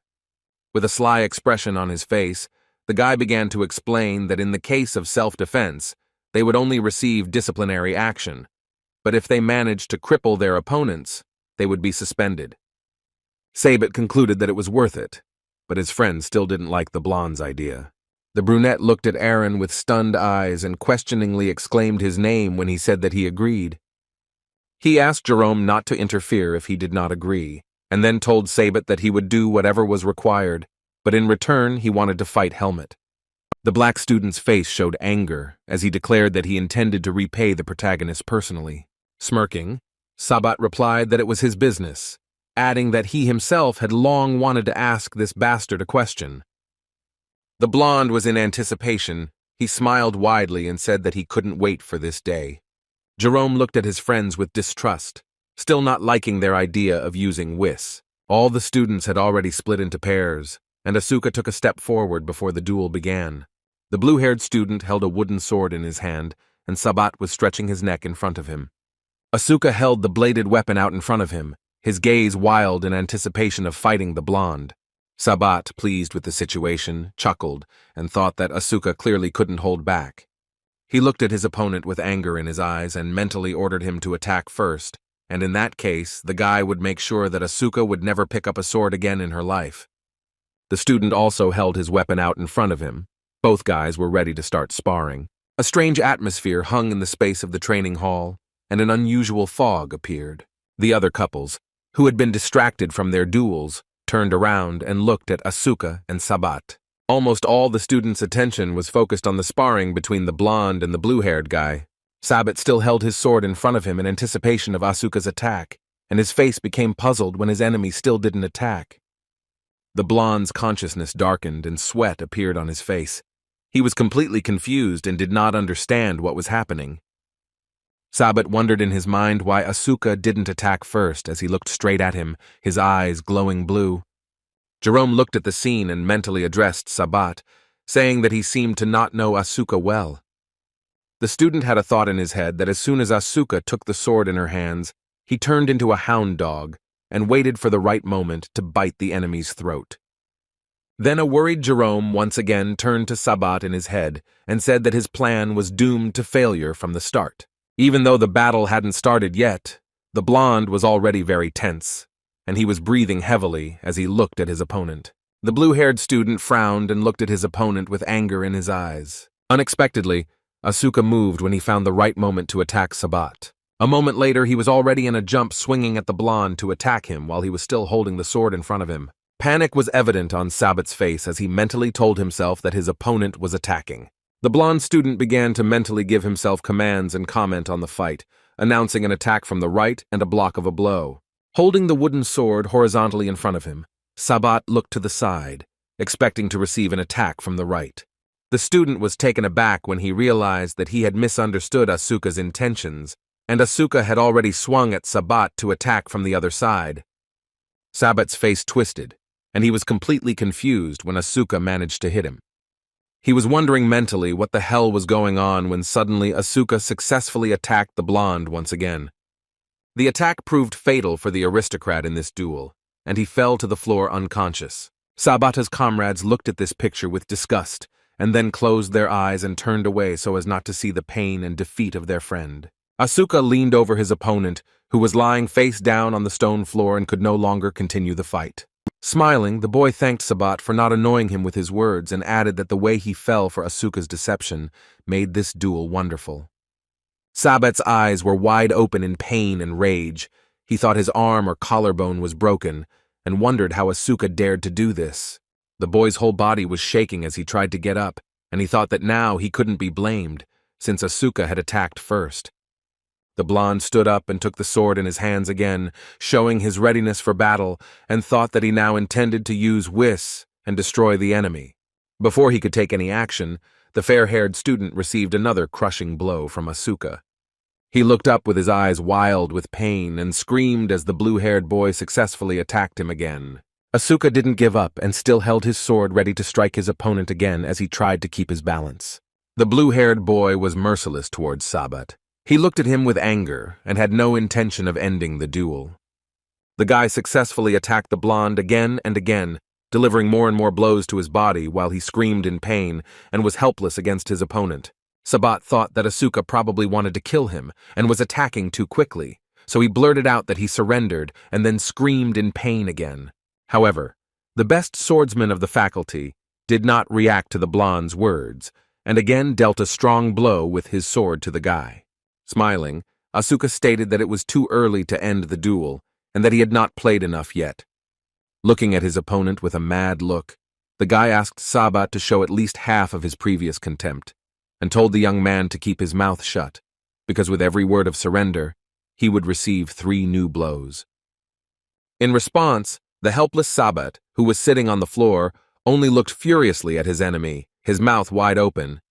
With a sly expression on his face, the guy began to explain that in the case of self-defense, they would only receive disciplinary action, but if they managed to cripple their opponents, they would be suspended. Sabat concluded that it was worth it, but his friend still didn't like the blonde's idea. The brunette looked at Aaron with stunned eyes and questioningly exclaimed his name when he said that he agreed. He asked Jerome not to interfere if he did not agree, and then told Sabat that he would do whatever was required, but in return he wanted to fight Helmet. The black student's face showed anger as he declared that he intended to repay the protagonist personally. Smirking, Sabat replied that it was his business, adding that he himself had long wanted to ask this bastard a question. The blonde was in anticipation. He smiled widely and said that he couldn't wait for this day. Jerome looked at his friends with distrust, still not liking their idea of using whist. All the students had already split into pairs, and Asuka took a step forward before the duel began. The blue-haired student held a wooden sword in his hand, and Sabat was stretching his neck in front of him. Asuka held the bladed weapon out in front of him, his gaze wild in anticipation of fighting the blonde. Sabat, pleased with the situation, chuckled and thought that Asuka clearly couldn't hold back. He looked at his opponent with anger in his eyes and mentally ordered him to attack first, and in that case, the guy would make sure that Asuka would never pick up a sword again in her life. The student also held his weapon out in front of him. Both guys were ready to start sparring. A strange atmosphere hung in the space of the training hall, and an unusual fog appeared. The other couples, who had been distracted from their duels, turned around and looked at Asuka and Sabat. Almost all the students' attention was focused on the sparring between the blonde and the blue-haired guy. Sabat still held his sword in front of him in anticipation of Asuka's attack, and his face became puzzled when his enemy still didn't attack. The blonde's consciousness darkened and sweat appeared on his face. He was completely confused and did not understand what was happening. Sabat wondered in his mind why Asuka didn't attack first as he looked straight at him, his eyes glowing blue. Jerome looked at the scene and mentally addressed Sabat, saying that he seemed to not know Asuka well. The student had a thought in his head that as soon as Asuka took the sword in her hands, he turned into a hound dog and waited for the right moment to bite the enemy's throat. Then a worried Jerome once again turned to Sabat in his head and said that his plan was doomed to failure from the start. Even though the battle hadn't started yet, the blonde was already very tense, and he was breathing heavily as he looked at his opponent. The blue-haired student frowned and looked at his opponent with anger in his eyes. Unexpectedly, Asuka moved when he found the right moment to attack Sabat. A moment later, he was already in a jump swinging at the blonde to attack him while he was still holding the sword in front of him. Panic was evident on Sabat's face as he mentally told himself that his opponent was attacking. The blonde student began to mentally give himself commands and comment on the fight, announcing an attack from the right and a block of a blow. Holding the wooden sword horizontally in front of him, Sabat looked to the side, expecting to receive an attack from the right. The student was taken aback when he realized that he had misunderstood Asuka's intentions, and Asuka had already swung at Sabat to attack from the other side. Sabat's face twisted, and he was completely confused when Asuka managed to hit him. He was wondering mentally what the hell was going on when suddenly Asuka successfully attacked the blonde once again. The attack proved fatal for the aristocrat in this duel, and he fell to the floor unconscious. Sabata's comrades looked at this picture with disgust, and then closed their eyes and turned away so as not to see the pain and defeat of their friend. Asuka leaned over his opponent, who was lying face down on the stone floor and could no longer continue the fight. Smiling, the boy thanked Sabat for not annoying him with his words and added that the way he fell for Asuka's deception made this duel wonderful. Sabat's eyes were wide open in pain and rage. He thought his arm or collarbone was broken and wondered how Asuka dared to do this. The boy's whole body was shaking as he tried to get up, and he thought that now he couldn't be blamed, since Asuka had attacked first. The blonde stood up and took the sword in his hands again, showing his readiness for battle, and thought that he now intended to use Whis and destroy the enemy. Before he could take any action, the fair-haired student received another crushing blow from Asuka. He looked up with his eyes wild with pain and screamed as the blue-haired boy successfully attacked him again. Asuka didn't give up and still held his sword ready to strike his opponent again as he tried to keep his balance. The blue-haired boy was merciless towards Sabat. He looked at him with anger and had no intention of ending the duel. The guy successfully attacked the blonde again and again, delivering more and more blows to his body while he screamed in pain and was helpless against his opponent. Sabat thought that Asuka probably wanted to kill him and was attacking too quickly, so he blurted out that he surrendered and then screamed in pain again. However, the best swordsman of the faculty did not react to the blonde's words and again dealt a strong blow with his sword to the guy. Smiling, Asuka stated that it was too early to end the duel and that he had not played enough yet. Looking at his opponent with a mad look, the guy asked Sabat to show at least half of his previous contempt and told the young man to keep his mouth shut, because with every word of surrender, he would receive 3 new blows. In response, the helpless Sabat, who was sitting on the floor, only looked furiously at his enemy, his mouth wide open.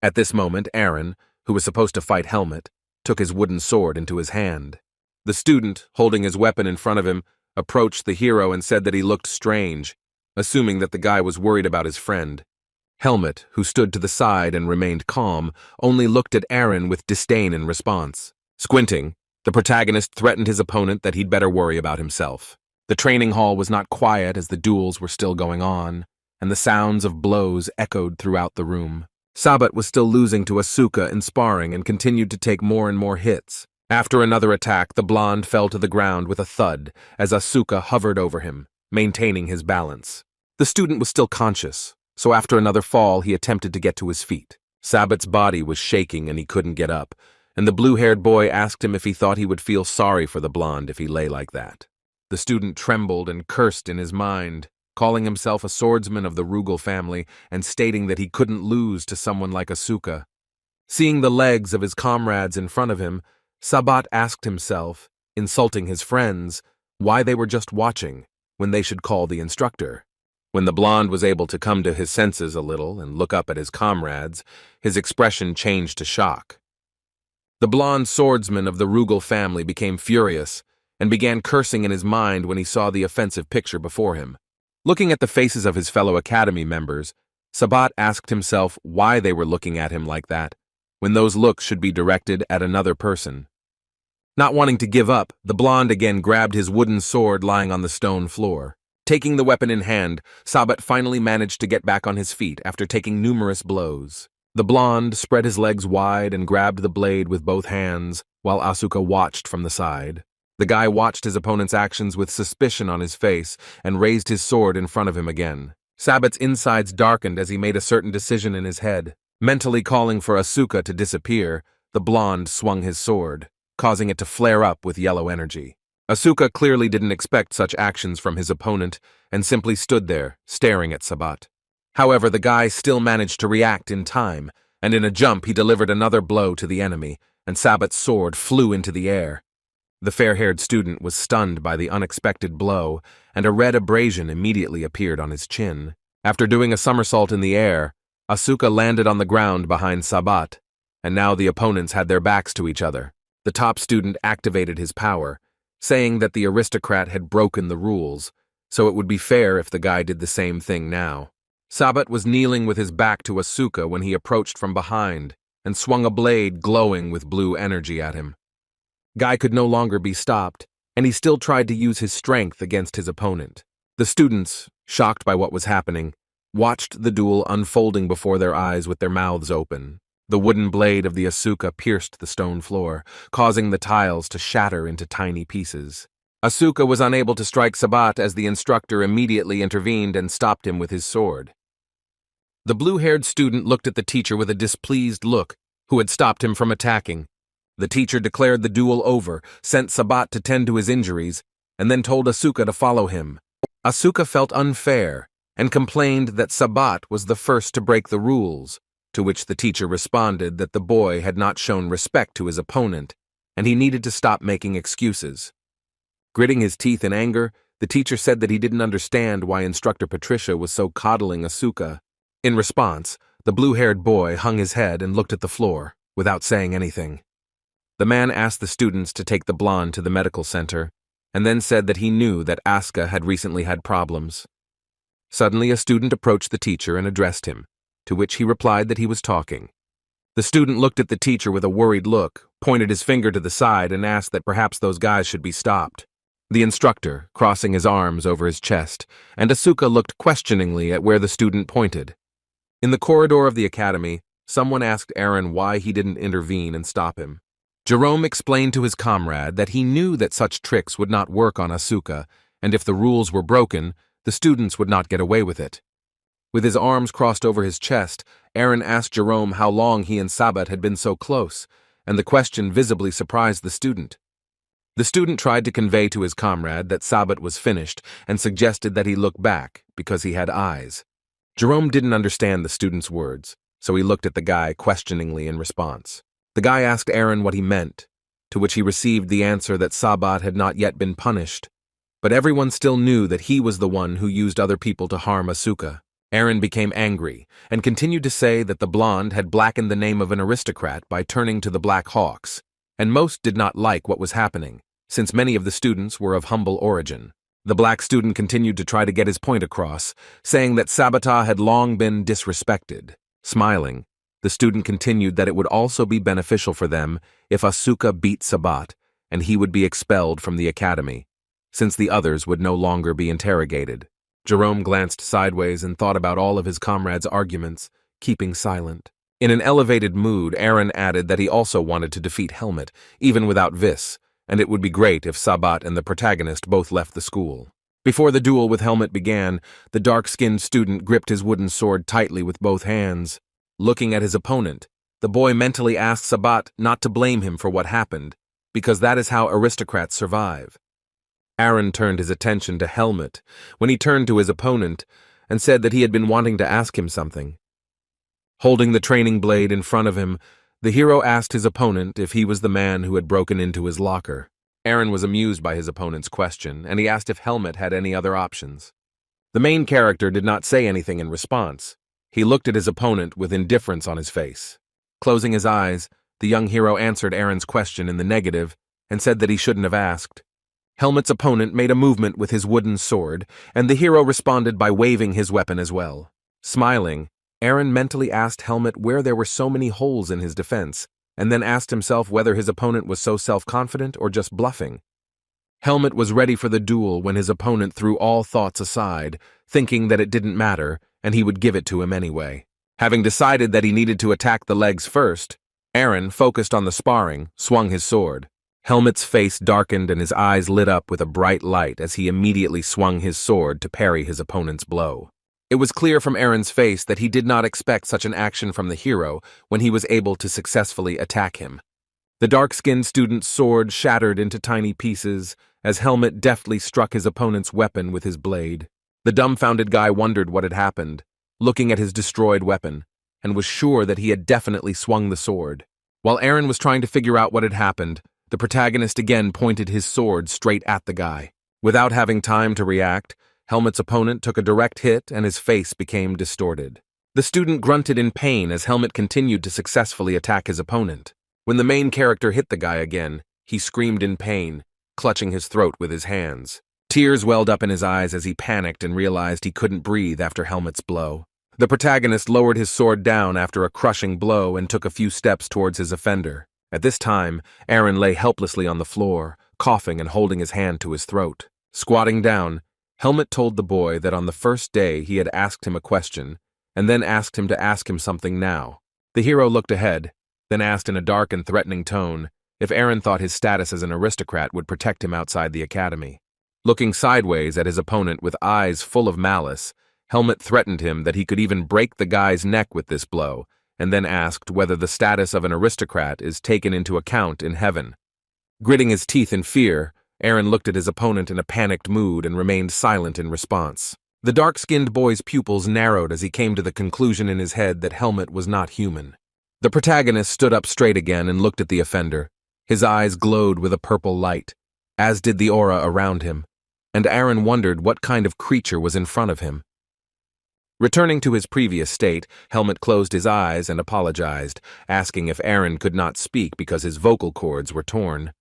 At this moment, Aaron, who was supposed to fight Helmet, took his wooden sword into his hand. The student, holding his weapon in front of him, approached the hero and said that he looked strange, assuming that the guy was worried about his friend. Helmet, who stood to the side and remained calm, only looked at Aaron with disdain in response. Squinting, the protagonist threatened his opponent that he'd better worry about himself. The training hall was not quiet as the duels were still going on, and the sounds of blows echoed throughout the room. Sabat was still losing to Asuka in sparring and continued to take more and more hits. After another attack, the blonde fell to the ground with a thud as Asuka hovered over him, maintaining his balance. The student was still conscious, so after another fall, he attempted to get to his feet. Sabat's body was shaking and he couldn't get up, and the blue-haired boy asked him if he thought he would feel sorry for the blonde if he lay like that. The student trembled and cursed in his mind, calling himself a swordsman of the Rugal family and stating that he couldn't lose to someone like Asuka. Seeing the legs of his comrades in front of him, Sabat asked himself, insulting his friends, why they were just watching when they should call the instructor. When the blonde was able to come to his senses a little and look up at his comrades, his expression changed to shock. The blonde swordsman of the Rugal family became furious and began cursing in his mind when he saw the offensive picture before him. Looking at the faces of his fellow academy members, Sabat asked himself why they were looking at him like that, when those looks should be directed at another person. Not wanting to give up, the blonde again grabbed his wooden sword lying on the stone floor. Taking the weapon in hand, Sabat finally managed to get back on his feet after taking numerous blows. The blonde spread his legs wide and grabbed the blade with both hands, while Asuka watched from the side. The guy watched his opponent's actions with suspicion on his face and raised his sword in front of him again. Sabat's insides darkened as he made a certain decision in his head. Mentally calling for Asuka to disappear, the blonde swung his sword, causing it to flare up with yellow energy. Asuka clearly didn't expect such actions from his opponent and simply stood there, staring at Sabat. However, the guy still managed to react in time, and in a jump he delivered another blow to the enemy, and Sabat's sword flew into the air. The fair-haired student was stunned by the unexpected blow, and a red abrasion immediately appeared on his chin. After doing a somersault in the air, Asuka landed on the ground behind Sabat, and now the opponents had their backs to each other. The top student activated his power, saying that the aristocrat had broken the rules, so it would be fair if the guy did the same thing now. Sabat was kneeling with his back to Asuka when he approached from behind and swung a blade glowing with blue energy at him. Guy could no longer be stopped, and he still tried to use his strength against his opponent. The students, shocked by what was happening, watched the duel unfolding before their eyes with their mouths open. The wooden blade of the Asuka pierced the stone floor, causing the tiles to shatter into tiny pieces. Asuka was unable to strike Sabat as the instructor immediately intervened and stopped him with his sword. The blue-haired student looked at the teacher with a displeased look, who had stopped him from attacking. The teacher declared the duel over, sent Sabat to tend to his injuries, and then told Asuka to follow him. Asuka felt unfair and complained that Sabat was the first to break the rules, to which the teacher responded that the boy had not shown respect to his opponent, and he needed to stop making excuses. Gritting his teeth in anger, the teacher said that he didn't understand why Instructor Patricia was so coddling Asuka. In response, the blue-haired boy hung his head and looked at the floor, without saying anything. The man asked the students to take the blonde to the medical center, and then said that he knew that Asuka had recently had problems. Suddenly, a student approached the teacher and addressed him, to which he replied that he was talking. The student looked at the teacher with a worried look, pointed his finger to the side, and asked that perhaps those guys should be stopped. The instructor, crossing his arms over his chest, and Asuka looked questioningly at where the student pointed. In the corridor of the academy, someone asked Eren why he didn't intervene and stop him. Jerome explained to his comrade that he knew that such tricks would not work on Asuka, and if the rules were broken, the students would not get away with it. With his arms crossed over his chest, Eren asked Jerome how long he and Sabat had been so close, and the question visibly surprised the student. The student tried to convey to his comrade that Sabat was finished and suggested that he look back because he had eyes. Jerome didn't understand the student's words, so he looked at the guy questioningly in response. The guy asked Eren what he meant, to which he received the answer that Sabat had not yet been punished. But everyone still knew that he was the one who used other people to harm Asuka. Eren became angry and continued to say that the blonde had blackened the name of an aristocrat by turning to the Black Hawks, and most did not like what was happening, since many of the students were of humble origin. The black student continued to try to get his point across, saying that Sabata had long been disrespected. Smiling, the student continued that it would also be beneficial for them if Asuka beat Sabat, and he would be expelled from the academy, since the others would no longer be interrogated. Jerome glanced sideways and thought about all of his comrades' arguments, keeping silent. In an elevated mood, Eren added that he also wanted to defeat Helmet, even without Vis, and it would be great if Sabat and the protagonist both left the school. Before the duel with Helmet began, the dark-skinned student gripped his wooden sword tightly with both hands. Looking at his opponent, the boy mentally asked Sabat not to blame him for what happened, because that is how aristocrats survive. Eren turned his attention to Helmet when he turned to his opponent and said that he had been wanting to ask him something. Holding the training blade in front of him, the hero asked his opponent if he was the man who had broken into his locker. Eren was amused by his opponent's question, and he asked if Helmet had any other options. The main character did not say anything in response. He looked at his opponent with indifference on his face. Closing his eyes, the young hero answered Eren's question in the negative and said that he shouldn't have asked. Helmet's opponent made a movement with his wooden sword, and the hero responded by waving his weapon as well. Smiling, Eren mentally asked Helmet where there were so many holes in his defense, and then asked himself whether his opponent was so self-confident or just bluffing. Helmet was ready for the duel when his opponent threw all thoughts aside, thinking that it didn't matter, and he would give it to him anyway. Having decided that he needed to attack the legs first, Eren, focused on the sparring, swung his sword. Helmet's face darkened and his eyes lit up with a bright light as he immediately swung his sword to parry his opponent's blow. It was clear from Eren's face that he did not expect such an action from the hero when he was able to successfully attack him. The dark-skinned student's sword shattered into tiny pieces as Helmet deftly struck his opponent's weapon with his blade. The dumbfounded guy wondered what had happened, looking at his destroyed weapon, and was sure that he had definitely swung the sword. While Eren was trying to figure out what had happened, the protagonist again pointed his sword straight at the guy. Without having time to react, Helmet's opponent took a direct hit and his face became distorted. The student grunted in pain as Helmet continued to successfully attack his opponent. When the main character hit the guy again, he screamed in pain, clutching his throat with his hands. Tears welled up in his eyes as he panicked and realized he couldn't breathe after Helmet's blow. The protagonist lowered his sword down after a crushing blow and took a few steps towards his offender. At this time, Eren lay helplessly on the floor, coughing and holding his hand to his throat. Squatting down, Helmet told the boy that on the first day he had asked him a question, and then asked him to ask him something now. The hero looked ahead, then asked in a dark and threatening tone, if Aaron thought his status as an aristocrat would protect him outside the academy. Looking sideways at his opponent with eyes full of malice, Helmut threatened him that he could even break the guy's neck with this blow, and then asked whether the status of an aristocrat is taken into account in heaven. Gritting his teeth in fear, Aaron looked at his opponent in a panicked mood and remained silent in response. The dark-skinned boy's pupils narrowed as he came to the conclusion in his head that Helmut was not human. The protagonist stood up straight again and looked at the offender. His eyes glowed with a purple light, as did the aura around him, and Aaron wondered what kind of creature was in front of him. Returning to his previous state, Helmut closed his eyes and apologized, asking if Aaron could not speak because his vocal cords were torn.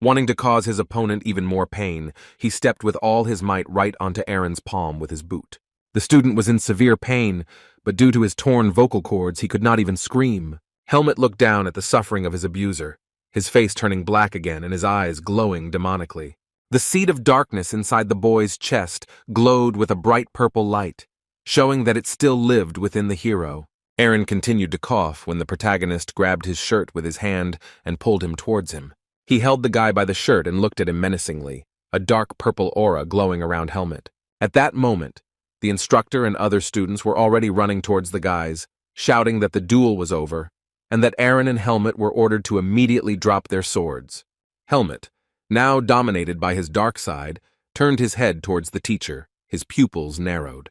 Wanting to cause his opponent even more pain, he stepped with all his might right onto Aaron's palm with his boot. The student was in severe pain, but due to his torn vocal cords, he could not even scream. Helmut looked down at the suffering of his abuser, his face turning black again and his eyes glowing demonically. The seed of darkness inside the boy's chest glowed with a bright purple light, showing that it still lived within the hero. Aaron continued to cough when the protagonist grabbed his shirt with his hand and pulled him towards him. He held the guy by the shirt and looked at him menacingly, a dark purple aura glowing around Helmut. At that moment, the instructor and other students were already running towards the guys, shouting that the duel was over, and that Aaron and Helmut were ordered to immediately drop their swords. Helmut, now dominated by his dark side, turned his head towards the teacher, his pupils narrowed.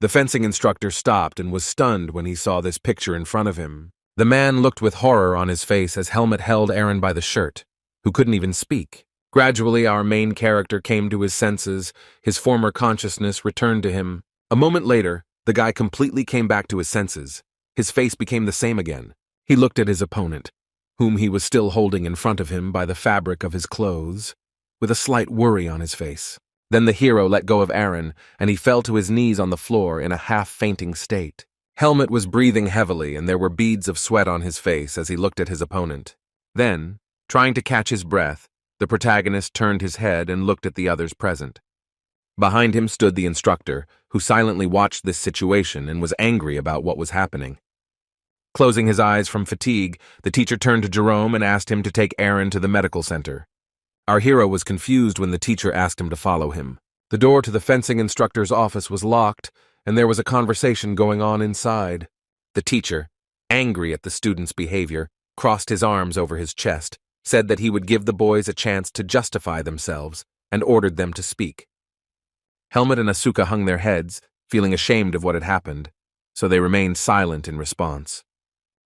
The fencing instructor stopped and was stunned when he saw this picture in front of him. The man looked with horror on his face as Helmut held Aaron by the shirt, who couldn't even speak. Gradually, our main character came to his senses, his former consciousness returned to him. A moment later, the guy completely came back to his senses. His face became the same again. He looked at his opponent, whom he was still holding in front of him by the fabric of his clothes, with a slight worry on his face. Then the hero let go of Aaron, and he fell to his knees on the floor in a half-fainting state. Helmut was breathing heavily, and there were beads of sweat on his face as he looked at his opponent. Then, trying to catch his breath, the protagonist turned his head and looked at the others present. Behind him stood the instructor, who silently watched this situation and was angry about what was happening. Closing his eyes from fatigue, the teacher turned to Jerome and asked him to take Aaron to the medical center. Our hero was confused when the teacher asked him to follow him. The door to the fencing instructor's office was locked, and there was a conversation going on inside. The teacher, angry at the student's behavior, crossed his arms over his chest, said that he would give the boys a chance to justify themselves, and ordered them to speak. Helmut and Asuka hung their heads, feeling ashamed of what had happened, so they remained silent in response.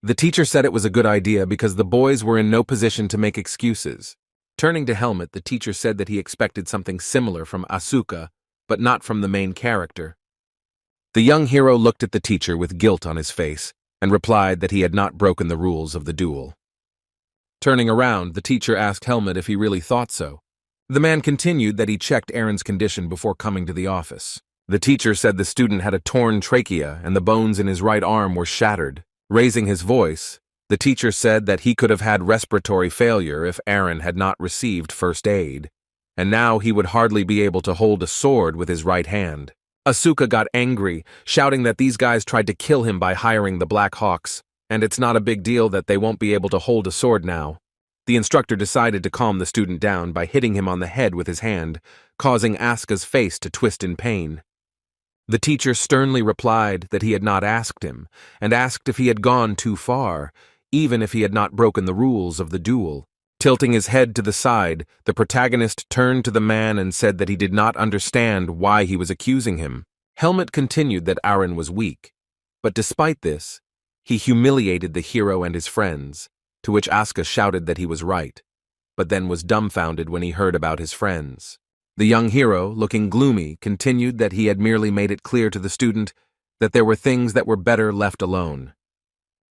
The teacher said it was a good idea because the boys were in no position to make excuses. Turning to Helmut, the teacher said that he expected something similar from Asuka, but not from the main character. The young hero looked at the teacher with guilt on his face, and replied that he had not broken the rules of the duel. Turning around, the teacher asked Helmut if he really thought so. The man continued that he checked Aaron's condition before coming to the office. The teacher said the student had a torn trachea and the bones in his right arm were shattered. Raising his voice, the teacher said that he could have had respiratory failure if Aaron had not received first aid, and now he would hardly be able to hold a sword with his right hand. Asuka got angry, shouting that these guys tried to kill him by hiring the Black Hawks, and it's not a big deal that they won't be able to hold a sword now. The instructor decided to calm the student down by hitting him on the head with his hand, causing Asuka's face to twist in pain. The teacher sternly replied that he had not asked him, and asked if he had gone too far, even if he had not broken the rules of the duel. Tilting his head to the side, the protagonist turned to the man and said that he did not understand why he was accusing him. Helmut continued that Aaron was weak, but despite this, he humiliated the hero and his friends, to which Asuka shouted that he was right, but then was dumbfounded when he heard about his friends. The young hero, looking gloomy, continued that he had merely made it clear to the student that there were things that were better left alone.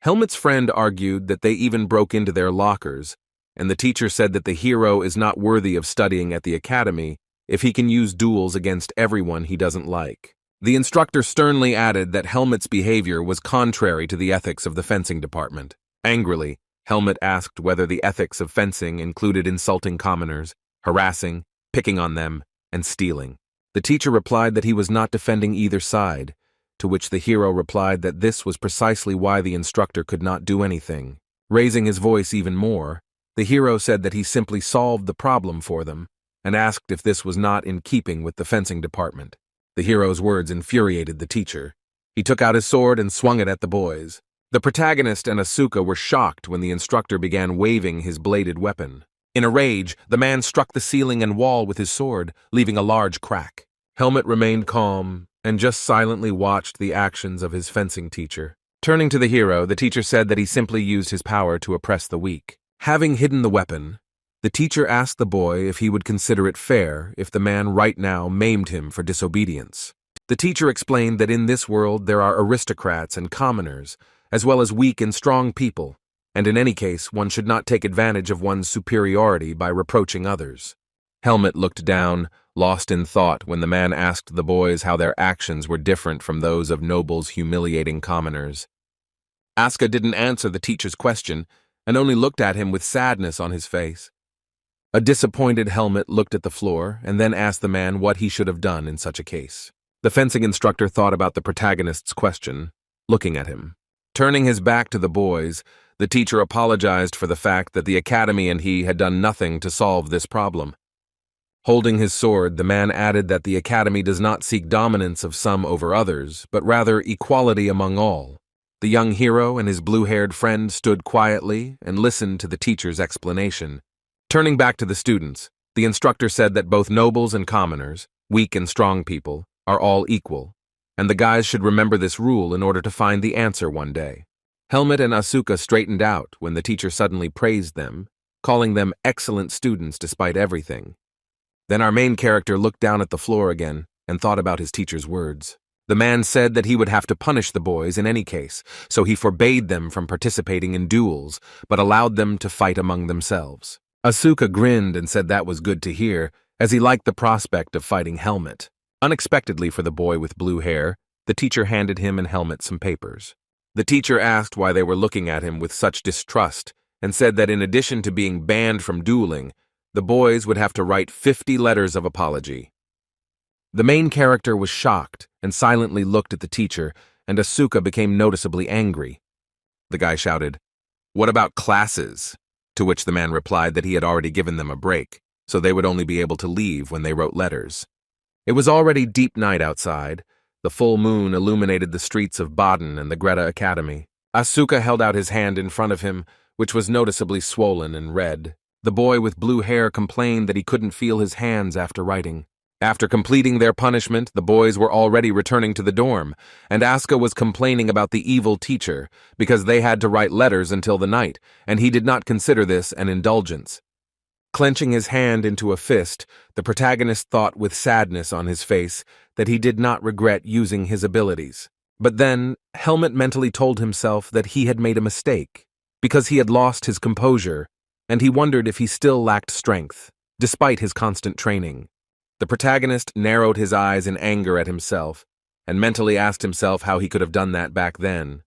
Helmut's friend argued that they even broke into their lockers, and the teacher said that the hero is not worthy of studying at the academy if he can use duels against everyone he doesn't like. The instructor sternly added that Helmut's behavior was contrary to the ethics of the fencing department. Angrily, Helmut asked whether the ethics of fencing included insulting commoners, harassing, picking on them, and stealing. The teacher replied that he was not defending either side, to which the hero replied that this was precisely why the instructor could not do anything. Raising his voice even more, The hero said that he simply solved the problem for them and asked if this was not in keeping with the fencing department. The hero's words infuriated the teacher. He took out his sword and swung it at the boys. The protagonist and Asuka were shocked when the instructor began waving his bladed weapon. In a rage, the man struck the ceiling and wall with his sword, leaving a large crack. Helmet remained calm and just silently watched the actions of his fencing teacher. Turning to the hero, the teacher said that he simply used his power to oppress the weak. Having hidden the weapon, the teacher asked the boy if he would consider it fair if the man right now maimed him for disobedience. The teacher explained that in this world there are aristocrats and commoners, as well as weak and strong people, and in any case one should not take advantage of one's superiority by reproaching others. Helmet looked down, lost in thought when the man asked the boys how their actions were different from those of nobles humiliating commoners. Asuka didn't answer the teacher's question and only looked at him with sadness on his face. A disappointed Helmet looked at the floor and then asked the man what he should have done in such a case. The fencing instructor thought about the protagonist's question, looking at him. Turning his back to the boys, the teacher apologized for the fact that the academy and he had done nothing to solve this problem. Holding his sword, the man added that the academy does not seek dominance of some over others, but rather equality among all. The young hero and his blue-haired friend stood quietly and listened to the teacher's explanation. Turning back to the students, the instructor said that both nobles and commoners, weak and strong people, are all equal, and the guys should remember this rule in order to find the answer one day. Helmet and Asuka straightened out when the teacher suddenly praised them, calling them excellent students despite everything. Then our main character looked down at the floor again and thought about his teacher's words. The man said that he would have to punish the boys in any case, so he forbade them from participating in duels, but allowed them to fight among themselves. Asuka grinned and said that was good to hear, as he liked the prospect of fighting Helmet. Unexpectedly for the boy with blue hair, the teacher handed him and Helmet some papers. The teacher asked why they were looking at him with such distrust and said that in addition to being banned from dueling, the boys would have to write 50 letters of apology. The main character was shocked and silently looked at the teacher, and Asuka became noticeably angry. The guy shouted, "What about classes?" To which the man replied that he had already given them a break, so they would only be able to leave when they wrote letters. It was already deep night outside. The full moon illuminated the streets of Baden and the Greta Academy. Asuka held out his hand in front of him, which was noticeably swollen and red. The boy with blue hair complained that he couldn't feel his hands after writing. After completing their punishment, the boys were already returning to the dorm, and Asuka was complaining about the evil teacher because they had to write letters until the night, and he did not consider this an indulgence. Clenching his hand into a fist, the protagonist thought with sadness on his face that he did not regret using his abilities. But then, Helmet mentally told himself that he had made a mistake, because he had lost his composure, and he wondered if he still lacked strength, despite his constant training. The protagonist narrowed his eyes in anger at himself, and mentally asked himself how he could have done that back then.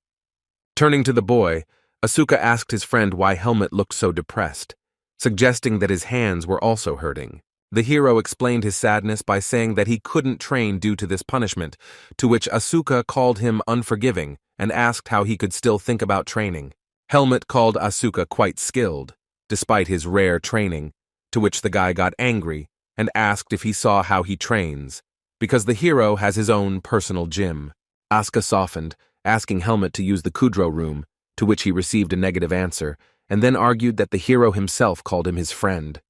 Turning to the boy, Asuka asked his friend why Helmet looked so depressed, suggesting that his hands were also hurting. The hero explained his sadness by saying that he couldn't train due to this punishment, to which Asuka called him unforgiving and asked how he could still think about training. Helmet called Asuka quite skilled, despite his rare training, to which the guy got angry and asked if he saw how he trains, because the hero has his own personal gym. Asuka softened, asking Helmet to use the Kudro room, to which he received a negative answer, and then argued that the hero himself called him his friend.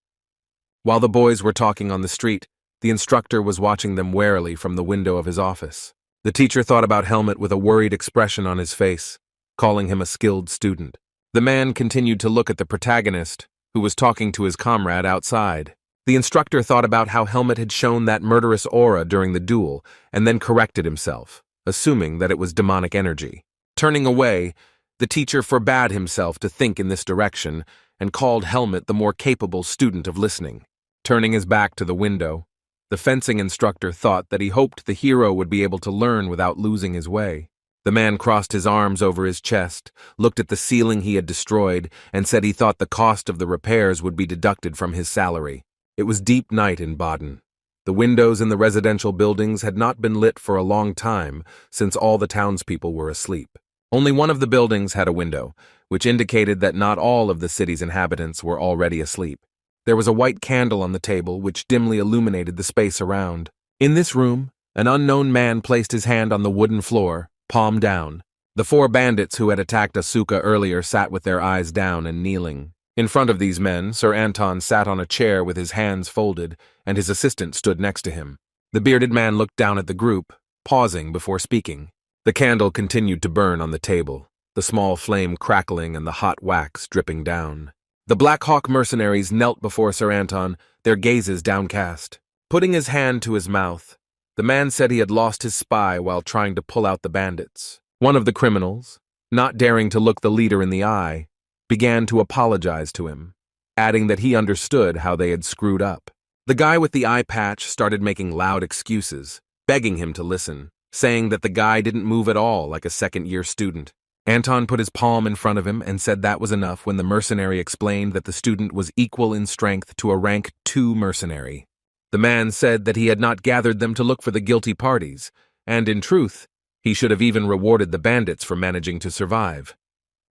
While the boys were talking on the street, the instructor was watching them warily from the window of his office. The teacher thought about Helmet with a worried expression on his face, calling him a skilled student. The man continued to look at the protagonist, who was talking to his comrade outside. The instructor thought about how Helmet had shown that murderous aura during the duel, and then corrected himself, assuming that it was demonic energy. Turning away, the teacher forbade himself to think in this direction and called Helmet the more capable student of listening. Turning his back to the window, the fencing instructor thought that he hoped the hero would be able to learn without losing his way. The man crossed his arms over his chest, looked at the ceiling he had destroyed, and said he thought the cost of the repairs would be deducted from his salary. It was deep night in Baden. The windows in the residential buildings had not been lit for a long time, since all the townspeople were asleep. Only one of the buildings had a window, which indicated that not all of the city's inhabitants were already asleep. There was a white candle on the table which dimly illuminated the space around. In this room, an unknown man placed his hand on the wooden floor, palm down. The 4 bandits who had attacked Asuka earlier sat with their eyes down and kneeling. In front of these men, Sir Anton sat on a chair with his hands folded, and his assistant stood next to him. The bearded man looked down at the group, pausing before speaking. The candle continued to burn on the table, the small flame crackling and the hot wax dripping down. The Black Hawk mercenaries knelt before Sir Anton, their gazes downcast. Putting his hand to his mouth, the man said he had lost his spy while trying to pull out the bandits. One of the criminals, not daring to look the leader in the eye, began to apologize to him, adding that he understood how they had screwed up. The guy with the eye patch started making loud excuses, begging him to listen, saying that the guy didn't move at all like a second-year student. Anton put his palm in front of him and said that was enough when the mercenary explained that the student was equal in strength to a rank 2 mercenary. The man said that he had not gathered them to look for the guilty parties, and in truth, he should have even rewarded the bandits for managing to survive.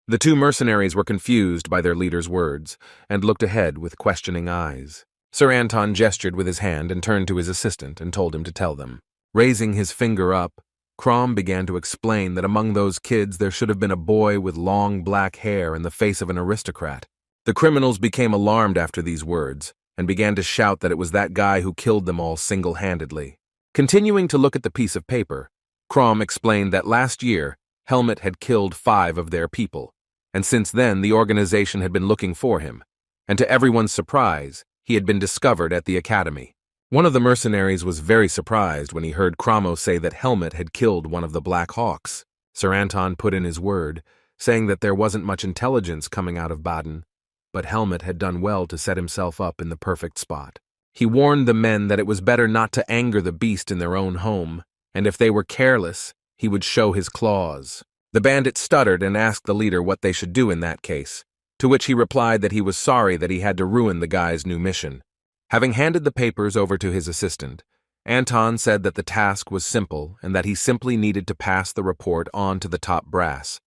The 2 mercenaries were confused by their leader's words and looked ahead with questioning eyes. Sir Anton gestured with his hand and turned to his assistant and told him to tell them. Raising his finger up, Crom began to explain that among those kids there should have been a boy with long black hair and the face of an aristocrat. The criminals became alarmed after these words and began to shout that it was that guy who killed them all single-handedly. Continuing to look at the piece of paper, Crom explained that last year, Helmet had killed 5 of their people, and since then the organization had been looking for him, and to everyone's surprise, he had been discovered at the academy. One of the mercenaries was very surprised when he heard Crommo say that Helmet had killed one of the Black Hawks. Sir Anton put in his word, saying that there wasn't much intelligence coming out of Baden, but Helmet had done well to set himself up in the perfect spot. He warned the men that it was better not to anger the beast in their own home, and if they were careless, he would show his claws. The bandit stuttered and asked the leader what they should do in that case, to which he replied that he was sorry that he had to ruin the guy's new mission. Having handed the papers over to his assistant, Anton said that the task was simple and that he simply needed to pass the report on to the top brass,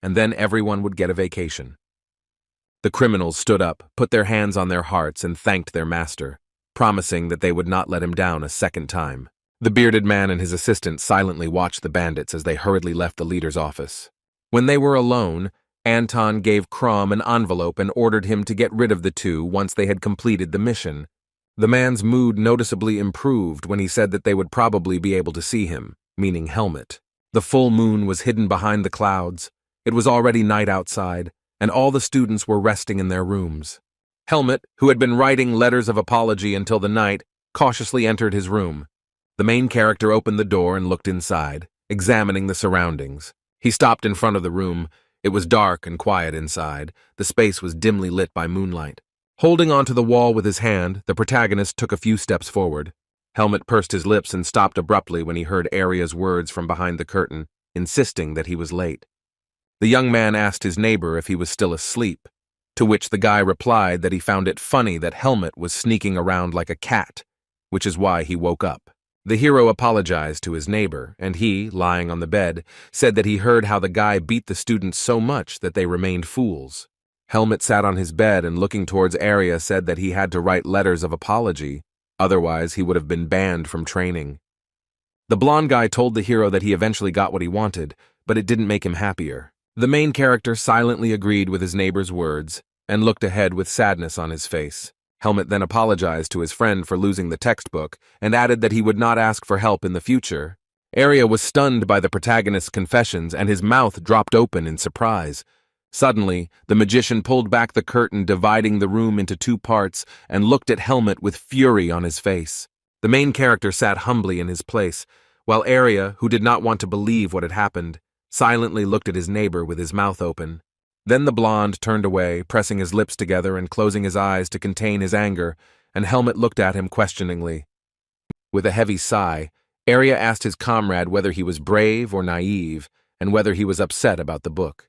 and then everyone would get a vacation. The criminals stood up, put their hands on their hearts, and thanked their master, promising that they would not let him down a second time. The bearded man and his assistant silently watched the bandits as they hurriedly left the leader's office. When they were alone, Anton gave Crom an envelope and ordered him to get rid of the 2 once they had completed the mission. The man's mood noticeably improved when he said that they would probably be able to see him, meaning Helmet. The full moon was hidden behind the clouds. It was already night outside, and all the students were resting in their rooms. Helmet, who had been writing letters of apology until the night, cautiously entered his room. The main character opened the door and looked inside, examining the surroundings. He stopped in front of the room. It was dark and quiet inside. The space was dimly lit by moonlight. Holding onto the wall with his hand, the protagonist took a few steps forward. Helmet pursed his lips and stopped abruptly when he heard Aria's words from behind the curtain, insisting that he was late. The young man asked his neighbor if he was still asleep, to which the guy replied that he found it funny that Helmet was sneaking around like a cat, which is why he woke up. The hero apologized to his neighbor, and he, lying on the bed, said that he heard how the guy beat the students so much that they remained fools. Helmet sat on his bed and looking towards Aria said that he had to write letters of apology, otherwise he would have been banned from training. The blonde guy told the hero that he eventually got what he wanted, but it didn't make him happier. The main character silently agreed with his neighbor's words and looked ahead with sadness on his face. Helmet then apologized to his friend for losing the textbook and added that he would not ask for help in the future. Aria was stunned by the protagonist's confessions and his mouth dropped open in surprise. Suddenly, the magician pulled back the curtain, dividing the room into 2 parts, and looked at Helmet with fury on his face. The main character sat humbly in his place, while Aria, who did not want to believe what had happened, silently looked at his neighbor with his mouth open. Then the blonde turned away, pressing his lips together and closing his eyes to contain his anger, and Helmet looked at him questioningly. With a heavy sigh, Aria asked his comrade whether he was brave or naive, and whether he was upset about the book.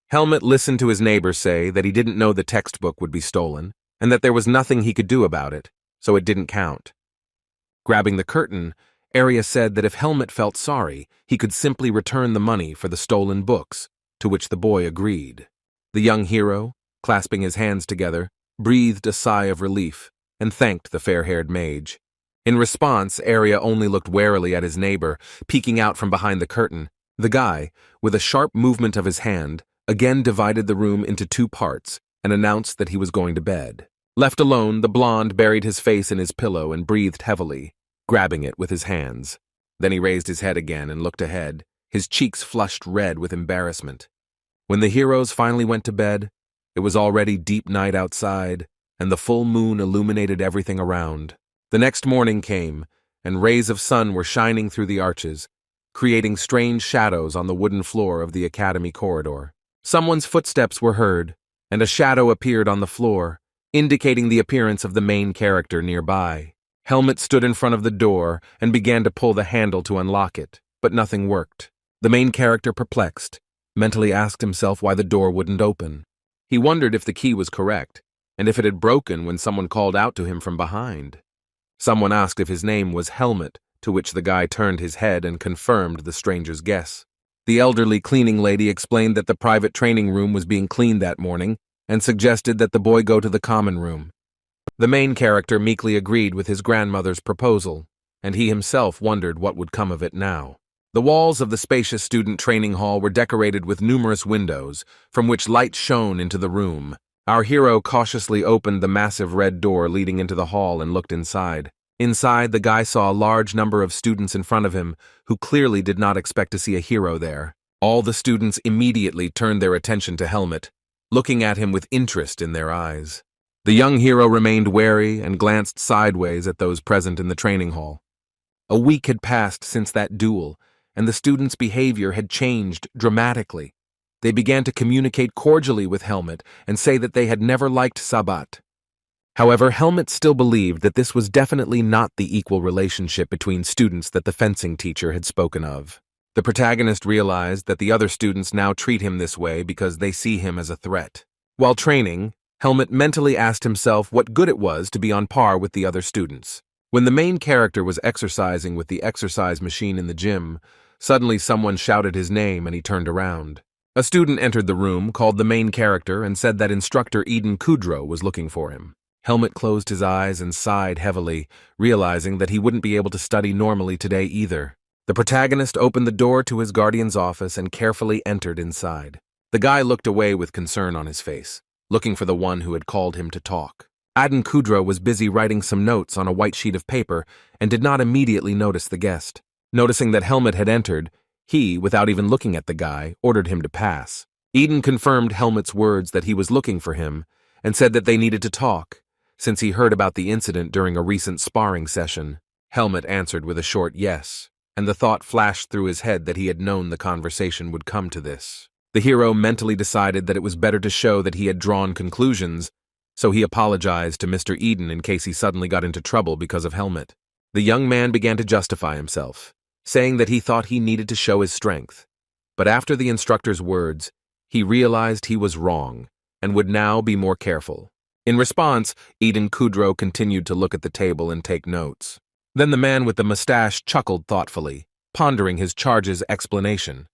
Helmet listened to his neighbor say that he didn't know the textbook would be stolen, and that there was nothing he could do about it, so it didn't count. Grabbing the curtain, Arya said that if Helmut felt sorry, he could simply return the money for the stolen books, to which the boy agreed. The young hero, clasping his hands together, breathed a sigh of relief and thanked the fair-haired mage. In response, Arya only looked warily at his neighbor, peeking out from behind the curtain. The guy, with a sharp movement of his hand, again divided the room into two parts and announced that he was going to bed. Left alone, the blonde buried his face in his pillow and breathed heavily, grabbing it with his hands. Then he raised his head again and looked ahead, his cheeks flushed red with embarrassment. When the heroes finally went to bed, it was already deep night outside, and the full moon illuminated everything around. The next morning came, and rays of sun were shining through the arches, creating strange shadows on the wooden floor of the academy corridor. Someone's footsteps were heard, and a shadow appeared on the floor, indicating the appearance of the main character nearby. Helmut stood in front of the door and began to pull the handle to unlock it, but nothing worked. The main character, perplexed, mentally asked himself why the door wouldn't open. He wondered if the key was correct, and if it had broken when someone called out to him from behind. Someone asked if his name was Helmut, to which the guy turned his head and confirmed the stranger's guess. The elderly cleaning lady explained that the private training room was being cleaned that morning and suggested that the boy go to the common room. The main character meekly agreed with his grandmother's proposal, and he himself wondered what would come of it now. The walls of the spacious student training hall were decorated with numerous windows, from which light shone into the room. Our hero cautiously opened the massive red door leading into the hall and looked inside. Inside, the guy saw a large number of students in front of him who clearly did not expect to see a hero there. All the students immediately turned their attention to Helmut, looking at him with interest in their eyes. The young hero remained wary and glanced sideways at those present in the training hall. A week had passed since that duel, and the students' behavior had changed dramatically. They began to communicate cordially with Helmut and say that they had never liked Sabat. However, Helmut still believed that this was definitely not the equal relationship between students that the fencing teacher had spoken of. The protagonist realized that the other students now treat him this way because they see him as a threat. While training, Helmut mentally asked himself what good it was to be on par with the other students. When the main character was exercising with the exercise machine in the gym, suddenly someone shouted his name and he turned around. A student entered the room, called the main character, and said that instructor Eden Kudrow was looking for him. Helmut closed his eyes and sighed heavily, realizing that he wouldn't be able to study normally today either. The protagonist opened the door to his guardian's office and carefully entered inside. The guy looked away with concern on his face, looking for the one who had called him to talk. Eden Kudrow was busy writing some notes on a white sheet of paper and did not immediately notice the guest. Noticing that Helmut had entered, he, without even looking at the guy, ordered him to pass. Eden confirmed Helmut's words that he was looking for him and said that they needed to talk, since he heard about the incident during a recent sparring session. Helmut answered with a short yes, and the thought flashed through his head that he had known the conversation would come to this. The hero mentally decided that it was better to show that he had drawn conclusions, so he apologized to Mr. Eden in case he suddenly got into trouble because of Helmut. The young man began to justify himself, saying that he thought he needed to show his strength. But after the instructor's words, he realized he was wrong and would now be more careful. In response, Eden Kudrow continued to look at the table and take notes. Then the man with the mustache chuckled thoughtfully, pondering his charge's explanation.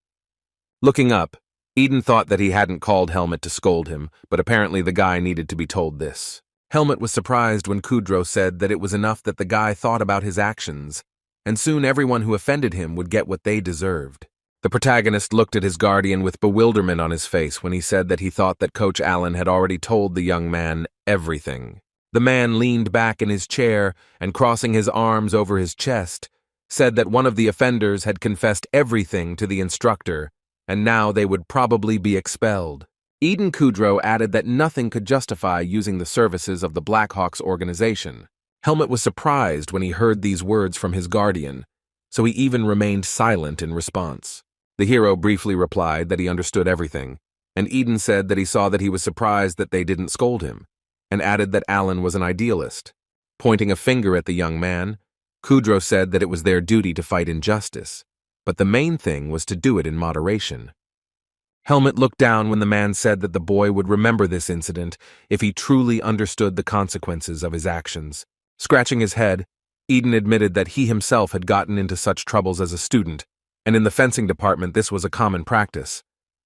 Looking up, Eden thought that he hadn't called Helmut to scold him, but apparently the guy needed to be told this. Helmut was surprised when Kudrow said that it was enough that the guy thought about his actions, and soon everyone who offended him would get what they deserved. The protagonist looked at his guardian with bewilderment on his face when he said that he thought that Coach Allen had already told the young man everything. The man leaned back in his chair and, crossing his arms over his chest, said that one of the offenders had confessed everything to the instructor, and now they would probably be expelled. Eden Kudrow added that nothing could justify using the services of the Blackhawks organization. Helmut was surprised when he heard these words from his guardian, so he even remained silent in response. The hero briefly replied that he understood everything, and Eden said that he saw that he was surprised that they didn't scold him, and added that Allen was an idealist. Pointing a finger at the young man, Kudrow said that it was their duty to fight injustice, but the main thing was to do it in moderation. Helmut looked down when the man said that the boy would remember this incident if he truly understood the consequences of his actions. Scratching his head, Eden admitted that he himself had gotten into such troubles as a student, and in the fencing department this was a common practice.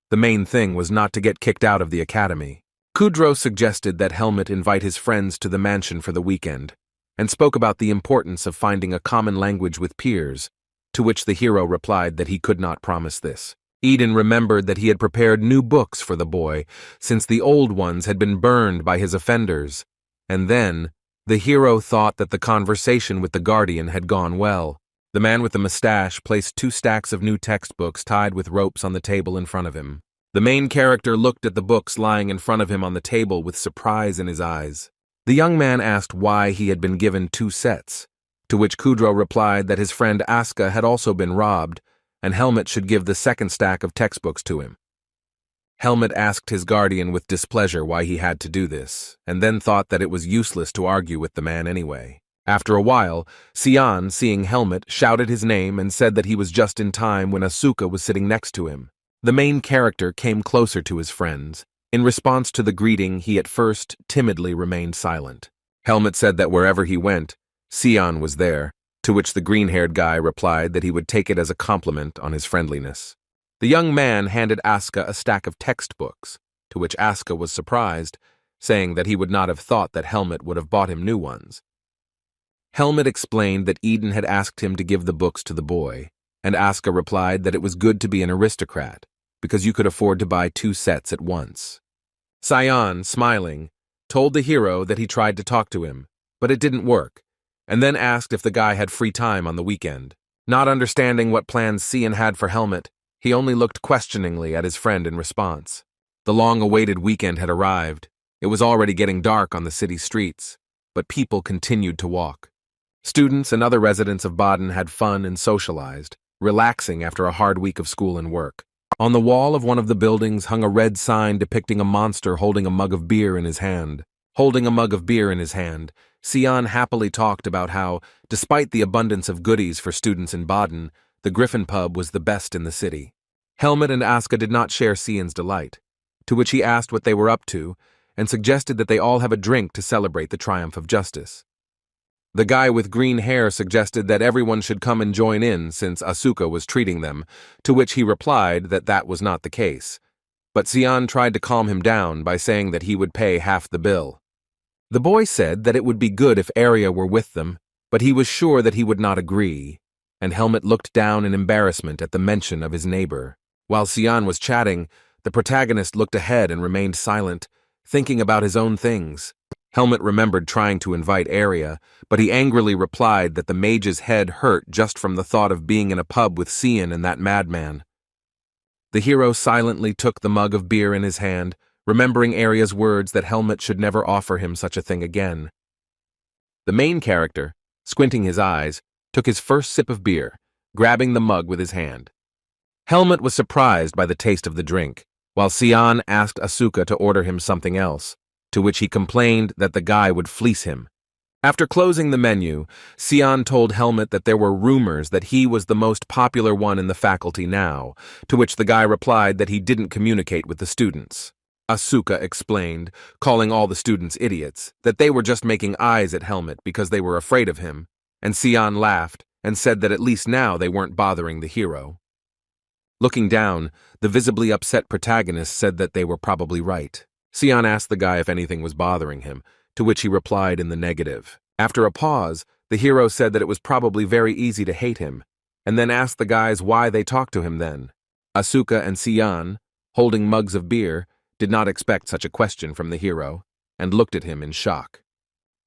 The main thing was not to get kicked out of the academy. Kudrow suggested that Helmut invite his friends to the mansion for the weekend, and spoke about the importance of finding a common language with peers, to which the hero replied that he could not promise this. Eden remembered that he had prepared new books for the boy, since the old ones had been burned by his offenders, and then the hero thought that the conversation with the guardian had gone well. The man with the mustache placed 2 stacks of new textbooks tied with ropes on the table in front of him. The main character looked at the books lying in front of him on the table with surprise in his eyes. The young man asked why he had been given 2 sets, to which Kudrow replied that his friend Aska had also been robbed, and Helmut should give the 2nd stack of textbooks to him. Helmut asked his guardian with displeasure why he had to do this, and then thought that it was useless to argue with the man anyway. After a while, Sion, seeing Helmut, shouted his name and said that he was just in time when Asuka was sitting next to him. The main character came closer to his friends. In response to the greeting, he at first timidly remained silent. Helmut said that wherever he went, Sion was there, to which the green-haired guy replied that he would take it as a compliment on his friendliness. The young man handed Aska a stack of textbooks, to which Aska was surprised, saying that he would not have thought that Helmut would have bought him new ones. Helmut explained that Eden had asked him to give the books to the boy, and Aska replied that it was good to be an aristocrat, because you could afford to buy 2 sets at once. Sion, smiling, told the hero that he tried to talk to him, but it didn't work, and then asked if the guy had free time on the weekend. Not understanding what plans Sion had for Helmut, he only looked questioningly at his friend in response. The long-awaited weekend had arrived. It was already getting dark on the city streets, but people continued to walk. Students and other residents of Baden had fun and socialized, relaxing after a hard week of school and work. On the wall of one of the buildings hung a red sign depicting a monster holding a mug of beer in his hand. Holding a mug of beer in his hand, Sion happily talked about how, despite the abundance of goodies for students in Baden, the Griffin pub was the best in the city. Helmut and Aska did not share Sion's delight, to which he asked what they were up to, and suggested that they all have a drink to celebrate the triumph of justice. The guy with green hair suggested that everyone should come and join in since Asuka was treating them, to which he replied that that was not the case. But Sion tried to calm him down by saying that he would pay half the bill. The boy said that it would be good if Arya were with them, but he was sure that he would not agree, and Helmut looked down in embarrassment at the mention of his neighbor. While Sion was chatting, the protagonist looked ahead and remained silent, thinking about his own things. Helmut remembered trying to invite Arya, but he angrily replied that the mage's head hurt just from the thought of being in a pub with Sion and that madman. The hero silently took the mug of beer in his hand, remembering Arya's words that Helmut should never offer him such a thing again. The main character, squinting his eyes, took his first sip of beer, grabbing the mug with his hand. Helmut was surprised by the taste of the drink, while Sion asked Asuka to order him something else, to which he complained that the guy would fleece him. After closing the menu, Sion told Helmut that there were rumors that he was the most popular one in the faculty now, to which the guy replied that he didn't communicate with the students. Asuka explained, calling all the students idiots, that they were just making eyes at Helmut because they were afraid of him, and Sion laughed and said that at least now they weren't bothering the hero. Looking down, the visibly upset protagonist said that they were probably right. Sion asked the guy if anything was bothering him, to which he replied in the negative. After a pause, the hero said that it was probably very easy to hate him, and then asked the guys why they talked to him then. Asuka and Sion, holding mugs of beer, did not expect such a question from the hero, and looked at him in shock.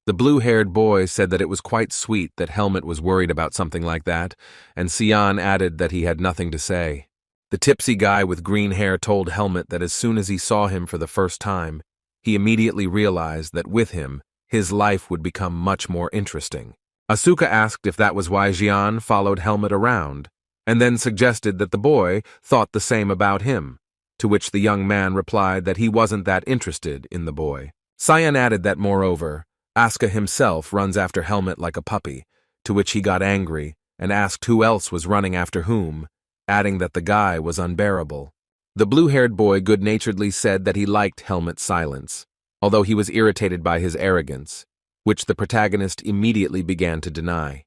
The blue-haired boy said that it was quite sweet that Helmut was worried about something like that, and Sion added that he had nothing to say. The tipsy guy with green hair told Helmut that as soon as he saw him for the first time, he immediately realized that with him, his life would become much more interesting. Asuka asked if that was why Jian followed Helmut around, and then suggested that the boy thought the same about him, to which the young man replied that he wasn't that interested in the boy. Sion added that, moreover, Asuka himself runs after Helmut like a puppy, to which he got angry and asked who else was running after whom, adding that the guy was unbearable. The blue-haired boy good-naturedly said that he liked Helmut's silence, although he was irritated by his arrogance, which the protagonist immediately began to deny.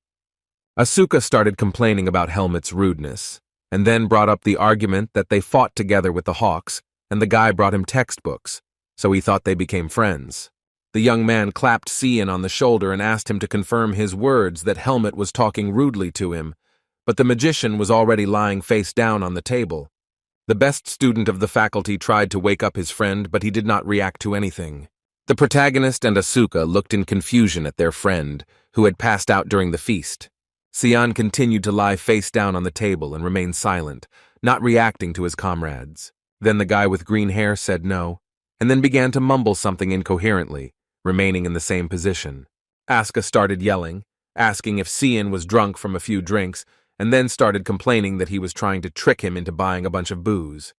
Asuka started complaining about Helmet's rudeness, and then brought up the argument that they fought together with the Hawks, and the guy brought him textbooks, so he thought they became friends. The young man clapped Cian on the shoulder and asked him to confirm his words that Helmet was talking rudely to him, but the magician was already lying face down on the table. The best student of the faculty tried to wake up his friend, but he did not react to anything. The protagonist and Asuka looked in confusion at their friend, who had passed out during the feast. Cian continued to lie face down on the table and remain silent, not reacting to his comrades. Then the guy with green hair said no, and then began to mumble something incoherently, remaining in the same position. Asuka started yelling, asking if Cian was drunk from a few drinks, and then started complaining that he was trying to trick him into buying a bunch of booze.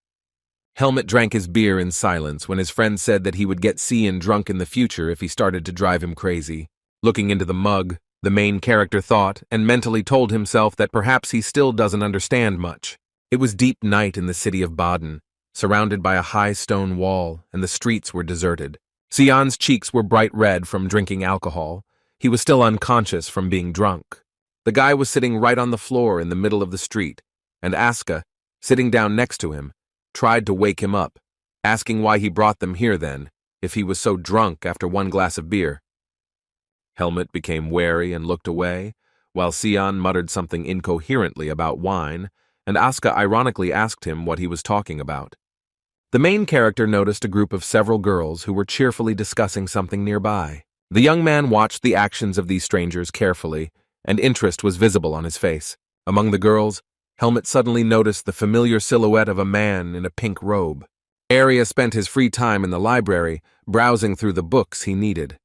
Helmet drank his beer in silence when his friend said that he would get Cian drunk in the future if he started to drive him crazy. Looking into the mug, the main character thought and mentally told himself that perhaps he still doesn't understand much. It was deep night in the city of Baden, surrounded by a high stone wall, and the streets were deserted. Cian's cheeks were bright red from drinking alcohol. He was still unconscious from being drunk. The guy was sitting right on the floor in the middle of the street, and Asuka, sitting down next to him, tried to wake him up, asking why he brought them here then, if he was so drunk after one glass of beer. Helmet became wary and looked away, while Cian muttered something incoherently about wine, and Asuka ironically asked him what he was talking about. The main character noticed a group of several girls who were cheerfully discussing something nearby. The young man watched the actions of these strangers carefully, and interest was visible on his face. Among the girls, Helmet suddenly noticed the familiar silhouette of a man in a pink robe. Arya spent his free time in the library, browsing through the books he needed.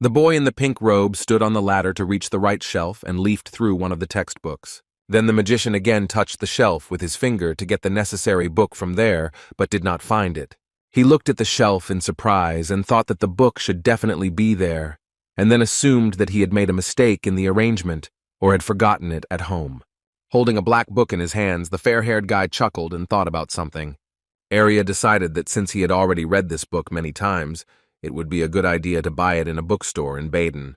The boy in the pink robe stood on the ladder to reach the right shelf and leafed through one of the textbooks. Then the magician again touched the shelf with his finger to get the necessary book from there, but did not find it. He looked at the shelf in surprise and thought that the book should definitely be there, and then assumed that he had made a mistake in the arrangement or had forgotten it at home. Holding a black book in his hands, the fair-haired guy chuckled and thought about something. Arya decided that since he had already read this book many times, it would be a good idea to buy it in a bookstore in Baden.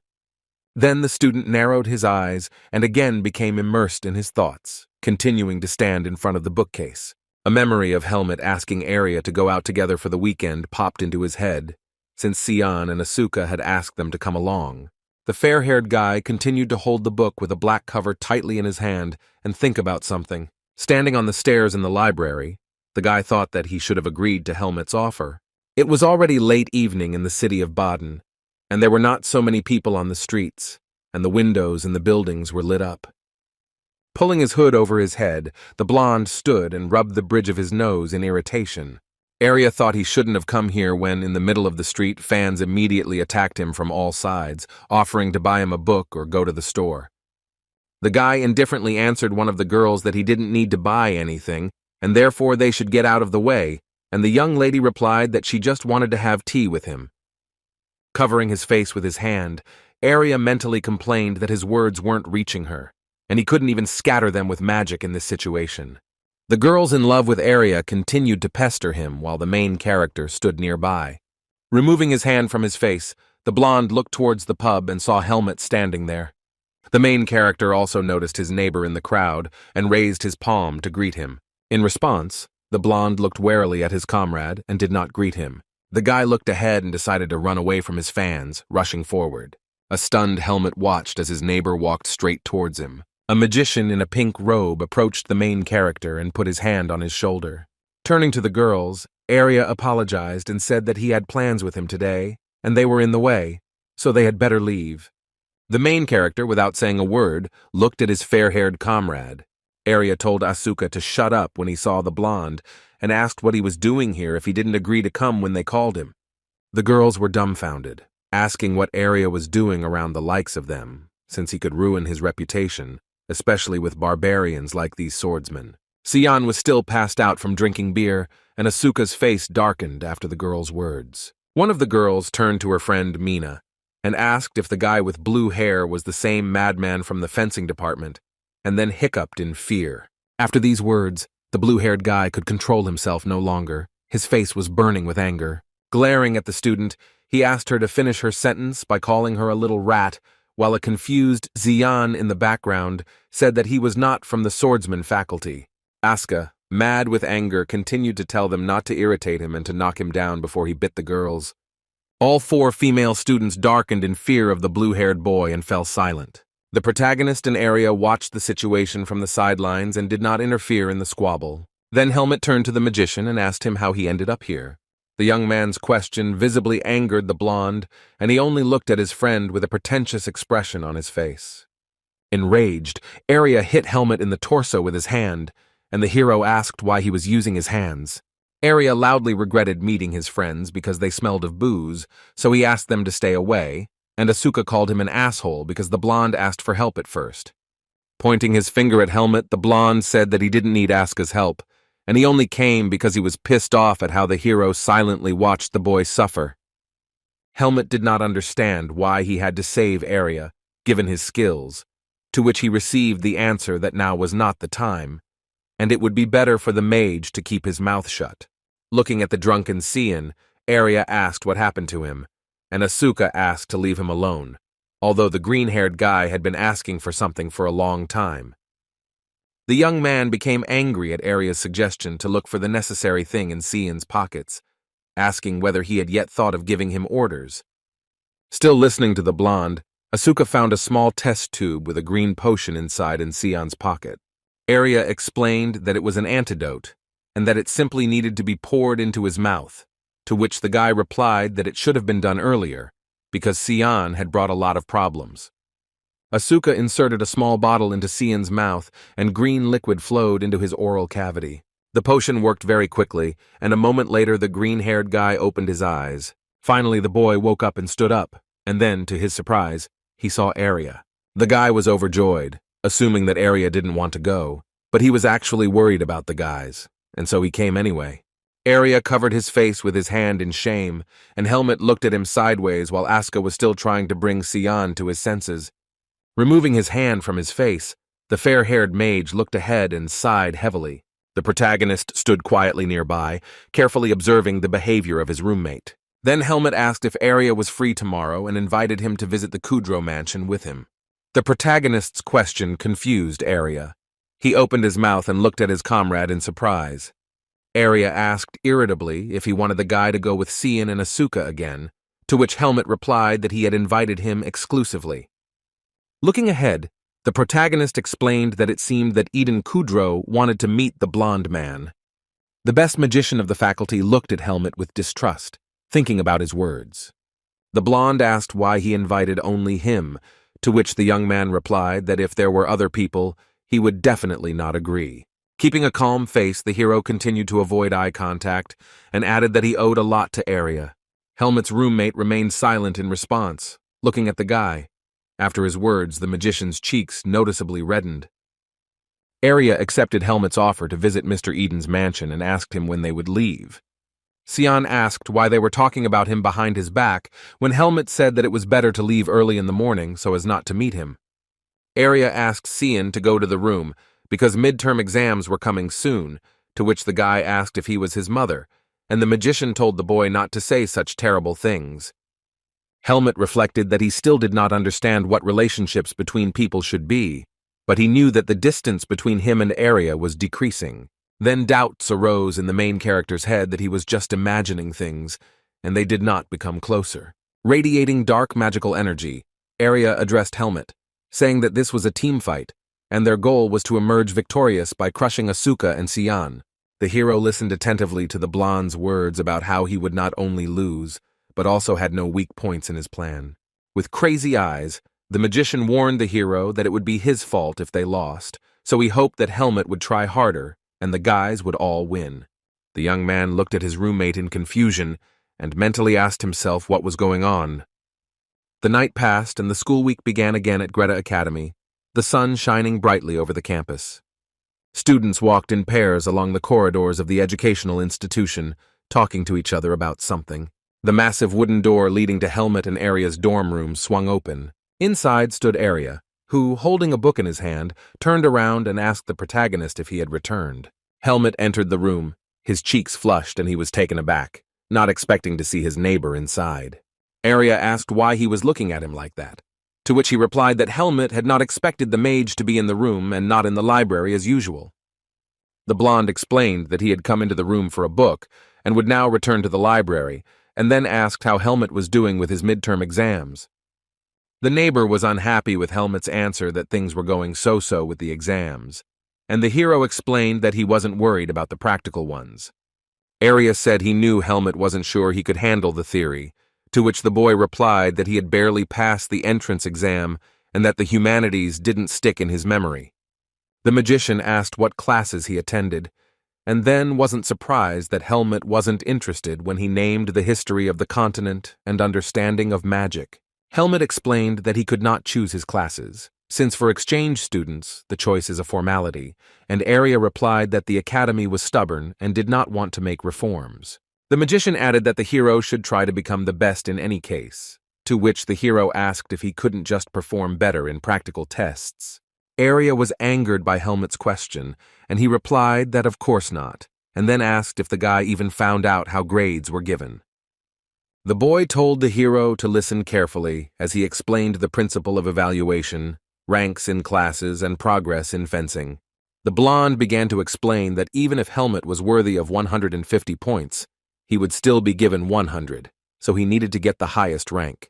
Then the student narrowed his eyes and again became immersed in his thoughts, continuing to stand in front of the bookcase. A memory of Helmet asking Arya to go out together for the weekend popped into his head, since Cian and Asuka had asked them to come along. The fair-haired guy continued to hold the book with a black cover tightly in his hand and think about something. Standing on the stairs in the library, the guy thought that he should have agreed to Helmet's offer. It was already late evening in the city of Baden, and there were not so many people on the streets, and the windows in the buildings were lit up. Pulling his hood over his head, the blonde stood and rubbed the bridge of his nose in irritation. Arya thought he shouldn't have come here when, in the middle of the street, fans immediately attacked him from all sides, offering to buy him a book or go to the store. The guy indifferently answered one of the girls that he didn't need to buy anything, and therefore they should get out of the way, and the young lady replied that she just wanted to have tea with him. Covering his face with his hand, Arya mentally complained that his words weren't reaching her, and he couldn't even scatter them with magic in this situation. The girls in love with Arya continued to pester him while the main character stood nearby. Removing his hand from his face, the blonde looked towards the pub and saw Helmet standing there. The main character also noticed his neighbor in the crowd and raised his palm to greet him. In response, the blonde looked warily at his comrade and did not greet him. The guy looked ahead and decided to run away from his fans, rushing forward. A stunned Helmet watched as his neighbor walked straight towards him. A magician in a pink robe approached the main character and put his hand on his shoulder. Turning to the girls, Arya apologized and said that he had plans with him today, and they were in the way, so they had better leave. The main character, without saying a word, looked at his fair-haired comrade. Arya told Asuka to shut up when he saw the blonde, and asked what he was doing here if he didn't agree to come when they called him. The girls were dumbfounded, asking what Arya was doing around the likes of them, since he could ruin his reputation, especially with barbarians like these swordsmen. Cian was still passed out from drinking beer, and Asuka's face darkened after the girl's words. One of the girls turned to her friend Mina and asked if the guy with blue hair was the same madman from the fencing department, and then hiccuped in fear. After these words, the blue-haired guy could control himself no longer. His face was burning with anger. Glaring at the student, he asked her to finish her sentence by calling her a little rat, while a confused Xian in the background said that he was not from the swordsman faculty. Asuka, mad with anger, continued to tell them not to irritate him and to knock him down before he bit the girls. All 4 female students darkened in fear of the blue-haired boy and fell silent. The protagonist and Arya watched the situation from the sidelines and did not interfere in the squabble. Then Helmet turned to the magician and asked him how he ended up here. The young man's question visibly angered the blonde, and he only looked at his friend with a pretentious expression on his face. Enraged, Arya hit Helmet in the torso with his hand, and the hero asked why he was using his hands. Arya loudly regretted meeting his friends because they smelled of booze, so he asked them to stay away, and Asuka called him an asshole because the blonde asked for help at first. Pointing his finger at Helmet, the blonde said that he didn't need Asuka's help, and he only came because he was pissed off at how the hero silently watched the boy suffer. Helmet did not understand why he had to save Arya, given his skills, to which he received the answer that now was not the time, and it would be better for the mage to keep his mouth shut. Looking at the drunken Xian, Arya asked what happened to him, and Asuka asked to leave him alone, although the green-haired guy had been asking for something for a long time. The young man became angry at Arya's suggestion to look for the necessary thing in Xian's pockets, asking whether he had yet thought of giving him orders. Still listening to the blonde, Asuka found a small test tube with a green potion inside in Xian's pocket. Arya explained that it was an antidote, and that it simply needed to be poured into his mouth, to which the guy replied that it should have been done earlier, because Xian had brought a lot of problems. Asuka inserted a small bottle into Xian's mouth, and green liquid flowed into his oral cavity. The potion worked very quickly, and a moment later the green-haired guy opened his eyes. Finally the boy woke up and stood up, and then, to his surprise, he saw Arya. The guy was overjoyed, assuming that Arya didn't want to go, but he was actually worried about the guys, and so he came anyway. Arya covered his face with his hand in shame, and Helmet looked at him sideways while Asuka was still trying to bring Xian to his senses. Removing his hand from his face, the fair-haired mage looked ahead and sighed heavily. The protagonist stood quietly nearby, carefully observing the behavior of his roommate. Then Helmet asked if Arya was free tomorrow and invited him to visit the Kudrow mansion with him. The protagonist's question confused Arya. He opened his mouth and looked at his comrade in surprise. Arya asked irritably if he wanted the guy to go with Xian and Asuka again, to which Helmet replied that he had invited him exclusively. Looking ahead, the protagonist explained that it seemed that Eden Kudrow wanted to meet the blonde man. The best magician of the faculty looked at Helmet with distrust, thinking about his words. The blonde asked why he invited only him, to which the young man replied that if there were other people, he would definitely not agree. Keeping a calm face, the hero continued to avoid eye contact and added that he owed a lot to Arya. Helmet's roommate remained silent in response, looking at the guy. After his words, the magician's cheeks noticeably reddened. Arya accepted Helmet's offer to visit Mr. Eden's mansion and asked him when they would leave. Xian asked why they were talking about him behind his back when Helmet said that it was better to leave early in the morning so as not to meet him. Arya asked Xian to go to the room because midterm exams were coming soon, to which the guy asked if he was his mother, and the magician told the boy not to say such terrible things. Helmet reflected that he still did not understand what relationships between people should be, but he knew that the distance between him and Arya was decreasing. Then doubts arose in the main character's head that he was just imagining things, and they did not become closer. Radiating dark magical energy, Arya addressed Helmet, saying that this was a team fight, and their goal was to emerge victorious by crushing Asuka and Xian. The hero listened attentively to the blonde's words about how he would not only lose, but also had no weak points in his plan. With crazy eyes, the magician warned the hero that it would be his fault if they lost, so he hoped that Helmet would try harder, and the guys would all win. The young man looked at his roommate in confusion, and mentally asked himself what was going on. The night passed, and the school week began again at Greta Academy, the sun shining brightly over the campus. Students walked in pairs along the corridors of the educational institution, talking to each other about something. The massive wooden door leading to Helmet and Arya's dorm room swung open. Inside stood Arya, who, holding a book in his hand, turned around and asked the protagonist if he had returned. Helmet entered the room, his cheeks flushed, and he was taken aback, not expecting to see his neighbor inside. Arya asked why he was looking at him like that, to which he replied that Helmet had not expected the mage to be in the room and not in the library as usual. The blonde explained that he had come into the room for a book and would now return to the library, and then asked how Helmet was doing with his midterm exams. The neighbor was unhappy with Helmet's answer that things were going so-so with the exams, and the hero explained that he wasn't worried about the practical ones. Arya said he knew Helmet wasn't sure he could handle the theory, to which the boy replied that he had barely passed the entrance exam and that the humanities didn't stick in his memory. The magician asked what classes he attended, and then wasn't surprised that Helmet wasn't interested when he named the history of the continent and understanding of magic. Helmet explained that he could not choose his classes, since for exchange students the choice is a formality, and Arya replied that the academy was stubborn and did not want to make reforms. The magician added that the hero should try to become the best in any case, to which the hero asked if he couldn't just perform better in practical tests. Arya was angered by Helmet's question, and he replied that of course not, and then asked if the guy even found out how grades were given. The boy told the hero to listen carefully as he explained the principle of evaluation, ranks in classes, and progress in fencing. The blonde began to explain that even if Helmet was worthy of 150 points, he would still be given 100, so he needed to get the highest rank.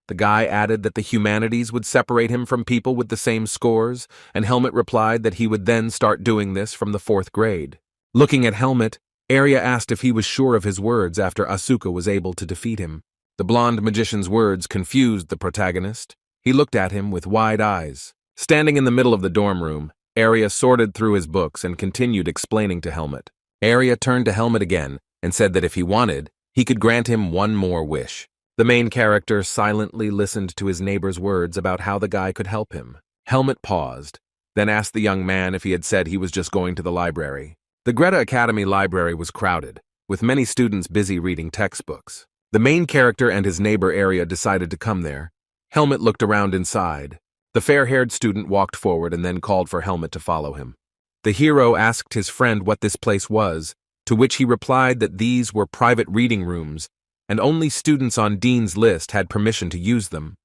The guy added that the humanities would separate him from people with the same scores, and Helmet replied that he would then start doing this from the 4th grade. Looking at Helmet, Arya asked if he was sure of his words after Asuka was able to defeat him. The blonde magician's words confused the protagonist. He looked at him with wide eyes. Standing in the middle of the dorm room, Arya sorted through his books and continued explaining to Helmet. Arya turned to Helmet again and said that if he wanted, he could grant him one more wish. The main character silently listened to his neighbor's words about how the guy could help him. Helmet paused, then asked the young man if he had said he was just going to the library. The Greta Academy library was crowded, with many students busy reading textbooks. The main character and his neighbor Arya decided to come there. Helmet looked around inside. The fair-haired student walked forward and then called for Helmet to follow him. The hero asked his friend what this place was, to which he replied that these were private reading rooms, and only students on Dean's list had permission to use them.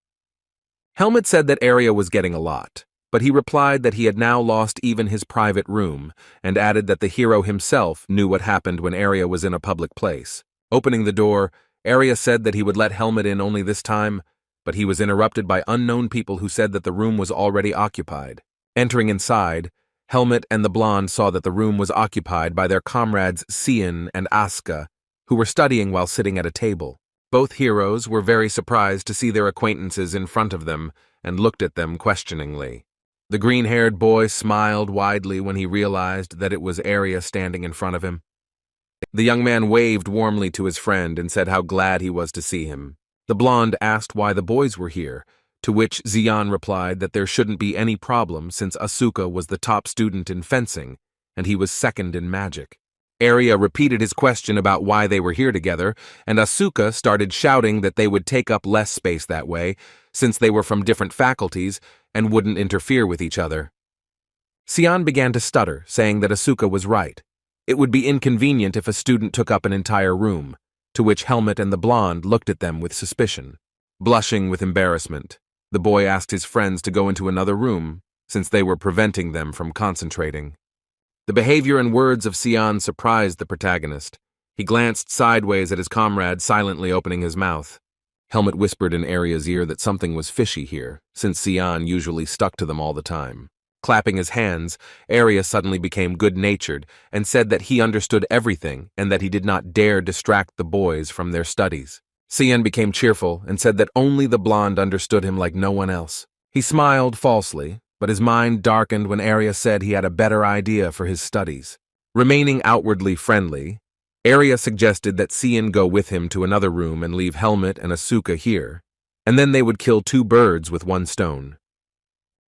Helmet said that Arya was getting a lot, but he replied that he had now lost even his private room, and added that the hero himself knew what happened when Arya was in a public place. Opening the door, Arya said that he would let Helmet in only this time, but he was interrupted by unknown people who said that the room was already occupied. Entering inside, Helmet and the blonde saw that the room was occupied by their comrades Cian and Asuka, who were studying while sitting at a table. Both heroes were very surprised to see their acquaintances in front of them and looked at them questioningly. The green-haired boy smiled widely when he realized that it was Arya standing in front of him. The young man waved warmly to his friend and said how glad he was to see him. The blonde asked why the boys were here, to which Xian replied that there shouldn't be any problem since Asuka was the top student in fencing and he was second in magic. Arya repeated his question about why they were here together, and Asuka started shouting that they would take up less space that way, since they were from different faculties and wouldn't interfere with each other. Xian began to stutter, saying that Asuka was right. It would be inconvenient if a student took up an entire room, to which Helmet and the blonde looked at them with suspicion. Blushing with embarrassment, the boy asked his friends to go into another room, since they were preventing them from concentrating. The behavior and words of Xian surprised the protagonist. He glanced sideways at his comrade, silently opening his mouth. Helmet whispered in Arya's ear that something was fishy here, since Xian usually stuck to them all the time. Clapping his hands, Arya suddenly became good-natured and said that he understood everything and that he did not dare distract the boys from their studies. Xian became cheerful and said that only the blonde understood him like no one else. He smiled falsely, but his mind darkened when Arya said he had a better idea for his studies. Remaining outwardly friendly, Arya suggested that Xian go with him to another room and leave Helmet and Asuka here, and then they would kill 2 birds with 1 stone.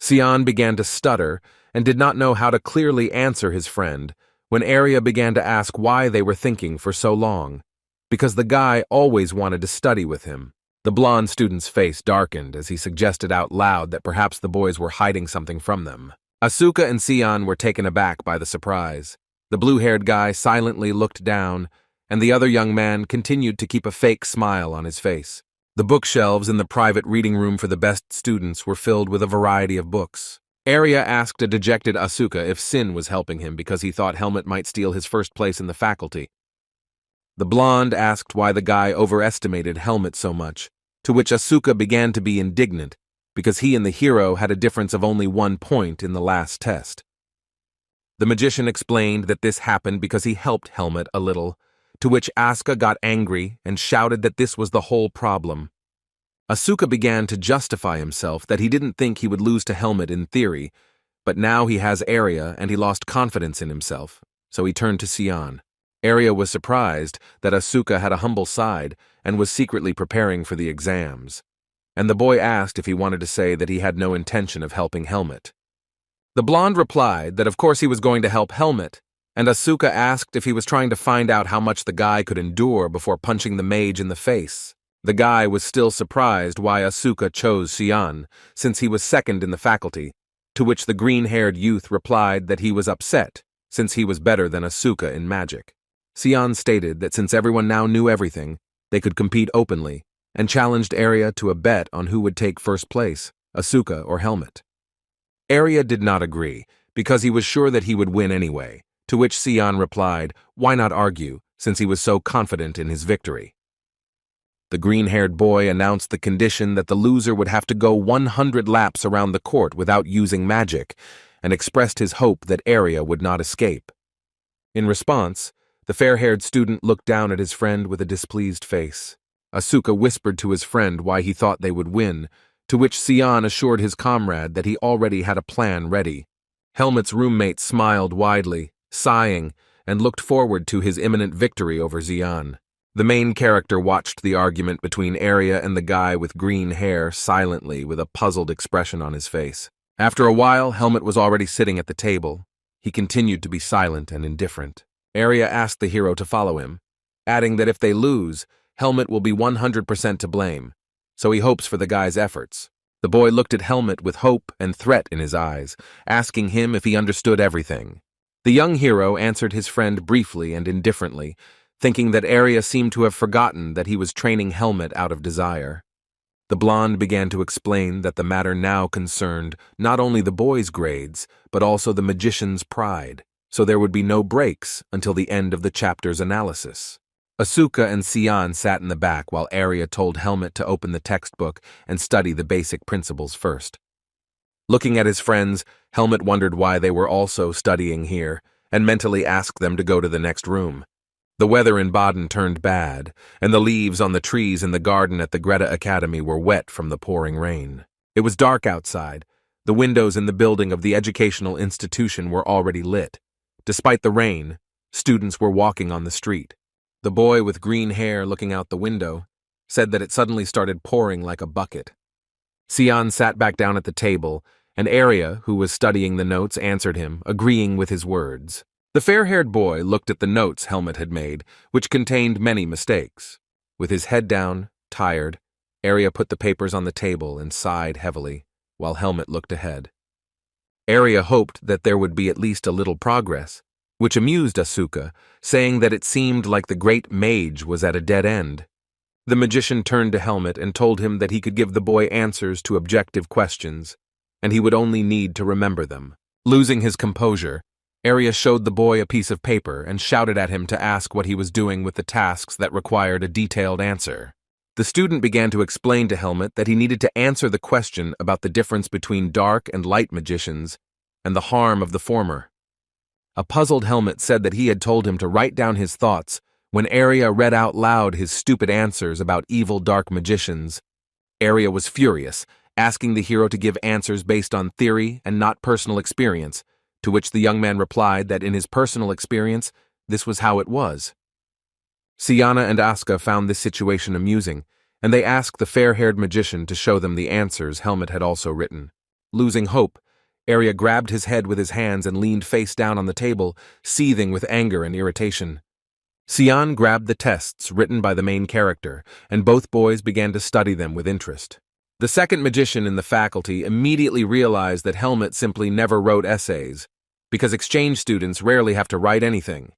Xian began to stutter and did not know how to clearly answer his friend when Arya began to ask why they were thinking for so long, because the guy always wanted to study with him. The blonde student's face darkened as he suggested out loud that perhaps the boys were hiding something from them. Asuka and Xian were taken aback by the surprise. The blue-haired guy silently looked down, and the other young man continued to keep a fake smile on his face. The bookshelves in the private reading room for the best students were filled with a variety of books. Arya asked a dejected Asuka if Sin was helping him because he thought Helmet might steal his first place in the faculty. The blonde asked why the guy overestimated Helmet so much, to which Asuka began to be indignant because he and the hero had a difference of only 1 point in the last test. The magician explained that this happened because he helped Helmet a little, to which Asuka got angry and shouted that this was the whole problem. Asuka began to justify himself that he didn't think he would lose to Helmet in theory, but now he has Arya and he lost confidence in himself, so he turned to Sion. Arya was surprised that Asuka had a humble side and was secretly preparing for the exams, and the boy asked if he wanted to say that he had no intention of helping Helmet. The blonde replied that of course he was going to help Helmet, and Asuka asked if he was trying to find out how much the guy could endure before punching the mage in the face. The guy was still surprised why Asuka chose Xian, since he was second in the faculty, to which the green-haired youth replied that he was upset, since he was better than Asuka in magic. Xian stated that since everyone now knew everything, they could compete openly, and challenged Arya to a bet on who would take first place, Asuka or Helmet. Arya did not agree, because he was sure that he would win anyway, to which Xian replied, why not argue, since he was so confident in his victory. The green-haired boy announced the condition that the loser would have to go 100 laps around the court without using magic, and expressed his hope that Arya would not escape. In response, the fair-haired student looked down at his friend with a displeased face. Asuka whispered to his friend why he thought they would win, to which Xian assured his comrade that he already had a plan ready. Helmet's roommate smiled widely, sighing, and looked forward to his imminent victory over Xian. The main character watched the argument between Arya and the guy with green hair silently with a puzzled expression on his face. After a while, Helmet was already sitting at the table. He continued to be silent and indifferent. Arya asked the hero to follow him, adding that if they lose, Helmet will be 100% to blame, so he hopes for the guy's efforts. The boy looked at Helmet with hope and threat in his eyes, asking him if he understood everything. The young hero answered his friend briefly and indifferently, thinking that Arya seemed to have forgotten that he was training Helmet out of desire. The blonde began to explain that the matter now concerned not only the boy's grades, but also the magician's pride, so there would be no breaks until the end of the chapter's analysis. Asuka and Xian sat in the back while Arya told Helmet to open the textbook and study the basic principles first. Looking at his friends, Helmet wondered why they were also studying here, and mentally asked them to go to the next room. The weather in Baden turned bad, and the leaves on the trees in the garden at the Greta Academy were wet from the pouring rain. It was dark outside. The windows in the building of the educational institution were already lit. Despite the rain, students were walking on the street. The boy with green hair looking out the window said that it suddenly started pouring like a bucket. Xian sat back down at the table, and Arya, who was studying the notes, answered him, agreeing with his words. The fair-haired boy looked at the notes Helmet had made, which contained many mistakes. With his head down, tired, Arya put the papers on the table and sighed heavily, while Helmet looked ahead. Arya hoped that there would be at least a little progress, which amused Asuka, saying that it seemed like the great mage was at a dead end. The magician turned to Helmet and told him that he could give the boy answers to objective questions, and he would only need to remember them. Losing his composure, Arya showed the boy a piece of paper and shouted at him to ask what he was doing with the tasks that required a detailed answer. The student began to explain to Helmet that he needed to answer the question about the difference between dark and light magicians and the harm of the former. A puzzled Helmet said that he had told him to write down his thoughts when Arya read out loud his stupid answers about evil dark magicians. Arya was furious, asking the hero to give answers based on theory and not personal experience, to which the young man replied that in his personal experience, this was how it was. Siana and Asuka found this situation amusing, and they asked the fair-haired magician to show them the answers Helmet had also written. Losing hope, Arya grabbed his head with his hands and leaned face down on the table, seething with anger and irritation. Xian grabbed the tests written by the main character, and both boys began to study them with interest. The second magician in the faculty immediately realized that Helmet simply never wrote essays, because exchange students rarely have to write anything.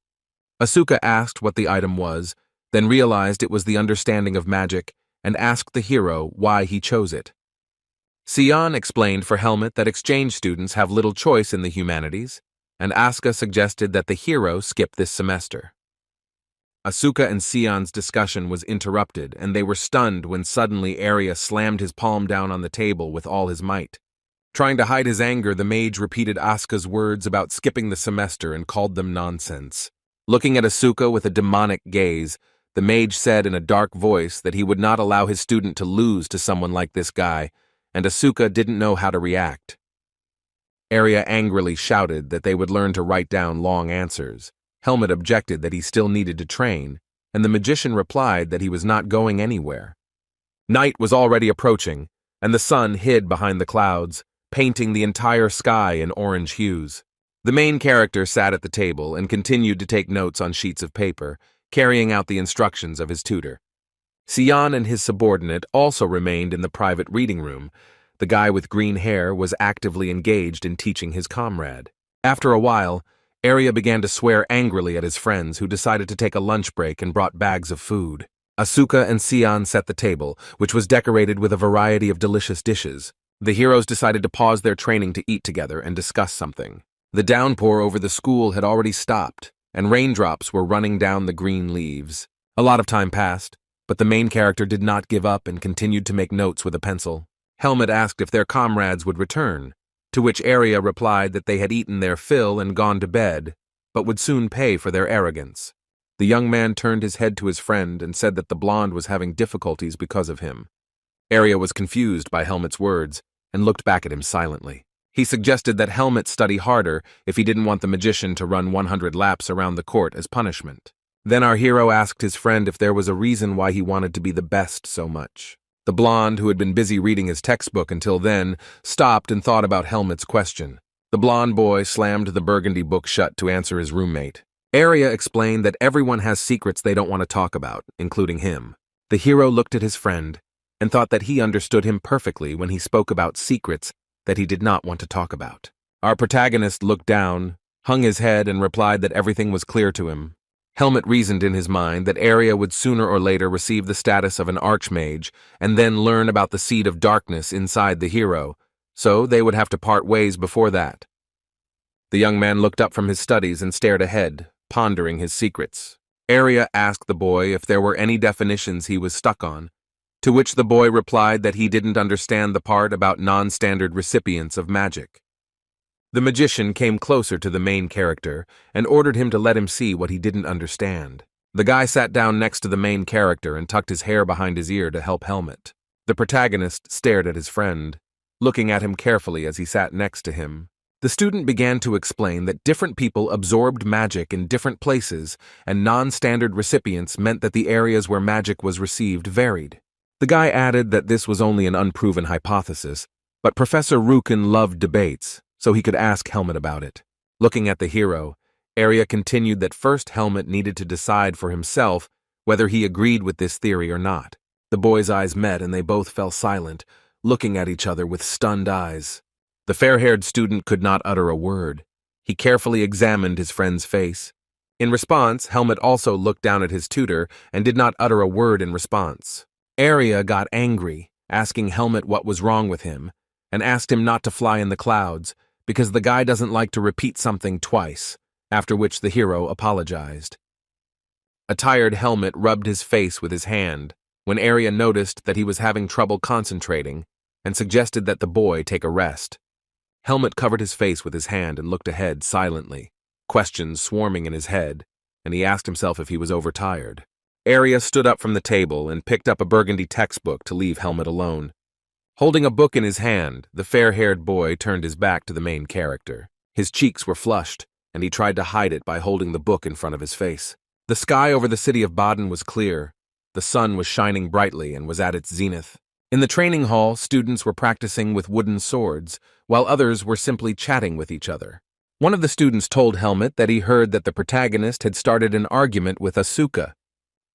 Asuka asked what the item was, then realized it was the understanding of magic, and asked the hero why he chose it. Sion explained for Helmet that exchange students have little choice in the humanities, and Asuka suggested that the hero skip this semester. Asuka and Sion's discussion was interrupted, and they were stunned when suddenly Arya slammed his palm down on the table with all his might. Trying to hide his anger, the mage repeated Asuka's words about skipping the semester and called them nonsense. Looking at Asuka with a demonic gaze, the mage said in a dark voice that he would not allow his student to lose to someone like this guy, and Asuka didn't know how to react. Arya angrily shouted that they would learn to write down long answers. Helmet objected that he still needed to train, and the magician replied that he was not going anywhere. Night was already approaching, and the sun hid behind the clouds, painting the entire sky in orange hues. The main character sat at the table and continued to take notes on sheets of paper, carrying out the instructions of his tutor. Sion and his subordinate also remained in the private reading room. The guy with green hair was actively engaged in teaching his comrade. After a while, Arya began to swear angrily at his friends, who decided to take a lunch break and brought bags of food. Asuka and Sion set the table, which was decorated with a variety of delicious dishes. The heroes decided to pause their training to eat together and discuss something. The downpour over the school had already stopped, and raindrops were running down the green leaves. A lot of time passed, but the main character did not give up and continued to make notes with a pencil. Helmet asked if their comrades would return, to which Arya replied that they had eaten their fill and gone to bed, but would soon pay for their arrogance. The young man turned his head to his friend and said that the blonde was having difficulties because of him. Arya was confused by Helmet's words and looked back at him silently. He suggested that Helmet study harder if he didn't want the magician to run 100 laps around the court as punishment. Then our hero asked his friend if there was a reason why he wanted to be the best so much. The blonde, who had been busy reading his textbook until then, stopped and thought about Helmet's question. The blonde boy slammed the burgundy book shut to answer his roommate. Arya explained that everyone has secrets they don't want to talk about, including him. The hero looked at his friend and thought that he understood him perfectly when he spoke about secrets that he did not want to talk about. Our protagonist looked down, hung his head, and replied that everything was clear to him. Helmet reasoned in his mind that Arya would sooner or later receive the status of an archmage and then learn about the seed of darkness inside the hero, so they would have to part ways before that. The young man looked up from his studies and stared ahead, pondering his secrets. Arya asked the boy if there were any definitions he was stuck on, to which the boy replied that he didn't understand the part about non-standard recipients of magic. The magician came closer to the main character and ordered him to let him see what he didn't understand. The guy sat down next to the main character and tucked his hair behind his ear to help Helmet. The protagonist stared at his friend, looking at him carefully as he sat next to him. The student began to explain that different people absorbed magic in different places, and non-standard recipients meant that the areas where magic was received varied. The guy added that this was only an unproven hypothesis, but Professor Rukin loved debates, so he could ask Helmet about it. Looking at the hero, Arya continued that first Helmet needed to decide for himself whether he agreed with this theory or not. The boys' eyes met and they both fell silent, looking at each other with stunned eyes. The fair-haired student could not utter a word. He carefully examined his friend's face. In response, Helmet also looked down at his tutor and did not utter a word in response. Arya got angry, asking Helmet what was wrong with him, and asked him not to fly in the clouds, because the guy doesn't like to repeat something twice, after which the hero apologized. A tired Helmet rubbed his face with his hand when Arya noticed that he was having trouble concentrating and suggested that the boy take a rest. Helmet covered his face with his hand and looked ahead silently, questions swarming in his head, and he asked himself if he was overtired. Arya stood up from the table and picked up a burgundy textbook to leave Helmet alone. Holding a book in his hand, the fair-haired boy turned his back to the main character. His cheeks were flushed, and he tried to hide it by holding the book in front of his face. The sky over the city of Baden was clear. The sun was shining brightly and was at its zenith. In the training hall, students were practicing with wooden swords, while others were simply chatting with each other. One of the students told Helmet that he heard that the protagonist had started an argument with Asuka.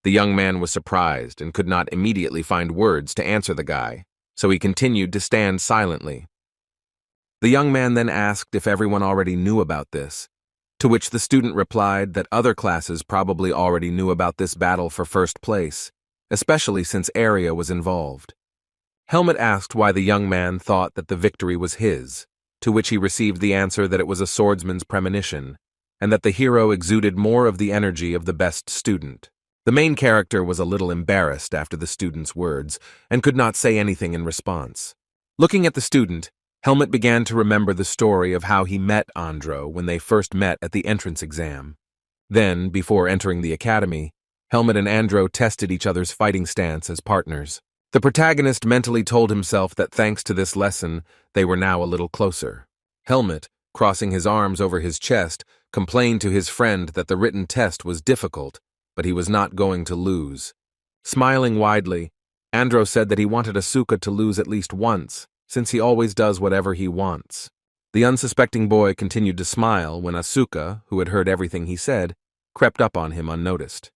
The young man was surprised and could not immediately find words to answer the guy, so he continued to stand silently. The young man then asked if everyone already knew about this, to which the student replied that other classes probably already knew about this battle for first place, especially since Arya was involved. Helmet asked why the young man thought that the victory was his, to which he received the answer that it was a swordsman's premonition, and that the hero exuded more of the energy of the best student. The main character was a little embarrassed after the student's words, and could not say anything in response. Looking at the student, Helmet began to remember the story of how he met Andro when they first met at the entrance exam. Then, before entering the academy, Helmet and Andro tested each other's fighting stance as partners. The protagonist mentally told himself that thanks to this lesson, they were now a little closer. Helmet, crossing his arms over his chest, complained to his friend that the written test was difficult, but he was not going to lose. Smiling widely, Andro said that he wanted Asuka to lose at least once, since he always does whatever he wants. The unsuspecting boy continued to smile when Asuka, who had heard everything he said, crept up on him unnoticed.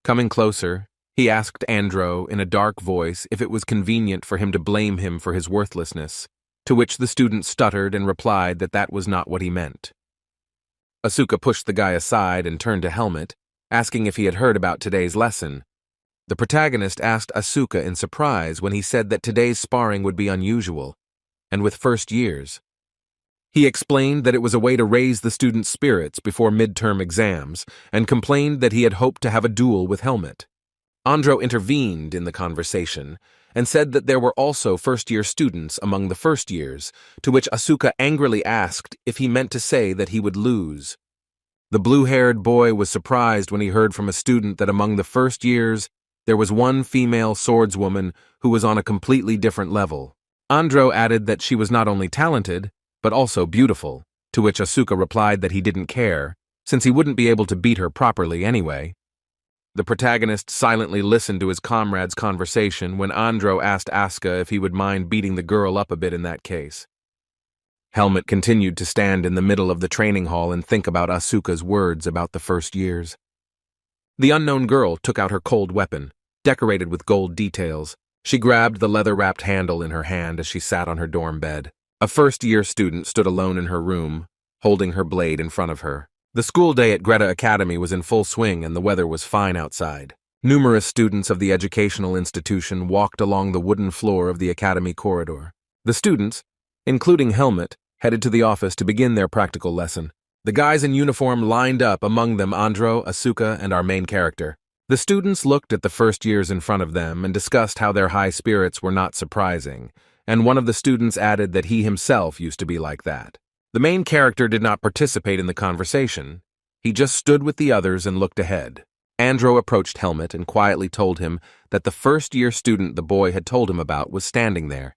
Coming closer, he asked Andro in a dark voice if it was convenient for him to blame him for his worthlessness, to which the student stuttered and replied that that was not what he meant. Asuka pushed the guy aside and turned to Helmet, asking if he had heard about today's lesson. The protagonist asked Asuka in surprise when he said that today's sparring would be unusual, and with first years. He explained that it was a way to raise the students' spirits before midterm exams, and complained that he had hoped to have a duel with Helmet. Andro intervened in the conversation and said that there were also first-year students among the first years, to which Asuka angrily asked if he meant to say that he would lose. The blue-haired boy was surprised when he heard from a student that among the first years, there was one female swordswoman who was on a completely different level. Andro added that she was not only talented, but also beautiful, to which Asuka replied that he didn't care, since he wouldn't be able to beat her properly anyway. The protagonist silently listened to his comrade's conversation when Andro asked Asuka if he would mind beating the girl up a bit in that case. Helmet continued to stand in the middle of the training hall and think about Asuka's words about the first years. The unknown girl took out her cold weapon, decorated with gold details. She grabbed the leather-wrapped handle in her hand as she sat on her dorm bed. A first-year student stood alone in her room, holding her blade in front of her. The school day at Greta Academy was in full swing and the weather was fine outside. Numerous students of the educational institution walked along the wooden floor of the academy corridor. The students, including Helmet, headed to the office to begin their practical lesson. The guys in uniform lined up, among them Andro, Asuka, and our main character. The students looked at the first years in front of them and discussed how their high spirits were not surprising, and one of the students added that he himself used to be like that. The main character did not participate in the conversation. He just stood with the others and looked ahead. Andro approached Helmet and quietly told him that the first-year student the boy had told him about was standing there.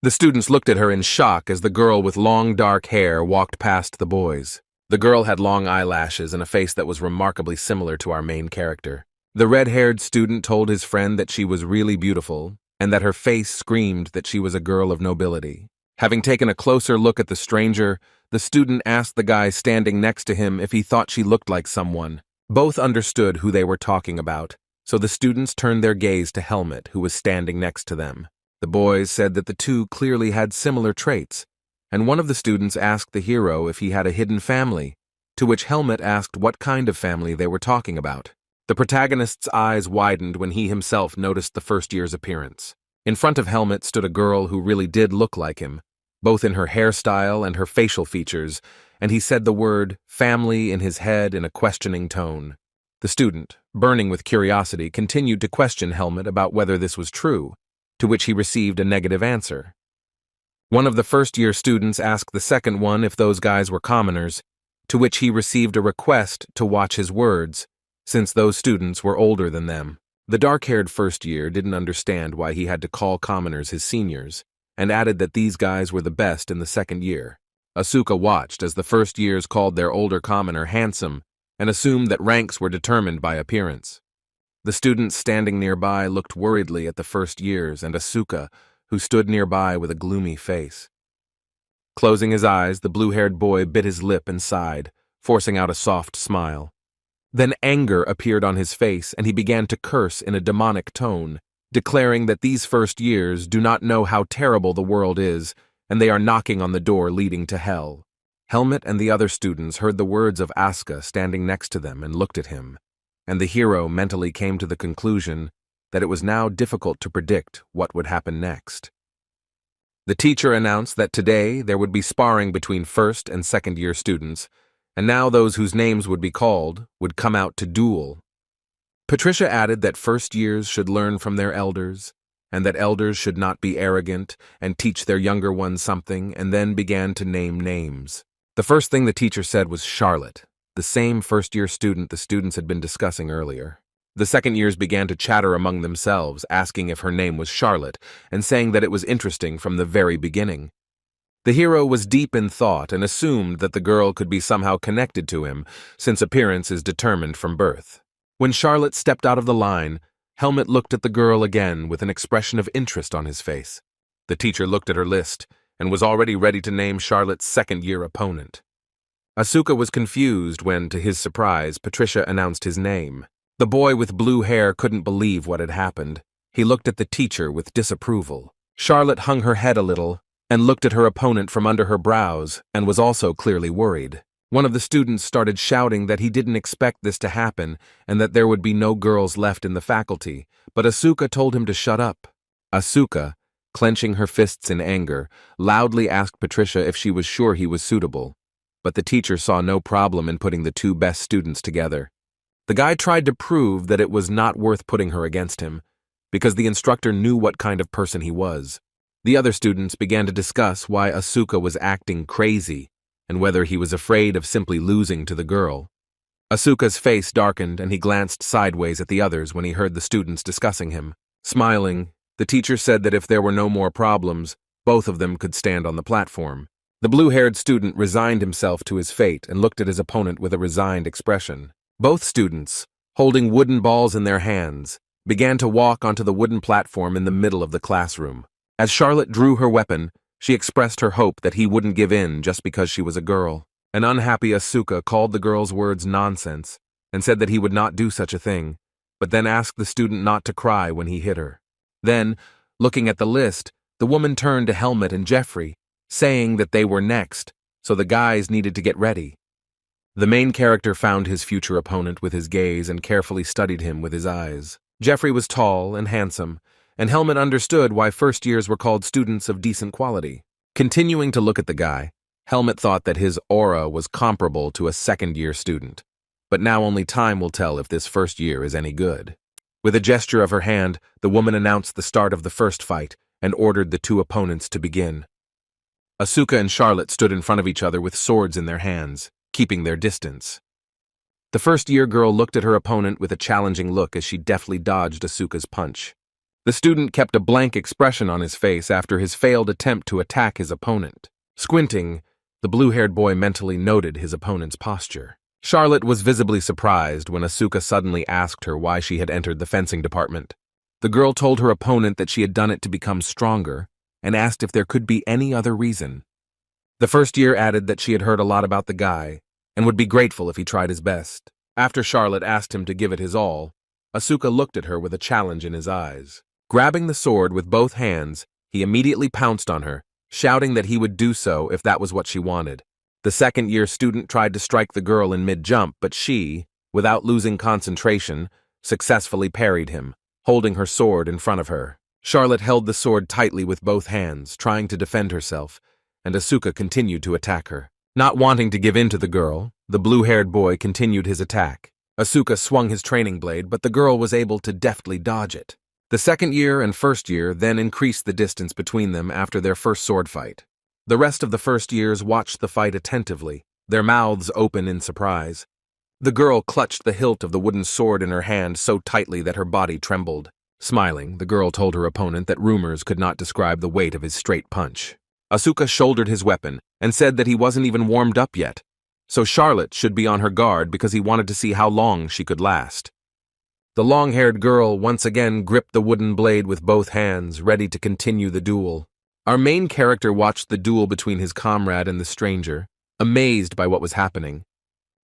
The students looked at her in shock as the girl with long dark hair walked past the boys. The girl had long eyelashes and a face that was remarkably similar to our main character. The red-haired student told his friend that she was really beautiful and that her face screamed that she was a girl of nobility. Having taken a closer look at the stranger, the student asked the guy standing next to him if he thought she looked like someone. Both understood who they were talking about, so the students turned their gaze to Helmet, who was standing next to them. The boys said that the two clearly had similar traits, and one of the students asked the hero if he had a hidden family, to which Helmet asked what kind of family they were talking about. The protagonist's eyes widened when he himself noticed the first year's appearance. In front of Helmet stood a girl who really did look like him, both in her hairstyle and her facial features, and he said the word family in his head in a questioning tone. The student, burning with curiosity, continued to question Helmet about whether this was true, to which he received a negative answer. One of the first-year students asked the second one if those guys were commoners, to which he received a request to watch his words, since those students were older than them. The dark-haired first year didn't understand why he had to call commoners his seniors, and added that these guys were the best in the second year. Asuka watched as the first years called their older commoner handsome, and assumed that ranks were determined by appearance. The students standing nearby looked worriedly at the first years and Asuka, who stood nearby with a gloomy face. Closing his eyes, the blue-haired boy bit his lip and sighed, forcing out a soft smile. Then anger appeared on his face, and he began to curse in a demonic tone, declaring that these first years do not know how terrible the world is, and they are knocking on the door leading to hell. Helmet and the other students heard the words of Asuka standing next to them and looked at him, and the hero mentally came to the conclusion that it was now difficult to predict what would happen next. The teacher announced that today there would be sparring between first and second-year students, and now those whose names would be called would come out to duel. Patricia added that first years should learn from their elders, and that elders should not be arrogant and teach their younger ones something, and then began to name names. The first thing the teacher said was Charlotte, the same first-year student the students had been discussing earlier. The second years began to chatter among themselves, asking if her name was Charlotte, and saying that it was interesting from the very beginning. The hero was deep in thought and assumed that the girl could be somehow connected to him, since appearance is determined from birth. When Charlotte stepped out of the line, Helmut looked at the girl again with an expression of interest on his face. The teacher looked at her list and was already ready to name Charlotte's second-year opponent. Asuka was confused when, to his surprise, Patricia announced his name. The boy with blue hair couldn't believe what had happened. He looked at the teacher with disapproval. Charlotte hung her head a little and looked at her opponent from under her brows and was also clearly worried. One of the students started shouting that he didn't expect this to happen and that there would be no girls left in the faculty, but Asuka told him to shut up. Asuka, clenching her fists in anger, loudly asked Patricia if she was sure he was suitable, but the teacher saw no problem in putting the two best students together. The guy tried to prove that it was not worth putting her against him, because the instructor knew what kind of person he was. The other students began to discuss why Asuka was acting crazy, and whether he was afraid of simply losing to the girl. Asuka's face darkened and he glanced sideways at the others when he heard the students discussing him. Smiling, the teacher said that if there were no more problems, both of them could stand on the platform. The blue-haired student resigned himself to his fate and looked at his opponent with a resigned expression. Both students, holding wooden balls in their hands, began to walk onto the wooden platform in the middle of the classroom. As Charlotte drew her weapon, she expressed her hope that he wouldn't give in just because she was a girl. An unhappy Asuka called the girl's words nonsense and said that he would not do such a thing, but then asked the student not to cry when he hit her. Then, looking at the list, the woman turned to Helmut and Jeffrey, saying that they were next, so the guys needed to get ready. The main character found his future opponent with his gaze and carefully studied him with his eyes. Jeffrey was tall and handsome, and Helmut understood why first years were called students of decent quality. Continuing to look at the guy, Helmut thought that his aura was comparable to a second-year student. But now only time will tell if this first year is any good. With a gesture of her hand, the woman announced the start of the first fight and ordered the two opponents to begin. Asuka and Charlotte stood in front of each other with swords in their hands, keeping their distance. The first-year girl looked at her opponent with a challenging look as she deftly dodged Asuka's punch. The student kept a blank expression on his face after his failed attempt to attack his opponent. Squinting, the blue-haired boy mentally noted his opponent's posture. Charlotte was visibly surprised when Asuka suddenly asked her why she had entered the fencing department. The girl told her opponent that she had done it to become stronger and asked if there could be any other reason. The first year added that she had heard a lot about the guy and would be grateful if he tried his best. After Charlotte asked him to give it his all, Asuka looked at her with a challenge in his eyes. Grabbing the sword with both hands, he immediately pounced on her, shouting that he would do so if that was what she wanted. The second-year student tried to strike the girl in mid-jump, but she, without losing concentration, successfully parried him, holding her sword in front of her. Charlotte held the sword tightly with both hands, trying to defend herself, and Asuka continued to attack her. Not wanting to give in to the girl, the blue-haired boy continued his attack. Asuka swung his training blade, but the girl was able to deftly dodge it. The second year and first year then increased the distance between them after their first sword fight. The rest of the first years watched the fight attentively, their mouths open in surprise. The girl clutched the hilt of the wooden sword in her hand so tightly that her body trembled. Smiling, the girl told her opponent that rumors could not describe the weight of his straight punch. Asuka shouldered his weapon and said that he wasn't even warmed up yet, so Charlotte should be on her guard because he wanted to see how long she could last. The long-haired girl once again gripped the wooden blade with both hands, ready to continue the duel. Our main character watched the duel between his comrade and the stranger, amazed by what was happening.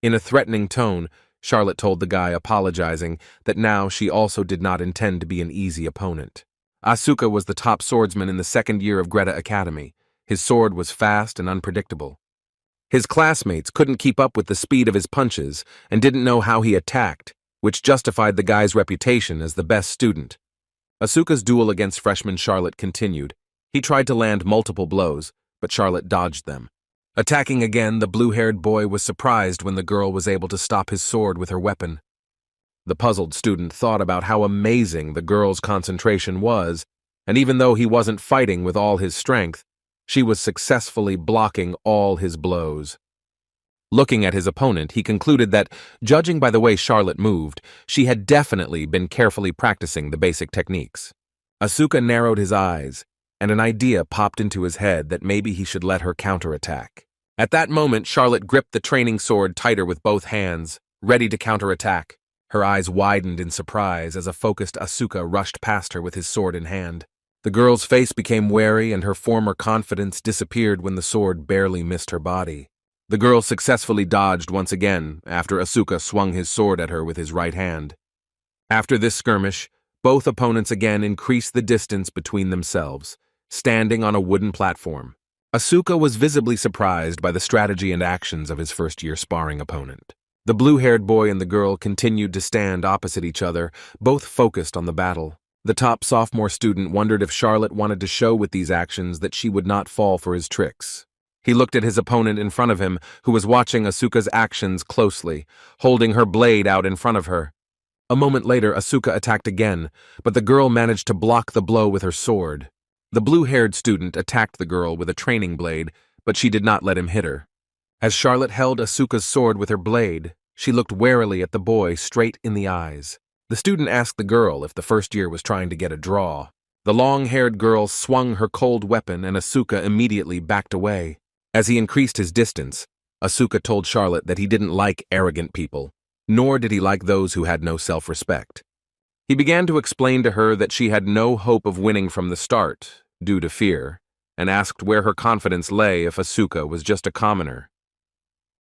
In a threatening tone, Charlotte told the guy, apologizing, that now she also did not intend to be an easy opponent. Asuka was the top swordsman in the second year of Greta Academy. His sword was fast and unpredictable. His classmates couldn't keep up with the speed of his punches and didn't know how he attacked, which justified the guy's reputation as the best student. Asuka's duel against freshman Charlotte continued. He tried to land multiple blows, but Charlotte dodged them. Attacking again, the blue-haired boy was surprised when the girl was able to stop his sword with her weapon. The puzzled student thought about how amazing the girl's concentration was, and even though he wasn't fighting with all his strength, she was successfully blocking all his blows. Looking at his opponent, he concluded that, judging by the way Charlotte moved, she had definitely been carefully practicing the basic techniques. Asuka narrowed his eyes, and an idea popped into his head that maybe he should let her counterattack. At that moment, Charlotte gripped the training sword tighter with both hands, ready to counterattack. Her eyes widened in surprise as a focused Asuka rushed past her with his sword in hand. The girl's face became wary and her former confidence disappeared when the sword barely missed her body. The girl successfully dodged once again after Asuka swung his sword at her with his right hand. After this skirmish, both opponents again increased the distance between themselves, standing on a wooden platform. Asuka was visibly surprised by the strategy and actions of his first-year sparring opponent. The blue-haired boy and the girl continued to stand opposite each other, both focused on the battle. The top sophomore student wondered if Charlotte wanted to show with these actions that she would not fall for his tricks. He looked at his opponent in front of him, who was watching Asuka's actions closely, holding her blade out in front of her. A moment later, Asuka attacked again, but the girl managed to block the blow with her sword. The blue-haired student attacked the girl with a training blade, but she did not let him hit her. As Charlotte held Asuka's sword with her blade, she looked warily at the boy straight in the eyes. The student asked the girl if the first year was trying to get a draw. The long-haired girl swung her cold weapon and Asuka immediately backed away. As he increased his distance, Asuka told Charlotte that he didn't like arrogant people, nor did he like those who had no self-respect. He began to explain to her that she had no hope of winning from the start, due to fear, and asked where her confidence lay if Asuka was just a commoner.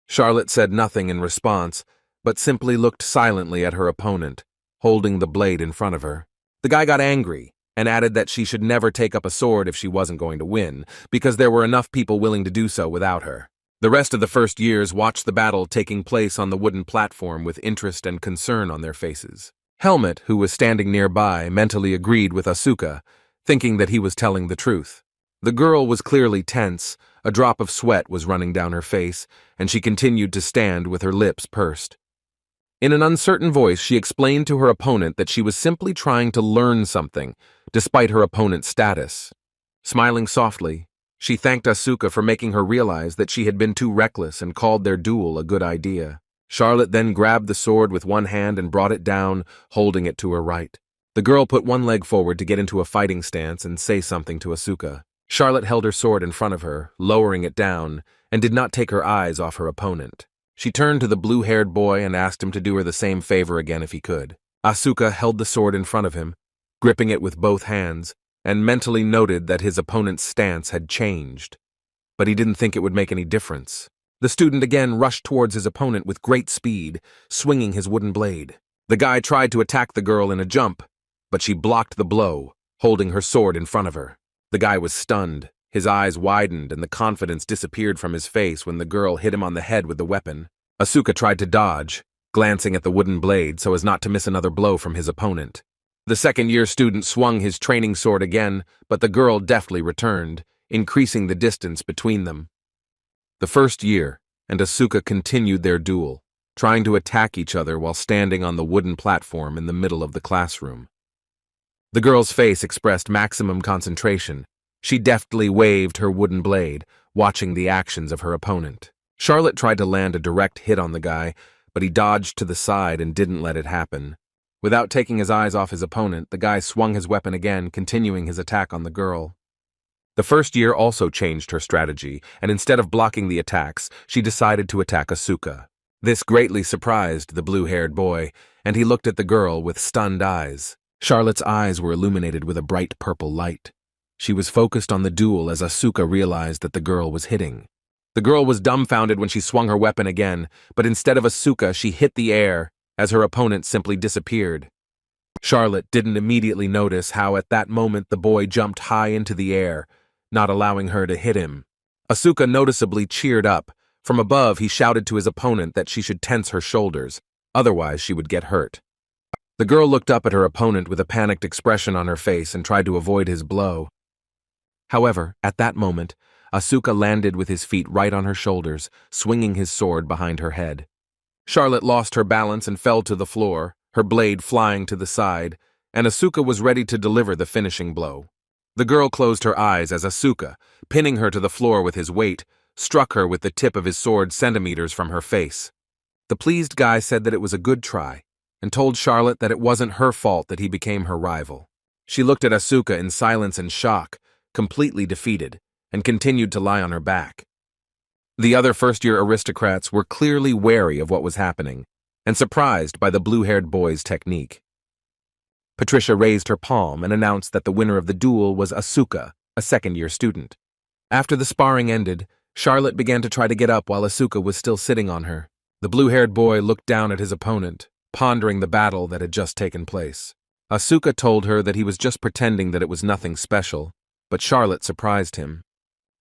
Charlotte said nothing in response, but simply looked silently at her opponent, holding the blade in front of her. The guy got angry and added that she should never take up a sword if she wasn't going to win, because there were enough people willing to do so without her. The rest of the first years watched the battle taking place on the wooden platform with interest and concern on their faces. Helmet, who was standing nearby, mentally agreed with Asuka, thinking that he was telling the truth. The girl was clearly tense, a drop of sweat was running down her face, and she continued to stand with her lips pursed. In an uncertain voice, she explained to her opponent that she was simply trying to learn something, despite her opponent's status. Smiling softly, she thanked Asuka for making her realize that she had been too reckless and called their duel a good idea. Charlotte then grabbed the sword with one hand and brought it down, holding it to her right. The girl put one leg forward to get into a fighting stance and say something to Asuka. Charlotte held her sword in front of her, lowering it down, and did not take her eyes off her opponent. She turned to the blue-haired boy and asked him to do her the same favor again if he could. Asuka held the sword in front of him, gripping it with both hands, and mentally noted that his opponent's stance had changed. But he didn't think it would make any difference. The student again rushed towards his opponent with great speed, swinging his wooden blade. The guy tried to attack the girl in a jump, but she blocked the blow, holding her sword in front of her. The guy was stunned. His eyes widened and the confidence disappeared from his face when the girl hit him on the head with the weapon. Asuka tried to dodge, glancing at the wooden blade so as not to miss another blow from his opponent. The second-year student swung his training sword again, but the girl deftly returned, increasing the distance between them. The first year, and Asuka continued their duel, trying to attack each other while standing on the wooden platform in the middle of the classroom. The girl's face expressed maximum concentration. She deftly waved her wooden blade, watching the actions of her opponent. Charlotte tried to land a direct hit on the guy, but he dodged to the side and didn't let it happen. Without taking his eyes off his opponent, the guy swung his weapon again, continuing his attack on the girl. The first year also changed her strategy, and instead of blocking the attacks, she decided to attack Asuka. This greatly surprised the blue-haired boy, and he looked at the girl with stunned eyes. Charlotte's eyes were illuminated with a bright purple light. She was focused on the duel as Asuka realized that the girl was hitting. The girl was dumbfounded when she swung her weapon again, but instead of Asuka, she hit the air, as her opponent simply disappeared. Charlotte didn't immediately notice how at that moment the boy jumped high into the air, not allowing her to hit him. Asuka noticeably cheered up. From above, he shouted to his opponent that she should tense her shoulders, otherwise she would get hurt. The girl looked up at her opponent with a panicked expression on her face and tried to avoid his blow. However, at that moment, Asuka landed with his feet right on her shoulders, swinging his sword behind her head. Charlotte lost her balance and fell to the floor, her blade flying to the side, and Asuka was ready to deliver the finishing blow. The girl closed her eyes as Asuka, pinning her to the floor with his weight, struck her with the tip of his sword centimeters from her face. The pleased guy said that it was a good try, and told Charlotte that it wasn't her fault that he became her rival. She looked at Asuka in silence and shock, completely defeated, and continued to lie on her back. The other first-year aristocrats were clearly wary of what was happening, and surprised by the blue-haired boy's technique. Patricia raised her palm and announced that the winner of the duel was Asuka, a second-year student. After the sparring ended, Charlotte began to try to get up while Asuka was still sitting on her. The blue-haired boy looked down at his opponent, pondering the battle that had just taken place. Asuka told her that he was just pretending that it was nothing special, but Charlotte surprised him.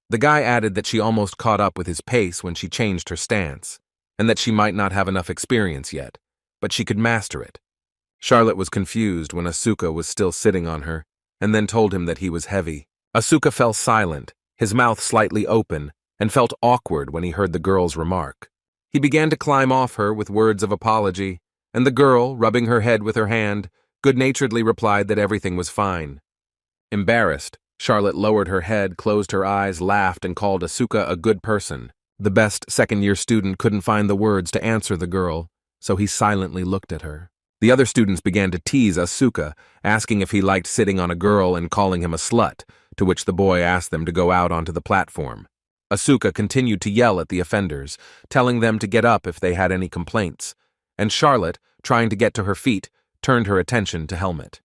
The guy added that she almost caught up with his pace when she changed her stance, and that she might not have enough experience yet, but she could master it. Charlotte was confused when Asuka was still sitting on her, and then told him that he was heavy. Asuka fell silent, his mouth slightly open, and felt awkward when he heard the girl's remark. He began to climb off her with words of apology, and the girl, rubbing her head with her hand, good-naturedly replied that everything was fine. Embarrassed, Charlotte lowered her head, closed her eyes, laughed, and called Asuka a good person. The best second-year student couldn't find the words to answer the girl, so he silently looked at her. The other students began to tease Asuka, asking if he liked sitting on a girl and calling him a slut, to which the boy asked them to go out onto the platform. Asuka continued to yell at the offenders, telling them to get up if they had any complaints, and Charlotte, trying to get to her feet, turned her attention to Helmet.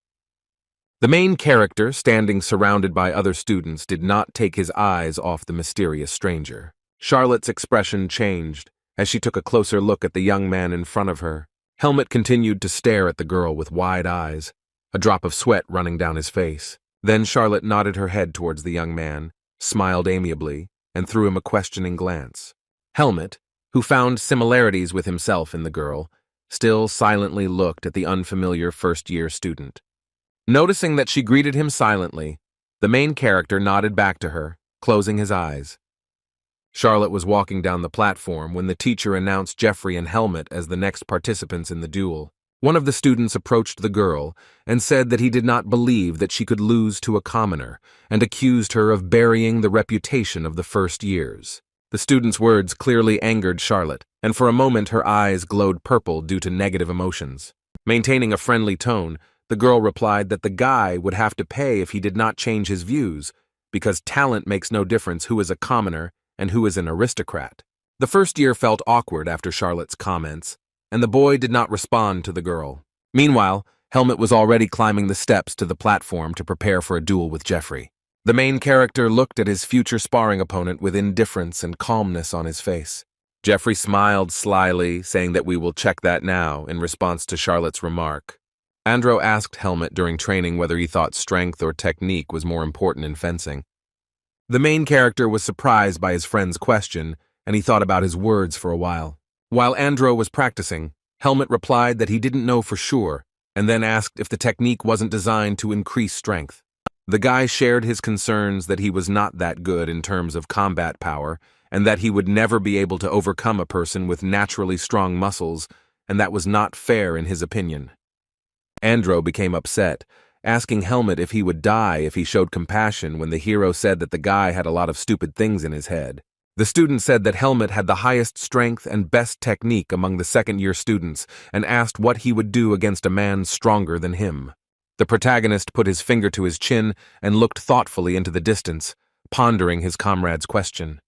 The main character, standing surrounded by other students, did not take his eyes off the mysterious stranger. Charlotte's expression changed as she took a closer look at the young man in front of her. Helmet continued to stare at the girl with wide eyes, a drop of sweat running down his face. Then Charlotte nodded her head towards the young man, smiled amiably, and threw him a questioning glance. Helmet, who found similarities with himself in the girl, still silently looked at the unfamiliar first-year student. Noticing that she greeted him silently, the main character nodded back to her, closing his eyes. Charlotte was walking down the platform when the teacher announced Jeffrey and Helmet as the next participants in the duel. One of the students approached the girl and said that he did not believe that she could lose to a commoner, and accused her of burying the reputation of the first years. The student's words clearly angered Charlotte, and for a moment her eyes glowed purple due to negative emotions. Maintaining a friendly tone, the girl replied that the guy would have to pay if he did not change his views, because talent makes no difference who is a commoner and who is an aristocrat. The first year felt awkward after Charlotte's comments, and the boy did not respond to the girl. Meanwhile, Helmet was already climbing the steps to the platform to prepare for a duel with Jeffrey. The main character looked at his future sparring opponent with indifference and calmness on his face. Jeffrey smiled slyly, saying that we will check that now in response to Charlotte's remark. Andro asked Helmet during training whether he thought strength or technique was more important in fencing. The main character was surprised by his friend's question, and he thought about his words for a while. While Andro was practicing, Helmet replied that he didn't know for sure, and then asked if the technique wasn't designed to increase strength. The guy shared his concerns that he was not that good in terms of combat power, and that he would never be able to overcome a person with naturally strong muscles, and that was not fair in his opinion. Andro became upset, asking Helmet if he would die if he showed compassion when the hero said that the guy had a lot of stupid things in his head. The student said that Helmet had the highest strength and best technique among the second-year students and asked what he would do against a man stronger than him. The protagonist put his finger to his chin and looked thoughtfully into the distance, pondering his comrade's question.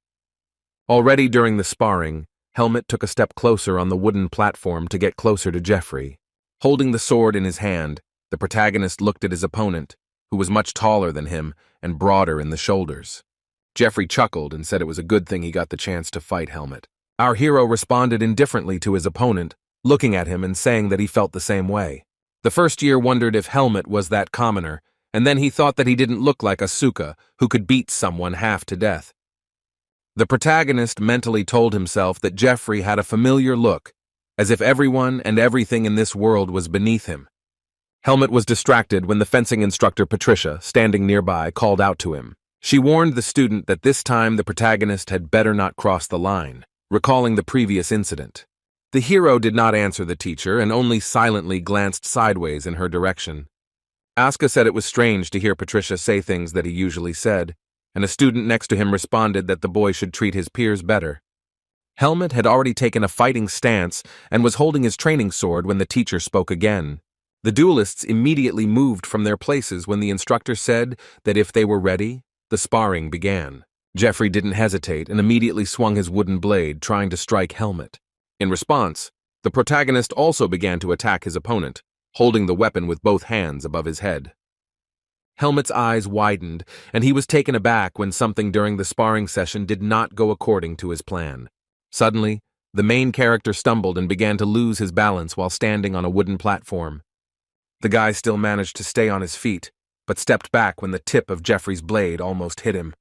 Already during the sparring, Helmet took a step closer on the wooden platform to get closer to Jeffrey. Holding the sword in his hand, the protagonist looked at his opponent, who was much taller than him and broader in the shoulders. Jeffrey chuckled and said it was a good thing he got the chance to fight Helmet. Our hero responded indifferently to his opponent, looking at him and saying that he felt the same way. The first year wondered if Helmet was that commoner, and then he thought that he didn't look like Asuka, who could beat someone half to death. The protagonist mentally told himself that Jeffrey had a familiar look, as if everyone and everything in this world was beneath him, Helmet was distracted when the fencing instructor Patricia, standing nearby, called out to him. She warned the student that this time the protagonist had better not cross the line, recalling the previous incident. The hero did not answer the teacher and only silently glanced sideways in her direction. Asuka said it was strange to hear Patricia say things that he usually said, and a student next to him responded that the boy should treat his peers better. Helmet had already taken a fighting stance and was holding his training sword when the teacher spoke again. The duelists immediately moved from their places when the instructor said that if they were ready, the sparring began. Jeffrey didn't hesitate and immediately swung his wooden blade, trying to strike Helmet. In response, the protagonist also began to attack his opponent, holding the weapon with both hands above his head. Helmet's eyes widened, and he was taken aback when something during the sparring session did not go according to his plan. Suddenly, the main character stumbled and began to lose his balance while standing on a wooden platform. The guy still managed to stay on his feet, but stepped back when the tip of Jeffrey's blade almost hit him.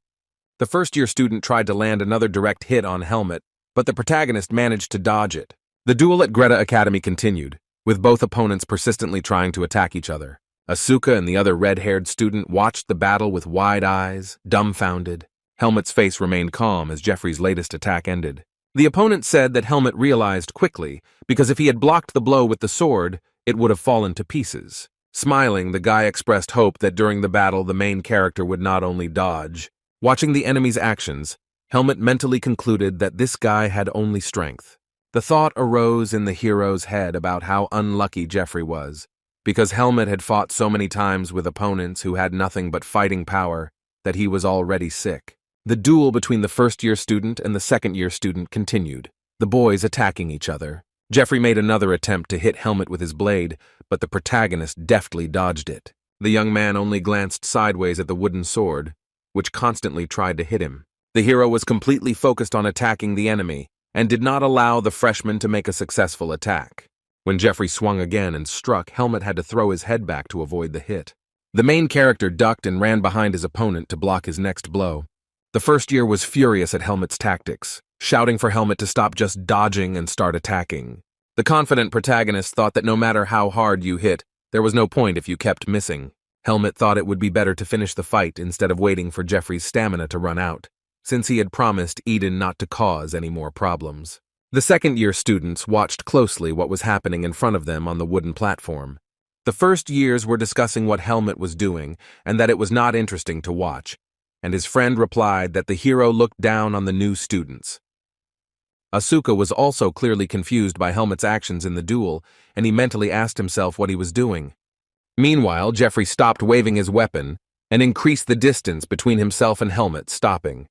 The first-year student tried to land another direct hit on Helmet, but the protagonist managed to dodge it. The duel at Greta Academy continued, with both opponents persistently trying to attack each other. Asuka and the other red-haired student watched the battle with wide eyes, dumbfounded. Helmet's face remained calm as Jeffrey's latest attack ended. The opponent said that Helmet realized quickly, because if he had blocked the blow with the sword, it would have fallen to pieces. Smiling, the guy expressed hope that during the battle the main character would not only dodge. Watching the enemy's actions, Helmet mentally concluded that this guy had only strength. The thought arose in the hero's head about how unlucky Jeffrey was, because Helmet had fought so many times with opponents who had nothing but fighting power that he was already sick. The duel between the first-year student and the second-year student continued, the boys attacking each other. Jeffrey made another attempt to hit Helmet with his blade, but the protagonist deftly dodged it. The young man only glanced sideways at the wooden sword, which constantly tried to hit him. The hero was completely focused on attacking the enemy and did not allow the freshman to make a successful attack. When Jeffrey swung again and struck, Helmet had to throw his head back to avoid the hit. The main character ducked and ran behind his opponent to block his next blow. The first year was furious at Helmet's tactics, shouting for Helmet to stop just dodging and start attacking. The confident protagonist thought that no matter how hard you hit, there was no point if you kept missing. Helmet thought it would be better to finish the fight instead of waiting for Jeffrey's stamina to run out, since he had promised Eden not to cause any more problems. The second-year students watched closely what was happening in front of them on the wooden platform. The first years were discussing what Helmet was doing and that it was not interesting to watch, and his friend replied that the hero looked down on the new students. Asuka was also clearly confused by Helmet's actions in the duel, and he mentally asked himself what he was doing. Meanwhile, Jeffrey stopped waving his weapon and increased the distance between himself and Helmet, stopping.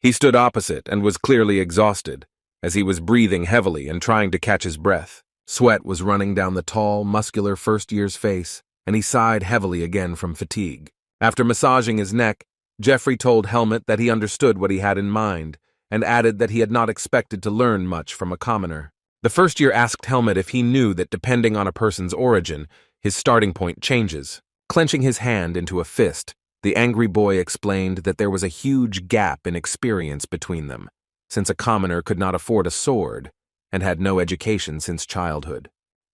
He stood opposite and was clearly exhausted, as he was breathing heavily and trying to catch his breath. Sweat was running down the tall, muscular first-year's face, and he sighed heavily again from fatigue. After massaging his neck, Jeffrey told Helmet that he understood what he had in mind, and added that he had not expected to learn much from a commoner. The first year asked Helmet if he knew that depending on a person's origin, his starting point changes. Clenching his hand into a fist, the angry boy explained that there was a huge gap in experience between them, since a commoner could not afford a sword and had no education since childhood.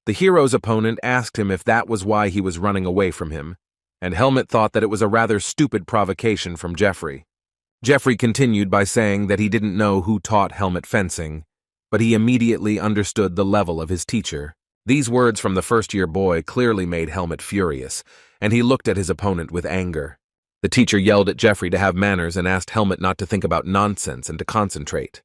The hero's opponent asked him if that was why he was running away from him, and Helmet thought that it was a rather stupid provocation from Jeffrey. Jeffrey continued by saying that he didn't know who taught Helmet fencing, but he immediately understood the level of his teacher. These words from the first-year boy clearly made Helmet furious, and he looked at his opponent with anger. The teacher yelled at Jeffrey to have manners and asked Helmet not to think about nonsense and to concentrate.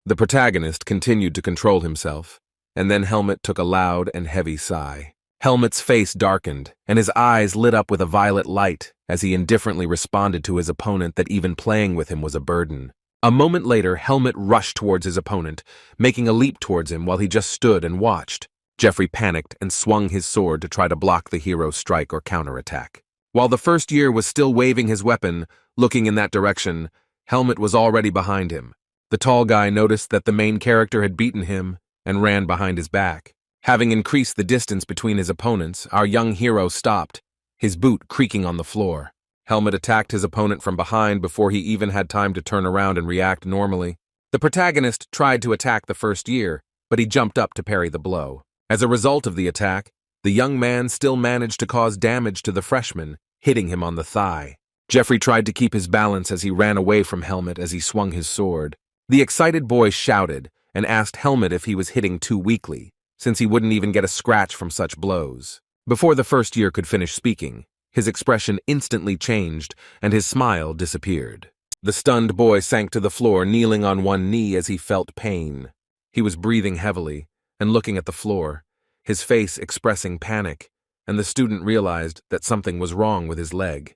The protagonist continued to control himself, and then Helmet took a loud and heavy sigh. Helmet's face darkened, and his eyes lit up with a violet light as he indifferently responded to his opponent that even playing with him was a burden. A moment later, Helmet rushed towards his opponent, making a leap towards him while he just stood and watched. Jeffrey panicked and swung his sword to try to block the hero's strike or counterattack. While the first year was still waving his weapon, looking in that direction, Helmet was already behind him. The tall guy noticed that the main character had beaten him and ran behind his back. Having increased the distance between his opponents, our young hero stopped, his boot creaking on the floor. Helmet attacked his opponent from behind before he even had time to turn around and react normally. The protagonist tried to attack the first year, but he jumped up to parry the blow. As a result of the attack, The young man still managed to cause damage to the freshman, hitting him on the thigh. Jeffrey tried to keep his balance as he ran away from Helmet as he swung his sword. The excited boy shouted and asked Helmet if he was hitting too weakly, since he wouldn't even get a scratch from such blows. Before the first year could finish speaking, his expression instantly changed and his smile disappeared. The stunned boy sank to the floor, kneeling on one knee as he felt pain. He was breathing heavily and looking at the floor, his face expressing panic, and the student realized that something was wrong with his leg.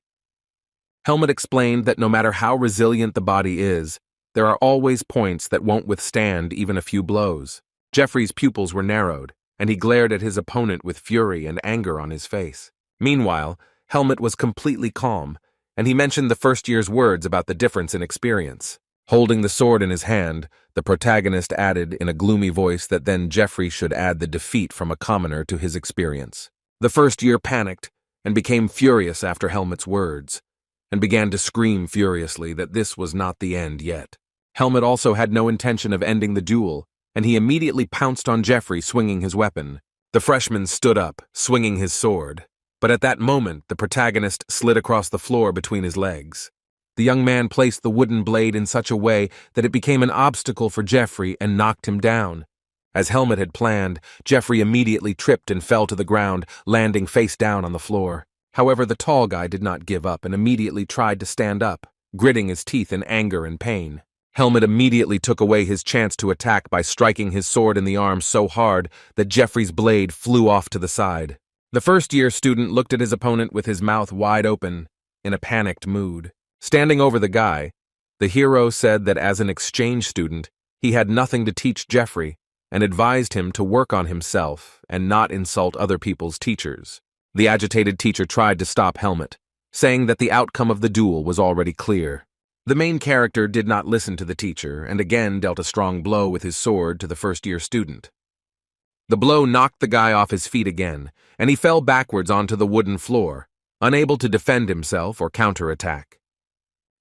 Helmet explained that no matter how resilient the body is, there are always points that won't withstand even a few blows. Jeffrey's pupils were narrowed, and he glared at his opponent with fury and anger on his face. Meanwhile, Helmet was completely calm, and he mentioned the first year's words about the difference in experience. Holding the sword in his hand, the protagonist added in a gloomy voice that then Jeffrey should add the defeat from a commoner to his experience. The first year panicked and became furious after Helmet's words, and began to scream furiously that this was not the end yet. Helmet also had no intention of ending the duel, and he immediately pounced on Jeffrey, swinging his weapon. The freshman stood up, swinging his sword, but at that moment the protagonist slid across the floor between his legs. The young man placed the wooden blade in such a way that it became an obstacle for Jeffrey and knocked him down. As Helmet had planned, Jeffrey immediately tripped and fell to the ground, landing face down on the floor. However, the tall guy did not give up and immediately tried to stand up, gritting his teeth in anger and pain. Helmet immediately took away his chance to attack by striking his sword in the arm so hard that Jeffrey's blade flew off to the side. The first-year student looked at his opponent with his mouth wide open, in a panicked mood. Standing over the guy, the hero said that as an exchange student, he had nothing to teach Jeffrey and advised him to work on himself and not insult other people's teachers. The agitated teacher tried to stop Helmet, saying that the outcome of the duel was already clear. The main character did not listen to the teacher and again dealt a strong blow with his sword to the first-year student. The blow knocked the guy off his feet again, and he fell backwards onto the wooden floor, unable to defend himself or counterattack.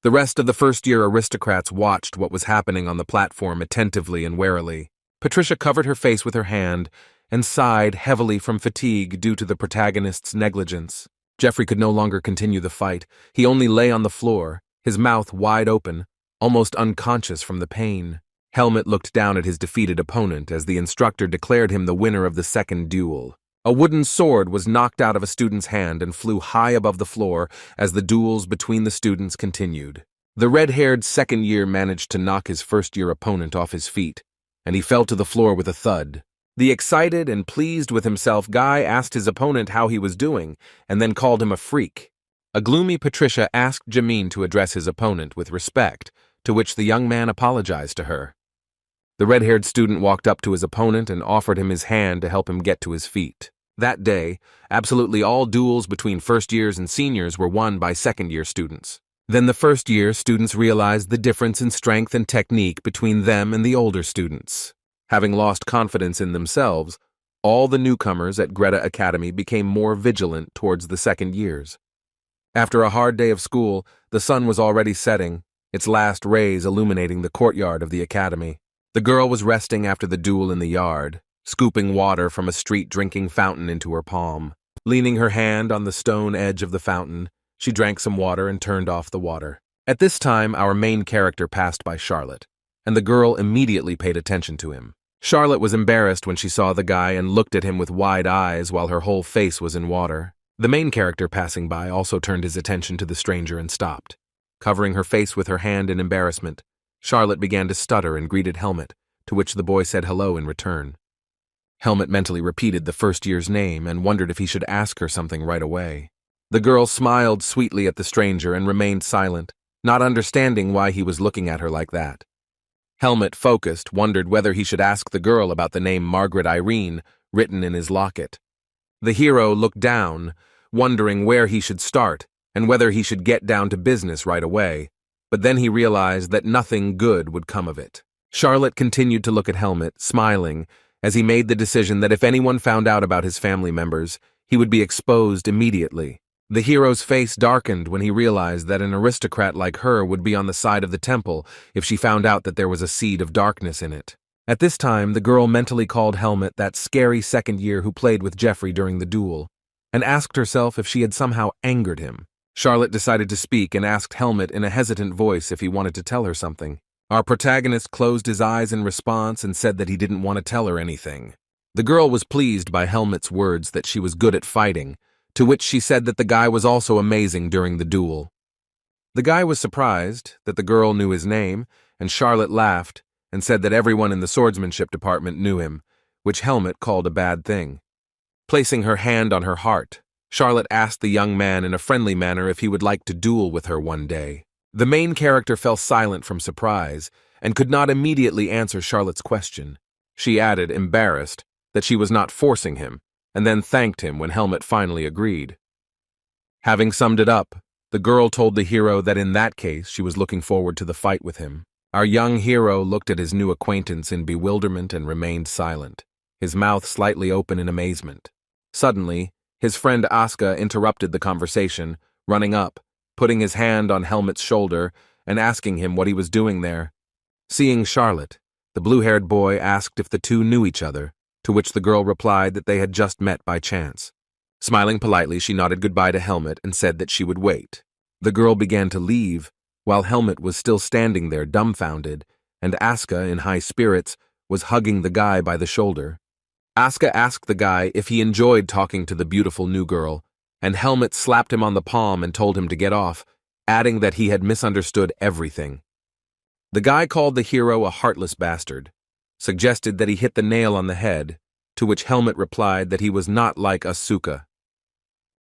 The rest of the first-year aristocrats watched what was happening on the platform attentively and warily. Patricia covered her face with her hand and sighed heavily from fatigue due to the protagonist's negligence. Jeffrey could no longer continue the fight. He only lay on the floor, his mouth wide open, almost unconscious from the pain. Helmet looked down at his defeated opponent as the instructor declared him the winner of the second duel. A wooden sword was knocked out of a student's hand and flew high above the floor as the duels between the students continued. The red-haired second year managed to knock his first-year opponent off his feet, and he fell to the floor with a thud. The excited and pleased with himself guy asked his opponent how he was doing, and then called him a freak. A gloomy Patricia asked Jameen to address his opponent with respect, to which the young man apologized to her. The red-haired student walked up to his opponent and offered him his hand to help him get to his feet. That day, absolutely all duels between first-years and seniors were won by second-year students. Then the first-year students realized the difference in strength and technique between them and the older students. Having lost confidence in themselves, all the newcomers at Greta Academy became more vigilant towards the second years. After a hard day of school, the sun was already setting, its last rays illuminating the courtyard of the academy. The girl was resting after the duel in the yard, scooping water from a street drinking fountain into her palm. Leaning her hand on the stone edge of the fountain, she drank some water and turned off the water. At this time, our main character passed by Charlotte, and the girl immediately paid attention to him. Charlotte was embarrassed when she saw the guy and looked at him with wide eyes while her whole face was in water. The main character passing by also turned his attention to the stranger and stopped. Covering her face with her hand in embarrassment, Charlotte began to stutter and greeted Helmet, to which the boy said hello in return. Helmet mentally repeated the first year's name and wondered if he should ask her something right away. The girl smiled sweetly at the stranger and remained silent, not understanding why he was looking at her like that. Helmet, focused, wondered whether he should ask the girl about the name Margaret Irene written in his locket. The hero looked down, wondering where he should start and whether he should get down to business right away, but then he realized that nothing good would come of it. Charlotte continued to look at Helmet, smiling, as he made the decision that if anyone found out about his family members, he would be exposed immediately. The hero's face darkened when he realized that an aristocrat like her would be on the side of the temple if she found out that there was a seed of darkness in it. At this time, the girl mentally called Helmet that scary second year who played with Jeffrey during the duel, and asked herself if she had somehow angered him. Charlotte decided to speak and asked Helmet in a hesitant voice if he wanted to tell her something. Our protagonist closed his eyes in response and said that he didn't want to tell her anything. The girl was pleased by Helmet's words that she was good at fighting, to which she said that the guy was also amazing during the duel. The guy was surprised that the girl knew his name, and Charlotte laughed and said that everyone in the swordsmanship department knew him, which Helmet called a bad thing. Placing her hand on her heart, Charlotte asked the young man in a friendly manner if he would like to duel with her one day. The main character fell silent from surprise and could not immediately answer Charlotte's question. She added, embarrassed, that she was not forcing him, and then thanked him when Helmet finally agreed. Having summed it up, the girl told the hero that in that case she was looking forward to the fight with him. Our young hero looked at his new acquaintance in bewilderment and remained silent, his mouth slightly open in amazement. Suddenly, his friend Asuka interrupted the conversation, running up, putting his hand on Helmet's shoulder, and asking him what he was doing there. Seeing Charlotte, the blue-haired boy asked if the two knew each other, to which the girl replied that they had just met by chance. Smiling politely, she nodded goodbye to Helmet and said that she would wait. The girl began to leave, while Helmet was still standing there dumbfounded, and Asuka, in high spirits, was hugging the guy by the shoulder. Asuka asked the guy if he enjoyed talking to the beautiful new girl, and Helmet slapped him on the palm and told him to get off, adding that he had misunderstood everything. The guy called the hero a heartless bastard, suggested that he hit the nail on the head, to which Helmet replied that he was not like Asuka.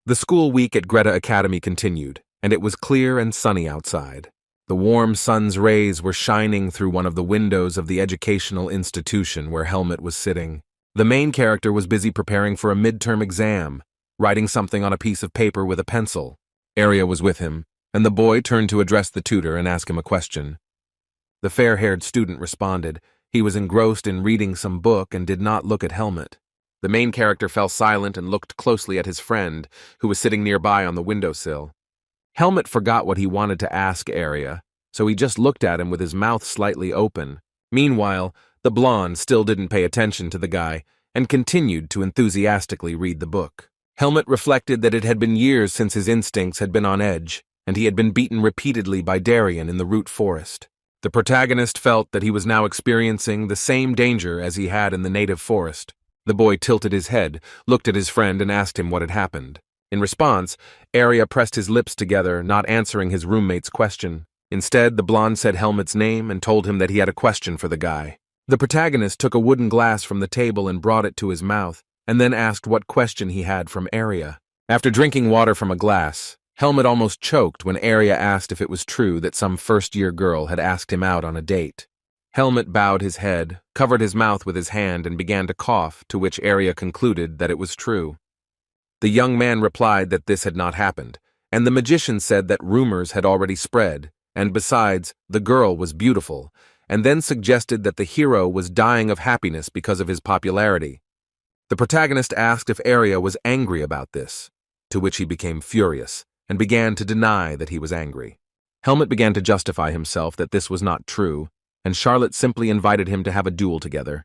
The school week at Greta Academy continued, and it was clear and sunny outside. The warm sun's rays were shining through one of the windows of the educational institution where Helmet was sitting. The main character was busy preparing for a midterm exam, writing something on a piece of paper with a pencil. Arya was with him, and the boy turned to address the tutor and ask him a question. The fair-haired student responded. He was engrossed in reading some book and did not look at Helmet. The main character fell silent and looked closely at his friend, who was sitting nearby on the windowsill. Helmet forgot what he wanted to ask Arya, so he just looked at him with his mouth slightly open. Meanwhile, the blonde still didn't pay attention to the guy and continued to enthusiastically read the book. Helmet reflected that it had been years since his instincts had been on edge, and he had been beaten repeatedly by Darien in the root forest. The protagonist felt that he was now experiencing the same danger as he had in the native forest. The boy tilted his head, looked at his friend, and asked him what had happened. In response, Arya pressed his lips together, not answering his roommate's question. Instead, the blonde said Helmet's name and told him that he had a question for the guy. The protagonist took a wooden glass from the table and brought it to his mouth, and then asked what question he had from Arya. After drinking water from a glass, Helmet almost choked when Arya asked if it was true that some first-year girl had asked him out on a date. Helmet bowed his head, covered his mouth with his hand, and began to cough, to which Arya concluded that it was true. The young man replied that this had not happened, and the magician said that rumors had already spread, and besides, the girl was beautiful, and then suggested that the hero was dying of happiness because of his popularity. The protagonist asked if Arya was angry about this, to which he became furious, and began to deny that he was angry. Helmet began to justify himself that this was not true, and Charlotte simply invited him to have a duel together.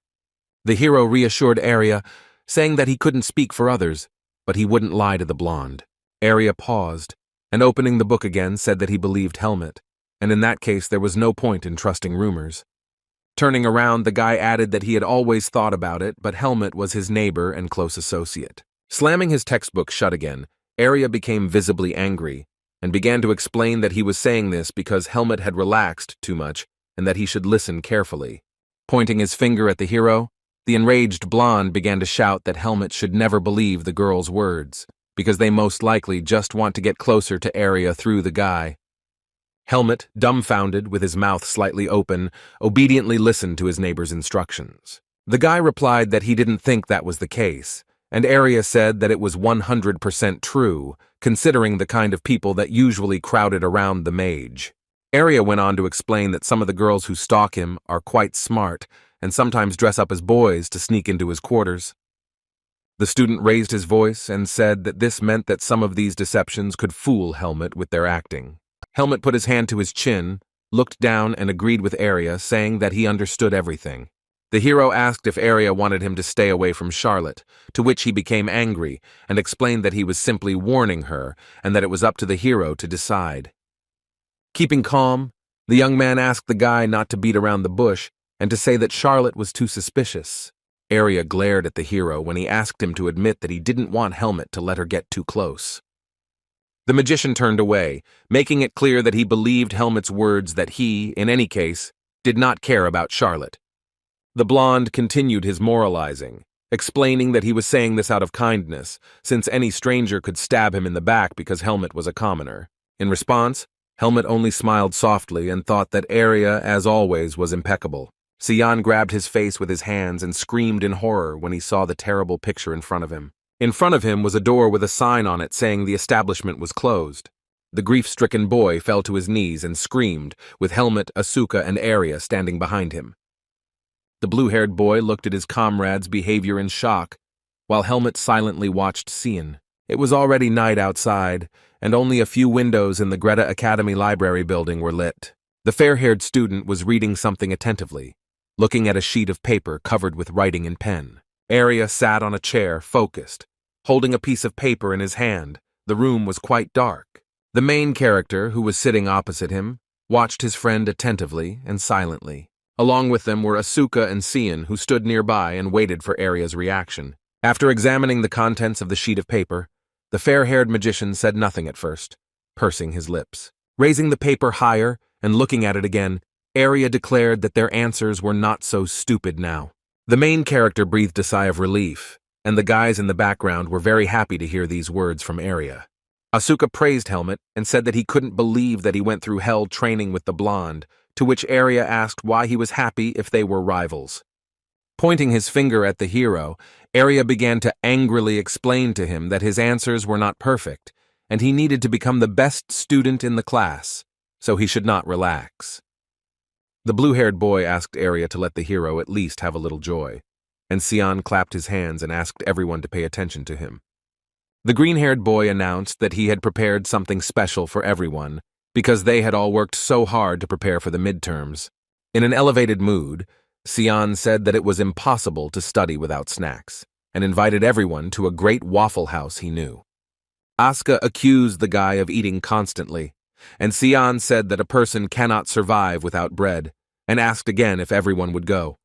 The hero reassured Arya, saying that he couldn't speak for others, but he wouldn't lie to the blonde. Arya paused, and opening the book again said that he believed Helmet, and in that case there was no point in trusting rumors. Turning around, the guy added that he had always thought about it, but Helmet was his neighbor and close associate. Slamming his textbook shut again, Arya became visibly angry, and began to explain that he was saying this because Helmet had relaxed too much, and that he should listen carefully. Pointing his finger at the hero, the enraged blonde began to shout that Helmet should never believe the girl's words, because they most likely just want to get closer to Arya through the guy. Helmet, dumbfounded, with his mouth slightly open, obediently listened to his neighbor's instructions. The guy replied that he didn't think that was the case, and Arya said that it was 100% true, considering the kind of people that usually crowded around the mage. Arya went on to explain that some of the girls who stalk him are quite smart, and sometimes dress up as boys to sneak into his quarters. The student raised his voice and said that this meant that some of these deceptions could fool Helmet with their acting. Helmet put his hand to his chin, looked down and agreed with Arya, saying that he understood everything. The hero asked if Arya wanted him to stay away from Charlotte, to which he became angry and explained that he was simply warning her and that it was up to the hero to decide. Keeping calm, the young man asked the guy not to beat around the bush and to say that Charlotte was too suspicious. Arya glared at the hero when he asked him to admit that he didn't want Helmet to let her get too close. The magician turned away, making it clear that he believed Helmet's words that he, in any case, did not care about Charlotte. The blonde continued his moralizing, explaining that he was saying this out of kindness, since any stranger could stab him in the back because Helmet was a commoner. In response, Helmet only smiled softly and thought that Arya, as always, was impeccable. Sion grabbed his face with his hands and screamed in horror when he saw the terrible picture in front of him. In front of him was a door with a sign on it saying the establishment was closed. The grief-stricken boy fell to his knees and screamed, with Helmet, Asuka, and Arya standing behind him. The blue-haired boy looked at his comrade's behavior in shock, while Helmet silently watched Sion. It was already night outside, and only a few windows in the Greta Academy library building were lit. The fair-haired student was reading something attentively, looking at a sheet of paper covered with writing in pen. Arya sat on a chair, focused, holding a piece of paper in his hand. The room was quite dark. The main character, who was sitting opposite him, watched his friend attentively and silently. Along with them were Asuka and Sion, who stood nearby and waited for Arya's reaction. After examining the contents of the sheet of paper, the fair-haired magician said nothing at first, pursing his lips. Raising the paper higher and looking at it again, Arya declared that their answers were not so stupid now. The main character breathed a sigh of relief, and the guys in the background were very happy to hear these words from Arya. Asuka praised Helmet and said that he couldn't believe that he went through hell training with the blonde, to which Arya asked why he was happy if they were rivals. Pointing his finger at the hero, Arya began to angrily explain to him that his answers were not perfect, and he needed to become the best student in the class, so he should not relax. The blue-haired boy asked Arya to let the hero at least have a little joy, and Sion clapped his hands and asked everyone to pay attention to him. The green-haired boy announced that he had prepared something special for everyone, because they had all worked so hard to prepare for the midterms. In an elevated mood, Sion said that it was impossible to study without snacks, and invited everyone to a great waffle house he knew. Asuka accused the guy of eating constantly, and Sion said that a person cannot survive without bread, and asked again if everyone would go.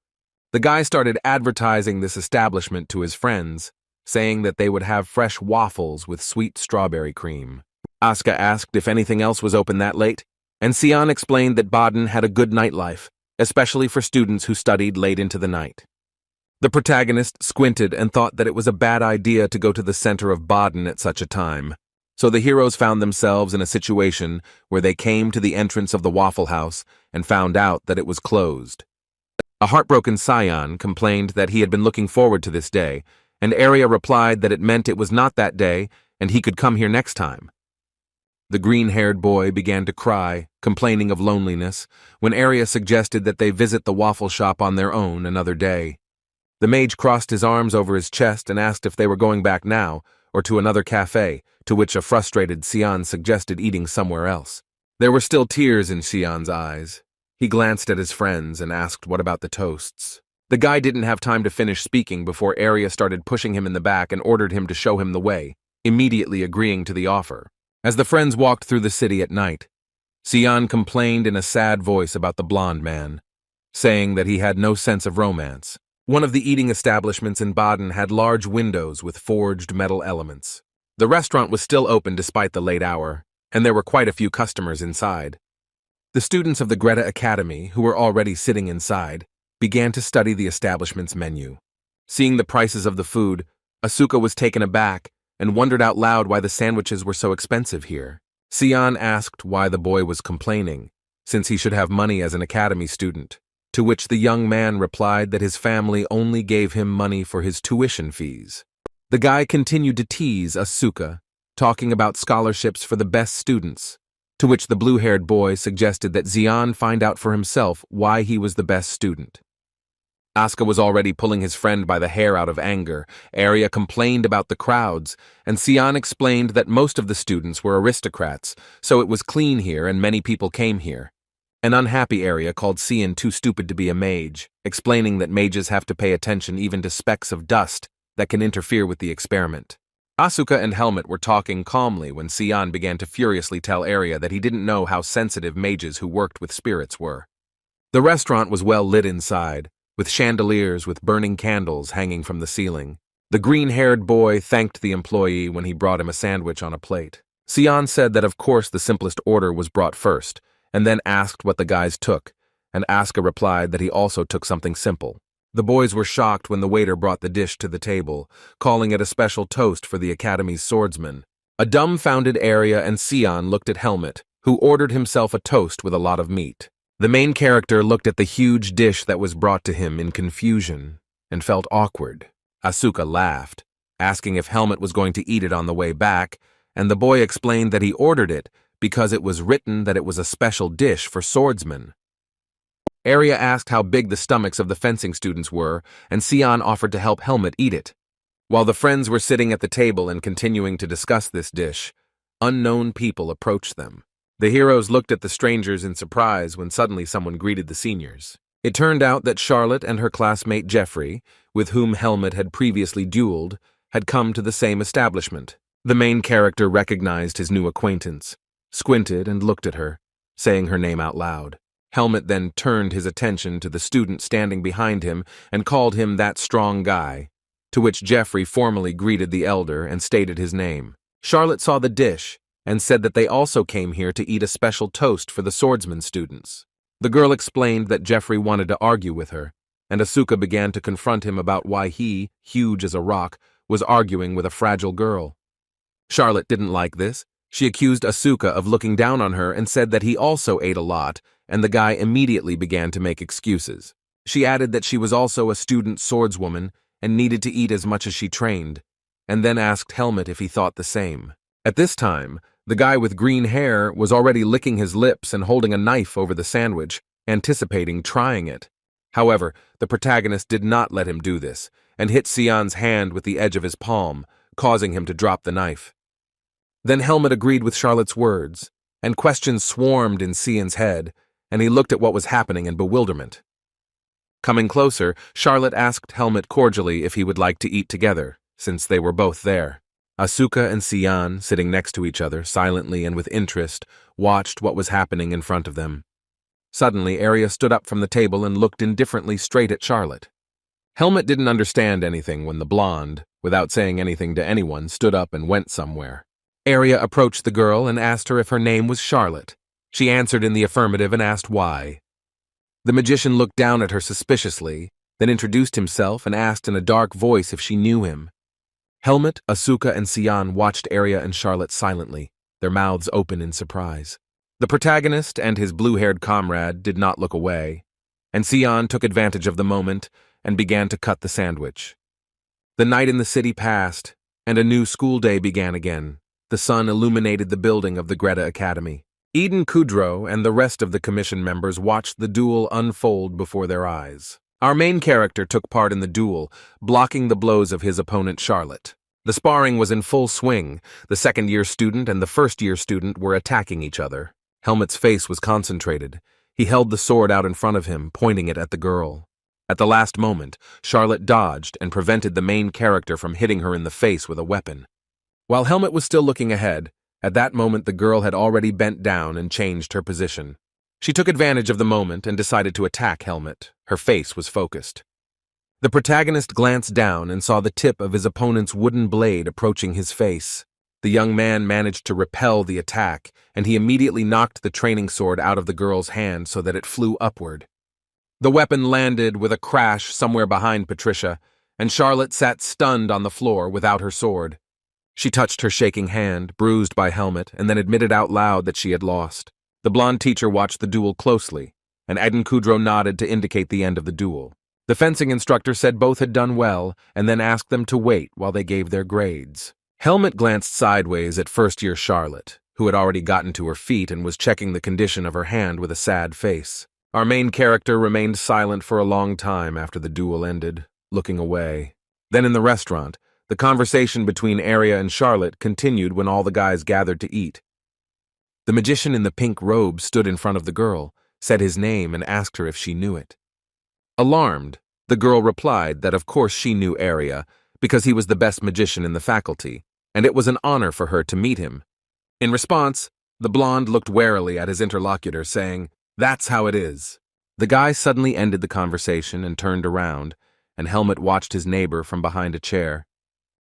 The guy started advertising this establishment to his friends, saying that they would have fresh waffles with sweet strawberry cream. Asuka asked if anything else was open that late, and Sion explained that Baden had a good nightlife, especially for students who studied late into the night. The protagonist squinted and thought that it was a bad idea to go to the center of Baden at such a time, so the heroes found themselves in a situation where they came to the entrance of the Waffle House and found out that it was closed. A heartbroken Sion complained that he had been looking forward to this day, and Arya replied that it meant it was not that day and he could come here next time. The green-haired boy began to cry, complaining of loneliness, when Arya suggested that they visit the waffle shop on their own another day. The mage crossed his arms over his chest and asked if they were going back now or to another cafe, to which a frustrated Sion suggested eating somewhere else. There were still tears in Sion's eyes. He glanced at his friends and asked what about the toasts. The guy didn't have time to finish speaking before Arya started pushing him in the back and ordered him to show him the way, immediately agreeing to the offer. As the friends walked through the city at night, Sion complained in a sad voice about the blonde man, saying that he had no sense of romance. One of the eating establishments in Baden had large windows with forged metal elements. The restaurant was still open despite the late hour, and there were quite a few customers inside. The students of the Greta Academy, who were already sitting inside, began to study the establishment's menu. Seeing the prices of the food, Asuka was taken aback and wondered out loud why the sandwiches were so expensive here. Sion asked why the boy was complaining, since he should have money as an academy student, to which the young man replied that his family only gave him money for his tuition fees. The guy continued to tease Asuka, talking about scholarships for the best students, to which the blue-haired boy suggested that Sion find out for himself why he was the best student. Asuka was already pulling his friend by the hair out of anger. Arya complained about the crowds, and Sion explained that most of the students were aristocrats, so it was clean here and many people came here. An unhappy Arya called Sion too stupid to be a mage, explaining that mages have to pay attention even to specks of dust that can interfere with the experiment. Asuka and Helmet were talking calmly when Sion began to furiously tell Arya that he didn't know how sensitive mages who worked with spirits were. The restaurant was well lit inside, with chandeliers with burning candles hanging from the ceiling. The green-haired boy thanked the employee when he brought him a sandwich on a plate. Sion said that of course the simplest order was brought first, and then asked what the guys took, and Asuka replied that he also took something simple. The boys were shocked when the waiter brought the dish to the table, calling it a special toast for the Academy's swordsman. A dumbfounded Arya and Sion looked at Helmet, who ordered himself a toast with a lot of meat. The main character looked at the huge dish that was brought to him in confusion and felt awkward. Asuka laughed, asking if Helmet was going to eat it on the way back, and the boy explained that he ordered it because it was written that it was a special dish for swordsmen. Arya asked how big the stomachs of the fencing students were, and Sion offered to help Helmet eat it. While the friends were sitting at the table and continuing to discuss this dish, unknown people approached them. The heroes looked at the strangers in surprise when suddenly someone greeted the seniors. It turned out that Charlotte and her classmate Jeffrey, with whom Helmet had previously dueled, had come to the same establishment. The main character recognized his new acquaintance, squinted and looked at her, saying her name out loud. Helmet then turned his attention to the student standing behind him and called him that strong guy, to which Jeffrey formally greeted the elder and stated his name. Charlotte saw the dish and said that they also came here to eat a special toast for the swordsman students. The girl explained that Jeffrey wanted to argue with her, and Asuka began to confront him about why he, huge as a rock, was arguing with a fragile girl. Charlotte didn't like this. She accused Asuka of looking down on her and said that he also ate a lot, and the guy immediately began to make excuses. She added that she was also a student swordswoman and needed to eat as much as she trained, and then asked Helmet if he thought the same. At this time, the guy with green hair was already licking his lips and holding a knife over the sandwich, anticipating trying it. However, the protagonist did not let him do this, and hit Sion's hand with the edge of his palm, causing him to drop the knife. Then Helmet agreed with Charlotte's words, and questions swarmed in Sion's head, and he looked at what was happening in bewilderment. Coming closer, Charlotte asked Helmet cordially if he would like to eat together, since they were both there. Asuka and Sion, sitting next to each other, silently and with interest, watched what was happening in front of them. Suddenly, Arya stood up from the table and looked indifferently straight at Charlotte. Helmet didn't understand anything when the blonde, without saying anything to anyone, stood up and went somewhere. Arya approached the girl and asked her if her name was Charlotte. She answered in the affirmative and asked why. The magician looked down at her suspiciously, then introduced himself and asked in a dark voice if she knew him. Helmet, Asuka, and Sion watched Arya and Charlotte silently, their mouths open in surprise. The protagonist and his blue-haired comrade did not look away, and Sion took advantage of the moment and began to cut the sandwich. The night in the city passed, and a new school day began again. The sun illuminated the building of the Greta Academy. Eden Kudrow and the rest of the commission members watched the duel unfold before their eyes. Our main character took part in the duel, blocking the blows of his opponent Charlotte. The sparring was in full swing. The second-year student and the first-year student were attacking each other. Helmet's face was concentrated. He held the sword out in front of him, pointing it at the girl. At the last moment, Charlotte dodged and prevented the main character from hitting her in the face with a weapon. While Helmet was still looking ahead, at that moment the girl had already bent down and changed her position. She took advantage of the moment and decided to attack Helmet. Her face was focused. The protagonist glanced down and saw the tip of his opponent's wooden blade approaching his face. The young man managed to repel the attack, and he immediately knocked the training sword out of the girl's hand so that it flew upward. The weapon landed with a crash somewhere behind Patricia, and Charlotte sat stunned on the floor without her sword. She touched her shaking hand, bruised by Helmet, and then admitted out loud that she had lost. The blonde teacher watched the duel closely, and Eden Kudrow nodded to indicate the end of the duel. The fencing instructor said both had done well, and then asked them to wait while they gave their grades. Helmet glanced sideways at first-year Charlotte, who had already gotten to her feet and was checking the condition of her hand with a sad face. Our main character remained silent for a long time after the duel ended, looking away. Then in the restaurant, the conversation between Arya and Charlotte continued when all the guys gathered to eat. The magician in the pink robe stood in front of the girl, said his name, and asked her if she knew it. Alarmed, the girl replied that of course she knew Arya because he was the best magician in the faculty, and it was an honor for her to meet him. In response, the blonde looked warily at his interlocutor, saying, "That's how it is." The guy suddenly ended the conversation and turned around, and Helmut watched his neighbor from behind a chair.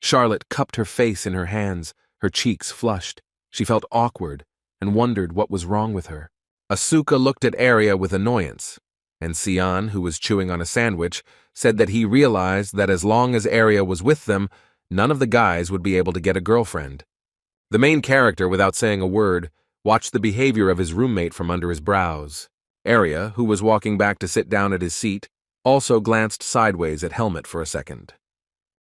Charlotte cupped her face in her hands, her cheeks flushed. She felt awkward and wondered what was wrong with her. Asuka looked at Arya with annoyance, and Sion, who was chewing on a sandwich, said that he realized that as long as Arya was with them, none of the guys would be able to get a girlfriend. The main character, without saying a word, watched the behavior of his roommate from under his brows. Arya, who was walking back to sit down at his seat, also glanced sideways at Helmut for a second.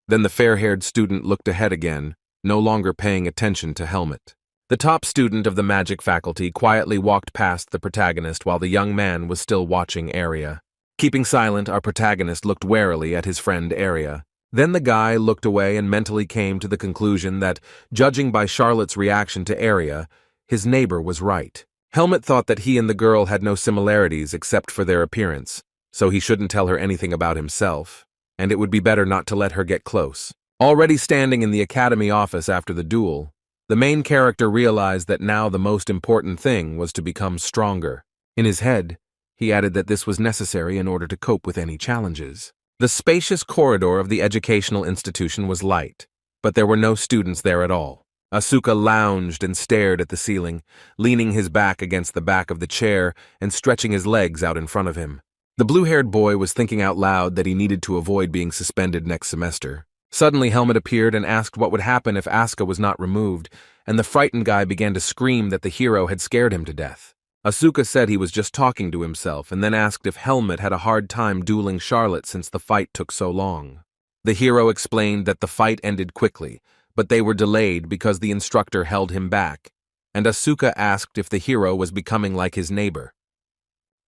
Then the fair-haired student looked ahead again, no longer paying attention to Helmut. The top student of the magic faculty quietly walked past the protagonist while the young man was still watching Arya. Keeping silent, our protagonist looked warily at his friend Arya. Then the guy looked away and mentally came to the conclusion that, judging by Charlotte's reaction to Arya, his neighbor was right. Helmut thought that he and the girl had no similarities except for their appearance, so he shouldn't tell her anything about himself, and it would be better not to let her get close. Already standing in the academy office after the duel, the main character realized that now the most important thing was to become stronger. In his head, he added that this was necessary in order to cope with any challenges. The spacious corridor of the educational institution was light, but there were no students there at all. Asuka lounged and stared at the ceiling, leaning his back against the back of the chair and stretching his legs out in front of him. The blue-haired boy was thinking out loud that he needed to avoid being suspended next semester. Suddenly, Helmut appeared and asked what would happen if Asuka was not removed, and the frightened guy began to scream that the hero had scared him to death. Asuka said he was just talking to himself and then asked if Helmut had a hard time dueling Charlotte since the fight took so long. The hero explained that the fight ended quickly, but they were delayed because the instructor held him back, and Asuka asked if the hero was becoming like his neighbor.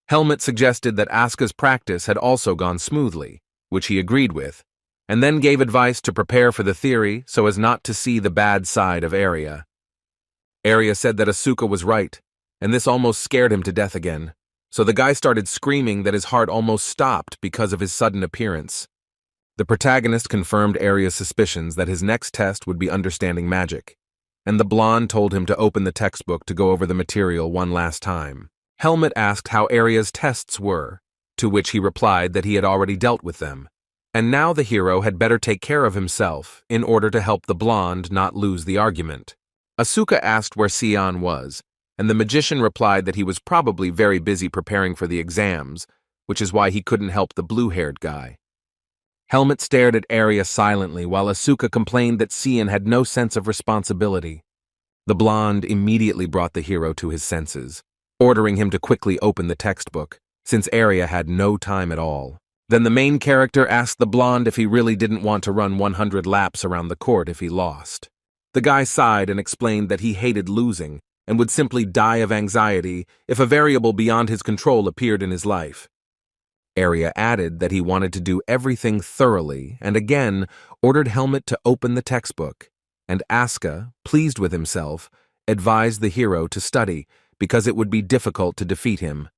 Helmut suggested that Asuka's practice had also gone smoothly, which he agreed with, and then gave advice to prepare for the theory so as not to see the bad side of Arya. Arya said that Asuka was right, and this almost scared him to death again, so the guy started screaming that his heart almost stopped because of his sudden appearance. The protagonist confirmed Arya's suspicions that his next test would be understanding magic, and the blonde told him to open the textbook to go over the material one last time. Helmut asked how Arya's tests were, to which he replied that he had already dealt with them, and now the hero had better take care of himself in order to help the blonde not lose the argument. Asuka asked where Sion was, and the magician replied that he was probably very busy preparing for the exams, which is why he couldn't help the blue-haired guy. Helmut stared at Arya silently while Asuka complained that Sion had no sense of responsibility. The blonde immediately brought the hero to his senses, ordering him to quickly open the textbook, since Arya had no time at all. Then the main character asked the blonde if he really didn't want to run 100 laps around the court if he lost. The guy sighed and explained that he hated losing and would simply die of anxiety if a variable beyond his control appeared in his life. Arya added that he wanted to do everything thoroughly and again ordered Helmut to open the textbook, and Asuka, pleased with himself, advised the hero to study because it would be difficult to defeat him.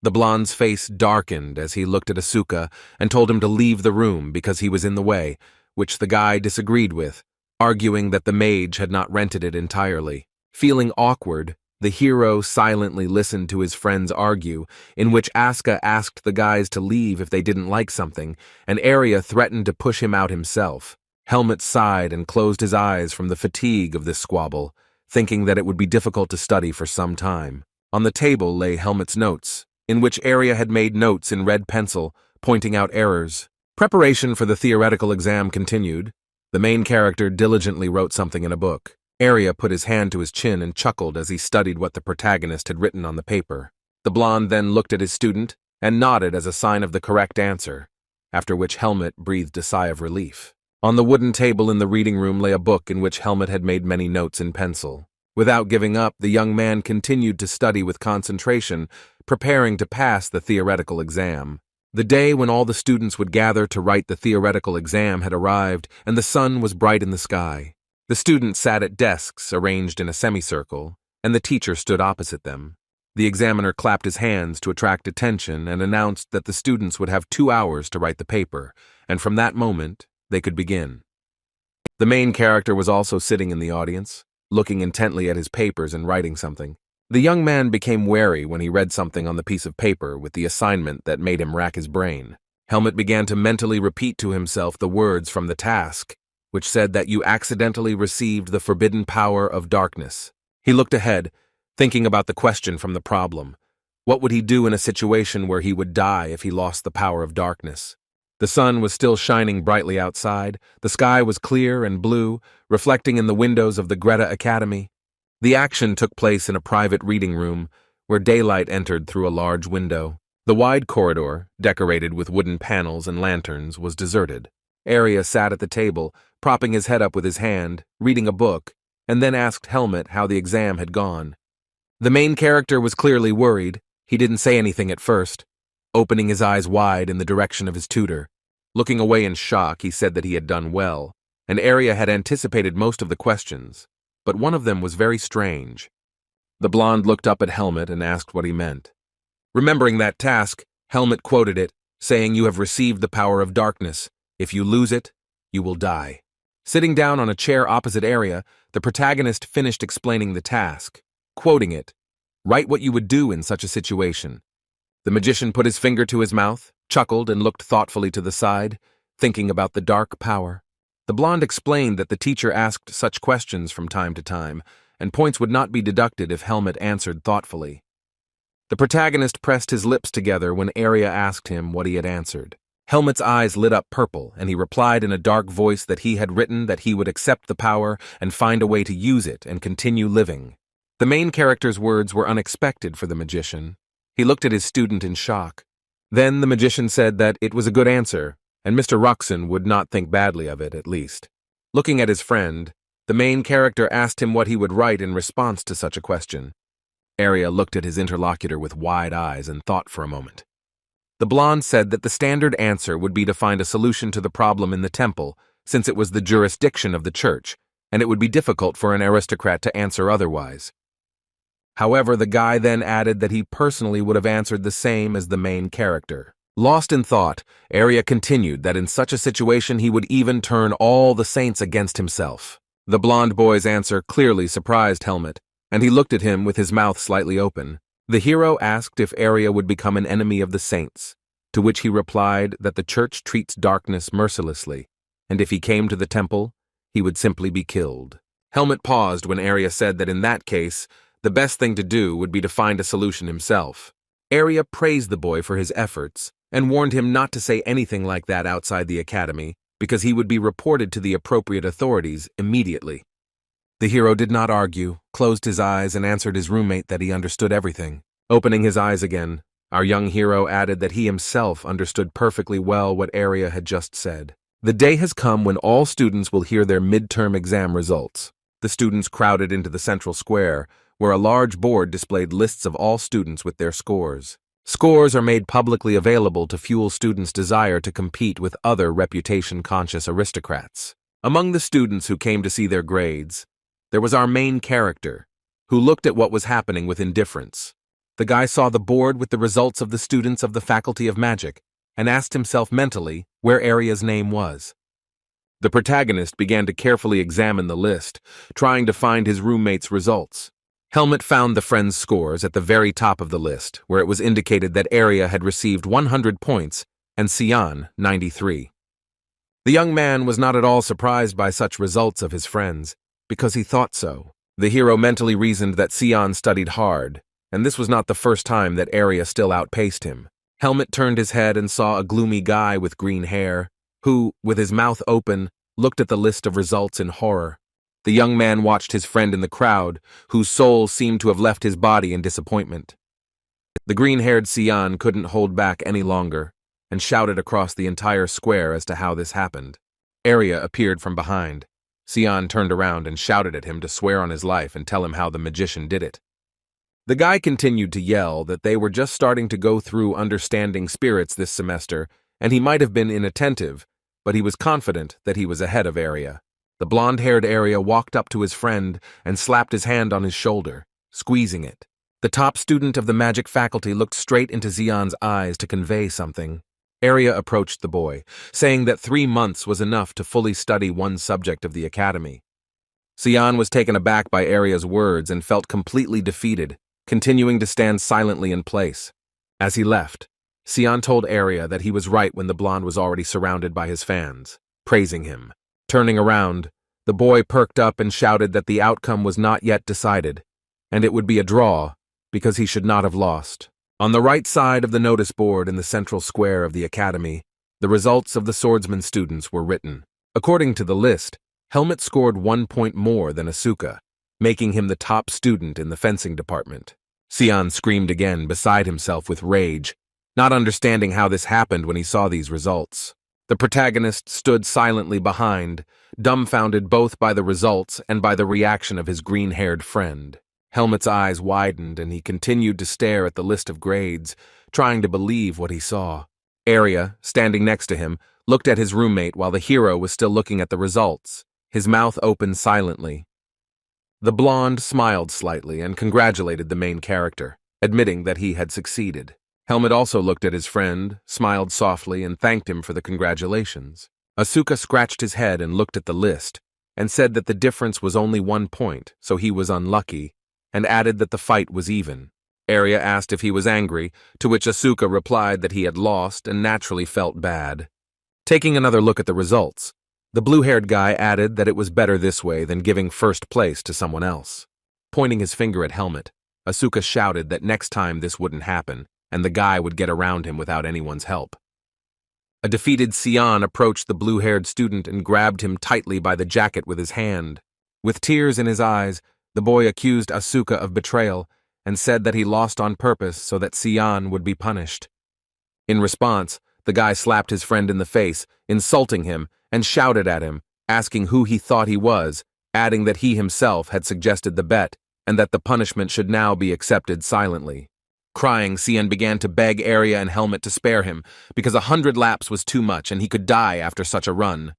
The blonde's face darkened as he looked at Asuka and told him to leave the room because he was in the way, which the guy disagreed with, arguing that the mage had not rented it entirely. Feeling awkward, the hero silently listened to his friends argue, in which Asuka asked the guys to leave if they didn't like something, and Arya threatened to push him out himself. Helmut sighed and closed his eyes from the fatigue of this squabble, thinking that it would be difficult to study for some time. On the table lay Helmut's notes, in which Arya had made notes in red pencil, pointing out errors. Preparation for the theoretical exam continued. The main character diligently wrote something in a book. Arya put his hand to his chin and chuckled as he studied what the protagonist had written on the paper. The blonde then looked at his student and nodded as a sign of the correct answer, after which Helmut breathed a sigh of relief. On the wooden table in the reading room lay a book in which Helmut had made many notes in pencil. Without giving up, the young man continued to study with concentration, preparing to pass the theoretical exam. The day when all the students would gather to write the theoretical exam had arrived, and the sun was bright in the sky. The students sat at desks arranged in a semicircle, and the teacher stood opposite them. The examiner clapped his hands to attract attention and announced that the students would have 2 hours to write the paper, and from that moment, they could begin. The main character was also sitting in the audience, looking intently at his papers and writing something. The young man became wary when he read something on the piece of paper with the assignment that made him rack his brain. Helmet began to mentally repeat to himself the words from the task, which said that you accidentally received the forbidden power of darkness. He looked ahead, thinking about the question from the problem. What would he do in a situation where he would die if he lost the power of darkness? The sun was still shining brightly outside. The sky was clear and blue, reflecting in the windows of the Greta Academy. The action took place in a private reading room, where daylight entered through a large window. The wide corridor, decorated with wooden panels and lanterns, was deserted. Arya sat at the table, propping his head up with his hand, reading a book, and then asked Helmet how the exam had gone. The main character was clearly worried. He didn't say anything at first, opening his eyes wide in the direction of his tutor. Looking away in shock, he said that he had done well, and Arya had anticipated most of the questions, but one of them was very strange. The blonde looked up at Helmet and asked what he meant. Remembering that task, Helmet quoted it, saying, "You have received the power of darkness. If you lose it, you will die." Sitting down on a chair opposite Arya, the protagonist finished explaining the task. Quoting it, "Write what you would do in such a situation." The magician put his finger to his mouth, chuckled, and looked thoughtfully to the side, thinking about the dark power. The blonde explained that the teacher asked such questions from time to time, and points would not be deducted if Helmet answered thoughtfully. The protagonist pressed his lips together when Arya asked him what he had answered. Helmet's eyes lit up purple, and he replied in a dark voice that he had written that he would accept the power and find a way to use it and continue living. The main character's words were unexpected for the magician. He looked at his student in shock. Then the magician said that it was a good answer, and Mr. Ruxin would not think badly of it, at least. Looking at his friend, the main character asked him what he would write in response to such a question. Arya looked at his interlocutor with wide eyes and thought for a moment. The blonde said that the standard answer would be to find a solution to the problem in the temple, since it was the jurisdiction of the church, and it would be difficult for an aristocrat to answer otherwise. However, the guy then added that he personally would have answered the same as the main character. Lost in thought, Arya continued that in such a situation he would even turn all the saints against himself. The blonde boy's answer clearly surprised Helmet, and he looked at him with his mouth slightly open. The hero asked if Arya would become an enemy of the saints, to which he replied that the church treats darkness mercilessly, and if he came to the temple, he would simply be killed. Helmet paused when Arya said that in that case, the best thing to do would be to find a solution himself. Arya praised the boy for his efforts and warned him not to say anything like that outside the academy because he would be reported to the appropriate authorities immediately. The hero did not argue, closed his eyes, and answered his roommate that he understood everything. Opening his eyes again, our young hero added that he himself understood perfectly well what Arya had just said. The day has come when all students will hear their midterm exam results. The students crowded into the central square, where a large board displayed lists of all students with their scores. Scores are made publicly available to fuel students' desire to compete with other reputation-conscious aristocrats. Among the students who came to see their grades, there was our main character, who looked at what was happening with indifference. The guy saw the board with the results of the students of the Faculty of Magic and asked himself mentally where Arya's name was. The protagonist began to carefully examine the list, trying to find his roommate's results. Helmet found the friend's scores at the very top of the list, where it was indicated that Arya had received 100 points and Sion 93. The young man was not at all surprised by such results of his friends, because he thought so. The hero mentally reasoned that Sion studied hard, and this was not the first time that Arya still outpaced him. Helmet turned his head and saw a gloomy guy with green hair, who, with his mouth open, looked at the list of results in horror. The young man watched his friend in the crowd, whose soul seemed to have left his body in disappointment. The green-haired Sion couldn't hold back any longer, and shouted across the entire square as to how this happened. Arya appeared from behind. Sion turned around and shouted at him to swear on his life and tell him how the magician did it. The guy continued to yell that they were just starting to go through understanding spirits this semester, and he might have been inattentive, but he was confident that he was ahead of Arya. The blonde-haired Arya walked up to his friend and slapped his hand on his shoulder, squeezing it. The top student of the magic faculty looked straight into Xian's eyes to convey something. Arya approached the boy, saying that 3 months was enough to fully study one subject of the academy. Xian was taken aback by Arya's words and felt completely defeated, continuing to stand silently in place. As he left, Xian told Arya that he was right when the blonde was already surrounded by his fans, praising him. Turning around, the boy perked up and shouted that the outcome was not yet decided, and it would be a draw because he should not have lost. On the right side of the notice board in the central square of the academy, the results of the swordsman students were written. According to the list, Helmet scored 1 point more than Asuka, making him the top student in the fencing department. Xian screamed again, beside himself with rage, not understanding how this happened when he saw these results. The protagonist stood silently behind, dumbfounded both by the results and by the reaction of his green-haired friend. Helmet's eyes widened and he continued to stare at the list of grades, trying to believe what he saw. Arya, standing next to him, looked at his roommate while the hero was still looking at the results, his mouth open silently. The blonde smiled slightly and congratulated the main character, admitting that he had succeeded. Helmet also looked at his friend, smiled softly, and thanked him for the congratulations. Asuka scratched his head and looked at the list, and said that the difference was only 1 point, so he was unlucky, and added that the fight was even. Arya asked if he was angry, to which Asuka replied that he had lost and naturally felt bad. Taking another look at the results, the blue-haired guy added that it was better this way than giving first place to someone else. Pointing his finger at Helmet, Asuka shouted that next time this wouldn't happen, and the guy would get around him without anyone's help. A defeated Xian approached the blue-haired student and grabbed him tightly by the jacket with his hand. With tears in his eyes, the boy accused Asuka of betrayal and said that he lost on purpose so that Xian would be punished. In response, the guy slapped his friend in the face, insulting him, and shouted at him, asking who he thought he was, adding that he himself had suggested the bet and that the punishment should now be accepted silently. Crying, Xian began to beg Arya and Helmet to spare him, because 100 laps was too much and he could die after such a run.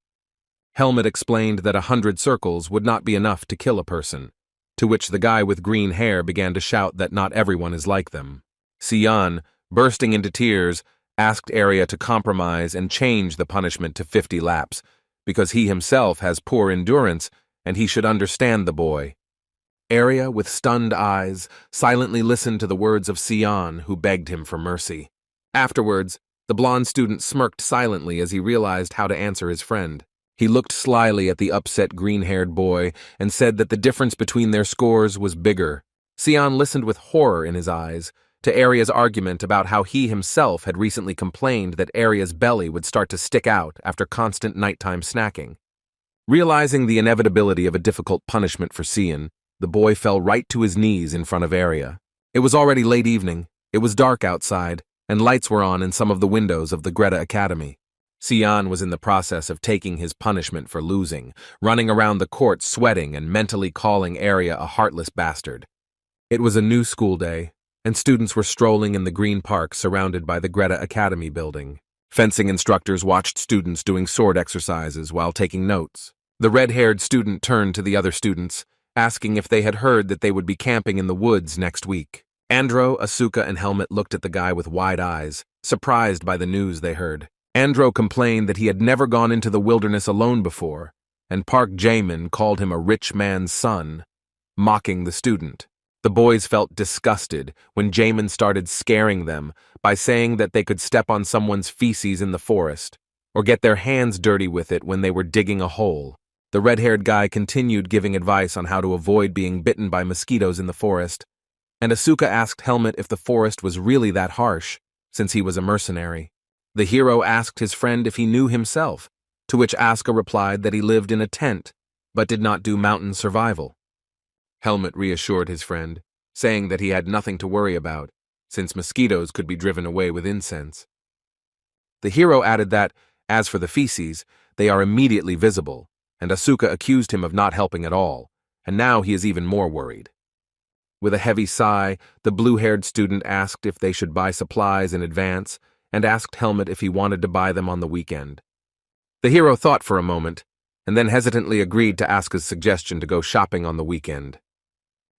Helmet explained that 100 circles would not be enough to kill a person, to which the guy with green hair began to shout that not everyone is like them. Xian, bursting into tears, asked Arya to compromise and change the punishment to 50 laps, because he himself has poor endurance and he should understand the boy. Arya, with stunned eyes, silently listened to the words of Xian, who begged him for mercy. Afterwards, the blonde student smirked silently as he realized how to answer his friend. He looked slyly at the upset green-haired boy and said that the difference between their scores was bigger. Xian listened with horror in his eyes to Arya's argument about how he himself had recently complained that Arya's belly would start to stick out after constant nighttime snacking. Realizing the inevitability of a difficult punishment for Xian, the boy fell right to his knees in front of Arya. It was already late evening, it was dark outside, and lights were on in some of the windows of the Greta Academy. Xian was in the process of taking his punishment for losing, running around the court sweating and mentally calling Arya a heartless bastard. It was a new school day, and students were strolling in the green park surrounded by the Greta Academy building. Fencing instructors watched students doing sword exercises while taking notes. The red-haired student turned to the other students, asking if they had heard that they would be camping in the woods next week. Andro, Asuka, and Helmet looked at the guy with wide eyes, surprised by the news they heard. Andro complained that he had never gone into the wilderness alone before, and Park Jaemin called him a rich man's son, mocking the student. The boys felt disgusted when Jaemin started scaring them by saying that they could step on someone's feces in the forest, or get their hands dirty with it when they were digging a hole. The red-haired guy continued giving advice on how to avoid being bitten by mosquitoes in the forest, and Asuka asked Helmet if the forest was really that harsh, since he was a mercenary. The hero asked his friend if he knew himself, to which Asuka replied that he lived in a tent, but did not do mountain survival. Helmet reassured his friend, saying that he had nothing to worry about, since mosquitoes could be driven away with incense. The hero added that, as for the feces, they are immediately visible, and Asuka accused him of not helping at all, and now he is even more worried. With a heavy sigh, the blue-haired student asked if they should buy supplies in advance, and asked Helmet if he wanted to buy them on the weekend. The hero thought for a moment, and then hesitantly agreed to Asuka's suggestion to go shopping on the weekend.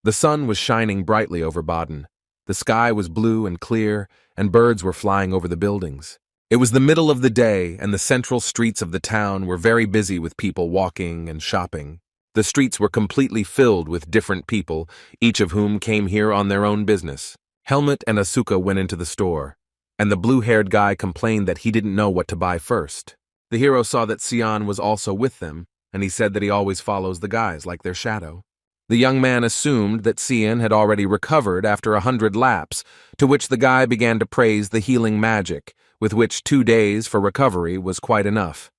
The sun was shining brightly over Baden, The sky was blue and clear, and birds were flying over the buildings. It was the middle of the day, and the central streets of the town were very busy with people walking and shopping. The streets were completely filled with different people, each of whom came here on their own business. Helmet and Asuka went into the store, and the blue-haired guy complained that he didn't know what to buy first. The hero saw that Sion was also with them, and he said that he always follows the guys like their shadow. The young man assumed that Sion had already recovered after 100 laps, to which the guy began to praise the healing magic, with which 2 days for recovery was quite enough.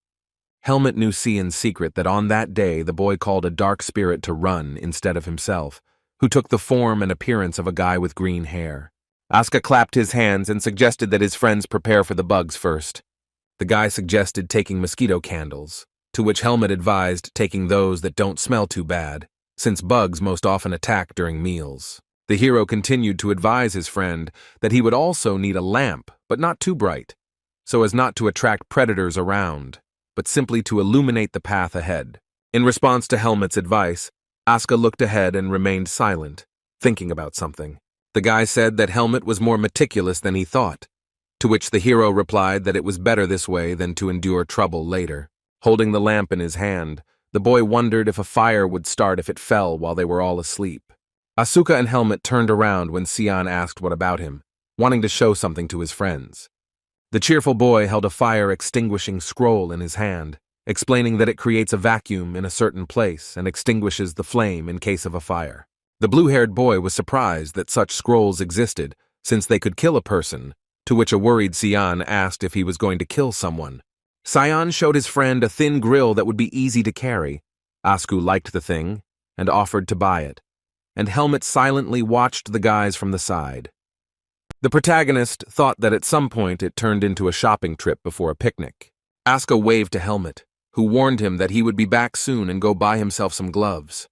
Helmet knew Sion's secret that on that day the boy called a dark spirit to run instead of himself, who took the form and appearance of a guy with green hair. Asuka clapped his hands and suggested that his friends prepare for the bugs first. The guy suggested taking mosquito candles, to which Helmet advised taking those that don't smell too bad, since bugs most often attack during meals. The hero continued to advise his friend that he would also need a lamp, but not too bright, so as not to attract predators around, but simply to illuminate the path ahead. In response to Helmet's advice, Asuka looked ahead and remained silent, thinking about something. The guy said that Helmet was more meticulous than he thought, to which the hero replied that it was better this way than to endure trouble later. Holding the lamp in his hand, the boy wondered if a fire would start if it fell while they were all asleep. Asuka and Helmet turned around when Sion asked what about him, wanting to show something to his friends. The cheerful boy held a fire-extinguishing scroll in his hand, explaining that it creates a vacuum in a certain place and extinguishes the flame in case of a fire. The blue-haired boy was surprised that such scrolls existed, since they could kill a person, to which a worried Sion asked if he was going to kill someone. Sion showed his friend a thin grill that would be easy to carry. Asuka liked the thing and offered to buy it, and Helmet silently watched the guys from the side. The protagonist thought that at some point it turned into a shopping trip before a picnic. Asuka waved to Helmet, who warned him that he would be back soon and go buy himself some gloves.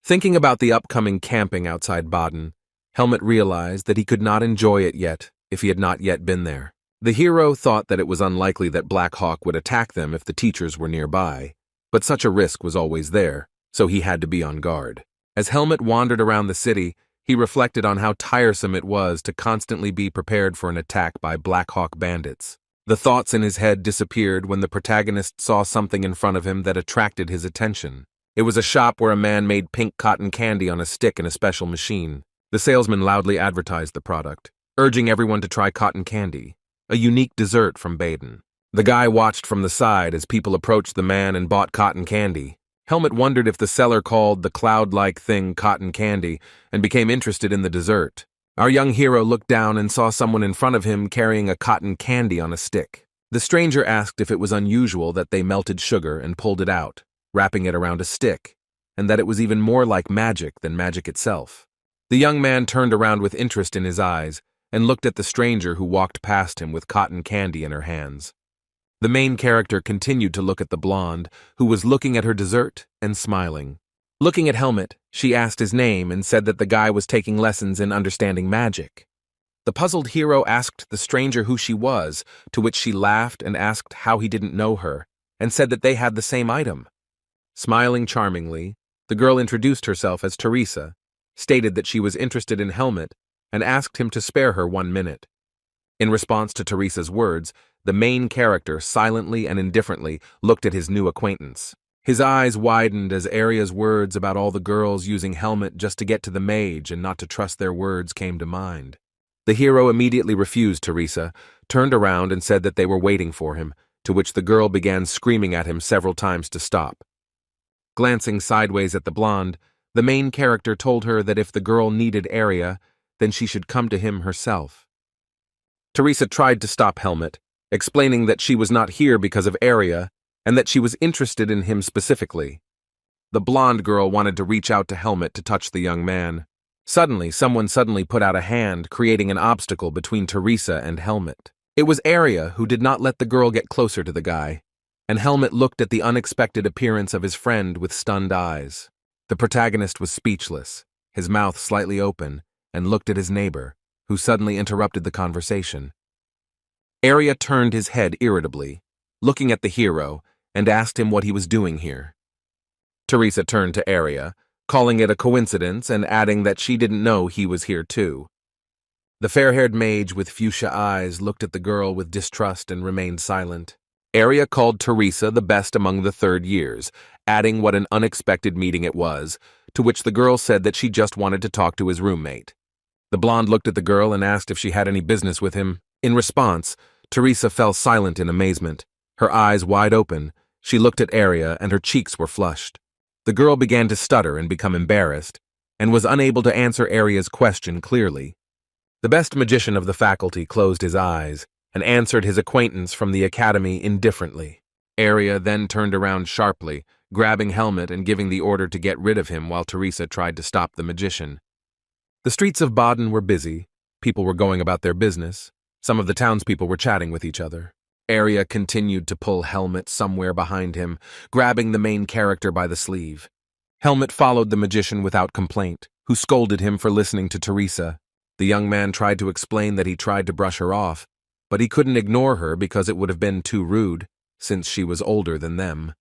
Thinking about the upcoming camping outside Baden, Helmet realized that he could not enjoy it yet if he had not yet been there. The hero thought that it was unlikely that Black Hawk would attack them if the teachers were nearby, but such a risk was always there, so he had to be on guard. As Helmet wandered around the city, he reflected on how tiresome it was to constantly be prepared for an attack by Black Hawk bandits. The thoughts in his head disappeared when the protagonist saw something in front of him that attracted his attention. It was a shop where a man made pink cotton candy on a stick in a special machine. The salesman loudly advertised the product, urging everyone to try cotton candy, a unique dessert from Baden. The guy watched from the side as people approached the man and bought cotton candy. Helmet wondered if the seller called the cloud-like thing cotton candy and became interested in the dessert. Our young hero looked down and saw someone in front of him carrying a cotton candy on a stick. The stranger asked if it was unusual that they melted sugar and pulled it out, wrapping it around a stick, and that it was even more like magic than magic itself. The young man turned around with interest in his eyes and looked at the stranger who walked past him with cotton candy in her hands. The main character continued to look at the blonde, who was looking at her dessert and smiling. Looking at Helmet, she asked his name and said that the guy was taking lessons in understanding magic. The puzzled hero asked the stranger who she was, to which she laughed and asked how he didn't know her, and said that they had the same item. Smiling charmingly, the girl introduced herself as Teresa, stated that she was interested in Helmet, and asked him to spare her 1 minute. In response to Teresa's words, the main character silently and indifferently looked at his new acquaintance. His eyes widened as Aria's words about all the girls using Helmet just to get to the mage and not to trust their words came to mind. The hero immediately refused Teresa, turned around and said that they were waiting for him, to which the girl began screaming at him several times to stop. Glancing sideways at the blonde, the main character told her that if the girl needed Aria, then she should come to him herself. Teresa tried to stop Helmet, explaining that she was not here because of Aria and that she was interested in him specifically. The blonde girl wanted to reach out to Helmet to touch the young man. Suddenly, someone put out a hand, creating an obstacle between Teresa and Helmet. It was Aria who did not let the girl get closer to the guy, and Helmet looked at the unexpected appearance of his friend with stunned eyes. The protagonist was speechless, his mouth slightly open, and looked at his neighbor, who suddenly interrupted the conversation. Aria turned his head irritably, looking at the hero, and asked him what he was doing here. Teresa turned to Aria, calling it a coincidence and adding that she didn't know he was here too. The fair-haired mage with fuchsia eyes looked at the girl with distrust and remained silent. Arya called Teresa the best among the third years, adding what an unexpected meeting it was, to which the girl said that she just wanted to talk to his roommate. The blonde looked at the girl and asked if she had any business with him. In response, Teresa fell silent in amazement. Her eyes wide open, she looked at Arya and her cheeks were flushed. The girl began to stutter and become embarrassed, and was unable to answer Arya's question clearly. The best magician of the faculty closed his eyes and answered his acquaintance from the academy indifferently. Arya then turned around sharply, grabbing Helmet and giving the order to get rid of him while Teresa tried to stop the magician. The streets of Baden were busy. People were going about their business. Some of the townspeople were chatting with each other. Arya continued to pull Helmet somewhere behind him, grabbing the main character by the sleeve. Helmet followed the magician without complaint, who scolded him for listening to Teresa. The young man tried to explain that he tried to brush her off, but he couldn't ignore her because it would have been too rude, since she was older than them.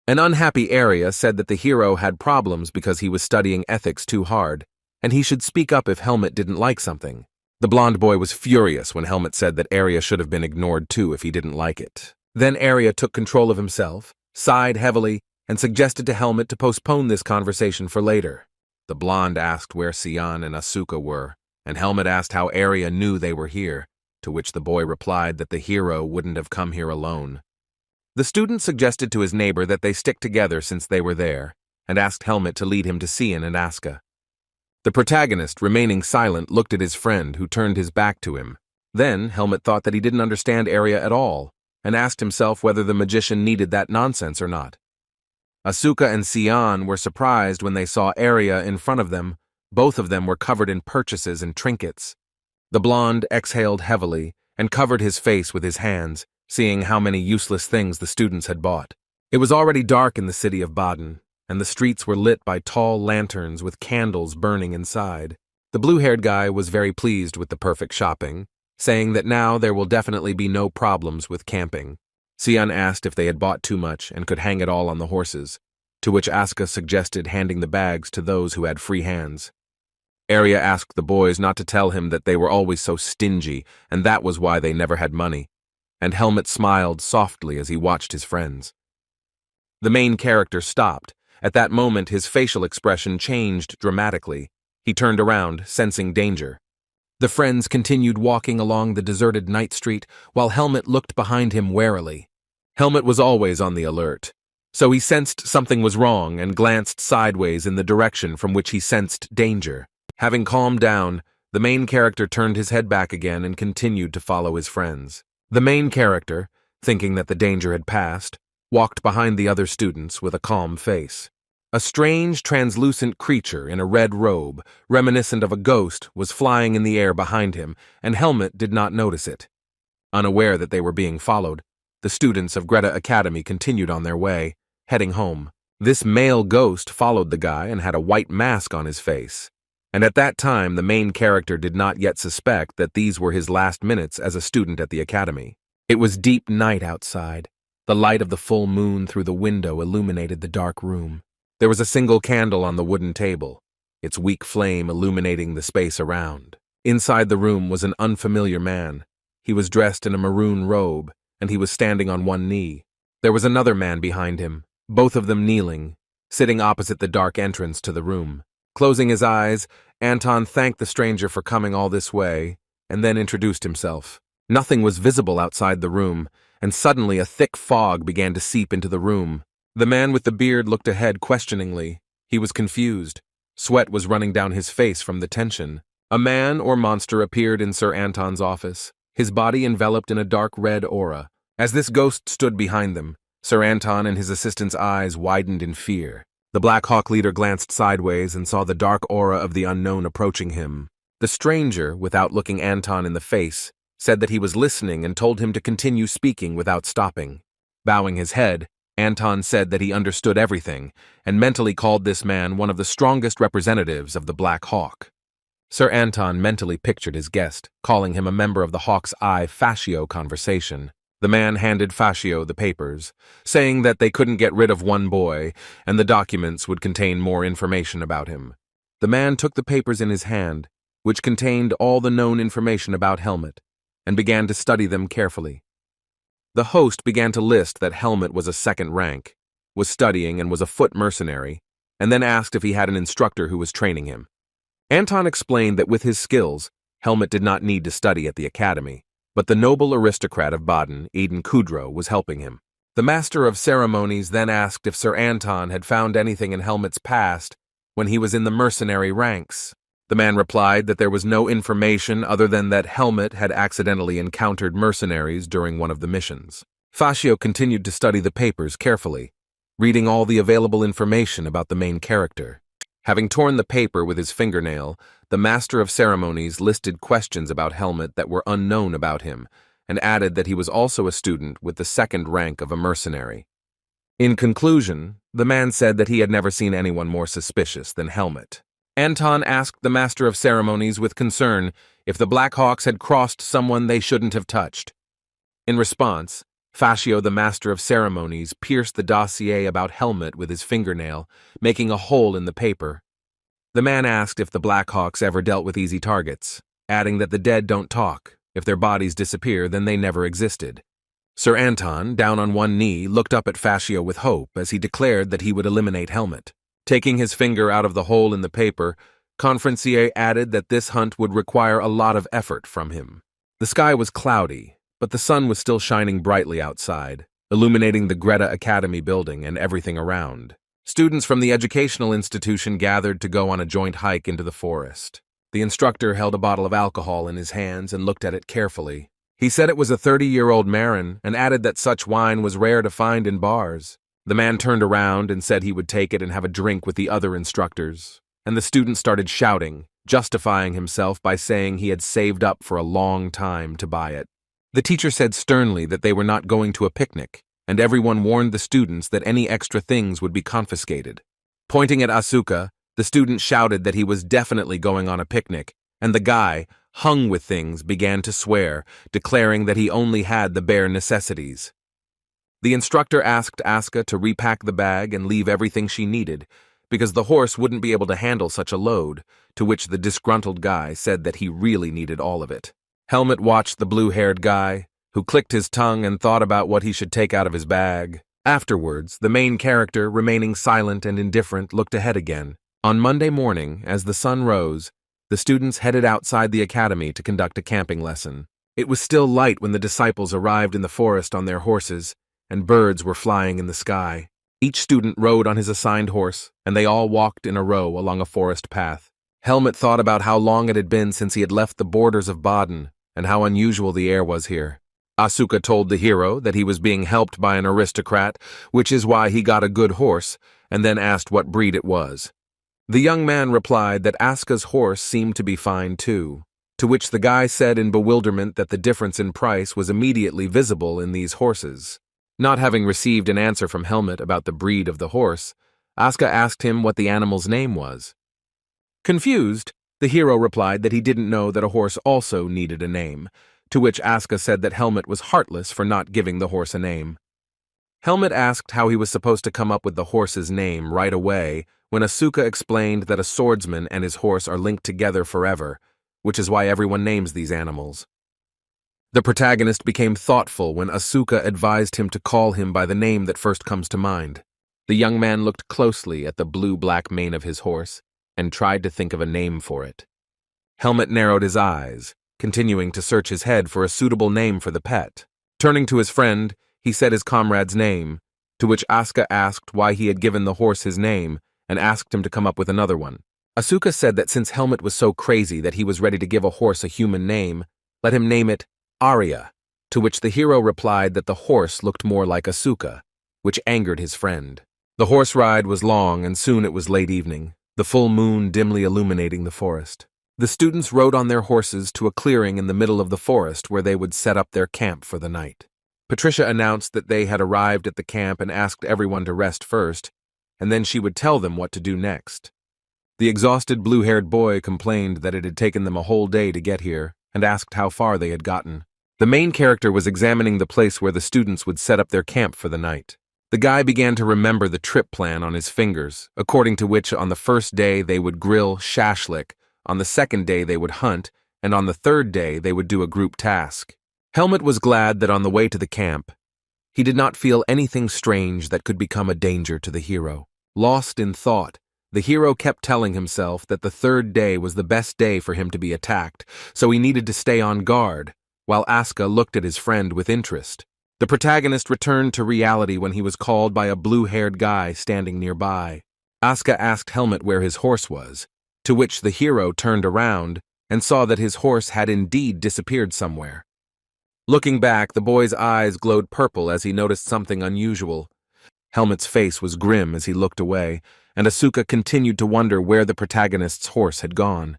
An unhappy Arya said that the hero had problems because he was studying ethics too hard, and he should speak up if Helmet didn't like something. The blonde boy was furious when Helmet said that Arya should have been ignored too if he didn't like it. Then Arya took control of himself, sighed heavily, and suggested to Helmet to postpone this conversation for later. The blonde asked where Sion and Asuka were, and Helmet asked how Arya knew they were here, to which the boy replied that the hero wouldn't have come here alone. The student suggested to his neighbor that they stick together since they were there, and asked Helmet to lead him to Sion and Asuka. The protagonist, remaining silent, looked at his friend, who turned his back to him. Then Helmet thought that he didn't understand Arya at all, and asked himself whether the magician needed that nonsense or not. Asuka and Sion were surprised when they saw Arya in front of them. Both of them were covered in purchases and trinkets. The blonde exhaled heavily and covered his face with his hands, seeing how many useless things the students had bought. It was already dark in the city of Baden, and the streets were lit by tall lanterns with candles burning inside. The blue-haired guy was very pleased with the perfect shopping, saying that now there will definitely be no problems with camping. Sion asked if they had bought too much and could hang it all on the horses, to which Asuka suggested handing the bags to those who had free hands. Arya asked the boys not to tell him that they were always so stingy, and that was why they never had money, and Helmet smiled softly as he watched his friends. The main character stopped. At that moment, his facial expression changed dramatically. He turned around, sensing danger. The friends continued walking along the deserted night street, while Helmet looked behind him warily. Helmet was always on the alert, so he sensed something was wrong and glanced sideways in the direction from which he sensed danger. Having calmed down, the main character turned his head back again and continued to follow his friends. The main character, thinking that the danger had passed, walked behind the other students with a calm face. A strange, translucent creature in a red robe, reminiscent of a ghost, was flying in the air behind him, and Helmet did not notice it. Unaware that they were being followed, the students of Greta Academy continued on their way, heading home. This male ghost followed the guy and had a white mask on his face. And at that time, the main character did not yet suspect that these were his last minutes as a student at the academy. It was deep night outside. The light of the full moon through the window illuminated the dark room. There was a single candle on the wooden table, its weak flame illuminating the space around. Inside the room was an unfamiliar man. He was dressed in a maroon robe, and he was standing on one knee. There was another man behind him, both of them kneeling, sitting opposite the dark entrance to the room. Closing his eyes, Anton thanked the stranger for coming all this way, and then introduced himself. Nothing was visible outside the room, and suddenly a thick fog began to seep into the room. The man with the beard looked ahead questioningly. He was confused. Sweat was running down his face from the tension. A man or monster appeared in Sir Anton's office, his body enveloped in a dark red aura. As this ghost stood behind them, Sir Anton and his assistant's eyes widened in fear. The Black Hawk leader glanced sideways and saw the dark aura of the unknown approaching him. The stranger, without looking Anton in the face, said that he was listening and told him to continue speaking without stopping. Bowing his head, Anton said that he understood everything, and mentally called this man one of the strongest representatives of the Black Hawk. Sir Anton mentally pictured his guest, calling him a member of the Hawk's Eye Fascio conversation. The man handed Fascio the papers, saying that they couldn't get rid of one boy, and the documents would contain more information about him. The man took the papers in his hand, which contained all the known information about Helmet, and began to study them carefully. The host began to list that Helmet was a second rank, was studying and was a foot mercenary, and then asked if he had an instructor who was training him. Anton explained that with his skills, Helmet did not need to study at the academy, but the noble aristocrat of Baden, Eden Kudrow, was helping him. The master of ceremonies then asked if Sir Anton had found anything in Helmet's past when he was in the mercenary ranks. The man replied that there was no information other than that Helmet had accidentally encountered mercenaries during one of the missions. Fascio continued to study the papers carefully, reading all the available information about the main character. Having torn the paper with his fingernail, the master of ceremonies listed questions about Helmet that were unknown about him, and added that he was also a student with the second rank of a mercenary. In conclusion, the man said that he had never seen anyone more suspicious than Helmet. Anton asked the master of ceremonies with concern if the Blackhawks had crossed someone they shouldn't have touched. In response, Fascio, the master of ceremonies, pierced the dossier about Helmet with his fingernail, making a hole in the paper. The man asked if the Blackhawks ever dealt with easy targets, adding that the dead don't talk. If their bodies disappear, then they never existed. Sir Anton, down on one knee, looked up at Fascio with hope as he declared that he would eliminate Helmet. Taking his finger out of the hole in the paper, Conferencier added that this hunt would require a lot of effort from him. The sky was cloudy, but the sun was still shining brightly outside, illuminating the Greta Academy building and everything around. Students from the educational institution gathered to go on a joint hike into the forest. The instructor held a bottle of alcohol in his hands and looked at it carefully. He said it was a 30-year-old Marin and added that such wine was rare to find in bars. The man turned around and said he would take it and have a drink with the other instructors, and the student started shouting, justifying himself by saying he had saved up for a long time to buy it. The teacher said sternly that they were not going to a picnic, and everyone warned the students that any extra things would be confiscated. Pointing at Asuka, the student shouted that he was definitely going on a picnic, and the guy, hung with things, began to swear, declaring that he only had the bare necessities. The instructor asked Asuka to repack the bag and leave everything she needed, because the horse wouldn't be able to handle such a load, to which the disgruntled guy said that he really needed all of it. Helmet watched the blue-haired guy, who clicked his tongue and thought about what he should take out of his bag. Afterwards, the main character, remaining silent and indifferent, looked ahead again. On Monday morning, as the sun rose, the students headed outside the academy to conduct a camping lesson. It was still light when the disciples arrived in the forest on their horses, and birds were flying in the sky. Each student rode on his assigned horse, and they all walked in a row along a forest path. Helmet thought about how long it had been since he had left the borders of Baden, and how unusual the air was here. Asuka told the hero that he was being helped by an aristocrat, which is why he got a good horse, and then asked what breed it was. The young man replied that Asuka's horse seemed to be fine too, to which the guy said in bewilderment that the difference in price was immediately visible in these horses. Not having received an answer from Helmet about the breed of the horse, Asuka asked him what the animal's name was. Confused, the hero replied that he didn't know that a horse also needed a name, to which Asuka said that Helmet was heartless for not giving the horse a name. Helmet asked how he was supposed to come up with the horse's name right away when Asuka explained that a swordsman and his horse are linked together forever, which is why everyone names these animals. The protagonist became thoughtful when Asuka advised him to call him by the name that first comes to mind. The young man looked closely at the blue-black mane of his horse and tried to think of a name for it. Helmet narrowed his eyes, continuing to search his head for a suitable name for the pet. Turning to his friend, he said his comrade's name, to which Asuka asked why he had given the horse his name and asked him to come up with another one. Asuka said that since Helmet was so crazy that he was ready to give a horse a human name, let him name it Arya, to which the hero replied that the horse looked more like Asuka, which angered his friend. The horse ride was long, and soon it was late evening, the full moon dimly illuminating the forest. The students rode on their horses to a clearing in the middle of the forest where they would set up their camp for the night. Patricia announced that they had arrived at the camp and asked everyone to rest first, and then she would tell them what to do next. The exhausted blue-haired boy complained that it had taken them a whole day to get here, and asked how far they had gotten. The main character was examining the place where the students would set up their camp for the night. The guy began to remember the trip plan on his fingers, according to which on the first day they would grill shashlik, On the second day they would hunt, and on the third day they would do a group task. Helmet was glad that on the way to the camp, he did not feel anything strange that could become a danger to the hero. Lost in thought, the hero kept telling himself that the third day was the best day for him to be attacked, so he needed to stay on guard, while Asuka looked at his friend with interest. The protagonist returned to reality when he was called by a blue-haired guy standing nearby. Asuka asked Helmet where his horse was, to which the hero turned around and saw that his horse had indeed disappeared somewhere. Looking back, the boy's eyes glowed purple as he noticed something unusual. Helmet's face was grim as he looked away, and Asuka continued to wonder where the protagonist's horse had gone.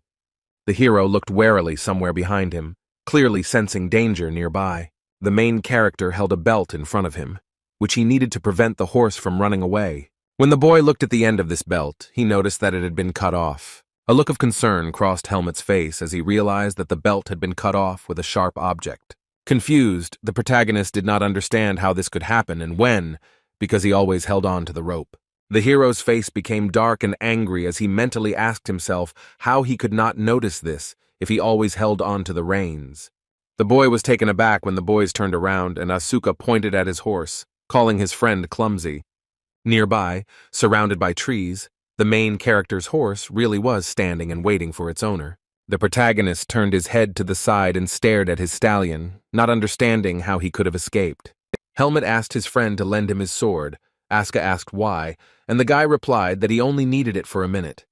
The hero looked warily somewhere behind him, clearly sensing danger nearby. The main character held a belt in front of him, which he needed to prevent the horse from running away. When the boy looked at the end of this belt, he noticed that it had been cut off. A look of concern crossed Helmet's face as he realized that the belt had been cut off with a sharp object. Confused, the protagonist did not understand how this could happen and when, because he always held on to the rope. The hero's face became dark and angry as he mentally asked himself how he could not notice this if he always held on to the reins. The boy was taken aback when the boys turned around and Asuka pointed at his horse, calling his friend clumsy. Nearby, surrounded by trees, the main character's horse really was standing and waiting for its owner. The protagonist turned his head to the side and stared at his stallion, not understanding how he could have escaped. Helmet asked his friend to lend him his sword. Asuka asked why, and the guy replied that he only needed it for a minute.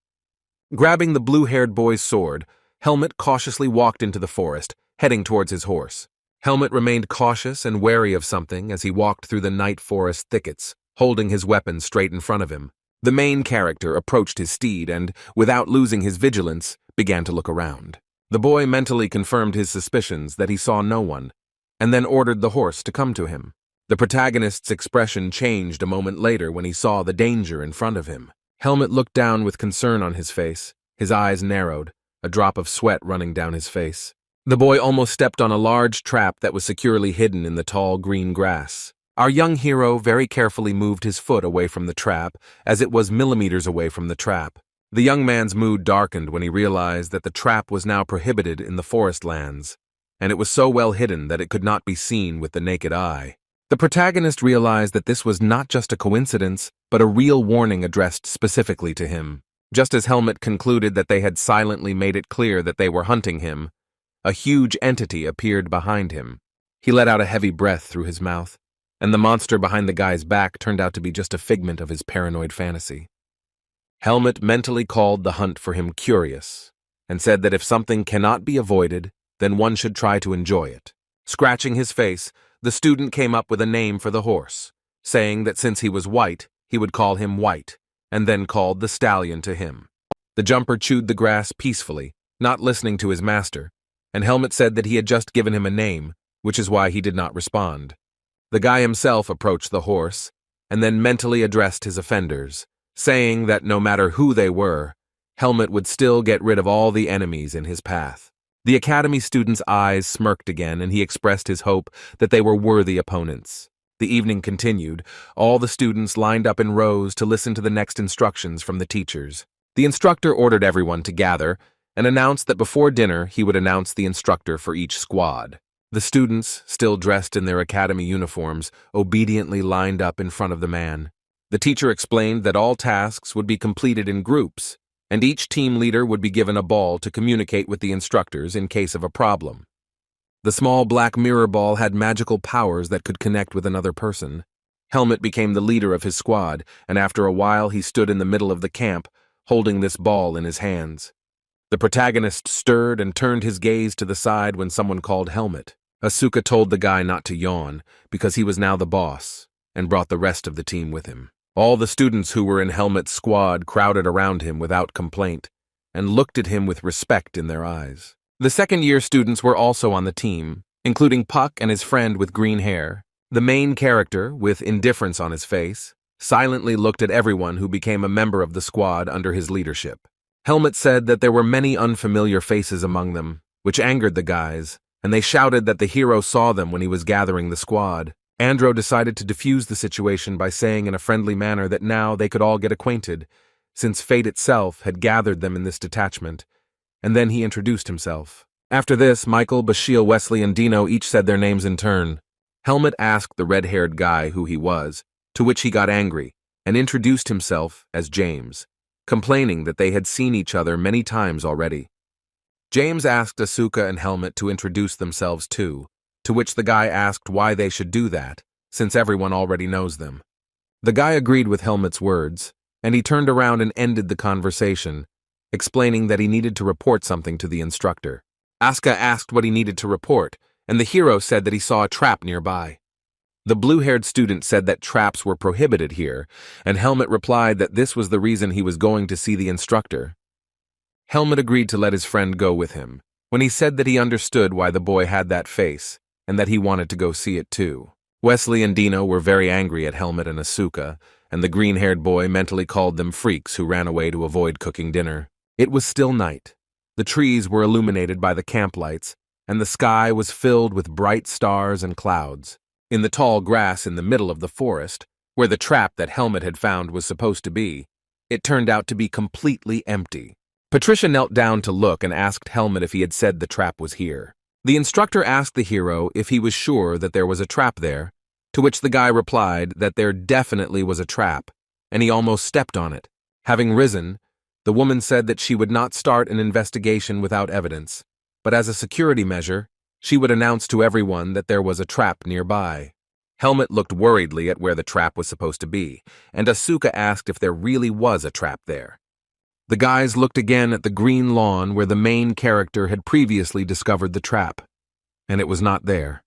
Grabbing the blue-haired boy's sword, Helmet cautiously walked into the forest, heading towards his horse. Helmet remained cautious and wary of something as he walked through the night forest thickets, holding his weapon straight in front of him. The main character approached his steed and, without losing his vigilance, began to look around. The boy mentally confirmed his suspicions that he saw no one, and then ordered the horse to come to him. The protagonist's expression changed a moment later when he saw the danger in front of him. Helmet looked down with concern on his face, his eyes narrowed, a drop of sweat running down his face. The boy almost stepped on a large trap that was securely hidden in the tall green grass. Our young hero very carefully moved his foot away from the trap, as it was millimeters away from the trap. The young man's mood darkened when he realized that the trap was now prohibited in the forest lands, and it was so well hidden that it could not be seen with the naked eye. The protagonist realized that this was not just a coincidence, but a real warning addressed specifically to him. Just as Helmet concluded that they had silently made it clear that they were hunting him, a huge entity appeared behind him. He let out a heavy breath through his mouth, and the monster behind the guy's back turned out to be just a figment of his paranoid fantasy. Helmet mentally called the hunt for him curious, and said that if something cannot be avoided, then one should try to enjoy it. Scratching his face, the student came up with a name for the horse, saying that since he was white, he would call him White, and then called the stallion to him. The jumper chewed the grass peacefully, not listening to his master, and Helmet said that he had just given him a name, which is why he did not respond. The guy himself approached the horse, and then mentally addressed his offenders, saying that no matter who they were, Helmet would still get rid of all the enemies in his path. The academy student's eyes smirked again, and he expressed his hope that they were worthy opponents. The evening continued. All the students lined up in rows to listen to the next instructions from the teachers. The instructor ordered everyone to gather and announced that before dinner he would announce the instructor for each squad. The students, still dressed in their academy uniforms, obediently lined up in front of the man. The teacher explained that all tasks would be completed in groups, and each team leader would be given a ball to communicate with the instructors in case of a problem. The small black mirror ball had magical powers that could connect with another person. Helmet became the leader of his squad, and after a while he stood in the middle of the camp, holding this ball in his hands. The protagonist stirred and turned his gaze to the side when someone called Helmet. Asuka told the guy not to yawn, because he was now the boss, and brought the rest of the team with him. All the students who were in Helmet's squad crowded around him without complaint, and looked at him with respect in their eyes. The second-year students were also on the team, including Puck and his friend with green hair. The main character, with indifference on his face, silently looked at everyone who became a member of the squad under his leadership. Helmet said that there were many unfamiliar faces among them, which angered the guys, and they shouted that the hero saw them when he was gathering the squad. Andro decided to defuse the situation by saying in a friendly manner that now they could all get acquainted, since fate itself had gathered them in this detachment, and then he introduced himself. After this, Michael, Bashiel, Wesley, and Dino each said their names in turn. Helmet asked the red-haired guy who he was, to which he got angry, and introduced himself as James, complaining that they had seen each other many times already. James asked Asuka and Helmet to introduce themselves too, to which the guy asked why they should do that, since everyone already knows them. The guy agreed with Helmet's words, and he turned around and ended the conversation, explaining that he needed to report something to the instructor. Asuka asked what he needed to report, and the hero said that he saw a trap nearby. The blue-haired student said that traps were prohibited here, and Helmet replied that this was the reason he was going to see the instructor. Helmet agreed to let his friend go with him, when he said that he understood why the boy had that face, and that he wanted to go see it too. Wesley and Dino were very angry at Helmet and Asuka, and the green-haired boy mentally called them freaks who ran away to avoid cooking dinner. It was still night. The trees were illuminated by the camp lights, and the sky was filled with bright stars and clouds. In the tall grass in the middle of the forest, where the trap that Helmet had found was supposed to be, it turned out to be completely empty. Patricia knelt down to look and asked Helmet if he had said the trap was here. The instructor asked the hero if he was sure that there was a trap there, to which the guy replied that there definitely was a trap, and he almost stepped on it. Having risen, the woman said that she would not start an investigation without evidence, but as a security measure, she would announce to everyone that there was a trap nearby. Helmet looked worriedly at where the trap was supposed to be, and Asuka asked if there really was a trap there. The guys looked again at the green lawn where the main character had previously discovered the trap, and it was not there.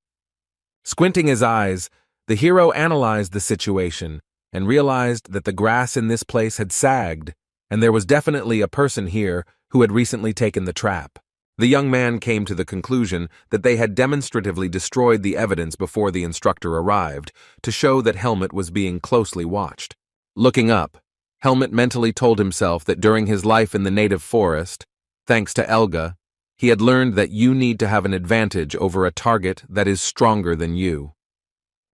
Squinting his eyes, the hero analyzed the situation and realized that the grass in this place had sagged, and there was definitely a person here who had recently taken the trap. The young man came to the conclusion that they had demonstratively destroyed the evidence before the instructor arrived to show that Helmet was being closely watched. Looking up, Helmet mentally told himself that during his life in the native forest, thanks to Elga, he had learned that you need to have an advantage over a target that is stronger than you.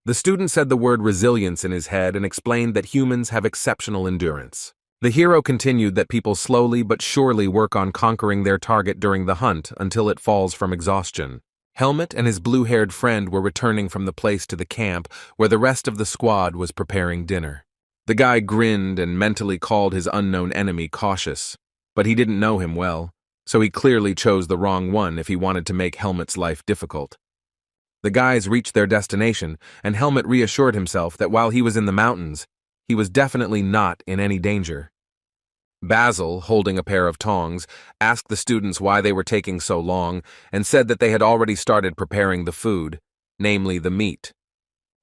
The student said the word resilience in his head and explained that humans have exceptional endurance. The hero continued that people slowly but surely work on conquering their target during the hunt until it falls from exhaustion. Helmet and his blue-haired friend were returning from the place to the camp where the rest of the squad was preparing dinner. The guy grinned and mentally called his unknown enemy cautious, but he didn't know him well, so he clearly chose the wrong one if he wanted to make Helmet's life difficult. The guys reached their destination, and Helmet reassured himself that while he was in the mountains, he was definitely not in any danger. Basil, holding a pair of tongs, asked the students why they were taking so long and said that they had already started preparing the food, namely the meat.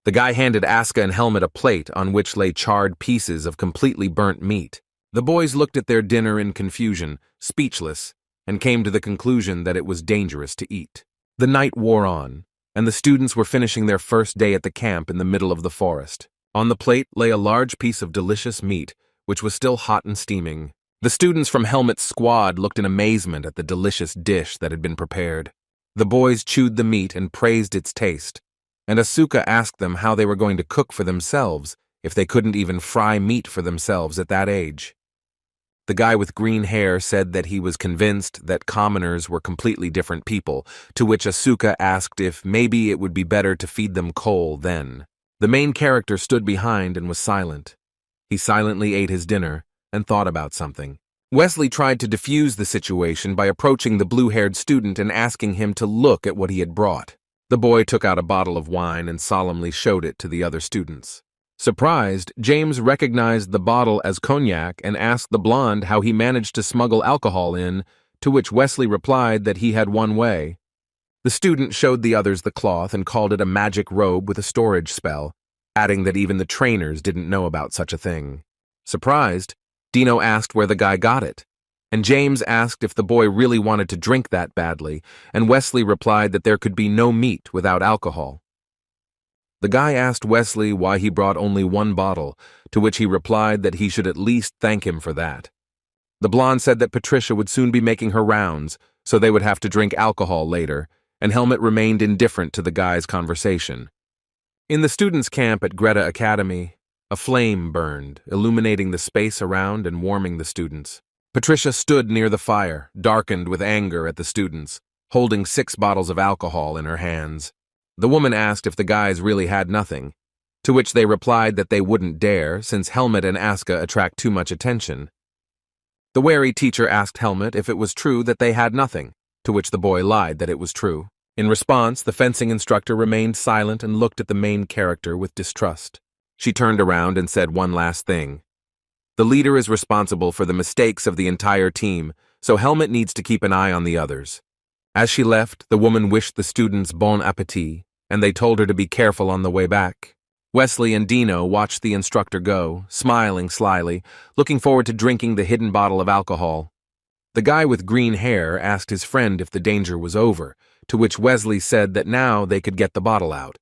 The guy handed Asuka and Helmet a plate on which lay charred pieces of completely burnt meat. The boys looked at their dinner in confusion, speechless, and came to the conclusion that it was dangerous to eat. The night wore on, and the students were finishing their first day at the camp in the middle of the forest. On the plate lay a large piece of delicious meat, which was still hot and steaming. The students from Helmet's squad looked in amazement at the delicious dish that had been prepared. The boys chewed the meat and praised its taste, and Asuka asked them how they were going to cook for themselves if they couldn't even fry meat for themselves at that age. The guy with green hair said that he was convinced that commoners were completely different people, to which Asuka asked if maybe it would be better to feed them coal then. The main character stood behind and was silent. He silently ate his dinner and thought about something. Wesley tried to defuse the situation by approaching the blue-haired student and asking him to look at what he had brought. The boy took out a bottle of wine and solemnly showed it to the other students. Surprised, James recognized the bottle as cognac and asked the blonde how he managed to smuggle alcohol in, to which Wesley replied that he had one way. The student showed the others the cloth and called it a magic robe with a storage spell, adding that even the trainers didn't know about such a thing. Surprised, Dino asked where the guy got it, and James asked if the boy really wanted to drink that badly, and Wesley replied that there could be no meat without alcohol. The guy asked Wesley why he brought only one bottle, to which he replied that he should at least thank him for that. The blonde said that Patricia would soon be making her rounds, so they would have to drink alcohol later, and Helmet remained indifferent to the guy's conversation. In the students' camp at Greta Academy, a flame burned, illuminating the space around and warming the students. Patricia stood near the fire, darkened with anger at the students, holding 6 bottles of alcohol in her hands. The woman asked if the guys really had nothing, to which they replied that they wouldn't dare since Helmut and Aska attract too much attention. The wary teacher asked Helmut if it was true that they had nothing, to which the boy lied that it was true. In response, the fencing instructor remained silent and looked at the main character with distrust. She turned around and said one last thing. The leader is responsible for the mistakes of the entire team, so Helmut needs to keep an eye on the others. As she left, the woman wished the students bon appetit, and they told her to be careful on the way back. Wesley and Dino watched the instructor go, smiling slyly, looking forward to drinking the hidden bottle of alcohol. The guy with green hair asked his friend if the danger was over, to which Wesley said that now they could get the bottle out.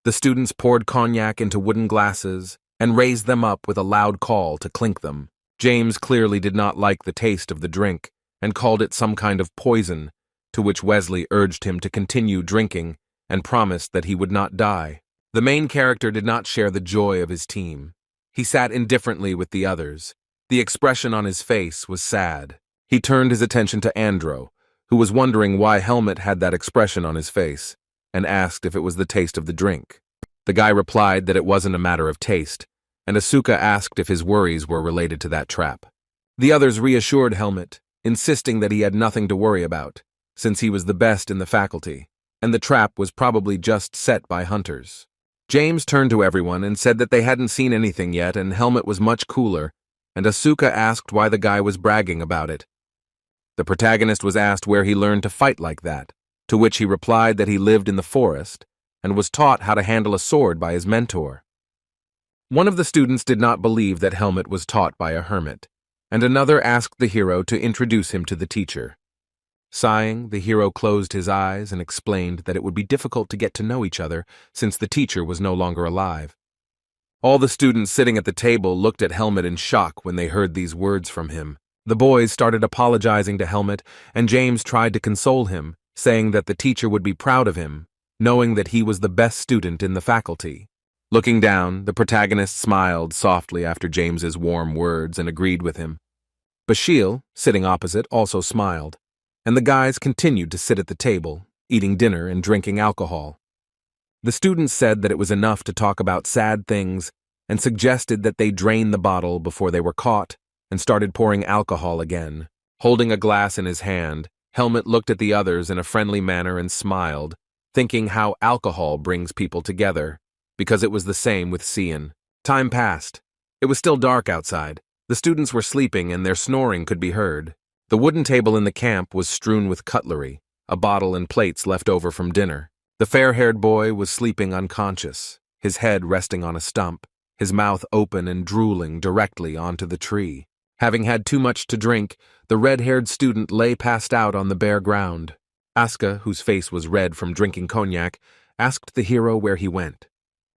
The students poured cognac into wooden glasses and raised them up with a loud call to clink them. James clearly did not like the taste of the drink and called it some kind of poison, to which Wesley urged him to continue drinking and promised that he would not die. The main character did not share the joy of his team. He sat indifferently with the others. The expression on his face was sad. He turned his attention to Andro, who was wondering why Helmut had that expression on his face, and asked if it was the taste of the drink. The guy replied that it wasn't a matter of taste, and Asuka asked if his worries were related to that trap. The others reassured Helmut, insisting that he had nothing to worry about, since he was the best in the faculty, and the trap was probably just set by hunters. James turned to everyone and said that they hadn't seen anything yet, and Helmut was much cooler, and Asuka asked why the guy was bragging about it. The protagonist was asked where he learned to fight like that, to which he replied that he lived in the forest and was taught how to handle a sword by his mentor. One of the students did not believe that Helmut was taught by a hermit, and another asked the hero to introduce him to the teacher. Sighing, the hero closed his eyes and explained that it would be difficult to get to know each other since the teacher was no longer alive. All the students sitting at the table looked at Helmut in shock when they heard these words from him. The boys started apologizing to Helmut, and James tried to console him, saying that the teacher would be proud of him, knowing that he was the best student in the faculty. Looking down, the protagonist smiled softly after James's warm words and agreed with him. Bashil, sitting opposite, also smiled, and the guys continued to sit at the table, eating dinner and drinking alcohol. The students said that it was enough to talk about sad things and suggested that they drain the bottle before they were caught and started pouring alcohol again. Holding a glass in his hand, Helmut looked at the others in a friendly manner and smiled, thinking how alcohol brings people together, because it was the same with Cian. Time passed. It was still dark outside. The students were sleeping and their snoring could be heard. The wooden table in the camp was strewn with cutlery, a bottle and plates left over from dinner. The fair-haired boy was sleeping unconscious, his head resting on a stump, his mouth open and drooling directly onto the tree. Having had too much to drink, the red-haired student lay passed out on the bare ground. Aska, whose face was red from drinking cognac, asked the hero where he went.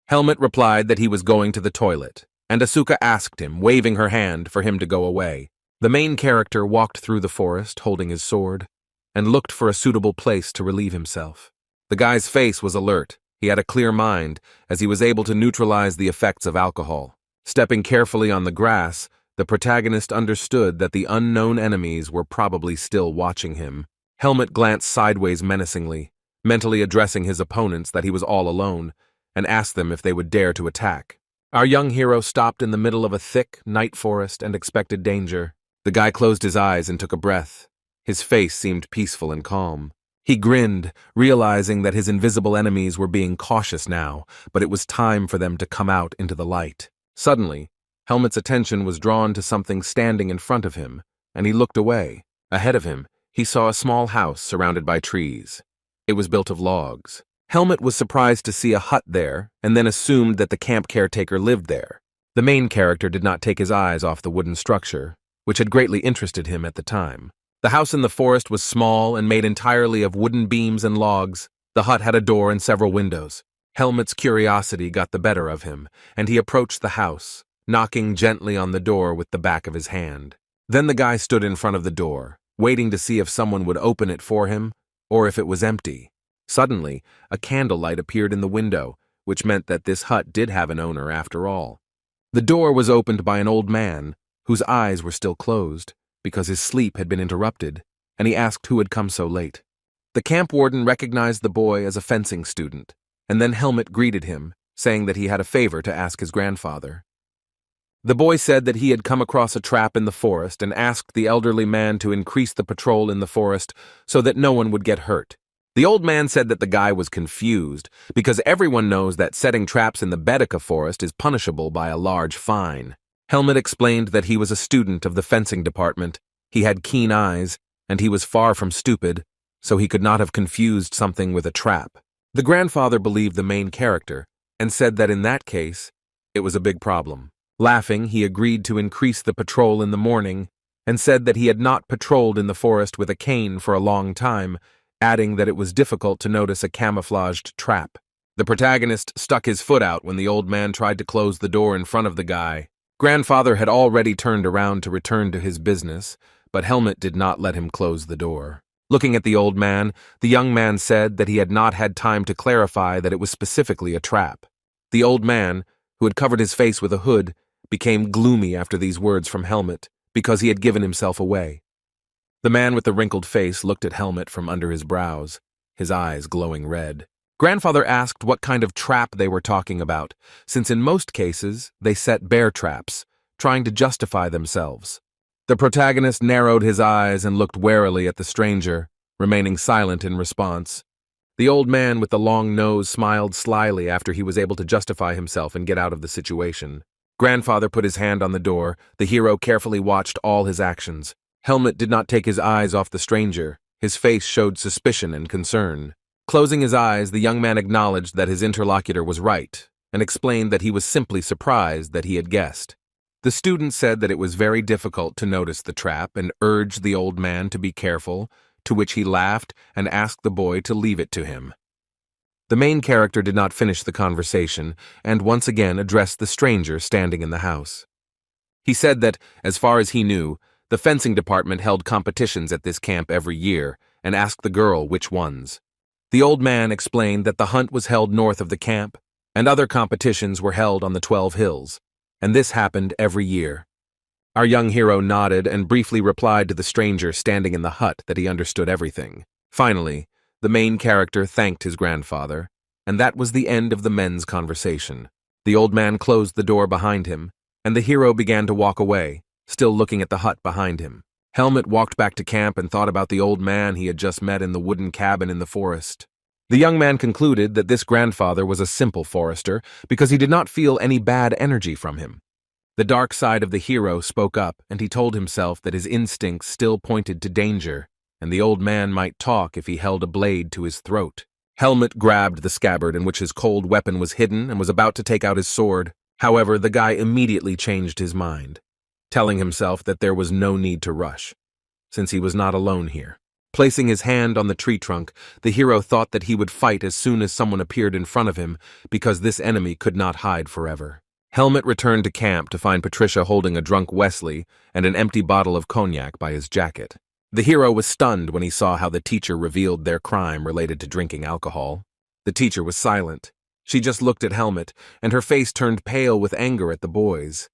Helmut replied that he was going to the toilet, and Asuka asked him, waving her hand, for him to go away. The main character walked through the forest, holding his sword, and looked for a suitable place to relieve himself. The guy's face was alert. He had a clear mind, as he was able to neutralize the effects of alcohol. Stepping carefully on the grass, the protagonist understood that the unknown enemies were probably still watching him. Helmut glanced sideways menacingly, mentally addressing his opponents that he was all alone, and asked them if they would dare to attack. Our young hero stopped in the middle of a thick night forest and expected danger. The guy closed his eyes and took a breath. His face seemed peaceful and calm. He grinned, realizing that his invisible enemies were being cautious now, but it was time for them to come out into the light. Suddenly, Helmut's attention was drawn to something standing in front of him, and he looked away. Ahead of him, he saw a small house surrounded by trees. It was built of logs. Helmut was surprised to see a hut there, and then assumed that the camp caretaker lived there. The main character did not take his eyes off the wooden structure, which had greatly interested him at the time. The house in the forest was small and made entirely of wooden beams and logs. The hut had a door and several windows. Helmut's curiosity got the better of him, and he approached the house, knocking gently on the door with the back of his hand. Then the guy stood in front of the door, waiting to see if someone would open it for him, or if it was empty. Suddenly, a candlelight appeared in the window, which meant that this hut did have an owner after all. The door was opened by an old man, whose eyes were still closed, because his sleep had been interrupted, and he asked who had come so late. The camp warden recognized the boy as a fencing student, and then Helmet greeted him, saying that he had a favor to ask his grandfather. The boy said that he had come across a trap in the forest and asked the elderly man to increase the patrol in the forest so that no one would get hurt. The old man said that the guy was confused because everyone knows that setting traps in the Baedeker forest is punishable by a large fine. Helmet explained that he was a student of the fencing department, he had keen eyes, and he was far from stupid, so he could not have confused something with a trap. The grandfather believed the main character and said that in that case, it was a big problem. Laughing, he agreed to increase the patrol in the morning and said that he had not patrolled in the forest with a cane for a long time, adding that it was difficult to notice a camouflaged trap. The protagonist stuck his foot out when the old man tried to close the door in front of the guy. Grandfather had already turned around to return to his business, but Helmet did not let him close the door. Looking at the old man, the young man said that he had not had time to clarify that it was specifically a trap. The old man, who had covered his face with a hood, became gloomy after these words from Helmet because he had given himself away. The man with the wrinkled face looked at Helmet from under his brows, his eyes glowing red. Grandfather asked what kind of trap they were talking about, since in most cases they set bear traps, trying to justify themselves. The protagonist narrowed his eyes and looked warily at the stranger, remaining silent in response. The old man with the long nose smiled slyly after he was able to justify himself and get out of the situation. Grandfather put his hand on the door. The hero carefully watched all his actions. Helmet did not take his eyes off the stranger. His face showed suspicion and concern. Closing his eyes, the young man acknowledged that his interlocutor was right and explained that he was simply surprised that he had guessed. The student said that it was very difficult to notice the trap and urged the old man to be careful, to which he laughed and asked the boy to leave it to him. The main character did not finish the conversation and once again addressed the stranger standing in the house. He said that, as far as he knew, the fencing department held competitions at this camp every year and asked the girl which ones. The old man explained that the hunt was held north of the camp and other competitions were held on the 12 hills, and this happened every year. Our young hero nodded and briefly replied to the stranger standing in the hut that he understood everything. Finally, the main character thanked his grandfather, and that was the end of the men's conversation. The old man closed the door behind him, and the hero began to walk away, still looking at the hut behind him. Helmet walked back to camp and thought about the old man he had just met in the wooden cabin in the forest. The young man concluded that this grandfather was a simple forester because he did not feel any bad energy from him. The dark side of the hero spoke up, and he told himself that his instincts still pointed to danger, and the old man might talk if he held a blade to his throat. Helmet grabbed the scabbard in which his cold weapon was hidden and was about to take out his sword. However, the guy immediately changed his mind, telling himself that there was no need to rush, since he was not alone here. Placing his hand on the tree trunk, the hero thought that he would fight as soon as someone appeared in front of him because this enemy could not hide forever. Helmet returned to camp to find Patricia holding a drunk Wesley and an empty bottle of cognac by his jacket. The hero was stunned when he saw how the teacher revealed their crime related to drinking alcohol. The teacher was silent. She just looked at Helmet, and her face turned pale with anger at the boys.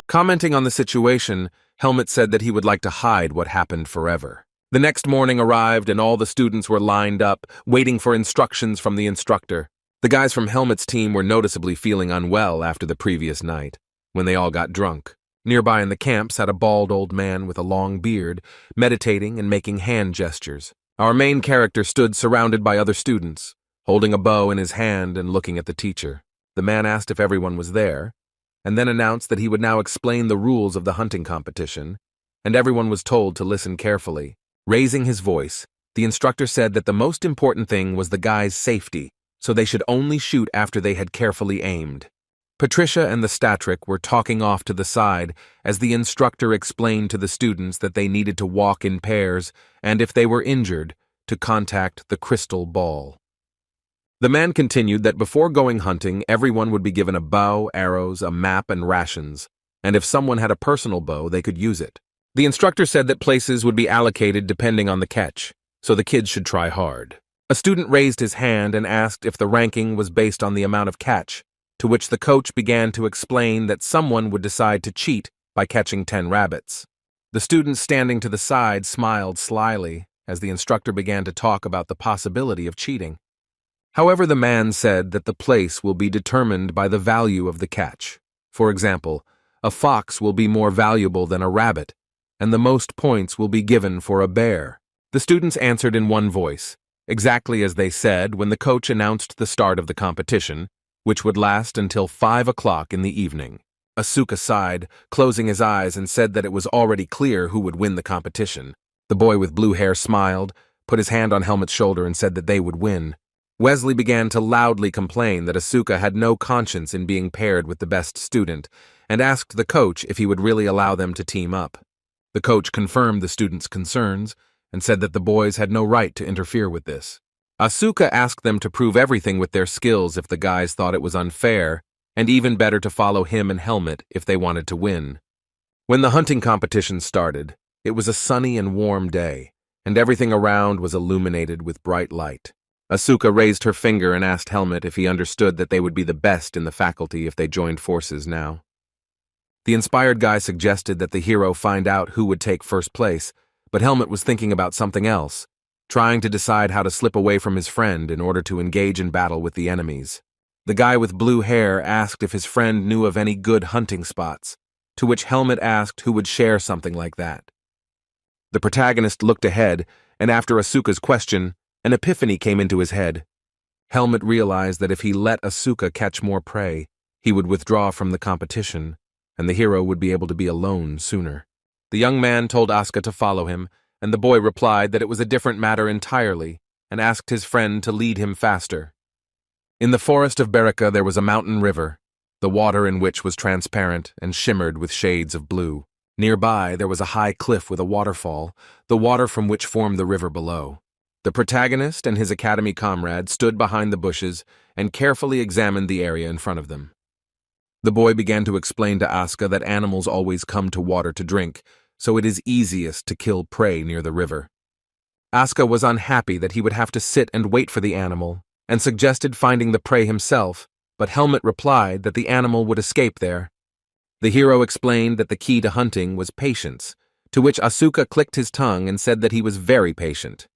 Commenting on the situation, Helmet said that he would like to hide what happened forever. The next morning arrived, and all the students were lined up, waiting for instructions from the instructor. The guys from Helmet's team were noticeably feeling unwell after the previous night, when they all got drunk. Nearby in the camp sat a bald old man with a long beard, meditating and making hand gestures. Our main character stood surrounded by other students, holding a bow in his hand and looking at the teacher. The man asked if everyone was there, and then announced that he would now explain the rules of the hunting competition, and everyone was told to listen carefully. Raising his voice, the instructor said that the most important thing was the guy's safety, so they should only shoot after they had carefully aimed. Patricia and the statric were talking off to the side as the instructor explained to the students that they needed to walk in pairs and, if they were injured, to contact the crystal ball. The man continued that before going hunting, everyone would be given a bow, arrows, a map, and rations, and if someone had a personal bow, they could use it. The instructor said that places would be allocated depending on the catch, so the kids should try hard. A student raised his hand and asked if the ranking was based on the amount of catch, to which the coach began to explain that someone would decide to cheat by catching 10 rabbits. The students standing to the side smiled slyly as the instructor began to talk about the possibility of cheating. However, the man said that the place will be determined by the value of the catch. For example, a fox will be more valuable than a rabbit, and the most points will be given for a bear. The students answered in one voice, exactly as they said when the coach announced the start of the competition, which would last until 5 o'clock in the evening. Asuka sighed, closing his eyes, and said that it was already clear who would win the competition. The boy with blue hair smiled, put his hand on Helmet's shoulder, and said that they would win. Wesley began to loudly complain that Asuka had no conscience in being paired with the best student, and asked the coach if he would really allow them to team up. The coach confirmed the students' concerns, and said that the boys had no right to interfere with this. Asuka asked them to prove everything with their skills if the guys thought it was unfair, and even better to follow him and Helmet if they wanted to win. When the hunting competition started, it was a sunny and warm day, and everything around was illuminated with bright light. Asuka raised her finger and asked Helmet if he understood that they would be the best in the faculty if they joined forces now. The inspired guy suggested that the hero find out who would take first place, but Helmet was thinking about something else, trying to decide how to slip away from his friend in order to engage in battle with the enemies. The guy with blue hair asked if his friend knew of any good hunting spots, to which Helmet asked who would share something like that. The protagonist looked ahead, and after Asuka's question, an epiphany came into his head. Helmet realized that if he let Asuka catch more prey, he would withdraw from the competition, and the hero would be able to be alone sooner. The young man told Asuka to follow him, and the boy replied that it was a different matter entirely, and asked his friend to lead him faster. In the forest of Berika there was a mountain river, the water in which was transparent and shimmered with shades of blue. Nearby there was a high cliff with a waterfall, the water from which formed the river below. The protagonist and his academy comrade stood behind the bushes and carefully examined the area in front of them. The boy began to explain to Asuka that animals always come to water to drink, so it is easiest to kill prey near the river. Asuka was unhappy that he would have to sit and wait for the animal, and suggested finding the prey himself, but Helmet replied that the animal would escape there. The hero explained that the key to hunting was patience, to which Asuka clicked his tongue and said that he was very patient.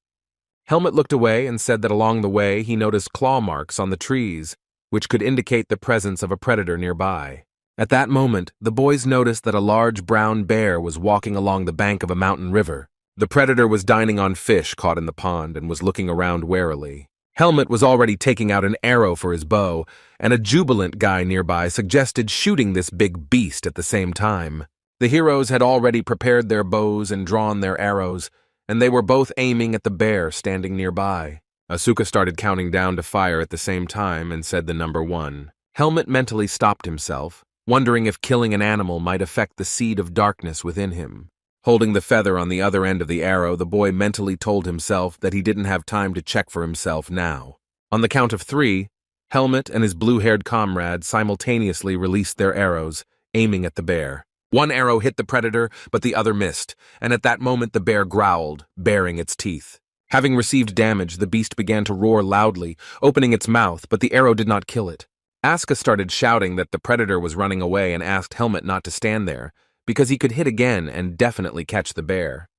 Helmet looked away and said that along the way he noticed claw marks on the trees, which could indicate the presence of a predator nearby. At that moment, the boys noticed that a large brown bear was walking along the bank of a mountain river. The predator was dining on fish caught in the pond and was looking around warily. Helmet was already taking out an arrow for his bow, and a jubilant guy nearby suggested shooting this big beast at the same time. The heroes had already prepared their bows and drawn their arrows, and they were both aiming at the bear standing nearby. Asuka started counting down to fire at the same time and said the number 1. Helmet mentally stopped himself, wondering if killing an animal might affect the seed of darkness within him. Holding the feather on the other end of the arrow, the boy mentally told himself that he didn't have time to check for himself now. On the count of 3, Helmet and his blue-haired comrade simultaneously released their arrows, aiming at the bear. One arrow hit the predator, but the other missed, and at that moment the bear growled, baring its teeth. Having received damage, the beast began to roar loudly, opening its mouth, but the arrow did not kill it. Asuka started shouting that the predator was running away and asked Helmet not to stand there, because he could hit again and definitely catch the bear.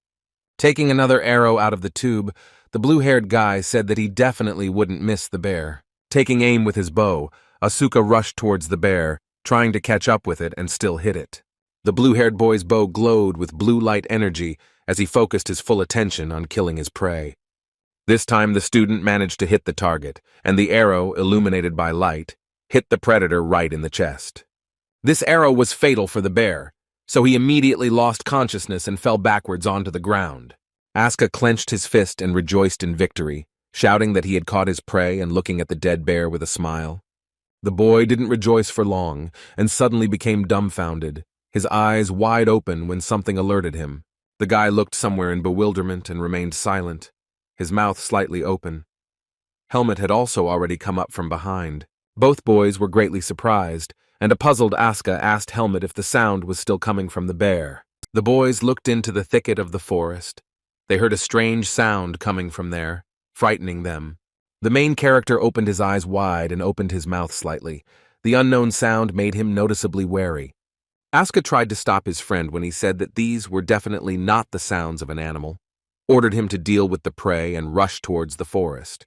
Taking another arrow out of the tube, the blue-haired guy said that he definitely wouldn't miss the bear. Taking aim with his bow, Asuka rushed towards the bear, trying to catch up with it and still hit it. The blue-haired boy's bow glowed with blue light energy as he focused his full attention on killing his prey. This time the student managed to hit the target, and the arrow, illuminated by light, hit the predator right in the chest. This arrow was fatal for the bear, so he immediately lost consciousness and fell backwards onto the ground. Asuka clenched his fist and rejoiced in victory, shouting that he had caught his prey and looking at the dead bear with a smile. The boy didn't rejoice for long, and suddenly became dumbfounded, his eyes wide open when something alerted him. The guy looked somewhere in bewilderment and remained silent, his mouth slightly open. Helmet had also already come up from behind. Both boys were greatly surprised, and a puzzled Asuka asked Helmet if the sound was still coming from the bear. The boys looked into the thicket of the forest. They heard a strange sound coming from there, frightening them. The main character opened his eyes wide and opened his mouth slightly. The unknown sound made him noticeably wary. Asuka tried to stop his friend when he said that these were definitely not the sounds of an animal, ordered him to deal with the prey and rush towards the forest.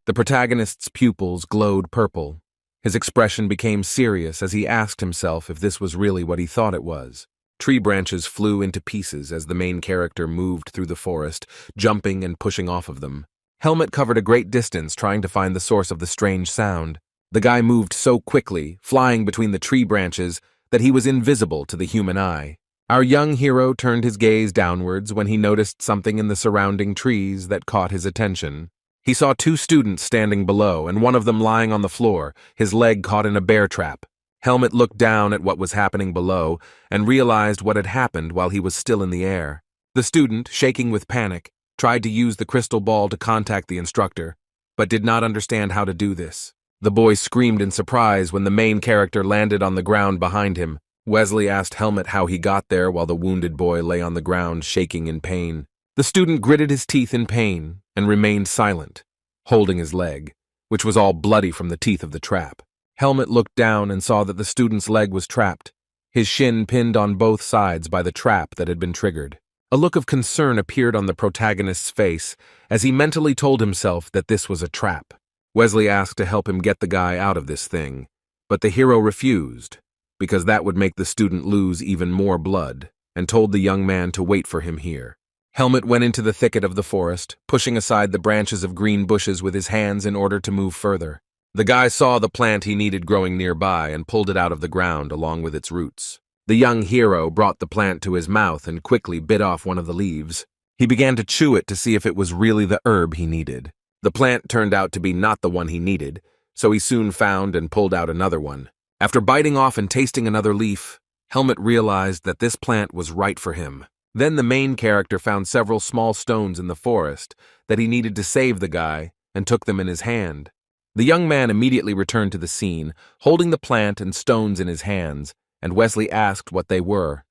The protagonist's pupils glowed purple. His expression became serious as he asked himself if this was really what he thought it was. Tree branches flew into pieces as the main character moved through the forest, jumping and pushing off of them. Helmet covered a great distance trying to find the source of the strange sound. The guy moved so quickly, flying between the tree branches, that he was invisible to the human eye. Our young hero turned his gaze downwards when he noticed something in the surrounding trees that caught his attention. He saw two students standing below and one of them lying on the floor, his leg caught in a bear trap. Helmet looked down at what was happening below and realized what had happened while he was still in the air. The student, shaking with panic, tried to use the crystal ball to contact the instructor, but did not understand how to do this. The boy screamed in surprise when the main character landed on the ground behind him. Wesley asked Helmet how he got there while the wounded boy lay on the ground shaking in pain. The student gritted his teeth in pain and remained silent, holding his leg, which was all bloody from the teeth of the trap. Helmet looked down and saw that the student's leg was trapped, his shin pinned on both sides by the trap that had been triggered. A look of concern appeared on the protagonist's face as he mentally told himself that this was a trap. Wesley asked to help him get the guy out of this thing, but the hero refused, because that would make the student lose even more blood, and told the young man to wait for him here. Helmet went into the thicket of the forest, pushing aside the branches of green bushes with his hands in order to move further. The guy saw the plant he needed growing nearby and pulled it out of the ground along with its roots. The young hero brought the plant to his mouth and quickly bit off one of the leaves. He began to chew it to see if it was really the herb he needed. The plant turned out to be not the one he needed, so he soon found and pulled out another one. After biting off and tasting another leaf, Helmet realized that this plant was right for him. Then the main character found several small stones in the forest that he needed to save the guy and took them in his hand. The young man immediately returned to the scene, holding the plant and stones in his hands, and Wesley asked what they were.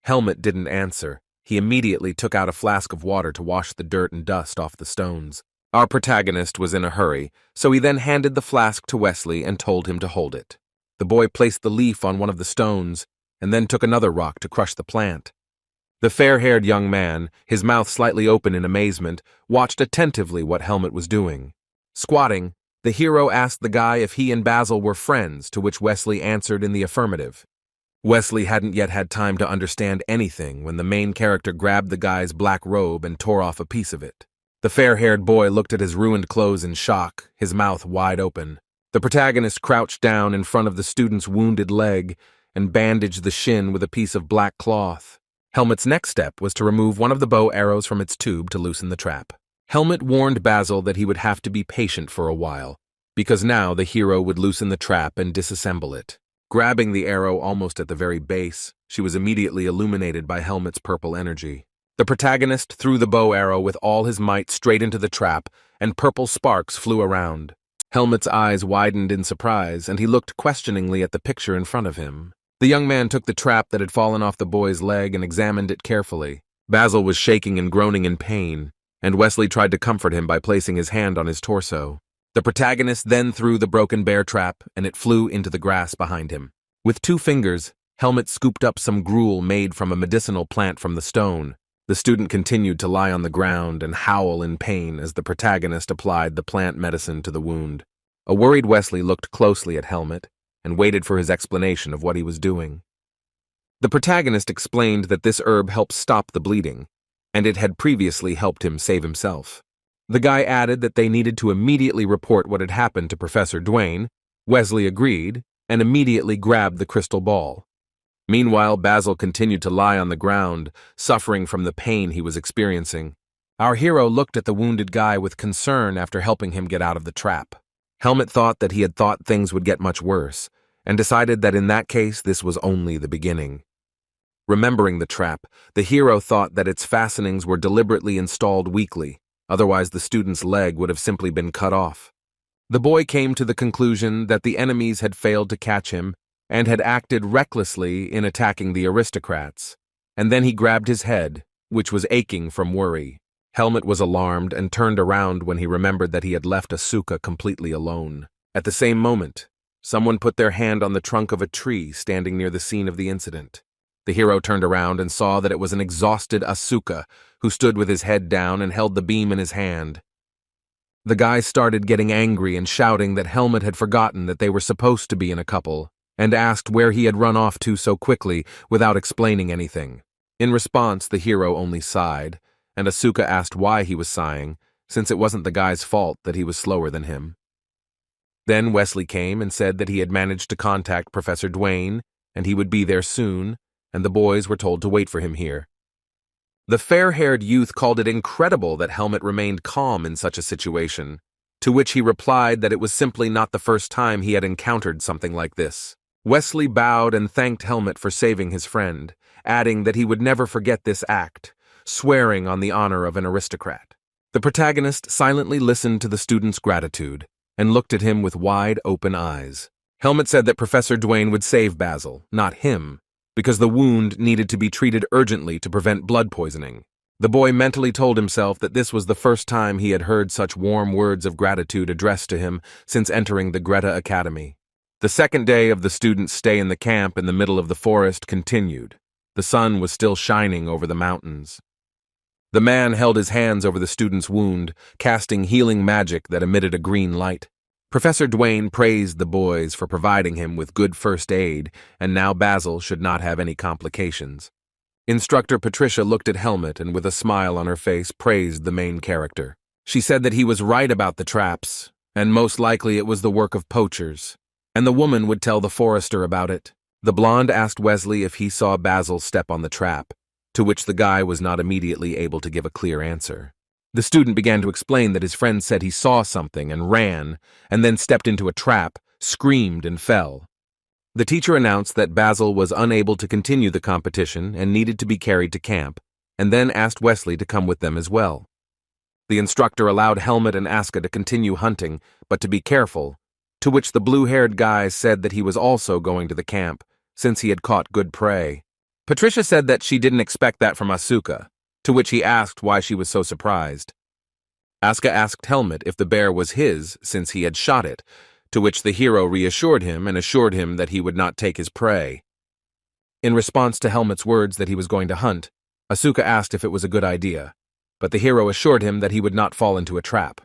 Helmet didn't answer. He immediately took out a flask of water to wash the dirt and dust off the stones. Our protagonist was in a hurry, so he then handed the flask to Wesley and told him to hold it. The boy placed the leaf on one of the stones and then took another rock to crush the plant. The fair-haired young man, his mouth slightly open in amazement, watched attentively what Helmet was doing. Squatting, the hero asked the guy if he and Basil were friends, to which Wesley answered in the affirmative. Wesley hadn't yet had time to understand anything when the main character grabbed the guy's black robe and tore off a piece of it. The fair-haired boy looked at his ruined clothes in shock, his mouth wide open. The protagonist crouched down in front of the student's wounded leg and bandaged the shin with a piece of black cloth. Helmet's next step was to remove one of the bow arrows from its tube to loosen the trap. Helmet warned Basil that he would have to be patient for a while, because now the hero would loosen the trap and disassemble it. Grabbing the arrow almost at the very base, she was immediately illuminated by Helmet's purple energy. The protagonist threw the bow arrow with all his might straight into the trap, and purple sparks flew around. Helmet's eyes widened in surprise, and he looked questioningly at the picture in front of him. The young man took the trap that had fallen off the boy's leg and examined it carefully. Basil was shaking and groaning in pain, and Wesley tried to comfort him by placing his hand on his torso. The protagonist then threw the broken bear trap, and it flew into the grass behind him. With 2 fingers, Helmet scooped up some gruel made from a medicinal plant from the stone. The student continued to lie on the ground and howl in pain as the protagonist applied the plant medicine to the wound. A worried Wesley looked closely at Helmet and waited for his explanation of what he was doing. The protagonist explained that this herb helps stop the bleeding, and it had previously helped him save himself. The guy added that they needed to immediately report what had happened to Professor Duane. Wesley agreed and immediately grabbed the crystal ball. Meanwhile, Basil continued to lie on the ground, suffering from the pain he was experiencing. Our hero looked at the wounded guy with concern after helping him get out of the trap. Helmet thought that he had thought things would get much worse, and decided that in that case this was only the beginning. Remembering the trap, the hero thought that its fastenings were deliberately installed weakly, otherwise the student's leg would have simply been cut off. The boy came to the conclusion that the enemies had failed to catch him and had acted recklessly in attacking the aristocrats, and then he grabbed his head, which was aching from worry. Helmet was alarmed and turned around when he remembered that he had left Asuka completely alone. At the same moment, someone put their hand on the trunk of a tree standing near the scene of the incident. The hero turned around and saw that it was an exhausted Asuka, who stood with his head down and held the beam in his hand. The guy started getting angry and shouting that Helmet had forgotten that they were supposed to be in a couple, and asked where he had run off to so quickly without explaining anything. In response, the hero only sighed, and Asuka asked why he was sighing, since it wasn't the guy's fault that he was slower than him. Then Wesley came and said that he had managed to contact Professor Dwayne, and he would be there soon, and the boys were told to wait for him here. The fair-haired youth called it incredible that Helmet remained calm in such a situation, to which he replied that it was simply not the first time he had encountered something like this. Wesley bowed and thanked Helmet for saving his friend, adding that he would never forget this act, swearing on the honor of an aristocrat. The protagonist silently listened to the student's gratitude and looked at him with wide, open eyes. Helmet said that Professor Dwayne would save Basil, not him, because the wound needed to be treated urgently to prevent blood poisoning. The boy mentally told himself that this was the first time he had heard such warm words of gratitude addressed to him since entering the Greta Academy. The second day of the students' stay in the camp in the middle of the forest continued. The sun was still shining over the mountains. The man held his hands over the student's wound, casting healing magic that emitted a green light. Professor Dwayne praised the boys for providing him with good first aid, and now Basil should not have any complications. Instructor Patricia looked at Helmet and with a smile on her face praised the main character. She said that he was right about the traps, and most likely it was the work of poachers, and the woman would tell the forester about it. The blonde asked Wesley if he saw Basil step on the trap, to which the guy was not immediately able to give a clear answer. The student began to explain that his friend said he saw something and ran, and then stepped into a trap, screamed, and fell. The teacher announced that Basil was unable to continue the competition and needed to be carried to camp, and then asked Wesley to come with them as well. The instructor allowed Helmet and Asuka to continue hunting, but to be careful, to which the blue-haired guy said that he was also going to the camp, since he had caught good prey. Patricia said that she didn't expect that from Asuka, to which he asked why she was so surprised. Asuka asked Helmet if the bear was his since he had shot it, to which the hero reassured him and assured him that he would not take his prey. In response to Helmet's words that he was going to hunt, Asuka asked if it was a good idea, but the hero assured him that he would not fall into a trap.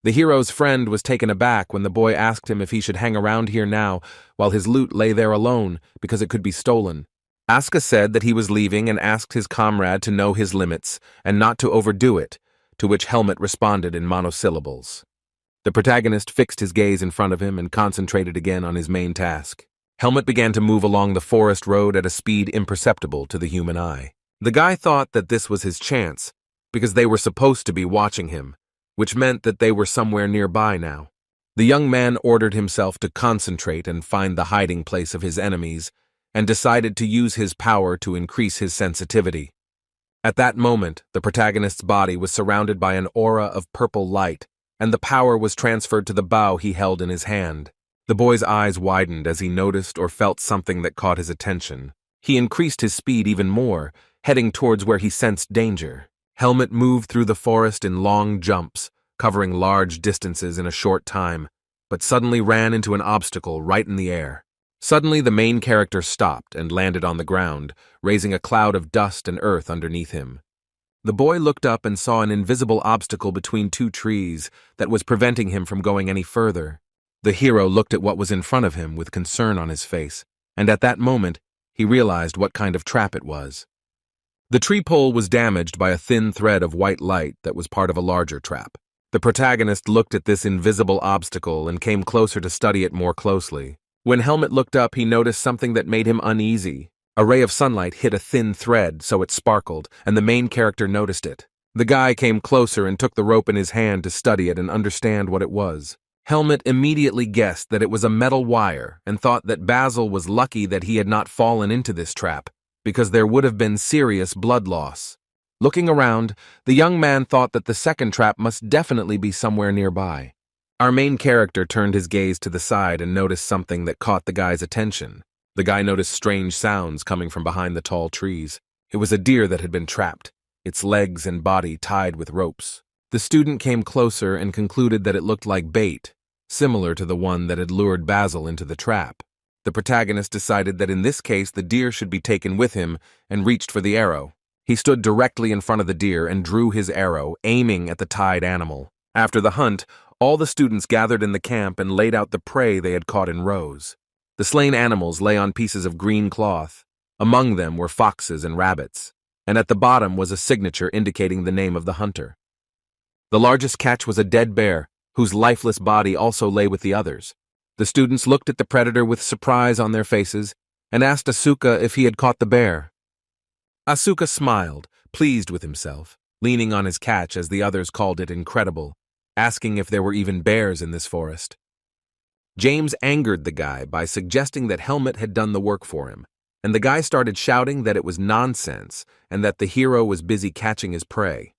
The hero's friend was taken aback when the boy asked him if he should hang around here now while his loot lay there alone because it could be stolen. Asuka said that he was leaving and asked his comrade to know his limits and not to overdo it, to which Helmet responded in monosyllables. The protagonist fixed his gaze in front of him and concentrated again on his main task. Helmet began to move along the forest road at a speed imperceptible to the human eye. The guy thought that this was his chance, because they were supposed to be watching him, which meant that they were somewhere nearby now. The young man ordered himself to concentrate and find the hiding place of his enemies, and decided to use his power to increase his sensitivity. At that moment, the protagonist's body was surrounded by an aura of purple light, and the power was transferred to the bow he held in his hand. The boy's eyes widened as he noticed or felt something that caught his attention. He increased his speed even more, heading towards where he sensed danger. Helmet moved through the forest in long jumps, covering large distances in a short time, but suddenly ran into an obstacle right in the air. Suddenly, the main character stopped and landed on the ground, raising a cloud of dust and earth underneath him. The boy looked up and saw an invisible obstacle between two trees that was preventing him from going any further. The hero looked at what was in front of him with concern on his face, and at that moment, he realized what kind of trap it was. The tree pole was damaged by a thin thread of white light that was part of a larger trap. The protagonist looked at this invisible obstacle and came closer to study it more closely. When Helmet looked up, he noticed something that made him uneasy. A ray of sunlight hit a thin thread, so it sparkled, and the main character noticed it. The guy came closer and took the rope in his hand to study it and understand what it was. Helmet immediately guessed that it was a metal wire and thought that Basil was lucky that he had not fallen into this trap, because there would have been serious blood loss. Looking around, the young man thought that the second trap must definitely be somewhere nearby. Our main character turned his gaze to the side and noticed something that caught the guy's attention. The guy noticed strange sounds coming from behind the tall trees. It was a deer that had been trapped, its legs and body tied with ropes. The student came closer and concluded that it looked like bait, similar to the one that had lured Basil into the trap. The protagonist decided that in this case the deer should be taken with him and reached for the arrow. He stood directly in front of the deer and drew his arrow, aiming at the tied animal. After the hunt, all the students gathered in the camp and laid out the prey they had caught in rows. The slain animals lay on pieces of green cloth. Among them were foxes and rabbits, and at the bottom was a signature indicating the name of the hunter. The largest catch was a dead bear, whose lifeless body also lay with the others. The students looked at the predator with surprise on their faces and asked Asuka if he had caught the bear. Asuka smiled, pleased with himself, leaning on his catch as the others called it incredible, asking if there were even bears in this forest. James angered the guy by suggesting that Helmet had done the work for him, and the guy started shouting that it was nonsense and that the hero was busy catching his prey.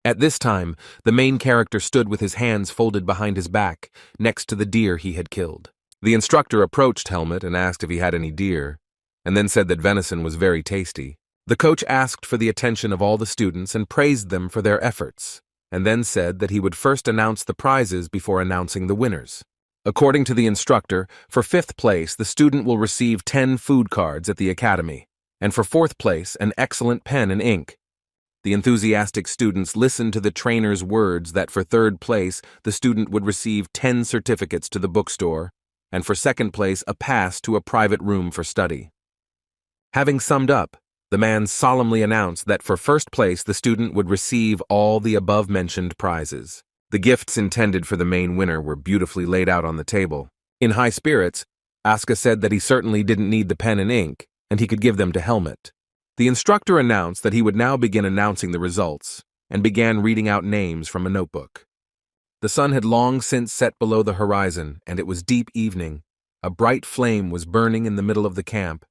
At this time, the main character stood with his hands folded behind his back, next to the deer he had killed. The instructor approached Helmet and asked if he had any deer, and then said that venison was very tasty. The coach asked for the attention of all the students and praised them for their efforts, and then said that he would first announce the prizes before announcing the winners. According to the instructor, for 5th place, the student will receive 10 food cards at the academy, and for 4th place, an excellent pen and ink. The enthusiastic students listened to the trainer's words that for 3rd place, the student would receive 10 certificates to the bookstore, and for 2nd place, a pass to a private room for study. Having summed up, the man solemnly announced that for 1st place, the student would receive all the above-mentioned prizes. The gifts intended for the main winner were beautifully laid out on the table. In high spirits, Asuka said that he certainly didn't need the pen and ink, and he could give them to Helmet. The instructor announced that he would now begin announcing the results, and began reading out names from a notebook. The sun had long since set below the horizon, and it was deep evening. A bright flame was burning in the middle of the camp.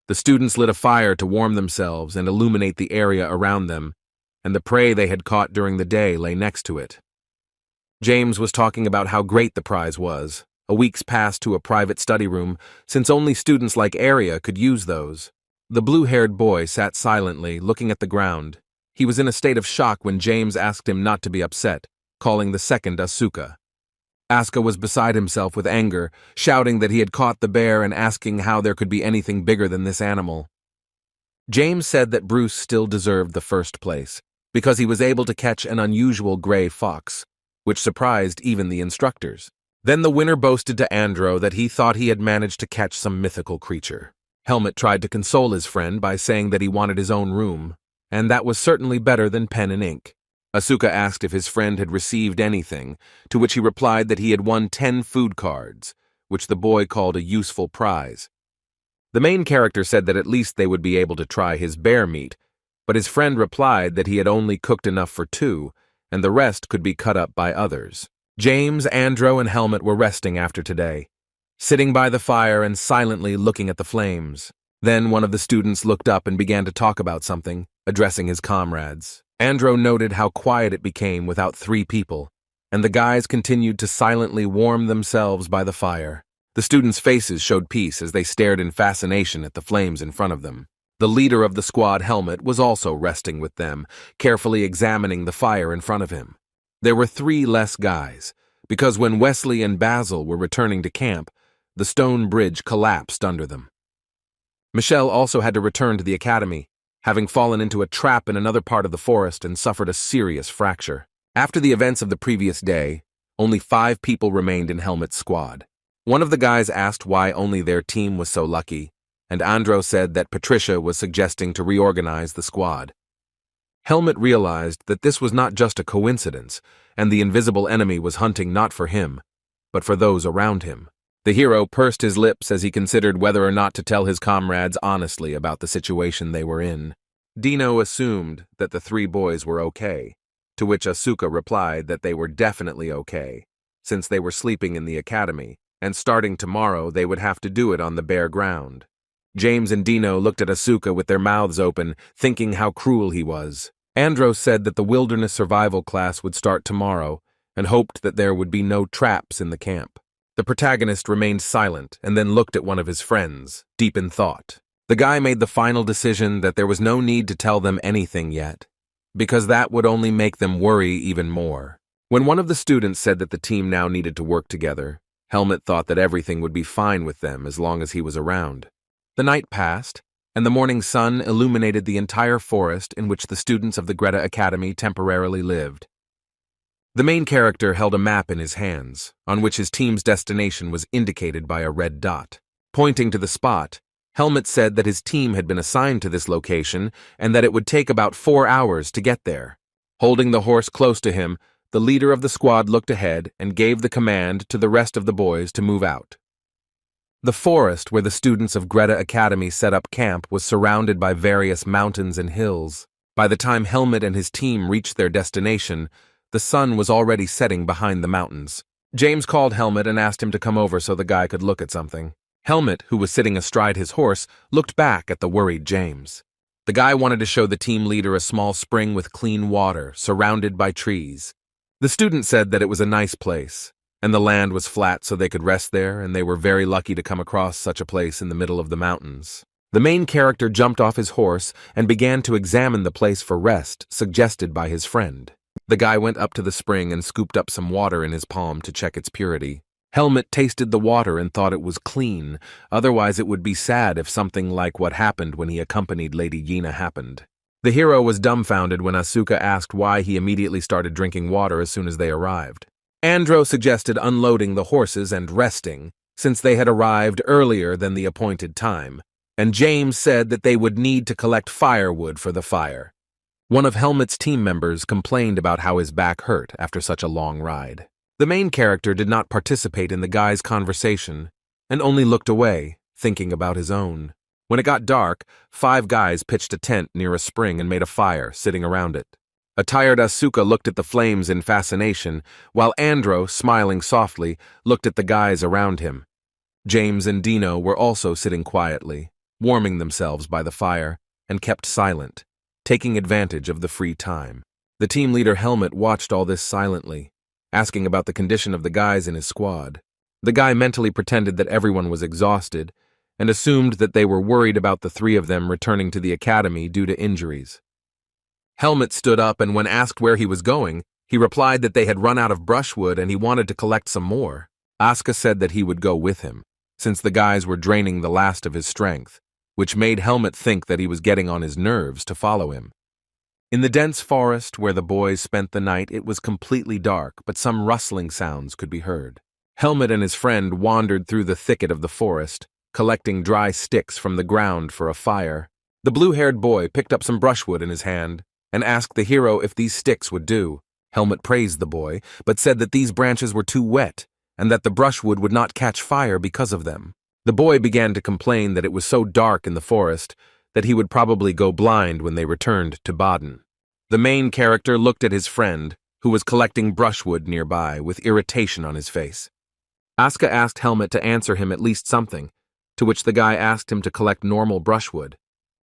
The students lit a fire to warm themselves and illuminate the area around them, and the prey they had caught during the day lay next to it. James was talking about how great the prize was, a week's pass to a private study room, since only students like Arya could use those. The blue-haired boy sat silently, looking at the ground. He was in a state of shock when James asked him not to be upset, calling the second Asuka. Asuka was beside himself with anger, shouting that he had caught the bear and asking how there could be anything bigger than this animal. James said that Bruce still deserved the 1st place, because he was able to catch an unusual gray fox, which surprised even the instructors. Then the winner boasted to Andro that he thought he had managed to catch some mythical creature. Helmet tried to console his friend by saying that he wanted his own room, and that was certainly better than pen and ink. Asuka asked if his friend had received anything, to which he replied that he had won 10 food cards, which the boy called a useful prize. The main character said that at least they would be able to try his bear meat, but his friend replied that he had only cooked enough for 2, and the rest could be cut up by others. James, Andro, and Helmet were resting after today, sitting by the fire and silently looking at the flames. Then one of the students looked up and began to talk about something, addressing his comrades. Andro noted how quiet it became without 3 people, and the guys continued to silently warm themselves by the fire. The students' faces showed peace as they stared in fascination at the flames in front of them. The leader of the squad, Helmet, was also resting with them, carefully examining the fire in front of him. There were 3 less guys, because when Wesley and Basil were returning to camp, the stone bridge collapsed under them. Michelle also had to return to the academy, having fallen into a trap in another part of the forest and suffered a serious fracture. After the events of the previous day, only 5 people remained in Helmet's squad. One of the guys asked why only their team was so lucky, and Andro said that Patricia was suggesting to reorganize the squad. Helmet realized that this was not just a coincidence, and the invisible enemy was hunting not for him, but for those around him. The hero pursed his lips as he considered whether or not to tell his comrades honestly about the situation they were in. Dino assumed that the 3 boys were okay, to which Asuka replied that they were definitely okay, since they were sleeping in the academy, and starting tomorrow they would have to do it on the bare ground. James and Dino looked at Asuka with their mouths open, thinking how cruel he was. Andro said that the wilderness survival class would start tomorrow, and hoped that there would be no traps in the camp. The protagonist remained silent and then looked at one of his friends, deep in thought. The guy made the final decision that there was no need to tell them anything yet, because that would only make them worry even more. When one of the students said that the team now needed to work together, Helmut thought that everything would be fine with them as long as he was around. The night passed, and the morning sun illuminated the entire forest in which the students of the Greta Academy temporarily lived. The main character held a map in his hands, on which his team's destination was indicated by a red dot. Pointing to the spot, Helmut said that his team had been assigned to this location and that it would take about 4 hours to get there. Holding the horse close to him, the leader of the squad looked ahead and gave the command to the rest of the boys to move out. The forest where the students of Greta Academy set up camp was surrounded by various mountains and hills. By the time Helmut and his team reached their destination, the sun was already setting behind the mountains. James called Helmut and asked him to come over so the guy could look at something. Helmut, who was sitting astride his horse, looked back at the worried James. The guy wanted to show the team leader a small spring with clean water, surrounded by trees. The student said that it was a nice place, and the land was flat so they could rest there, and they were very lucky to come across such a place in the middle of the mountains. The main character jumped off his horse and began to examine the place for rest suggested by his friend. The guy went up to the spring and scooped up some water in his palm to check its purity. Helmut tasted the water and thought it was clean, otherwise it would be sad if something like what happened when he accompanied Lady Yina happened. The hero was dumbfounded when Asuka asked why he immediately started drinking water as soon as they arrived. Andro suggested unloading the horses and resting, since they had arrived earlier than the appointed time, and James said that they would need to collect firewood for the fire. One of Helmut's team members complained about how his back hurt after such a long ride. The main character did not participate in the guy's conversation and only looked away, thinking about his own. When it got dark, 5 guys pitched a tent near a spring and made a fire, sitting around it. A tired Asuka looked at the flames in fascination, while Andro, smiling softly, looked at the guys around him. James and Dino were also sitting quietly, warming themselves by the fire, and kept silent, taking advantage of the free time. The team leader Helmut watched all this silently, asking about the condition of the guys in his squad. The guy mentally pretended that everyone was exhausted and assumed that they were worried about the 3 of them returning to the academy due to injuries. Helmut stood up, and when asked where he was going, he replied that they had run out of brushwood and he wanted to collect some more. Asuka said that he would go with him, since the guys were draining the last of his strength, which made Helmut think that he was getting on his nerves to follow him. In the dense forest where the boys spent the night, it was completely dark, but some rustling sounds could be heard. Helmut and his friend wandered through the thicket of the forest, collecting dry sticks from the ground for a fire. The blue-haired boy picked up some brushwood in his hand and asked the hero if these sticks would do. Helmut praised the boy, but said that these branches were too wet and that the brushwood would not catch fire because of them. The boy began to complain that it was so dark in the forest that he would probably go blind when they returned to Baden. The main character looked at his friend, who was collecting brushwood nearby, with irritation on his face. Asuka asked Helmut to answer him at least something, to which the guy asked him to collect normal brushwood.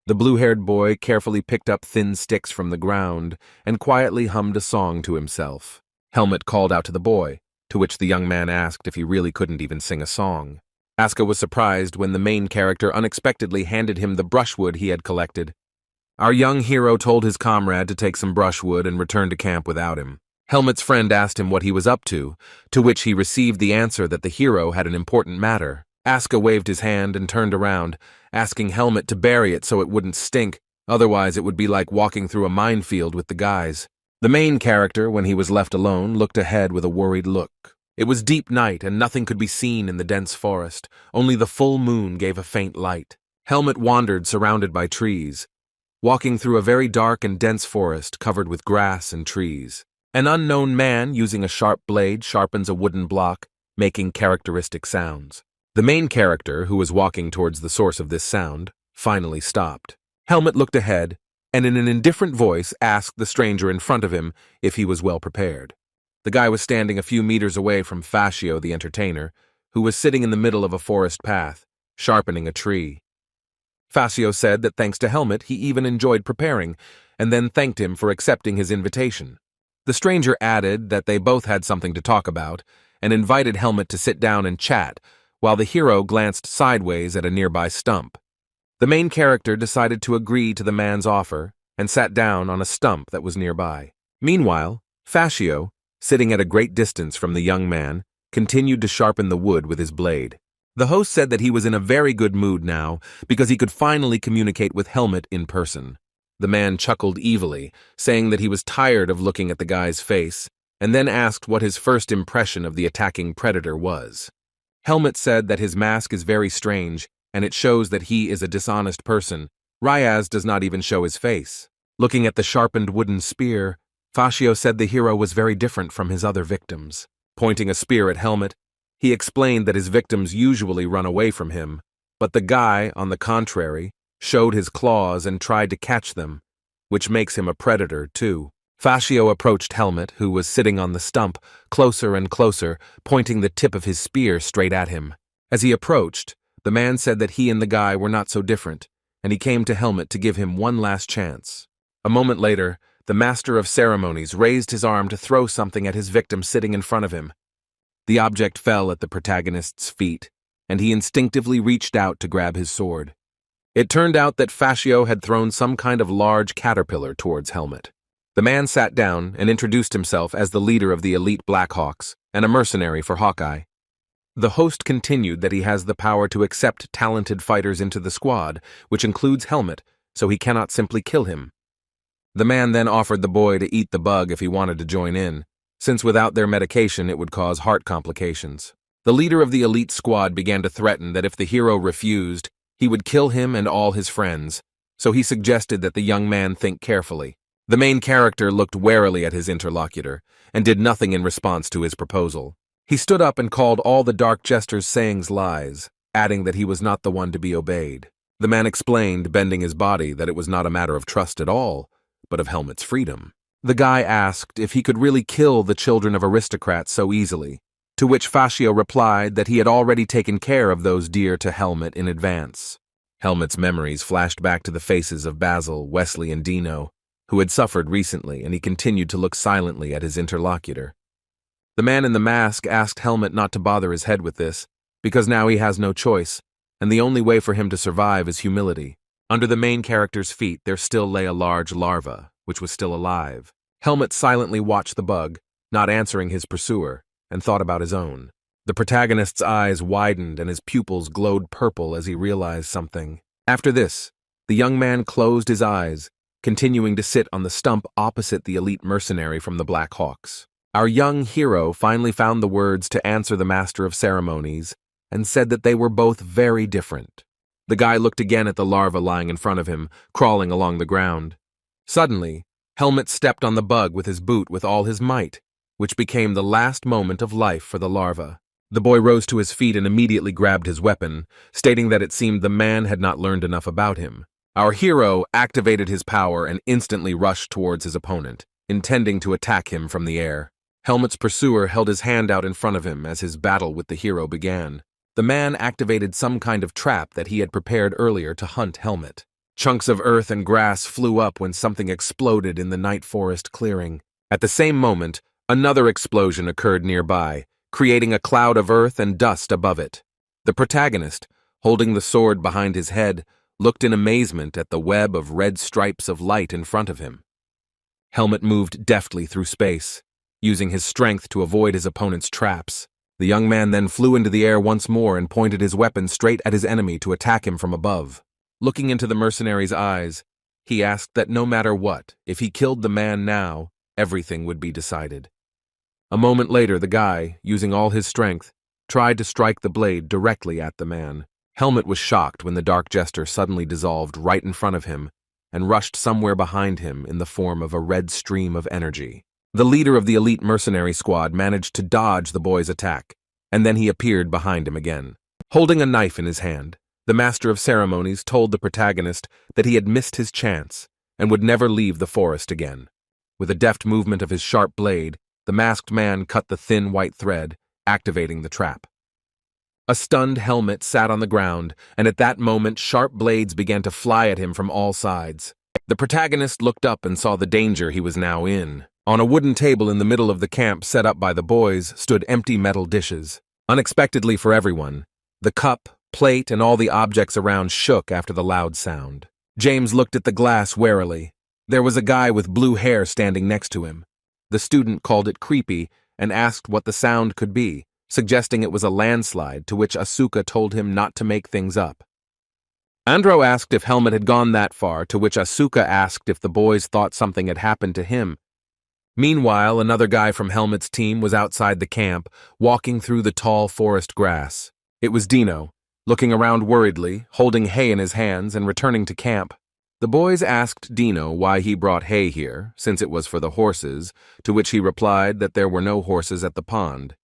The blue-haired boy carefully picked up thin sticks from the ground and quietly hummed a song to himself. Helmut called out to the boy, to which the young man asked if he really couldn't even sing a song. Asuka was surprised when the main character unexpectedly handed him the brushwood he had collected. Our young hero told his comrade to take some brushwood and return to camp without him. Helmut's friend asked him what he was up to which he received the answer that the hero had an important matter. Asuka waved his hand and turned around, asking Helmut to bury it so it wouldn't stink, otherwise it would be like walking through a minefield with the guys. The main character, when he was left alone, looked ahead with a worried look. It was deep night and nothing could be seen in the dense forest. Only the full moon gave a faint light. Helmut wandered surrounded by trees, walking through a very dark and dense forest covered with grass and trees. An unknown man using a sharp blade sharpens a wooden block, making characteristic sounds. The main character, who was walking towards the source of this sound, finally stopped. Helmut looked ahead, and in an indifferent voice asked the stranger in front of him if he was well prepared. The guy was standing a few meters away from Fascio the entertainer, who was sitting in the middle of a forest path, sharpening a tree. Fascio said that thanks to Helmut he even enjoyed preparing, and then thanked him for accepting his invitation. The stranger added that they both had something to talk about, and invited Helmut to sit down and chat, while the hero glanced sideways at a nearby stump. The main character decided to agree to the man's offer and sat down on a stump that was nearby. Meanwhile, Fascio, sitting at a great distance from the young man, continued to sharpen the wood with his blade. The host said that he was in a very good mood now because he could finally communicate with Helmut in person. The man chuckled evilly, saying that he was tired of looking at the guy's face, and then asked what his first impression of the attacking predator was. Helmut said that his mask is very strange, and it shows that he is a dishonest person. Ryaz does not even show his face. Looking at the sharpened wooden spear, Fascio said the hero was very different from his other victims. Pointing a spear at Helmut, he explained that his victims usually run away from him, but the guy, on the contrary, showed his claws and tried to catch them, which makes him a predator, too. Fascio approached Helmut, who was sitting on the stump, closer and closer, pointing the tip of his spear straight at him. As he approached, the man said that he and the guy were not so different, and he came to Helmut to give him one last chance. A moment later, the master of ceremonies raised his arm to throw something at his victim sitting in front of him. The object fell at the protagonist's feet, and he instinctively reached out to grab his sword. It turned out that Fascio had thrown some kind of large caterpillar towards Helmut. The man sat down and introduced himself as the leader of the elite Blackhawks and a mercenary for Hawkeye. The host continued that he has the power to accept talented fighters into the squad, which includes Helmut, so he cannot simply kill him. The man then offered the boy to eat the bug if he wanted to join in, since without their medication it would cause heart complications. The leader of the elite squad began to threaten that if the hero refused, he would kill him and all his friends, so he suggested that the young man think carefully. The main character looked warily at his interlocutor and did nothing in response to his proposal. He stood up and called all the Dark Jester's sayings lies, adding that he was not the one to be obeyed. The man explained, bending his body, that it was not a matter of trust at all, but of Helmut's freedom. The guy asked if he could really kill the children of aristocrats so easily, to which Fascio replied that he had already taken care of those dear to Helmut in advance. Helmut's memories flashed back to the faces of Basil, Wesley, and Dino, who had suffered recently, and he continued to look silently at his interlocutor. The man in the mask asked Helmut not to bother his head with this, because now he has no choice, and the only way for him to survive is humility. Under the main character's feet there still lay a large larva, which was still alive. Helmut silently watched the bug, not answering his pursuer, and thought about his own. The protagonist's eyes widened and his pupils glowed purple as he realized something. After this, the young man closed his eyes, continuing to sit on the stump opposite the elite mercenary from the Black Hawks. Our young hero finally found the words to answer the master of ceremonies and said that they were both very different. The guy looked again at the larva lying in front of him, crawling along the ground. Suddenly, Helmut stepped on the bug with his boot with all his might, which became the last moment of life for the larva. The boy rose to his feet and immediately grabbed his weapon, stating that it seemed the man had not learned enough about him. Our hero activated his power and instantly rushed towards his opponent, intending to attack him from the air. Helmut's pursuer held his hand out in front of him as his battle with the hero began. The man activated some kind of trap that he had prepared earlier to hunt Helmut. Chunks of earth and grass flew up when something exploded in the night forest clearing. At the same moment, another explosion occurred nearby, creating a cloud of earth and dust above it. The protagonist, holding the sword behind his head, looked in amazement at the web of red stripes of light in front of him. Helmut moved deftly through space, using his strength to avoid his opponent's traps. The young man then flew into the air once more and pointed his weapon straight at his enemy to attack him from above. Looking into the mercenary's eyes, he asked that no matter what, if he killed the man now, everything would be decided. A moment later, the guy, using all his strength, tried to strike the blade directly at the man. Helmut was shocked when the Dark Jester suddenly dissolved right in front of him and rushed somewhere behind him in the form of a red stream of energy. The leader of the elite mercenary squad managed to dodge the boy's attack, and then he appeared behind him again. Holding a knife in his hand, the master of ceremonies told the protagonist that he had missed his chance and would never leave the forest again. With a deft movement of his sharp blade, the masked man cut the thin white thread, activating the trap. A stunned Helmut sat on the ground, and at that moment sharp blades began to fly at him from all sides. The protagonist looked up and saw the danger he was now in. On a wooden table in the middle of the camp set up by the boys stood empty metal dishes. Unexpectedly for everyone, the cup, plate, and all the objects around shook after the loud sound. James looked at the glass warily. There was a guy with blue hair standing next to him. The student called it creepy and asked what the sound could be, suggesting it was a landslide, to which Asuka told him not to make things up. Andro asked if Helmet had gone that far, to which Asuka asked if the boys thought something had happened to him. Meanwhile, another guy from Helmet's team was outside the camp, walking through the tall forest grass. It was Dino, looking around worriedly, holding hay in his hands and returning to camp. The boys asked Dino why he brought hay here, since it was for the horses, to which he replied that there were no horses at the pond.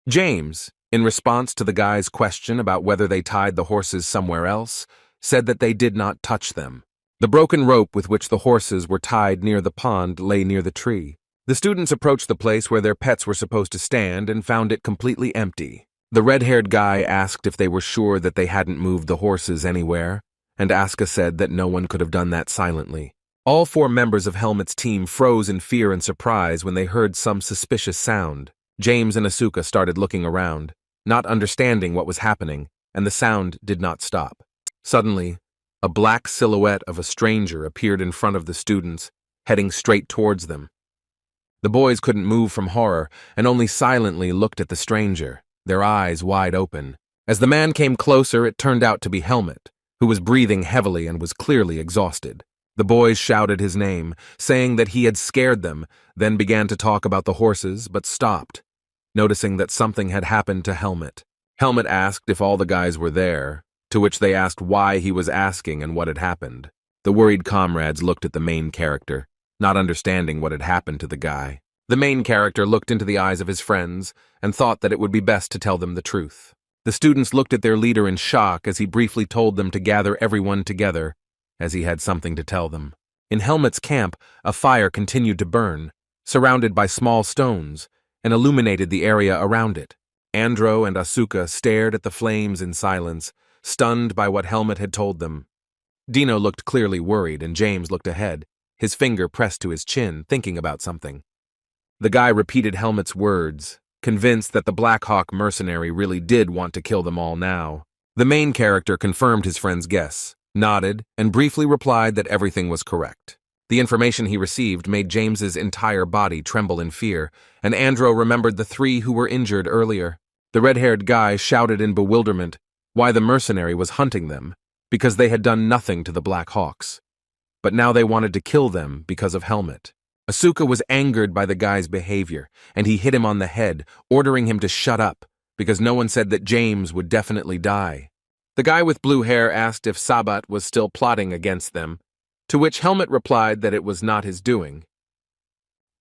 James, in response to the guy's question about whether they tied the horses somewhere else, said that they did not touch them. The broken rope with which the horses were tied near the pond lay near the tree. The students approached the place where their pets were supposed to stand and found it completely empty. The red-haired guy asked if they were sure that they hadn't moved the horses anywhere, and Asuka said that no one could have done that silently. All 4 members of Helmet's team froze in fear and surprise when they heard some suspicious sound. James and Asuka started looking around, not understanding what was happening, and the sound did not stop. Suddenly, a black silhouette of a stranger appeared in front of the students, heading straight towards them. The boys couldn't move from horror and only silently looked at the stranger, their eyes wide open. As the man came closer, it turned out to be Helmet, who was breathing heavily and was clearly exhausted. The boys shouted his name, saying that he had scared them, then began to talk about the horses, but stopped, noticing that something had happened to Helmet. Helmet asked if all the guys were there, to which they asked why he was asking and what had happened. The worried comrades looked at the main character, not understanding what had happened to the guy. The main character looked into the eyes of his friends and thought that it would be best to tell them the truth. The students looked at their leader in shock as he briefly told them to gather everyone together, as he had something to tell them. In Helmet's camp, a fire continued to burn, surrounded by small stones, and illuminated the area around it. Andro and Asuka stared at the flames in silence, stunned by what Helmet had told them. Dino looked clearly worried, and James looked ahead, his finger pressed to his chin, thinking about something. The guy repeated Helmet's words, convinced that the Black Hawk mercenary really did want to kill them all now. The main character confirmed his friend's guess, nodded, and briefly replied that everything was correct. The information he received made James's entire body tremble in fear, and Andro remembered the 3 who were injured earlier. The red-haired guy shouted in bewilderment why the mercenary was hunting them, because they had done nothing to the Black Hawks. But now they wanted to kill them because of Helmet. Asuka was angered by the guy's behavior, and he hit him on the head, ordering him to shut up, because no one said that James would definitely die. The guy with blue hair asked if Sabat was still plotting against them, to which Helmet replied that it was not his doing.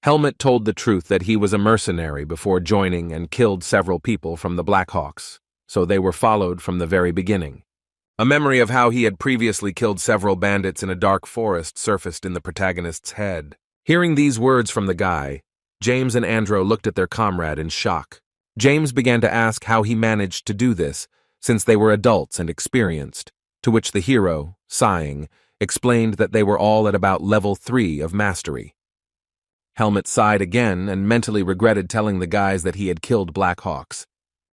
Helmet told the truth that he was a mercenary before joining and killed several people from the Black Hawks, so they were followed from the very beginning. A memory of how he had previously killed several bandits in a dark forest surfaced in the protagonist's head. Hearing these words from the guy, James and Andro looked at their comrade in shock. James began to ask how he managed to do this, since they were adults and experienced, to which the hero, sighing, explained that they were all at about level 3 of mastery. Helmet sighed again and mentally regretted telling the guys that he had killed Black Hawks.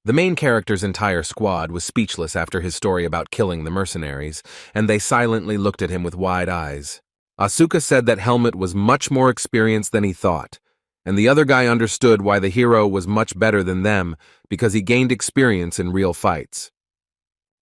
The main character's entire squad was speechless after his story about killing the mercenaries, and they silently looked at him with wide eyes. Asuka said that Helmet was much more experienced than he thought, and the other guy understood why the hero was much better than them because he gained experience in real fights.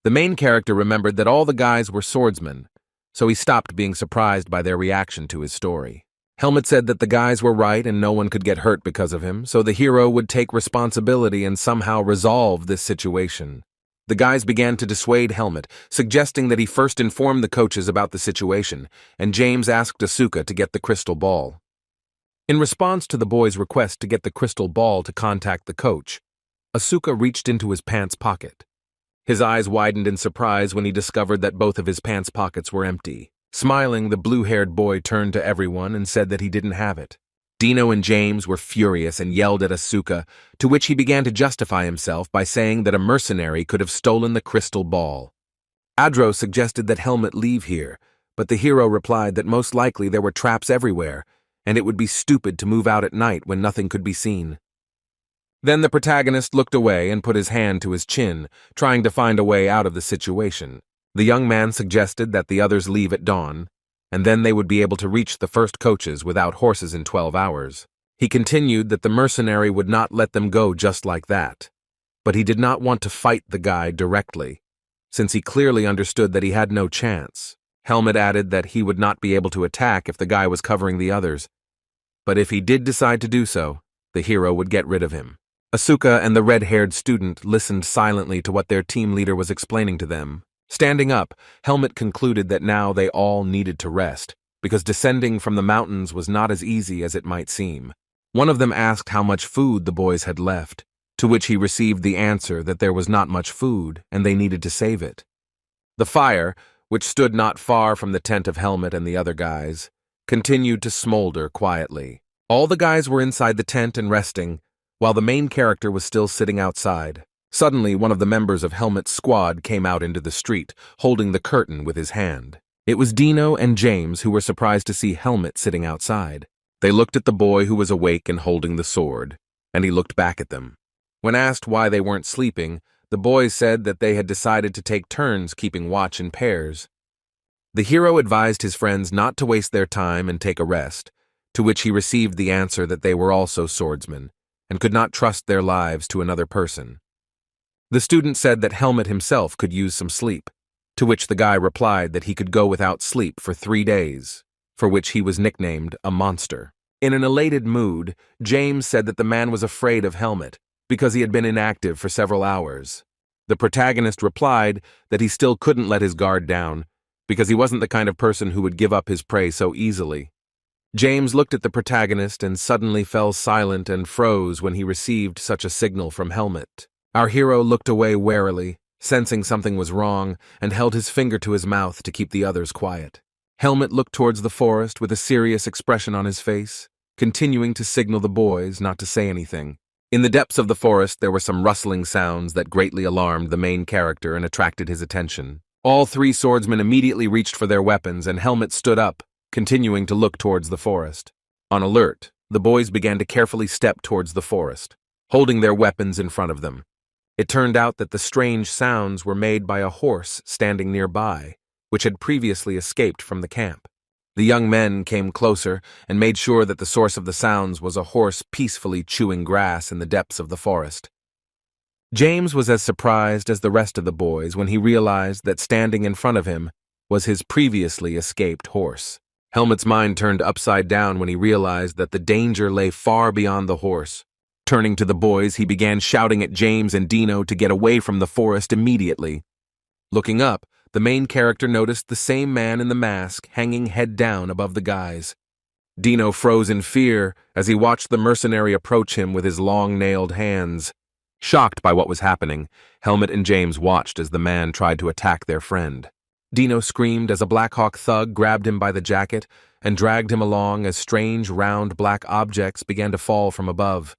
The main character remembered that all the guys were swordsmen, so he stopped being surprised by their reaction to his story. Helmet said that the guys were right and no one could get hurt because of him, so the hero would take responsibility and somehow resolve this situation. The guys began to dissuade Helmet, suggesting that he first inform the coaches about the situation, and James asked Asuka to get the crystal ball. In response to the boy's request to get the crystal ball to contact the coach, Asuka reached into his pants pocket. His eyes widened in surprise when he discovered that both of his pants pockets were empty. Smiling, the blue-haired boy turned to everyone and said that he didn't have it. Dino and James were furious and yelled at Asuka, to which he began to justify himself by saying that a mercenary could have stolen the crystal ball. Adro suggested that Helmet leave here, but the hero replied that most likely there were traps everywhere, and it would be stupid to move out at night when nothing could be seen. Then the protagonist looked away and put his hand to his chin, trying to find a way out of the situation. The young man suggested that the others leave at dawn, and then they would be able to reach the first coaches without horses in 12 hours. He continued that the mercenary would not let them go just like that. But he did not want to fight the guy directly, since he clearly understood that he had no chance. Helmet added that he would not be able to attack if the guy was covering the others, but if he did decide to do so, the hero would get rid of him. Asuka and the red-haired student listened silently to what their team leader was explaining to them. Standing up, Helmet concluded that now they all needed to rest, because descending from the mountains was not as easy as it might seem. One of them asked how much food the boys had left, to which he received the answer that there was not much food and they needed to save it. The fire, which stood not far from the tent of Helmet and the other guys, continued to smolder quietly. All the guys were inside the tent and resting, while the main character was still sitting outside. Suddenly, one of the members of Helmet's squad came out into the street, holding the curtain with his hand. It was Dino and James who were surprised to see Helmet sitting outside. They looked at the boy who was awake and holding the sword, and he looked back at them. When asked why they weren't sleeping, the boys said that they had decided to take turns keeping watch in pairs. The hero advised his friends not to waste their time and take a rest, to which he received the answer that they were also swordsmen, and could not trust their lives to another person. The student said that Helmet himself could use some sleep, to which the guy replied that he could go without sleep for 3 days, for which he was nicknamed a monster. In an elated mood, James said that the man was afraid of Helmet, because he had been inactive for several hours. The protagonist replied that he still couldn't let his guard down, because he wasn't the kind of person who would give up his prey so easily. James looked at the protagonist and suddenly fell silent and froze when he received such a signal from Helmet. Our hero looked away warily, sensing something was wrong, and held his finger to his mouth to keep the others quiet. Helmet looked towards the forest with a serious expression on his face, continuing to signal the boys not to say anything. In the depths of the forest there were some rustling sounds that greatly alarmed the main character and attracted his attention. All 3 swordsmen immediately reached for their weapons, and Helmet stood up, continuing to look towards the forest. On alert, the boys began to carefully step towards the forest, holding their weapons in front of them. It turned out that the strange sounds were made by a horse standing nearby, which had previously escaped from the camp. The young men came closer and made sure that the source of the sounds was a horse peacefully chewing grass in the depths of the forest. James was as surprised as the rest of the boys when he realized that standing in front of him was his previously escaped horse. Helmet's mind turned upside down when he realized that the danger lay far beyond the horse. Turning to the boys, he began shouting at James and Dino to get away from the forest immediately. Looking up, the main character noticed the same man in the mask hanging head down above the guys. Dino froze in fear as he watched the mercenary approach him with his long-nailed hands. Shocked by what was happening, Helmet and James watched as the man tried to attack their friend. Dino screamed as a Black Hawk thug grabbed him by the jacket and dragged him along as strange, round black objects began to fall from above.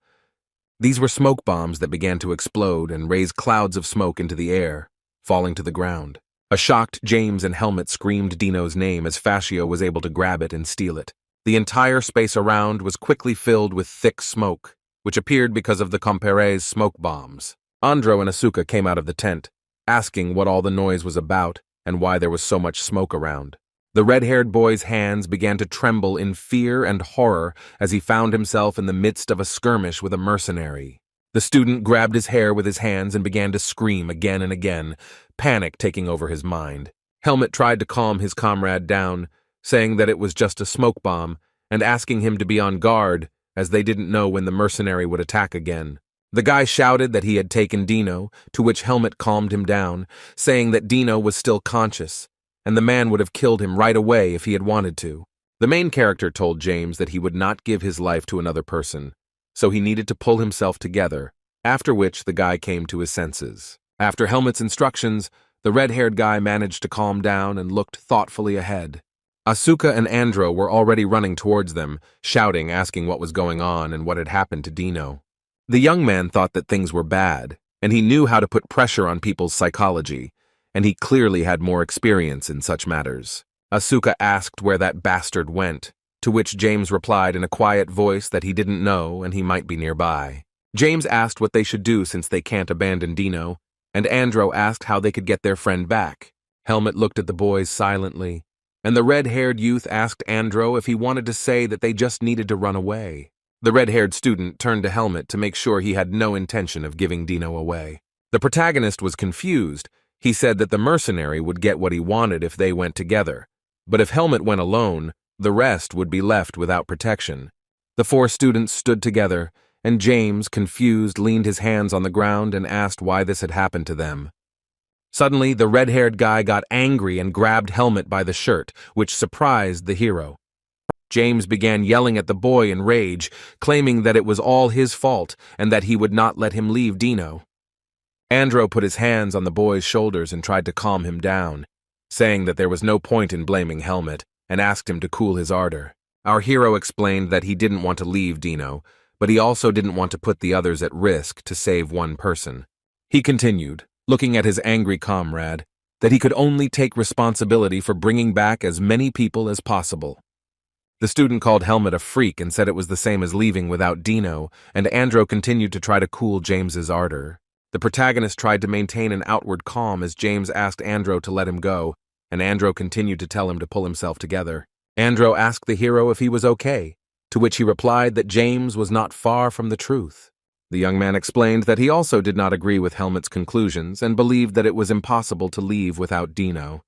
These were smoke bombs that began to explode and raise clouds of smoke into the air, falling to the ground. A shocked James and Helmet screamed Dino's name as Fascio was able to grab it and steal it. The entire space around was quickly filled with thick smoke, which appeared because of the Compere's smoke bombs. Andro and Asuka came out of the tent, asking what all the noise was about and why there was so much smoke around. The red-haired boy's hands began to tremble in fear and horror as he found himself in the midst of a skirmish with a mercenary. The student grabbed his hair with his hands and began to scream again and again, panic taking over his mind. Helmet tried to calm his comrade down, saying that it was just a smoke bomb and asking him to be on guard as they didn't know when the mercenary would attack again. The guy shouted that he had taken Dino, to which Helmet calmed him down, saying that Dino was still conscious, and the man would have killed him right away if he had wanted to. The main character told James that he would not give his life to another person, so he needed to pull himself together, after which the guy came to his senses. After Helmet's instructions, the red-haired guy managed to calm down and looked thoughtfully ahead. Asuka and Andro were already running towards them, shouting, asking what was going on and what had happened to Dino. The young man thought that things were bad, and he knew how to put pressure on people's psychology, and he clearly had more experience in such matters. Asuka asked where that bastard went, to which James replied in a quiet voice that he didn't know and he might be nearby. James asked what they should do since they can't abandon Dino, and Andro asked how they could get their friend back. Helmet looked at the boys silently, and the red-haired youth asked Andro if he wanted to say that they just needed to run away. The red-haired student turned to Helmet to make sure he had no intention of giving Dino away. The protagonist was confused. He said that the mercenary would get what he wanted if they went together, but if Helmet went alone, the rest would be left without protection. The four students stood together, and James, confused, leaned his hands on the ground and asked why this had happened to them. Suddenly, the red-haired guy got angry and grabbed Helmet by the shirt, which surprised the hero. James began yelling at the boy in rage, claiming that it was all his fault and that he would not let him leave Dino. Andro put his hands on the boy's shoulders and tried to calm him down, saying that there was no point in blaming Helmet, and asked him to cool his ardor. Our hero explained that he didn't want to leave Dino, but he also didn't want to put the others at risk to save one person. He continued, looking at his angry comrade, that he could only take responsibility for bringing back as many people as possible. The student called Helmet a freak and said it was the same as leaving without Dino, and Andro continued to try to cool James's ardor. The protagonist tried to maintain an outward calm as James asked Andro to let him go, and Andro continued to tell him to pull himself together. Andro asked the hero if he was okay, to which he replied that James was not far from the truth. The young man explained that he also did not agree with Helmet's conclusions and believed that it was impossible to leave without Dino.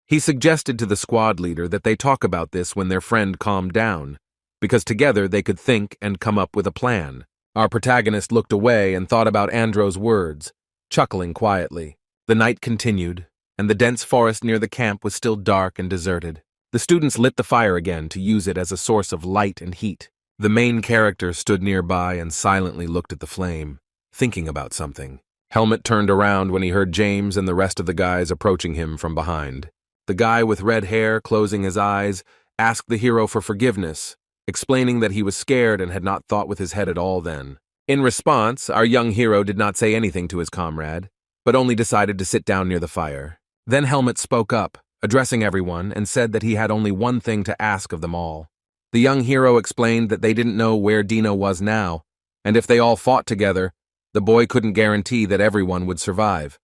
He suggested to the squad leader that they talk about this when their friend calmed down, because together they could think and come up with a plan. Our protagonist looked away and thought about Andro's words, chuckling quietly. The night continued, and the dense forest near the camp was still dark and deserted. The students lit the fire again to use it as a source of light and heat. The main character stood nearby and silently looked at the flame, thinking about something. Helmet turned around when he heard James and the rest of the guys approaching him from behind. The guy with red hair, closing his eyes, asked the hero for forgiveness, explaining that he was scared and had not thought with his head at all then. In response, our young hero did not say anything to his comrade, but only decided to sit down near the fire. Then Helmet spoke up, addressing everyone, and said that he had only one thing to ask of them all. The young hero explained that they didn't know where Dino was now, and if they all fought together, the boy couldn't guarantee that everyone would survive.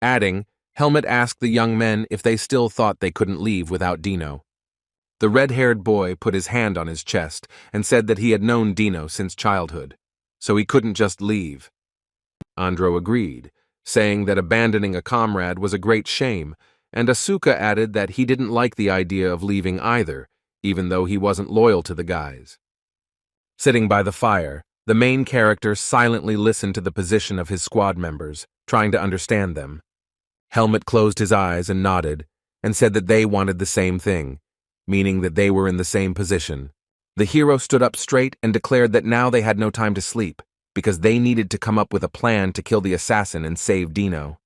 Adding, Helmet asked the young men if they still thought they couldn't leave without Dino. The red-haired boy put his hand on his chest and said that he had known Dino since childhood, so he couldn't just leave. Andro agreed, saying that abandoning a comrade was a great shame, and Asuka added that he didn't like the idea of leaving either, even though he wasn't loyal to the guys. Sitting by the fire, the main character silently listened to the position of his squad members, trying to understand them. Helmet closed his eyes and nodded, and said that they wanted the same thing, meaning that they were in the same position. The hero stood up straight and declared that now they had no time to sleep, because they needed to come up with a plan to kill the assassin and save Dino.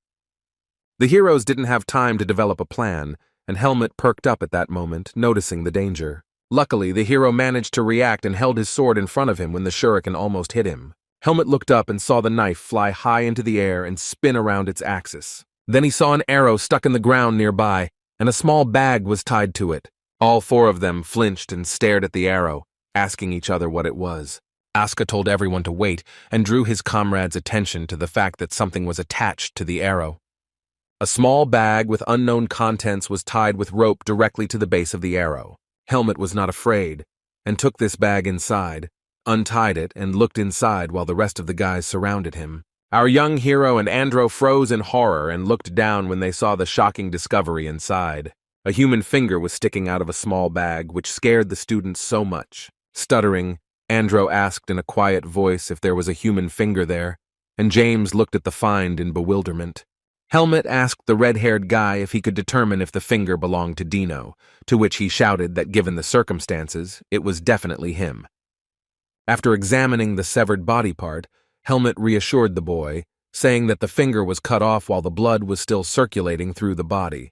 The heroes didn't have time to develop a plan, and Helmet perked up at that moment, noticing the danger. Luckily, the hero managed to react and held his sword in front of him when the shuriken almost hit him. Helmet looked up and saw the knife fly high into the air and spin around its axis. Then he saw an arrow stuck in the ground nearby, and a small bag was tied to it. All four of them flinched and stared at the arrow, asking each other what it was. Asuka told everyone to wait and drew his comrade's attention to the fact that something was attached to the arrow. A small bag with unknown contents was tied with rope directly to the base of the arrow. Helmet was not afraid, and took this bag inside, untied it, and looked inside while the rest of the guys surrounded him. Our young hero and Andro froze in horror and looked down when they saw the shocking discovery inside. A human finger was sticking out of a small bag, which scared the students so much. Stuttering, Andro asked in a quiet voice if there was a human finger there, and James looked at the find in bewilderment. Helmet asked the red-haired guy if he could determine if the finger belonged to Dino, to which he shouted that given the circumstances, it was definitely him. After examining the severed body part, Helmet reassured the boy, saying that the finger was cut off while the blood was still circulating through the body.